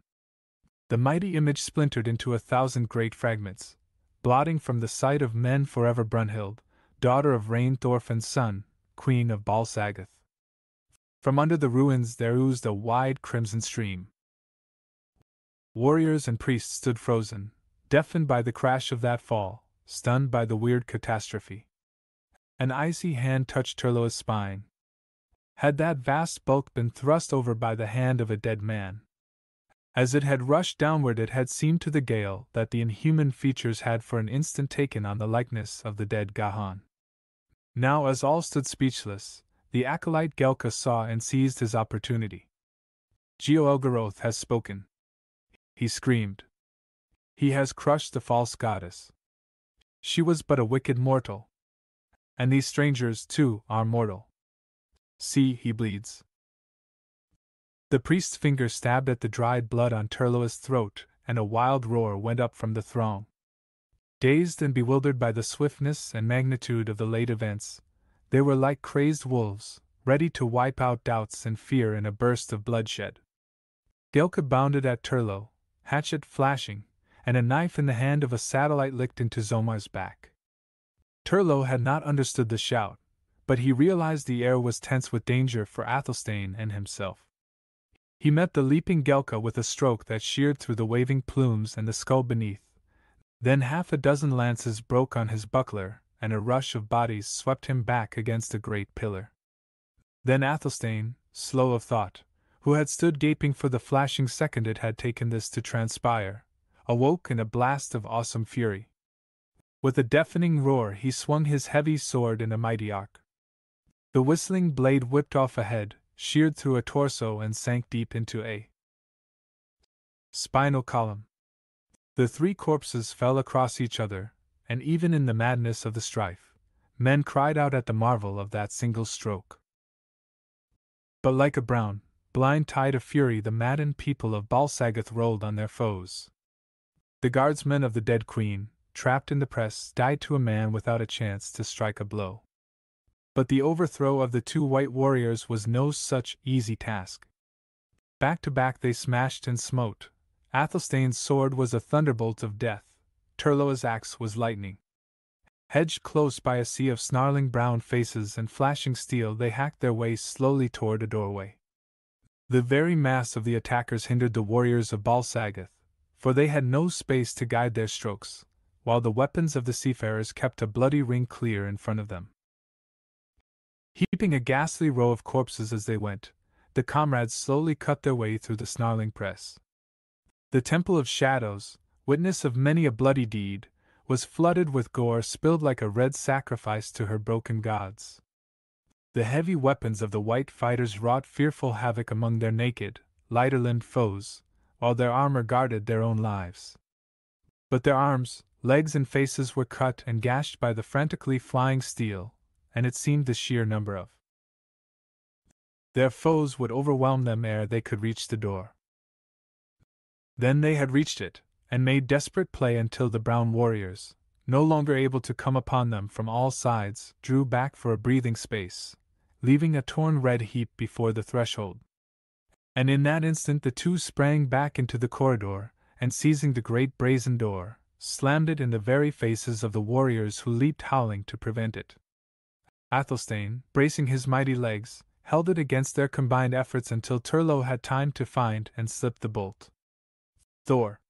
The mighty image splintered into 1,000 great fragments, blotting from the sight of men forever Brunhild, daughter of Rain Thorfinn's son, queen of Bal Sagoth. From under the ruins there oozed a wide crimson stream. Warriors and priests stood frozen, deafened by the crash of that fall, stunned by the weird catastrophe. An icy hand touched Turlo's spine. Had that vast bulk been thrust over by the hand of a dead man? As it had rushed downward, it had seemed to the Gale that the inhuman features had for an instant taken on the likeness of the dead Gahan. Now, as all stood speechless, the acolyte Gelka saw and seized his opportunity. Jeoelgaroth has spoken, he screamed. He has crushed the false goddess. She was but a wicked mortal. And these strangers, too, are mortal. See, he bleeds. The priest's finger stabbed at the dried blood on Turlo's throat, and a wild roar went up from the throng. Dazed and bewildered by the swiftness and magnitude of the late events, they were like crazed wolves, ready to wipe out doubts and fear in a burst of bloodshed. Gelka bounded at Turlo, hatchet flashing, and a knife in the hand of a satellite licked into Zomar's back. Turlo had not understood the shout, but he realized the air was tense with danger for Athelstane and himself. He met the leaping Gelka with a stroke that sheared through the waving plumes and the skull beneath. Then 6 lances broke on his buckler, and a rush of bodies swept him back against a great pillar. Then Athelstane, slow of thought, who had stood gaping for the flashing second it had taken this to transpire, awoke in a blast of awesome fury. With a deafening roar he swung his heavy sword in a mighty arc. The whistling blade whipped off a head, sheared through a torso and sank deep into a spinal column. The 3 corpses fell across each other, and even in the madness of the strife, men cried out at the marvel of that single stroke. But like a brown, blind tide of fury the maddened people of Bal Sagoth rolled on their foes. The guardsmen of the dead queen, trapped in the press, died to a man without a chance to strike a blow. But the overthrow of the two white warriors was no such easy task. Back to back they smashed and smote. Athelstane's sword was a thunderbolt of death, Turlo's axe was lightning. Hedged close by a sea of snarling brown faces and flashing steel, they hacked their way slowly toward a doorway. The very mass of the attackers hindered the warriors of Bal Sagoth, for they had no space to guide their strokes, while the weapons of the seafarers kept a bloody ring clear in front of them. Heaping a ghastly row of corpses as they went, the comrades slowly cut their way through the snarling press. The Temple of Shadows, witness of many a bloody deed, was flooded with gore spilled like a red sacrifice to her broken gods. The heavy weapons of the white fighters wrought fearful havoc among their naked, lighter-limbed foes, while their armor guarded their own lives. But their arms, legs and faces were cut and gashed by the frantically flying steel, and it seemed the sheer number of their foes would overwhelm them ere they could reach the door. Then they had reached it, and made desperate play until the brown warriors, no longer able to come upon them from all sides, drew back for a breathing space, leaving a torn red heap before the threshold. And in that instant the two sprang back into the corridor, and seizing the great brazen door, slammed it in the very faces of the warriors who leaped howling to prevent it. Athelstane, bracing his mighty legs, held it against their combined efforts until Turlo had time to find and slip the bolt. Thor!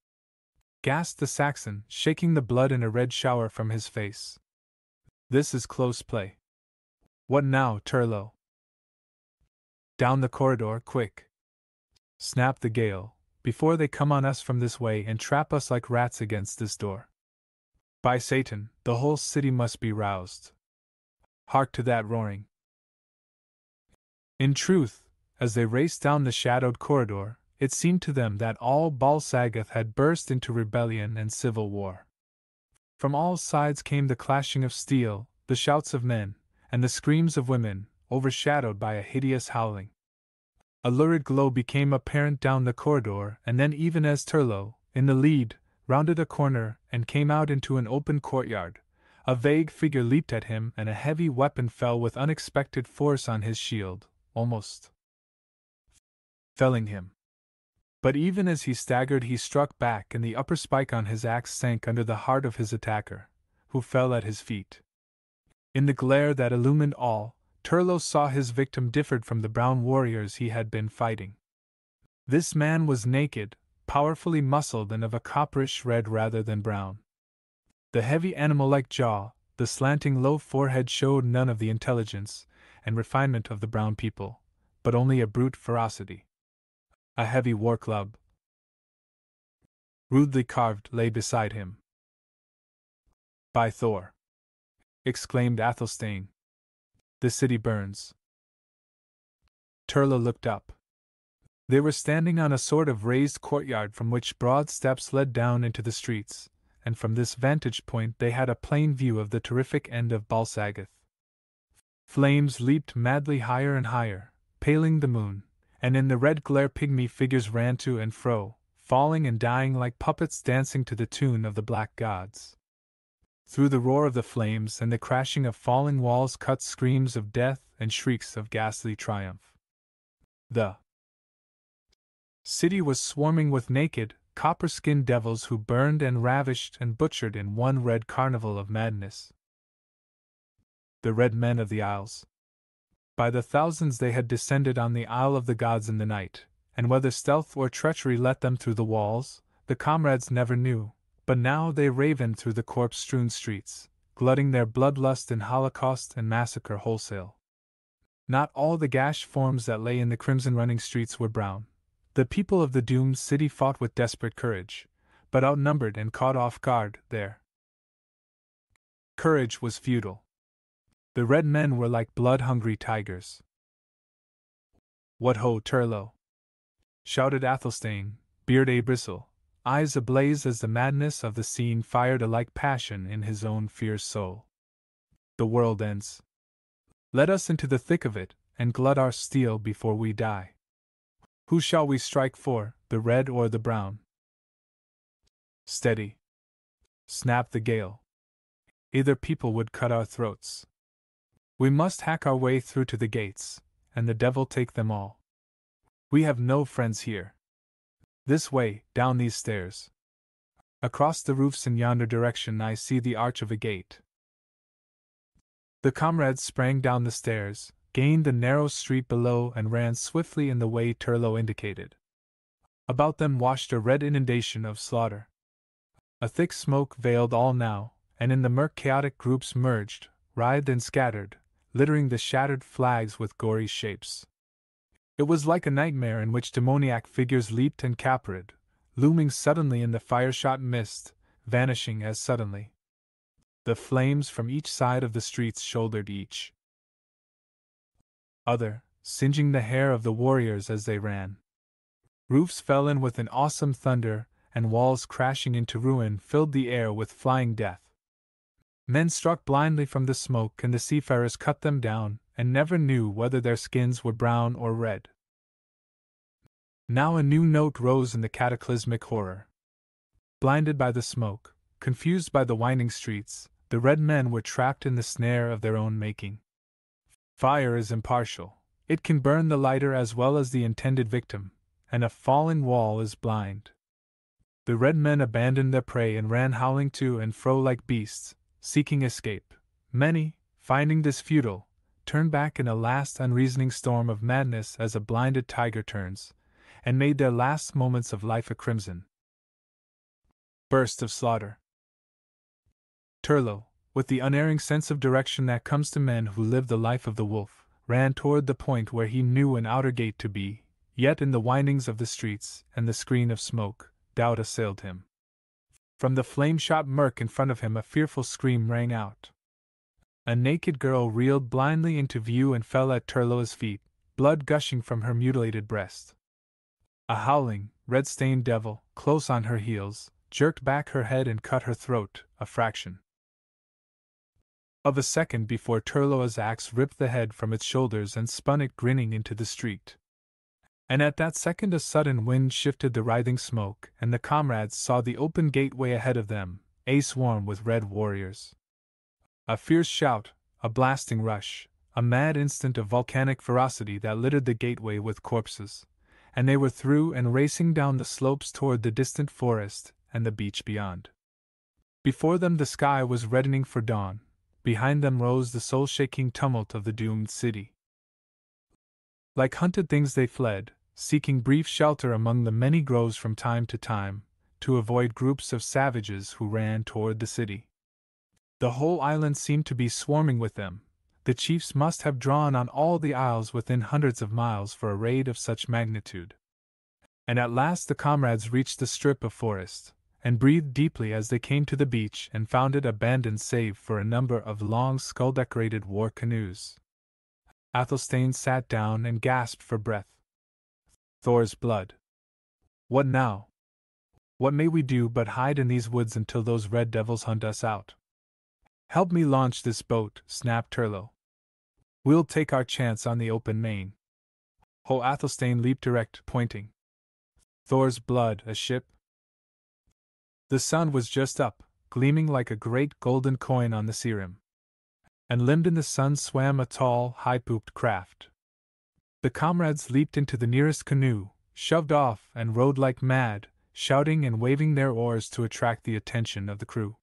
Gasped the Saxon, shaking the blood in a red shower from his face. This is close play. What now, Turlo? Down the corridor, quick! Snapped the Gael, before they come on us from this way and trap us like rats against this door. By Satan, the whole city must be roused. Hark to that roaring! In truth, as they raced down the shadowed corridor, it seemed to them that all Bal Sagoth had burst into rebellion and civil war. From all sides came the clashing of steel, the shouts of men, and the screams of women, overshadowed by a hideous howling. A lurid glow became apparent down the corridor, and then, even as Turlo, in the lead, rounded a corner and came out into an open courtyard, a vague figure leaped at him and a heavy weapon fell with unexpected force on his shield, almost felling him. But even as he staggered he struck back and the upper spike on his axe sank under the heart of his attacker, who fell at his feet. In the glare that illumined all, Turlo saw his victim differed from the brown warriors he had been fighting. This man was naked, powerfully muscled and of a copperish red rather than brown. The heavy animal-like jaw, the slanting low forehead showed none of the intelligence and refinement of the brown people, but only a brute ferocity. A heavy war club, rudely carved, lay beside him. By Thor! Exclaimed Athelstane. The city burns. Turlo looked up. They were standing on a sort of raised courtyard from which broad steps led down into the streets, and from this vantage point they had a plain view of the terrific end of Bal Sagoth. Flames leaped madly higher and higher, paling the moon, and in the red glare pygmy figures ran to and fro, falling and dying like puppets dancing to the tune of the black gods. Through the roar of the flames and the crashing of falling walls cut screams of death and shrieks of ghastly triumph. The city was swarming with naked, copper-skinned devils who burned and ravished and butchered in one red carnival of madness. The Red Men of the Isles. By the thousands they had descended on the Isle of the Gods in the night, and whether stealth or treachery let them through the walls, the comrades never knew, but now they ravened through the corpse-strewn streets, glutting their bloodlust in holocaust and massacre wholesale. Not all the gashed forms that lay in the crimson-running streets were brown. The people of the doomed city fought with desperate courage, but outnumbered and caught off guard, their courage was futile. The red men were like blood-hungry tigers. What ho, Turlo! Shouted Athelstane, beard a-bristle, eyes ablaze as the madness of the scene fired a like passion in his own fierce soul. The world ends. Let us into the thick of it, and glut our steel before we die. Who shall we strike for, the red or the brown? Steady! Snapped the Gale. Either people would cut our throats. We must hack our way through to the gates, and the devil take them all. We have no friends here. This way, down these stairs. Across the roofs in yonder direction I see the arch of a gate. The comrades sprang down the stairs, gained the narrow street below, and ran swiftly in the way Turlo indicated. About them washed a red inundation of slaughter. A thick smoke veiled all now, and in the murk chaotic groups merged, writhed and scattered, littering the shattered flags with gory shapes. It was like a nightmare in which demoniac figures leaped and capered, looming suddenly in the fire-shot mist, vanishing as suddenly. The flames from each side of the streets shouldered each other, singeing the hair of the warriors as they ran. Roofs fell in with an awesome thunder, and walls crashing into ruin filled the air with flying death. Men struck blindly from the smoke, and the seafarers cut them down, and never knew whether their skins were brown or red. Now a new note rose in the cataclysmic horror. Blinded by the smoke, confused by the winding streets, the red men were trapped in the snare of their own making. Fire is impartial. It can burn the lighter as well as the intended victim, and a falling wall is blind. The red men abandoned their prey and ran howling to and fro like beasts, seeking escape. Many, finding this futile, turned back in a last unreasoning storm of madness as a blinded tiger turns, and made their last moments of life a crimson burst of slaughter. Turlo, with the unerring sense of direction that comes to men who live the life of the wolf, ran toward the point where he knew an outer gate to be, yet in the windings of the streets and the screen of smoke, doubt assailed him. From the flame-shot murk in front of him a fearful scream rang out. A naked girl reeled blindly into view and fell at Turlo's feet, blood gushing from her mutilated breast. A howling, red-stained devil, close on her heels, jerked back her head and cut her throat, a fraction of a second before Turlo's axe ripped the head from its shoulders and spun it grinning into the street. And at that second a sudden wind shifted the writhing smoke, and the comrades saw the open gateway ahead of them, a-swarm with red warriors. A fierce shout, a blasting rush, a mad instant of volcanic ferocity that littered the gateway with corpses, and they were through and racing down the slopes toward the distant forest and the beach beyond. Before them the sky was reddening for dawn, behind them rose the soul-shaking tumult of the doomed city. Like hunted things they fled, seeking brief shelter among the many groves from time to time, to avoid groups of savages who ran toward the city. The whole island seemed to be swarming with them. The chiefs must have drawn on all the isles within hundreds of miles for a raid of such magnitude. And at last the comrades reached the strip of forest, and breathed deeply as they came to the beach and found it abandoned save for a number of long skull-decorated war canoes. Athelstane sat down and gasped for breath. Thor's blood. What now? What may we do but hide in these woods until those red devils hunt us out? Help me launch this boat, snapped Turlo. We'll take our chance on the open main. Ho! Athelstane leaped erect, pointing. Thor's blood, a ship? The sun was just up, gleaming like a great golden coin on the sea rim. And limned in the sun swam a tall, high-pooped craft. The comrades leaped into the nearest canoe, shoved off, and rowed like mad, shouting and waving their oars to attract the attention of the crew.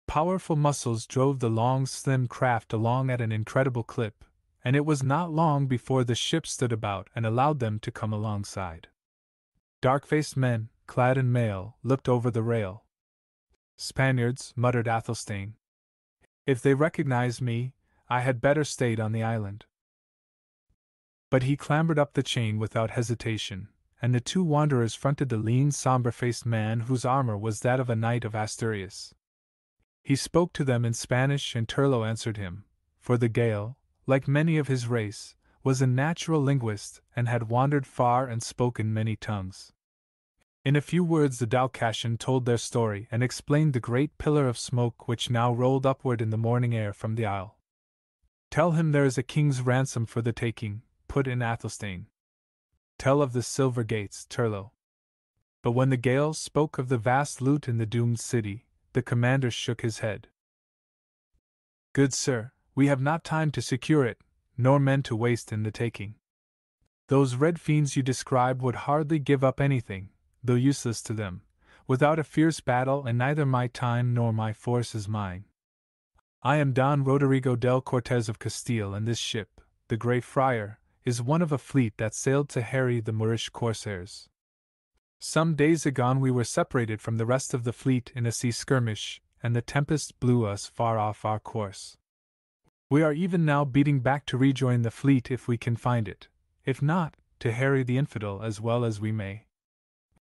Powerful muscles drove the long, slim craft along at an incredible clip, and it was not long before the ship stood about and allowed them to come alongside. Dark-faced men, clad in mail, looked over the rail. Spaniards, muttered Athelstane. If they recognize me, I had better stayed on the island. But he clambered up the chain without hesitation, and the two wanderers fronted the lean, somber-faced man whose armor was that of a knight of Asturias. He spoke to them in Spanish, and Turlo answered him, for the Gael, like many of his race, was a natural linguist and had wandered far and spoken many tongues. In a few words the Dalcassian told their story and explained the great pillar of smoke which now rolled upward in the morning air from the isle. Tell him there is a king's ransom for the taking, put in Athelstane. Tell of the silver gates, Turlo. But when the Gaels spoke of the vast loot in the doomed city, the commander shook his head. Good sir, we have not time to secure it, nor men to waste in the taking. Those red fiends you describe would hardly give up anything, though useless to them, without a fierce battle, and neither my time nor my force is mine. I am Don Rodrigo del Cortez of Castile, and this ship, the Grey Friar, is one of a fleet that sailed to harry the Moorish corsairs. Some days agone we were separated from the rest of the fleet in a sea skirmish, and the tempest blew us far off our course. We are even now beating back to rejoin the fleet if we can find it, if not, to harry the infidel as well as we may.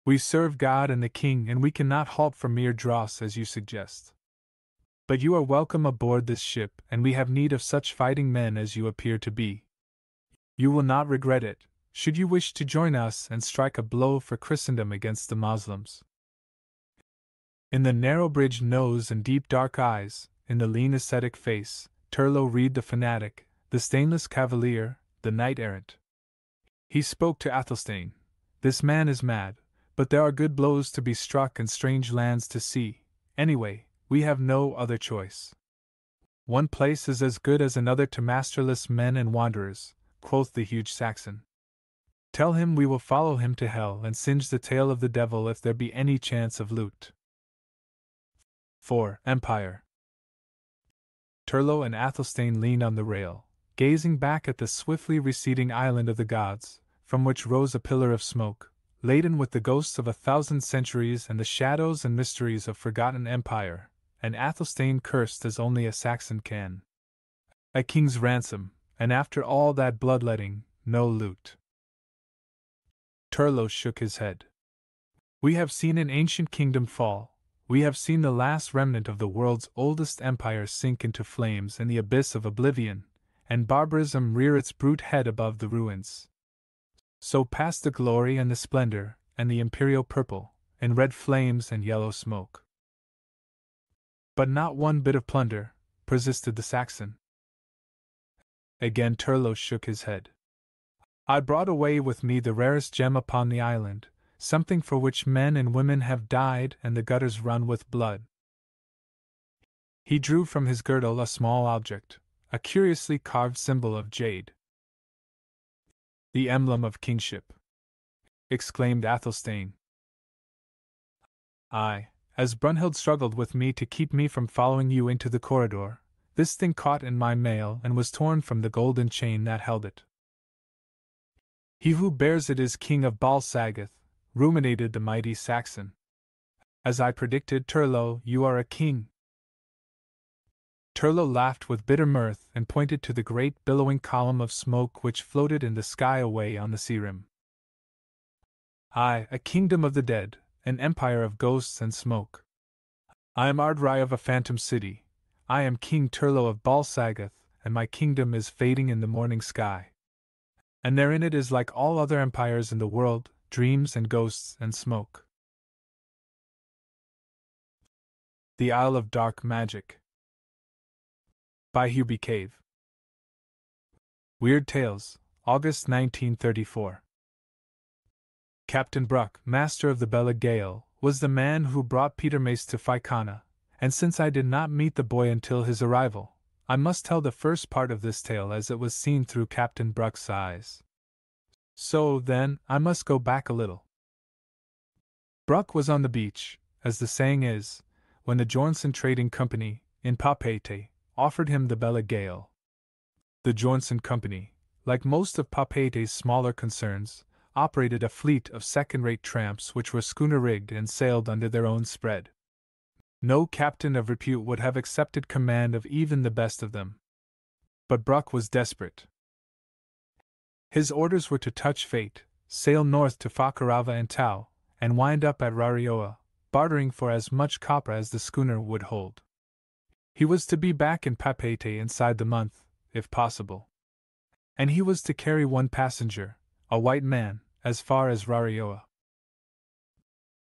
We serve God and the King, and we cannot halt for mere dross as you suggest. But you are welcome aboard this ship, and we have need of such fighting men as you appear to be. You will not regret it, should you wish to join us and strike a blow for Christendom against the Moslems. In the narrow-bridged nose and deep dark eyes, in the lean ascetic face, Turlo read the fanatic, the stainless cavalier, the knight-errant. He spoke to Athelstane. This man is mad, but there are good blows to be struck and strange lands to see. Anyway, we have no other choice. One place is as good as another to masterless men and wanderers, quoth the huge Saxon. Tell him we will follow him to hell and singe the tail of the devil if there be any chance of loot. 4. Empire. Turlo and Athelstane leaned on the rail, gazing back at the swiftly receding island of the gods, from which rose a pillar of smoke, laden with the ghosts of 1,000 centuries and the shadows and mysteries of forgotten empire, and Athelstane cursed as only a Saxon can. A king's ransom, and after all that bloodletting, no loot. Turlo shook his head. We have seen an ancient kingdom fall, we have seen the last remnant of the world's oldest empire sink into flames in the abyss of oblivion, and barbarism rear its brute head above the ruins. So passed the glory and the splendor, and the imperial purple, in red flames and yellow smoke. But not one bit of plunder, persisted the Saxon. Again Turlo shook his head. I brought away with me the rarest gem upon the island, something for which men and women have died and the gutters run with blood. He drew from his girdle a small object, a curiously carved symbol of jade. The emblem of kingship, exclaimed Athelstane. Aye, as Brunhild struggled with me to keep me from following you into the corridor, this thing caught in my mail and was torn from the golden chain that held it. He who bears it is King of Balsagoth, ruminated the mighty Saxon. As I predicted, Turlo, you are a king. Turlo laughed with bitter mirth and pointed to the great billowing column of smoke which floated in the sky away on the sea rim. Aye, a kingdom of the dead, an empire of ghosts and smoke. I am Ardrai of a phantom city, I am King Turlo of Balsagoth, and my kingdom is fading in the morning sky. And therein it is like all other empires in the world, dreams and ghosts and smoke. The Isle of Dark Magic. By Hubie Cave. Weird Tales, August 1934. Captain Bruck, master of the Bella Gael, was the man who brought Peter Mace to Ficana, and since I did not meet the boy until his arrival, I must tell the first part of this tale as it was seen through Captain Bruck's eyes. So, then, I must go back a little. Bruck was on the beach, as the saying is, when the Bjornson Trading Company, in Papeete, offered him the Bella Gael. The Bjornson Company, like most of Papeete's smaller concerns, operated a fleet of second-rate tramps which were schooner-rigged and sailed under their own spread. No captain of repute would have accepted command of even the best of them. But Bruck was desperate. His orders were to touch fate, sail north to Fakarava and Tau, and wind up at Rarioa, bartering for as much copra as the schooner would hold. He was to be back in Papeete inside the month, if possible. And he was to carry one passenger, a white man, as far as Rarioa.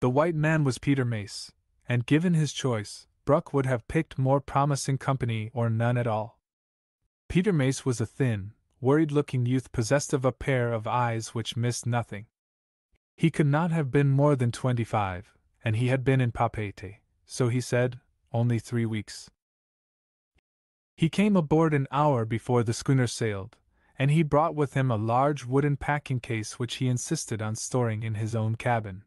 The white man was Peter Mace, and given his choice, Bruck would have picked more promising company or none at all. Peter Mace was a thin, worried-looking youth possessed of a pair of eyes which missed nothing. He could not have been more than 25, and he had been in Papeete, so he said, only 3 weeks. He came aboard an hour before the schooner sailed, and he brought with him a large wooden packing case which he insisted on storing in his own cabin.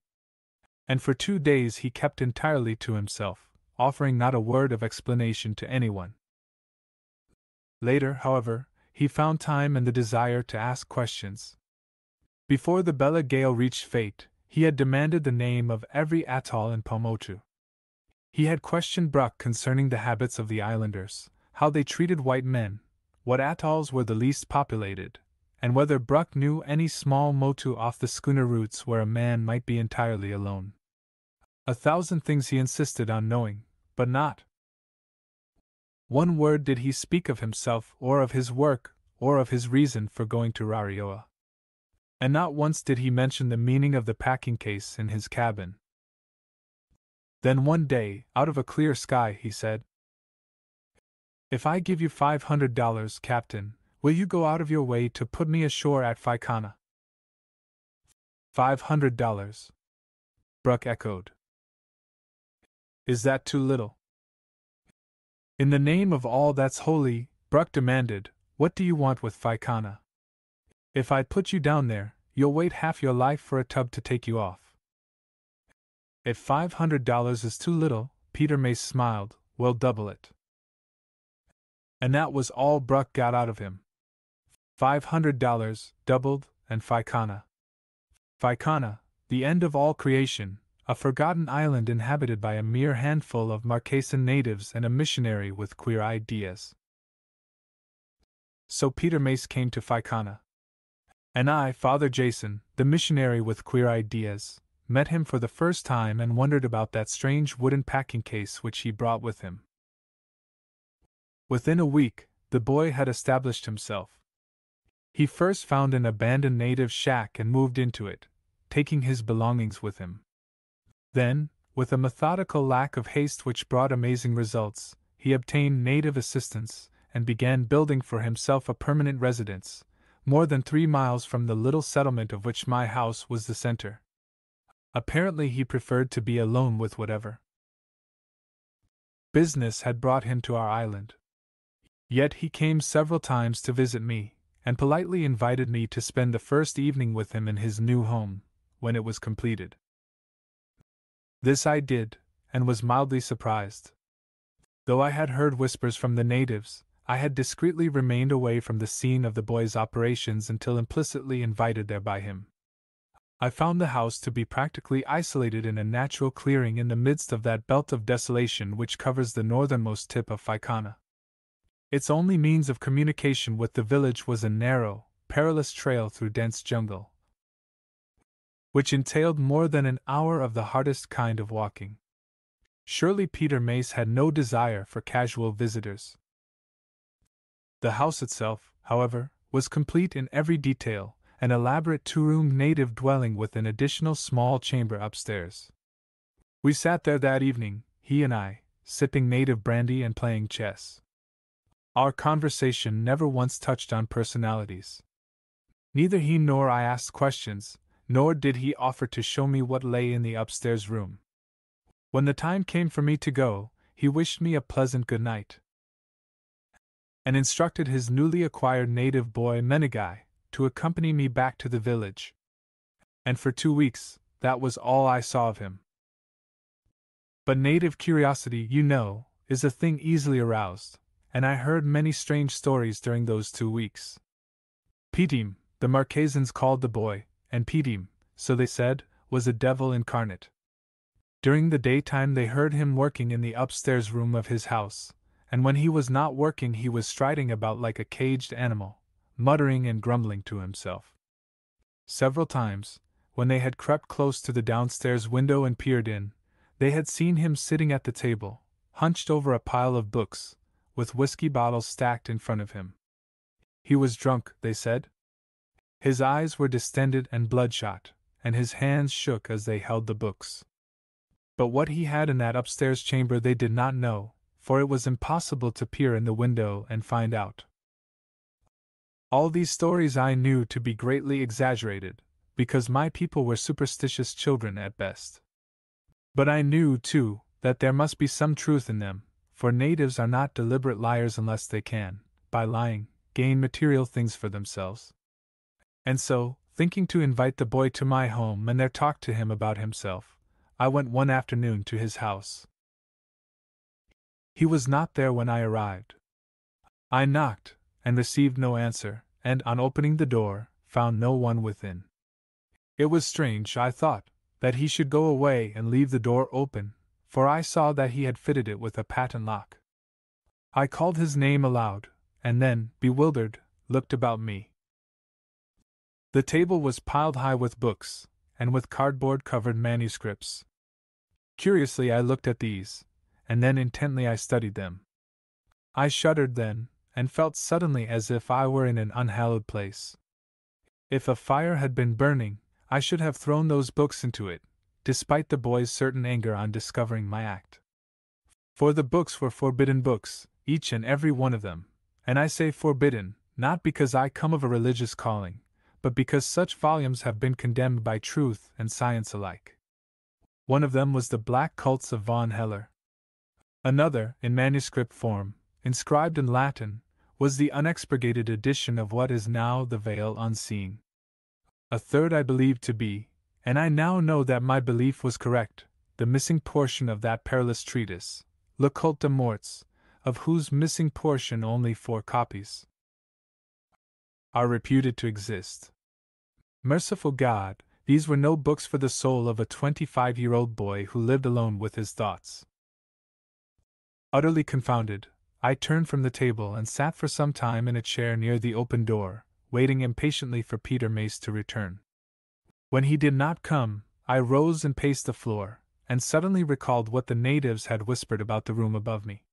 And for 2 days he kept entirely to himself, offering not a word of explanation to anyone. Later, however, he found time and the desire to ask questions. Before the Bella Gale reached Fate, he had demanded the name of every atoll in Paumotu. He had questioned Brooke concerning the habits of the islanders, how they treated white men, what atolls were the least populated, and whether Brooke knew any small motu off the schooner routes where a man might be entirely alone. 1,000 things he insisted on knowing, but not one word did he speak of himself or of his work or of his reason for going to Rarioa. And not once did he mention the meaning of the packing case in his cabin. Then one day, out of a clear sky, he said, "If I give you $500, Captain, will you go out of your way to put me ashore at Faikana?" $500, Brooke echoed. Is that too little? In the name of all that's holy, Brooke demanded, what do you want with Faikana? If I put you down there, you'll wait half your life for a tub to take you off. If $500 is too little, Peter Mace smiled, we'll double it. And that was all Brooke got out of him. $500, doubled, and Faikana. Faikana, the end of all creation, a forgotten island inhabited by a mere handful of Marquesan natives and a missionary with queer ideas. So Peter Mace came to Faikana. And I, Father Jason, the missionary with queer ideas, met him for the first time and wondered about that strange wooden packing case which he brought with him. Within a week, the boy had established himself. He first found an abandoned native shack and moved into it, taking his belongings with him. Then, with a methodical lack of haste which brought amazing results, he obtained native assistance and began building for himself a permanent residence, more than 3 miles from the little settlement of which my house was the center. Apparently he preferred to be alone with whatever business had brought him to our island. Yet he came several times to visit me, and politely invited me to spend the first evening with him in his new home, when it was completed. This I did, and was mildly surprised. Though I had heard whispers from the natives, I had discreetly remained away from the scene of the boy's operations until implicitly invited there by him. I found the house to be practically isolated in a natural clearing in the midst of that belt of desolation which covers the northernmost tip of Faikana. Its only means of communication with the village was a narrow, perilous trail through dense jungle, which entailed more than an hour of the hardest kind of walking. Surely Peter Mace had no desire for casual visitors. The house itself, however, was complete in every detail, an elaborate 2-roomed native dwelling with an additional small chamber upstairs. We sat there that evening, he and I, sipping native brandy and playing chess. Our conversation never once touched on personalities. Neither he nor I asked questions, nor did he offer to show me what lay in the upstairs room. When the time came for me to go, he wished me a pleasant good night, and instructed his newly acquired native boy Menegai to accompany me back to the village. And for 2 weeks, that was all I saw of him. But native curiosity, you know, is a thing easily aroused, and I heard many strange stories during those 2 weeks. Pidim, the Marquesans called the boy, and Pidim, so they said, was a devil incarnate. During the daytime they heard him working in the upstairs room of his house, and when he was not working he was striding about like a caged animal, muttering and grumbling to himself. Several times, when they had crept close to the downstairs window and peered in, they had seen him sitting at the table, hunched over a pile of books, with whiskey bottles stacked in front of him. He was drunk, they said. His eyes were distended and bloodshot, and his hands shook as they held the books. But what he had in that upstairs chamber they did not know, for it was impossible to peer in the window and find out. All these stories I knew to be greatly exaggerated, because my people were superstitious children at best. But I knew, too, that there must be some truth in them, for natives are not deliberate liars unless they can, by lying, gain material things for themselves. And so, thinking to invite the boy to my home and there talk to him about himself, I went one afternoon to his house. He was not there when I arrived. I knocked, and received no answer, and on opening the door, found no one within. It was strange, I thought, that he should go away and leave the door open, for I saw that he had fitted it with a patent lock. I called his name aloud, and then, bewildered, looked about me. The table was piled high with books, and with cardboard-covered manuscripts. Curiously I looked at these, and then intently I studied them. I shuddered then, and felt suddenly as if I were in an unhallowed place. If a fire had been burning, I should have thrown those books into it, despite the boy's certain anger on discovering my act. For the books were forbidden books, each and every one of them, and I say forbidden, not because I come of a religious calling, but because such volumes have been condemned by truth and science alike. One of them was the Black Cults of von Heller. Another, in manuscript form, inscribed in Latin, was the unexpurgated edition of what is now the Veil Unseen. A third I believed to be, and I now know that my belief was correct, the missing portion of that perilous treatise, Le Culte des Morts, of whose missing portion only 4 copies are reputed to exist. Merciful God, these were no books for the soul of a 25-year-old boy who lived alone with his thoughts. Utterly confounded, I turned from the table and sat for some time in a chair near the open door, waiting impatiently for Peter Mace to return. When he did not come, I rose and paced the floor, and suddenly recalled what the natives had whispered about the room above me.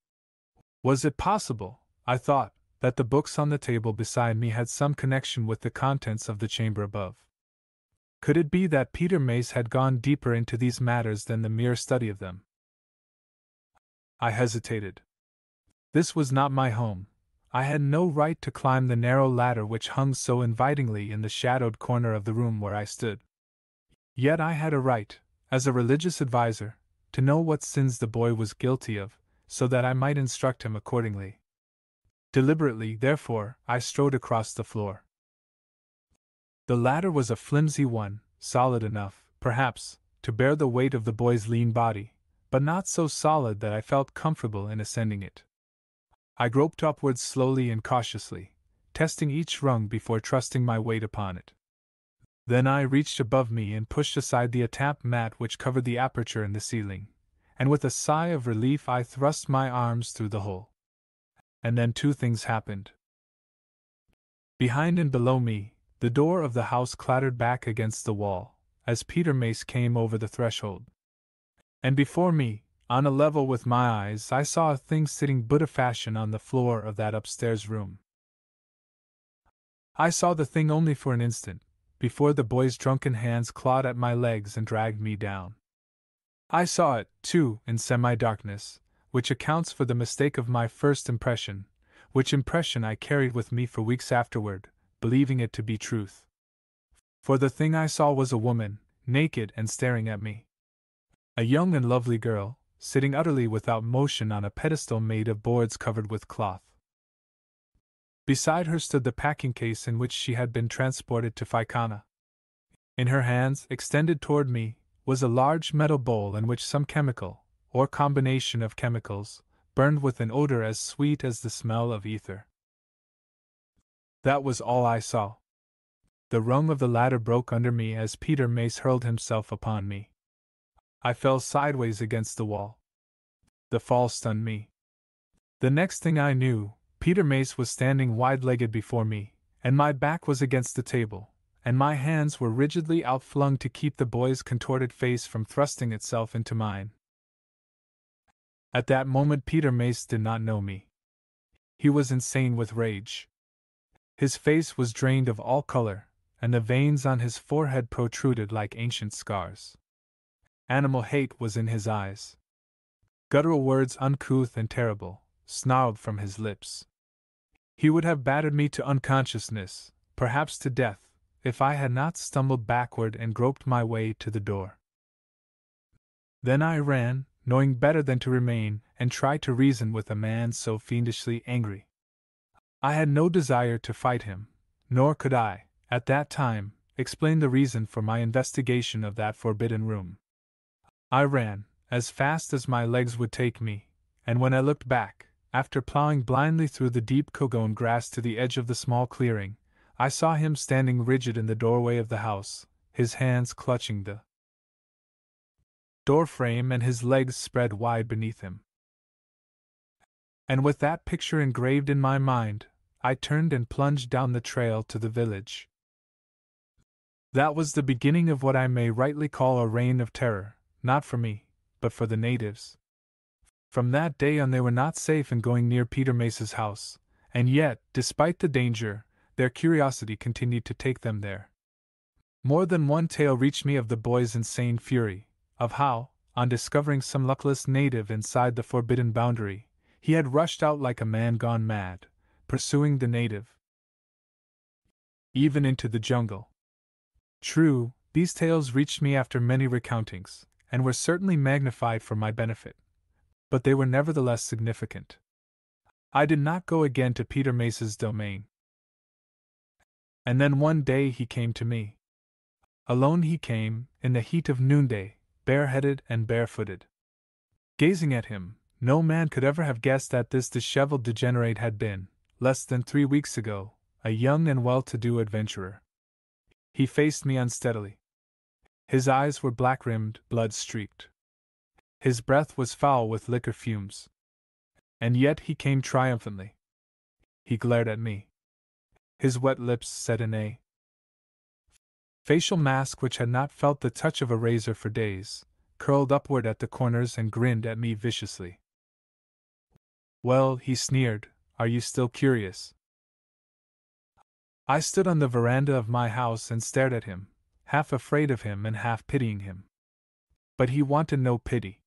Was it possible, I thought, that the books on the table beside me had some connection with the contents of the chamber above? Could it be that Peter Mace had gone deeper into these matters than the mere study of them? I hesitated. This was not my home. I had no right to climb the narrow ladder which hung so invitingly in the shadowed corner of the room where I stood. Yet I had a right, as a religious adviser, to know what sins the boy was guilty of, so that I might instruct him accordingly. Deliberately, therefore, I strode across the floor. The ladder was a flimsy one, solid enough, perhaps, to bear the weight of the boy's lean body, but not so solid that I felt comfortable in ascending it. I groped upwards slowly and cautiously, testing each rung before trusting my weight upon it. Then I reached above me and pushed aside the atap mat which covered the aperture in the ceiling, and with a sigh of relief I thrust my arms through the hole. And then 2 things happened. Behind and below me, the door of the house clattered back against the wall, as Peter Mace came over the threshold. And before me, on a level with my eyes, I saw a thing sitting Buddha fashion on the floor of that upstairs room. I saw the thing only for an instant, before the boy's drunken hands clawed at my legs and dragged me down. I saw it, too, in semi-darkness, which accounts for the mistake of my first impression, which impression I carried with me for weeks afterward, believing it to be truth. For the thing I saw was a woman, naked and staring at me. A young and lovely girl, sitting utterly without motion on a pedestal made of boards covered with cloth. Beside her stood the packing case in which she had been transported to Faikana. In her hands, extended toward me, was a large metal bowl in which some chemical, or combination of chemicals, burned with an odor as sweet as the smell of ether. That was all I saw. The rung of the ladder broke under me as Peter Mace hurled himself upon me. I fell sideways against the wall. The fall stunned me. The next thing I knew, Peter Mace was standing wide-legged before me, and my back was against the table, and my hands were rigidly outflung to keep the boy's contorted face from thrusting itself into mine. At that moment Peter Mace did not know me. He was insane with rage. His face was drained of all color, and the veins on his forehead protruded like ancient scars. Animal hate was in his eyes. Guttural words uncouth and terrible snarled from his lips. He would have battered me to unconsciousness, perhaps to death, if I had not stumbled backward and groped my way to the door. Then I ran, knowing better than to remain and try to reason with a man so fiendishly angry. I had no desire to fight him, nor could I, at that time, explain the reason for my investigation of that forbidden room. I ran, as fast as my legs would take me, and when I looked back, after plowing blindly through the deep Kogon grass to the edge of the small clearing, I saw him standing rigid in the doorway of the house, his hands clutching the door frame and his legs spread wide beneath him. And with that picture engraved in my mind, I turned and plunged down the trail to the village. That was the beginning of what I may rightly call a reign of terror, not for me, but for the natives. From that day on they were not safe in going near Peter Mace's house, and yet, despite the danger, their curiosity continued to take them there. More than one tale reached me of the boy's insane fury, of how, on discovering some luckless native inside the forbidden boundary, he had rushed out like a man gone mad, pursuing the native even into the jungle. True, these tales reached me after many recountings, and were certainly magnified for my benefit, but they were nevertheless significant. I did not go again to Peter Mace's domain. And then one day he came to me. Alone he came, in the heat of noonday, bareheaded and barefooted. Gazing at him, no man could ever have guessed that this disheveled degenerate had been, less than 3 weeks ago, a young and well-to-do adventurer. He faced me unsteadily. His eyes were black-rimmed, blood-streaked. His breath was foul with liquor fumes. And yet he came triumphantly. He glared at me. His wet lips set in a facial mask which had not felt the touch of a razor for days, curled upward at the corners and grinned at me viciously. "Well," he sneered, "are you still curious?" I stood on the veranda of my house and stared at him, half afraid of him and half pitying him. But he wanted no pity.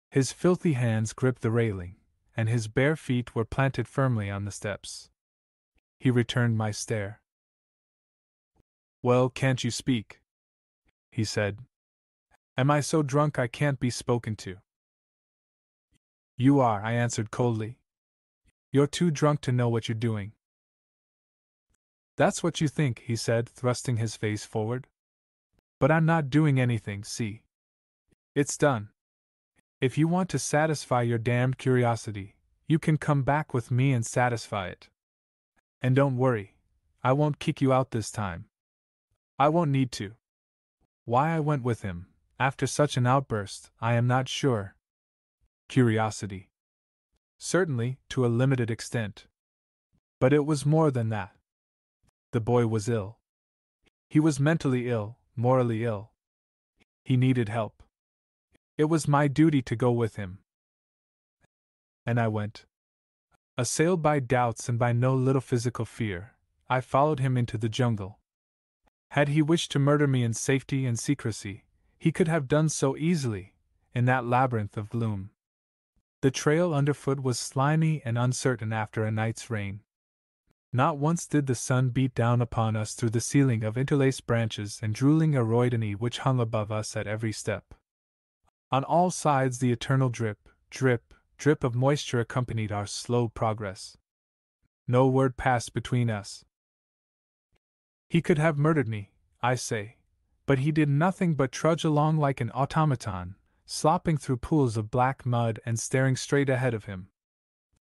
His filthy hands gripped the railing, and his bare feet were planted firmly on the steps. He returned my stare. "Well, can't you speak?" he said. "Am I so drunk I can't be spoken to?" "You are," I answered coldly. "You're too drunk to know what you're doing." "That's what you think," he said, thrusting his face forward. "But I'm not doing anything, see? It's done. If you want to satisfy your damned curiosity, you can come back with me and satisfy it. And don't worry, I won't kick you out this time. I won't need to." Why I went with him, after such an outburst, I am not sure. Curiosity. Certainly, to a limited extent. But it was more than that. The boy was ill. He was mentally ill, morally ill. He needed help. It was my duty to go with him. And I went. Assailed by doubts and by no little physical fear, I followed him into the jungle. Had he wished to murder me in safety and secrecy, he could have done so easily, in that labyrinth of gloom. The trail underfoot was slimy and uncertain after a night's rain. Not once did the sun beat down upon us through the ceiling of interlaced branches and drooling aroidinae which hung above us at every step. On all sides the eternal drip, drip, drip of moisture accompanied our slow progress. No word passed between us. He could have murdered me, I say, but he did nothing but trudge along like an automaton, slopping through pools of black mud and staring straight ahead of him.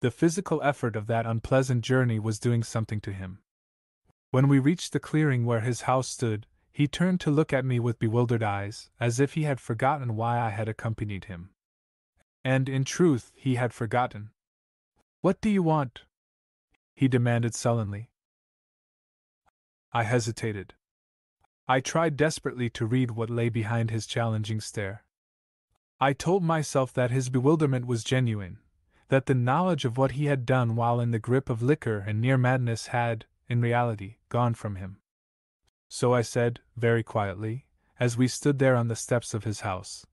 The physical effort of that unpleasant journey was doing something to him. When we reached the clearing where his house stood, he turned to look at me with bewildered eyes, as if he had forgotten why I had accompanied him. And, in truth, he had forgotten. "What do you want?" he demanded sullenly. I hesitated. I tried desperately to read what lay behind his challenging stare. I told myself that his bewilderment was genuine, that the knowledge of what he had done while in the grip of liquor and near madness had, in reality, gone from him. So I said, very quietly, as we stood there on the steps of his house,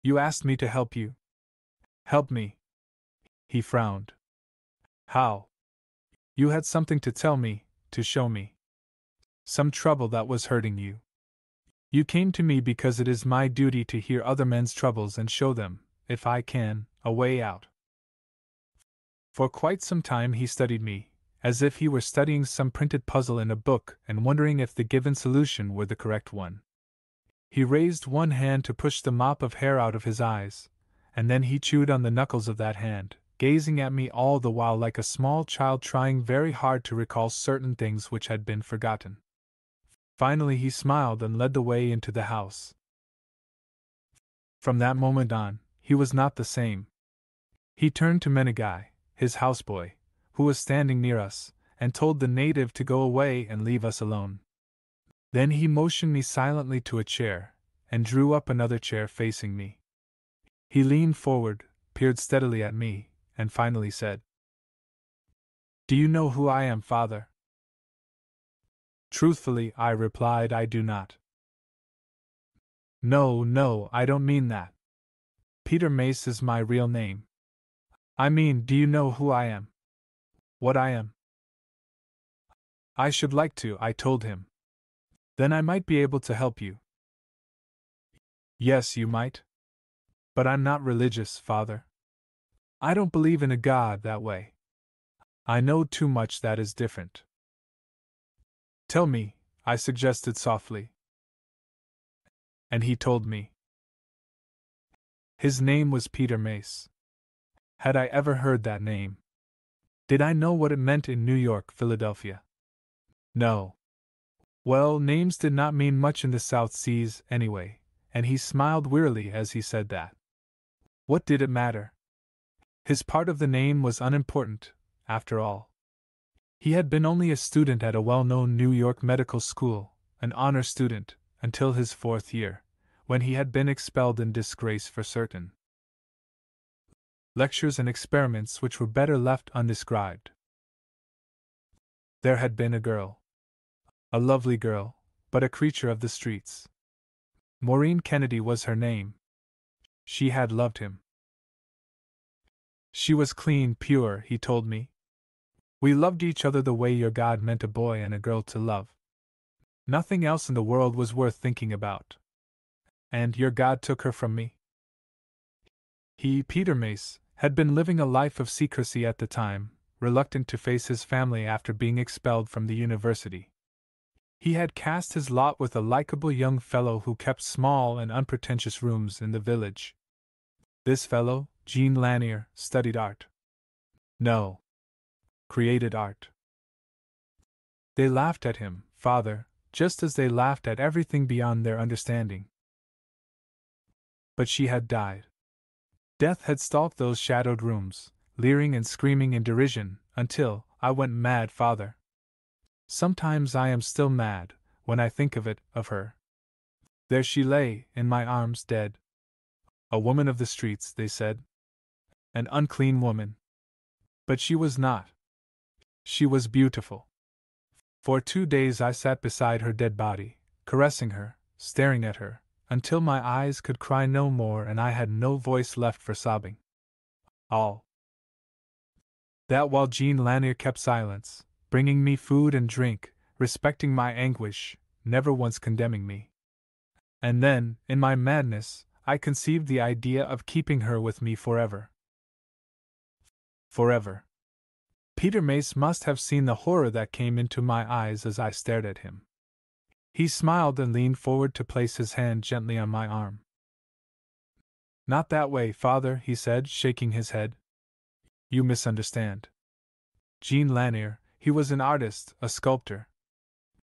"You asked me to help you." "Help me?" He frowned. "How?" "You had something to tell me, to show me." some trouble that was hurting you. You came to me because it is my duty to hear other men's troubles and show them, if I can, a way out. For quite some time he studied me, as if he were studying some printed puzzle in a book and wondering if the given solution were the correct one. He raised one hand to push the mop of hair out of his eyes, and then he chewed on the knuckles of that hand, gazing at me all the while like a small child trying very hard to recall certain things which had been forgotten. Finally he smiled and led the way into the house. From that moment on, he was not the same. He turned to Menegai, his houseboy, who was standing near us, and told the native to go away and leave us alone. Then he motioned me silently to a chair, and drew up another chair facing me. He leaned forward, peered steadily at me, and finally said, "Do you know who I am, Father?" Truthfully, I replied, I do not. No, I don't mean that. Peter Mace is my real name. I mean, do you know who I am? What I am? I should like to, I told him. Then I might be able to help you. Yes, you might. But I'm not religious, Father. I don't believe in a God that way. I know too much that is different. Tell me, I suggested softly. And he told me. His name was Peter Mace. Had I ever heard that name? Did I know what it meant in New York, Philadelphia? No. Well, names did not mean much in the South Seas, anyway, and he smiled wearily as he said that. What did it matter? His part of the name was unimportant, after all. He had been only a student at a well-known New York medical school, an honor student, until his 4th year, when he had been expelled in disgrace for certain lectures and experiments which were better left undescribed. There had been a girl. A lovely girl, but a creature of the streets. Maureen Kennedy was her name. She had loved him. She was clean, pure, he told me. We loved each other the way your God meant a boy and a girl to love. Nothing else in the world was worth thinking about. And your God took her from me? He, Peter Mace, had been living a life of secrecy at the time, reluctant to face his family after being expelled from the university. He had cast his lot with a likable young fellow who kept small and unpretentious rooms in the village. This fellow, Jean Lanier, studied art. No. Created art. They laughed at him, Father, just as they laughed at everything beyond their understanding. But she had died. Death had stalked those shadowed rooms, leering and screaming in derision, until I went mad, Father. Sometimes I am still mad, when I think of her. There she lay, in my arms, dead. A woman of the streets, they said. An unclean woman. But she was not. She was beautiful. For 2 days I sat beside her dead body, caressing her, staring at her, until my eyes could cry no more and I had no voice left for sobbing. All that while Jean Lanier kept silence, bringing me food and drink, respecting my anguish, never once condemning me. And then, in my madness, I conceived the idea of keeping her with me forever. Forever. Peter Mace must have seen the horror that came into my eyes as I stared at him. He smiled and leaned forward to place his hand gently on my arm. Not that way, Father, he said, shaking his head. You misunderstand. Jean Lanier, he was an artist, a sculptor.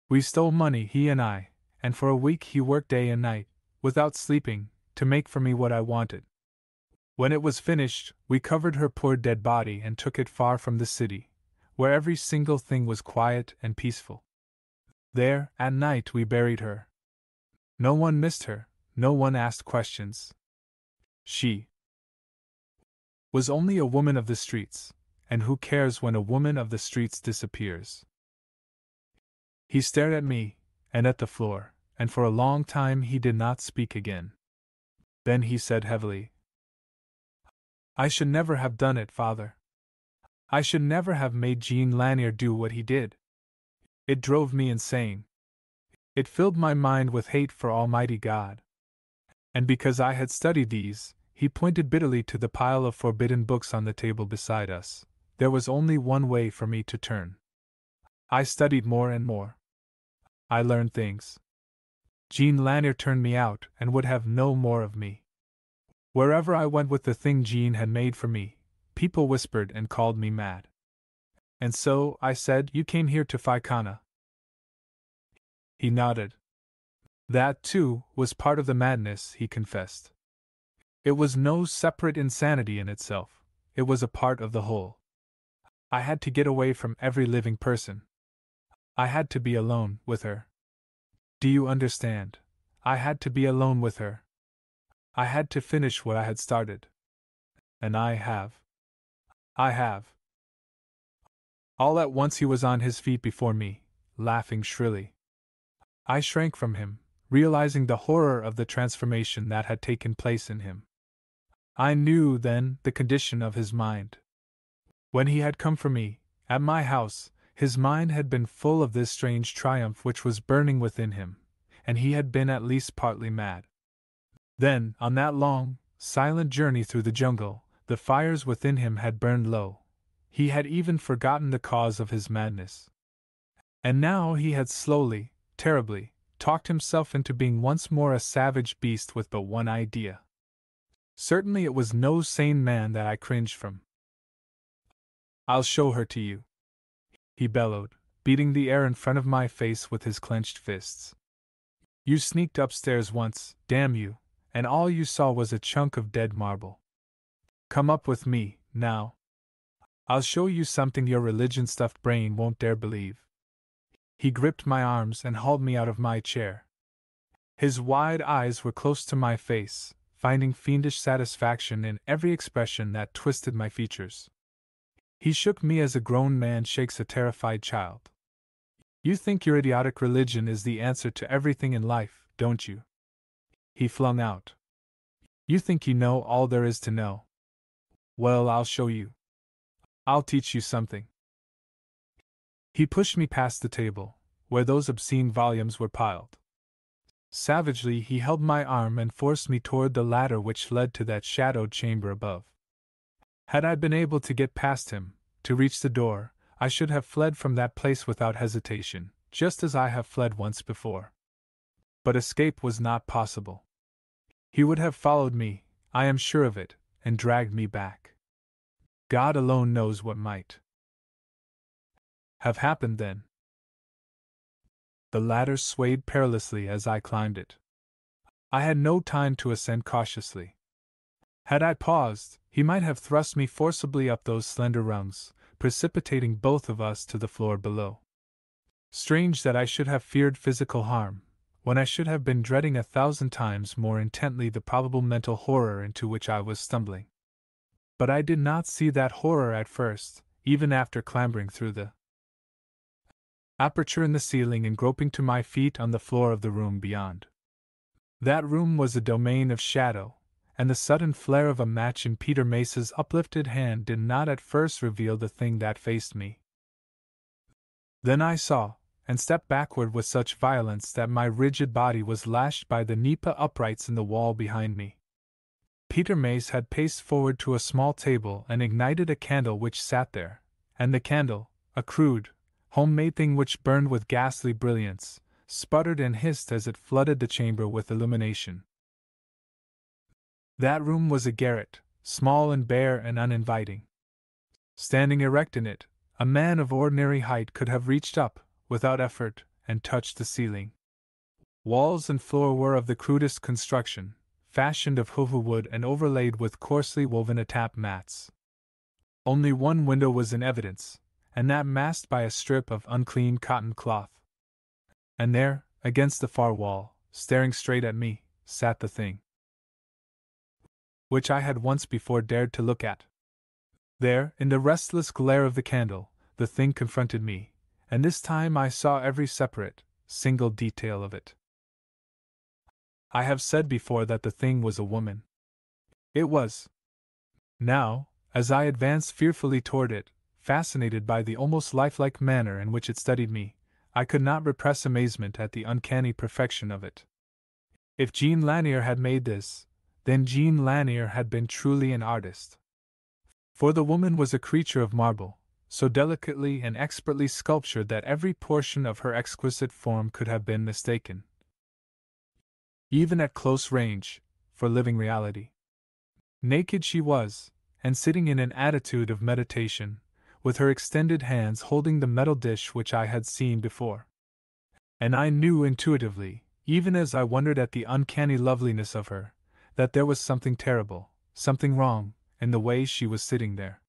We stole money, he and I, and for a week he worked day and night, without sleeping, to make for me what I wanted. When it was finished, we covered her poor dead body and took it far from the city, where every single thing was quiet and peaceful. There, at night, we buried her. No one missed her, no one asked questions. She was only a woman of the streets, and who cares when a woman of the streets disappears? He stared at me, and at the floor, and for a long time he did not speak again. Then he said heavily, I should never have done it, Father. I should never have made Jean Lanier do what he did. It drove me insane. It filled my mind with hate for Almighty God. And because I had studied these, he pointed bitterly to the pile of forbidden books on the table beside us. There was only one way for me to turn. I studied more and more. I learned things. Jean Lanier turned me out and would have no more of me. Wherever I went with the thing Jean had made for me, people whispered and called me mad. And so, I said, you came here to Faikana. He nodded. That, too, was part of the madness, he confessed. It was no separate insanity in itself, it was a part of the whole. I had to get away from every living person. I had to be alone with her. Do you understand? I had to be alone with her. I had to finish what I had started. And I have. I have. All at once he was on his feet before me, laughing shrilly. I shrank from him, realizing the horror of the transformation that had taken place in him. I knew, then, the condition of his mind. When he had come for me, at my house, his mind had been full of this strange triumph which was burning within him, and he had been at least partly mad. Then, on that long, silent journey through the jungle, the fires within him had burned low. He had even forgotten the cause of his madness. And now he had slowly, terribly, talked himself into being once more a savage beast with but one idea. Certainly it was no sane man that I cringed from. I'll show her to you, he bellowed, beating the air in front of my face with his clenched fists. You sneaked upstairs once, damn you, and all you saw was a chunk of dead marble. Come up with me, now. I'll show you something your religion-stuffed brain won't dare believe. He gripped my arms and hauled me out of my chair. His wide eyes were close to my face, finding fiendish satisfaction in every expression that twisted my features. He shook me as a grown man shakes a terrified child. You think your idiotic religion is the answer to everything in life, don't you? He flung out. You think you know all there is to know. Well, I'll show you. I'll teach you something. He pushed me past the table, where those obscene volumes were piled. Savagely he held my arm and forced me toward the ladder which led to that shadowed chamber above. Had I been able to get past him, to reach the door, I should have fled from that place without hesitation, just as I have fled once before. But escape was not possible. He would have followed me, I am sure of it, and dragged me back. God alone knows what might have happened then. The ladder swayed perilously as I climbed it. I had no time to ascend cautiously. Had I paused, he might have thrust me forcibly up those slender rungs, precipitating both of us to the floor below. Strange that I should have feared physical harm, when I should have been dreading 1,000 times more intently the probable mental horror into which I was stumbling. But I did not see that horror at first, even after clambering through the aperture in the ceiling and groping to my feet on the floor of the room beyond. That room was a domain of shadow, and the sudden flare of a match in Peter Mace's uplifted hand did not at first reveal the thing that faced me. Then I saw, and stepped backward with such violence that my rigid body was lashed by the nipa uprights in the wall behind me. Peter Mace had paced forward to a small table and ignited a candle which sat there, and the candle, a crude, homemade thing which burned with ghastly brilliance, sputtered and hissed as it flooded the chamber with illumination. That room was a garret, small and bare and uninviting. Standing erect in it, a man of ordinary height could have reached up, without effort, and touched the ceiling. Walls and floor were of the crudest construction, fashioned of hoofa wood and overlaid with coarsely woven atap mats. Only one window was in evidence, and that masked by a strip of unclean cotton cloth. And there, against the far wall, staring straight at me, sat the thing which I had once before dared to look at. There, in the restless glare of the candle, the thing confronted me, and this time I saw every separate, single detail of it. I have said before that the thing was a woman. It was. Now, as I advanced fearfully toward it, fascinated by the almost lifelike manner in which it studied me, I could not repress amazement at the uncanny perfection of it. If Jean Lanier had made this, then Jean Lanier had been truly an artist. For the woman was a creature of marble, so delicately and expertly sculptured that every portion of her exquisite form could have been mistaken, even at close range, for living reality. Naked she was, and sitting in an attitude of meditation, with her extended hands holding the metal dish which I had seen before. And I knew intuitively, even as I wondered at the uncanny loveliness of her, that there was something terrible, something wrong, in the way she was sitting there.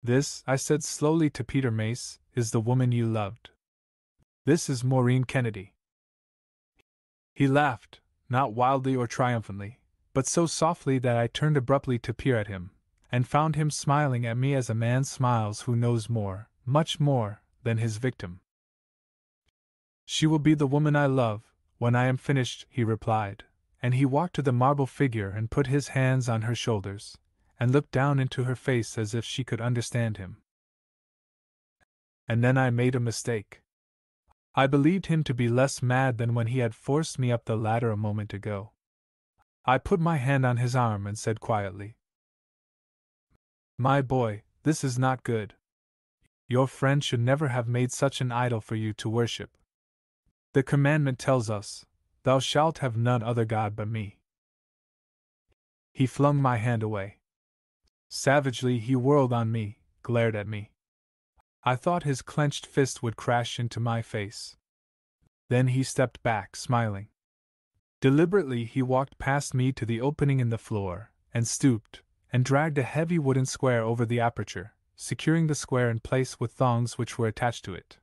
"This," I said slowly to Peter Mace, "is the woman you loved. This is Maureen Kennedy." He laughed, not wildly or triumphantly, but so softly that I turned abruptly to peer at him, and found him smiling at me as a man smiles who knows more, much more, than his victim. "She will be the woman I love, when I am finished," he replied, and he walked to the marble figure and put his hands on her shoulders, and looked down into her face as if she could understand him. And then I made a mistake. I believed him to be less mad than when he had forced me up the ladder a moment ago. I put my hand on his arm and said quietly, "My boy, this is not good. Your friend should never have made such an idol for you to worship. The commandment tells us, 'Thou shalt have none other God but me.'" He flung my hand away. Savagely he whirled on me, glared at me. I thought his clenched fist would crash into my face. Then he stepped back, smiling. Deliberately he walked past me to the opening in the floor, and stooped, and dragged a heavy wooden square over the aperture, securing the square in place with thongs which were attached to it.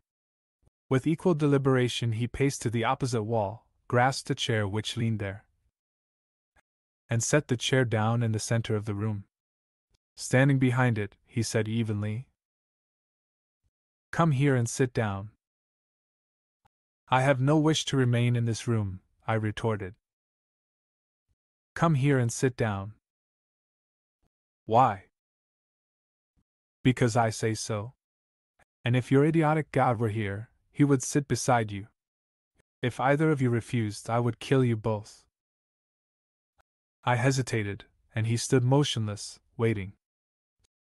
With equal deliberation he paced to the opposite wall, grasped a chair which leaned there, and set the chair down in the center of the room. Standing behind it, he said evenly, "Come here and sit down." "I have no wish to remain in this room," I retorted. "Come here and sit down." "Why?" "Because I say so. And if your idiotic God were here, he would sit beside you. If either of you refused, I would kill you both." I hesitated, and he stood motionless, waiting.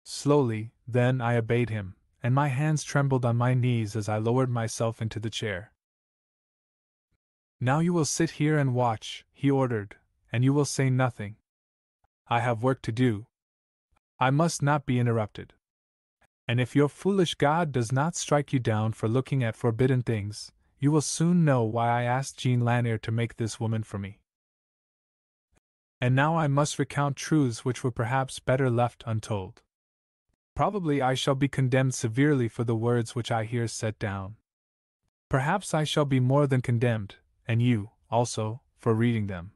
Slowly, then, I obeyed him, and my hands trembled on my knees as I lowered myself into the chair. "Now you will sit here and watch," he ordered, "and you will say nothing. I have work to do. I must not be interrupted. And if your foolish God does not strike you down for looking at forbidden things, you will soon know why I asked Jean Lanier to make this woman for me. And now I must recount truths which were perhaps better left untold. Probably I shall be condemned severely for the words which I here set down. Perhaps I shall be more than condemned, and you, also, for reading them.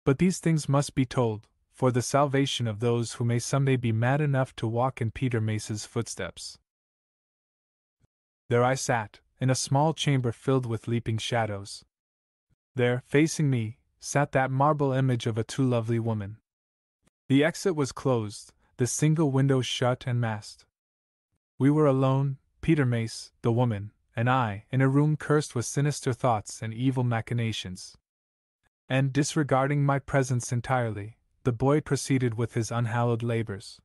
But these things must be told, for the salvation of those who may someday be mad enough to walk in Peter Mace's footsteps. There I sat, in a small chamber filled with leaping shadows. There, facing me, sat that marble image of a too lovely woman. The exit was closed, the single window shut and masked. We were alone, Peter Mace, the woman, and I, in a room cursed with sinister thoughts and evil machinations. And, disregarding my presence entirely, the boy proceeded with his unhallowed labors.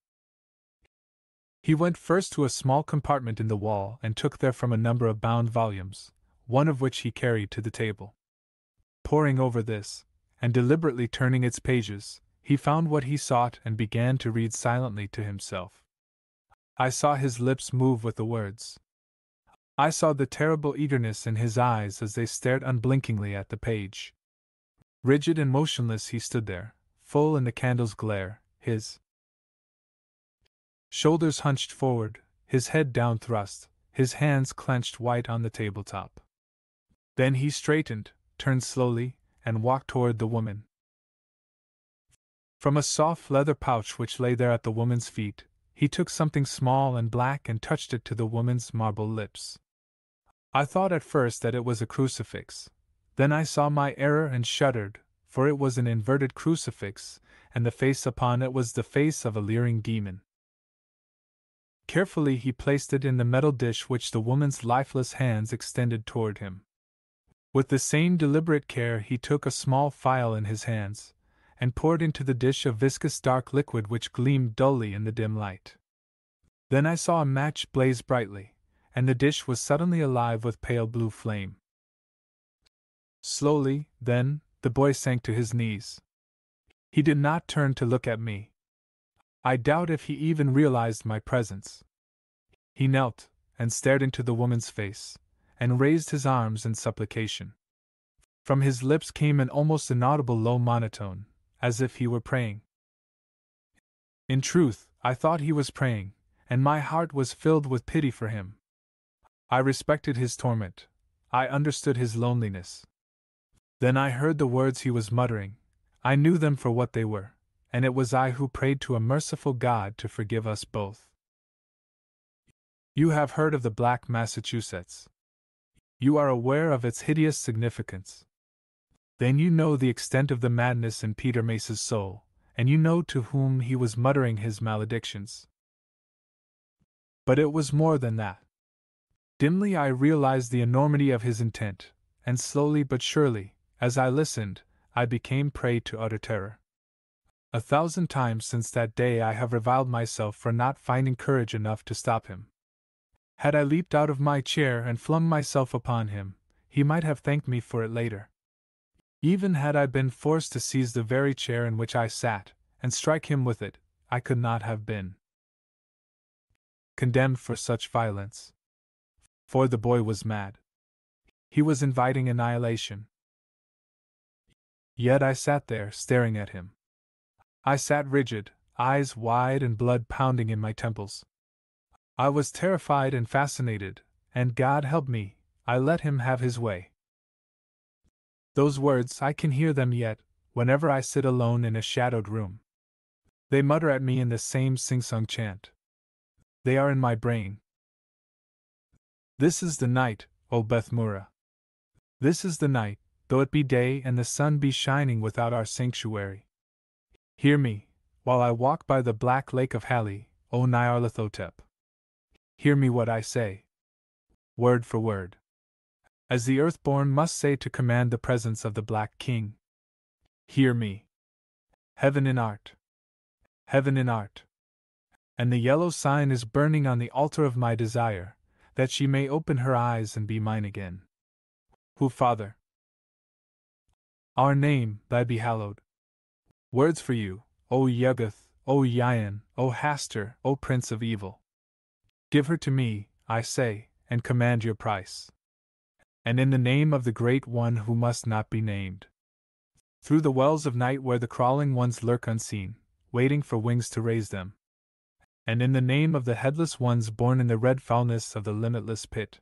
He went first to a small compartment in the wall and took therefrom a number of bound volumes, one of which he carried to the table. Poring over this, and deliberately turning its pages, he found what he sought and began to read silently to himself. I saw his lips move with the words. I saw the terrible eagerness in his eyes as they stared unblinkingly at the page. Rigid and motionless he stood there, full in the candle's glare, his shoulders hunched forward, his head downthrust, his hands clenched white on the tabletop. Then he straightened, turned slowly, and walked toward the woman. From a soft leather pouch which lay there at the woman's feet, he took something small and black and touched it to the woman's marble lips. I thought at first that it was a crucifix. Then I saw my error and shuddered, for it was an inverted crucifix, and the face upon it was the face of a leering demon. Carefully he placed it in the metal dish which the woman's lifeless hands extended toward him. With the same deliberate care he took a small phial in his hands, and poured into the dish a viscous dark liquid which gleamed dully in the dim light. Then I saw a match blaze brightly, and the dish was suddenly alive with pale blue flame. Slowly, then, the boy sank to his knees. He did not turn to look at me. I doubt if he even realized my presence. He knelt, and stared into the woman's face, and raised his arms in supplication. From his lips came an almost inaudible low monotone, as if he were praying. In truth, I thought he was praying, and my heart was filled with pity for him. I respected his torment. I understood his loneliness. Then I heard the words he was muttering. I knew them for what they were, and it was I who prayed to a merciful God to forgive us both. You have heard of the Black Massachusetts. You are aware of its hideous significance. Then you know the extent of the madness in Peter Mace's soul, and you know to whom he was muttering his maledictions. But it was more than that. Dimly I realized the enormity of his intent, and slowly but surely, as I listened, I became prey to utter terror. 1,000 times since that day I have reviled myself for not finding courage enough to stop him. Had I leaped out of my chair and flung myself upon him, he might have thanked me for it later. Even had I been forced to seize the very chair in which I sat, and strike him with it, I could not have been condemned for such violence. For the boy was mad. He was inviting annihilation. Yet I sat there, staring at him. I sat rigid, eyes wide and blood pounding in my temples. I was terrified and fascinated, and God help me, I let him have his way. Those words, I can hear them yet, whenever I sit alone in a shadowed room. They mutter at me in the same sing-song chant. They are in my brain. This is the night, O Bethmura. This is the night, though it be day and the sun be shining without our sanctuary. Hear me, while I walk by the black lake of Hali, O Nyarlathotep. Hear me what I say. Word for word. As the earthborn must say to command the presence of the Black King. Hear me. Heaven in art. Heaven in art. And the yellow sign is burning on the altar of my desire, that she may open her eyes and be mine again. Who, Father? Our name, thy be hallowed. Words for you, O Yuggoth, O Yian, O Hastur, O Prince of Evil. Give her to me, I say, and command your price. And in the name of the Great One who must not be named. Through the wells of night where the crawling ones lurk unseen, waiting for wings to raise them. And in the name of the headless ones born in the red foulness of the limitless pit.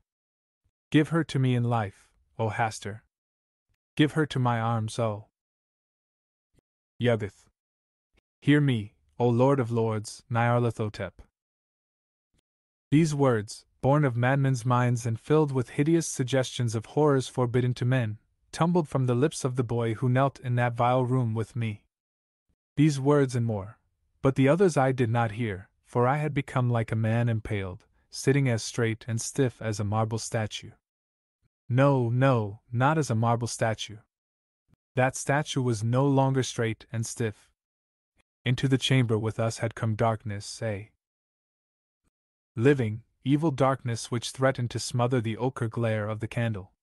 Give her to me in life, O Hastur. Give her to my arms, O Yuggoth. Hear me, O Lord of Lords, Nyarlathotep. These words, born of madmen's minds and filled with hideous suggestions of horrors forbidden to men, tumbled from the lips of the boy who knelt in that vile room with me. These words and more, but the others I did not hear, for I had become like a man impaled, sitting as straight and stiff as a marble statue. No, no, not as a marble statue. That statue was no longer straight and stiff. Into the chamber with us had come darkness, a living, evil darkness which threatened to smother the ochre glare of the candle.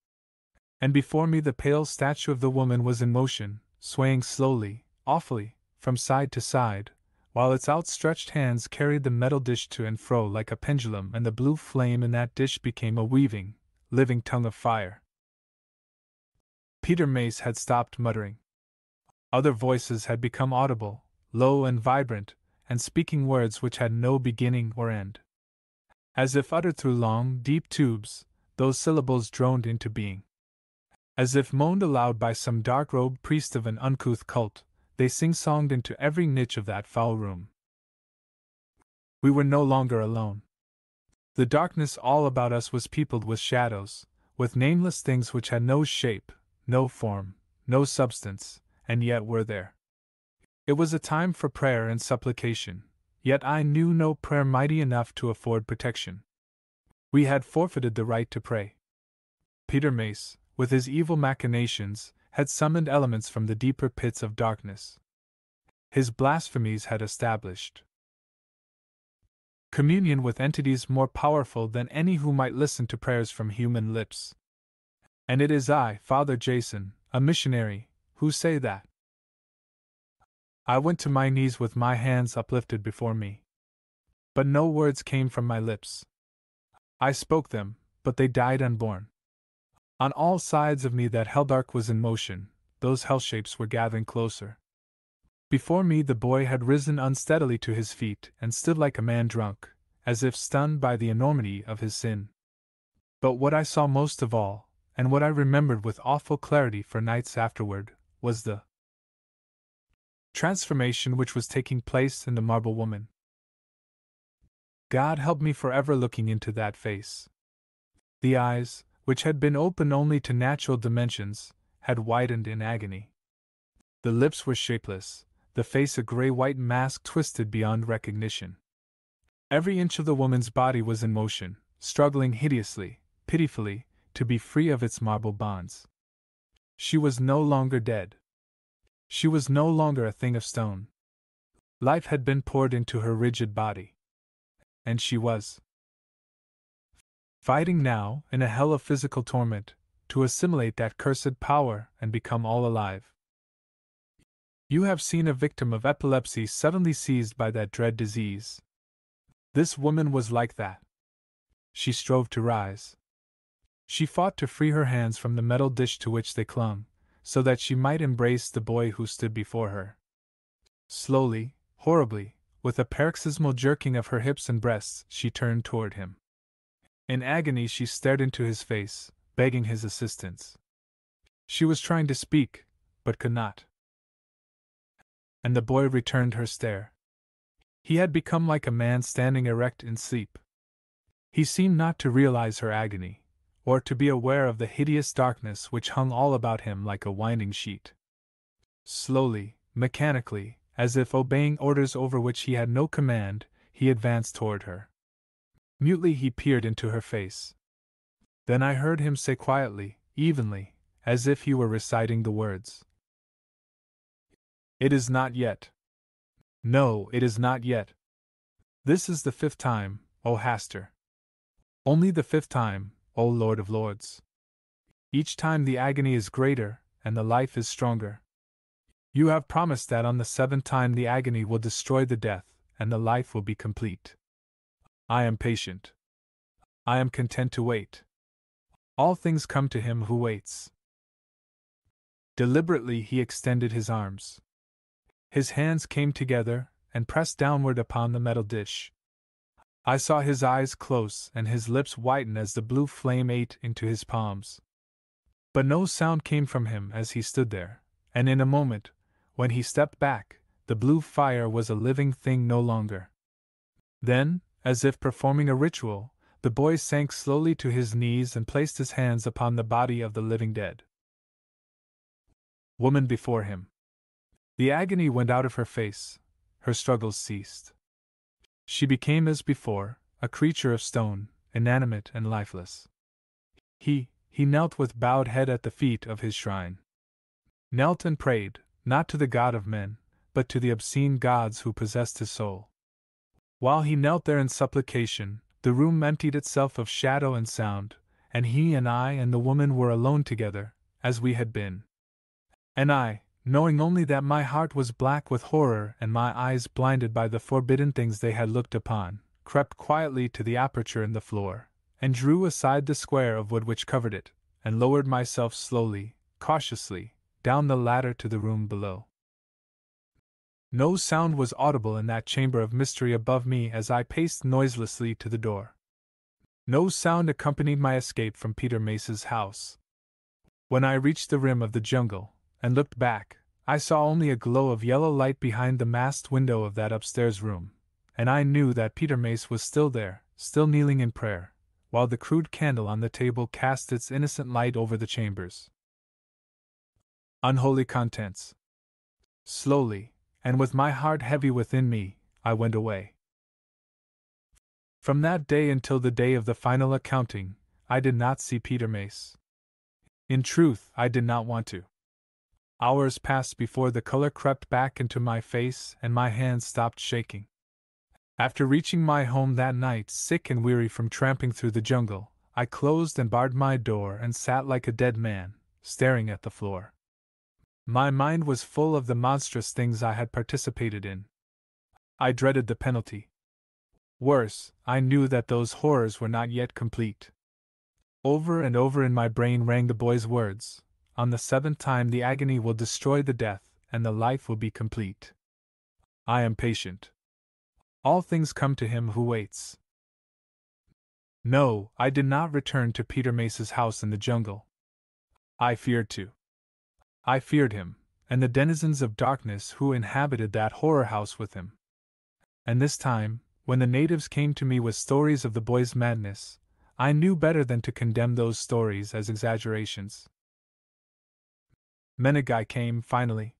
And before me the pale statue of the woman was in motion, swaying slowly, awfully, from side to side, while its outstretched hands carried the metal dish to and fro like a pendulum, and the blue flame in that dish became a weaving, living tongue of fire. Peter Mace had stopped muttering. Other voices had become audible, low and vibrant, and speaking words which had no beginning or end. As if uttered through long, deep tubes, those syllables droned into being. As if moaned aloud by some dark-robed priest of an uncouth cult, they sing-songed into every niche of that foul room. We were no longer alone. The darkness all about us was peopled with shadows, with nameless things which had no shape, no form, no substance, and yet were there. It was a time for prayer and supplication, Yet I knew no prayer mighty enough to afford protection. We had forfeited the right to pray. Peter Mace, with his evil machinations, had summoned elements from the deeper pits of darkness. His blasphemies had established communion with entities more powerful than any who might listen to prayers from human lips. And it is I, Father Jason, a missionary, who say that. I went to my knees with my hands uplifted before me. But no words came from my lips. I spoke them, but they died unborn. On all sides of me that helldark was in motion, those hell shapes were gathering closer. Before me the boy had risen unsteadily to his feet and stood like a man drunk, as if stunned by the enormity of his sin. But what I saw most of all, and what I remembered with awful clarity for nights afterward, was the transformation which was taking place in the marble woman. God help me forever looking into that face. The eyes, which had been open only to natural dimensions, had widened in agony. The lips were shapeless, the face a gray-white mask twisted beyond recognition. Every inch of the woman's body was in motion, struggling hideously, pitifully, to be free of its marble bonds. She was no longer dead. She was no longer a thing of stone. Life had been poured into her rigid body. And she was fighting now, in a hell of physical torment, to assimilate that cursed power and become all alive. You have seen a victim of epilepsy suddenly seized by that dread disease. This woman was like that. She strove to rise. She fought to free her hands from the metal dish to which they clung, so that she might embrace the boy who stood before her. Slowly, horribly, with a paroxysmal jerking of her hips and breasts, she turned toward him. In agony she stared into his face, begging his assistance. She was trying to speak, but could not. And the boy returned her stare. He had become like a man standing erect in sleep. He seemed not to realize her agony, or to be aware of the hideous darkness which hung all about him like a winding sheet. Slowly, mechanically, as if obeying orders over which he had no command, he advanced toward her. Mutely he peered into her face. Then I heard him say quietly, evenly, as if he were reciting the words, "It is not yet. No, it is not yet. This is the 5th time, O Hastur. Only the 5th time, O Lord of Lords. Each time the agony is greater, and the life is stronger. You have promised that on the 7th time the agony will destroy the death, and the life will be complete. I am patient. I am content to wait. All things come to him who waits." Deliberately he extended his arms. His hands came together and pressed downward upon the metal dish. I saw his eyes close and his lips whiten as the blue flame ate into his palms. But no sound came from him as he stood there, and in a moment, when he stepped back, the blue fire was a living thing no longer. Then, as if performing a ritual, the boy sank slowly to his knees and placed his hands upon the body of the living dead woman before him. The agony went out of her face, her struggles ceased. She became as before, a creature of stone, inanimate and lifeless. He knelt with bowed head at the feet of his shrine. Knelt and prayed, not to the God of men, but to the obscene gods who possessed his soul. While he knelt there in supplication, the room emptied itself of shadow and sound, and he and I and the woman were alone together, as we had been. And I, knowing only that my heart was black with horror and my eyes blinded by the forbidden things they had looked upon, crept quietly to the aperture in the floor, and drew aside the square of wood which covered it, and lowered myself slowly, cautiously, down the ladder to the room below. No sound was audible in that chamber of mystery above me as I paced noiselessly to the door. No sound accompanied my escape from Peter Mace's house. When I reached the rim of the jungle, and looked back, I saw only a glow of yellow light behind the masked window of that upstairs room, and I knew that Peter Mace was still there, still kneeling in prayer, while the crude candle on the table cast its innocent light over the chamber's unholy contents. Slowly, and with my heart heavy within me, I went away. From that day until the day of the final accounting, I did not see Peter Mace. In truth, I did not want to. Hours passed before the color crept back into my face and my hands stopped shaking. After reaching my home that night, sick and weary from tramping through the jungle, I closed and barred my door and sat like a dead man, staring at the floor. My mind was full of the monstrous things I had participated in. I dreaded the penalty. Worse, I knew that those horrors were not yet complete. Over and over in my brain rang the boy's words, "On the seventh time the agony will destroy the death, and the life will be complete. I am patient. All things come to him who waits." No, I did not return to Peter Mace's house in the jungle. I feared to. I feared him, and the denizens of darkness who inhabited that horror house with him. And this time, when the natives came to me with stories of the boy's madness, I knew better than to condemn those stories as exaggerations. Menengai came, finally.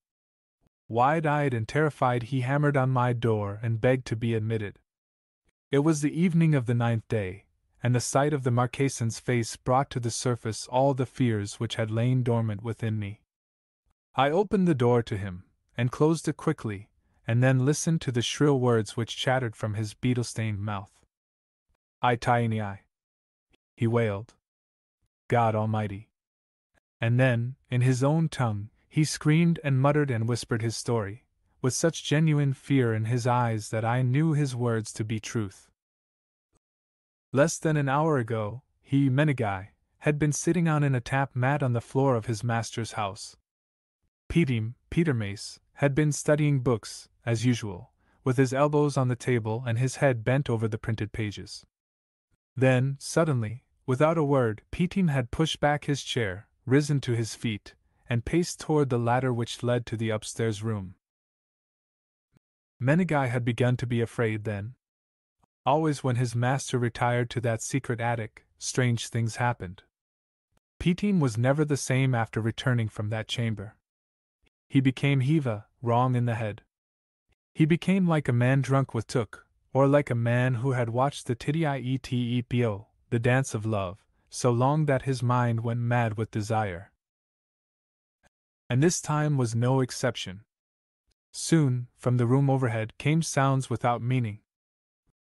Wide-eyed and terrified, he hammered on my door and begged to be admitted. It was the evening of the 9th day, and the sight of the Marquesan's face brought to the surface all the fears which had lain dormant within me. I opened the door to him, and closed it quickly, and then listened to the shrill words which chattered from his beetle-stained mouth. "I Tainai," he wailed. "God Almighty." And then, in his own tongue, he screamed and muttered and whispered his story, with such genuine fear in his eyes that I knew his words to be truth. Less than an hour ago, he, Menengai, had been sitting on an tap mat on the floor of his master's house. Peter Mace, had been studying books, as usual, with his elbows on the table and his head bent over the printed pages. Then, suddenly, without a word, Petim had pushed back his chair, risen to his feet, and paced toward the ladder which led to the upstairs room. Menengai had begun to be afraid then. Always when his master retired to that secret attic, strange things happened. Petim was never the same after returning from that chamber. He became Hiva, wrong in the head. He became like a man drunk with took, or like a man who had watched the Titiepo, the dance of love, so long that his mind went mad with desire. And this time was no exception. Soon, from the room overhead came sounds without meaning.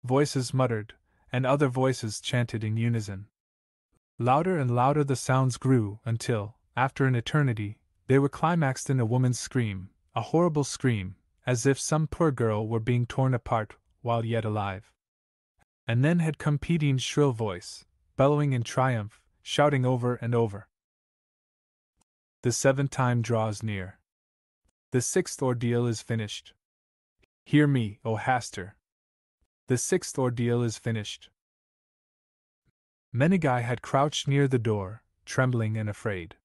Voices muttered, and other voices chanted in unison. Louder and louder the sounds grew until, after an eternity, they were climaxed in a woman's scream, a horrible scream, as if some poor girl were being torn apart while yet alive. And then had come Petim's shrill voice, bellowing in triumph, shouting over and over. "The seventh time draws near. The sixth ordeal is finished. Hear me, O Hastur. The sixth ordeal is finished." Menengai had crouched near the door, trembling and afraid.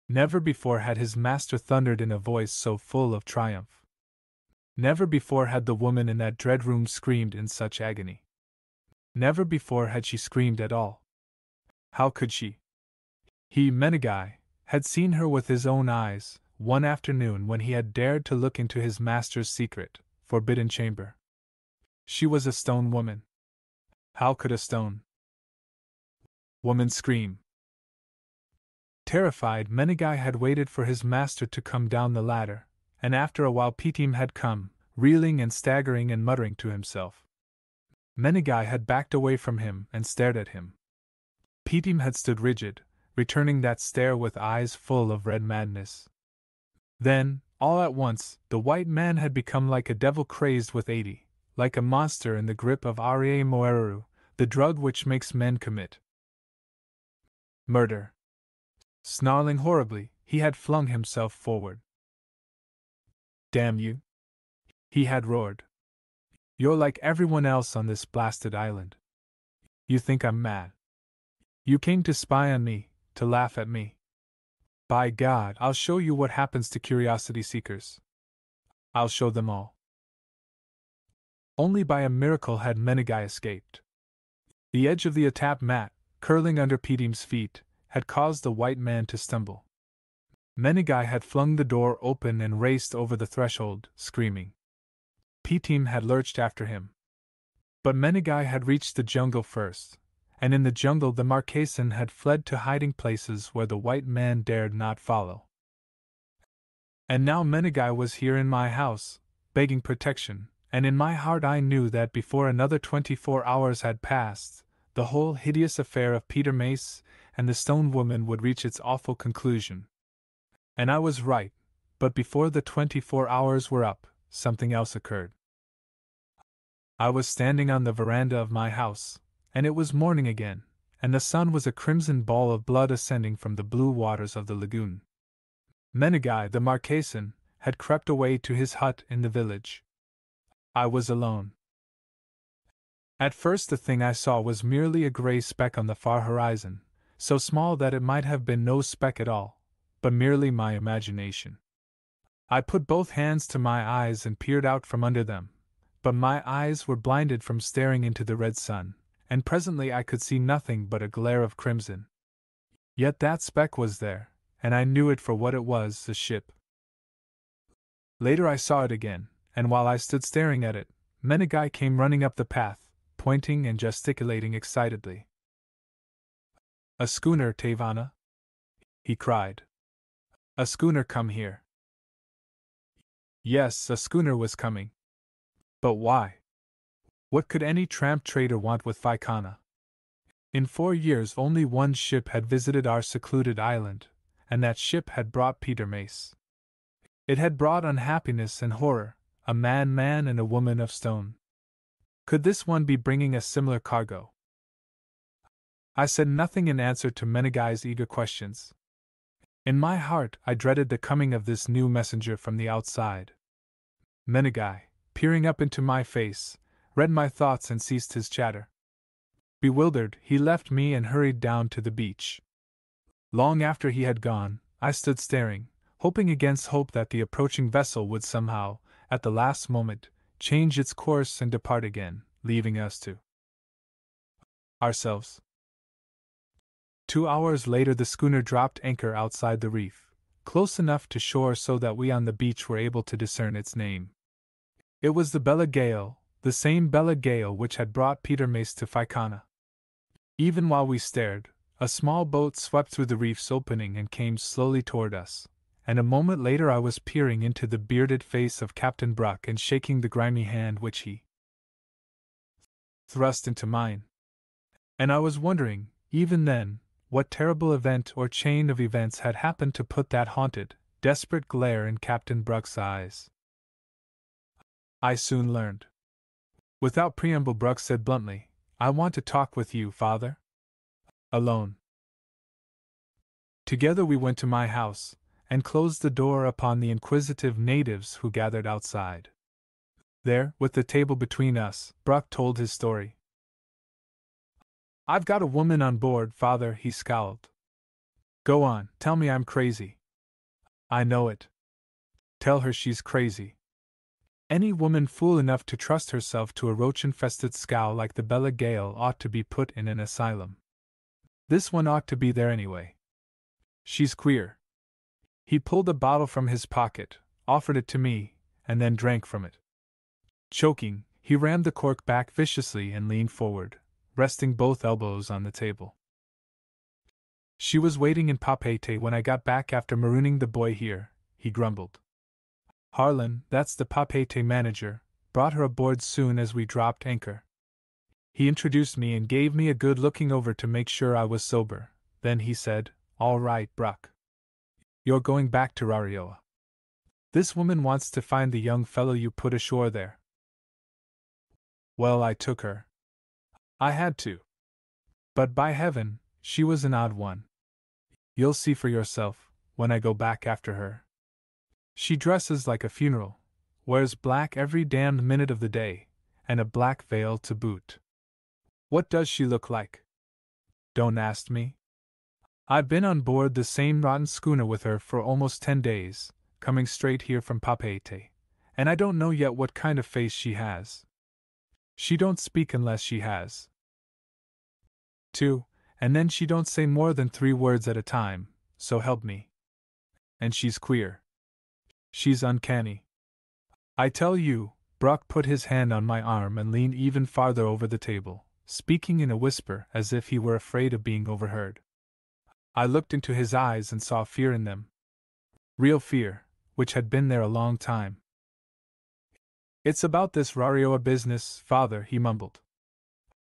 Never before had his master thundered in a voice so full of triumph. Never before had the woman in that dread room screamed in such agony. Never before had she screamed at all. How could she? He, Menengai, had seen her with his own eyes, one afternoon when he had dared to look into his master's secret, forbidden chamber. She was a stone woman. How could a stone woman scream? Terrified, Menengai had waited for his master to come down the ladder, and after a while Petim had come, reeling and staggering and muttering to himself. Menengai had backed away from him and stared at him. Petim had stood rigid, returning that stare with eyes full of red madness. Then, all at once, the white man had become like a devil crazed with 80, like a monster in the grip of Arie Moereru, the drug which makes men commit murder. Snarling horribly, he had flung himself forward. "Damn you!" he had roared. "You're like everyone else on this blasted island. You think I'm mad. You came to spy on me, to laugh at me. By God, I'll show you what happens to curiosity seekers. I'll show them all." Only by a miracle had Menengai escaped. The edge of the atap mat, curling under Petim's feet, had caused the white man to stumble. Menengai had flung the door open and raced over the threshold, screaming. Petim had lurched after him. But Menegai had reached the jungle first, and in the jungle the Marquesan had fled to hiding places where the white man dared not follow. And now Menegai was here in my house, begging protection, and in my heart I knew that before another 24 hours had passed, the whole hideous affair of Peter Mace and the stone woman would reach its awful conclusion. And I was right, but before the 24 hours were up, something else occurred. I was standing on the veranda of my house, and it was morning again, and the sun was a crimson ball of blood ascending from the blue waters of the lagoon. Menegai the Marquesan had crept away to his hut in the village. I was alone. At first the thing I saw was merely a gray speck on the far horizon, so small that it might have been no speck at all, but merely my imagination. I put both hands to my eyes and peered out from under them, but my eyes were blinded from staring into the red sun, and presently I could see nothing but a glare of crimson. Yet that speck was there, and I knew it for what it was, a ship. Later I saw it again, and while I stood staring at it, Menegai came running up the path, pointing and gesticulating excitedly. "A schooner, Tavana!" he cried. "A schooner come here!" Yes, a schooner was coming. But why? What could any tramp trader want with Phycana? In 4 years only one ship had visited our secluded island, and that ship had brought Peter Mace. It had brought unhappiness and horror, a man and a woman of stone. Could this one be bringing a similar cargo? I said nothing in answer to Menegai's eager questions. In my heart I dreaded the coming of this new messenger from the outside. Menegai, peering up into my face, read my thoughts and ceased his chatter. Bewildered, he left me and hurried down to the beach. Long after he had gone, I stood staring, hoping against hope that the approaching vessel would somehow, at the last moment, change its course and depart again, leaving us to ourselves. 2 hours later the schooner dropped anchor outside the reef, close enough to shore so that we on the beach were able to discern its name. It was the Bella Gale, the same Bella Gale which had brought Peter Mace to Phycana. Even while we stared, a small boat swept through the reef's opening and came slowly toward us, and a moment later I was peering into the bearded face of Captain Bruck and shaking the grimy hand which he thrust into mine. And I was wondering, even then, what terrible event or chain of events had happened to put that haunted, desperate glare in Captain Bruck's eyes. I soon learned. Without preamble, Bruck said bluntly, "I want to talk with you, Father." Alone. Together we went to my house, and closed the door upon the inquisitive natives who gathered outside. There, with the table between us, Bruck told his story. "I've got a woman on board, Father," he scowled. "Go on, tell me I'm crazy." "I know it. Tell her she's crazy. Any woman fool enough to trust herself to a roach-infested scow like the Bella Gale ought to be put in an asylum. This one ought to be there anyway. She's queer." He pulled a bottle from his pocket, offered it to me, and then drank from it. Choking, he rammed the cork back viciously and leaned forward, resting both elbows on the table. "She was waiting in Papeete when I got back after marooning the boy here," he grumbled. "Harlan, that's the Papeete manager, brought her aboard soon as we dropped anchor. He introduced me and gave me a good looking over to make sure I was sober. Then he said, 'All right, Bruck. You're going back to Rarioa. This woman wants to find the young fellow you put ashore there.' Well, I took her. I had to. But by heaven, she was an odd one. You'll see for yourself, when I go back after her. She dresses like a funeral, wears black every damned minute of the day, and a black veil to boot. What does she look like? Don't ask me. I've been on board the same rotten schooner with her for almost 10 days, coming straight here from Papeete, and I don't know yet what kind of face she has. She don't speak unless she has to, and then she don't say more than 3 words at a time, so help me. And she's queer. She's uncanny. I tell you, Brock put his hand on my arm and leaned even farther over the table, speaking in a whisper as if he were afraid of being overheard. I looked into his eyes and saw fear in them. Real fear, which had been there a long time. "It's about this Rarioa business, father," he mumbled.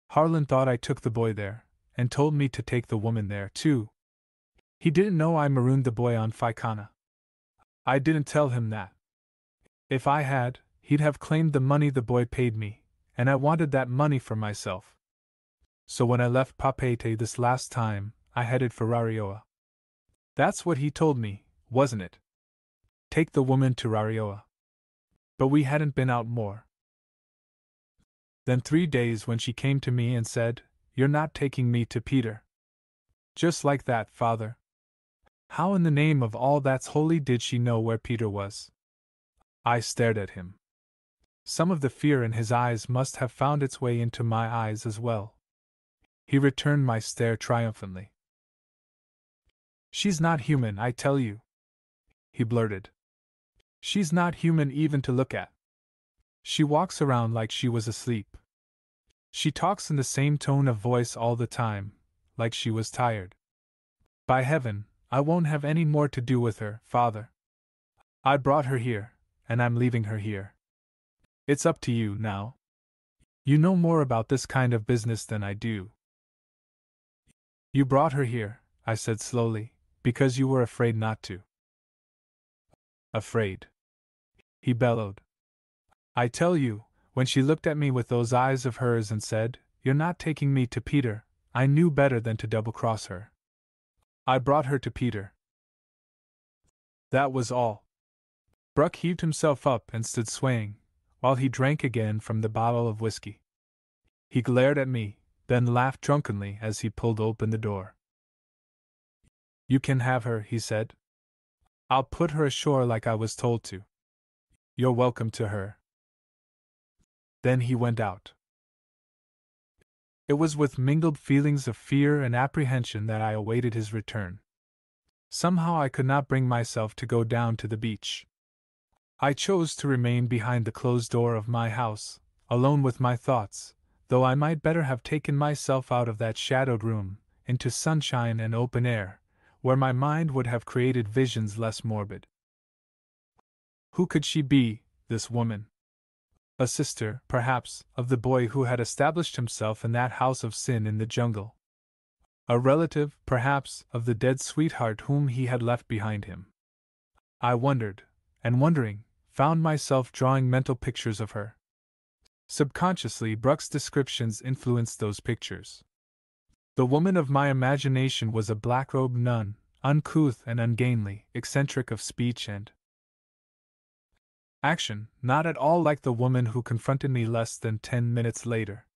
"Harlan thought I took the boy there, and told me to take the woman there, too. He didn't know I marooned the boy on Faikana. I didn't tell him that. If I had, he'd have claimed the money the boy paid me, and I wanted that money for myself. So when I left Papeete this last time, I headed for Rarioa. That's what he told me, wasn't it? Take the woman to Rarioa. But we hadn't been out more than 3 days when she came to me and said, 'You're not taking me to Peter.' Just like that, father. How in the name of all that's holy did she know where Peter was?" I stared at him. Some of the fear in his eyes must have found its way into my eyes as well. He returned my stare triumphantly. "She's not human, I tell you," he blurted. "She's not human even to look at. She walks around like she was asleep. She talks in the same tone of voice all the time, like she was tired. By heaven, I won't have any more to do with her, father. I brought her here, and I'm leaving her here. It's up to you now. You know more about this kind of business than I do." "You brought her here," I said slowly, "because you were afraid not to." "Afraid?" he bellowed. "I tell you, when she looked at me with those eyes of hers and said, 'You're not taking me to Peter,' I knew better than to double-cross her. I brought her to Peter. That was all." Bruck heaved himself up and stood swaying, while he drank again from the bottle of whiskey. He glared at me, then laughed drunkenly as he pulled open the door. "You can have her," he said. "I'll put her ashore like I was told to. You're welcome to her." Then he went out. It was with mingled feelings of fear and apprehension that I awaited his return. Somehow I could not bring myself to go down to the beach. I chose to remain behind the closed door of my house, alone with my thoughts, though I might better have taken myself out of that shadowed room, into sunshine and open air, where my mind would have created visions less morbid. Who could she be, this woman? A sister, perhaps, of the boy who had established himself in that house of sin in the jungle. A relative, perhaps, of the dead sweetheart whom he had left behind him. I wondered, and wondering, found myself drawing mental pictures of her. Subconsciously, Bruck's descriptions influenced those pictures. The woman of my imagination was a black-robed nun, uncouth and ungainly, eccentric of speech and action, not at all like the woman who confronted me less than 10 minutes later.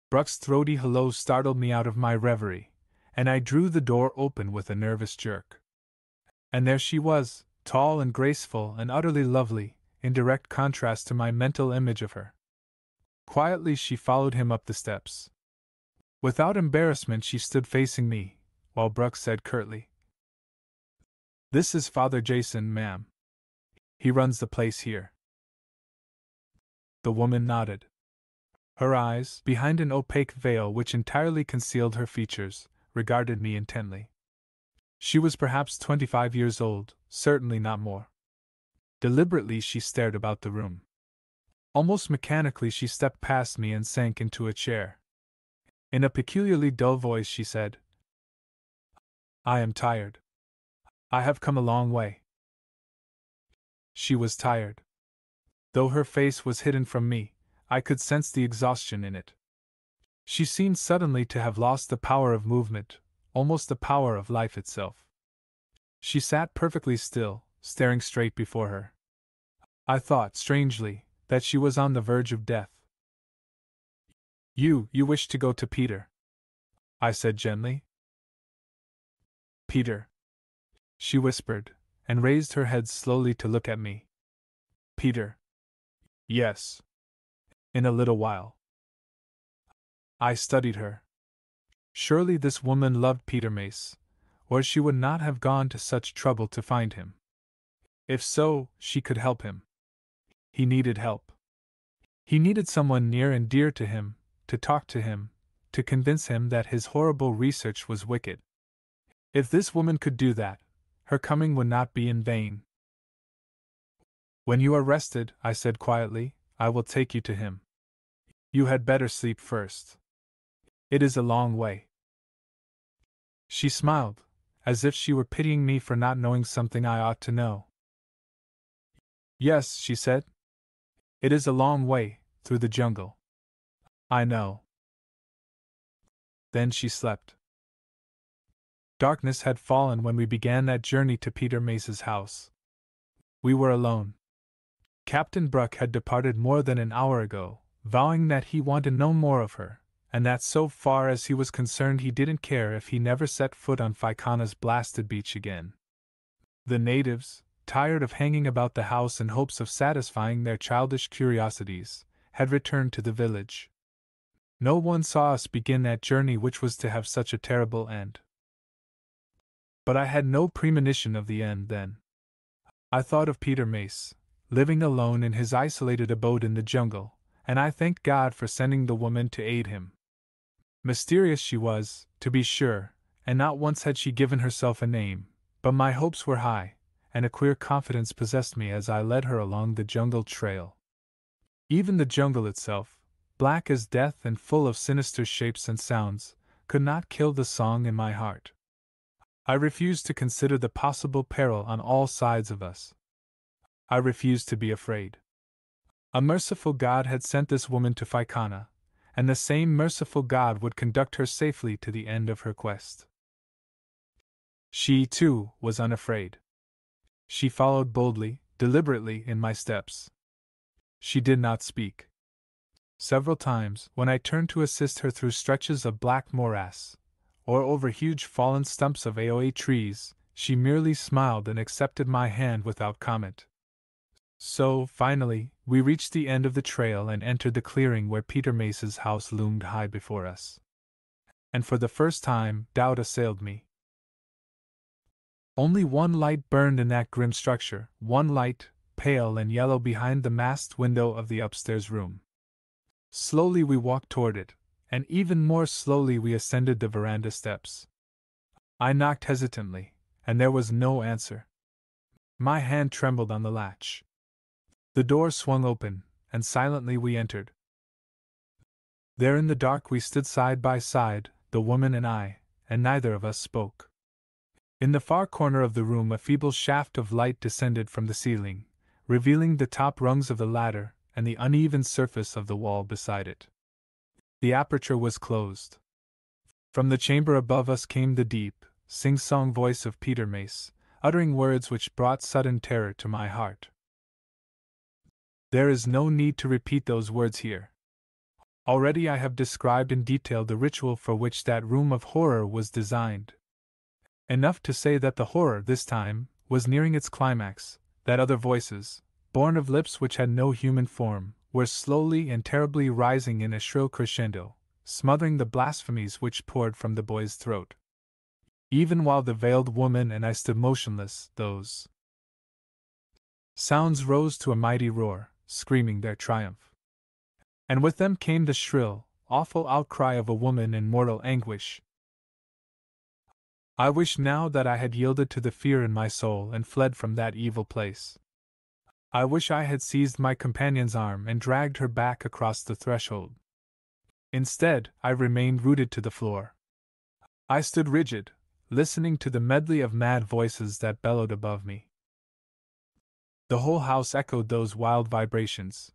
Bruck's throaty hello startled me out of my reverie, and I drew the door open with a nervous jerk. And there she was, tall and graceful and utterly lovely, in direct contrast to my mental image of her. Quietly she followed him up the steps. Without embarrassment she stood facing me, while Bruck said curtly, "This is Father Jason, ma'am. He runs the place here." The woman nodded. Her eyes, behind an opaque veil which entirely concealed her features, regarded me intently. She was perhaps 25 years old, certainly not more. Deliberately she stared about the room. Almost mechanically she stepped past me and sank into a chair. In a peculiarly dull voice she said, "I am tired. I have come a long way." She was tired. Though her face was hidden from me, I could sense the exhaustion in it. She seemed suddenly to have lost the power of movement, almost the power of life itself. She sat perfectly still, staring straight before her. I thought, strangely, that she was on the verge of death. You wish to go to Peter?" I said gently. "Peter," she whispered, and raised her head slowly to look at me. "Peter." "Yes. In a little while." I studied her. Surely this woman loved Peter Mace, or she would not have gone to such trouble to find him. If so, she could help him. He needed help. He needed someone near and dear to him, to talk to him, to convince him that his horrible research was wicked. If this woman could do that, her coming would not be in vain. When you are rested, I said quietly, I will take you to him. You had better sleep first. It is a long way. She smiled, as if she were pitying me for not knowing something I ought to know. Yes, she said. It is a long way, through the jungle. I know. Then she slept. Darkness had fallen when we began that journey to Peter Mace's house. We were alone. Captain Bruck had departed more than an hour ago, vowing that he wanted no more of her, and that so far as he was concerned he didn't care if he never set foot on Phycana's blasted beach again. The natives, tired of hanging about the house in hopes of satisfying their childish curiosities, had returned to the village. No one saw us begin that journey which was to have such a terrible end. But I had no premonition of the end then. I thought of Peter Mace, living alone in his isolated abode in the jungle, and I thanked God for sending the woman to aid him. Mysterious she was, to be sure, and not once had she given herself a name, but my hopes were high, and a queer confidence possessed me as I led her along the jungle trail. Even the jungle itself, black as death and full of sinister shapes and sounds, could not kill the song in my heart. I refused to consider the possible peril on all sides of us. I refused to be afraid. A merciful God had sent this woman to Phycana, and the same merciful God would conduct her safely to the end of her quest. She, too, was unafraid. She followed boldly, deliberately in my steps. She did not speak. Several times, when I turned to assist her through stretches of black morass, or over huge fallen stumps of AOA trees, she merely smiled and accepted my hand without comment. So, finally, we reached the end of the trail and entered the clearing where Peter Mace's house loomed high before us. And for the first time, doubt assailed me. Only one light burned in that grim structure, one light, pale and yellow behind the masked window of the upstairs room. Slowly we walked toward it, and even more slowly we ascended the veranda steps. I knocked hesitantly, and there was no answer. My hand trembled on the latch. The door swung open, and silently we entered. There in the dark we stood side by side, the woman and I, and neither of us spoke. In the far corner of the room a feeble shaft of light descended from the ceiling, revealing the top rungs of the ladder and the uneven surface of the wall beside it. The aperture was closed. From the chamber above us came the deep, sing-song voice of Peter Mace, uttering words which brought sudden terror to my heart. There is no need to repeat those words here. Already I have described in detail the ritual for which that room of horror was designed. Enough to say that the horror, this time, was nearing its climax, that other voices, born of lips which had no human form, were slowly and terribly rising in a shrill crescendo, smothering the blasphemies which poured from the boy's throat. Even while the veiled woman and I stood motionless, those sounds rose to a mighty roar, screaming their triumph. And with them came the shrill, awful outcry of a woman in mortal anguish. I wish now that I had yielded to the fear in my soul and fled from that evil place. I wish I had seized my companion's arm and dragged her back across the threshold. Instead, I remained rooted to the floor. I stood rigid, listening to the medley of mad voices that bellowed above me. The whole house echoed those wild vibrations.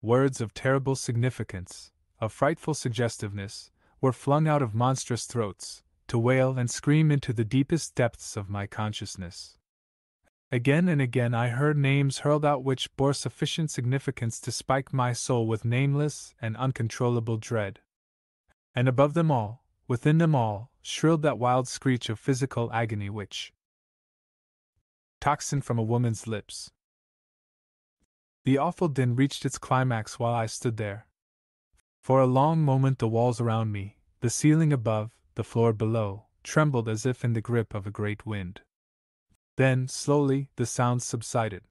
Words of terrible significance, of frightful suggestiveness, were flung out of monstrous throats, to wail and scream into the deepest depths of my consciousness. Again and again I heard names hurled out which bore sufficient significance to spike my soul with nameless and uncontrollable dread. And above them all, within them all, shrilled that wild screech of physical agony which toxin from a woman's lips. The awful din reached its climax while I stood there. For a long moment the walls around me, the ceiling above, the floor below, trembled as if in the grip of a great wind. Then, slowly, the sounds subsided.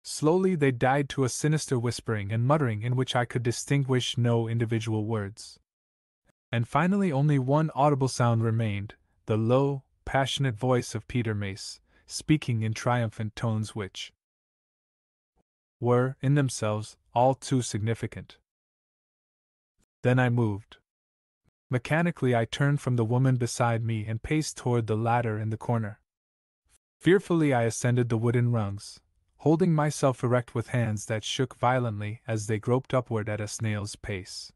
Slowly they died to a sinister whispering and muttering in which I could distinguish no individual words. And finally only one audible sound remained, the low, passionate voice of Peter Mace, speaking in triumphant tones which were, in themselves, all too significant. Then I moved. Mechanically I turned from the woman beside me and paced toward the ladder in the corner. Fearfully I ascended the wooden rungs, holding myself erect with hands that shook violently as they groped upward at a snail's pace.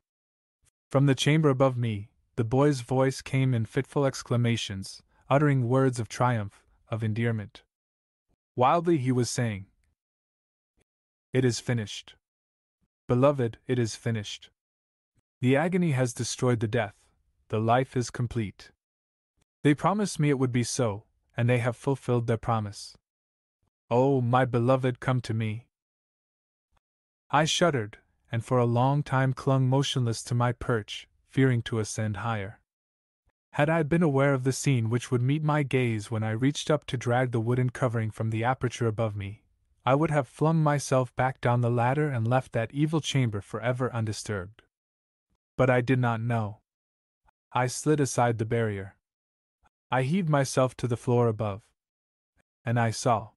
From the chamber above me, the boy's voice came in fitful exclamations, uttering words of triumph, of endearment. Wildly he was saying, "It is finished. Beloved, it is finished. The agony has destroyed the death, the life is complete. They promised me it would be so, and they have fulfilled their promise. Oh, my beloved, come to me." I shuddered, and for a long time clung motionless to my perch, fearing to ascend higher. Had I been aware of the scene which would meet my gaze when I reached up to drag the wooden covering from the aperture above me, I would have flung myself back down the ladder and left that evil chamber forever undisturbed. But I did not know. I slid aside the barrier. I heaved myself to the floor above. And I saw.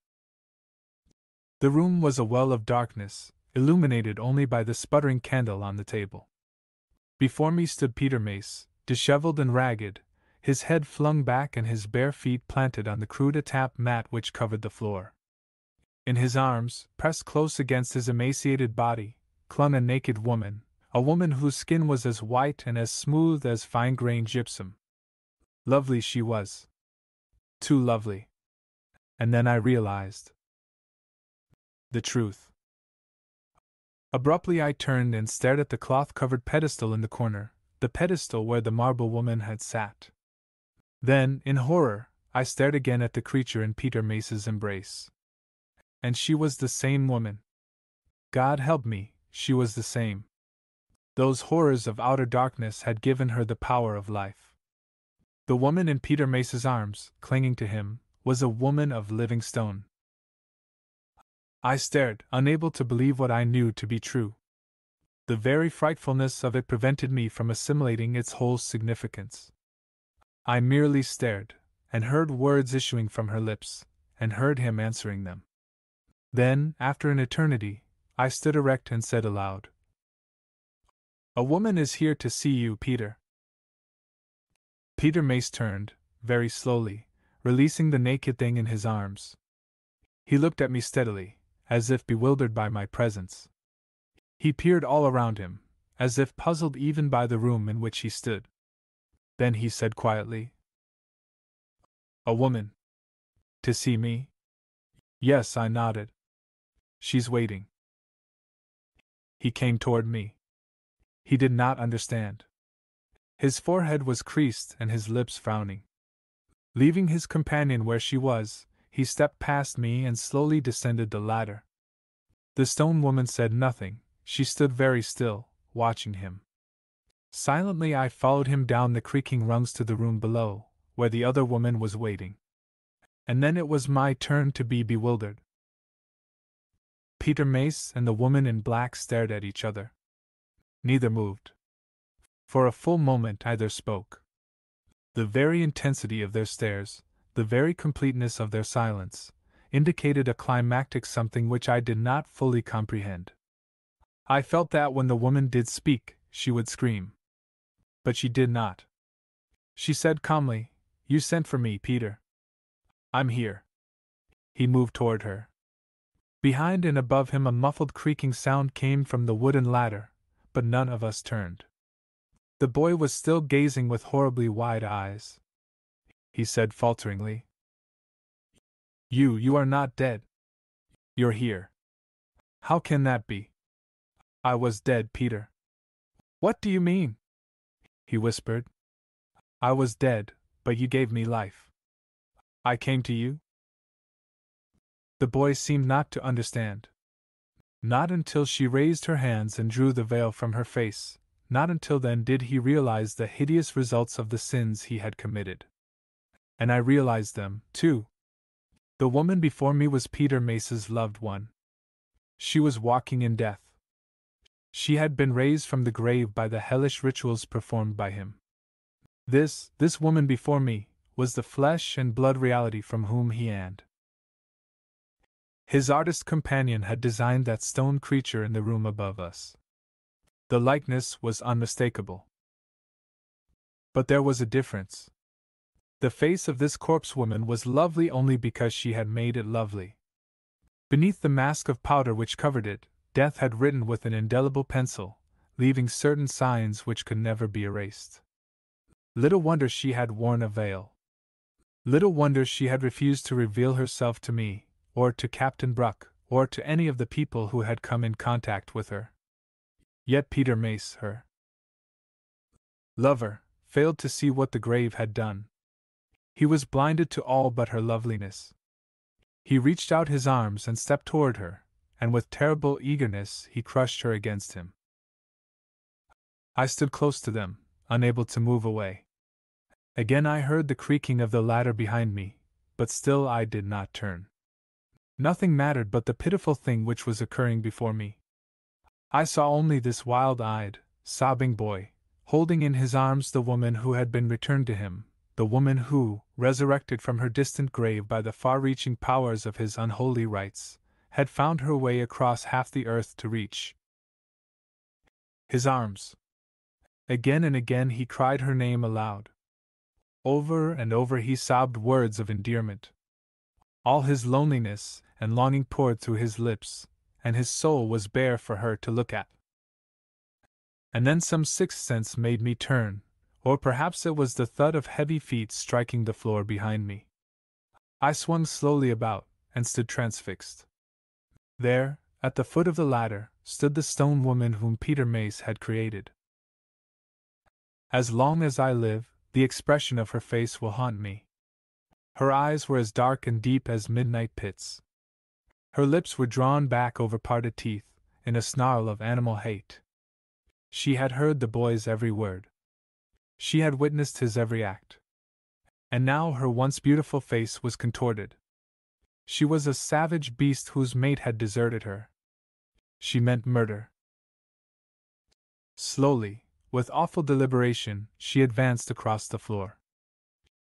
The room was a well of darkness, illuminated only by the sputtering candle on the table. Before me stood Peter Mace, disheveled and ragged, his head flung back and his bare feet planted on the crude atap mat which covered the floor. In his arms, pressed close against his emaciated body, clung a naked woman, a woman whose skin was as white and as smooth as fine-grained gypsum. Lovely she was. Too lovely. And then I realized the truth. Abruptly I turned and stared at the cloth-covered pedestal in the corner, the pedestal where the marble woman had sat. Then, in horror, I stared again at the creature in Peter Mace's embrace. And she was the same woman. God help me, she was the same. Those horrors of outer darkness had given her the power of life. The woman in Peter Mace's arms, clinging to him, was a woman of living stone. I stared, unable to believe what I knew to be true. The very frightfulness of it prevented me from assimilating its whole significance. I merely stared, and heard words issuing from her lips, and heard him answering them. Then, after an eternity, I stood erect and said aloud, "A woman is here to see you, Peter." Peter Mace turned, very slowly, releasing the naked thing in his arms. He looked at me steadily, as if bewildered by my presence. He peered all around him, as if puzzled even by the room in which he stood. Then he said quietly, "A woman? To see me?" "Yes," I nodded. "She's waiting." He came toward me. He did not understand. His forehead was creased and his lips frowning. Leaving his companion where she was, he stepped past me and slowly descended the ladder. The stone woman said nothing, she stood very still, watching him. Silently I followed him down the creaking rungs to the room below, where the other woman was waiting. And then it was my turn to be bewildered. Peter Mace and the woman in black stared at each other. Neither moved. For a full moment neither spoke. The very intensity of their stares, the very completeness of their silence, indicated a climactic something which I did not fully comprehend. I felt that when the woman did speak, she would scream. But she did not. She said calmly, "You sent for me, Peter." "I'm here." He moved toward her. Behind and above him a muffled creaking sound came from the wooden ladder, but none of us turned. The boy was still gazing with horribly wide eyes. He said falteringly, You are not dead. You're here." "How can that be?" "I was dead, Peter." "What do you mean?" He whispered. "I was dead, but you gave me life. I came to you." The boy seemed not to understand. Not until she raised her hands and drew the veil from her face, not until then did he realize the hideous results of the sins he had committed. And I realized them, too. The woman before me was Peter Mace's loved one. She was walking in death. She had been raised from the grave by the hellish rituals performed by him. This woman before me, was the flesh and blood reality from whom he and his artist companion had designed that stone creature in the room above us. The likeness was unmistakable. But there was a difference. The face of this corpse woman was lovely only because she had made it lovely. Beneath the mask of powder which covered it, death had written with an indelible pencil, leaving certain signs which could never be erased. Little wonder she had worn a veil. Little wonder she had refused to reveal herself to me, or to Captain Bruck, or to any of the people who had come in contact with her. Yet Peter Mace, her lover, failed to see what the grave had done. He was blinded to all but her loveliness. He reached out his arms and stepped toward her, and with terrible eagerness he crushed her against him. I stood close to them, unable to move away. Again I heard the creaking of the ladder behind me, but still I did not turn. Nothing mattered but the pitiful thing which was occurring before me. I saw only this wild-eyed, sobbing boy, holding in his arms the woman who had been returned to him, the woman who, resurrected from her distant grave by the far-reaching powers of his unholy rites, had found her way across half the earth to reach his arms. Again and again he cried her name aloud. Over and over he sobbed words of endearment. All his loneliness and longing poured through his lips, and his soul was bare for her to look at. And then some sixth sense made me turn, or perhaps it was the thud of heavy feet striking the floor behind me. I swung slowly about, and stood transfixed. There, at the foot of the ladder, stood the stone woman whom Peter Mace had created. As long as I live, the expression of her face will haunt me. Her eyes were as dark and deep as midnight pits. Her lips were drawn back over parted teeth, in a snarl of animal hate. She had heard the boy's every word. She had witnessed his every act. And now her once beautiful face was contorted. She was a savage beast whose mate had deserted her. She meant murder. Slowly, with awful deliberation, she advanced across the floor.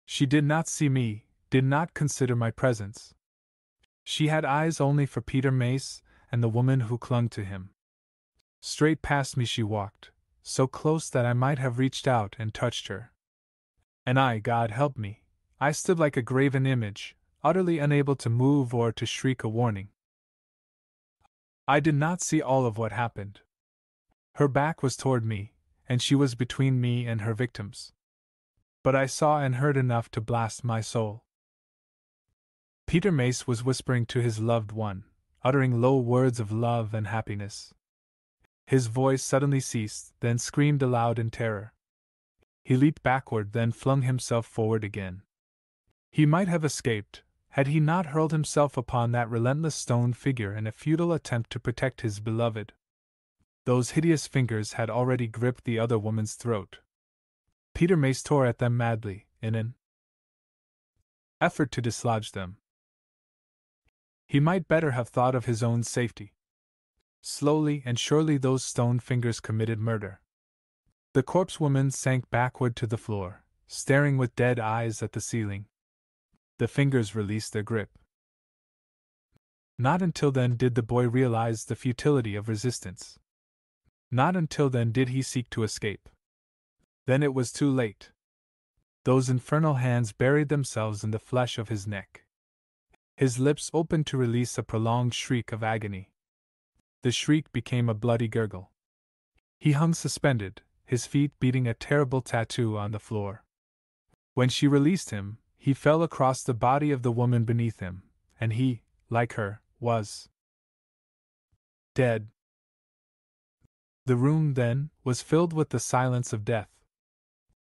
She did not see me, did not consider my presence. She had eyes only for Peter Mace and the woman who clung to him. Straight past me she walked, so close that I might have reached out and touched her. And I, God help me, I stood like a graven image, utterly unable to move or to shriek a warning. I did not see all of what happened. Her back was toward me, and she was between me and her victims. But I saw and heard enough to blast my soul. Peter Mace was whispering to his loved one, uttering low words of love and happiness. His voice suddenly ceased, then screamed aloud in terror. He leaped backward, then flung himself forward again. He might have escaped, had he not hurled himself upon that relentless stone figure in a futile attempt to protect his beloved. Those hideous fingers had already gripped the other woman's throat. Peter Mace tore at them madly, in an effort to dislodge them. He might better have thought of his own safety. Slowly and surely those stone fingers committed murder. The corpse woman sank backward to the floor, staring with dead eyes at the ceiling. The fingers released their grip. Not until then did the boy realize the futility of resistance. Not until then did he seek to escape. Then it was too late. Those infernal hands buried themselves in the flesh of his neck. His lips opened to release a prolonged shriek of agony. The shriek became a bloody gurgle. He hung suspended, his feet beating a terrible tattoo on the floor. When she released him, he fell across the body of the woman beneath him, and he, like her, was dead. The room, then, was filled with the silence of death.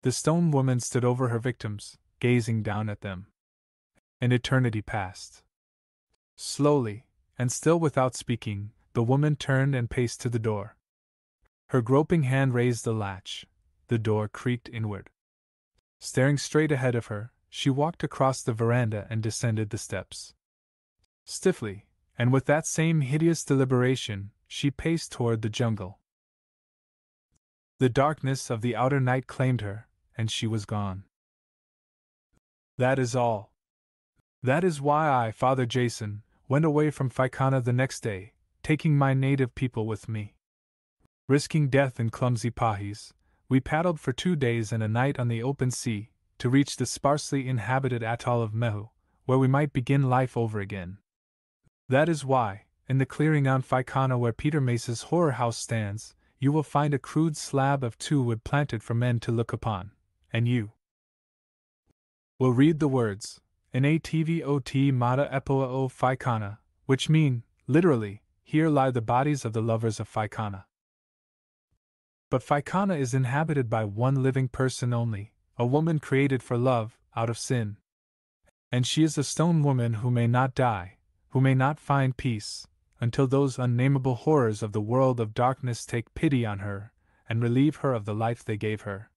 The stone woman stood over her victims, gazing down at them. An eternity passed. Slowly, and still without speaking, the woman turned and paced to the door. Her groping hand raised the latch. The door creaked inward. Staring straight ahead of her, she walked across the veranda and descended the steps. Stiffly, and with that same hideous deliberation, she paced toward the jungle. The darkness of the outer night claimed her, and she was gone. That is all. That is why I, Father Jason, went away from Phycana the next day, taking my native people with me. Risking death in clumsy pahis, we paddled for 2 days and a night on the open sea, to reach the sparsely inhabited atoll of Mehu, where we might begin life over again. That is why, in the clearing on Phycana where Peter Mace's horror house stands, you will find a crude slab of 2 wood planted for men to look upon, and you will read the words, in Atvot Mata Epoa o Phycana, which mean, literally, here lie the bodies of the lovers of Phycana. But Phycana is inhabited by one living person only, a woman created for love, out of sin. And she is a stone woman who may not die, who may not find peace, until those unnameable horrors of the world of darkness take pity on her, and relieve her of the life they gave her.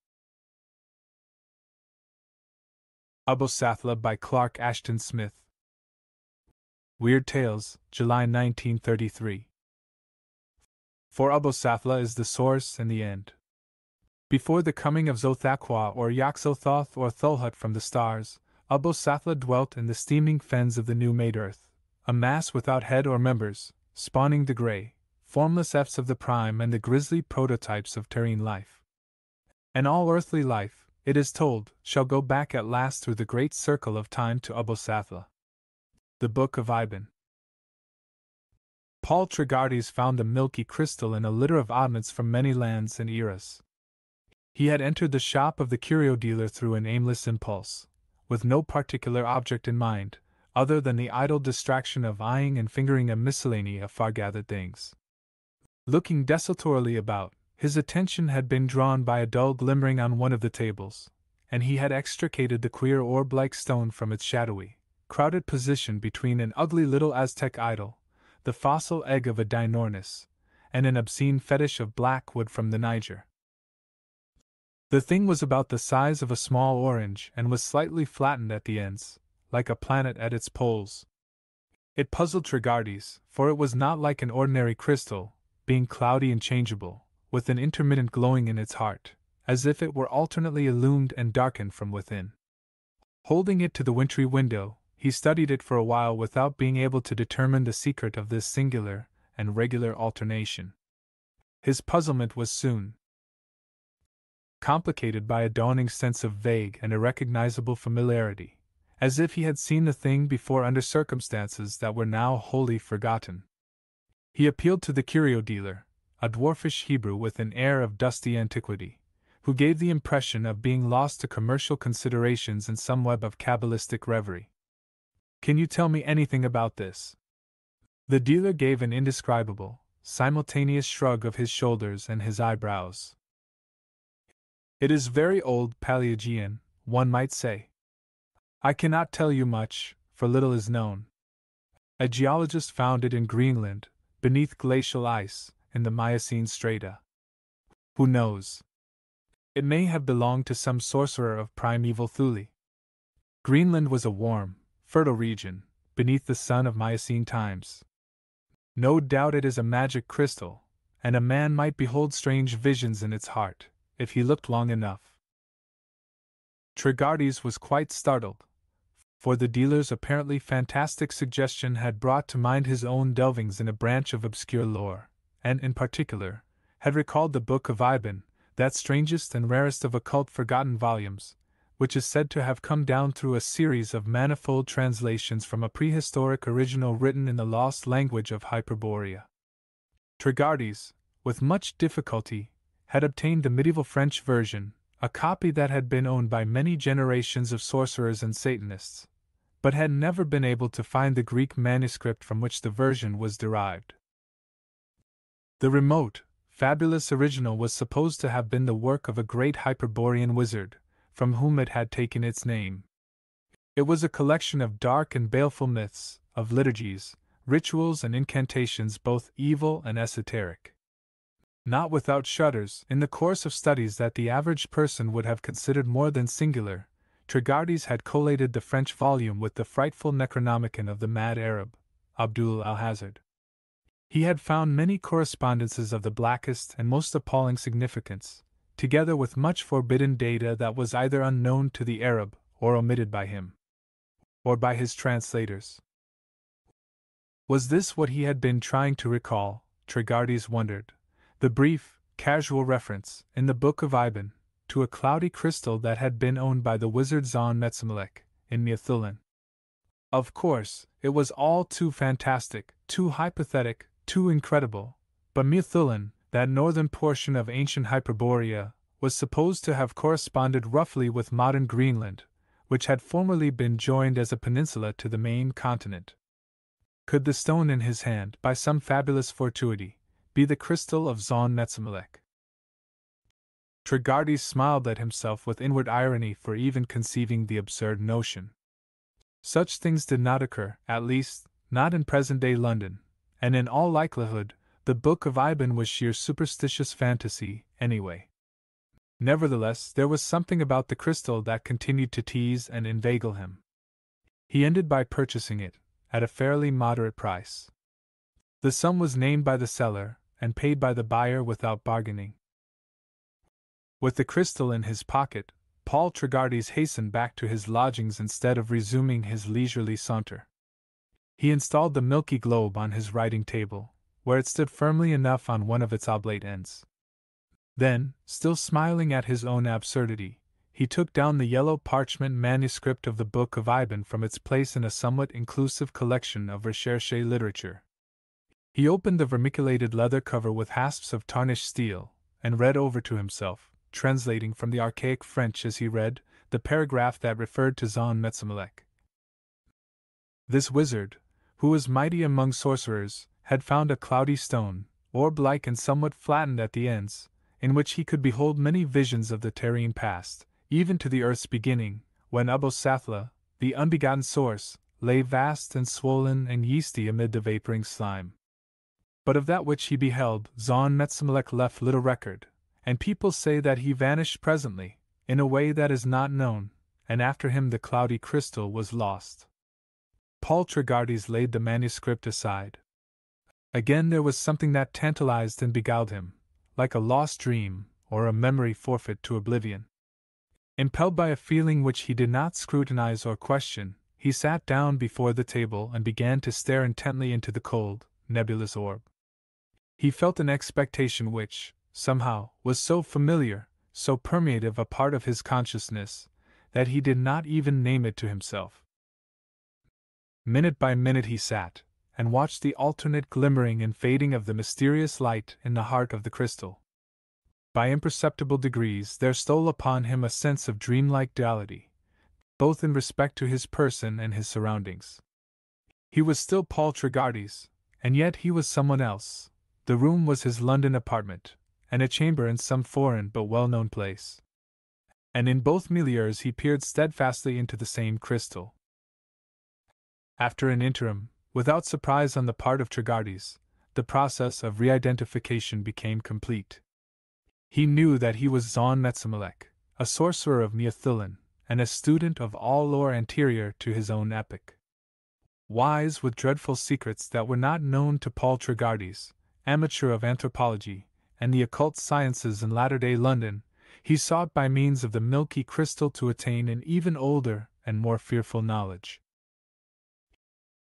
Ubosathla by Clark Ashton Smith. Weird Tales, July 1933. For Ubosathla is the source and the end. Before the coming of Xothaqua or Yog-Sothoth or Thulhut from the stars, Ubosathla dwelt in the steaming fens of the new-made earth, a mass without head or members, spawning the grey, formless F's of the prime and the grisly prototypes of terrene life. And all earthly life, it is told, shall go back at last through the great circle of time to Ubosathla. The Book of Iban. Paul Tregardes found a milky crystal in a litter of oddments from many lands and eras. He had entered the shop of the curio dealer through an aimless impulse, with no particular object in mind, other than the idle distraction of eyeing and fingering a miscellany of far-gathered things. Looking desultorily about, his attention had been drawn by a dull glimmering on one of the tables, and he had extricated the queer orb-like stone from its shadowy, crowded position between an ugly little Aztec idol, the fossil egg of a Dinornis, and an obscene fetish of black wood from the Niger. The thing was about the size of a small orange and was slightly flattened at the ends, like a planet at its poles. It puzzled Tregardes, for it was not like an ordinary crystal, being cloudy and changeable, with an intermittent glowing in its heart, as if it were alternately illumined and darkened from within. Holding it to the wintry window, he studied it for a while without being able to determine the secret of this singular and regular alternation. His puzzlement was soon complicated by a dawning sense of vague and irrecognizable familiarity, as if he had seen the thing before under circumstances that were now wholly forgotten. He appealed to the curio dealer, a dwarfish Hebrew with an air of dusty antiquity, who gave the impression of being lost to commercial considerations in some web of Kabbalistic reverie. "Can you tell me anything about this?" The dealer gave an indescribable, simultaneous shrug of his shoulders and his eyebrows. "It is very old Paleogean, one might say. I cannot tell you much, for little is known. A geologist found it in Greenland, beneath glacial ice, in the Miocene strata. Who knows? It may have belonged to some sorcerer of primeval Thule. Greenland was a warm, fertile region, beneath the sun of Miocene times. No doubt it is a magic crystal, and a man might behold strange visions in its heart, if he looked long enough." Tregardes was quite startled, for the dealer's apparently fantastic suggestion had brought to mind his own delvings in a branch of obscure lore, and, in particular, had recalled the Book of Iban, that strangest and rarest of occult forgotten volumes, which is said to have come down through a series of manifold translations from a prehistoric original written in the lost language of Hyperborea. Tregardes, with much difficulty, had obtained the medieval French version, a copy that had been owned by many generations of sorcerers and Satanists, but had never been able to find the Greek manuscript from which the version was derived. The remote, fabulous original was supposed to have been the work of a great Hyperborean wizard, from whom it had taken its name. It was a collection of dark and baleful myths, of liturgies, rituals and incantations both evil and esoteric. Not without shudders, in the course of studies that the average person would have considered more than singular, Tregardes had collated the French volume with the frightful Necronomicon of the mad Arab, Abdul Alhazred. He had found many correspondences of the blackest and most appalling significance, together with much forbidden data that was either unknown to the Arab or omitted by him, or by his translators. Was this what he had been trying to recall? Tregardes wondered. The brief, casual reference, in the Book of Ibn, to a cloudy crystal that had been owned by the wizard Zon Metzmelech, in Muthulan. Of course, it was all too fantastic, too hypothetic, too incredible, but Muthulan, that northern portion of ancient Hyperborea, was supposed to have corresponded roughly with modern Greenland, which had formerly been joined as a peninsula to the main continent. Could the stone in his hand, by some fabulous fortuity, be the crystal of Zon Metzmelech? Tregardes smiled at himself with inward irony for even conceiving the absurd notion. Such things did not occur, at least, not in present-day London, and in all likelihood, the Book of Ibn was sheer superstitious fantasy, anyway. Nevertheless, there was something about the crystal that continued to tease and inveigle him. He ended by purchasing it, at a fairly moderate price. The sum was named by the seller, and paid by the buyer without bargaining. With the crystal in his pocket, Paul Tregardes hastened back to his lodgings instead of resuming his leisurely saunter. He installed the milky globe on his writing table, where it stood firmly enough on one of its oblate ends. Then, still smiling at his own absurdity, he took down the yellow parchment manuscript of the Book of Ibn from its place in a somewhat inclusive collection of recherche literature. He opened the vermiculated leather cover with hasps of tarnished steel, and read over to himself, translating from the archaic French as he read, the paragraph that referred to Zon Metzmelech. This wizard, who was mighty among sorcerers, had found a cloudy stone, orb-like and somewhat flattened at the ends, in which he could behold many visions of the terrene past, even to the earth's beginning, when Abosathla, the unbegotten source, lay vast and swollen and yeasty amid the vaporing slime. But of that which he beheld, Zon Metzmelech left little record, and people say that he vanished presently, in a way that is not known, and after him the cloudy crystal was lost. Paul Tregardes laid the manuscript aside. Again there was something that tantalized and beguiled him, like a lost dream, or a memory forfeit to oblivion. Impelled by a feeling which he did not scrutinize or question, he sat down before the table and began to stare intently into the cold, nebulous orb. He felt an expectation which, somehow, was so familiar, so permeative a part of his consciousness, that he did not even name it to himself. Minute by minute he sat, and watched the alternate glimmering and fading of the mysterious light in the heart of the crystal. By imperceptible degrees there stole upon him a sense of dreamlike duality, both in respect to his person and his surroundings. He was still Paul Tregardes, and yet he was someone else. The room was his London apartment, and a chamber in some foreign but well-known place. And in both milieux he peered steadfastly into the same crystal. After an interim, without surprise on the part of Tregardes, the process of re-identification became complete. He knew that he was Zon Metzmelech, a sorcerer of Muthulan, and a student of all lore anterior to his own epoch. Wise with dreadful secrets that were not known to Paul Tregardes, amateur of anthropology and the occult sciences in latter-day London, he sought by means of the milky crystal to attain an even older and more fearful knowledge.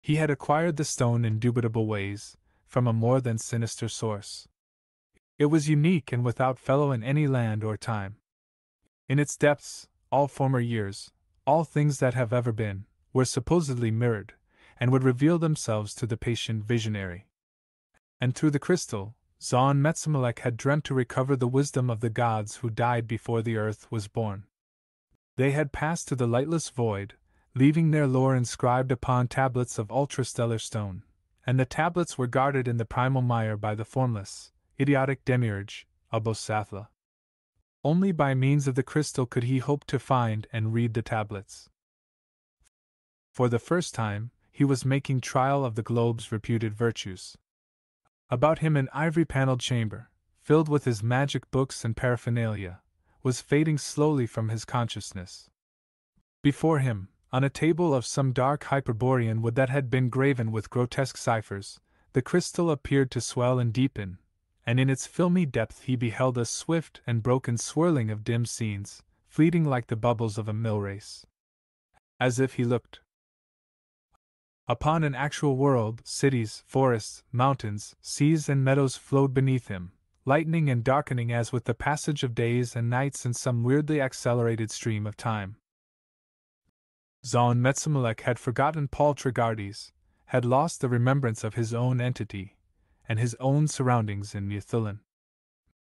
He had acquired the stone in dubitable ways, from a more than sinister source. It was unique and without fellow in any land or time. In its depths, all former years, all things that have ever been, were supposedly mirrored, and would reveal themselves to the patient visionary. And through the crystal, Zon Metzmelech had dreamt to recover the wisdom of the gods who died before the earth was born. They had passed to the lightless void, leaving their lore inscribed upon tablets of ultrastellar stone, and the tablets were guarded in the primal mire by the formless, idiotic demiurge, Abosathla. Only by means of the crystal could he hope to find and read the tablets. For the first time, he was making trial of the globe's reputed virtues. About him an ivory-paneled chamber, filled with his magic books and paraphernalia, was fading slowly from his consciousness. Before him, On a table of some dark Hyperborean wood that had been graven with grotesque ciphers, the crystal appeared to swell and deepen, and in its filmy depth he beheld a swift and broken swirling of dim scenes, fleeting like the bubbles of a mill race. As if he looked upon an actual world, cities, forests, mountains, seas, and meadows flowed beneath him, lightening and darkening as with the passage of days and nights in some weirdly accelerated stream of time. Zon Metzamelek had forgotten Paul Tregardes, had lost the remembrance of his own entity, and his own surroundings in Neothilin.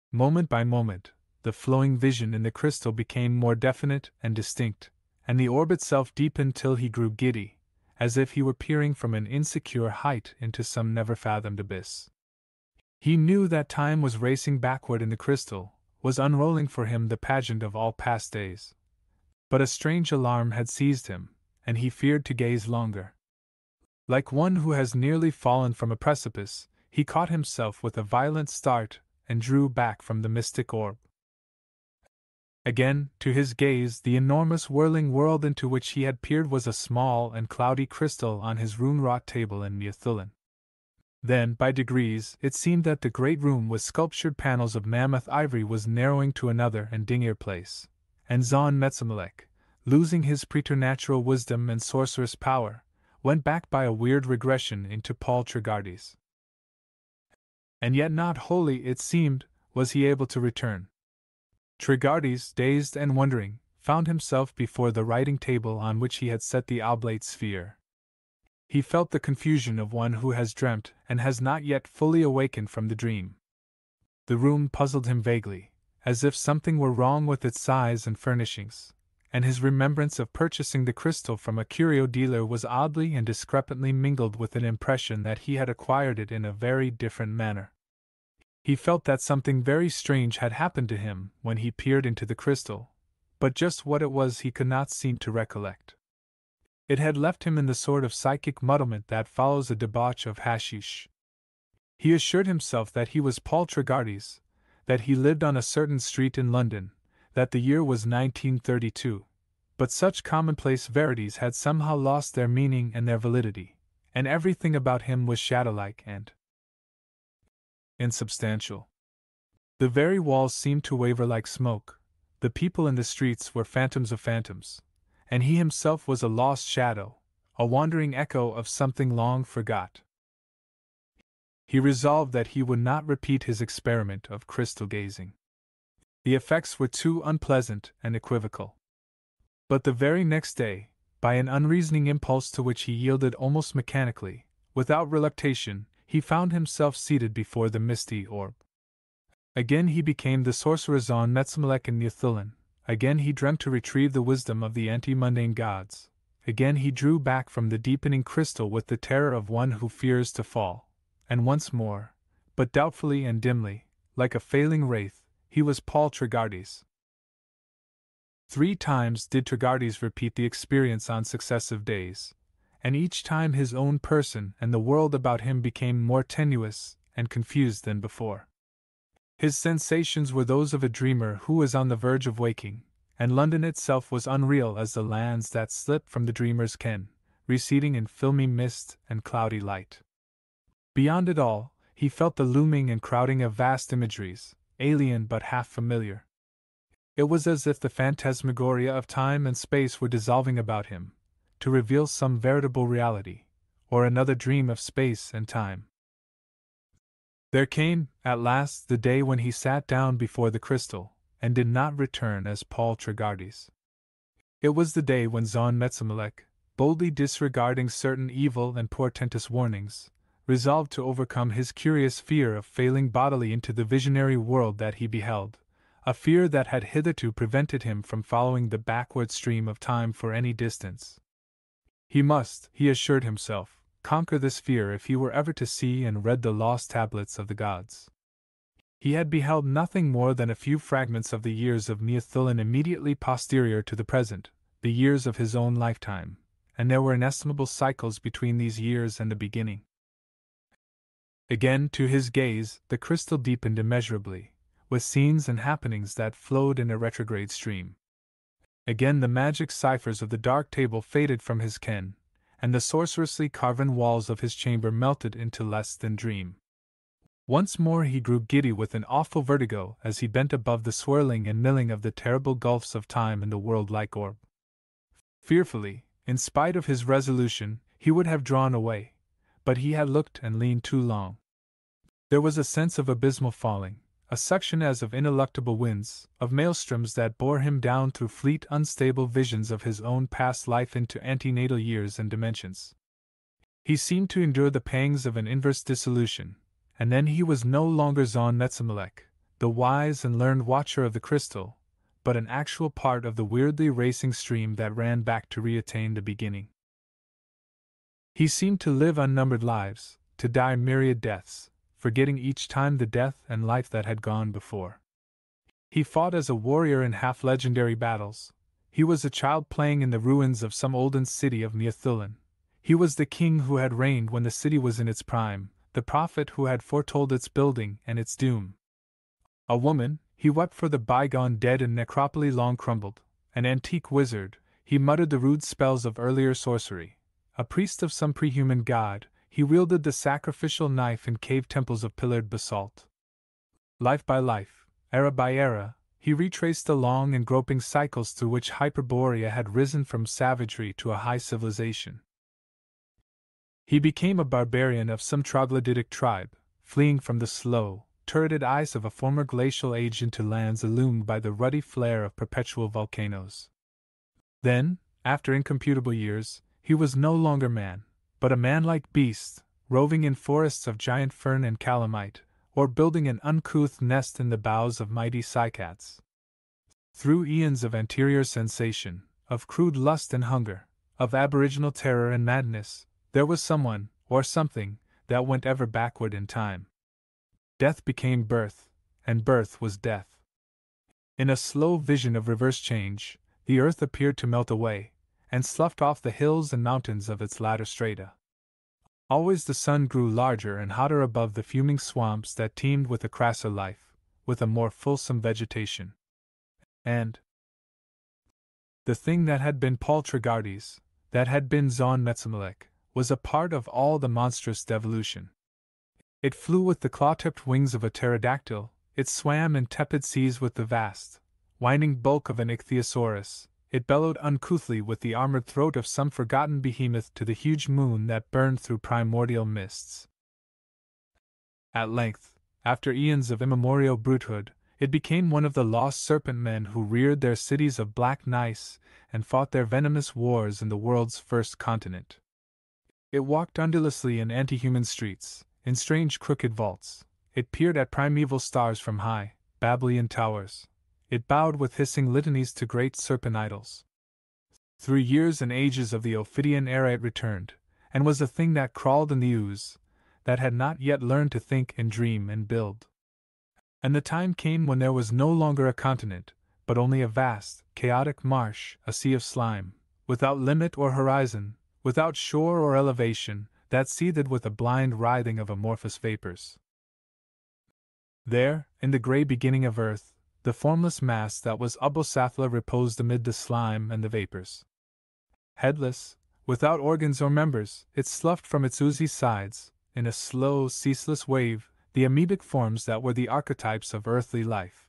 Moment by moment, the flowing vision in the crystal became more definite and distinct, and the orb itself deepened till he grew giddy, as if he were peering from an insecure height into some never-fathomed abyss. He knew that time was racing backward in the crystal, was unrolling for him the pageant of all past days. But a strange alarm had seized him, and he feared to gaze longer. Like one who has nearly fallen from a precipice, he caught himself with a violent start and drew back from the mystic orb. Again, to his gaze, the enormous whirling world into which he had peered was a small and cloudy crystal on his rune-wrought table in Neothilin. Then, by degrees, it seemed that the great room with sculptured panels of mammoth ivory was narrowing to another and dingier place, and Zon Metzamelek, losing his preternatural wisdom and sorcerous power, went back by a weird regression into Paul Tregardes. And yet not wholly, it seemed, was he able to return. Tregardes, dazed and wondering, found himself before the writing table on which he had set the oblate sphere. He felt the confusion of one who has dreamt and has not yet fully awakened from the dream. The room puzzled him vaguely, as if something were wrong with its size and furnishings, and his remembrance of purchasing the crystal from a curio dealer was oddly and discrepantly mingled with an impression that he had acquired it in a very different manner. He felt that something very strange had happened to him when he peered into the crystal, but just what it was he could not seem to recollect. It had left him in the sort of psychic muddlement that follows a debauch of hashish. He assured himself that he was Paul Tregardes, that he lived on a certain street in London, that the year was 1932, but such commonplace verities had somehow lost their meaning and their validity, and everything about him was shadow-like and insubstantial. The very walls seemed to waver like smoke, the people in the streets were phantoms of phantoms, and he himself was a lost shadow, a wandering echo of something long forgot. He resolved that he would not repeat his experiment of crystal gazing. The effects were too unpleasant and equivocal. But the very next day, by an unreasoning impulse to which he yielded almost mechanically, without reluctation, he found himself seated before the misty orb. Again he became the sorcerer Zon Metzamelek in Neothilin. Again he dreamt to retrieve the wisdom of the anti-mundane gods. Again he drew back from the deepening crystal with the terror of one who fears to fall. And once more, but doubtfully and dimly, like a failing wraith, he was Paul Tregardes. 3 times did Tregardes repeat the experience on successive days, and each time his own person and the world about him became more tenuous and confused than before. His sensations were those of a dreamer who was on the verge of waking, and London itself was unreal as the lands that slip from the dreamer's ken, receding in filmy mist and cloudy light. Beyond it all, he felt the looming and crowding of vast imageries, alien but half familiar. It was as if the phantasmagoria of time and space were dissolving about him, to reveal some veritable reality, or another dream of space and time. There came, at last, the day when he sat down before the crystal, and did not return as Paul Tregardes. It was the day when Zon Metzamelek, boldly disregarding certain evil and portentous warnings, resolved to overcome his curious fear of failing bodily into the visionary world that he beheld, a fear that had hitherto prevented him from following the backward stream of time for any distance. He must, he assured himself, conquer this fear if he were ever to see and read the lost tablets of the gods. He had beheld nothing more than a few fragments of the years of Neothilin immediately posterior to the present, the years of his own lifetime, and there were inestimable cycles between these years and the beginning. Again, to his gaze, the crystal deepened immeasurably, with scenes and happenings that flowed in a retrograde stream. Again the magic ciphers of the dark table faded from his ken, and the sorcerously carven walls of his chamber melted into less than dream. Once more he grew giddy with an awful vertigo as he bent above the swirling and milling of the terrible gulfs of time in the world-like orb. Fearfully, in spite of his resolution, he would have drawn away, but he had looked and leaned too long. There was a sense of abysmal falling, a suction as of ineluctable winds, of maelstroms that bore him down through fleet unstable visions of his own past life into antenatal years and dimensions. He seemed to endure the pangs of an inverse dissolution, and then he was no longer Zon Metzamelech, the wise and learned watcher of the crystal, but an actual part of the weirdly racing stream that ran back to reattain the beginning. He seemed to live unnumbered lives, to die myriad deaths, forgetting each time the death and life that had gone before. He fought as a warrior in half-legendary battles. He was a child playing in the ruins of some olden city of Neothulin. He was the king who had reigned when the city was in its prime, the prophet who had foretold its building and its doom. A woman, he wept for the bygone dead and necropoli long crumbled. An antique wizard, he muttered the rude spells of earlier sorcery. A priest of some prehuman god, he wielded the sacrificial knife in cave temples of pillared basalt. Life by life, era by era, he retraced the long and groping cycles through which Hyperborea had risen from savagery to a high civilization. He became a barbarian of some troglodytic tribe, fleeing from the slow, turreted ice of a former glacial age into lands illumined by the ruddy flare of perpetual volcanoes. Then, after incomputable years, he was no longer man, but a man-like beast, roving in forests of giant fern and calamite, or building an uncouth nest in the boughs of mighty cycads. Through eons of anterior sensation, of crude lust and hunger, of aboriginal terror and madness, there was someone, or something, that went ever backward in time. Death became birth, and birth was death. In a slow vision of reverse change, the earth appeared to melt away, and sloughed off the hills and mountains of its latter strata. Always the sun grew larger and hotter above the fuming swamps that teemed with a crasser life, with a more fulsome vegetation. And the thing that had been Paul Tregardes, that had been Zon Metzamelech, was a part of all the monstrous devolution. It flew with the claw-tipped wings of a pterodactyl, it swam in tepid seas with the vast, winding bulk of an ichthyosaurus, it bellowed uncouthly with the armored throat of some forgotten behemoth to the huge moon that burned through primordial mists. At length, after eons of immemorial brutehood, it became one of the lost serpent men who reared their cities of black gneiss and fought their venomous wars in the world's first continent. It walked undulaously in anti-human streets, in strange crooked vaults. It peered at primeval stars from high, Babylonian towers. It bowed with hissing litanies to great serpent idols. Through years and ages of the Ophidian era it returned, and was a thing that crawled in the ooze, that had not yet learned to think and dream and build. And the time came when there was no longer a continent, but only a vast, chaotic marsh, a sea of slime, without limit or horizon, without shore or elevation, that seethed with a blind writhing of amorphous vapors. There, in the grey beginning of earth, the formless mass that was Abosathla reposed amid the slime and the vapors. Headless, without organs or members, it sloughed from its oozy sides, in a slow, ceaseless wave, the amoebic forms that were the archetypes of earthly life.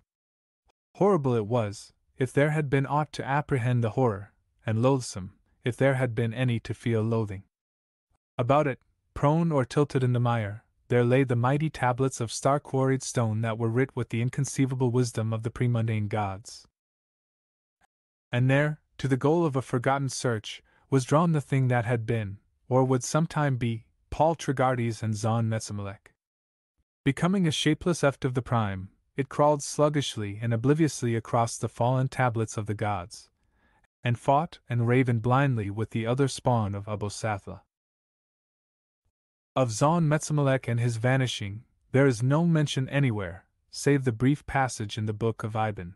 Horrible it was, if there had been aught to apprehend the horror, and loathsome, if there had been any to feel loathing. About it, prone or tilted in the mire, there lay the mighty tablets of star-quarried stone that were writ with the inconceivable wisdom of the premundane gods. And there, to the goal of a forgotten search, was drawn the thing that had been, or would sometime be, Paul Tregardes and Zon Metzamelech. Becoming a shapeless eft of the prime, it crawled sluggishly and obliviously across the fallen tablets of the gods, and fought and ravened blindly with the other spawn of Abosathla. Of Zon Metzamelech and his vanishing, there is no mention anywhere, save the brief passage in the Book of Iban.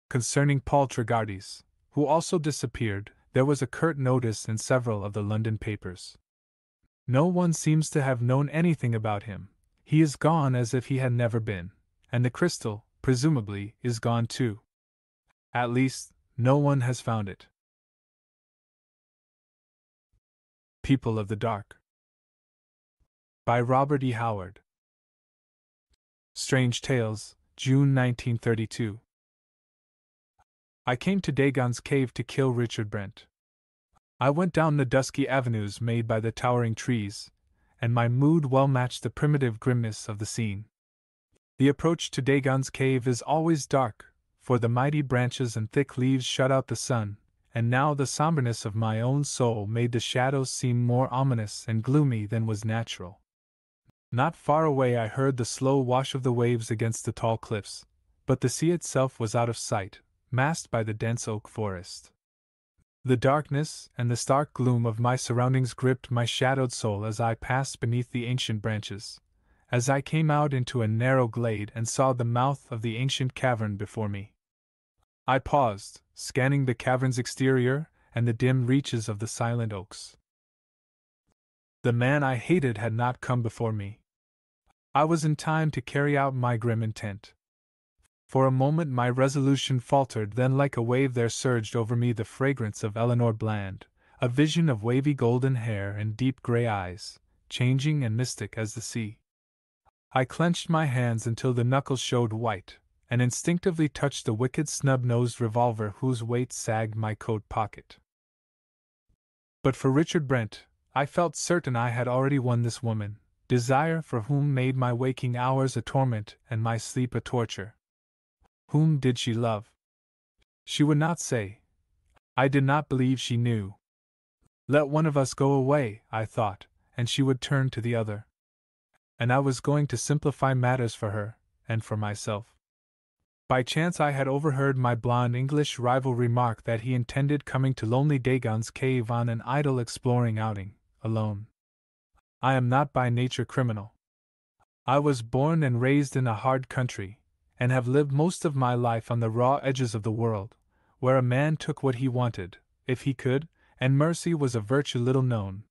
Concerning Paul Tregardes, who also disappeared, there was a curt notice in several of the London papers. No one seems to have known anything about him. He is gone as if he had never been, and the crystal, presumably, is gone too. At least, No one has found it. People of the Dark. By Robert E. Howard. Strange Tales, June 1932. I came to Dagon's cave to kill Richard Brent. I went down the dusky avenues made by the towering trees, and my mood well matched the primitive grimness of the scene. The approach to Dagon's cave is always dark, for the mighty branches and thick leaves shut out the sun, and now the somberness of my own soul made the shadows seem more ominous and gloomy than was natural. Not far away I heard the slow wash of the waves against the tall cliffs, but the sea itself was out of sight, masked by the dense oak forest. The darkness and the stark gloom of my surroundings gripped my shadowed soul as I passed beneath the ancient branches, as I came out into a narrow glade and saw the mouth of the ancient cavern before me. I paused, scanning the cavern's exterior and the dim reaches of the silent oaks. The man I hated had not come before me. I was in time to carry out my grim intent. For a moment my resolution faltered, then like a wave there surged over me the fragrance of Eleanor Bland, a vision of wavy golden hair and deep gray eyes, changing and mystic as the sea. I clenched my hands until the knuckles showed white, and instinctively touched the wicked snub-nosed revolver whose weight sagged my coat pocket. But for Richard Brent, I felt certain I had already won this woman, desire for whom made my waking hours a torment and my sleep a torture. Whom did she love? She would not say. I did not believe she knew. Let one of us go away, I thought, and she would turn to the other. And I was going to simplify matters for her, and for myself. By chance I had overheard my blonde English rival remark that he intended coming to lonely Dagon's cave on an idle exploring outing, alone. I am not by nature criminal. I was born and raised in a hard country, and have lived most of my life on the raw edges of the world, where a man took what he wanted, if he could, and mercy was a virtue little known.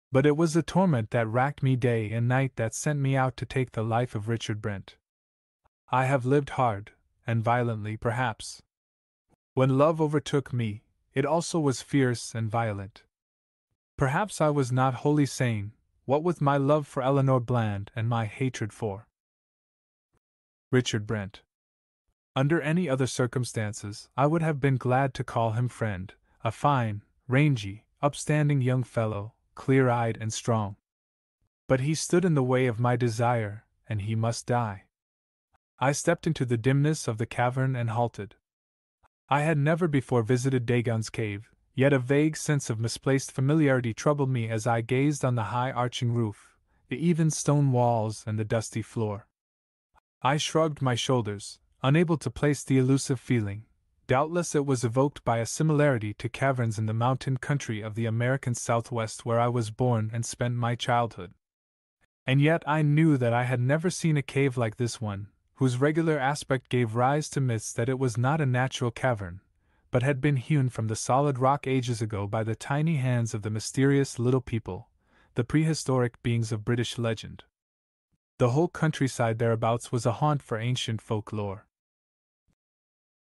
But it was the torment that racked me day and night that sent me out to take the life of Richard Brent. I have lived hard, and violently perhaps. When love overtook me, it also was fierce and violent. Perhaps I was not wholly sane, what with my love for Eleanor Bland and my hatred for Richard Brent. Under any other circumstances, I would have been glad to call him friend, a fine, rangy, upstanding young fellow, clear-eyed and strong. But he stood in the way of my desire, and he must die. I stepped into the dimness of the cavern and halted. I had never before visited Dagon's cave, yet a vague sense of misplaced familiarity troubled me as I gazed on the high arching roof, the even stone walls and the dusty floor. I shrugged my shoulders, unable to place the elusive feeling. Doubtless it was evoked by a similarity to caverns in the mountain country of the American Southwest where I was born and spent my childhood. And yet I knew that I had never seen a cave like this one, whose regular aspect gave rise to myths that it was not a natural cavern, but had been hewn from the solid rock ages ago by the tiny hands of the mysterious little people, the prehistoric beings of British legend. The whole countryside thereabouts was a haunt for ancient folklore.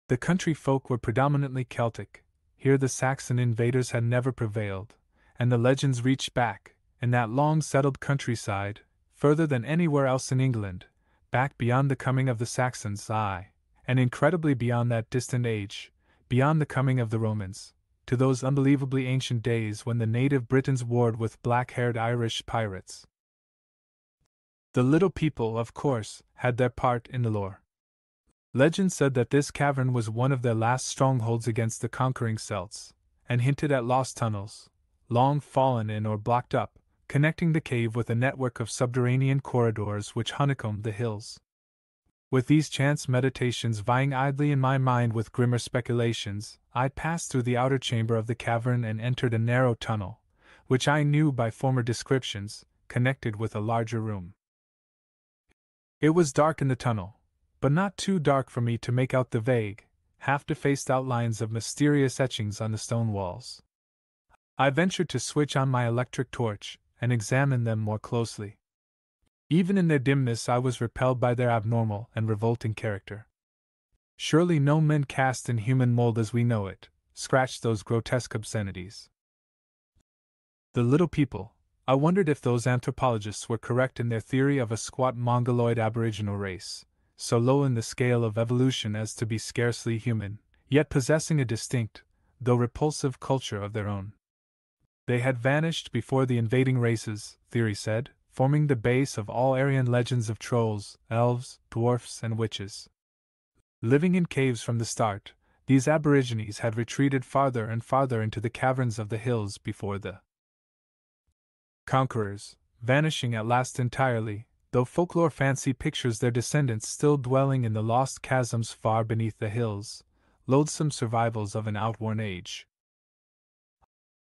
The country folk were predominantly Celtic, here the Saxon invaders had never prevailed, and the legends reached back, in that long-settled countryside, further than anywhere else in England, back beyond the coming of the Saxons, aye, and incredibly beyond that distant age, beyond the coming of the Romans, to those unbelievably ancient days when the native Britons warred with black-haired Irish pirates. The little people, of course, had their part in the lore. Legend said that this cavern was one of their last strongholds against the conquering Celts, and hinted at lost tunnels, long fallen in or blocked up, connecting the cave with a network of subterranean corridors which honeycombed the hills. With these chance meditations vying idly in my mind with grimmer speculations, I passed through the outer chamber of the cavern and entered a narrow tunnel, which I knew by former descriptions, connected with a larger room. It was dark in the tunnel, but not too dark for me to make out the vague, half-defaced outlines of mysterious etchings on the stone walls. I ventured to switch on my electric torch and examine them more closely. Even in their dimness I was repelled by their abnormal and revolting character. Surely no men cast in human mold as we know it, scratched those grotesque obscenities. The little people, I wondered if those anthropologists were correct in their theory of a squat mongoloid aboriginal race, so low in the scale of evolution as to be scarcely human, yet possessing a distinct, though repulsive culture of their own. They had vanished before the invading races, theory said, forming the base of all Aryan legends of trolls, elves, dwarfs, and witches. Living in caves from the start, these aborigines had retreated farther and farther into the caverns of the hills before the conquerors, vanishing at last entirely, though folklore fancy pictures their descendants still dwelling in the lost chasms far beneath the hills, loathsome survivals of an outworn age.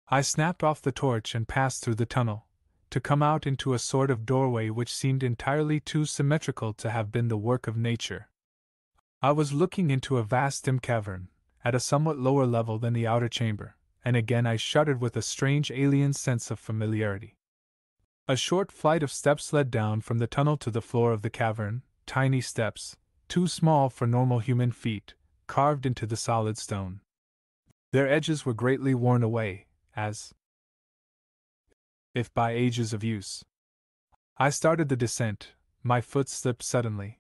I snapped off the torch and passed through the tunnel, to come out into a sort of doorway which seemed entirely too symmetrical to have been the work of nature. I was looking into a vast dim cavern, at a somewhat lower level than the outer chamber, and again I shuddered with a strange alien sense of familiarity. A short flight of steps led down from the tunnel to the floor of the cavern, tiny steps, too small for normal human feet, carved into the solid stone. Their edges were greatly worn away, as if by ages of use. I started the descent, my foot slipped suddenly.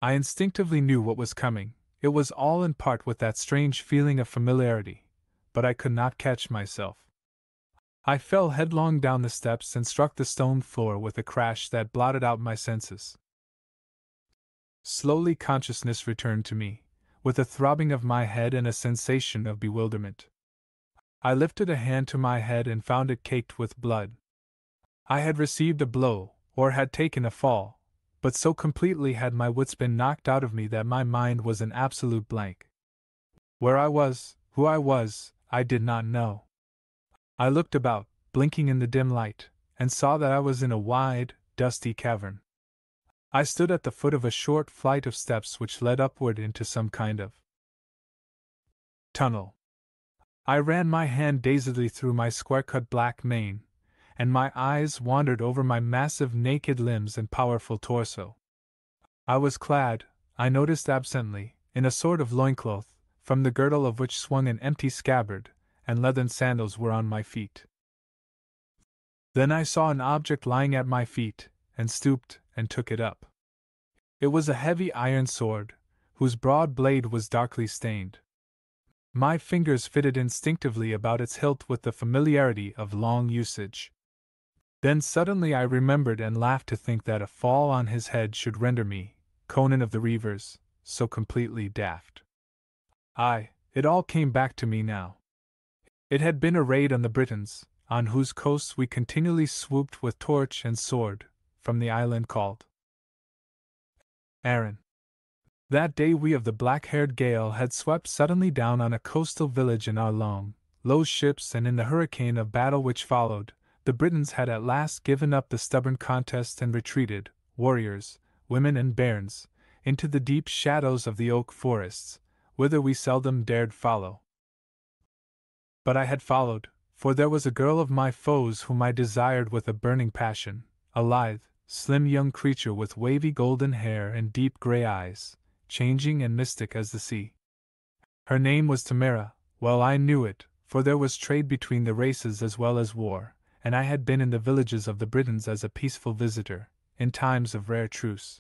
I instinctively knew what was coming, it was all in part with that strange feeling of familiarity, but I could not catch myself. I fell headlong down the steps and struck the stone floor with a crash that blotted out my senses. Slowly consciousness returned to me, with a throbbing of my head and a sensation of bewilderment. I lifted a hand to my head and found it caked with blood. I had received a blow, or had taken a fall, but so completely had my wits been knocked out of me that my mind was an absolute blank. Where I was, who I was, I did not know. I looked about, blinking in the dim light, and saw that I was in a wide, dusty cavern. I stood at the foot of a short flight of steps which led upward into some kind of tunnel. I ran my hand dazedly through my square-cut black mane, and my eyes wandered over my massive naked limbs and powerful torso. I was clad, I noticed absently, in a sort of loincloth, from the girdle of which swung an empty scabbard, and leathern sandals were on my feet. Then I saw an object lying at my feet, and stooped and took it up. It was a heavy iron sword, whose broad blade was darkly stained. My fingers fitted instinctively about its hilt with the familiarity of long usage. Then suddenly I remembered and laughed to think that a fall on his head should render me, Conan of the Reivers, so completely daft. It all came back to me now. It had been a raid on the Britons, on whose coasts we continually swooped with torch and sword, from the island called Arran. That day we of the black-haired Gael had swept suddenly down on a coastal village in our long, low ships, and in the hurricane of battle which followed, the Britons had at last given up the stubborn contest and retreated, warriors, women and bairns, into the deep shadows of the oak forests, whither we seldom dared follow. But I had followed, for there was a girl of my foes whom I desired with a burning passion, a lithe, slim young creature with wavy golden hair and deep grey eyes, changing and mystic as the sea. Her name was Tamara. Well I knew it, for there was trade between the races as well as war, and I had been in the villages of the Britons as a peaceful visitor, in times of rare truce.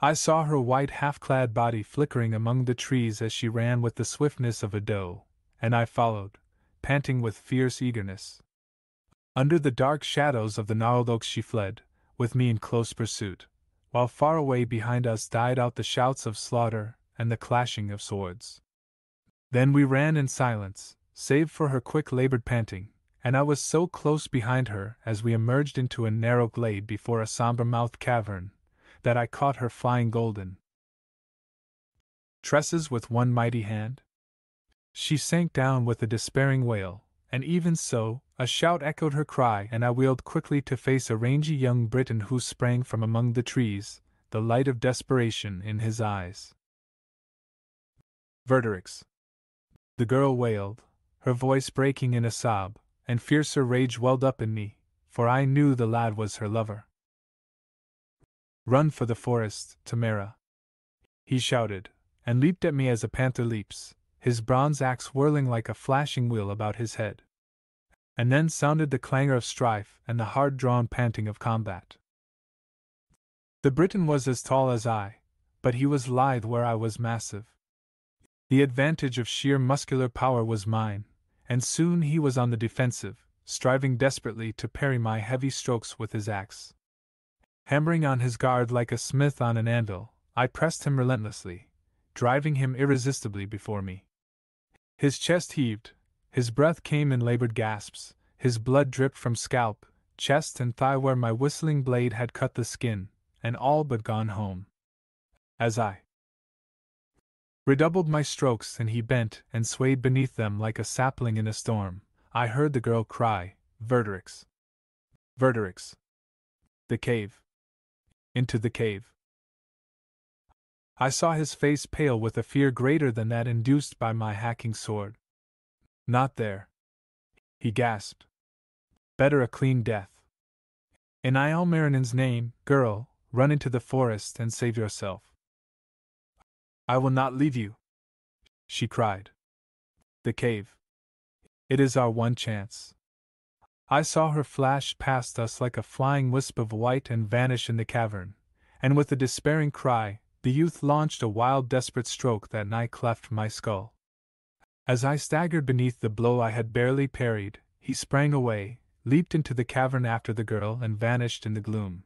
I saw her white half-clad body flickering among the trees as she ran with the swiftness of a doe, and I followed, panting with fierce eagerness. Under the dark shadows of the gnarled oaks she fled, with me in close pursuit, while far away behind us died out the shouts of slaughter and the clashing of swords. Then we ran in silence, save for her quick-labored panting, and I was so close behind her as we emerged into a narrow glade before a sombre-mouthed cavern, that I caught her flying golden tresses with one mighty hand. She sank down with a despairing wail, and even so, a shout echoed her cry, and I wheeled quickly to face a rangy young Briton who sprang from among the trees, the light of desperation in his eyes. Verderix, the girl wailed, her voice breaking in a sob, and fiercer rage welled up in me, for I knew the lad was her lover. Run for the forest, Tamara, he shouted, and leaped at me as a panther leaps, his bronze axe whirling like a flashing wheel about his head. And then sounded the clangor of strife and the hard-drawn panting of combat. The Briton was as tall as I, but he was lithe where I was massive. The advantage of sheer muscular power was mine, and soon he was on the defensive, striving desperately to parry my heavy strokes with his axe. Hammering on his guard like a smith on an anvil, I pressed him relentlessly, driving him irresistibly before me. His chest heaved, his breath came in labored gasps, his blood dripped from scalp, chest and thigh where my whistling blade had cut the skin, and all but gone home. As I redoubled my strokes and he bent and swayed beneath them like a sapling in a storm, I heard the girl cry, "Verderix! Verderix! The cave! Into the cave!" I saw his face pale with a fear greater than that induced by my hacking sword. "Not there," he gasped. "Better a clean death. In Ilmarinen's name, girl, run into the forest and save yourself." "I will not leave you," she cried. "The cave. It is our one chance." I saw her flash past us like a flying wisp of white and vanish in the cavern, and with a despairing cry, the youth launched a wild, desperate stroke that nigh cleft my skull. As I staggered beneath the blow I had barely parried, he sprang away, leaped into the cavern after the girl, and vanished in the gloom.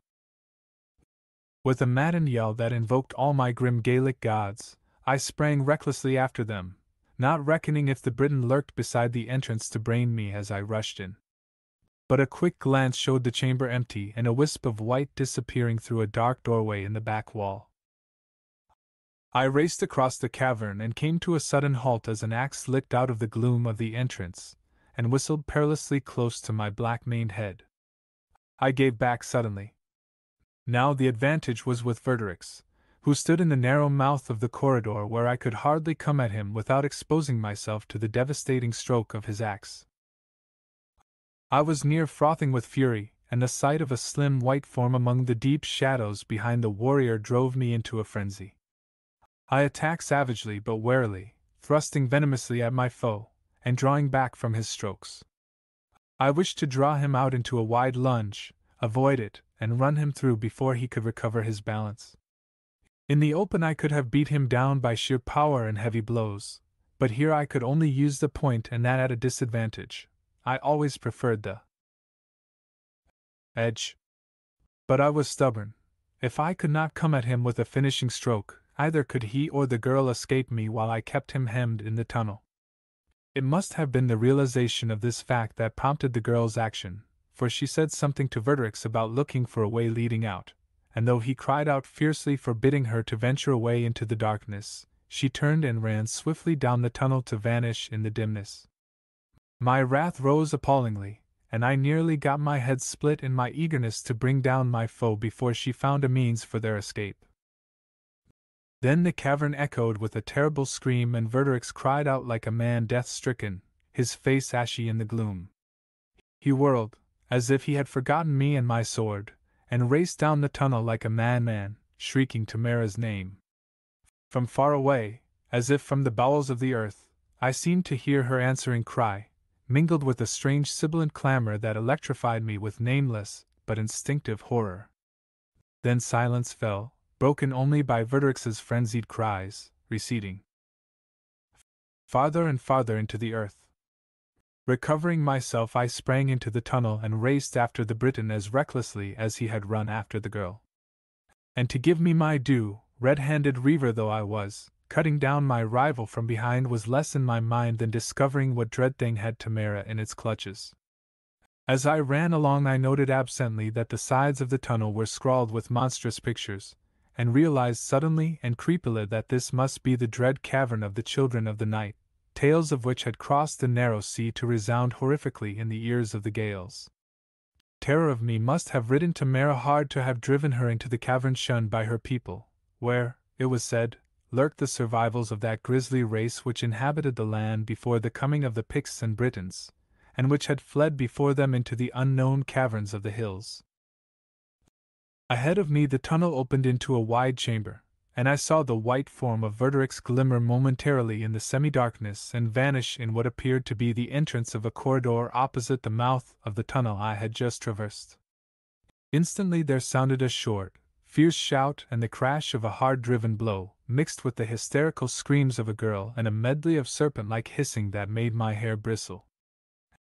With a maddened yell that invoked all my grim Gaelic gods, I sprang recklessly after them, not reckoning if the Briton lurked beside the entrance to brain me as I rushed in. But a quick glance showed the chamber empty and a wisp of white disappearing through a dark doorway in the back wall. I raced across the cavern and came to a sudden halt as an axe licked out of the gloom of the entrance, and whistled perilously close to my black-maned head. I gave back suddenly. Now the advantage was with Verderix, who stood in the narrow mouth of the corridor where I could hardly come at him without exposing myself to the devastating stroke of his axe. I was near frothing with fury, and the sight of a slim white form among the deep shadows behind the warrior drove me into a frenzy. I attacked savagely but warily, thrusting venomously at my foe, and drawing back from his strokes. I wished to draw him out into a wide lunge, avoid it, and run him through before he could recover his balance. In the open I could have beat him down by sheer power and heavy blows, but here I could only use the point, and that at a disadvantage. I always preferred the edge. But I was stubborn. If I could not come at him with a finishing stroke, either could he or the girl escape me while I kept him hemmed in the tunnel. It must have been the realization of this fact that prompted the girl's action, for she said something to Verderix about looking for a way leading out, and though he cried out fiercely forbidding her to venture away into the darkness, she turned and ran swiftly down the tunnel to vanish in the dimness. My wrath rose appallingly, and I nearly got my head split in my eagerness to bring down my foe before she found a means for their escape. Then the cavern echoed with a terrible scream, and Verderix cried out like a man death-stricken, his face ashy in the gloom. He whirled, as if he had forgotten me and my sword, and raced down the tunnel like a madman, shrieking Tamara's name. From far away, as if from the bowels of the earth, I seemed to hear her answering cry, mingled with a strange sibilant clamor that electrified me with nameless but instinctive horror. Then silence fell, broken only by Verderix's frenzied cries, receding farther and farther into the earth. Recovering myself, I sprang into the tunnel and raced after the Briton as recklessly as he had run after the girl. And to give me my due, red-handed reaver though I was, cutting down my rival from behind was less in my mind than discovering what dread thing had Tamara in its clutches. As I ran along, I noted absently that the sides of the tunnel were scrawled with monstrous pictures, and realized suddenly and creepily that this must be the dread cavern of the Children of the Night, tales of which had crossed the narrow sea to resound horrifically in the ears of the Gaels. Terror of me must have ridden Tamara hard to have driven her into the cavern shunned by her people, where, it was said, lurked the survivals of that grisly race which inhabited the land before the coming of the Picts and Britons, and which had fled before them into the unknown caverns of the hills. Ahead of me the tunnel opened into a wide chamber, and I saw the white form of Verderix glimmer momentarily in the semi-darkness and vanish in what appeared to be the entrance of a corridor opposite the mouth of the tunnel I had just traversed. Instantly there sounded a short, fierce shout and the crash of a hard-driven blow, mixed with the hysterical screams of a girl and a medley of serpent-like hissing that made my hair bristle.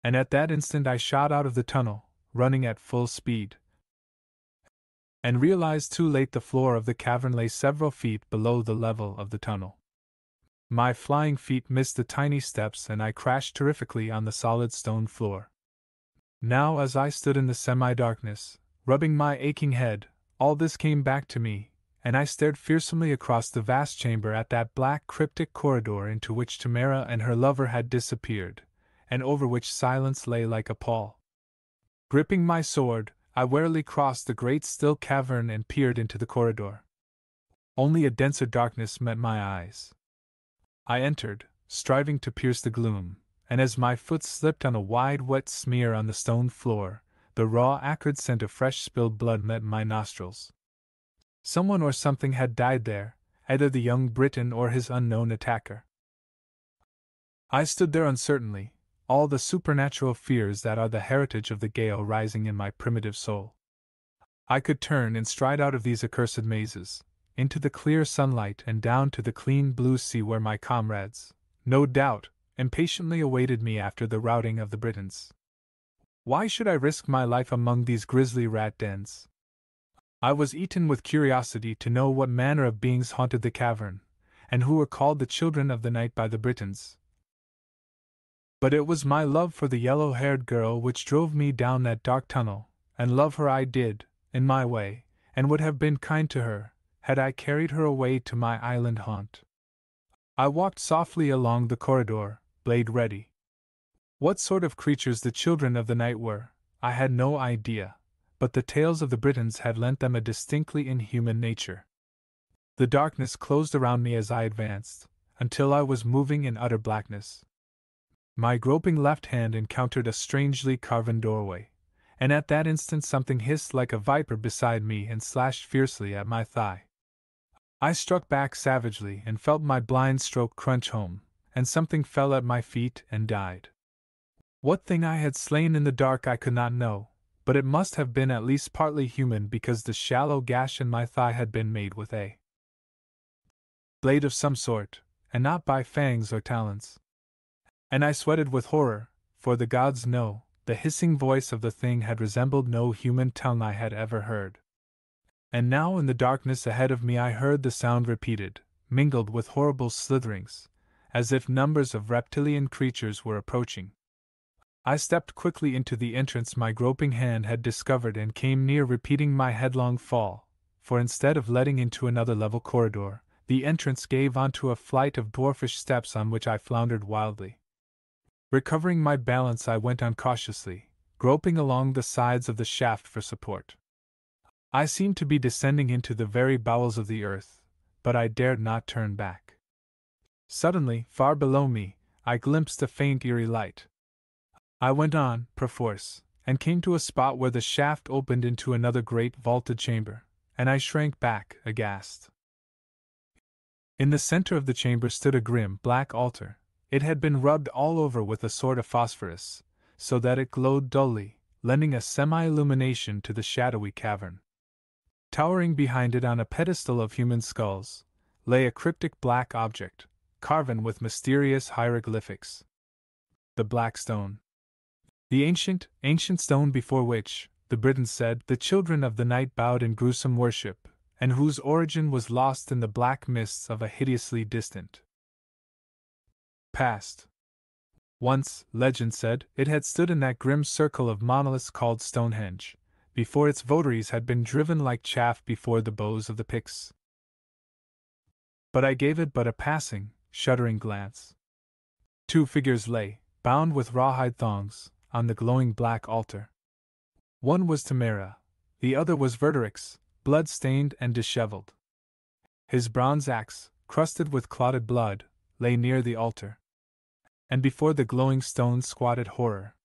And at that instant I shot out of the tunnel, running at full speed, and realized too late the floor of the cavern lay several feet below the level of the tunnel. My flying feet missed the tiny steps and I crashed terrifically on the solid stone floor. Now, as I stood in the semi-darkness, rubbing my aching head, all this came back to me, and I stared fearsomely across the vast chamber at that black cryptic corridor into which Tamara and her lover had disappeared, and over which silence lay like a pall. Gripping my sword, I warily crossed the great still cavern and peered into the corridor. Only a denser darkness met my eyes. I entered, striving to pierce the gloom, and as my foot slipped on a wide wet smear on the stone floor, the raw acrid scent of fresh spilled blood met my nostrils. Someone or something had died there, either the young Briton or his unknown attacker. I stood there uncertainly, all the supernatural fears that are the heritage of the Gale rising in my primitive soul. I could turn and stride out of these accursed mazes, into the clear sunlight and down to the clean blue sea where my comrades, no doubt, impatiently awaited me after the routing of the Britons. Why should I risk my life among these grisly rat dens? I was eaten with curiosity to know what manner of beings haunted the cavern, and who were called the children of the night by the Britons. But it was my love for the yellow-haired girl which drove me down that dark tunnel, and love her I did, in my way, and would have been kind to her, had I carried her away to my island haunt. I walked softly along the corridor, blade ready. What sort of creatures the children of the night were, I had no idea, but the tales of the Britons had lent them a distinctly inhuman nature. The darkness closed around me as I advanced, until I was moving in utter blackness. My groping left hand encountered a strangely carven doorway, and at that instant something hissed like a viper beside me and slashed fiercely at my thigh. I struck back savagely and felt my blind stroke crunch home, and something fell at my feet and died. What thing I had slain in the dark I could not know, but it must have been at least partly human because the shallow gash in my thigh had been made with a blade of some sort, and not by fangs or talons. And I sweated with horror, for the gods know, the hissing voice of the thing had resembled no human tongue I had ever heard. And now in the darkness ahead of me I heard the sound repeated, mingled with horrible slitherings, as if numbers of reptilian creatures were approaching. I stepped quickly into the entrance my groping hand had discovered and came near repeating my headlong fall, for instead of letting into another level corridor, the entrance gave onto a flight of dwarfish steps on which I floundered wildly. Recovering my balance I went on cautiously, groping along the sides of the shaft for support. I seemed to be descending into the very bowels of the earth, but I dared not turn back. Suddenly, far below me, I glimpsed a faint eerie light. I went on, perforce, and came to a spot where the shaft opened into another great vaulted chamber, and I shrank back, aghast. In the center of the chamber stood a grim, black altar. It had been rubbed all over with a sort of phosphorus, so that it glowed dully, lending a semi-illumination to the shadowy cavern. Towering behind it on a pedestal of human skulls, lay a cryptic black object, carven with mysterious hieroglyphics. The Black Stone. The ancient stone before which, the Britons said, the children of the night bowed in gruesome worship, and whose origin was lost in the black mists of a hideously distant past. Once, legend said, it had stood in that grim circle of monoliths called Stonehenge, before its votaries had been driven like chaff before the bows of the Picts. But I gave it but a passing, shuddering glance. Two figures lay, bound with rawhide thongs, on the glowing black altar. One was Tamara, the other was Verderix, blood-stained and disheveled. His bronze axe, crusted with clotted blood, lay near the altar. And before the glowing stone squatted Horror.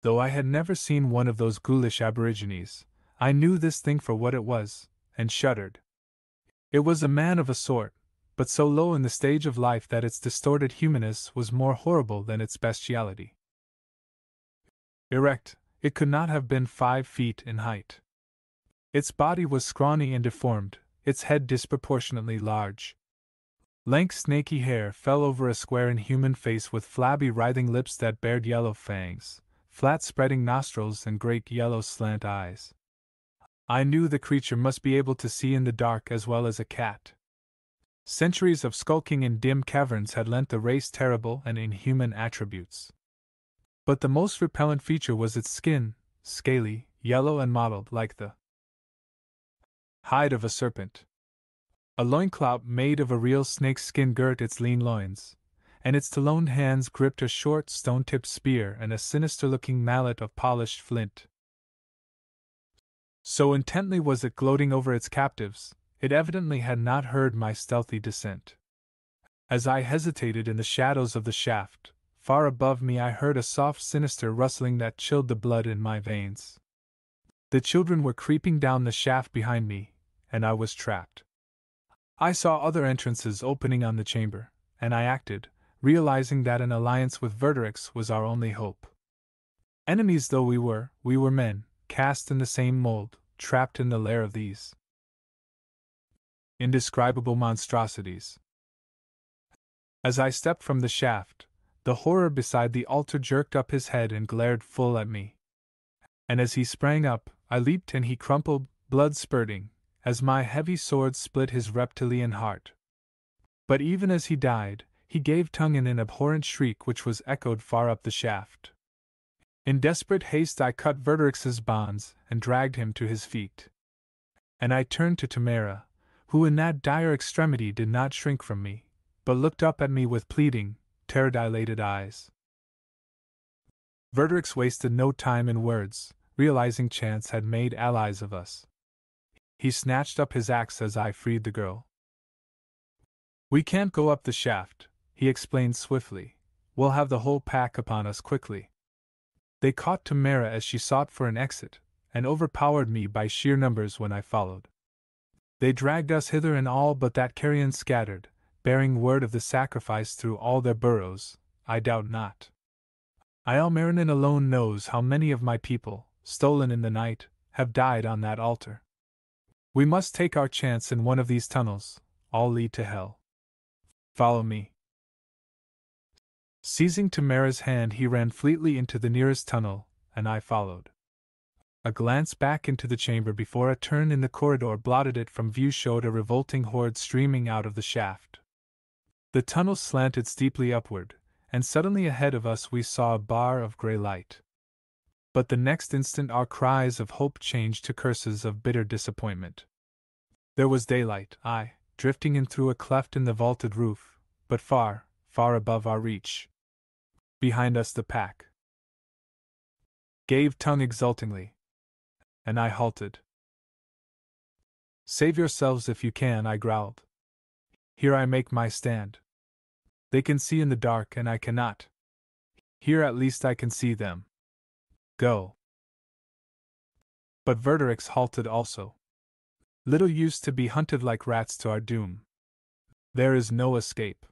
Though I had never seen one of those ghoulish aborigines, I knew this thing for what it was, and shuddered. It was a man of a sort, but so low in the stage of life that its distorted humanness was more horrible than its bestiality. Erect, it could not have been 5 feet in height. Its body was scrawny and deformed, its head disproportionately large. Lank snaky hair fell over a square inhuman face with flabby writhing lips that bared yellow fangs, flat spreading nostrils and great yellow slant eyes. I knew the creature must be able to see in the dark as well as a cat. Centuries of skulking in dim caverns had lent the race terrible and inhuman attributes. But the most repellent feature was its skin, scaly, yellow and mottled like the hide of a serpent. A loincloth made of a real snake's skin girt its lean loins, and its taloned hands gripped a short stone-tipped spear and a sinister-looking mallet of polished flint. So intently was it gloating over its captives, it evidently had not heard my stealthy descent. As I hesitated in the shadows of the shaft, far above me I heard a soft sinister rustling that chilled the blood in my veins. The children were creeping down the shaft behind me, and I was trapped. I saw other entrances opening on the chamber, and I acted, realizing that an alliance with Verderix was our only hope. Enemies though we were men, cast in the same mold, trapped in the lair of these indescribable monstrosities. As I stepped from the shaft, the horror beside the altar jerked up his head and glared full at me. And as he sprang up, I leaped and he crumpled, blood spurting, as my heavy sword split his reptilian heart. But even as he died, he gave tongue in an abhorrent shriek which was echoed far up the shaft. In desperate haste I cut Verderix's bonds and dragged him to his feet. And I turned to Tamara, who in that dire extremity did not shrink from me, but looked up at me with pleading, terror-dilated eyes. Verderix wasted no time in words, realizing chance had made allies of us. He snatched up his axe as I freed the girl. "We can't go up the shaft," he explained swiftly. "We'll have the whole pack upon us quickly." They caught Tamara as she sought for an exit, and overpowered me by sheer numbers when I followed. They dragged us hither and all but that carrion scattered, bearing word of the sacrifice through all their burrows, I doubt not. Ilmarinen alone knows how many of my people, stolen in the night, have died on that altar. We must take our chance in one of these tunnels, all lead to hell. Follow me. Seizing Tamara's hand he ran fleetly into the nearest tunnel, and I followed. A glance back into the chamber before a turn in the corridor blotted it from view showed a revolting horde streaming out of the shaft. The tunnel slanted steeply upward, and suddenly ahead of us we saw a bar of gray light. But the next instant our cries of hope changed to curses of bitter disappointment. There was daylight, drifting in through a cleft in the vaulted roof, but far, far above our reach. Behind us the pack gave tongue exultingly, and I halted. "Save yourselves if you can," I growled. "Here I make my stand. They can see in the dark and I cannot. Here at least I can see them. Go." But Verderix halted also. "Little use to be hunted like rats to our doom. There is no escape.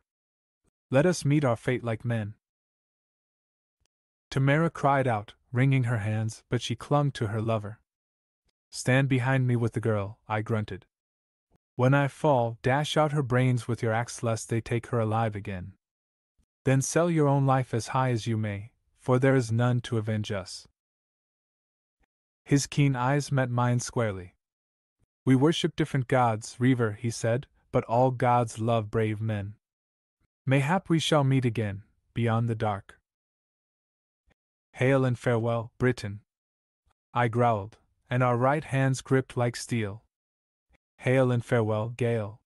Let us meet our fate like men." Tamara cried out, wringing her hands, but she clung to her lover. "Stand behind me with the girl," I grunted. "When I fall, dash out her brains with your axe lest they take her alive again. Then sell your own life as high as you may, for there is none to avenge us." His keen eyes met mine squarely. "We worship different gods, Reaver," he said, "but all gods love brave men. Mayhap we shall meet again, beyond the dark." "Hail and farewell, Britain," I growled, and our right hands gripped like steel. "Hail and farewell, Gale."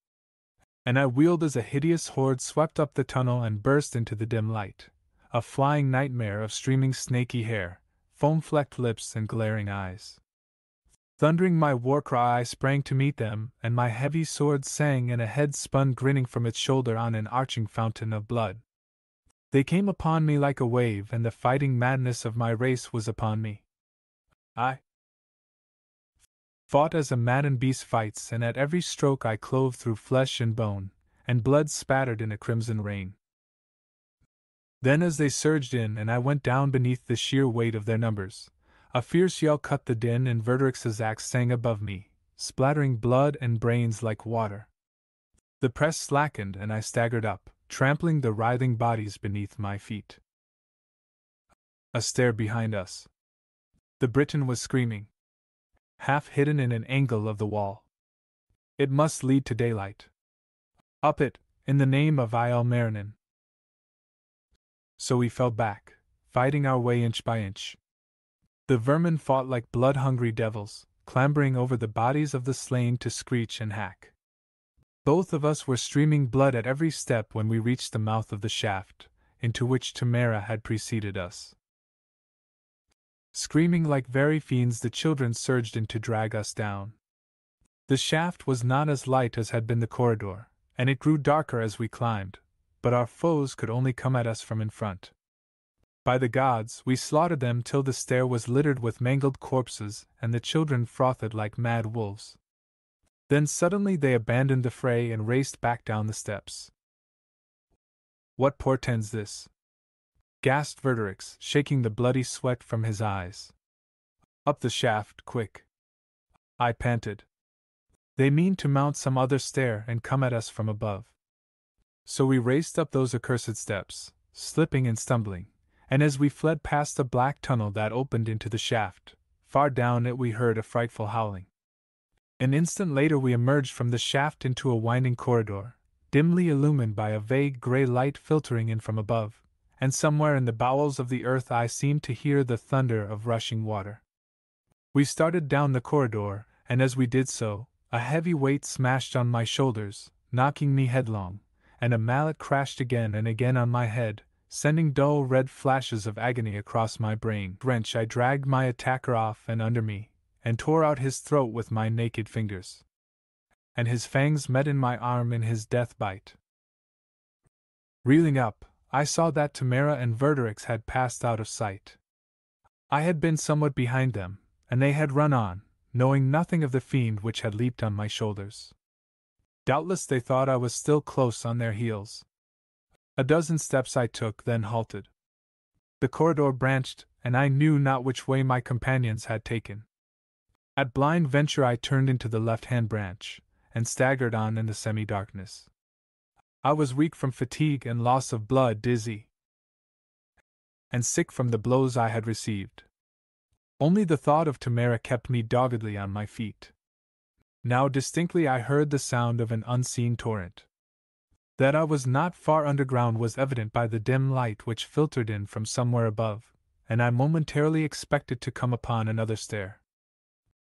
And I wheeled as a hideous horde swept up the tunnel and burst into the dim light, a flying nightmare of streaming snaky hair, foam-flecked lips and glaring eyes. Thundering my war cry I sprang to meet them, and my heavy sword sang and a head spun grinning from its shoulder on an arching fountain of blood. They came upon me like a wave, and the fighting madness of my race was upon me. I fought as a maddened beast fights, and at every stroke I clove through flesh and bone, and blood spattered in a crimson rain. Then as they surged in and I went down beneath the sheer weight of their numbers, a fierce yell cut the din and Verderix's axe sang above me, splattering blood and brains like water. The press slackened and I staggered up, trampling the writhing bodies beneath my feet. A stair behind us. The Briton was screaming, half hidden in an angle of the wall. It must lead to daylight. Up it, in the name of Ilmarinen. So we fell back, fighting our way inch by inch. The vermin fought like blood-hungry devils, clambering over the bodies of the slain to screech and hack. Both of us were streaming blood at every step when we reached the mouth of the shaft, into which Tamara had preceded us. Screaming like very fiends, the children surged in to drag us down. The shaft was not as light as had been the corridor, and it grew darker as we climbed, but our foes could only come at us from in front. By the gods, we slaughtered them till the stair was littered with mangled corpses and the children frothed like mad wolves. Then suddenly they abandoned the fray and raced back down the steps. What portends this? Gasped Verderix, shaking the bloody sweat from his eyes. Up the shaft, quick! I panted. They mean to mount some other stair and come at us from above. So we raced up those accursed steps, slipping and stumbling, and as we fled past the black tunnel that opened into the shaft, far down it we heard a frightful howling. An instant later we emerged from the shaft into a winding corridor, dimly illumined by a vague gray light filtering in from above, and somewhere in the bowels of the earth I seemed to hear the thunder of rushing water. We started down the corridor, and as we did so, a heavy weight smashed on my shoulders, knocking me headlong, and a mallet crashed again and again on my head, sending dull red flashes of agony across my brain. Wrench, I dragged my attacker off and under me, and tore out his throat with my naked fingers. And his fangs met in my arm in his death bite. Reeling up, I saw that Tamara and Verderix had passed out of sight. I had been somewhat behind them, and they had run on, knowing nothing of the fiend which had leaped on my shoulders. Doubtless they thought I was still close on their heels. A dozen steps I took, then halted. The corridor branched, and I knew not which way my companions had taken. At blind venture I turned into the left-hand branch, and staggered on in the semi-darkness. I was weak from fatigue and loss of blood, dizzy, and sick from the blows I had received. Only the thought of Tamara kept me doggedly on my feet. Now distinctly I heard the sound of an unseen torrent. That I was not far underground was evident by the dim light which filtered in from somewhere above, and I momentarily expected to come upon another stair.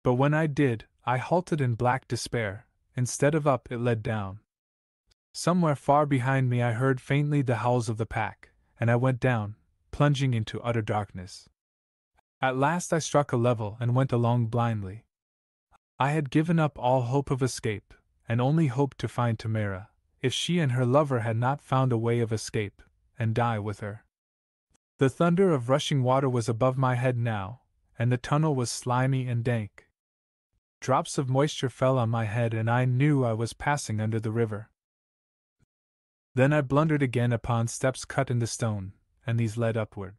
But when I did, I halted in black despair. Instead of up, it led down. Somewhere far behind me I heard faintly the howls of the pack, and I went down, plunging into utter darkness. At last I struck a level and went along blindly. I had given up all hope of escape, and only hoped to find Tamara, if she and her lover had not found a way of escape, and die with her. The thunder of rushing water was above my head now, and the tunnel was slimy and dank. Drops of moisture fell on my head and I knew I was passing under the river. Then I blundered again upon steps cut in the stone, and these led upward.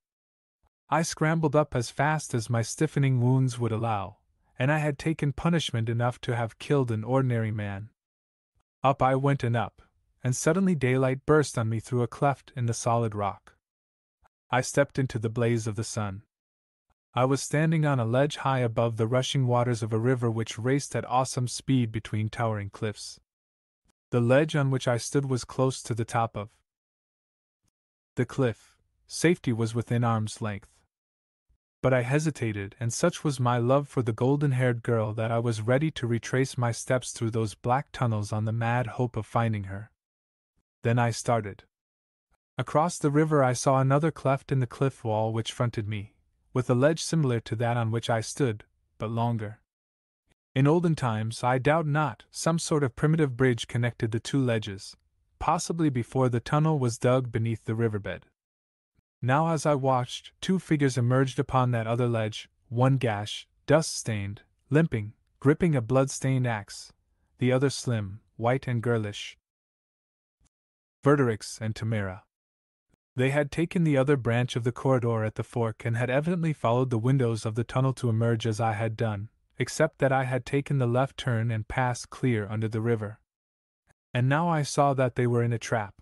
I scrambled up as fast as my stiffening wounds would allow, and I had taken punishment enough to have killed an ordinary man. Up I went and up, and suddenly daylight burst on me through a cleft in the solid rock. I stepped into the blaze of the sun. I was standing on a ledge high above the rushing waters of a river which raced at awesome speed between towering cliffs. The ledge on which I stood was close to the top of the cliff. Safety was within arm's length. But I hesitated, and such was my love for the golden-haired girl that I was ready to retrace my steps through those black tunnels on the mad hope of finding her. Then I started. Across the river I saw another cleft in the cliff wall which fronted me, with a ledge similar to that on which I stood, but longer. In olden times, I doubt not, some sort of primitive bridge connected the two ledges, possibly before the tunnel was dug beneath the riverbed. Now as I watched, two figures emerged upon that other ledge, one gash, dust-stained, limping, gripping a blood-stained axe, the other slim, white and girlish. Verderix and Tamara. They had taken the other branch of the corridor at the fork and had evidently followed the windows of the tunnel to emerge as I had done, except that I had taken the left turn and passed clear under the river. And now I saw that they were in a trap.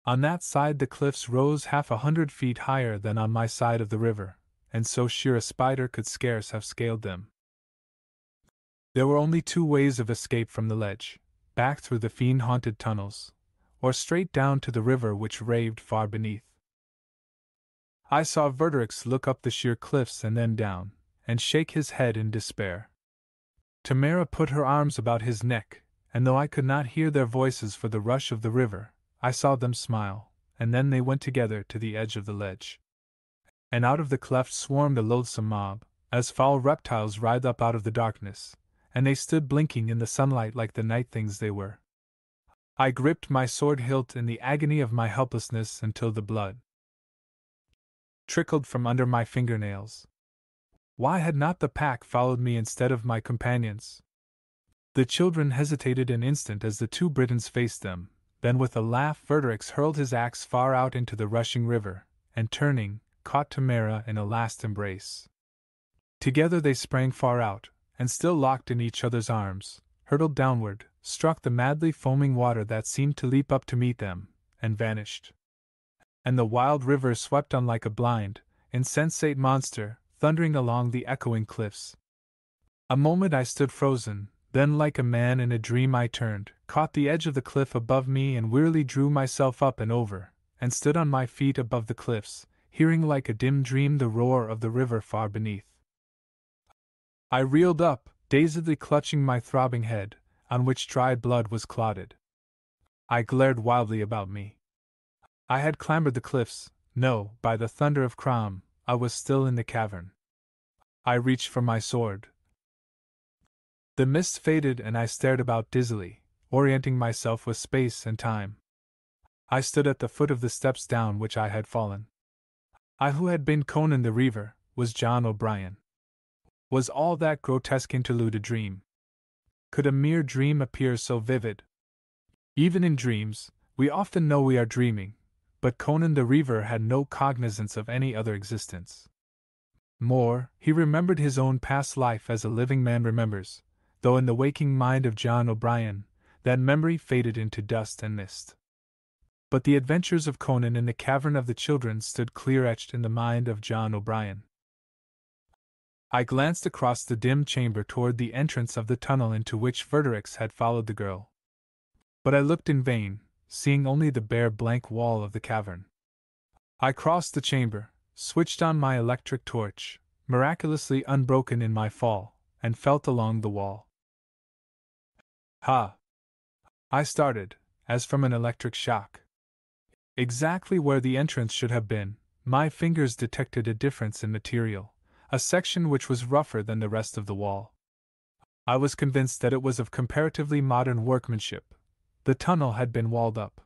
On that side the cliffs rose 100 feet higher than on my side of the river, and so sheer a spider could scarce have scaled them. There were only two ways of escape from the ledge: back through the fiend-haunted tunnels, or straight down to the river which raved far beneath. I saw Verderix look up the sheer cliffs and then down, and shake his head in despair. Tamara put her arms about his neck, and though I could not hear their voices for the rush of the river, I saw them smile, and then they went together to the edge of the ledge. And out of the cleft swarmed a loathsome mob, as foul reptiles writhe up out of the darkness, and they stood blinking in the sunlight like the night things they were. I gripped my sword hilt in the agony of my helplessness until the blood trickled from under my fingernails. Why had not the pack followed me instead of my companions? The children hesitated an instant as the two Britons faced them, then with a laugh Verderix hurled his axe far out into the rushing river, and turning, caught Tamara in a last embrace. Together they sprang far out, and still locked in each other's arms, hurtled downward, struck the madly foaming water that seemed to leap up to meet them, and vanished. And the wild river swept on like a blind, insensate monster, thundering along the echoing cliffs. A moment I stood frozen, then like a man in a dream I turned, caught the edge of the cliff above me and wearily drew myself up and over, and stood on my feet above the cliffs, hearing like a dim dream the roar of the river far beneath. I reeled up, dazedly clutching my throbbing head, on which dry blood was clotted. I glared wildly about me. I had clambered the cliffs. No, by the thunder of Crom, I was still in the cavern. I reached for my sword. The mist faded and I stared about dizzily, orienting myself with space and time. I stood at the foot of the steps down which I had fallen. I who had been Conan the Reaver, was John O'Brien. Was all that grotesque interlude a dream? Could a mere dream appear so vivid? Even in dreams, we often know we are dreaming, but Conan the Reaver had no cognizance of any other existence. More, he remembered his own past life as a living man remembers, though in the waking mind of John O'Brien, that memory faded into dust and mist. But the adventures of Conan in the Cavern of the Children stood clear-etched in the mind of John O'Brien. I glanced across the dim chamber toward the entrance of the tunnel into which Verderix had followed the girl. But I looked in vain, seeing only the bare blank wall of the cavern. I crossed the chamber, switched on my electric torch, miraculously unbroken in my fall, and felt along the wall. Ha! I started, as from an electric shock. Exactly where the entrance should have been, my fingers detected a difference in material, a section which was rougher than the rest of the wall. I was convinced that it was of comparatively modern workmanship. The tunnel had been walled up.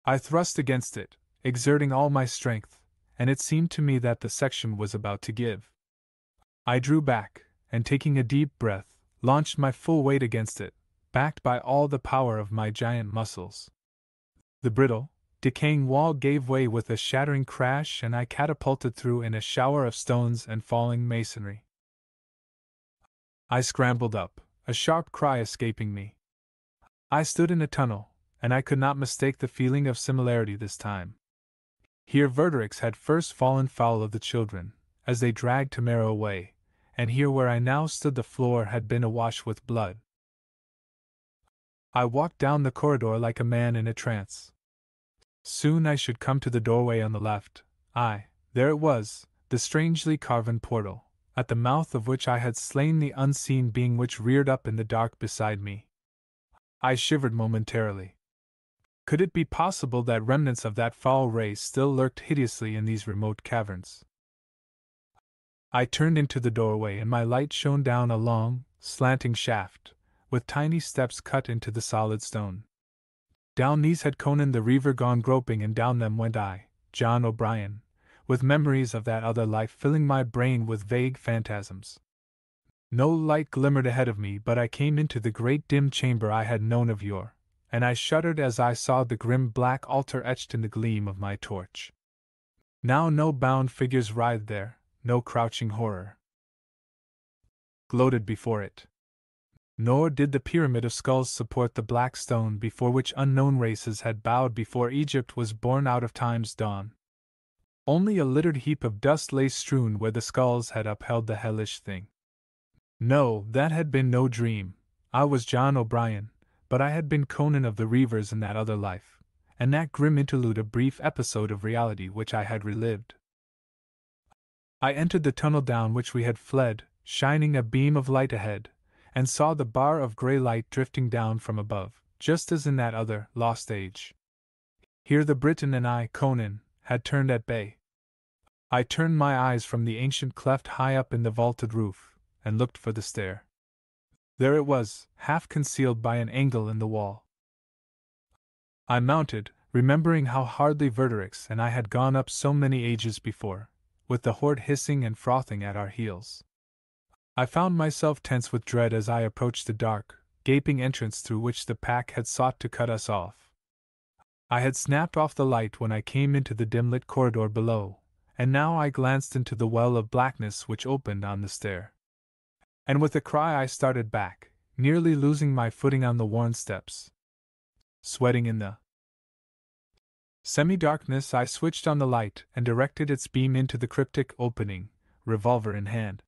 I thrust against it, exerting all my strength, and it seemed to me that the section was about to give. I drew back, and taking a deep breath, launched my full weight against it, backed by all the power of my giant muscles. The brittle, decaying wall gave way with a shattering crash and I catapulted through in a shower of stones and falling masonry. I scrambled up, a sharp cry escaping me. I stood in a tunnel, and I could not mistake the feeling of similarity this time. Here Verderix had first fallen foul of the children, as they dragged Tamara away, and here where I now stood the floor had been awash with blood. I walked down the corridor like a man in a trance. Soon I should come to the doorway on the left. There it was, the strangely carven portal, at the mouth of which I had slain the unseen being which reared up in the dark beside me. I shivered momentarily. Could it be possible that remnants of that foul race still lurked hideously in these remote caverns? I turned into the doorway and my light shone down a long, slanting shaft, with tiny steps cut into the solid stone. Down these had Conan the Reaver gone groping, and down them went I, John O'Brien, with memories of that other life filling my brain with vague phantasms. No light glimmered ahead of me, but I came into the great dim chamber I had known of yore, and I shuddered as I saw the grim black altar etched in the gleam of my torch. Now no bound figures writhed there, no crouching horror gloated before it. Nor did the pyramid of skulls support the black stone before which unknown races had bowed before Egypt was born out of time's dawn. Only a littered heap of dust lay strewn where the skulls had upheld the hellish thing. No, that had been no dream. I was John O'Brien, but I had been Conan of the Reivers in that other life, and that grim interlude a brief episode of reality which I had relived. I entered the tunnel down which we had fled, shining a beam of light ahead, and saw the bar of grey light drifting down from above, just as in that other, lost age. Here the Briton and I, Conan, had turned at bay. I turned my eyes from the ancient cleft high up in the vaulted roof, and looked for the stair. There it was, half concealed by an angle in the wall. I mounted, remembering how hardly Verderix and I had gone up so many ages before, with the horde hissing and frothing at our heels. I found myself tense with dread as I approached the dark, gaping entrance through which the pack had sought to cut us off. I had snapped off the light when I came into the dim-lit corridor below, and now I glanced into the well of blackness which opened on the stair. And with a cry I started back, nearly losing my footing on the worn steps. Sweating in the semi-darkness, I switched on the light and directed its beam into the cryptic opening, revolver in hand.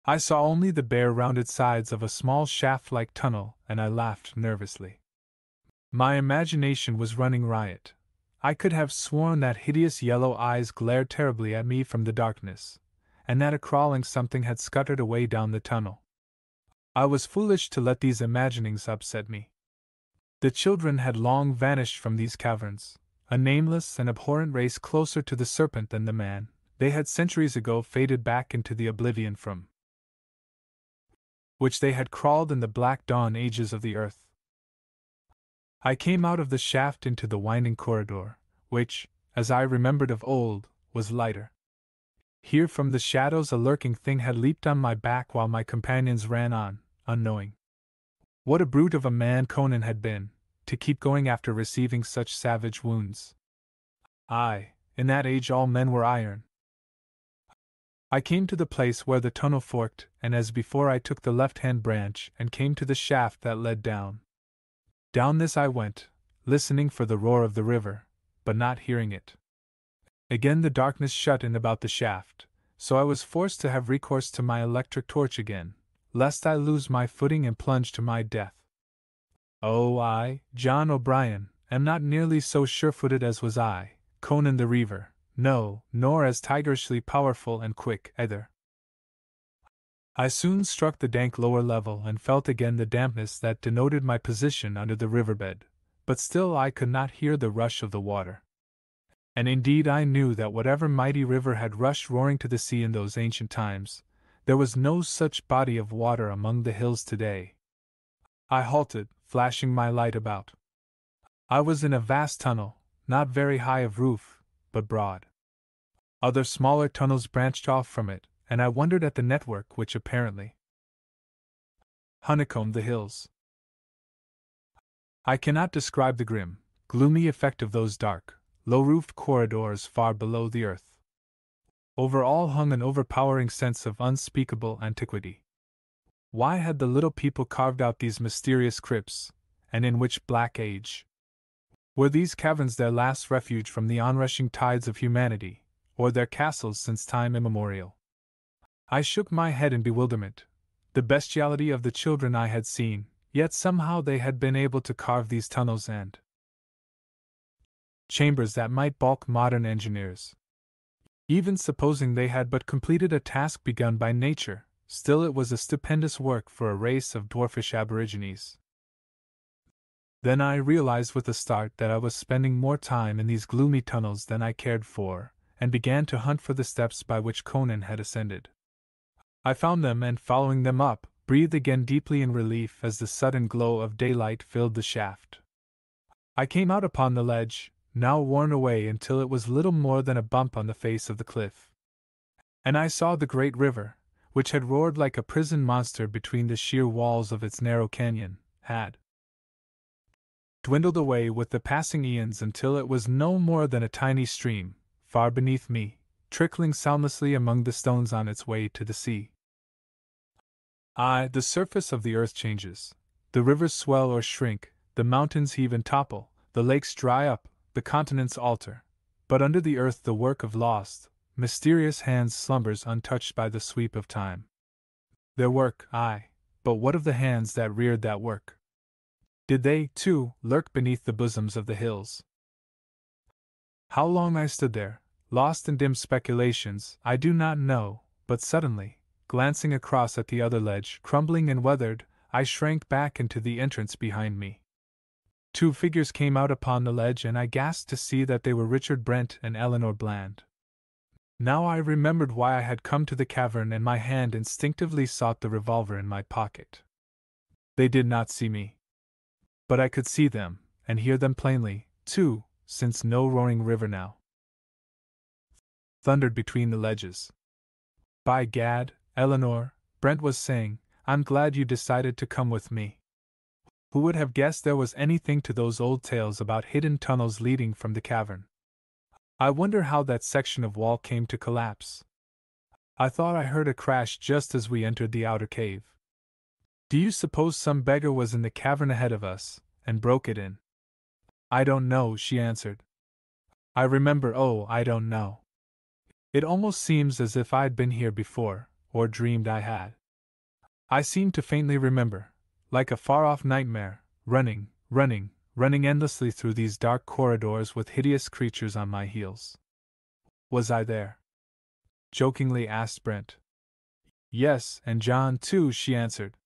I saw only the bare rounded sides of a small shaft-like tunnel, and I laughed nervously. My imagination was running riot. I could have sworn that hideous yellow eyes glared terribly at me from the darkness, and that a crawling something had scuttered away down the tunnel. I was foolish to let these imaginings upset me. The children had long vanished from these caverns, a nameless and abhorrent race closer to the serpent than the man. They had centuries ago faded back into the oblivion from which they had crawled in the black dawn ages of the earth. I came out of the shaft into the winding corridor, which, as I remembered of old, was lighter. Here from the shadows a lurking thing had leaped on my back while my companions ran on, unknowing. What a brute of a man Conan had been, to keep going after receiving such savage wounds. Aye, in that age all men were iron. I came to the place where the tunnel forked, and as before I took the left-hand branch and came to the shaft that led down. Down this I went, listening for the roar of the river, but not hearing it. Again the darkness shut in about the shaft, so I was forced to have recourse to my electric torch again, lest I lose my footing and plunge to my death. Oh, I, John O'Brien, am not nearly so sure-footed as was I, Conan the Reaver. No, nor as tigerishly powerful and quick, either. I soon struck the dank lower level and felt again the dampness that denoted my position under the riverbed, but still I could not hear the rush of the water. And indeed I knew that whatever mighty river had rushed roaring to the sea in those ancient times, there was no such body of water among the hills today. I halted, flashing my light about. I was in a vast tunnel, not very high of roof, but broad. Other smaller tunnels branched off from it, and I wondered at the network which apparently honeycombed the hills. I cannot describe the grim, gloomy effect of those dark, low-roofed corridors far below the earth. Over all hung an overpowering sense of unspeakable antiquity. Why had the little people carved out these mysterious crypts, and in which black age? Were these caverns their last refuge from the onrushing tides of humanity, or their castles since time immemorial? I shook my head in bewilderment. The bestiality of the children I had seen, yet somehow they had been able to carve these tunnels and chambers that might balk modern engineers. Even supposing they had but completed a task begun by nature, still it was a stupendous work for a race of dwarfish aborigines. Then I realized with a start that I was spending more time in these gloomy tunnels than I cared for, and began to hunt for the steps by which Conan had ascended. I found them and, following them up, breathed again deeply in relief as the sudden glow of daylight filled the shaft. I came out upon the ledge, now worn away until it was little more than a bump on the face of the cliff. And I saw the great river, which had roared like a prison monster between the sheer walls of its narrow canyon, had dwindled away with the passing eons until it was no more than a tiny stream, far beneath me, trickling soundlessly among the stones on its way to the sea. The surface of the earth changes. The rivers swell or shrink, the mountains heave and topple, the lakes dry up, the continents alter. But under the earth the work of lost, mysterious hands slumbers untouched by the sweep of time. Their work, aye, but what of the hands that reared that work? Did they, too, lurk beneath the bosoms of the hills? How long I stood there, lost in dim speculations, I do not know, but suddenly, glancing across at the other ledge, crumbling and weathered, I shrank back into the entrance behind me. Two figures came out upon the ledge, and I gasped to see that they were Richard Brent and Eleanor Bland. Now I remembered why I had come to the cavern, and my hand instinctively sought the revolver in my pocket. They did not see me. But I could see them, and hear them plainly, too, since no roaring river now thundered between the ledges. By gad, Eleanor, Brent was saying, I'm glad you decided to come with me. Who would have guessed there was anything to those old tales about hidden tunnels leading from the cavern? I wonder how that section of wall came to collapse. I thought I heard a crash just as we entered the outer cave. Do you suppose some beggar was in the cavern ahead of us, and broke it in? I don't know, she answered. I don't know. It almost seems as if I'd been here before, or dreamed I had. I seem to faintly remember, like a far-off nightmare, running endlessly through these dark corridors with hideous creatures on my heels. Was I there? Jokingly asked Brent. Yes, and John too, she answered.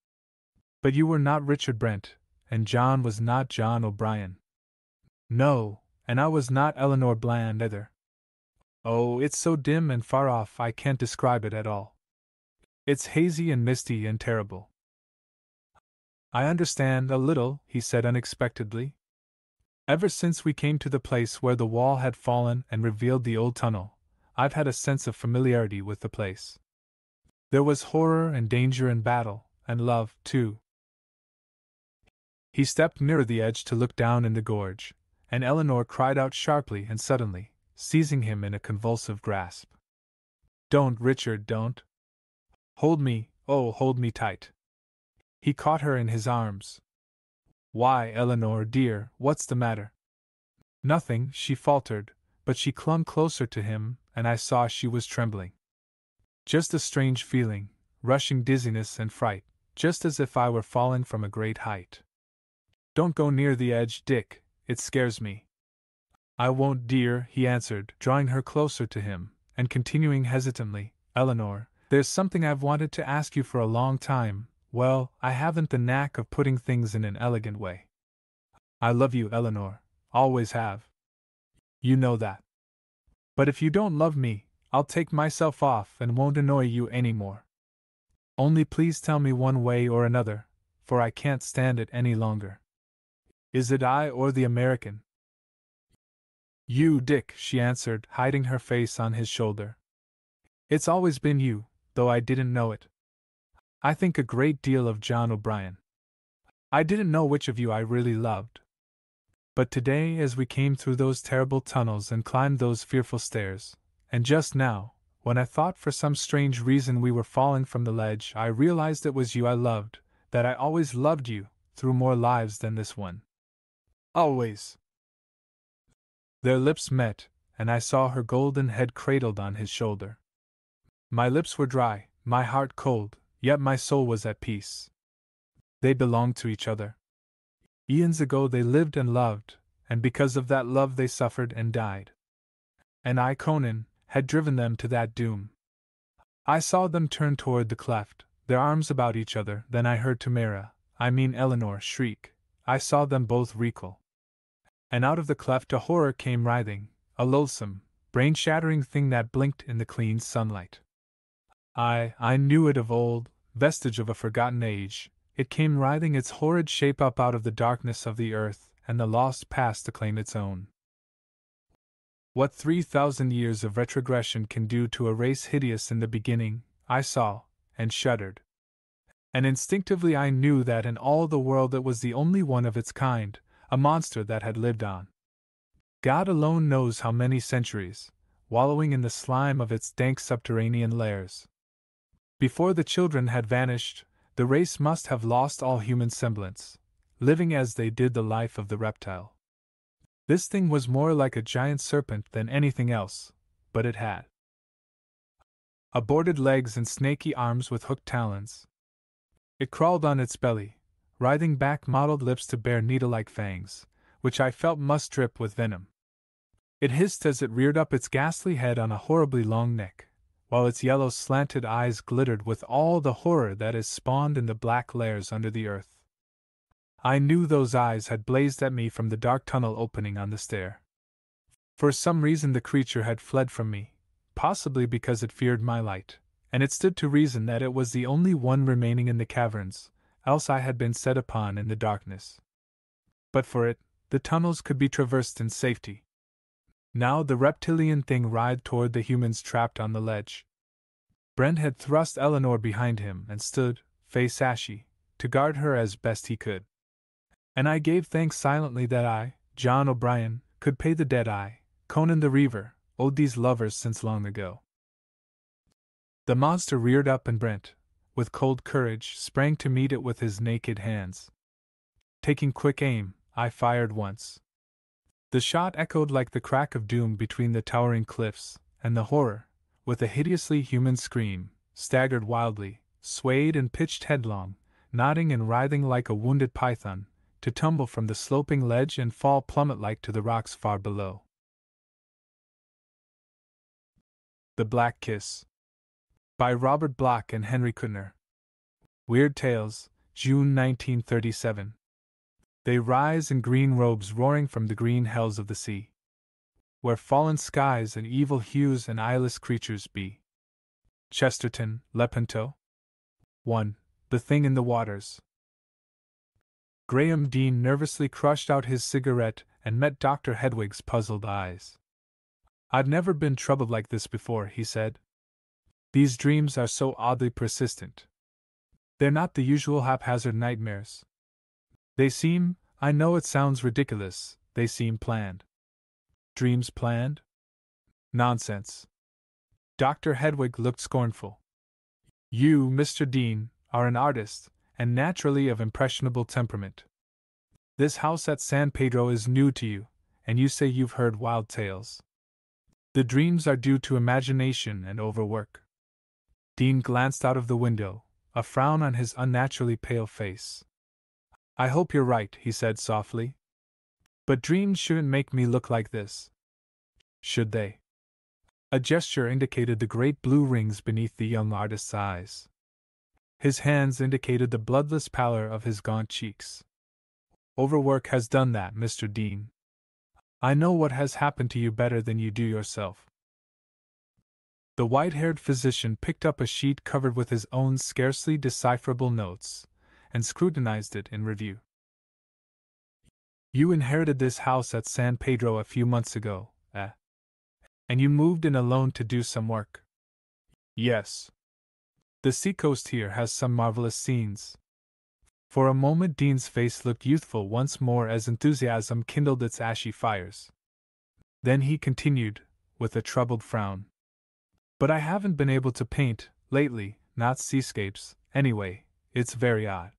But you were not Richard Brent, and John was not John O'Brien. No, and I was not Eleanor Bland either. Oh, it's so dim and far off I can't describe it at all. It's hazy and misty and terrible. I understand a little, he said unexpectedly. Ever since we came to the place where the wall had fallen and revealed the old tunnel, I've had a sense of familiarity with the place. There was horror and danger and battle, and love, too. He stepped nearer the edge to look down in the gorge, and Eleanor cried out sharply and suddenly, seizing him in a convulsive grasp. Don't, Richard, don't. Hold me, oh, hold me tight. He caught her in his arms. Why, Eleanor, dear, what's the matter? Nothing, she faltered, but she clung closer to him, and I saw she was trembling. Just a strange feeling, rushing dizziness and fright, just as if I were falling from a great height. Don't go near the edge, Dick, it scares me. I won't, dear, he answered, drawing her closer to him, and continuing hesitantly, Eleanor, there's something I've wanted to ask you for a long time. Well, I haven't the knack of putting things in an elegant way. I love you, Eleanor, always have. You know that. But if you don't love me, I'll take myself off and won't annoy you any more. Only please tell me one way or another, for I can't stand it any longer. Is it I or the American? You, Dick, she answered, hiding her face on his shoulder. It's always been you, though I didn't know it. I think a great deal of John O'Brien. I didn't know which of you I really loved. But today, as we came through those terrible tunnels and climbed those fearful stairs, and just now, when I thought for some strange reason we were falling from the ledge, I realized it was you I loved, that I always loved you, through more lives than this one. Always. Their lips met, and I saw her golden head cradled on his shoulder. My lips were dry, my heart cold, yet my soul was at peace. They belonged to each other. Eons ago they lived and loved, and because of that love they suffered and died. And I, Conan, had driven them to that doom. I saw them turn toward the cleft, their arms about each other, then I heard Eleanor, shriek. I saw them both recoil. And out of the cleft a horror came writhing, a loathsome, brain-shattering thing that blinked in the clean sunlight. I knew it of old, vestige of a forgotten age. It came writhing its horrid shape up out of the darkness of the earth and the lost past to claim its own. What 3,000 years of retrogression can do to a race hideous in the beginning, I saw, and shuddered. And instinctively I knew that in all the world it was the only one of its kind, a monster that had lived on. God alone knows how many centuries, wallowing in the slime of its dank subterranean lairs. Before the children had vanished, the race must have lost all human semblance, living as they did the life of the reptile. This thing was more like a giant serpent than anything else, but it had aborted legs and snaky arms with hooked talons. It crawled on its belly, writhing back mottled lips to bear needle-like fangs, which I felt must drip with venom. It hissed as it reared up its ghastly head on a horribly long neck, while its yellow slanted eyes glittered with all the horror that is spawned in the black lairs under the earth. I knew those eyes had blazed at me from the dark tunnel opening on the stair. For some reason the creature had fled from me, possibly because it feared my light, and it stood to reason that it was the only one remaining in the caverns, else I had been set upon in the darkness. But for it, the tunnels could be traversed in safety. Now the reptilian thing writhed toward the humans trapped on the ledge. Brent had thrust Eleanor behind him and stood, face ashy, to guard her as best he could. And I gave thanks silently that I, John O'Brien, could pay the debt I, Conan the Reaver, owed these lovers since long ago. The monster reared up and Brent, with cold courage, sprang to meet it with his naked hands. Taking quick aim, I fired once. The shot echoed like the crack of doom between the towering cliffs, and the horror, with a hideously human scream, staggered wildly, swayed and pitched headlong, nodding and writhing like a wounded python, to tumble from the sloping ledge and fall plummet-like to the rocks far below. The Black Kiss. By Robert Bloch and Henry Kuttner. Weird Tales, June 1937. They rise in green robes roaring from the green hells of the sea, where fallen skies and evil hues and eyeless creatures be. Chesterton, Lepanto. 1. The Thing in the Waters. Graham Dean nervously crushed out his cigarette and met Dr. Hedwig's puzzled eyes. "I've never been troubled like this before," he said. "These dreams are so oddly persistent. They're not the usual haphazard nightmares. They seem, I know it sounds ridiculous, they seem planned." "Dreams planned? Nonsense." Dr. Hedwig looked scornful. "You, Mr. Dean, are an artist, and naturally of impressionable temperament. This house at San Pedro is new to you, and you say you've heard wild tales. The dreams are due to imagination and overwork." Dean glanced out of the window, a frown on his unnaturally pale face. "I hope you're right," he said softly. "But dreams shouldn't make me look like this. Should they?" A gesture indicated the great blue rings beneath the young artist's eyes. His hands indicated the bloodless pallor of his gaunt cheeks. "Overwork has done that, Mr. Dean. I know what has happened to you better than you do yourself." The white-haired physician picked up a sheet covered with his own scarcely decipherable notes, and scrutinized it in review. "You inherited this house at San Pedro a few months ago, eh? And you moved in alone to do some work?" "Yes. The seacoast here has some marvelous scenes." For a moment Dean's face looked youthful once more as enthusiasm kindled its ashy fires. Then he continued, with a troubled frown. "But I haven't been able to paint, lately, not seascapes, anyway. It's very odd.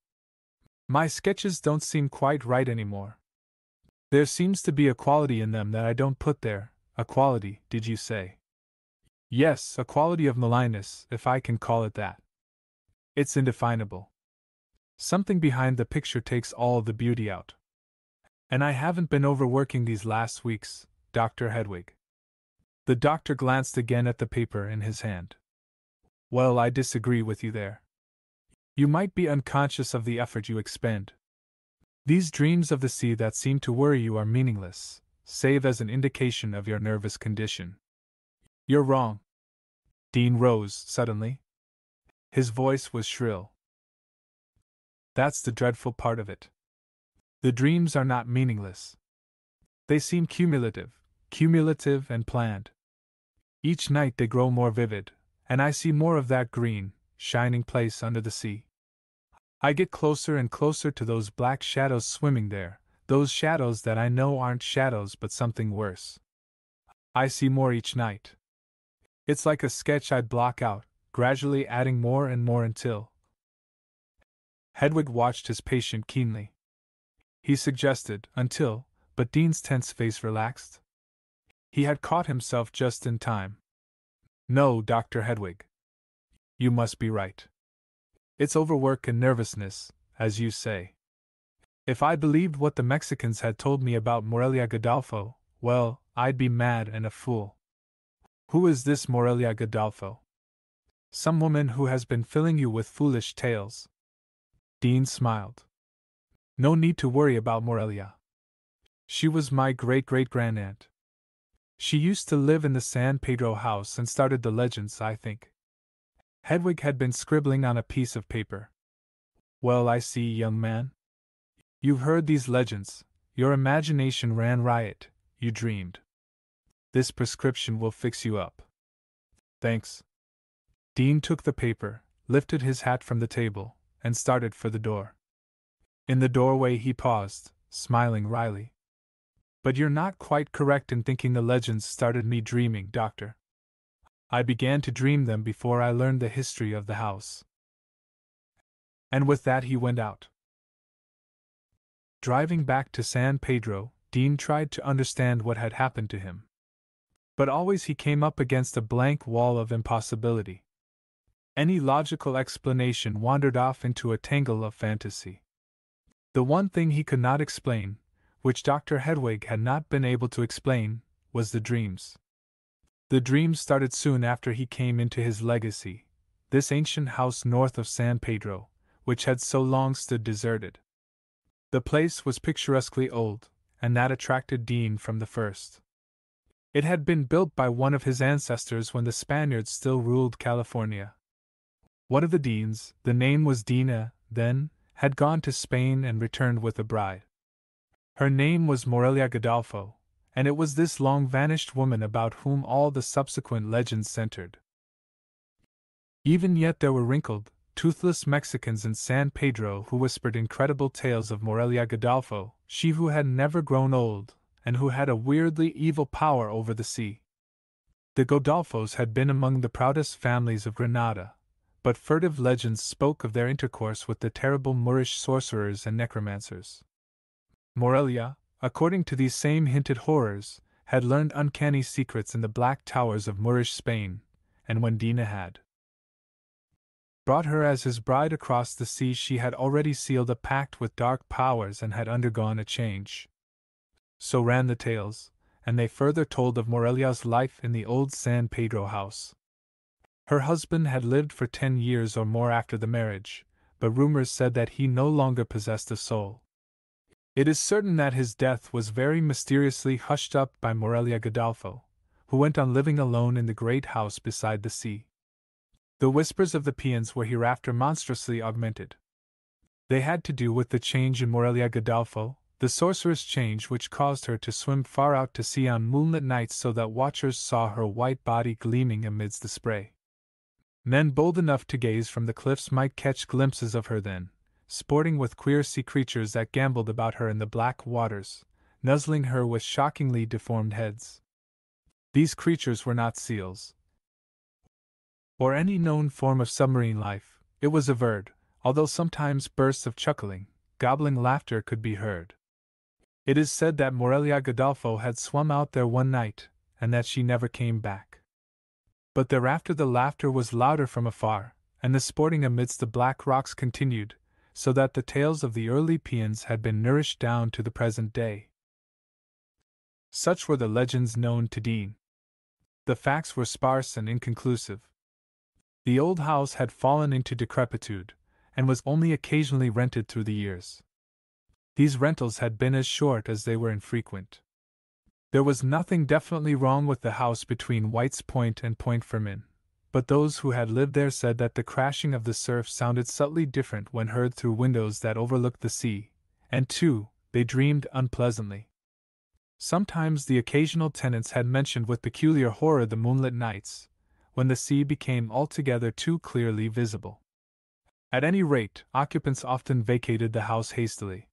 My sketches don't seem quite right anymore. There seems to be a quality in them that I don't put there." "A quality, did you say?" "Yes, a quality of malignness, if I can call it that. It's indefinable. Something behind the picture takes all the beauty out. And I haven't been overworking these last weeks, Dr. Hedwig." The doctor glanced again at the paper in his hand. "Well, I disagree with you there. You might be unconscious of the effort you expend. These dreams of the sea that seem to worry you are meaningless, save as an indication of your nervous condition." "You're wrong." Dean rose suddenly. His voice was shrill. "That's the dreadful part of it. The dreams are not meaningless. They seem cumulative and planned. Each night they grow more vivid, and I see more of that green, shining place under the sea. I get closer and closer to those black shadows swimming there, those shadows that I know aren't shadows but something worse. I see more each night. It's like a sketch I'd block out, gradually adding more and more until. Hedwig watched his patient keenly. He suggested, until, but Dean's tense face relaxed. He had caught himself just in time. No, Dr. Hedwig. You must be right. It's overwork and nervousness, as you say. If I believed what the Mexicans had told me about Morelia Godolpho, well, I'd be mad and a fool. Who is this Morelia Godolpho? Some woman who has been filling you with foolish tales. Dean smiled. No need to worry about Morelia. She was my great-great-grandaunt. She used to live in the San Pedro house and started the legends, I think. Hedwig had been scribbling on a piece of paper. Well, I see, young man. You've heard these legends, your imagination ran riot, you dreamed. This prescription will fix you up. Thanks. Dean took the paper, lifted his hat from the table, and started for the door. In the doorway he paused, smiling wryly. But you're not quite correct in thinking the legends started me dreaming, Doctor. I began to dream them before I learned the history of the house. And with that he went out. Driving back to San Pedro, Dean tried to understand what had happened to him. But always he came up against a blank wall of impossibility. Any logical explanation wandered off into a tangle of fantasy. The one thing he could not explain, which Dr. Hedwig had not been able to explain, was the dreams. The dreams started soon after he came into his legacy, this ancient house north of San Pedro, which had so long stood deserted. The place was picturesquely old, and that attracted Dean from the first. It had been built by one of his ancestors when the Spaniards still ruled California. One of the Deans, the name was Dina, then, had gone to Spain and returned with a bride. Her name was Morelia Godolpho, and it was this long-vanished woman about whom all the subsequent legends centered. Even yet there were wrinkled, toothless Mexicans in San Pedro who whispered incredible tales of Morelia Godolpho, she who had never grown old, and who had a weirdly evil power over the sea. The Godolphos had been among the proudest families of Granada, but furtive legends spoke of their intercourse with the terrible Moorish sorcerers and necromancers. Morelia, according to these same hinted horrors, had learned uncanny secrets in the black towers of Moorish Spain, and when Dina had brought her as his bride across the sea, she had already sealed a pact with dark powers and had undergone a change. So ran the tales, and they further told of Morelia's life in the old San Pedro house. Her husband had lived for 10 years or more after the marriage, but rumors said that he no longer possessed a soul. It is certain that his death was very mysteriously hushed up by Morelia Godolpho, who went on living alone in the great house beside the sea. The whispers of the peons were hereafter monstrously augmented. They had to do with the change in Morelia Godolpho, the sorceress change which caused her to swim far out to sea on moonlit nights so that watchers saw her white body gleaming amidst the spray. Men bold enough to gaze from the cliffs might catch glimpses of her then, sporting with queer sea creatures that gamboled about her in the black waters, nuzzling her with shockingly deformed heads. These creatures were not seals, or any known form of submarine life, it was averred, although sometimes bursts of chuckling, gobbling laughter could be heard. It is said that Morelia Godolpho had swum out there one night, and that she never came back. But thereafter the laughter was louder from afar, and the sporting amidst the black rocks continued, so that the tales of the early peons had been nourished down to the present day. Such were the legends known to Dean. The facts were sparse and inconclusive. The old house had fallen into decrepitude, and was only occasionally rented through the years. These rentals had been as short as they were infrequent. There was nothing definitely wrong with the house between White's Point and Point Fermin, but those who had lived there said that the crashing of the surf sounded subtly different when heard through windows that overlooked the sea, and too, they dreamed unpleasantly. Sometimes the occasional tenants had mentioned with peculiar horror the moonlit nights, when the sea became altogether too clearly visible. At any rate, occupants often vacated the house hastily.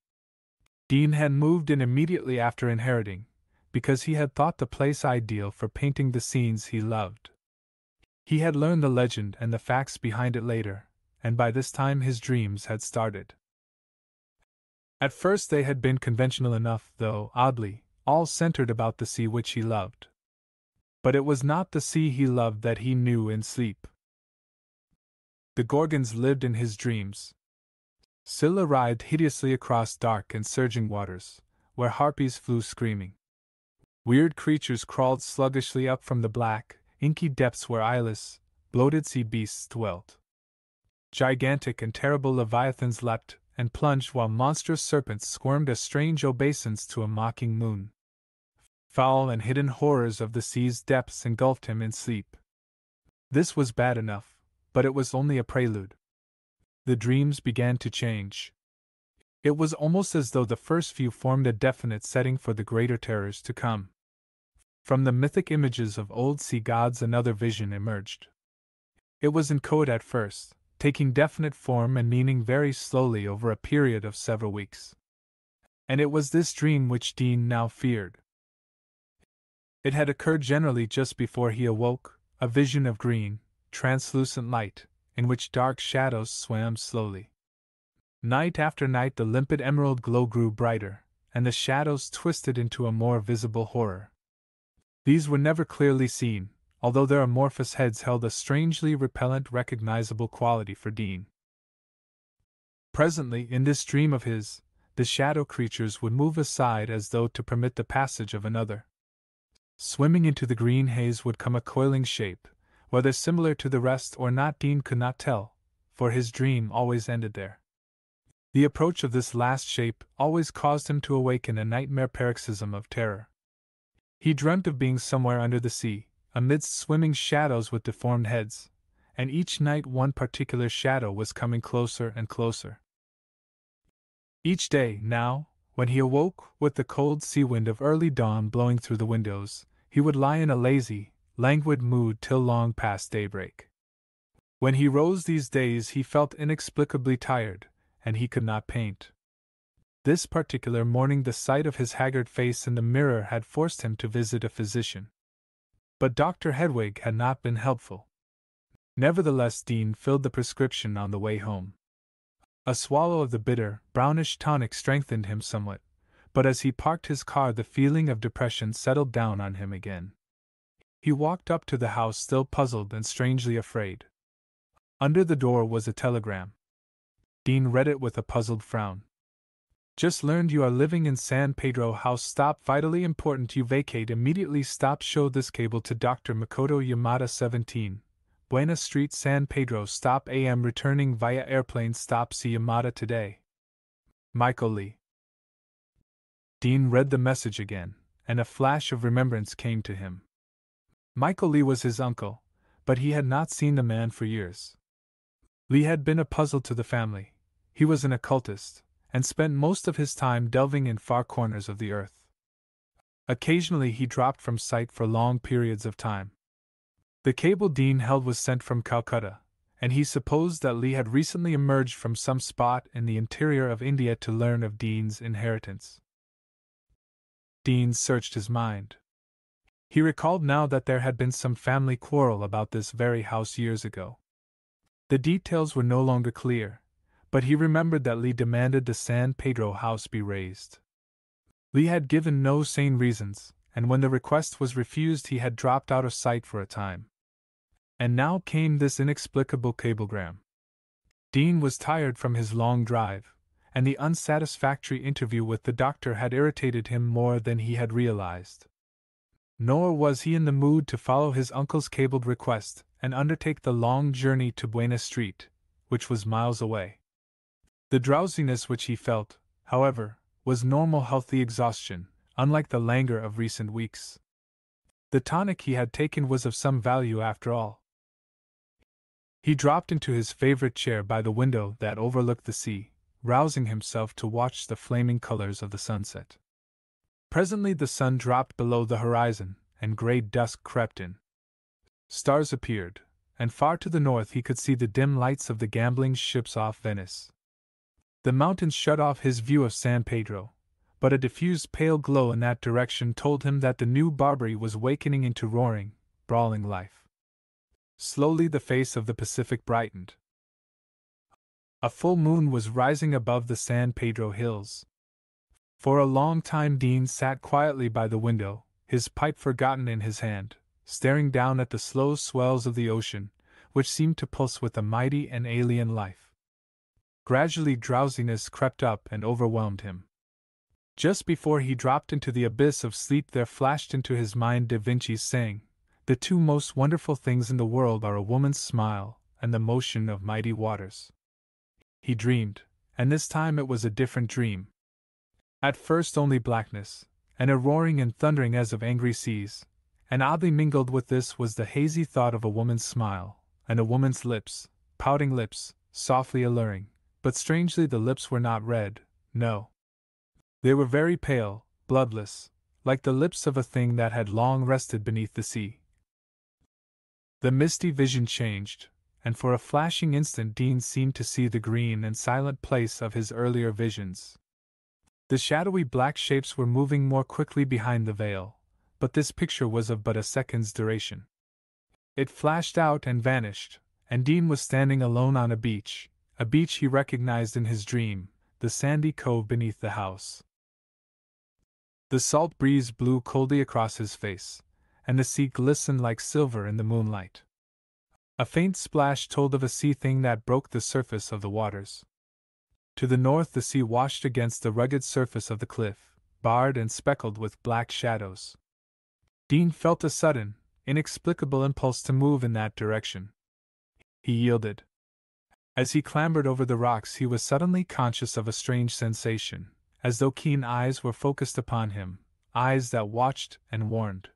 Dean had moved in immediately after inheriting, because he had thought the place ideal for painting the scenes he loved. He had learned the legend and the facts behind it later, and by this time his dreams had started. At first they had been conventional enough, though, oddly, all centered about the sea which he loved. But it was not the sea he loved that he knew in sleep. The Gorgons lived in his dreams. Scylla writhed hideously across dark and surging waters, where harpies flew screaming. Weird creatures crawled sluggishly up from the black, inky depths where eyeless, bloated sea beasts dwelt. Gigantic and terrible leviathans leapt and plunged while monstrous serpents squirmed as strange obeisance to a mocking moon. Foul and hidden horrors of the sea's depths engulfed him in sleep. This was bad enough, but it was only a prelude. The dreams began to change. It was almost as though the first few formed a definite setting for the greater terrors to come. From the mythic images of old sea gods another vision emerged. It was in code at first, taking definite form and meaning very slowly over a period of several weeks. And it was this dream which Dean now feared. It had occurred generally just before he awoke, a vision of green, translucent light, in which dark shadows swam slowly. Night after night the limpid emerald glow grew brighter, and the shadows twisted into a more visible horror. These were never clearly seen, although their amorphous heads held a strangely repellent recognizable quality for Dean. Presently, in this dream of his, the shadow creatures would move aside as though to permit the passage of another. Swimming into the green haze would come a coiling shape, whether similar to the rest or not Dean could not tell, for his dream always ended there. The approach of this last shape always caused him to awaken a nightmare paroxysm of terror. He dreamt of being somewhere under the sea, amidst swimming shadows with deformed heads, and each night one particular shadow was coming closer and closer. Each day, now, when he awoke with the cold sea wind of early dawn blowing through the windows, he would lie in a lazy, languid mood till long past daybreak. When he rose these days he felt inexplicably tired, and he could not paint. This particular morning the sight of his haggard face in the mirror had forced him to visit a physician. But Dr. Hedwig had not been helpful. Nevertheless, Dean filled the prescription on the way home. A swallow of the bitter, brownish tonic strengthened him somewhat, but as he parked his car the feeling of depression settled down on him again. He walked up to the house still puzzled and strangely afraid. Under the door was a telegram. Dean read it with a puzzled frown. Just learned you are living in San Pedro House. Stop. Vitally important. You vacate immediately. Stop. Show this cable to Dr. Makoto Yamada 17, Buena Street, San Pedro. Stop. AM returning via airplane. Stop. See Yamada today. Michael Lee. Dean read the message again, and a flash of remembrance came to him. Michael Lee was his uncle, but he had not seen the man for years. Lee had been a puzzle to the family. He was an occultist, and spent most of his time delving in far corners of the earth. Occasionally he dropped from sight for long periods of time. The cable Dean held was sent from Calcutta, and he supposed that Lee had recently emerged from some spot in the interior of India to learn of Dean's inheritance. Dean searched his mind. He recalled now that there had been some family quarrel about this very house years ago. The details were no longer clear, but he remembered that Lee demanded the San Pedro house be razed. Lee had given no sane reasons, and when the request was refused he had dropped out of sight for a time. And now came this inexplicable cablegram. Dean was tired from his long drive, and the unsatisfactory interview with the doctor had irritated him more than he had realized. Nor was he in the mood to follow his uncle's cabled request and undertake the long journey to Buena Street, which was miles away. The drowsiness which he felt, however, was normal healthy exhaustion, unlike the languor of recent weeks. The tonic he had taken was of some value after all. He dropped into his favorite chair by the window that overlooked the sea, rousing himself to watch the flaming colors of the sunset. Presently the sun dropped below the horizon, and gray dusk crept in. Stars appeared, and far to the north he could see the dim lights of the gambling ships off Venice. The mountains shut off his view of San Pedro, but a diffused pale glow in that direction told him that the new Barbary was wakening into roaring, brawling life. Slowly the face of the Pacific brightened. A full moon was rising above the San Pedro hills. For a long time Dean sat quietly by the window, his pipe forgotten in his hand, staring down at the slow swells of the ocean, which seemed to pulse with a mighty and alien life. Gradually drowsiness crept up and overwhelmed him. Just before he dropped into the abyss of sleep there flashed into his mind Da Vinci's saying, "The two most wonderful things in the world are a woman's smile and the motion of mighty waters." He dreamed, and this time it was a different dream. At first only blackness, and a roaring and thundering as of angry seas, and oddly mingled with this was the hazy thought of a woman's smile, and a woman's lips, pouting lips, softly alluring, but strangely the lips were not red, no. They were very pale, bloodless, like the lips of a thing that had long rested beneath the sea. The misty vision changed, and for a flashing instant Dean seemed to see the green and silent place of his earlier visions. The shadowy black shapes were moving more quickly behind the veil, but this picture was of but a second's duration. It flashed out and vanished, and Dean was standing alone on a beach he recognized in his dream, the sandy cove beneath the house. The salt breeze blew coldly across his face, and the sea glistened like silver in the moonlight. A faint splash told of a sea thing that broke the surface of the waters. To the north the sea washed against the rugged surface of the cliff, barred and speckled with black shadows. Dean felt a sudden, inexplicable impulse to move in that direction. He yielded. As he clambered over the rocks he was suddenly conscious of a strange sensation, as though keen eyes were focused upon him, eyes that watched and warned.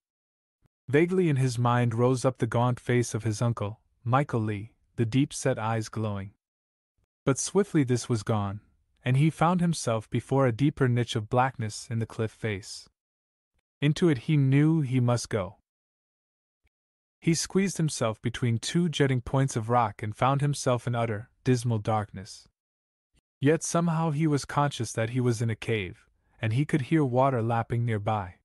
Vaguely in his mind rose up the gaunt face of his uncle, Michael Lee, the deep-set eyes glowing. But swiftly this was gone, and he found himself before a deeper niche of blackness in the cliff face. Into it he knew he must go. He squeezed himself between two jutting points of rock and found himself in utter, dismal darkness. Yet somehow he was conscious that he was in a cave, and he could hear water lapping nearby.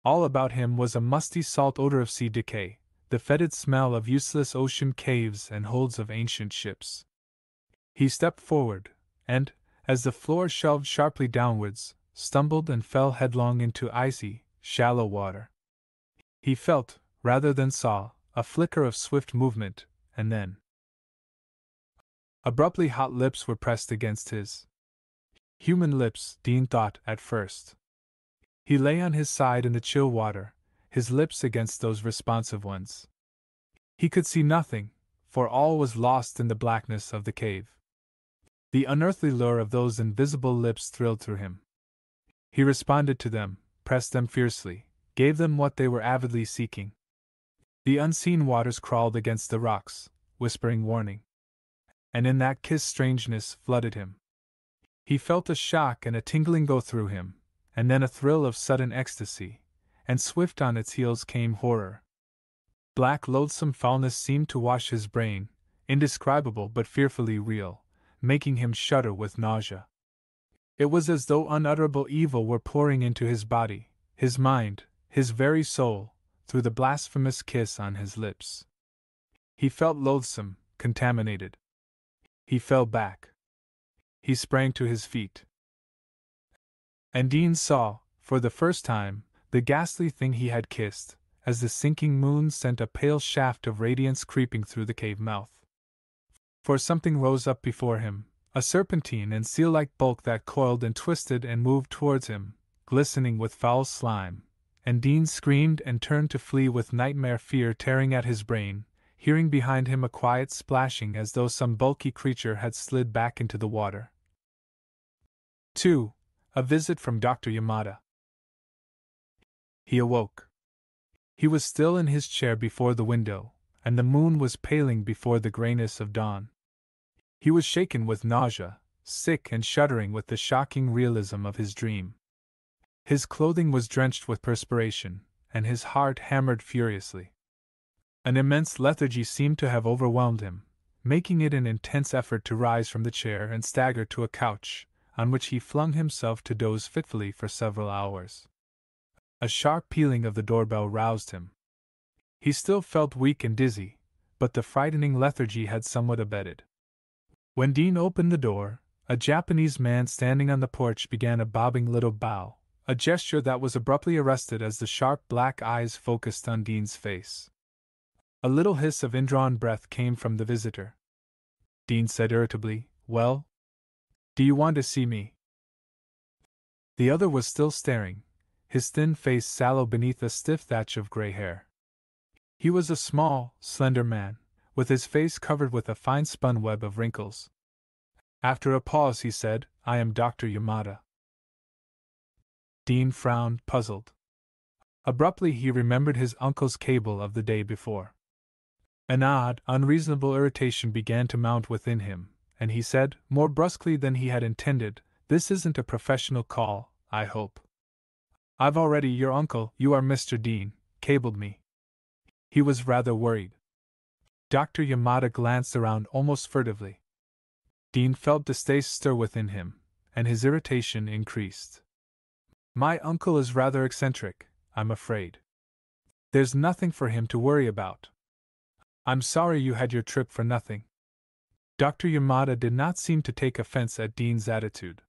All about him was a musty salt odor of sea decay, the fetid smell of useless ocean caves and holds of ancient ships. He stepped forward, and, as the floor shelved sharply downwards, stumbled and fell headlong into icy, shallow water. He felt, rather than saw, a flicker of swift movement, and then abruptly hot lips were pressed against his. Human lips, Dean thought at first. He lay on his side in the chill water, his lips against those responsive ones. He could see nothing, for all was lost in the blackness of the cave. The unearthly lure of those invisible lips thrilled through him. He responded to them, pressed them fiercely, gave them what they were avidly seeking. The unseen waters crawled against the rocks, whispering warning. And in that kiss strangeness flooded him. He felt a shock and a tingling go through him, and then a thrill of sudden ecstasy, and swift on its heels came horror. Black loathsome foulness seemed to wash his brain, indescribable but fearfully real, making him shudder with nausea. It was as though unutterable evil were pouring into his body, his mind, his very soul, through the blasphemous kiss on his lips. He felt loathsome, contaminated. He fell back. He sprang to his feet. And Dean saw, for the first time, the ghastly thing he had kissed, as the sinking moon sent a pale shaft of radiance creeping through the cave mouth. For something rose up before him, a serpentine and seal-like bulk that coiled and twisted and moved towards him, glistening with foul slime, and Dean screamed and turned to flee with nightmare fear tearing at his brain, hearing behind him a quiet splashing as though some bulky creature had slid back into the water. 2. A visit from Dr. Yamada. He awoke. He was still in his chair before the window, and the moon was paling before the grayness of dawn. He was shaken with nausea, sick and shuddering with the shocking realism of his dream. His clothing was drenched with perspiration, and his heart hammered furiously. An immense lethargy seemed to have overwhelmed him, making it an intense effort to rise from the chair and stagger to a couch, on which he flung himself to doze fitfully for several hours. A sharp pealing of the doorbell roused him. He still felt weak and dizzy, but the frightening lethargy had somewhat abated. When Dean opened the door, a Japanese man standing on the porch began a bobbing little bow, a gesture that was abruptly arrested as the sharp black eyes focused on Dean's face. A little hiss of indrawn breath came from the visitor. Dean said irritably, "Well? Do you want to see me?" The other was still staring, his thin face sallow beneath a stiff thatch of gray hair. He was a small, slender man, with his face covered with a fine-spun web of wrinkles. After a pause he said, "I am Dr. Yamada." Dean frowned, puzzled. Abruptly he remembered his uncle's cable of the day before. An odd, unreasonable irritation began to mount within him, and he said, more brusquely than he had intended, "This isn't a professional call, I hope. I've already your uncle, you are Mr. Dean, cabled me." He was rather worried. Dr. Yamada glanced around almost furtively. Dean felt distaste stir within him, and his irritation increased. "My uncle is rather eccentric, I'm afraid. There's nothing for him to worry about. I'm sorry you had your trip for nothing." Dr. Yamada did not seem to take offense at Dean's attitude.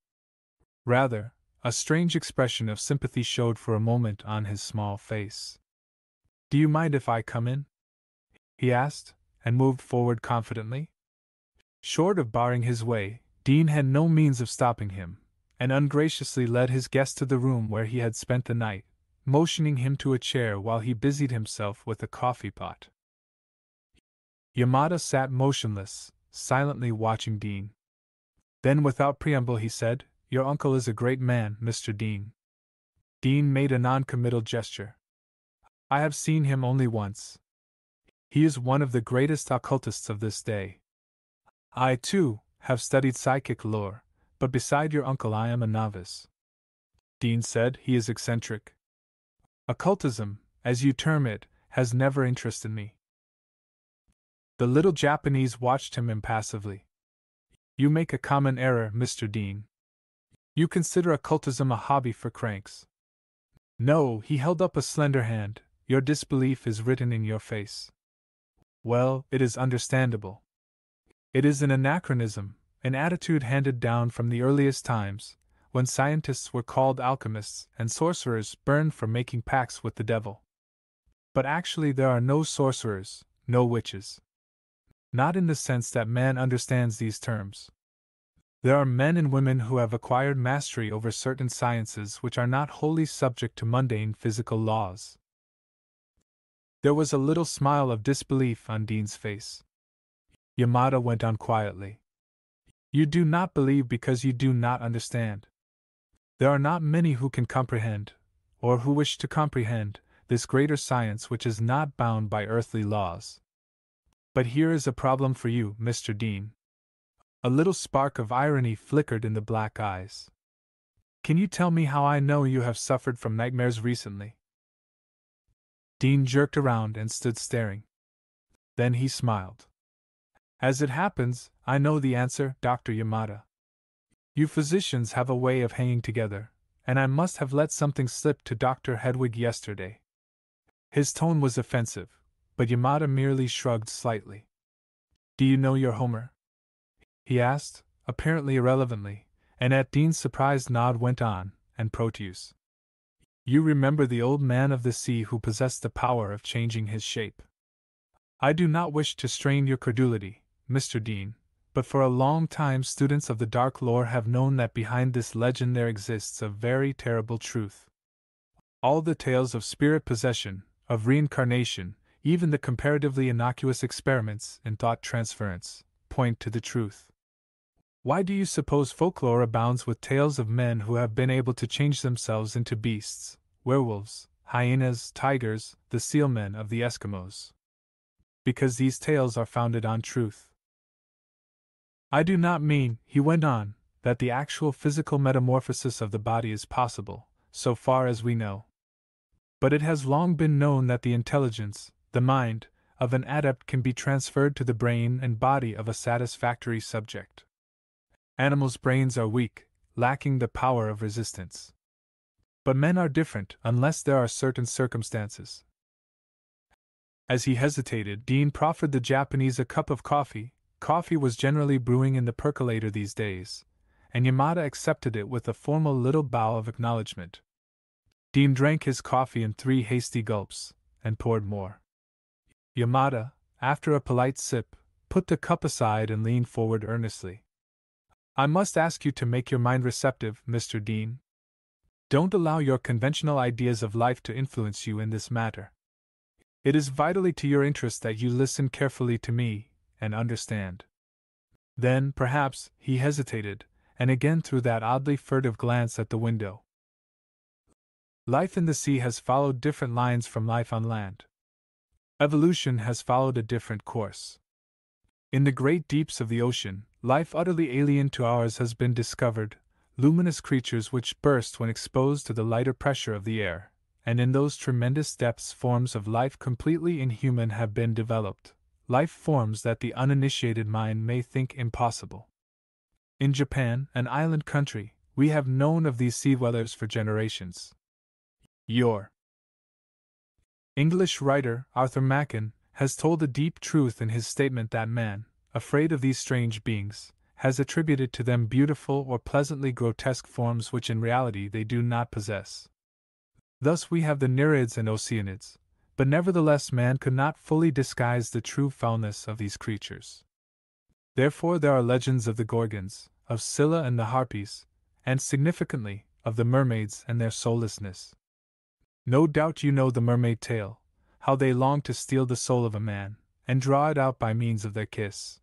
Rather, a strange expression of sympathy showed for a moment on his small face. "Do you mind if I come in?" he asked, and moved forward confidently. Short of barring his way, Dean had no means of stopping him, and ungraciously led his guest to the room where he had spent the night, motioning him to a chair while he busied himself with a coffee pot. Yamada sat motionless, silently watching Dean. Then without preamble he said, "Your uncle is a great man, Mr. Dean." Dean made a non-committal gesture. "I have seen him only once. He is one of the greatest occultists of this day. I, too, have studied psychic lore, but beside your uncle I am a novice." Dean said, "He is eccentric. Occultism, as you term it, has never interested me." The little Japanese watched him impassively. "You make a common error, Mr. Dean. You consider occultism a hobby for cranks." "No," he held up a slender hand, "your disbelief is written in your face." "Well, it is understandable. It is an anachronism, an attitude handed down from the earliest times, when scientists were called alchemists and sorcerers burned for making pacts with the devil. But actually there are no sorcerers, no witches. Not in the sense that man understands these terms. There are men and women who have acquired mastery over certain sciences which are not wholly subject to mundane physical laws." There was a little smile of disbelief on Dean's face. Yamada went on quietly. "You do not believe because you do not understand. There are not many who can comprehend, or who wish to comprehend, this greater science which is not bound by earthly laws. But here is a problem for you, Mr. Dean." A little spark of irony flickered in the black eyes. "Can you tell me how I know you have suffered from nightmares recently?" Dean jerked around and stood staring. Then he smiled. "As it happens, I know the answer, Dr. Yamada. You physicians have a way of hanging together, and I must have let something slip to Dr. Hedwig yesterday." His tone was offensive, but Yamada merely shrugged slightly. "Do you know your Homer?" he asked, apparently irrelevantly, and at Dean's surprised nod went on, "And Proteus. You remember the old man of the sea who possessed the power of changing his shape. I do not wish to strain your credulity, Mr. Dean, but for a long time students of the dark lore have known that behind this legend there exists a very terrible truth. All the tales of spirit possession, of reincarnation, even the comparatively innocuous experiments in thought transference, point to the truth. Why do you suppose folklore abounds with tales of men who have been able to change themselves into beasts, werewolves, hyenas, tigers, the sealmen of the Eskimos? Because these tales are founded on truth. I do not mean," he went on, "that the actual physical metamorphosis of the body is possible, so far as we know. But it has long been known that the intelligence, the mind, of an adept can be transferred to the brain and body of a satisfactory subject. Animals' brains are weak, lacking the power of resistance. But men are different unless there are certain circumstances. As he hesitated, Dean proffered the Japanese a cup of coffee. Coffee was generally brewing in the percolator these days, and Yamada accepted it with a formal little bow of acknowledgement. Dean drank his coffee in 3 hasty gulps, and poured more. Yamada, after a polite sip, put the cup aside and leaned forward earnestly. I must ask you to make your mind receptive, Mr. Dean. Don't allow your conventional ideas of life to influence you in this matter. It is vitally to your interest that you listen carefully to me, and understand. Then, perhaps, he hesitated, and again threw that oddly furtive glance at the window. Life in the sea has followed different lines from life on land. Evolution has followed a different course. In the great deeps of the ocean, life utterly alien to ours has been discovered, luminous creatures which burst when exposed to the lighter pressure of the air, and in those tremendous depths forms of life completely inhuman have been developed, life forms that the uninitiated mind may think impossible. In Japan, an island country, we have known of these sea dwellers for generations. Your English writer, Arthur Machen, has told a deep truth in his statement that man, afraid of these strange beings, has attributed to them beautiful or pleasantly grotesque forms which in reality they do not possess. Thus we have the Nereids and Oceanids, but nevertheless man could not fully disguise the true foulness of these creatures. Therefore there are legends of the Gorgons, of Scylla and the Harpies, and significantly, of the mermaids and their soullessness. No doubt you know the mermaid tale, how they long to steal the soul of a man, and draw it out by means of their kiss.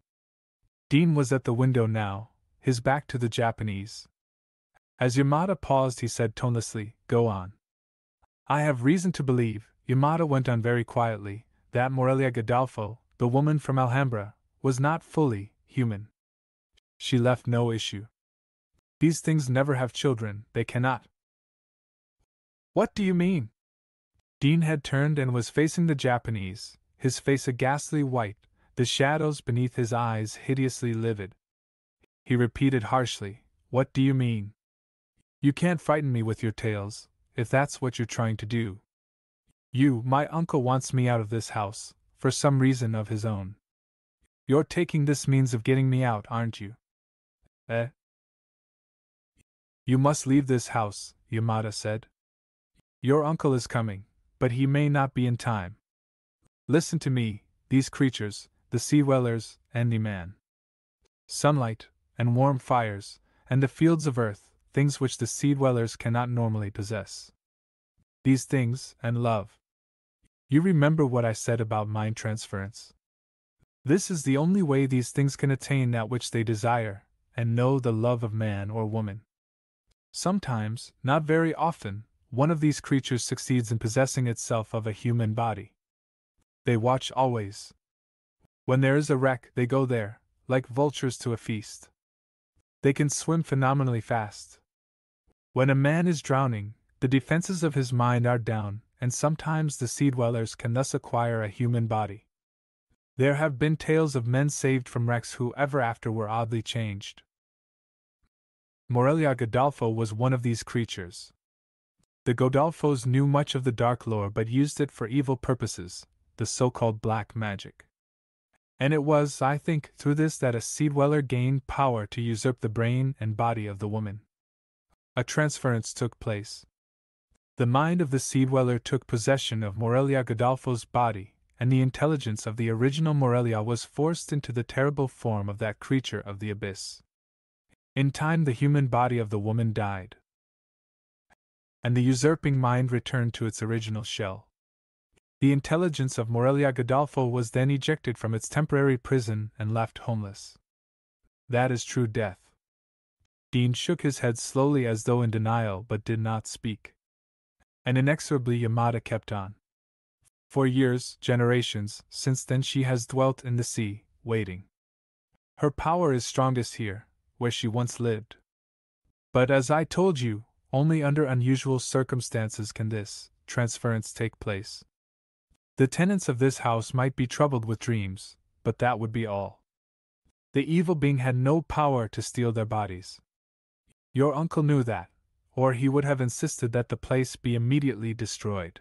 Dean was at the window now, his back to the Japanese. As Yamada paused, he said tonelessly, "Go on." I have reason to believe, Yamada went on very quietly, that Morelia Godolpho, the woman from Alhambra, was not fully human. She left no issue. These things never have children, they cannot. What do you mean? Dean had turned and was facing the Japanese, his face a ghastly white, the shadows beneath his eyes hideously livid. He repeated harshly, "What do you mean? You can't frighten me with your tales, if that's what you're trying to do. My uncle wants me out of this house, for some reason of his own. You're taking this means of getting me out, aren't you? Eh? You must leave this house," Yamada said. "Your uncle is coming, but he may not be in time. Listen to me, these creatures, the sea dwellers, and the man. Sunlight, and warm fires, and the fields of earth, things which the sea dwellers cannot normally possess. These things, and love. You remember what I said about mind transference? This is the only way these things can attain that which they desire, and know the love of man or woman. Sometimes, not very often, one of these creatures succeeds in possessing itself of a human body. They watch always. When there is a wreck, they go there, like vultures to a feast. They can swim phenomenally fast. When a man is drowning, the defenses of his mind are down, and sometimes the sea dwellers can thus acquire a human body. There have been tales of men saved from wrecks who ever after were oddly changed. Morelia Godolpho was one of these creatures. The Godolphos knew much of the dark lore but used it for evil purposes, the so-called black magic. And it was, I think, through this that a sea dweller gained power to usurp the brain and body of the woman. A transference took place. The mind of the sea dweller took possession of Morelia Godolpho's body, and the intelligence of the original Morelia was forced into the terrible form of that creature of the abyss. In time the human body of the woman died, and the usurping mind returned to its original shell. The intelligence of Morelia Godolpho was then ejected from its temporary prison and left homeless. That is true death. Dean shook his head slowly as though in denial but did not speak. And inexorably Yamada kept on. For years, generations, since then she has dwelt in the sea, waiting. Her power is strongest here, where she once lived. But as I told you, only under unusual circumstances can this transference take place. The tenants of this house might be troubled with dreams, but that would be all. The evil being had no power to steal their bodies. Your uncle knew that, or he would have insisted that the place be immediately destroyed.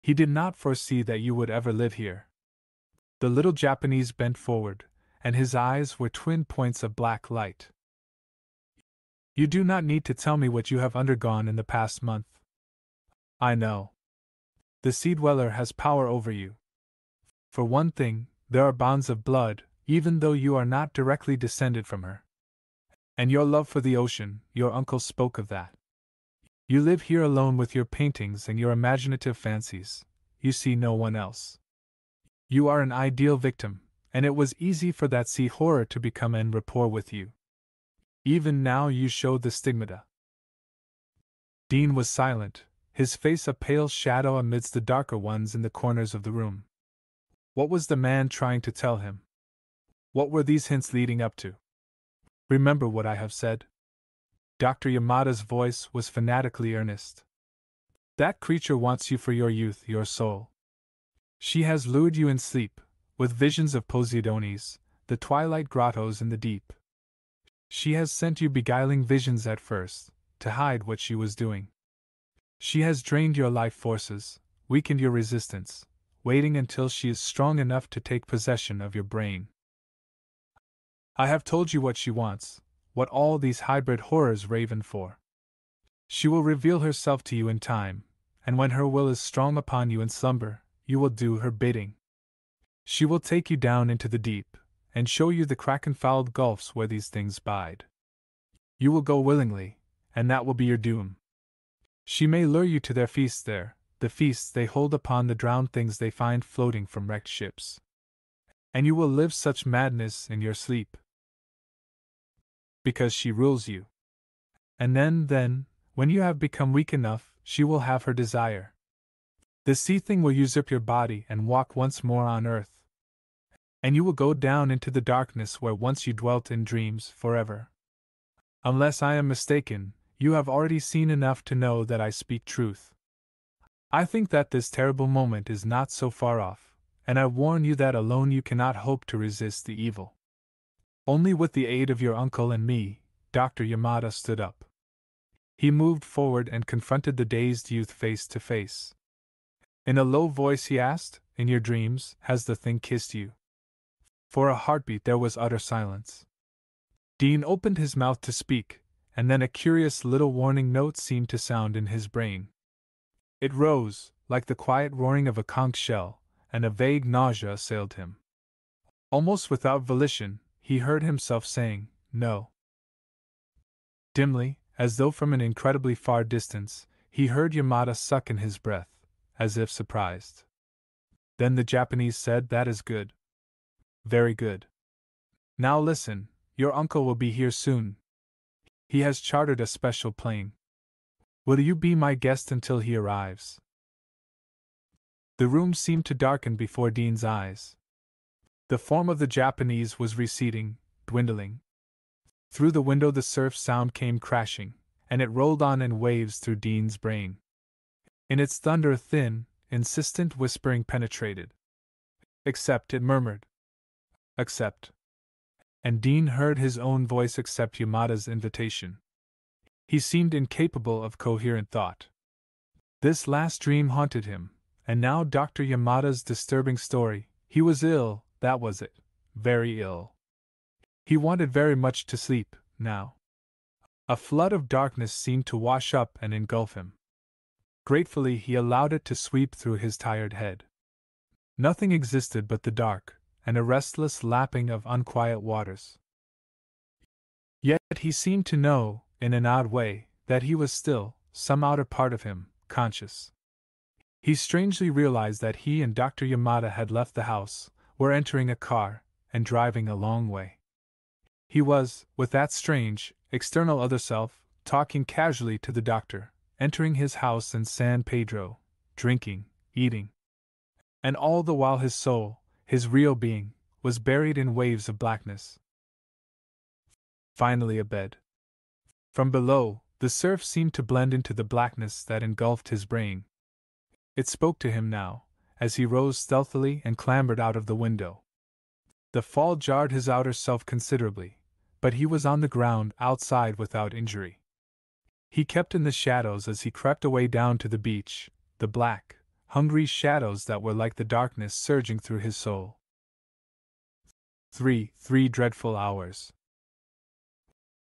He did not foresee that you would ever live here. The little Japanese bent forward, and his eyes were twin points of black light. You do not need to tell me what you have undergone in the past month. I know. The Sea Dweller has power over you. For one thing, there are bonds of blood, even though you are not directly descended from her. And your love for the ocean, your uncle spoke of that. You live here alone with your paintings and your imaginative fancies. You see no one else. You are an ideal victim, and it was easy for that sea horror to become en rapport with you. Even now you show the stigmata. Dean was silent, his face a pale shadow amidst the darker ones in the corners of the room. What was the man trying to tell him? What were these hints leading up to? Remember what I have said. Dr. Yamada's voice was fanatically earnest. That creature wants you for your youth, your soul. She has lured you in sleep, with visions of Poseidones, the twilight grottos in the deep. She has sent you beguiling visions at first, to hide what she was doing. She has drained your life forces, weakened your resistance, waiting until she is strong enough to take possession of your brain. I have told you what she wants, what all these hybrid horrors raven for. She will reveal herself to you in time, and when her will is strong upon you in slumber, you will do her bidding. She will take you down into the deep, and show you the kraken-fouled gulfs where these things bide. You will go willingly, and that will be your doom. She may lure you to their feasts there, the feasts they hold upon the drowned things they find floating from wrecked ships. And you will live such madness in your sleep. Because she rules you. And then, when you have become weak enough, she will have her desire. The sea thing will usurp your body and walk once more on earth. And you will go down into the darkness where once you dwelt in dreams forever. Unless I am mistaken, you have already seen enough to know that I speak truth. I think that this terrible moment is not so far off, and I warn you that alone you cannot hope to resist the evil. Only with the aid of your uncle and me. Dr. Yamada stood up. He moved forward and confronted the dazed youth face to face. In a low voice he asked, "In your dreams, has the thing kissed you?" For a heartbeat there was utter silence. Dean opened his mouth to speak, and then a curious little warning note seemed to sound in his brain. It rose, like the quiet roaring of a conch shell, and a vague nausea assailed him. Almost without volition, he heard himself saying, "No." Dimly, as though from an incredibly far distance, he heard Yamada suck in his breath, as if surprised. Then the Japanese said, "That is good. Very good. Now listen, your uncle will be here soon. He has chartered a special plane. Will you be my guest until he arrives?" The room seemed to darken before Dean's eyes. The form of the Japanese was receding, dwindling. Through the window the surf sound came crashing, and it rolled on in waves through Dean's brain. In its thunder a thin, insistent whispering penetrated. "Accept," it murmured. "Accept." And Dean heard his own voice accept Yamada's invitation. He seemed incapable of coherent thought. This last dream haunted him, and now Dr. Yamada's disturbing story. He was ill, that was it, very ill. He wanted very much to sleep, now. A flood of darkness seemed to wash up and engulf him. Gratefully he allowed it to sweep through his tired head. Nothing existed but the dark, and a restless lapping of unquiet waters. Yet he seemed to know, in an odd way, that he was still, some outer part of him, conscious. He strangely realized that he and Dr. Yamada had left the house, were entering a car, and driving a long way. He was, with that strange, external other self, talking casually to the doctor, entering his house in San Pedro, drinking, eating. And all the while his soul, his real being, was buried in waves of blackness. Finally a bed. From below, the surf seemed to blend into the blackness that engulfed his brain. It spoke to him now, as he rose stealthily and clambered out of the window. The fall jarred his outer self considerably, but he was on the ground outside without injury. He kept in the shadows as he crept away down to the beach, the black, hungry shadows that were like the darkness surging through his soul. 3 dreadful hours.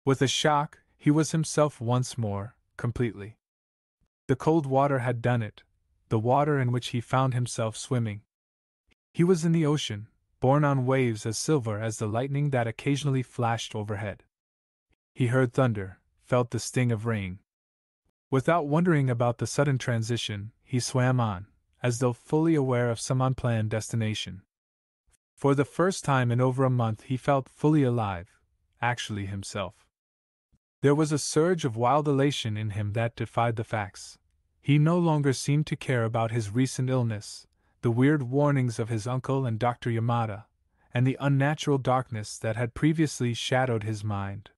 With a shock, he was himself once more, completely. The cold water had done it, the water in which he found himself swimming. He was in the ocean, borne on waves as silver as the lightning that occasionally flashed overhead. He heard thunder, felt the sting of rain. Without wondering about the sudden transition, he swam on, as though fully aware of some unplanned destination. For the first time in over a month he felt fully alive, actually himself. There was a surge of wild elation in him that defied the facts. He no longer seemed to care about his recent illness, the weird warnings of his uncle and Dr. Yamada, and the unnatural darkness that had previously shadowed his mind.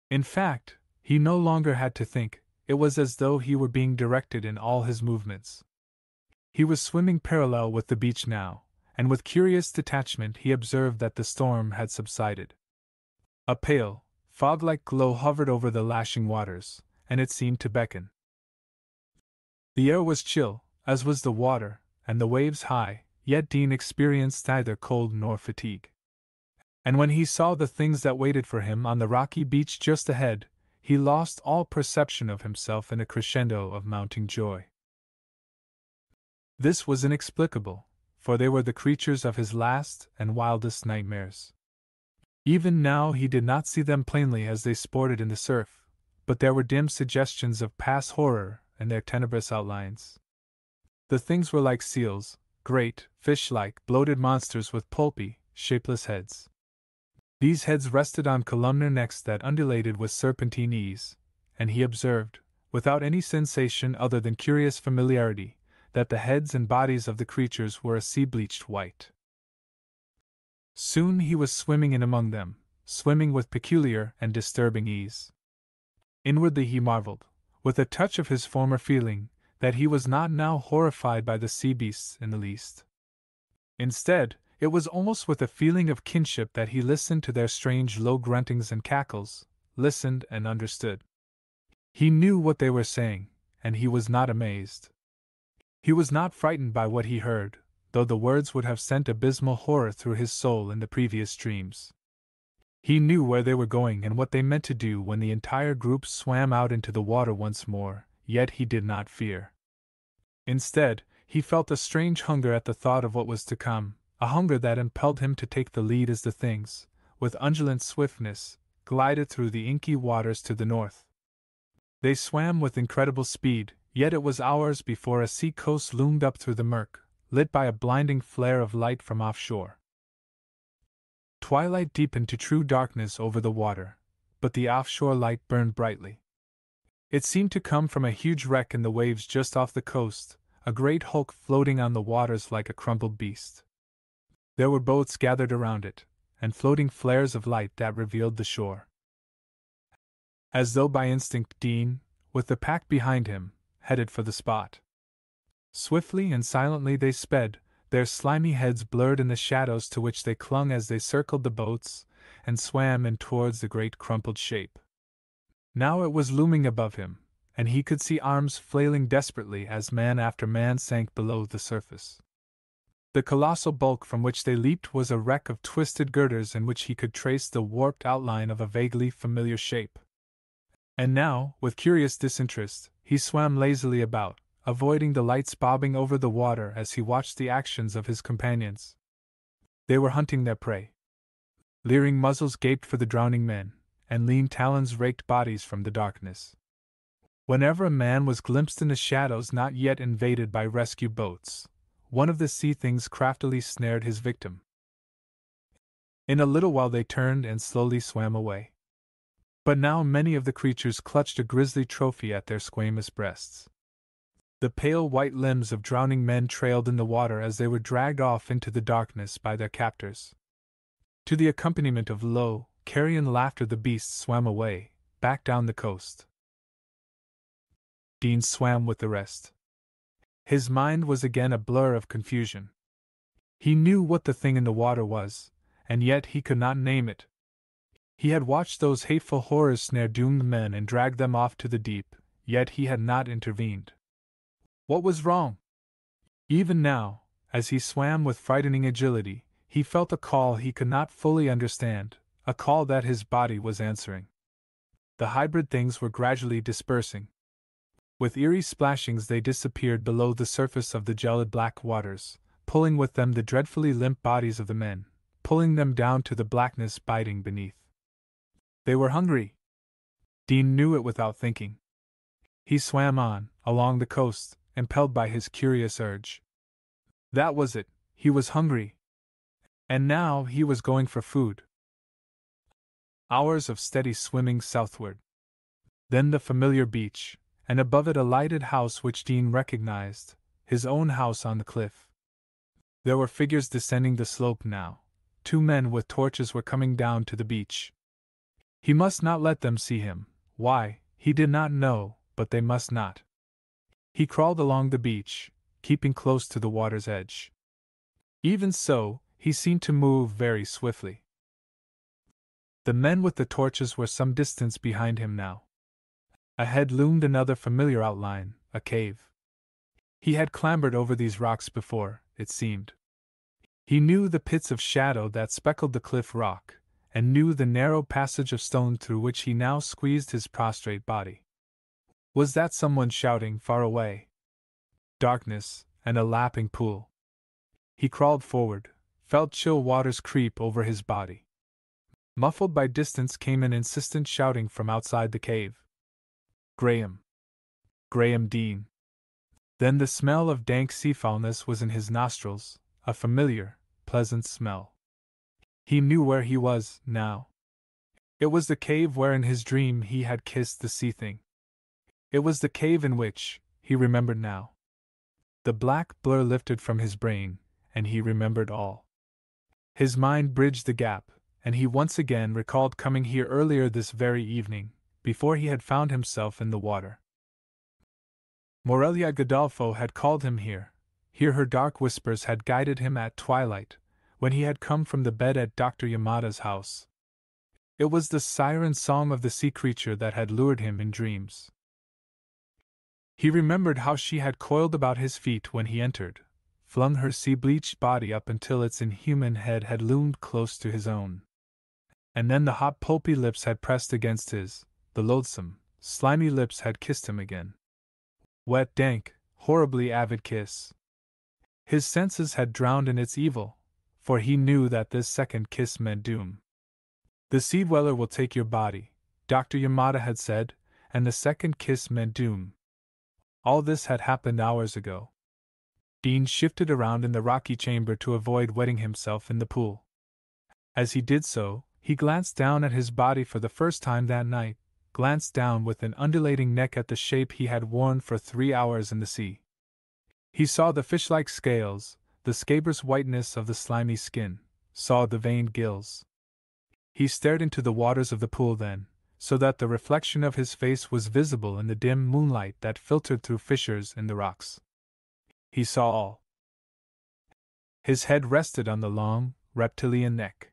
In fact, he no longer had to think, it was as though he were being directed in all his movements. He was swimming parallel with the beach now, and with curious detachment he observed that the storm had subsided. A pale, fog-like glow hovered over the lashing waters, and it seemed to beckon. The air was chill, as was the water, and the waves high, yet Dean experienced neither cold nor fatigue. And when he saw the things that waited for him on the rocky beach just ahead, he lost all perception of himself in a crescendo of mounting joy. This was inexplicable, for they were the creatures of his last and wildest nightmares. Even now he did not see them plainly as they sported in the surf, but there were dim suggestions of past horror in their tenebrous outlines. The things were like seals, great, fish-like, bloated monsters with pulpy, shapeless heads. These heads rested on columnar necks that undulated with serpentine ease, and he observed, without any sensation other than curious familiarity, that the heads and bodies of the creatures were a sea-bleached white. Soon he was swimming in among them, swimming with peculiar and disturbing ease. Inwardly he marveled, with a touch of his former feeling, that he was not now horrified by the sea beasts in the least. Instead, it was almost with a feeling of kinship that he listened to their strange low gruntings and cackles, listened and understood. He knew what they were saying, and he was not amazed. He was not frightened by what he heard, though the words would have sent abysmal horror through his soul in the previous dreams. He knew where they were going and what they meant to do when the entire group swam out into the water once more, yet he did not fear. Instead, he felt a strange hunger at the thought of what was to come, a hunger that impelled him to take the lead as the things, with undulant swiftness, glided through the inky waters to the north. They swam with incredible speed, yet it was hours before a sea coast loomed up through the murk, lit by a blinding flare of light from offshore. Twilight deepened to true darkness over the water, but the offshore light burned brightly. It seemed to come from a huge wreck in the waves just off the coast, a great hulk floating on the waters like a crumpled beast. There were boats gathered around it, and floating flares of light that revealed the shore. As though by instinct, Dean, with the pack behind him, headed for the spot. Swiftly and silently they sped, their slimy heads blurred in the shadows to which they clung as they circled the boats and swam in towards the great crumpled shape. Now it was looming above him, and he could see arms flailing desperately as man after man sank below the surface. The colossal bulk from which they leaped was a wreck of twisted girders in which he could trace the warped outline of a vaguely familiar shape. And now, with curious disinterest, he swam lazily about, avoiding the lights bobbing over the water as he watched the actions of his companions. They were hunting their prey. Leering muzzles gaped for the drowning men, and lean talons raked bodies from the darkness. Whenever a man was glimpsed in the shadows not yet invaded by rescue boats, one of the sea things craftily snared his victim. In a little while they turned and slowly swam away. But now many of the creatures clutched a grisly trophy at their squamous breasts. The pale white limbs of drowning men trailed in the water as they were dragged off into the darkness by their captors. To the accompaniment of low, carrion laughter the beasts swam away, back down the coast. Dean swam with the rest. His mind was again a blur of confusion. He knew what the thing in the water was, and yet he could not name it. He had watched those hateful horrors snare doomed men and drag them off to the deep, yet he had not intervened. What was wrong? Even now, as he swam with frightening agility, he felt a call he could not fully understand, a call that his body was answering. The hybrid things were gradually dispersing. With eerie splashings they disappeared below the surface of the gelid black waters, pulling with them the dreadfully limp bodies of the men, pulling them down to the blackness biting beneath. They were hungry. Dean knew it without thinking. He swam on, along the coast, impelled by his curious urge. That was it, he was hungry. And now he was going for food. Hours of steady swimming southward. Then the familiar beach, and above it a lighted house which Dean recognized, his own house on the cliff. There were figures descending the slope now. 2 men with torches were coming down to the beach. He must not let them see him. Why, he did not know, but they must not. He crawled along the beach, keeping close to the water's edge. Even so, he seemed to move very swiftly. The men with the torches were some distance behind him now. Ahead loomed another familiar outline, a cave. He had clambered over these rocks before, it seemed. He knew the pits of shadow that speckled the cliff rock, and knew the narrow passage of stone through which he now squeezed his prostrate body. Was that someone shouting far away? Darkness, and a lapping pool. He crawled forward, felt chill waters creep over his body. Muffled by distance came an insistent shouting from outside the cave. Graham. Graham Dean. Then the smell of dank seafoulness was in his nostrils, a familiar, pleasant smell. He knew where he was, now. It was the cave where in his dream he had kissed the sea thing. It was the cave in which, he remembered now. The black blur lifted from his brain, and he remembered all. His mind bridged the gap, and he once again recalled coming here earlier this very evening, before he had found himself in the water. Morelia Godolpho had called him here. Here her dark whispers had guided him at twilight, when he had come from the bed at Dr. Yamada's house. It was the siren song of the sea creature that had lured him in dreams. He remembered how she had coiled about his feet when he entered, flung her sea-bleached body up until its inhuman head had loomed close to his own. And then the hot pulpy lips had pressed against his, the loathsome, slimy lips had kissed him again. Wet, dank, horribly avid kiss. His senses had drowned in its evil, for he knew that this second kiss meant doom. The sea dweller will take your body, Dr. Yamada had said, and the second kiss meant doom. All this had happened hours ago. Dean shifted around in the rocky chamber to avoid wetting himself in the pool. As he did so, he glanced down at his body for the first time that night, glanced down with an undulating neck at the shape he had worn for 3 hours in the sea. He saw the fish-like scales, the scabrous whiteness of the slimy skin, saw the veined gills. He stared into the waters of the pool then, so that the reflection of his face was visible in the dim moonlight that filtered through fissures in the rocks. He saw all. His head rested on the long, reptilian neck.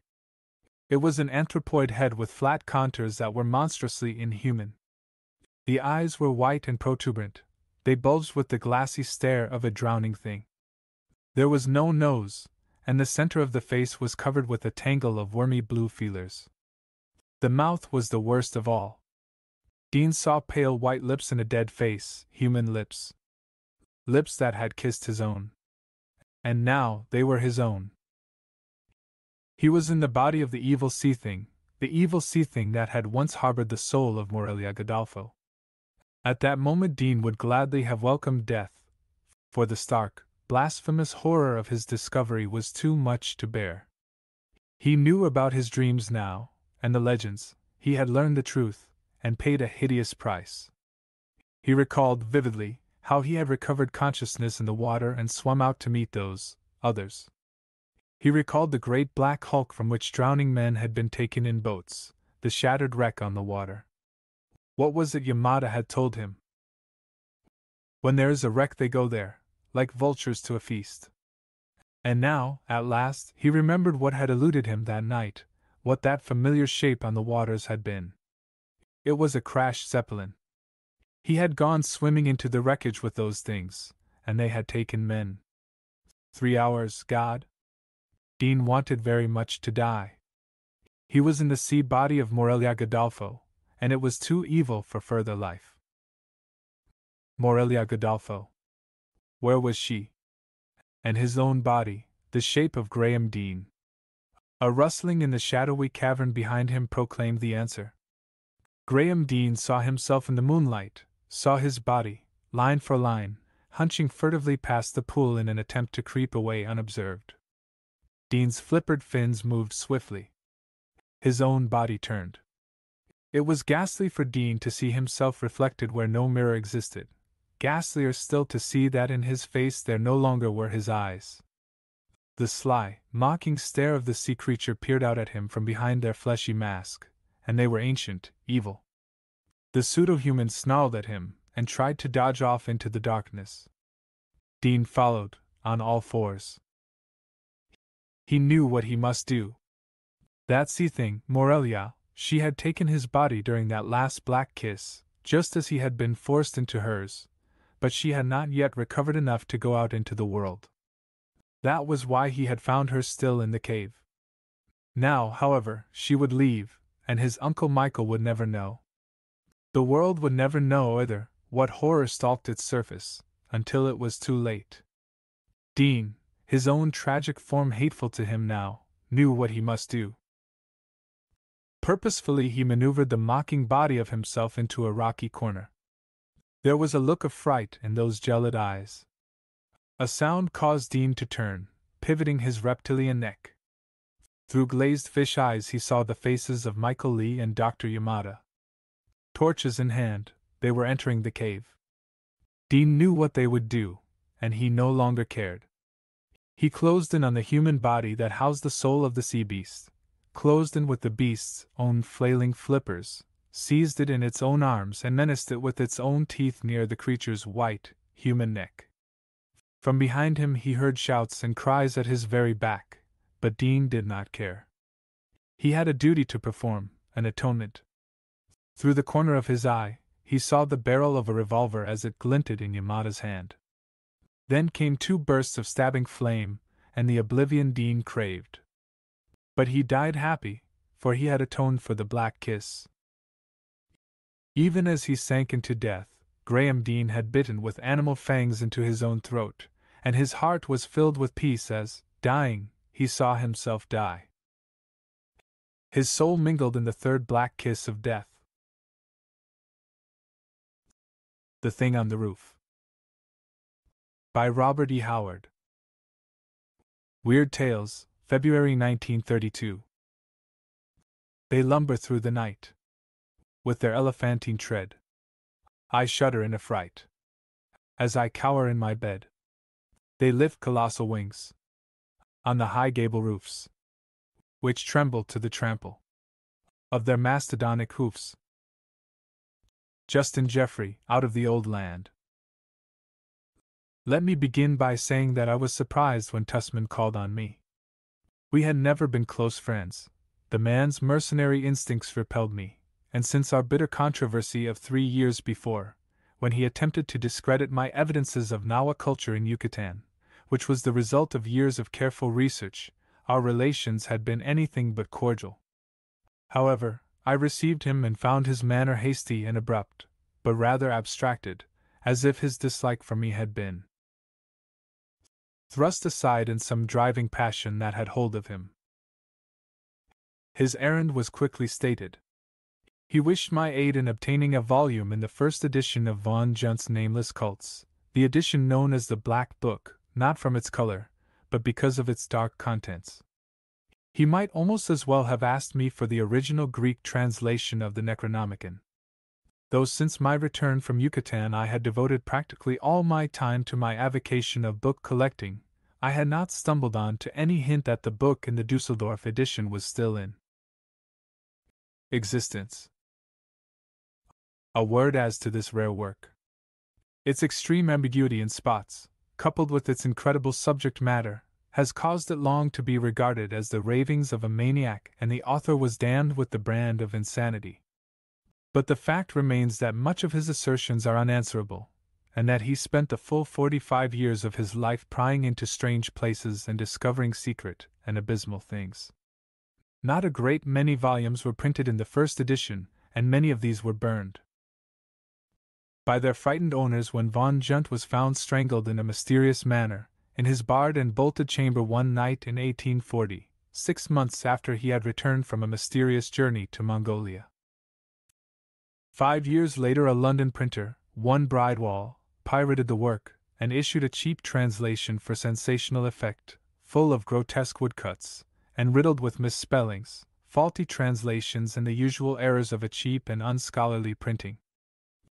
It was an anthropoid head with flat contours that were monstrously inhuman. The eyes were white and protuberant, they bulged with the glassy stare of a drowning thing. There was no nose, and the center of the face was covered with a tangle of wormy blue feelers. The mouth was the worst of all. Dean saw pale white lips in a dead face, human lips. Lips that had kissed his own. And now they were his own. He was in the body of the evil sea thing that had once harbored the soul of Morelia Godolpho. At that moment Dean would gladly have welcomed death, for the stark, blasphemous horror of his discovery was too much to bear. He knew about his dreams now, and the legends. He had learned the truth, and paid a hideous price. He recalled vividly how he had recovered consciousness in the water and swum out to meet those others. He recalled the great black hulk from which drowning men had been taken in boats, the shattered wreck on the water. What was it Yamada had told him? When there is a wreck they go there, like vultures to a feast. And now, at last, he remembered what had eluded him that night, what that familiar shape on the waters had been. It was a crashed Zeppelin. He had gone swimming into the wreckage with those things, and they had taken men. 3 hours, God? Dean wanted very much to die. He was in the sea body of Morelia Godolpho, and it was too evil for further life. Morelia Godolpho. Where was she? And his own body, the shape of Graham Dean. A rustling in the shadowy cavern behind him proclaimed the answer. Graham Dean saw himself in the moonlight, saw his body, line for line, hunching furtively past the pool in an attempt to creep away unobserved. Dean's flippered fins moved swiftly. His own body turned. It was ghastly for Dean to see himself reflected where no mirror existed, ghastlier still to see that in his face there no longer were his eyes. The sly, mocking stare of the sea creature peered out at him from behind their fleshy mask, and they were ancient, evil. The pseudo-human snarled at him, and tried to dodge off into the darkness. Dean followed, on all fours. He knew what he must do. That sea thing, Morelia, she had taken his body during that last black kiss, just as he had been forced into hers, but she had not yet recovered enough to go out into the world. That was why he had found her still in the cave. Now, however, she would leave, and his Uncle Michael would never know. The world would never know either what horror stalked its surface, until it was too late. Dean, his own tragic form hateful to him now, knew what he must do. Purposefully he maneuvered the mocking body of himself into a rocky corner. There was a look of fright in those gelid eyes. A sound caused Dean to turn, pivoting his reptilian neck. Through glazed fish eyes he saw the faces of Michael Lee and Dr. Yamada. Torches in hand, they were entering the cave. Dean knew what they would do, and he no longer cared. He closed in on the human body that housed the soul of the sea beast, closed in with the beast's own flailing flippers, seized it in its own arms and menaced it with its own teeth near the creature's white, human neck. From behind him he heard shouts and cries at his very back, but Dean did not care. He had a duty to perform, an atonement. Through the corner of his eye, he saw the barrel of a revolver as it glinted in Yamada's hand. Then came 2 bursts of stabbing flame, and the oblivion Dean craved. But he died happy, for he had atoned for the black kiss. Even as he sank into death, Graham Dean had bitten with animal fangs into his own throat, and his heart was filled with peace as, dying, he saw himself die. His soul mingled in the 3rd black kiss of death. The Thing on the Roof. By Robert E. Howard. Weird Tales, February 1932. They lumber through the night. With their elephantine tread. I shudder in affright. As I cower in my bed. They lift colossal wings. On the high gable roofs. Which tremble to the trample. Of their mastodonic hoofs. Justin Jeffrey, out of the old land. Let me begin by saying that I was surprised when Tussman called on me. We had never been close friends. The man's mercenary instincts repelled me, and since our bitter controversy of 3 years before, when he attempted to discredit my evidences of Nahua culture in Yucatan, which was the result of years of careful research, our relations had been anything but cordial. However, I received him and found his manner hasty and abrupt, but rather abstracted, as if his dislike for me had been thrust aside in some driving passion that had hold of him. His errand was quickly stated. He wished my aid in obtaining a volume in the first edition of von Junt's Nameless Cults, the edition known as the Black Book, not from its color, but because of its dark contents. He might almost as well have asked me for the original Greek translation of the Necronomicon. Though since my return from Yucatan I had devoted practically all my time to my avocation of book collecting, I had not stumbled on to any hint that the book in the Dusseldorf edition was still in existence. A word as to this rare work. Its extreme ambiguity in spots, coupled with its incredible subject matter, has caused it long to be regarded as the ravings of a maniac, and the author was damned with the brand of insanity. But the fact remains that much of his assertions are unanswerable, and that he spent the full 45 years of his life prying into strange places and discovering secret and abysmal things. Not a great many volumes were printed in the first edition, and many of these were burned by their frightened owners when Von Junt was found strangled in a mysterious manner, in his barred and bolted chamber one night in 1840, 6 months after he had returned from a mysterious journey to Mongolia. 5 years later, a London printer, one Bridewell, pirated the work, and issued a cheap translation for sensational effect, full of grotesque woodcuts, and riddled with misspellings, faulty translations, and the usual errors of a cheap and unscholarly printing.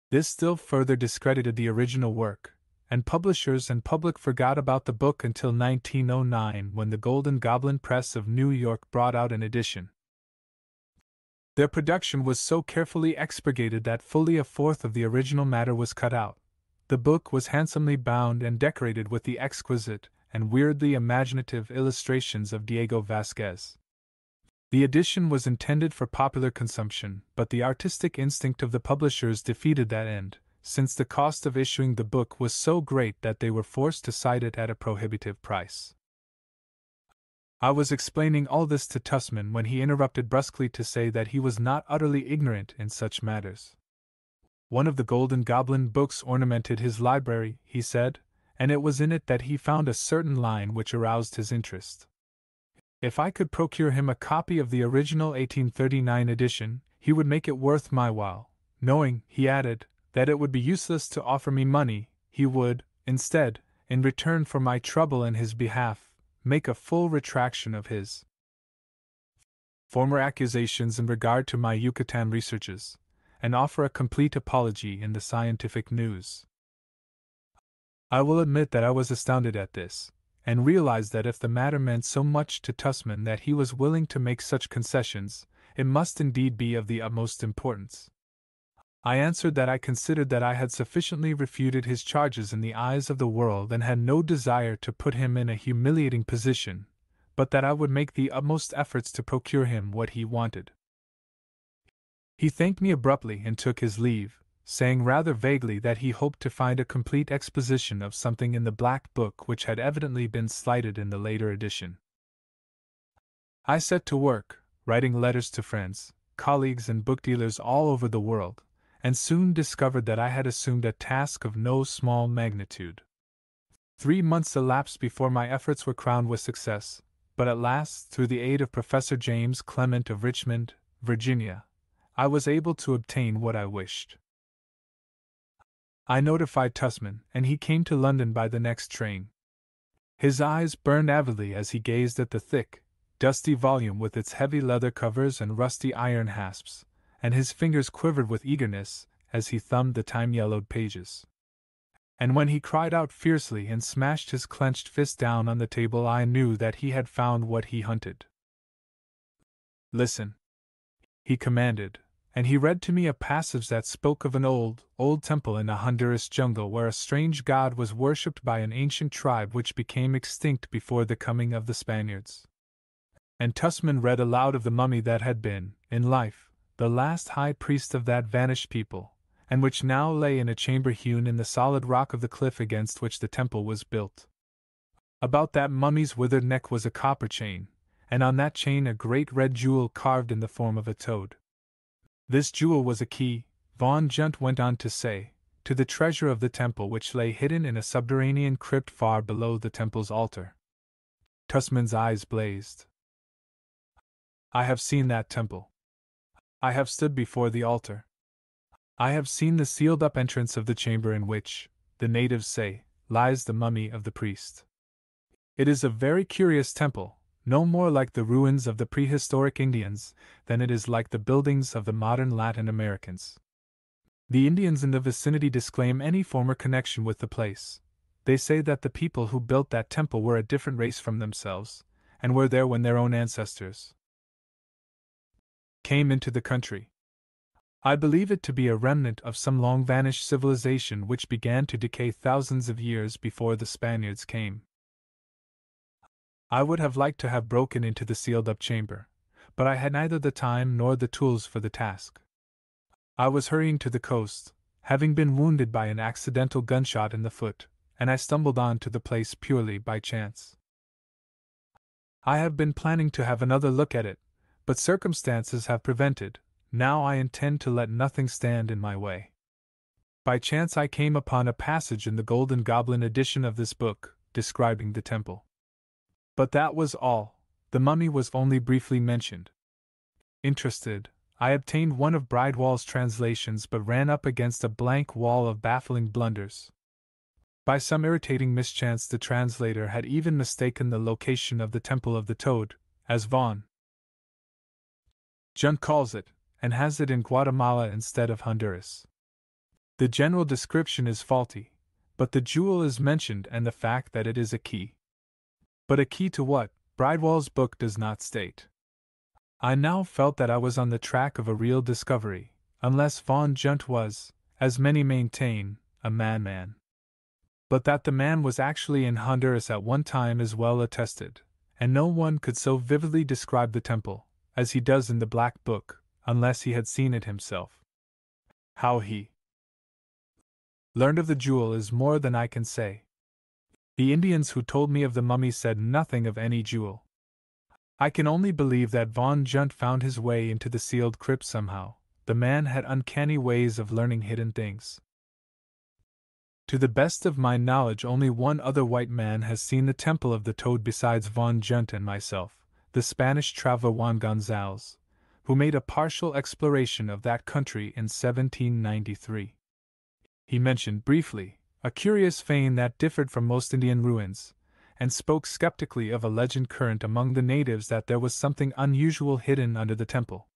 This still further discredited the original work, and publishers and public forgot about the book until 1909, when the Golden Goblin Press of New York brought out an edition. Their production was so carefully expurgated that fully a fourth of the original matter was cut out. The book was handsomely bound and decorated with the exquisite and weirdly imaginative illustrations of Diego Vasquez. The edition was intended for popular consumption, but the artistic instinct of the publishers defeated that end, since the cost of issuing the book was so great that they were forced to cite it at a prohibitive price. I was explaining all this to Tussman when he interrupted brusquely to say that he was not utterly ignorant in such matters. One of the Golden Goblin books ornamented his library, he said, and it was in it that he found a certain line which aroused his interest. If I could procure him a copy of the original 1839 edition, he would make it worth my while. Knowing, he added, that it would be useless to offer me money, he would, instead, in return for my trouble in his behalf, make a full retraction of his former accusations in regard to my Yucatan researches, and offer a complete apology in the Scientific News. I will admit that I was astounded at this, and realized that if the matter meant so much to Tussman that he was willing to make such concessions, it must indeed be of the utmost importance. I answered that I considered that I had sufficiently refuted his charges in the eyes of the world and had no desire to put him in a humiliating position, but that I would make the utmost efforts to procure him what he wanted. He thanked me abruptly and took his leave, saying rather vaguely that he hoped to find a complete exposition of something in the Black Book which had evidently been slighted in the later edition. I set to work, writing letters to friends, colleagues, and book dealers all over the world, and soon discovered that I had assumed a task of no small magnitude. 3 months elapsed before my efforts were crowned with success, but at last, through the aid of Professor James Clement of Richmond, Virginia, I was able to obtain what I wished. I notified Tussman, and he came to London by the next train. His eyes burned avidly as he gazed at the thick, dusty volume with its heavy leather covers and rusty iron hasps, and his fingers quivered with eagerness as he thumbed the time-yellowed pages. And when he cried out fiercely and smashed his clenched fist down on the table, I knew that he had found what he hunted. "Listen," he commanded, and he read to me a passage that spoke of an old temple in a Honduras jungle where a strange god was worshipped by an ancient tribe which became extinct before the coming of the Spaniards. And Tussman read aloud of the mummy that had been, in life, the last high priest of that vanished people, and which now lay in a chamber hewn in the solid rock of the cliff against which the temple was built. About that mummy's withered neck was a copper chain, and on that chain a great red jewel carved in the form of a toad. This jewel was a key, Von Junt went on to say, to the treasure of the temple which lay hidden in a subterranean crypt far below the temple's altar. Tussman's eyes blazed. "I have seen that temple. I have stood before the altar. I have seen the sealed-up entrance of the chamber in which, the natives say, lies the mummy of the priest. It is a very curious temple, no more like the ruins of the prehistoric Indians than it is like the buildings of the modern Latin Americans. The Indians in the vicinity disclaim any former connection with the place. They say that the people who built that temple were a different race from themselves, and were there when their own ancestors came into the country. I believe it to be a remnant of some long-vanished civilization which began to decay thousands of years before the Spaniards came. I would have liked to have broken into the sealed-up chamber, but I had neither the time nor the tools for the task. I was hurrying to the coast, having been wounded by an accidental gunshot in the foot, and I stumbled on to the place purely by chance. I have been planning to have another look at it, but circumstances have prevented. Now I intend to let nothing stand in my way. By chance I came upon a passage in the Golden Goblin edition of this book, describing the temple. But that was all. The mummy was only briefly mentioned. Interested, I obtained one of Bridewell's translations but ran up against a blank wall of baffling blunders. By some irritating mischance the translator had even mistaken the location of the Temple of the Toad, as Vaughan Junt calls it, and has it in Guatemala instead of Honduras. The general description is faulty, but the jewel is mentioned and the fact that it is a key. But a key to what, Bridewell's book does not state. I now felt that I was on the track of a real discovery, unless Vaughan Junt was, as many maintain, a madman. But that the man was actually in Honduras at one time is well attested, and no one could so vividly describe the temple, as he does in the Black Book, unless he had seen it himself. How he learned of the jewel is more than I can say. The Indians who told me of the mummy said nothing of any jewel. I can only believe that Vaughan Junt found his way into the sealed crypt somehow. The man had uncanny ways of learning hidden things. To the best of my knowledge, only one other white man has seen the Temple of the Toad besides Vaughan Junt and myself, the Spanish traveler Juan Gonzalez, who made a partial exploration of that country in 1793. He mentioned briefly a curious fane that differed from most Indian ruins, and spoke skeptically of a legend current among the natives that there was something unusual hidden under the temple.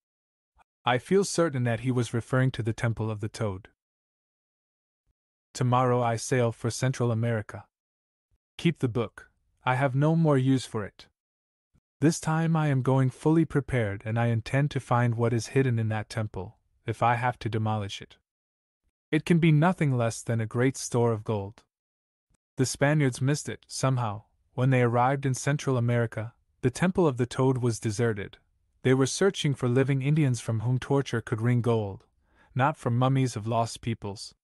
I feel certain that he was referring to the Temple of the Toad. Tomorrow I sail for Central America. Keep the book. I have no more use for it. This time I am going fully prepared, and I intend to find what is hidden in that temple, if I have to demolish it. It can be nothing less than a great store of gold. The Spaniards missed it, somehow. When they arrived in Central America, the Temple of the Toad was deserted. They were searching for living Indians from whom torture could wring gold, not for mummies of lost peoples.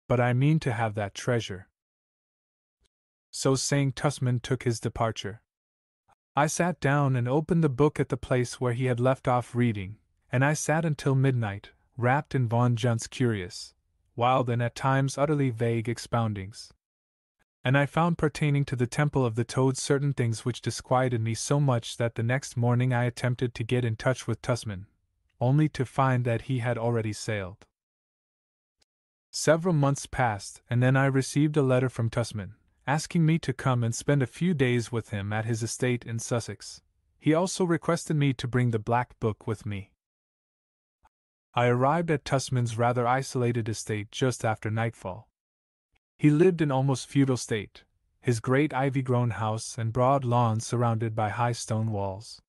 But I mean to have that treasure. So saying, Tusman took his departure. I sat down and opened the book at the place where he had left off reading, and I sat until midnight, wrapped in Vaughan Junt's curious, wild and at times utterly vague expoundings. And I found pertaining to the Temple of the Toad certain things which disquieted me so much that the next morning I attempted to get in touch with Tusman, only to find that he had already sailed. Several months passed, and then I received a letter from Tusman, asking me to come and spend a few days with him at his estate in Sussex. He also requested me to bring the Black Book with me. I arrived at Tusman's rather isolated estate just after nightfall. He lived in almost feudal state, his great ivy-grown house and broad lawn surrounded by high stone walls.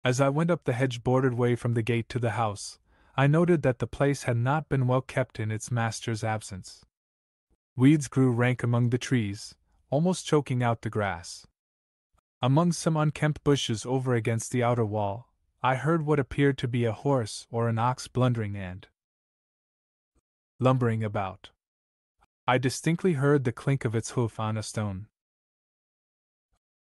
As I went up the hedge-bordered way from the gate to the house, I noted that the place had not been well kept in its master's absence. Weeds grew rank among the trees, almost choking out the grass. Among some unkempt bushes over against the outer wall, I heard what appeared to be a horse or an ox blundering and lumbering about. I distinctly heard the clink of its hoof on a stone.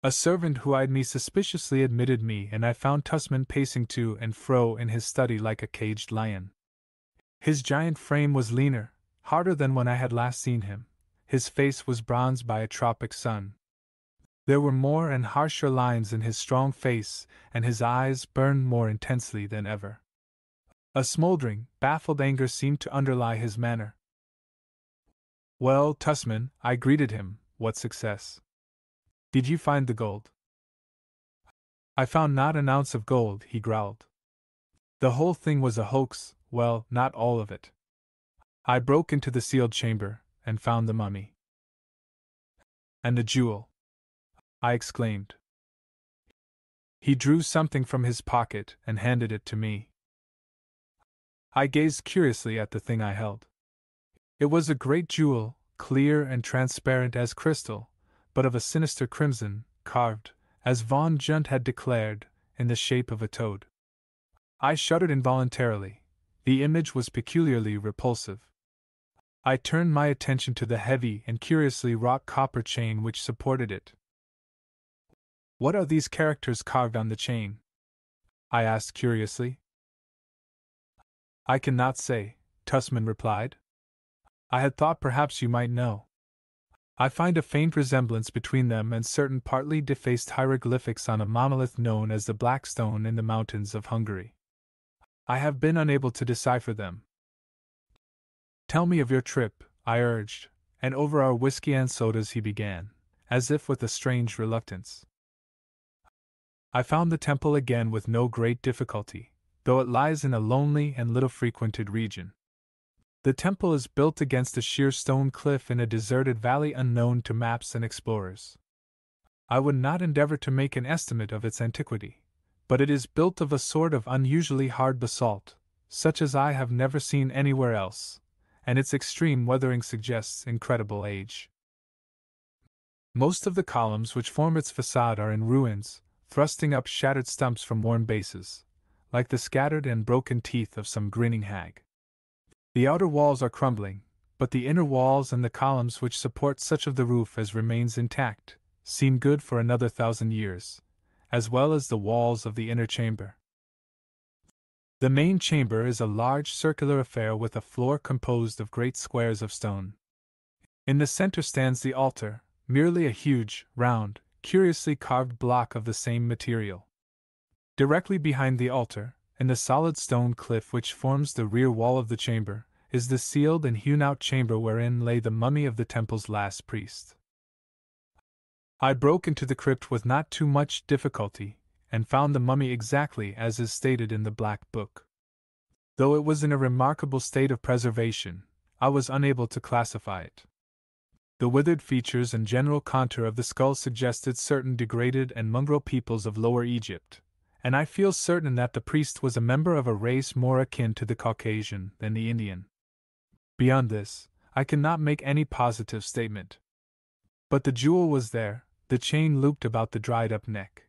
A servant who eyed me suspiciously admitted me, and I found Tusman pacing to and fro in his study like a caged lion. His giant frame was leaner, harder than when I had last seen him. His face was bronzed by a tropic sun. There were more and harsher lines in his strong face, and his eyes burned more intensely than ever. A smoldering, baffled anger seemed to underlie his manner. "Well, Tusman," I greeted him, "what success? Did you find the gold?" "I found not an ounce of gold," he growled. "The whole thing was a hoax. Well, not all of it. I broke into the sealed chamber, and found the mummy." "And the jewel?" I exclaimed. He drew something from his pocket and handed it to me. I gazed curiously at the thing I held. It was a great jewel, clear and transparent as crystal, but of a sinister crimson, carved, as Von Junt had declared, in the shape of a toad. I shuddered involuntarily. The image was peculiarly repulsive. I turned my attention to the heavy and curiously wrought copper chain which supported it. "What are these characters carved on the chain?" I asked curiously. "I cannot say," Tusman replied. "I had thought perhaps you might know. I find a faint resemblance between them and certain partly defaced hieroglyphics on a monolith known as the Black Stone in the mountains of Hungary. I have been unable to decipher them." "Tell me of your trip," I urged, and over our whiskey and sodas he began, as if with a strange reluctance. "I found the temple again with no great difficulty, though it lies in a lonely and little frequented region. The temple is built against a sheer stone cliff in a deserted valley unknown to maps and explorers. I would not endeavor to make an estimate of its antiquity, but it is built of a sort of unusually hard basalt, such as I have never seen anywhere else, and its extreme weathering suggests incredible age. Most of the columns which form its facade are in ruins, thrusting up shattered stumps from worn bases, like the scattered and broken teeth of some grinning hag. The outer walls are crumbling, but the inner walls and the columns which support such of the roof as remains intact seem good for another 1,000 years, as well as the walls of the inner chamber. The main chamber is a large circular affair with a floor composed of great squares of stone. In the center stands the altar, merely a huge, round, curiously carved block of the same material. Directly behind the altar, in the solid stone cliff which forms the rear wall of the chamber, is the sealed and hewn-out chamber wherein lay the mummy of the temple's last priest. I broke into the crypt with not too much difficulty, and found the mummy exactly as is stated in the Black Book. Though it was in a remarkable state of preservation, I was unable to classify it. The withered features and general contour of the skull suggested certain degraded and mongrel peoples of Lower Egypt, and I feel certain that the priest was a member of a race more akin to the Caucasian than the Indian. Beyond this, I cannot make any positive statement. But the jewel was there, the chain looped about the dried-up neck.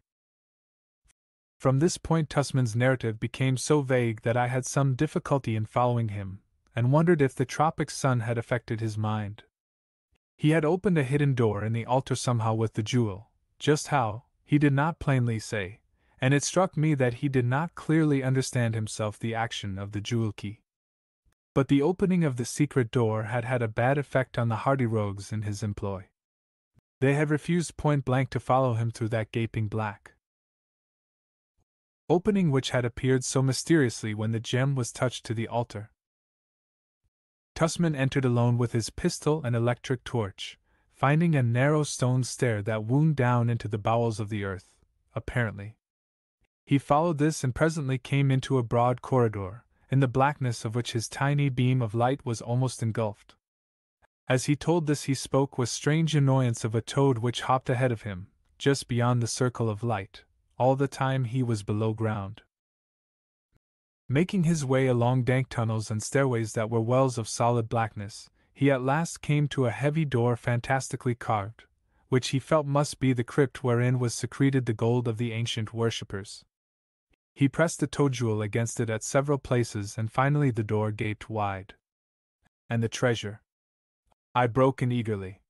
From this point Tusman's narrative became so vague that I had some difficulty in following him, and wondered if the tropic sun had affected his mind. He had opened a hidden door in the altar somehow with the jewel, just how, he did not plainly say, and it struck me that he did not clearly understand himself the action of the jewel key. But the opening of the secret door had had a bad effect on the hardy rogues in his employ. They had refused point-blank to follow him through that gaping black opening which had appeared so mysteriously when the gem was touched to the altar. Tusman entered alone with his pistol and electric torch, finding a narrow stone stair that wound down into the bowels of the earth, apparently. He followed this and presently came into a broad corridor, in the blackness of which his tiny beam of light was almost engulfed. As he told this he spoke with strange annoyance of a toad which hopped ahead of him, just beyond the circle of light, all the time he was below ground. Making his way along dank tunnels and stairways that were wells of solid blackness, he at last came to a heavy door fantastically carved, which he felt must be the crypt wherein was secreted the gold of the ancient worshippers. He pressed the toad jewel against it at several places and finally the door gaped wide. "And the treasure?" I broke in eagerly.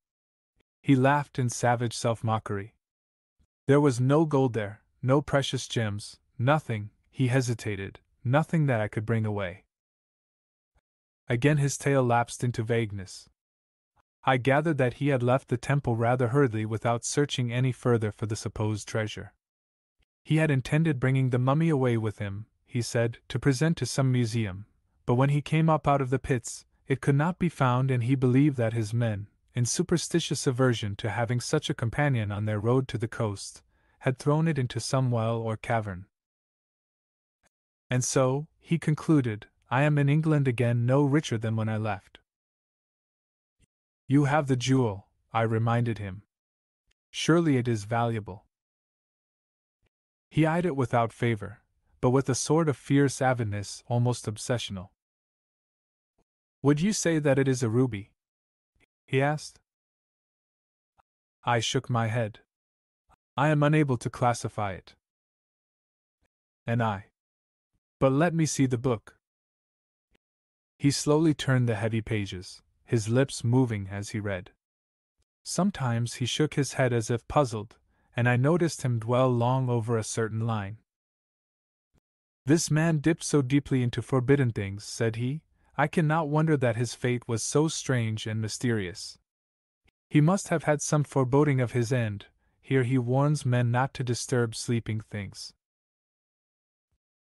He laughed in savage self-mockery. "There was no gold there, no precious gems, nothing," he hesitated, "nothing that I could bring away." Again his tale lapsed into vagueness. I gathered that he had left the temple rather hurriedly without searching any further for the supposed treasure. He had intended bringing the mummy away with him, he said, to present to some museum, but when he came up out of the pits, it could not be found, and he believed that his men, in superstitious aversion to having such a companion on their road to the coast, had thrown it into some well or cavern. "And so," he concluded, "I am in England again, no richer than when I left." "You have the jewel," I reminded him. "Surely it is valuable." He eyed it without favor, but with a sort of fierce avidness almost obsessional. Would you say that it is a ruby? He asked. I shook my head. I am unable to classify it. And I. But let me see the book. He slowly turned the heavy pages, his lips moving as he read. Sometimes he shook his head as if puzzled, and I noticed him dwell long over a certain line. This man dipped so deeply into forbidden things, said he, I cannot wonder that his fate was so strange and mysterious. He must have had some foreboding of his end. Here he warns men not to disturb sleeping things.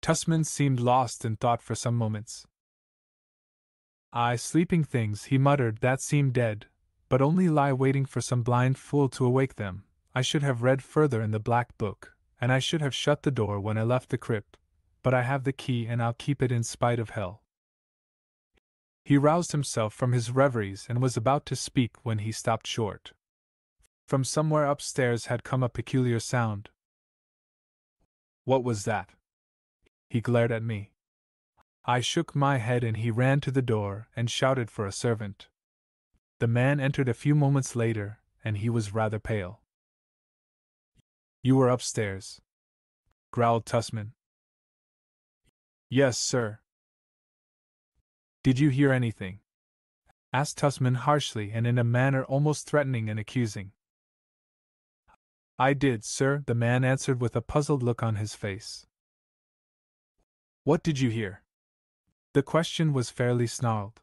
Tusman seemed lost in thought for some moments. Sleeping things, he muttered, that seem dead, but only lie waiting for some blind fool to awake them. I should have read further in the black book, and I should have shut the door when I left the crypt, but I have the key and I'll keep it in spite of hell. He roused himself from his reveries and was about to speak when he stopped short. From somewhere upstairs had come a peculiar sound. What was that? He glared at me. I shook my head and he ran to the door and shouted for a servant. The man entered a few moments later, and he was rather pale. You were upstairs, growled Tusman. Yes, sir. Did you hear anything? Asked Tusman harshly and in a manner almost threatening and accusing. I did, sir, the man answered with a puzzled look on his face. What did you hear? The question was fairly snarled.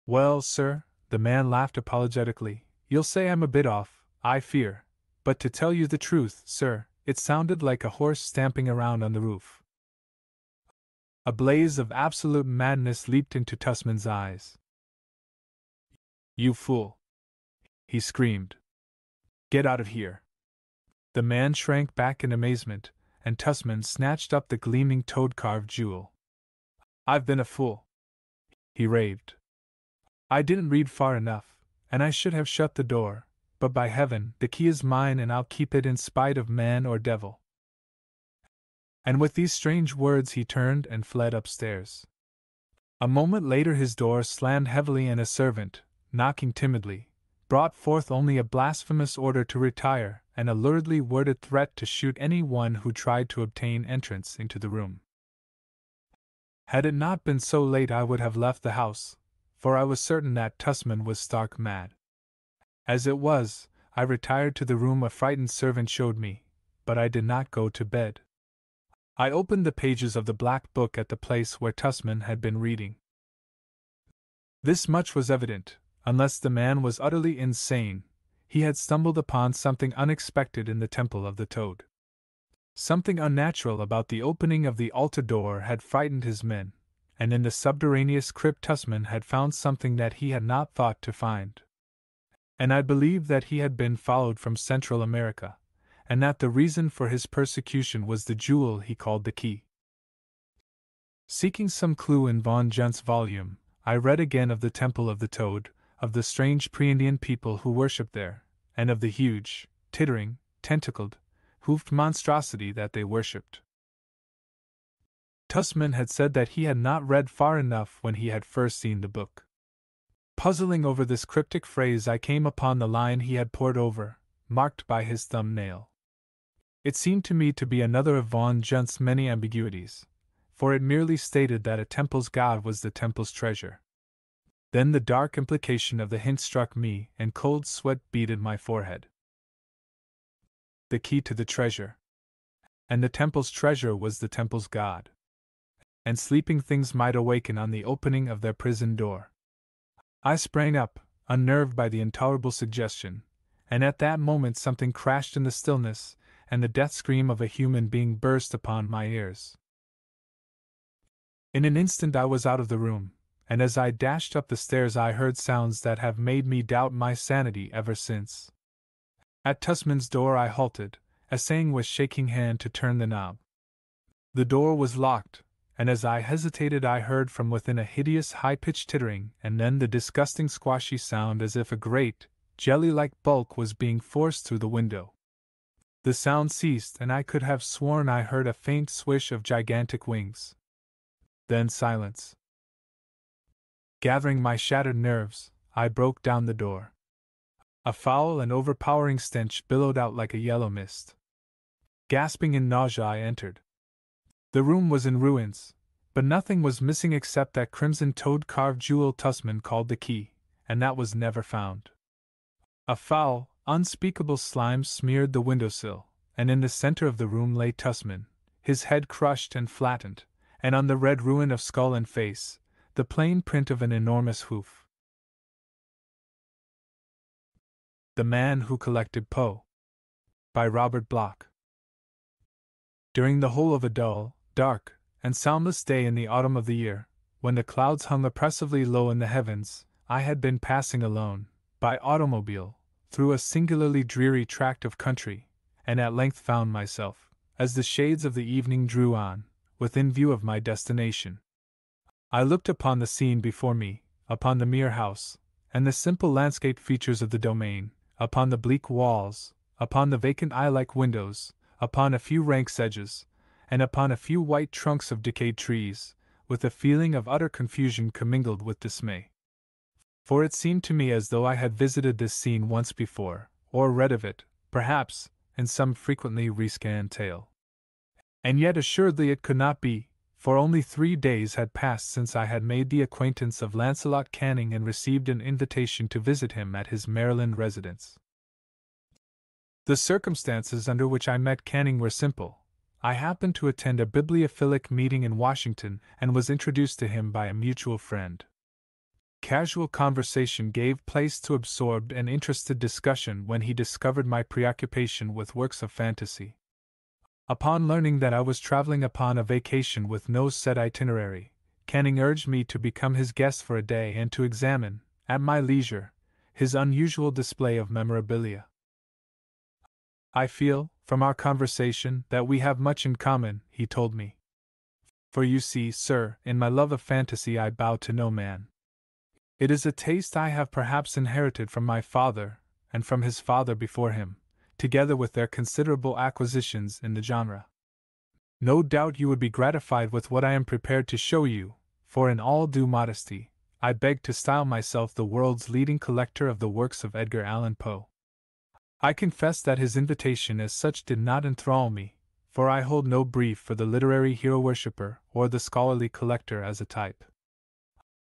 Well, sir, the man laughed apologetically, you'll say I'm a bit off, I fear, but to tell you the truth, sir, it sounded like a horse stamping around on the roof. A blaze of absolute madness leaped into Tusman's eyes. You fool! He screamed. Get out of here! The man shrank back in amazement, and Tusman snatched up the gleaming toad-carved jewel. I've been a fool! He raved. I didn't read far enough, and I should have shut the door, but by heaven, the key is mine and I'll keep it in spite of man or devil. And with these strange words he turned and fled upstairs. A moment later his door slammed heavily and a servant, knocking timidly, brought forth only a blasphemous order to retire and a luridly worded threat to shoot any one who tried to obtain entrance into the room. Had it not been so late I would have left the house, for I was certain that Tusman was stark mad. As it was, I retired to the room a frightened servant showed me, but I did not go to bed. I opened the pages of the black book at the place where Tusman had been reading. This much was evident, unless the man was utterly insane, he had stumbled upon something unexpected in the Temple of the Toad. Something unnatural about the opening of the altar door had frightened his men, and in the subterraneous crypt Tusman had found something that he had not thought to find. And I believed that he had been followed from Central America, and that the reason for his persecution was the jewel he called the key. Seeking some clue in Von Junt's volume, I read again of the Temple of the Toad, of the strange pre-Indian people who worshipped there, and of the huge, tittering, tentacled, hoofed monstrosity that they worshipped. Tusman had said that he had not read far enough when he had first seen the book. Puzzling over this cryptic phrase, I came upon the line he had pored over, marked by his thumbnail. It seemed to me to be another of Von Junt's many ambiguities, for it merely stated that a temple's god was the temple's treasure. Then the dark implication of the hint struck me, and cold sweat beaded my forehead. The key to the treasure. And the temple's treasure was the temple's god. And sleeping things might awaken on the opening of their prison door. I sprang up, unnerved by the intolerable suggestion, and at that moment something crashed in the stillness, and the death scream of a human being burst upon my ears. In an instant I was out of the room, and as I dashed up the stairs I heard sounds that have made me doubt my sanity ever since. At Tusman's door I halted, essaying with shaking hand to turn the knob. The door was locked, and as I hesitated I heard from within a hideous high-pitched tittering and then the disgusting squashy sound as if a great, jelly-like bulk was being forced through the window. The sound ceased and I could have sworn I heard a faint swish of gigantic wings. Then silence. Gathering my shattered nerves, I broke down the door. A foul and overpowering stench billowed out like a yellow mist. Gasping in nausea, I entered. The room was in ruins, but nothing was missing except that crimson-toed carved jewel Tussman called the key, and that was never found. A foul, unspeakable slime smeared the windowsill, and in the center of the room lay Tussman, his head crushed and flattened, and on the red ruin of skull and face, the plain print of an enormous hoof. The Man Who Collected Poe, by Robert Bloch. During the whole of a dull, dark, and soundless day in the autumn of the year, when the clouds hung oppressively low in the heavens, I had been passing alone, by automobile, through a singularly dreary tract of country, and at length found myself, as the shades of the evening drew on, within view of my destination. I looked upon the scene before me, upon the mere house, and the simple landscape features of the domain, upon the bleak walls, upon the vacant eye-like windows, upon a few rank sedges, and upon a few white trunks of decayed trees, with a feeling of utter confusion commingled with dismay. For it seemed to me as though I had visited this scene once before, or read of it, perhaps, in some frequently rescanned tale. And yet assuredly it could not be, for only 3 days had passed since I had made the acquaintance of Lancelot Canning and received an invitation to visit him at his Maryland residence. The circumstances under which I met Canning were simple. I happened to attend a bibliophilic meeting in Washington and was introduced to him by a mutual friend. Casual conversation gave place to absorbed and interested discussion when he discovered my preoccupation with works of fantasy. Upon learning that I was traveling upon a vacation with no set itinerary, Canning urged me to become his guest for a day and to examine, at my leisure, his unusual display of memorabilia. I feel, from our conversation, that we have much in common, he told me. For you see, sir, in my love of fantasy I bow to no man. It is a taste I have perhaps inherited from my father, and from his father before him, together with their considerable acquisitions in the genre. No doubt you would be gratified with what I am prepared to show you, for in all due modesty, I beg to style myself the world's leading collector of the works of Edgar Allan Poe. I confess that his invitation as such did not enthrall me, for I hold no brief for the literary hero-worshipper or the scholarly collector as a type.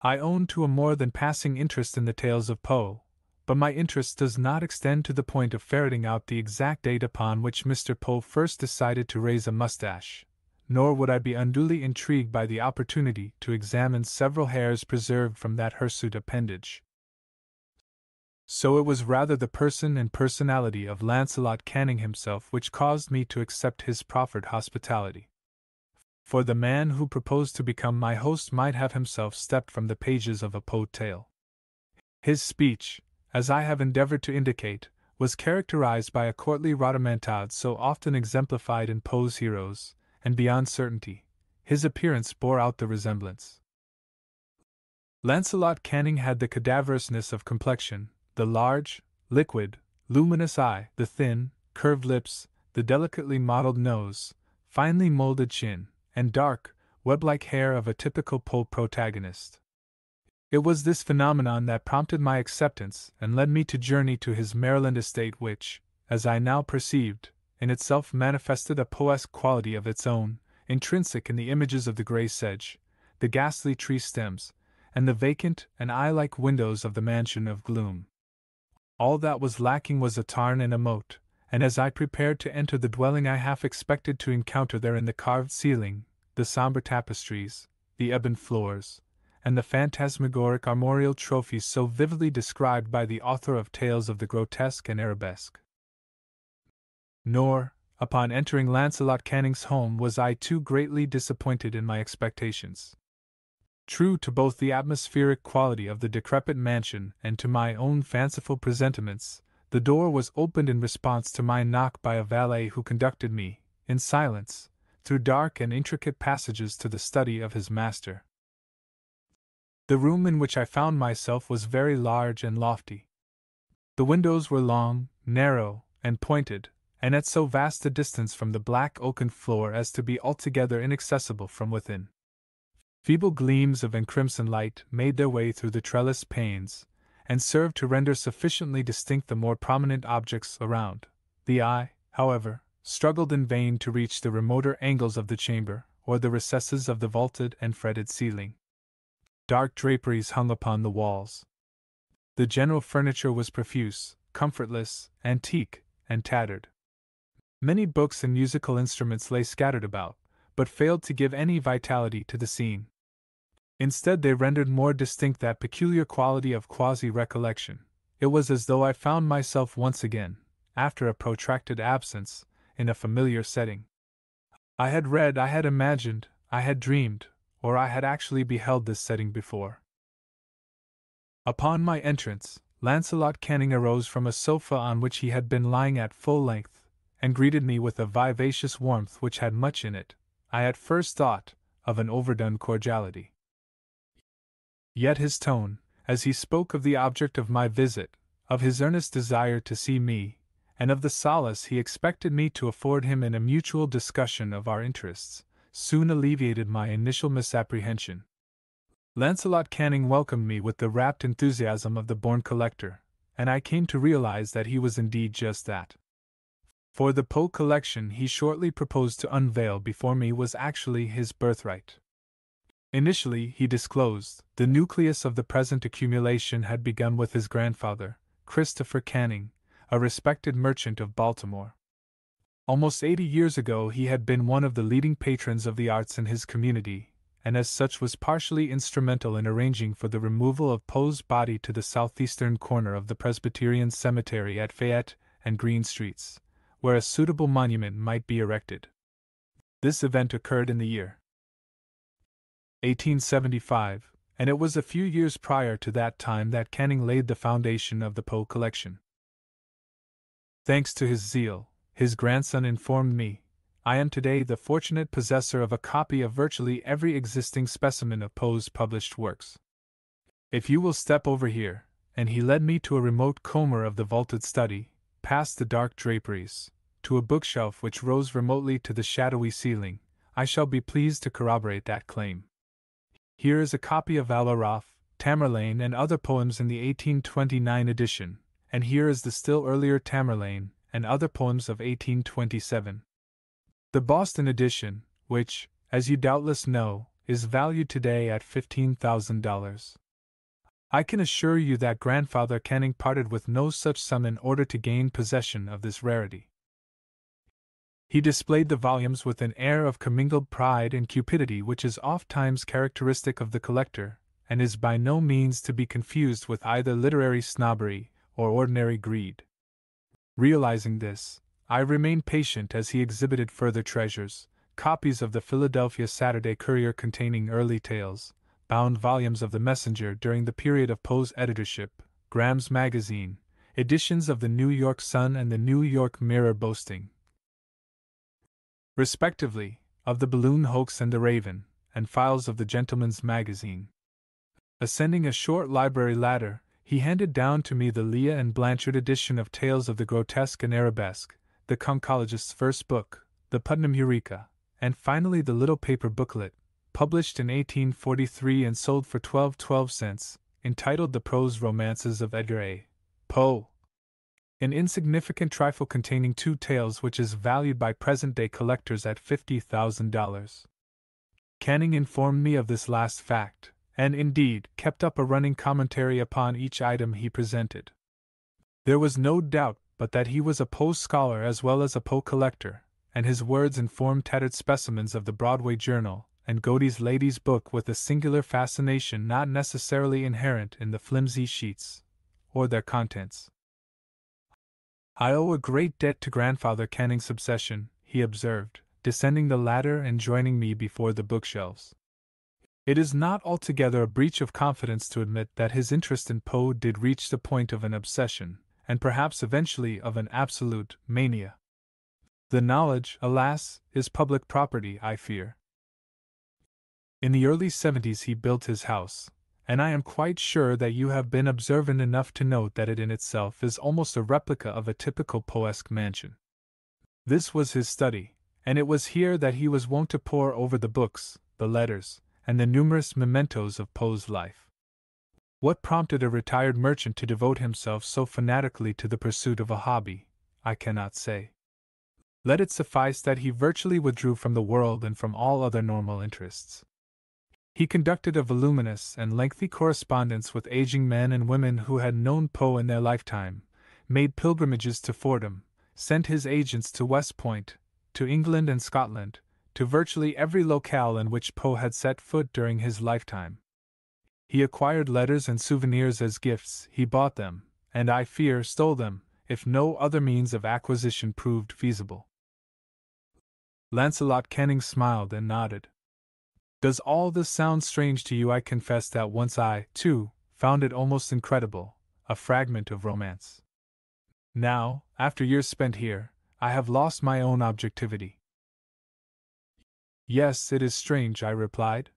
I own to a more than passing interest in the tales of Poe, but my interest does not extend to the point of ferreting out the exact date upon which Mr. Poe first decided to raise a mustache, nor would I be unduly intrigued by the opportunity to examine several hairs preserved from that hirsute appendage. So it was rather the person and personality of Lancelot Canning himself which caused me to accept his proffered hospitality. For the man who proposed to become my host might have himself stepped from the pages of a Poe tale. His speech, as I have endeavored to indicate, was characterized by a courtly rhodomantade so often exemplified in Poe's heroes, and beyond certainty, his appearance bore out the resemblance. Lancelot Canning had the cadaverousness of complexion, the large, liquid, luminous eye, the thin, curved lips, the delicately modeled nose, finely molded chin, and dark, web-like hair of a typical Poe protagonist. It was this phenomenon that prompted my acceptance and led me to journey to his Maryland estate which, as I now perceived, in itself manifested a Poesque quality of its own, intrinsic in the images of the grey sedge, the ghastly tree stems, and the vacant and eye-like windows of the mansion of gloom. All that was lacking was a tarn and a moat, and as I prepared to enter the dwelling I half expected to encounter therein the carved ceiling, the somber tapestries, the ebon floors, and the phantasmagoric armorial trophies so vividly described by the author of tales of the grotesque and arabesque. Nor, upon entering Lancelot Canning's home, was I too greatly disappointed in my expectations. True to both the atmospheric quality of the decrepit mansion and to my own fanciful presentiments, the door was opened in response to my knock by a valet who conducted me, in silence, through dark and intricate passages to the study of his master. The room in which I found myself was very large and lofty. The windows were long, narrow, and pointed, and at so vast a distance from the black oaken floor as to be altogether inaccessible from within. Feeble gleams of encrimson light made their way through the trellised panes, and served to render sufficiently distinct the more prominent objects around. The eye, however, struggled in vain to reach the remoter angles of the chamber, or the recesses of the vaulted and fretted ceiling. Dark draperies hung upon the walls. The general furniture was profuse, comfortless, antique, and tattered. Many books and musical instruments lay scattered about, but failed to give any vitality to the scene. Instead, they rendered more distinct that peculiar quality of quasi-recollection. It was as though I found myself once again, after a protracted absence, in a familiar setting. I had read, I had imagined, I had dreamed, or I had actually beheld this setting before. Upon my entrance, Lancelot Canning arose from a sofa on which he had been lying at full length, and greeted me with a vivacious warmth which had much in it, I at first thought, of an overdone cordiality. Yet his tone, as he spoke of the object of my visit, of his earnest desire to see me, and of the solace he expected me to afford him in a mutual discussion of our interests, soon alleviated my initial misapprehension. Lancelot Canning welcomed me with the rapt enthusiasm of the born collector, and I came to realize that he was indeed just that. For the Poe collection he shortly proposed to unveil before me was actually his birthright. Initially, he disclosed, the nucleus of the present accumulation had begun with his grandfather, Christopher Canning, a respected merchant of Baltimore. Almost 80 years ago he had been one of the leading patrons of the arts in his community, and as such was partially instrumental in arranging for the removal of Poe's body to the southeastern corner of the Presbyterian Cemetery at Fayette and Green Streets, where a suitable monument might be erected. This event occurred in the year 1875, and it was a few years prior to that time that Canning laid the foundation of the Poe collection. Thanks to his zeal, his grandson informed me, I am today the fortunate possessor of a copy of virtually every existing specimen of Poe's published works. If you will step over here, and he led me to a remote corner of the vaulted study, past the dark draperies, to a bookshelf which rose remotely to the shadowy ceiling, I shall be pleased to corroborate that claim. Here is a copy of Al-Araf, Tamerlane, and other poems in the 1829 edition, and here is the still earlier Tamerlane and other poems of 1827. The Boston edition, which, as you doubtless know, is valued today at $15,000. I can assure you that Grandfather Canning parted with no such sum in order to gain possession of this rarity. He displayed the volumes with an air of commingled pride and cupidity which is ofttimes characteristic of the collector, and is by no means to be confused with either literary snobbery or ordinary greed. Realizing this, I remained patient as he exhibited further treasures, copies of the Philadelphia Saturday Courier containing early tales, bound volumes of The Messenger during the period of Poe's editorship, Graham's Magazine, editions of the New York Sun and the New York Mirror boasting, respectively, of the Balloon Hoax and the Raven, and files of the Gentleman's Magazine. Ascending a short library ladder, he handed down to me the Leah and Blanchard edition of Tales of the Grotesque and Arabesque, the conchologist's first book, the Putnam Eureka, and finally the little paper booklet, published in 1843 and sold for 12 cents, entitled The Prose Romances of Edgar A. Poe. An insignificant trifle containing 2 tales which is valued by present-day collectors at $50,000. Canning informed me of this last fact, and indeed kept up a running commentary upon each item he presented. There was no doubt but that he was a Poe scholar as well as a Poe collector, and his words informed tattered specimens of the Broadway Journal and Godey's Lady's Book with a singular fascination not necessarily inherent in the flimsy sheets, or their contents. I owe a great debt to Grandfather Canning's obsession, he observed, descending the ladder and joining me before the bookshelves. It is not altogether a breach of confidence to admit that his interest in Poe did reach the point of an obsession, and perhaps eventually of an absolute mania. The knowledge, alas, is public property, I fear. In the early 70s he built his house, and I am quite sure that you have been observant enough to note that it in itself is almost a replica of a typical Poesque mansion. This was his study, and it was here that he was wont to pore over the books, the letters, and the numerous mementos of Poe's life. What prompted a retired merchant to devote himself so fanatically to the pursuit of a hobby, I cannot say. Let it suffice that he virtually withdrew from the world and from all other normal interests. He conducted a voluminous and lengthy correspondence with aging men and women who had known Poe in their lifetime, made pilgrimages to Fordham, sent his agents to West Point, to England and Scotland, to virtually every locale in which Poe had set foot during his lifetime. He acquired letters and souvenirs as gifts, he bought them, and I fear stole them, if no other means of acquisition proved feasible. Lancelot Canning smiled and nodded. Does all this sound strange to you? I confess that once I, too, found it almost incredible, a fragment of romance. Now, after years spent here, I have lost my own objectivity. Yes, it is strange, I replied.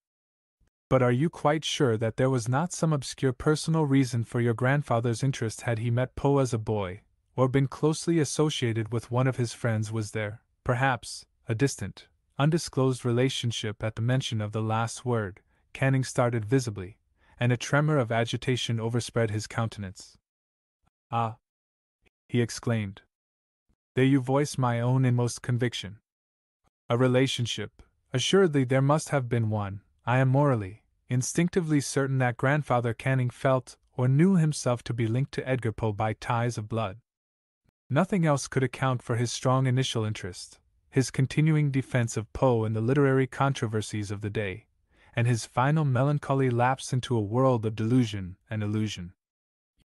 But are you quite sure that there was not some obscure personal reason for your grandfather's interest? Had he met Poe as a boy, or been closely associated with one of his friends? Was there, perhaps, a distant, undisclosed relationship? At the mention of the last word, Canning started visibly, and a tremor of agitation overspread his countenance. Ah! He exclaimed. There you voice my own inmost conviction. A relationship, assuredly there must have been one. I am morally, instinctively certain that Grandfather Canning felt or knew himself to be linked to Edgar Poe by ties of blood. Nothing else could account for his strong initial interest, his continuing defense of Poe in the literary controversies of the day, and his final melancholy lapse into a world of delusion and illusion.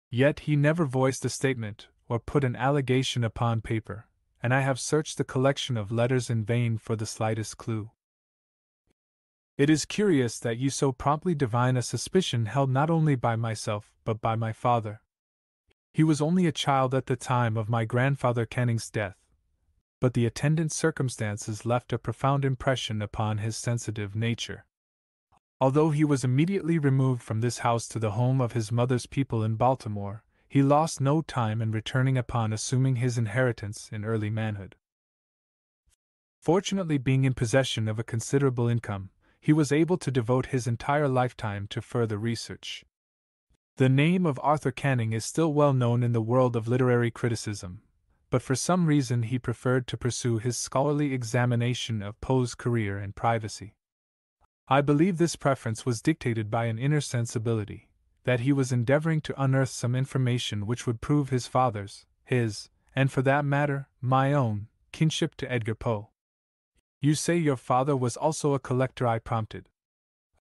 Yet he never voiced a statement or put an allegation upon paper, and I have searched the collection of letters in vain for the slightest clue. It is curious that you so promptly divine a suspicion held not only by myself but by my father. He was only a child at the time of my grandfather Canning's death, but the attendant circumstances left a profound impression upon his sensitive nature. Although he was immediately removed from this house to the home of his mother's people in Baltimore, he lost no time in returning upon assuming his inheritance in early manhood. Fortunately, being in possession of a considerable income, he was able to devote his entire lifetime to further research. The name of Arthur Canning is still well known in the world of literary criticism, but for some reason he preferred to pursue his scholarly examination of Poe's career in privacy. I believe this preference was dictated by an inner sensibility, that he was endeavoring to unearth some information which would prove his father's, his, and for that matter, my own, kinship to Edgar Poe. You say your father was also a collector, I prompted.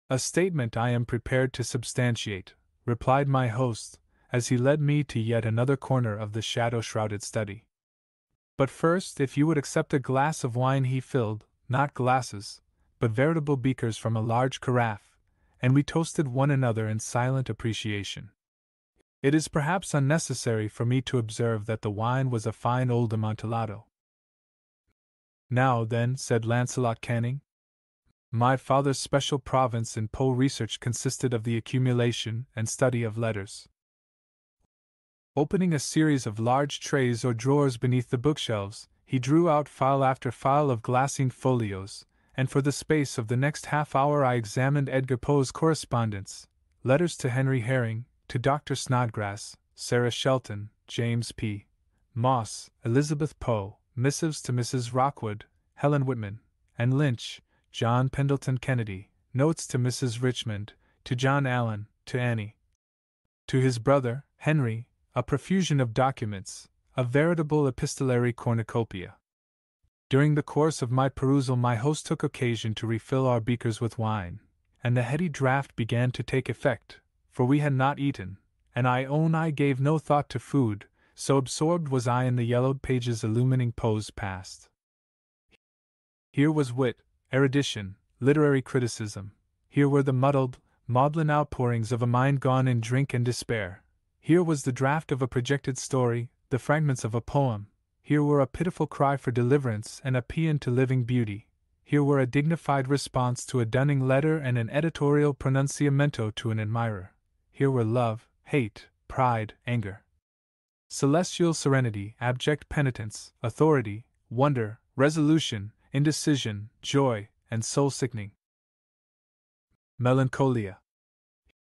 A statement I am prepared to substantiate, replied my host, as he led me to yet another corner of the shadow-shrouded study. But first, if you would accept a glass of wine, he filled, not glasses, but veritable beakers from a large carafe, and we toasted one another in silent appreciation. It is perhaps unnecessary for me to observe that the wine was a fine old Amontillado. Now then, said Lancelot Canning, my father's special province in Poe research consisted of the accumulation and study of letters. Opening a series of large trays or drawers beneath the bookshelves, he drew out file after file of glassine folios, and for the space of the next half-hour I examined Edgar Poe's correspondence, letters to Henry Herring, to Dr. Snodgrass, Sarah Shelton, James P. Moss, Elizabeth Poe, missives to Mrs. Rockwood, Helen Whitman, and Lynch, John Pendleton Kennedy, notes to Mrs. Richmond, to John Allen, to Annie, to his brother, Henry, a profusion of documents, a veritable epistolary cornucopia. During the course of my perusal, my host took occasion to refill our beakers with wine, and the heady draught began to take effect, for we had not eaten, and I own I gave no thought to food, so absorbed was I in the yellowed pages illumining Poe's past. Here was wit, erudition, literary criticism. Here were the muddled, maudlin outpourings of a mind gone in drink and despair. Here was the draft of a projected story, the fragments of a poem. Here were a pitiful cry for deliverance and a paean to living beauty. Here were a dignified response to a dunning letter and an editorial pronunciamento to an admirer. Here were love, hate, pride, anger, celestial serenity, abject penitence, authority, wonder, resolution, indecision, joy, and soul-sickening Melancholia.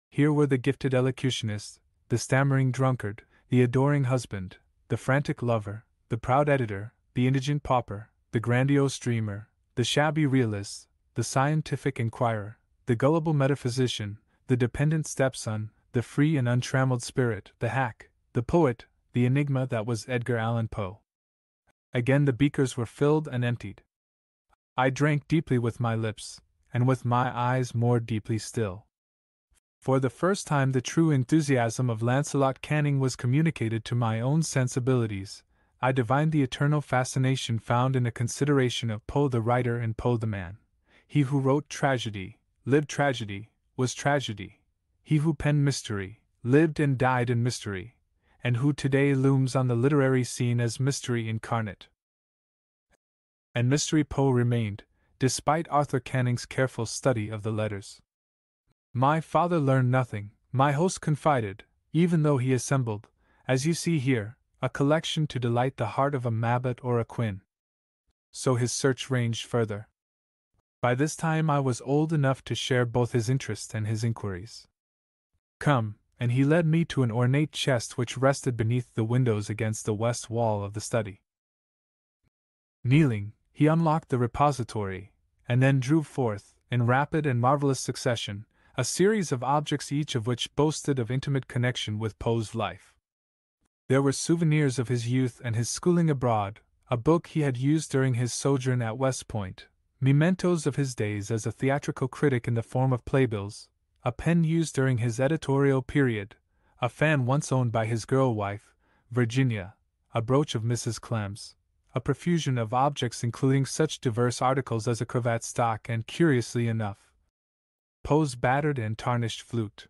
Here were the gifted elocutionist, the stammering drunkard, the adoring husband, the frantic lover, the proud editor, the indigent pauper, the grandiose dreamer, the shabby realist, the scientific inquirer, the gullible metaphysician, the dependent stepson, the free and untrammeled spirit, the hack, the poet, the enigma that was Edgar Allan Poe. Again the beakers were filled and emptied. I drank deeply with my lips, and with my eyes more deeply still. For the first time the true enthusiasm of Lancelot Canning was communicated to my own sensibilities. I divined the eternal fascination found in a consideration of Poe the writer and Poe the man. He who wrote tragedy, lived tragedy, was tragedy. He who penned mystery, lived and died in mystery, and who today looms on the literary scene as mystery incarnate. And mystery Poe remained, despite Arthur Canning's careful study of the letters. My father learned nothing, my host confided, even though he assembled, as you see here, a collection to delight the heart of a Mabbott or a Quin. So his search ranged further. By this time I was old enough to share both his interest and his inquiries. Come, and he led me to an ornate chest which rested beneath the windows against the west wall of the study. Kneeling, he unlocked the repository, and then drew forth, in rapid and marvelous succession, a series of objects each of which boasted of intimate connection with Poe's life. There were souvenirs of his youth and his schooling abroad, a book he had used during his sojourn at West Point, mementos of his days as a theatrical critic in the form of playbills, a pen used during his editorial period, a fan once owned by his girl wife, Virginia, a brooch of Mrs. Clem's, a profusion of objects including such diverse articles as a cravat stock and, curiously enough, Poe's battered and tarnished flute.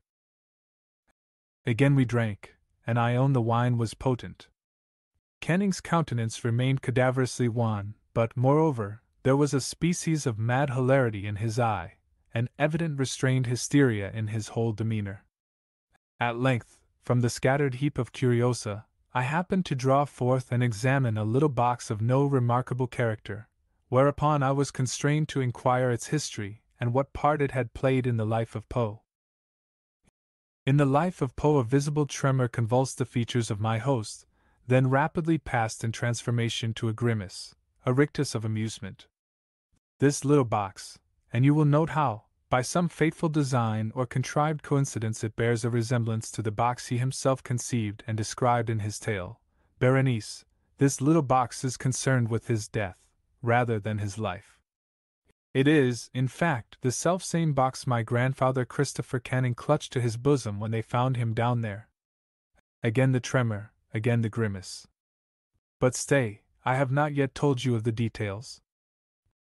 Again we drank, and I own the wine was potent. Canning's countenance remained cadaverously wan, but, moreover, there was a species of mad hilarity in his eye, an evident restrained hysteria in his whole demeanor. At length, from the scattered heap of curiosa, I happened to draw forth and examine a little box of no remarkable character, whereupon I was constrained to inquire its history and what part it had played in the life of Poe. In the life of Poe a visible tremor convulsed the features of my host, then rapidly passed in transformation to a grimace, a rictus of amusement. This little box, and you will note how, by some fateful design or contrived coincidence, it bears a resemblance to the box he himself conceived and described in his tale, Berenice, this little box is concerned with his death, rather than his life. It is, in fact, the selfsame box my grandfather Christopher Canning clutched to his bosom when they found him down there. Again the tremor, again the grimace. But stay, I have not yet told you of the details.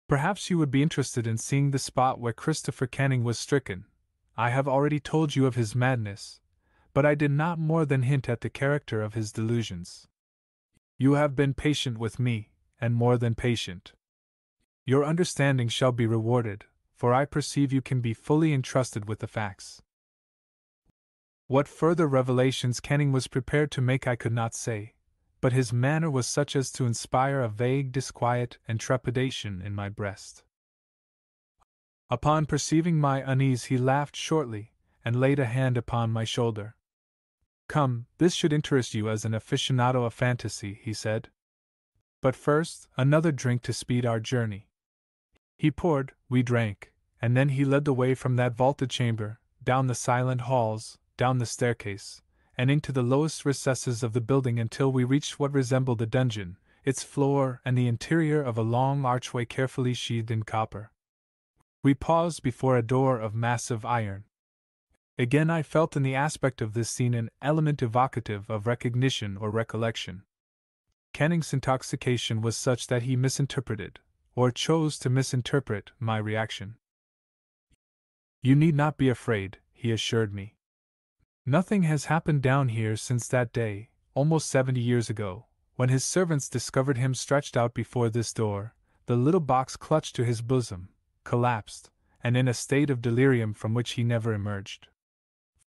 Perhaps you would be interested in seeing the spot where Christopher Canning was stricken. I have already told you of his madness, but I did not more than hint at the character of his delusions. You have been patient with me, and more than patient. Your understanding shall be rewarded, for I perceive you can be fully entrusted with the facts. What further revelations Canning was prepared to make I could not say, but his manner was such as to inspire a vague disquiet and trepidation in my breast. Upon perceiving my unease he laughed shortly, and laid a hand upon my shoulder. Come, this should interest you as an aficionado of fantasy, he said. But first, another drink to speed our journey. He poured, we drank, and then he led the way from that vaulted chamber, down the silent halls, down the staircase, and into the lowest recesses of the building until we reached what resembled a dungeon, its floor and the interior of a long archway carefully sheathed in copper. We paused before a door of massive iron. Again I felt in the aspect of this scene an element evocative of recognition or recollection. Canning's intoxication was such that he misinterpreted, or chose to misinterpret, my reaction. You need not be afraid, he assured me. Nothing has happened down here since that day, almost 70 years ago, when his servants discovered him stretched out before this door, the little box clutched to his bosom, collapsed, and in a state of delirium from which he never emerged.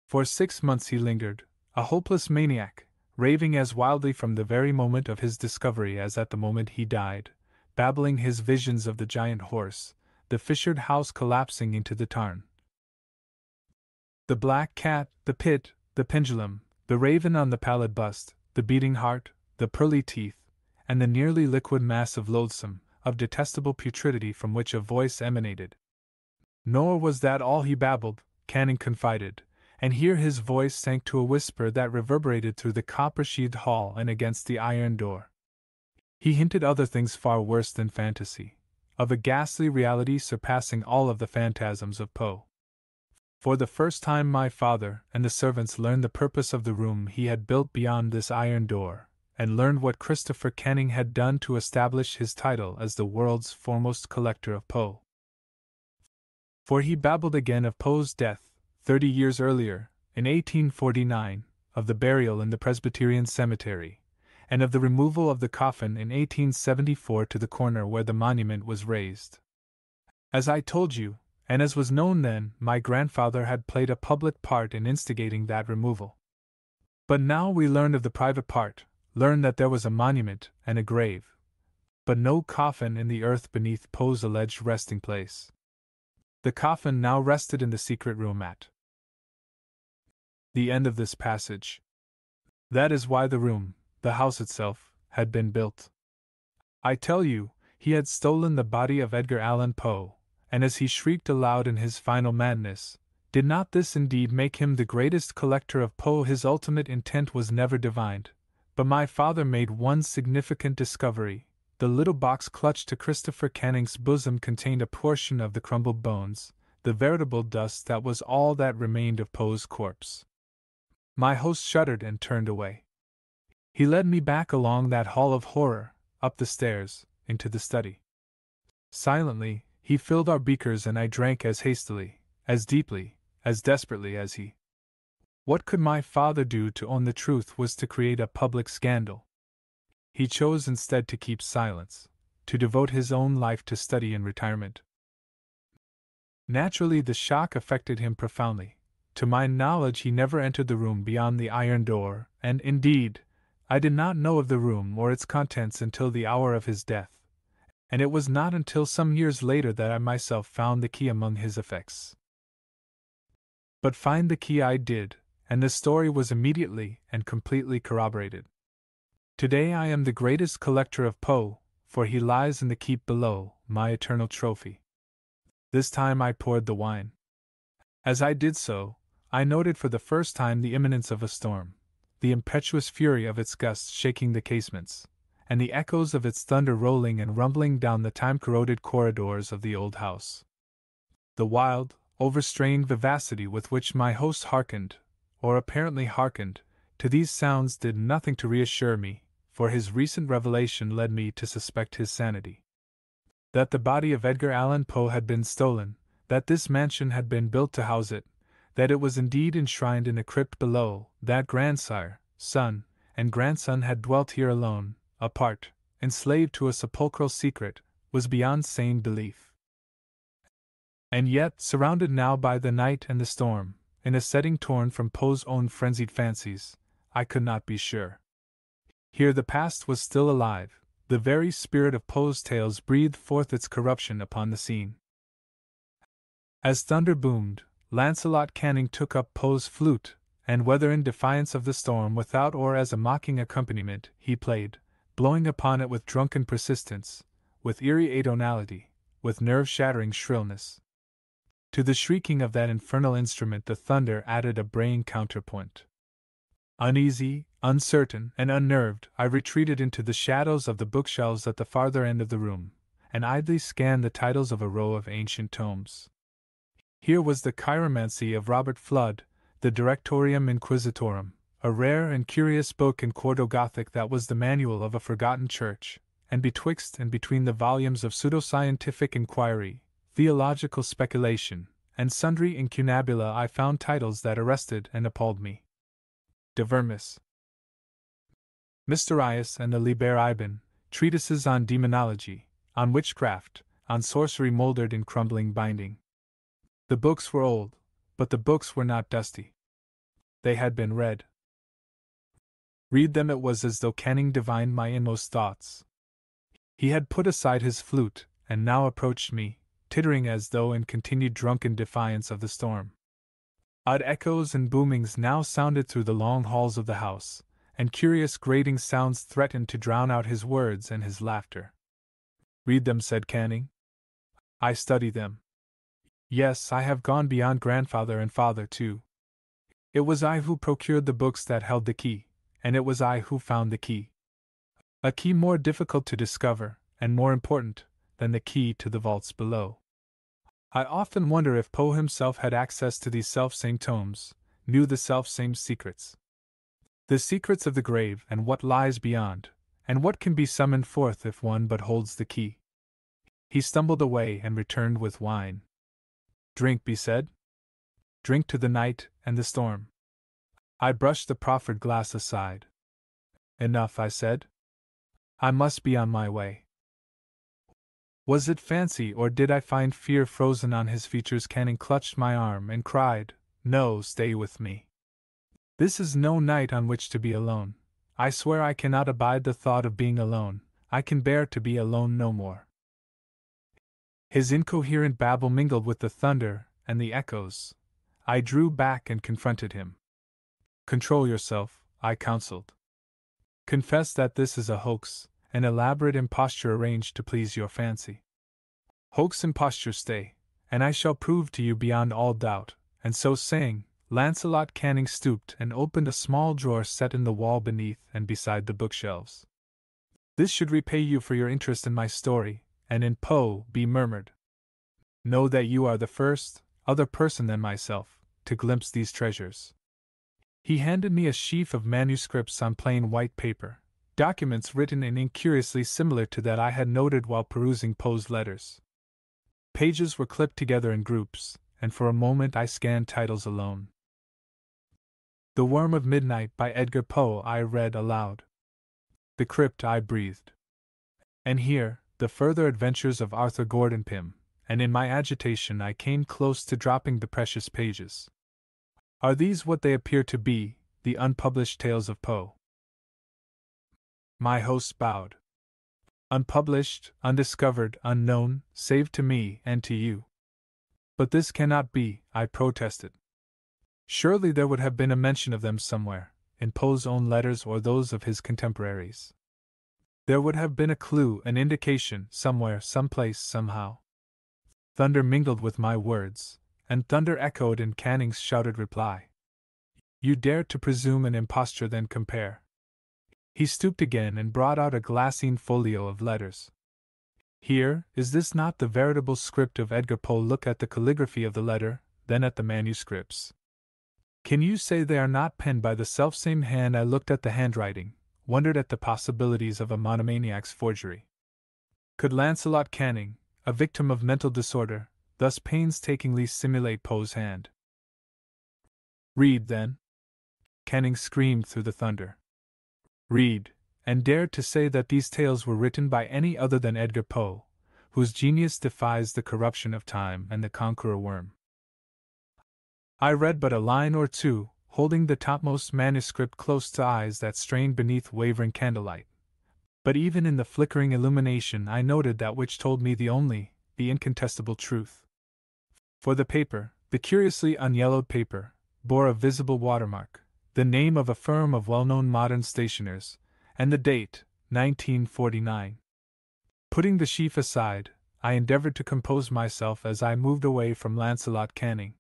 For 6 months he lingered, a hopeless maniac, raving as wildly from the very moment of his discovery as at the moment he died, babbling his visions of the giant horse, the fissured house collapsing into the tarn, The black cat, the pit, the pendulum, the raven on the pallid bust, the beating heart, the pearly teeth, and the nearly liquid mass of loathsome, of detestable putridity from which a voice emanated. Nor was that all he babbled, Canning confided, and here his voice sank to a whisper that reverberated through the copper-sheathed hall and against the iron door. He hinted other things far worse than fantasy, of a ghastly reality surpassing all of the phantasms of Poe. For the first time my father and the servants learned the purpose of the room he had built beyond this iron door, and learned what Christopher Canning had done to establish his title as the world's foremost collector of Poe. For he babbled again of Poe's death, 30 years earlier, in 1849, of the burial in the Presbyterian cemetery, and of the removal of the coffin in 1874 to the corner where the monument was raised. As I told you, and as was known then, my grandfather had played a public part in instigating that removal. But now we learned of the private part, learned that there was a monument and a grave, but no coffin in the earth beneath Poe's alleged resting place. The coffin now rested in the secret room at the end of this passage. That is why the room, the house itself, had been built. I tell you, he had stolen the body of Edgar Allan Poe, and as he shrieked aloud in his final madness, did not this indeed make him the greatest collector of Poe? His ultimate intent was never divined, but my father made one significant discovery. The little box clutched to Christopher Canning's bosom contained a portion of the crumbled bones, the veritable dust that was all that remained of Poe's corpse. My host shuddered and turned away. He led me back along that hall of horror, up the stairs, into the study. Silently, he filled our beakers and I drank as hastily, as deeply, as desperately as he. What could my father do to own the truth was to create a public scandal. He chose instead to keep silence, to devote his own life to study and retirement. Naturally, the shock affected him profoundly. To my knowledge, he never entered the room beyond the iron door, and, indeed, I did not know of the room or its contents until the hour of his death, and it was not until some years later that I myself found the key among his effects. But find the key I did, and the story was immediately and completely corroborated. Today I am the greatest collector of Poe, for he lies in the keep below, my eternal trophy. This time I poured the wine. As I did so, I noted for the first time the imminence of a storm, the impetuous fury of its gusts shaking the casements, and the echoes of its thunder rolling and rumbling down the time-corroded corridors of the old house. The wild, overstrained vivacity with which my host hearkened, or apparently hearkened, to these sounds did nothing to reassure me, for his recent revelation led me to suspect his sanity. That the body of Edgar Allan Poe had been stolen, that this mansion had been built to house it, that it was indeed enshrined in a crypt below, that grandsire, son, and grandson had dwelt here alone, apart, enslaved to a sepulchral secret, was beyond sane belief. And yet, surrounded now by the night and the storm, in a setting torn from Poe's own frenzied fancies, I could not be sure. Here the past was still alive, the very spirit of Poe's tales breathed forth its corruption upon the scene. As thunder boomed, Lancelot Canning took up Poe's flute, and whether in defiance of the storm without or as a mocking accompaniment, he played, blowing upon it with drunken persistence, with eerie atonality, with nerve-shattering shrillness. To the shrieking of that infernal instrument the thunder added a braying counterpoint. Uneasy, uncertain, and unnerved, I retreated into the shadows of the bookshelves at the farther end of the room, and idly scanned the titles of a row of ancient tomes. Here was the Chiromancy of Robert Flood, the Directorium Inquisitorum, a rare and curious book in quarto Gothic that was the manual of a forgotten church, and betwixt and between the volumes of pseudoscientific inquiry, theological speculation, and sundry incunabula I found titles that arrested and appalled me. De Vermis, Mysterius and the Liber Ibn, treatises on demonology, on witchcraft, on sorcery mouldered in crumbling binding. The books were old, but the books were not dusty. They had been read. Read them it was as though Canning divined my inmost thoughts. He had put aside his flute, and now approached me, tittering as though in continued drunken defiance of the storm. Odd echoes and boomings now sounded through the long halls of the house, and curious grating sounds threatened to drown out his words and his laughter. Read them, said Canning. I study them. Yes, I have gone beyond grandfather and father, too. It was I who procured the books that held the key, and it was I who found the key. A key more difficult to discover, and more important, than the key to the vaults below. I often wonder if Poe himself had access to these selfsame tomes, knew the selfsame secrets. The secrets of the grave and what lies beyond, and what can be summoned forth if one but holds the key. He stumbled away and returned with wine. Drink, he said. Drink to the night and the storm. I brushed the proffered glass aside. Enough, I said. I must be on my way. Was it fancy, or did I find fear frozen on his features? Canning clutched my arm and cried, No, stay with me. This is no night on which to be alone. I swear I cannot abide the thought of being alone. I can bear to be alone no more. His incoherent babble mingled with the thunder and the echoes. I drew back and confronted him. Control yourself, I counseled. Confess that this is a hoax, an elaborate imposture arranged to please your fancy. Hoax, imposture, stay, and I shall prove to you beyond all doubt. And so saying, Lancelot Canning stooped and opened a small drawer set in the wall beneath and beside the bookshelves. This should repay you for your interest in my story, and in Poe, he murmured. Know that you are the first, other person than myself, to glimpse these treasures. He handed me a sheaf of manuscripts on plain white paper, documents written in ink curiously similar to that I had noted while perusing Poe's letters. Pages were clipped together in groups, and for a moment I scanned titles alone. The Worm of Midnight by Edgar Poe I read aloud. The Crypt I breathed. And here, the further adventures of Arthur Gordon Pym, and in my agitation I came close to dropping the precious pages. Are these what they appear to be, the unpublished tales of Poe? My host bowed. Unpublished, undiscovered, unknown, save to me and to you. But this cannot be, I protested. Surely there would have been a mention of them somewhere, in Poe's own letters or those of his contemporaries. There would have been a clue, an indication, somewhere, someplace, somehow. Thunder mingled with my words, and thunder echoed in Canning's shouted reply. You dare to presume an imposture, then compare. He stooped again and brought out a glassine folio of letters. Here, is this not the veritable script of Edgar Poe? Look at the calligraphy of the letter, then at the manuscripts. Can you say they are not penned by the selfsame hand? I looked at the handwriting, wondered at the possibilities of a monomaniac's forgery. Could Lancelot Canning, a victim of mental disorder, thus painstakingly simulate Poe's hand? Read, then! Canning screamed through the thunder. Read, and dared to say that these tales were written by any other than Edgar Poe, whose genius defies the corruption of time and the conqueror worm. I read but a line or two, holding the topmost manuscript close to eyes that strained beneath wavering candlelight. But even in the flickering illumination I noted that which told me the incontestable truth. For the paper, the curiously unyellowed paper, bore a visible watermark, the name of a firm of well-known modern stationers, and the date, 1949. Putting the sheaf aside, I endeavored to compose myself as I moved away from Lancelot Canning.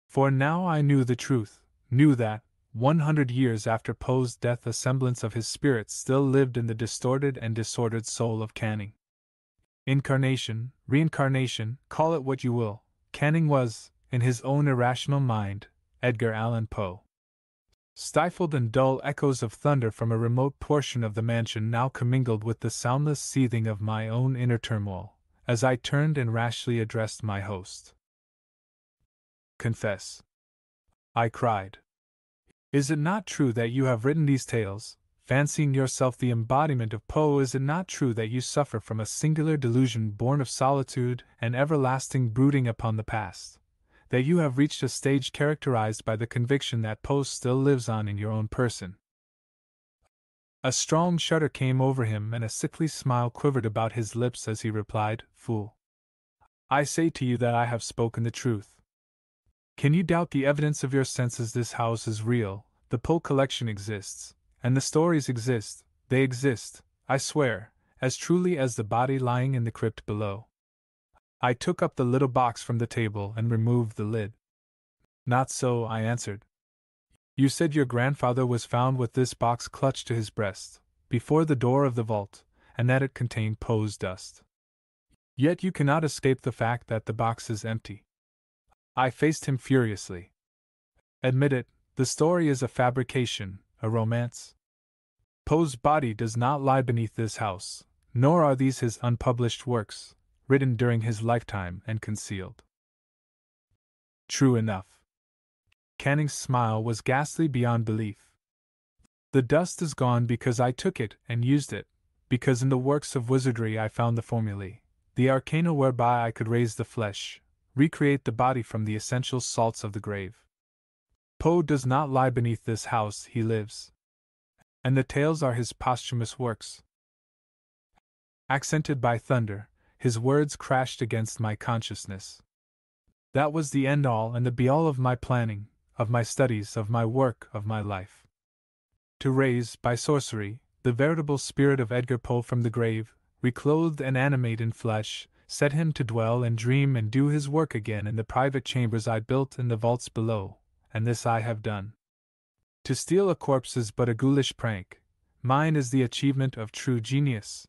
For now I knew the truth, knew that, 100 years after Poe's death, a semblance of his spirit still lived in the distorted and disordered soul of Canning. Incarnation, reincarnation, call it what you will, Canning was, in his own irrational mind, Edgar Allan Poe. Stifled and dull echoes of thunder from a remote portion of the mansion now commingled with the soundless seething of my own inner turmoil, as I turned and rashly addressed my host. Confess, I cried. Is it not true that you have written these tales, fancying yourself the embodiment of Poe? Is it not true that you suffer from a singular delusion born of solitude and everlasting brooding upon the past? That you have reached a stage characterized by the conviction that Poe still lives on in your own person? A strong shudder came over him and a sickly smile quivered about his lips as he replied, Fool! I say to you that I have spoken the truth. Can you doubt the evidence of your senses? This house is real, the Poe collection exists, and the stories exist, they exist, I swear, as truly as the body lying in the crypt below. I took up the little box from the table and removed the lid. Not so, I answered. You said your grandfather was found with this box clutched to his breast, before the door of the vault, and that it contained Poe's dust. Yet you cannot escape the fact that the box is empty. I faced him furiously. Admit it, the story is a fabrication, a romance. Poe's body does not lie beneath this house, nor are these his unpublished works, written during his lifetime and concealed. True enough. Canning's smile was ghastly beyond belief. The dust is gone because I took it and used it, because in the works of wizardry I found the formulae, the arcana whereby I could raise the flesh, recreate the body from the essential salts of the grave. Poe does not lie beneath this house, he lives. And the tales are his posthumous works. Accented by thunder, his words crashed against my consciousness. That was the end-all and the be-all of my planning, of my studies, of my work, of my life. To raise, by sorcery, the veritable spirit of Edgar Poe from the grave, reclothed and animate in flesh, set him to dwell and dream and do his work again in the private chambers I built in the vaults below, and this I have done. To steal a corpse is but a ghoulish prank, mine is the achievement of true genius.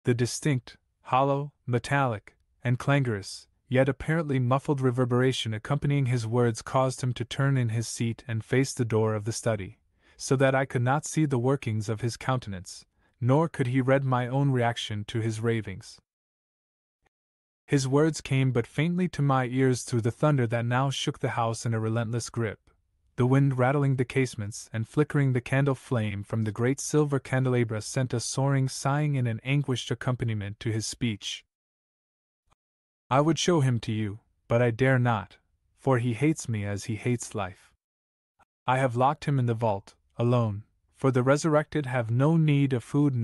The distinct, hollow, metallic, and clangorous, yet apparently muffled reverberation accompanying his words caused him to turn in his seat and face the door of the study, so that I could not see the workings of his countenance, nor could he read my own reaction to his ravings. His words came but faintly to my ears through the thunder that now shook the house in a relentless grip, the wind rattling the casements and flickering the candle flame from the great silver candelabra sent a soaring sighing in an anguished accompaniment to his speech. I would show him to you, but I dare not, for he hates me as he hates life. I have locked him in the vault, alone, for the resurrected have no need of food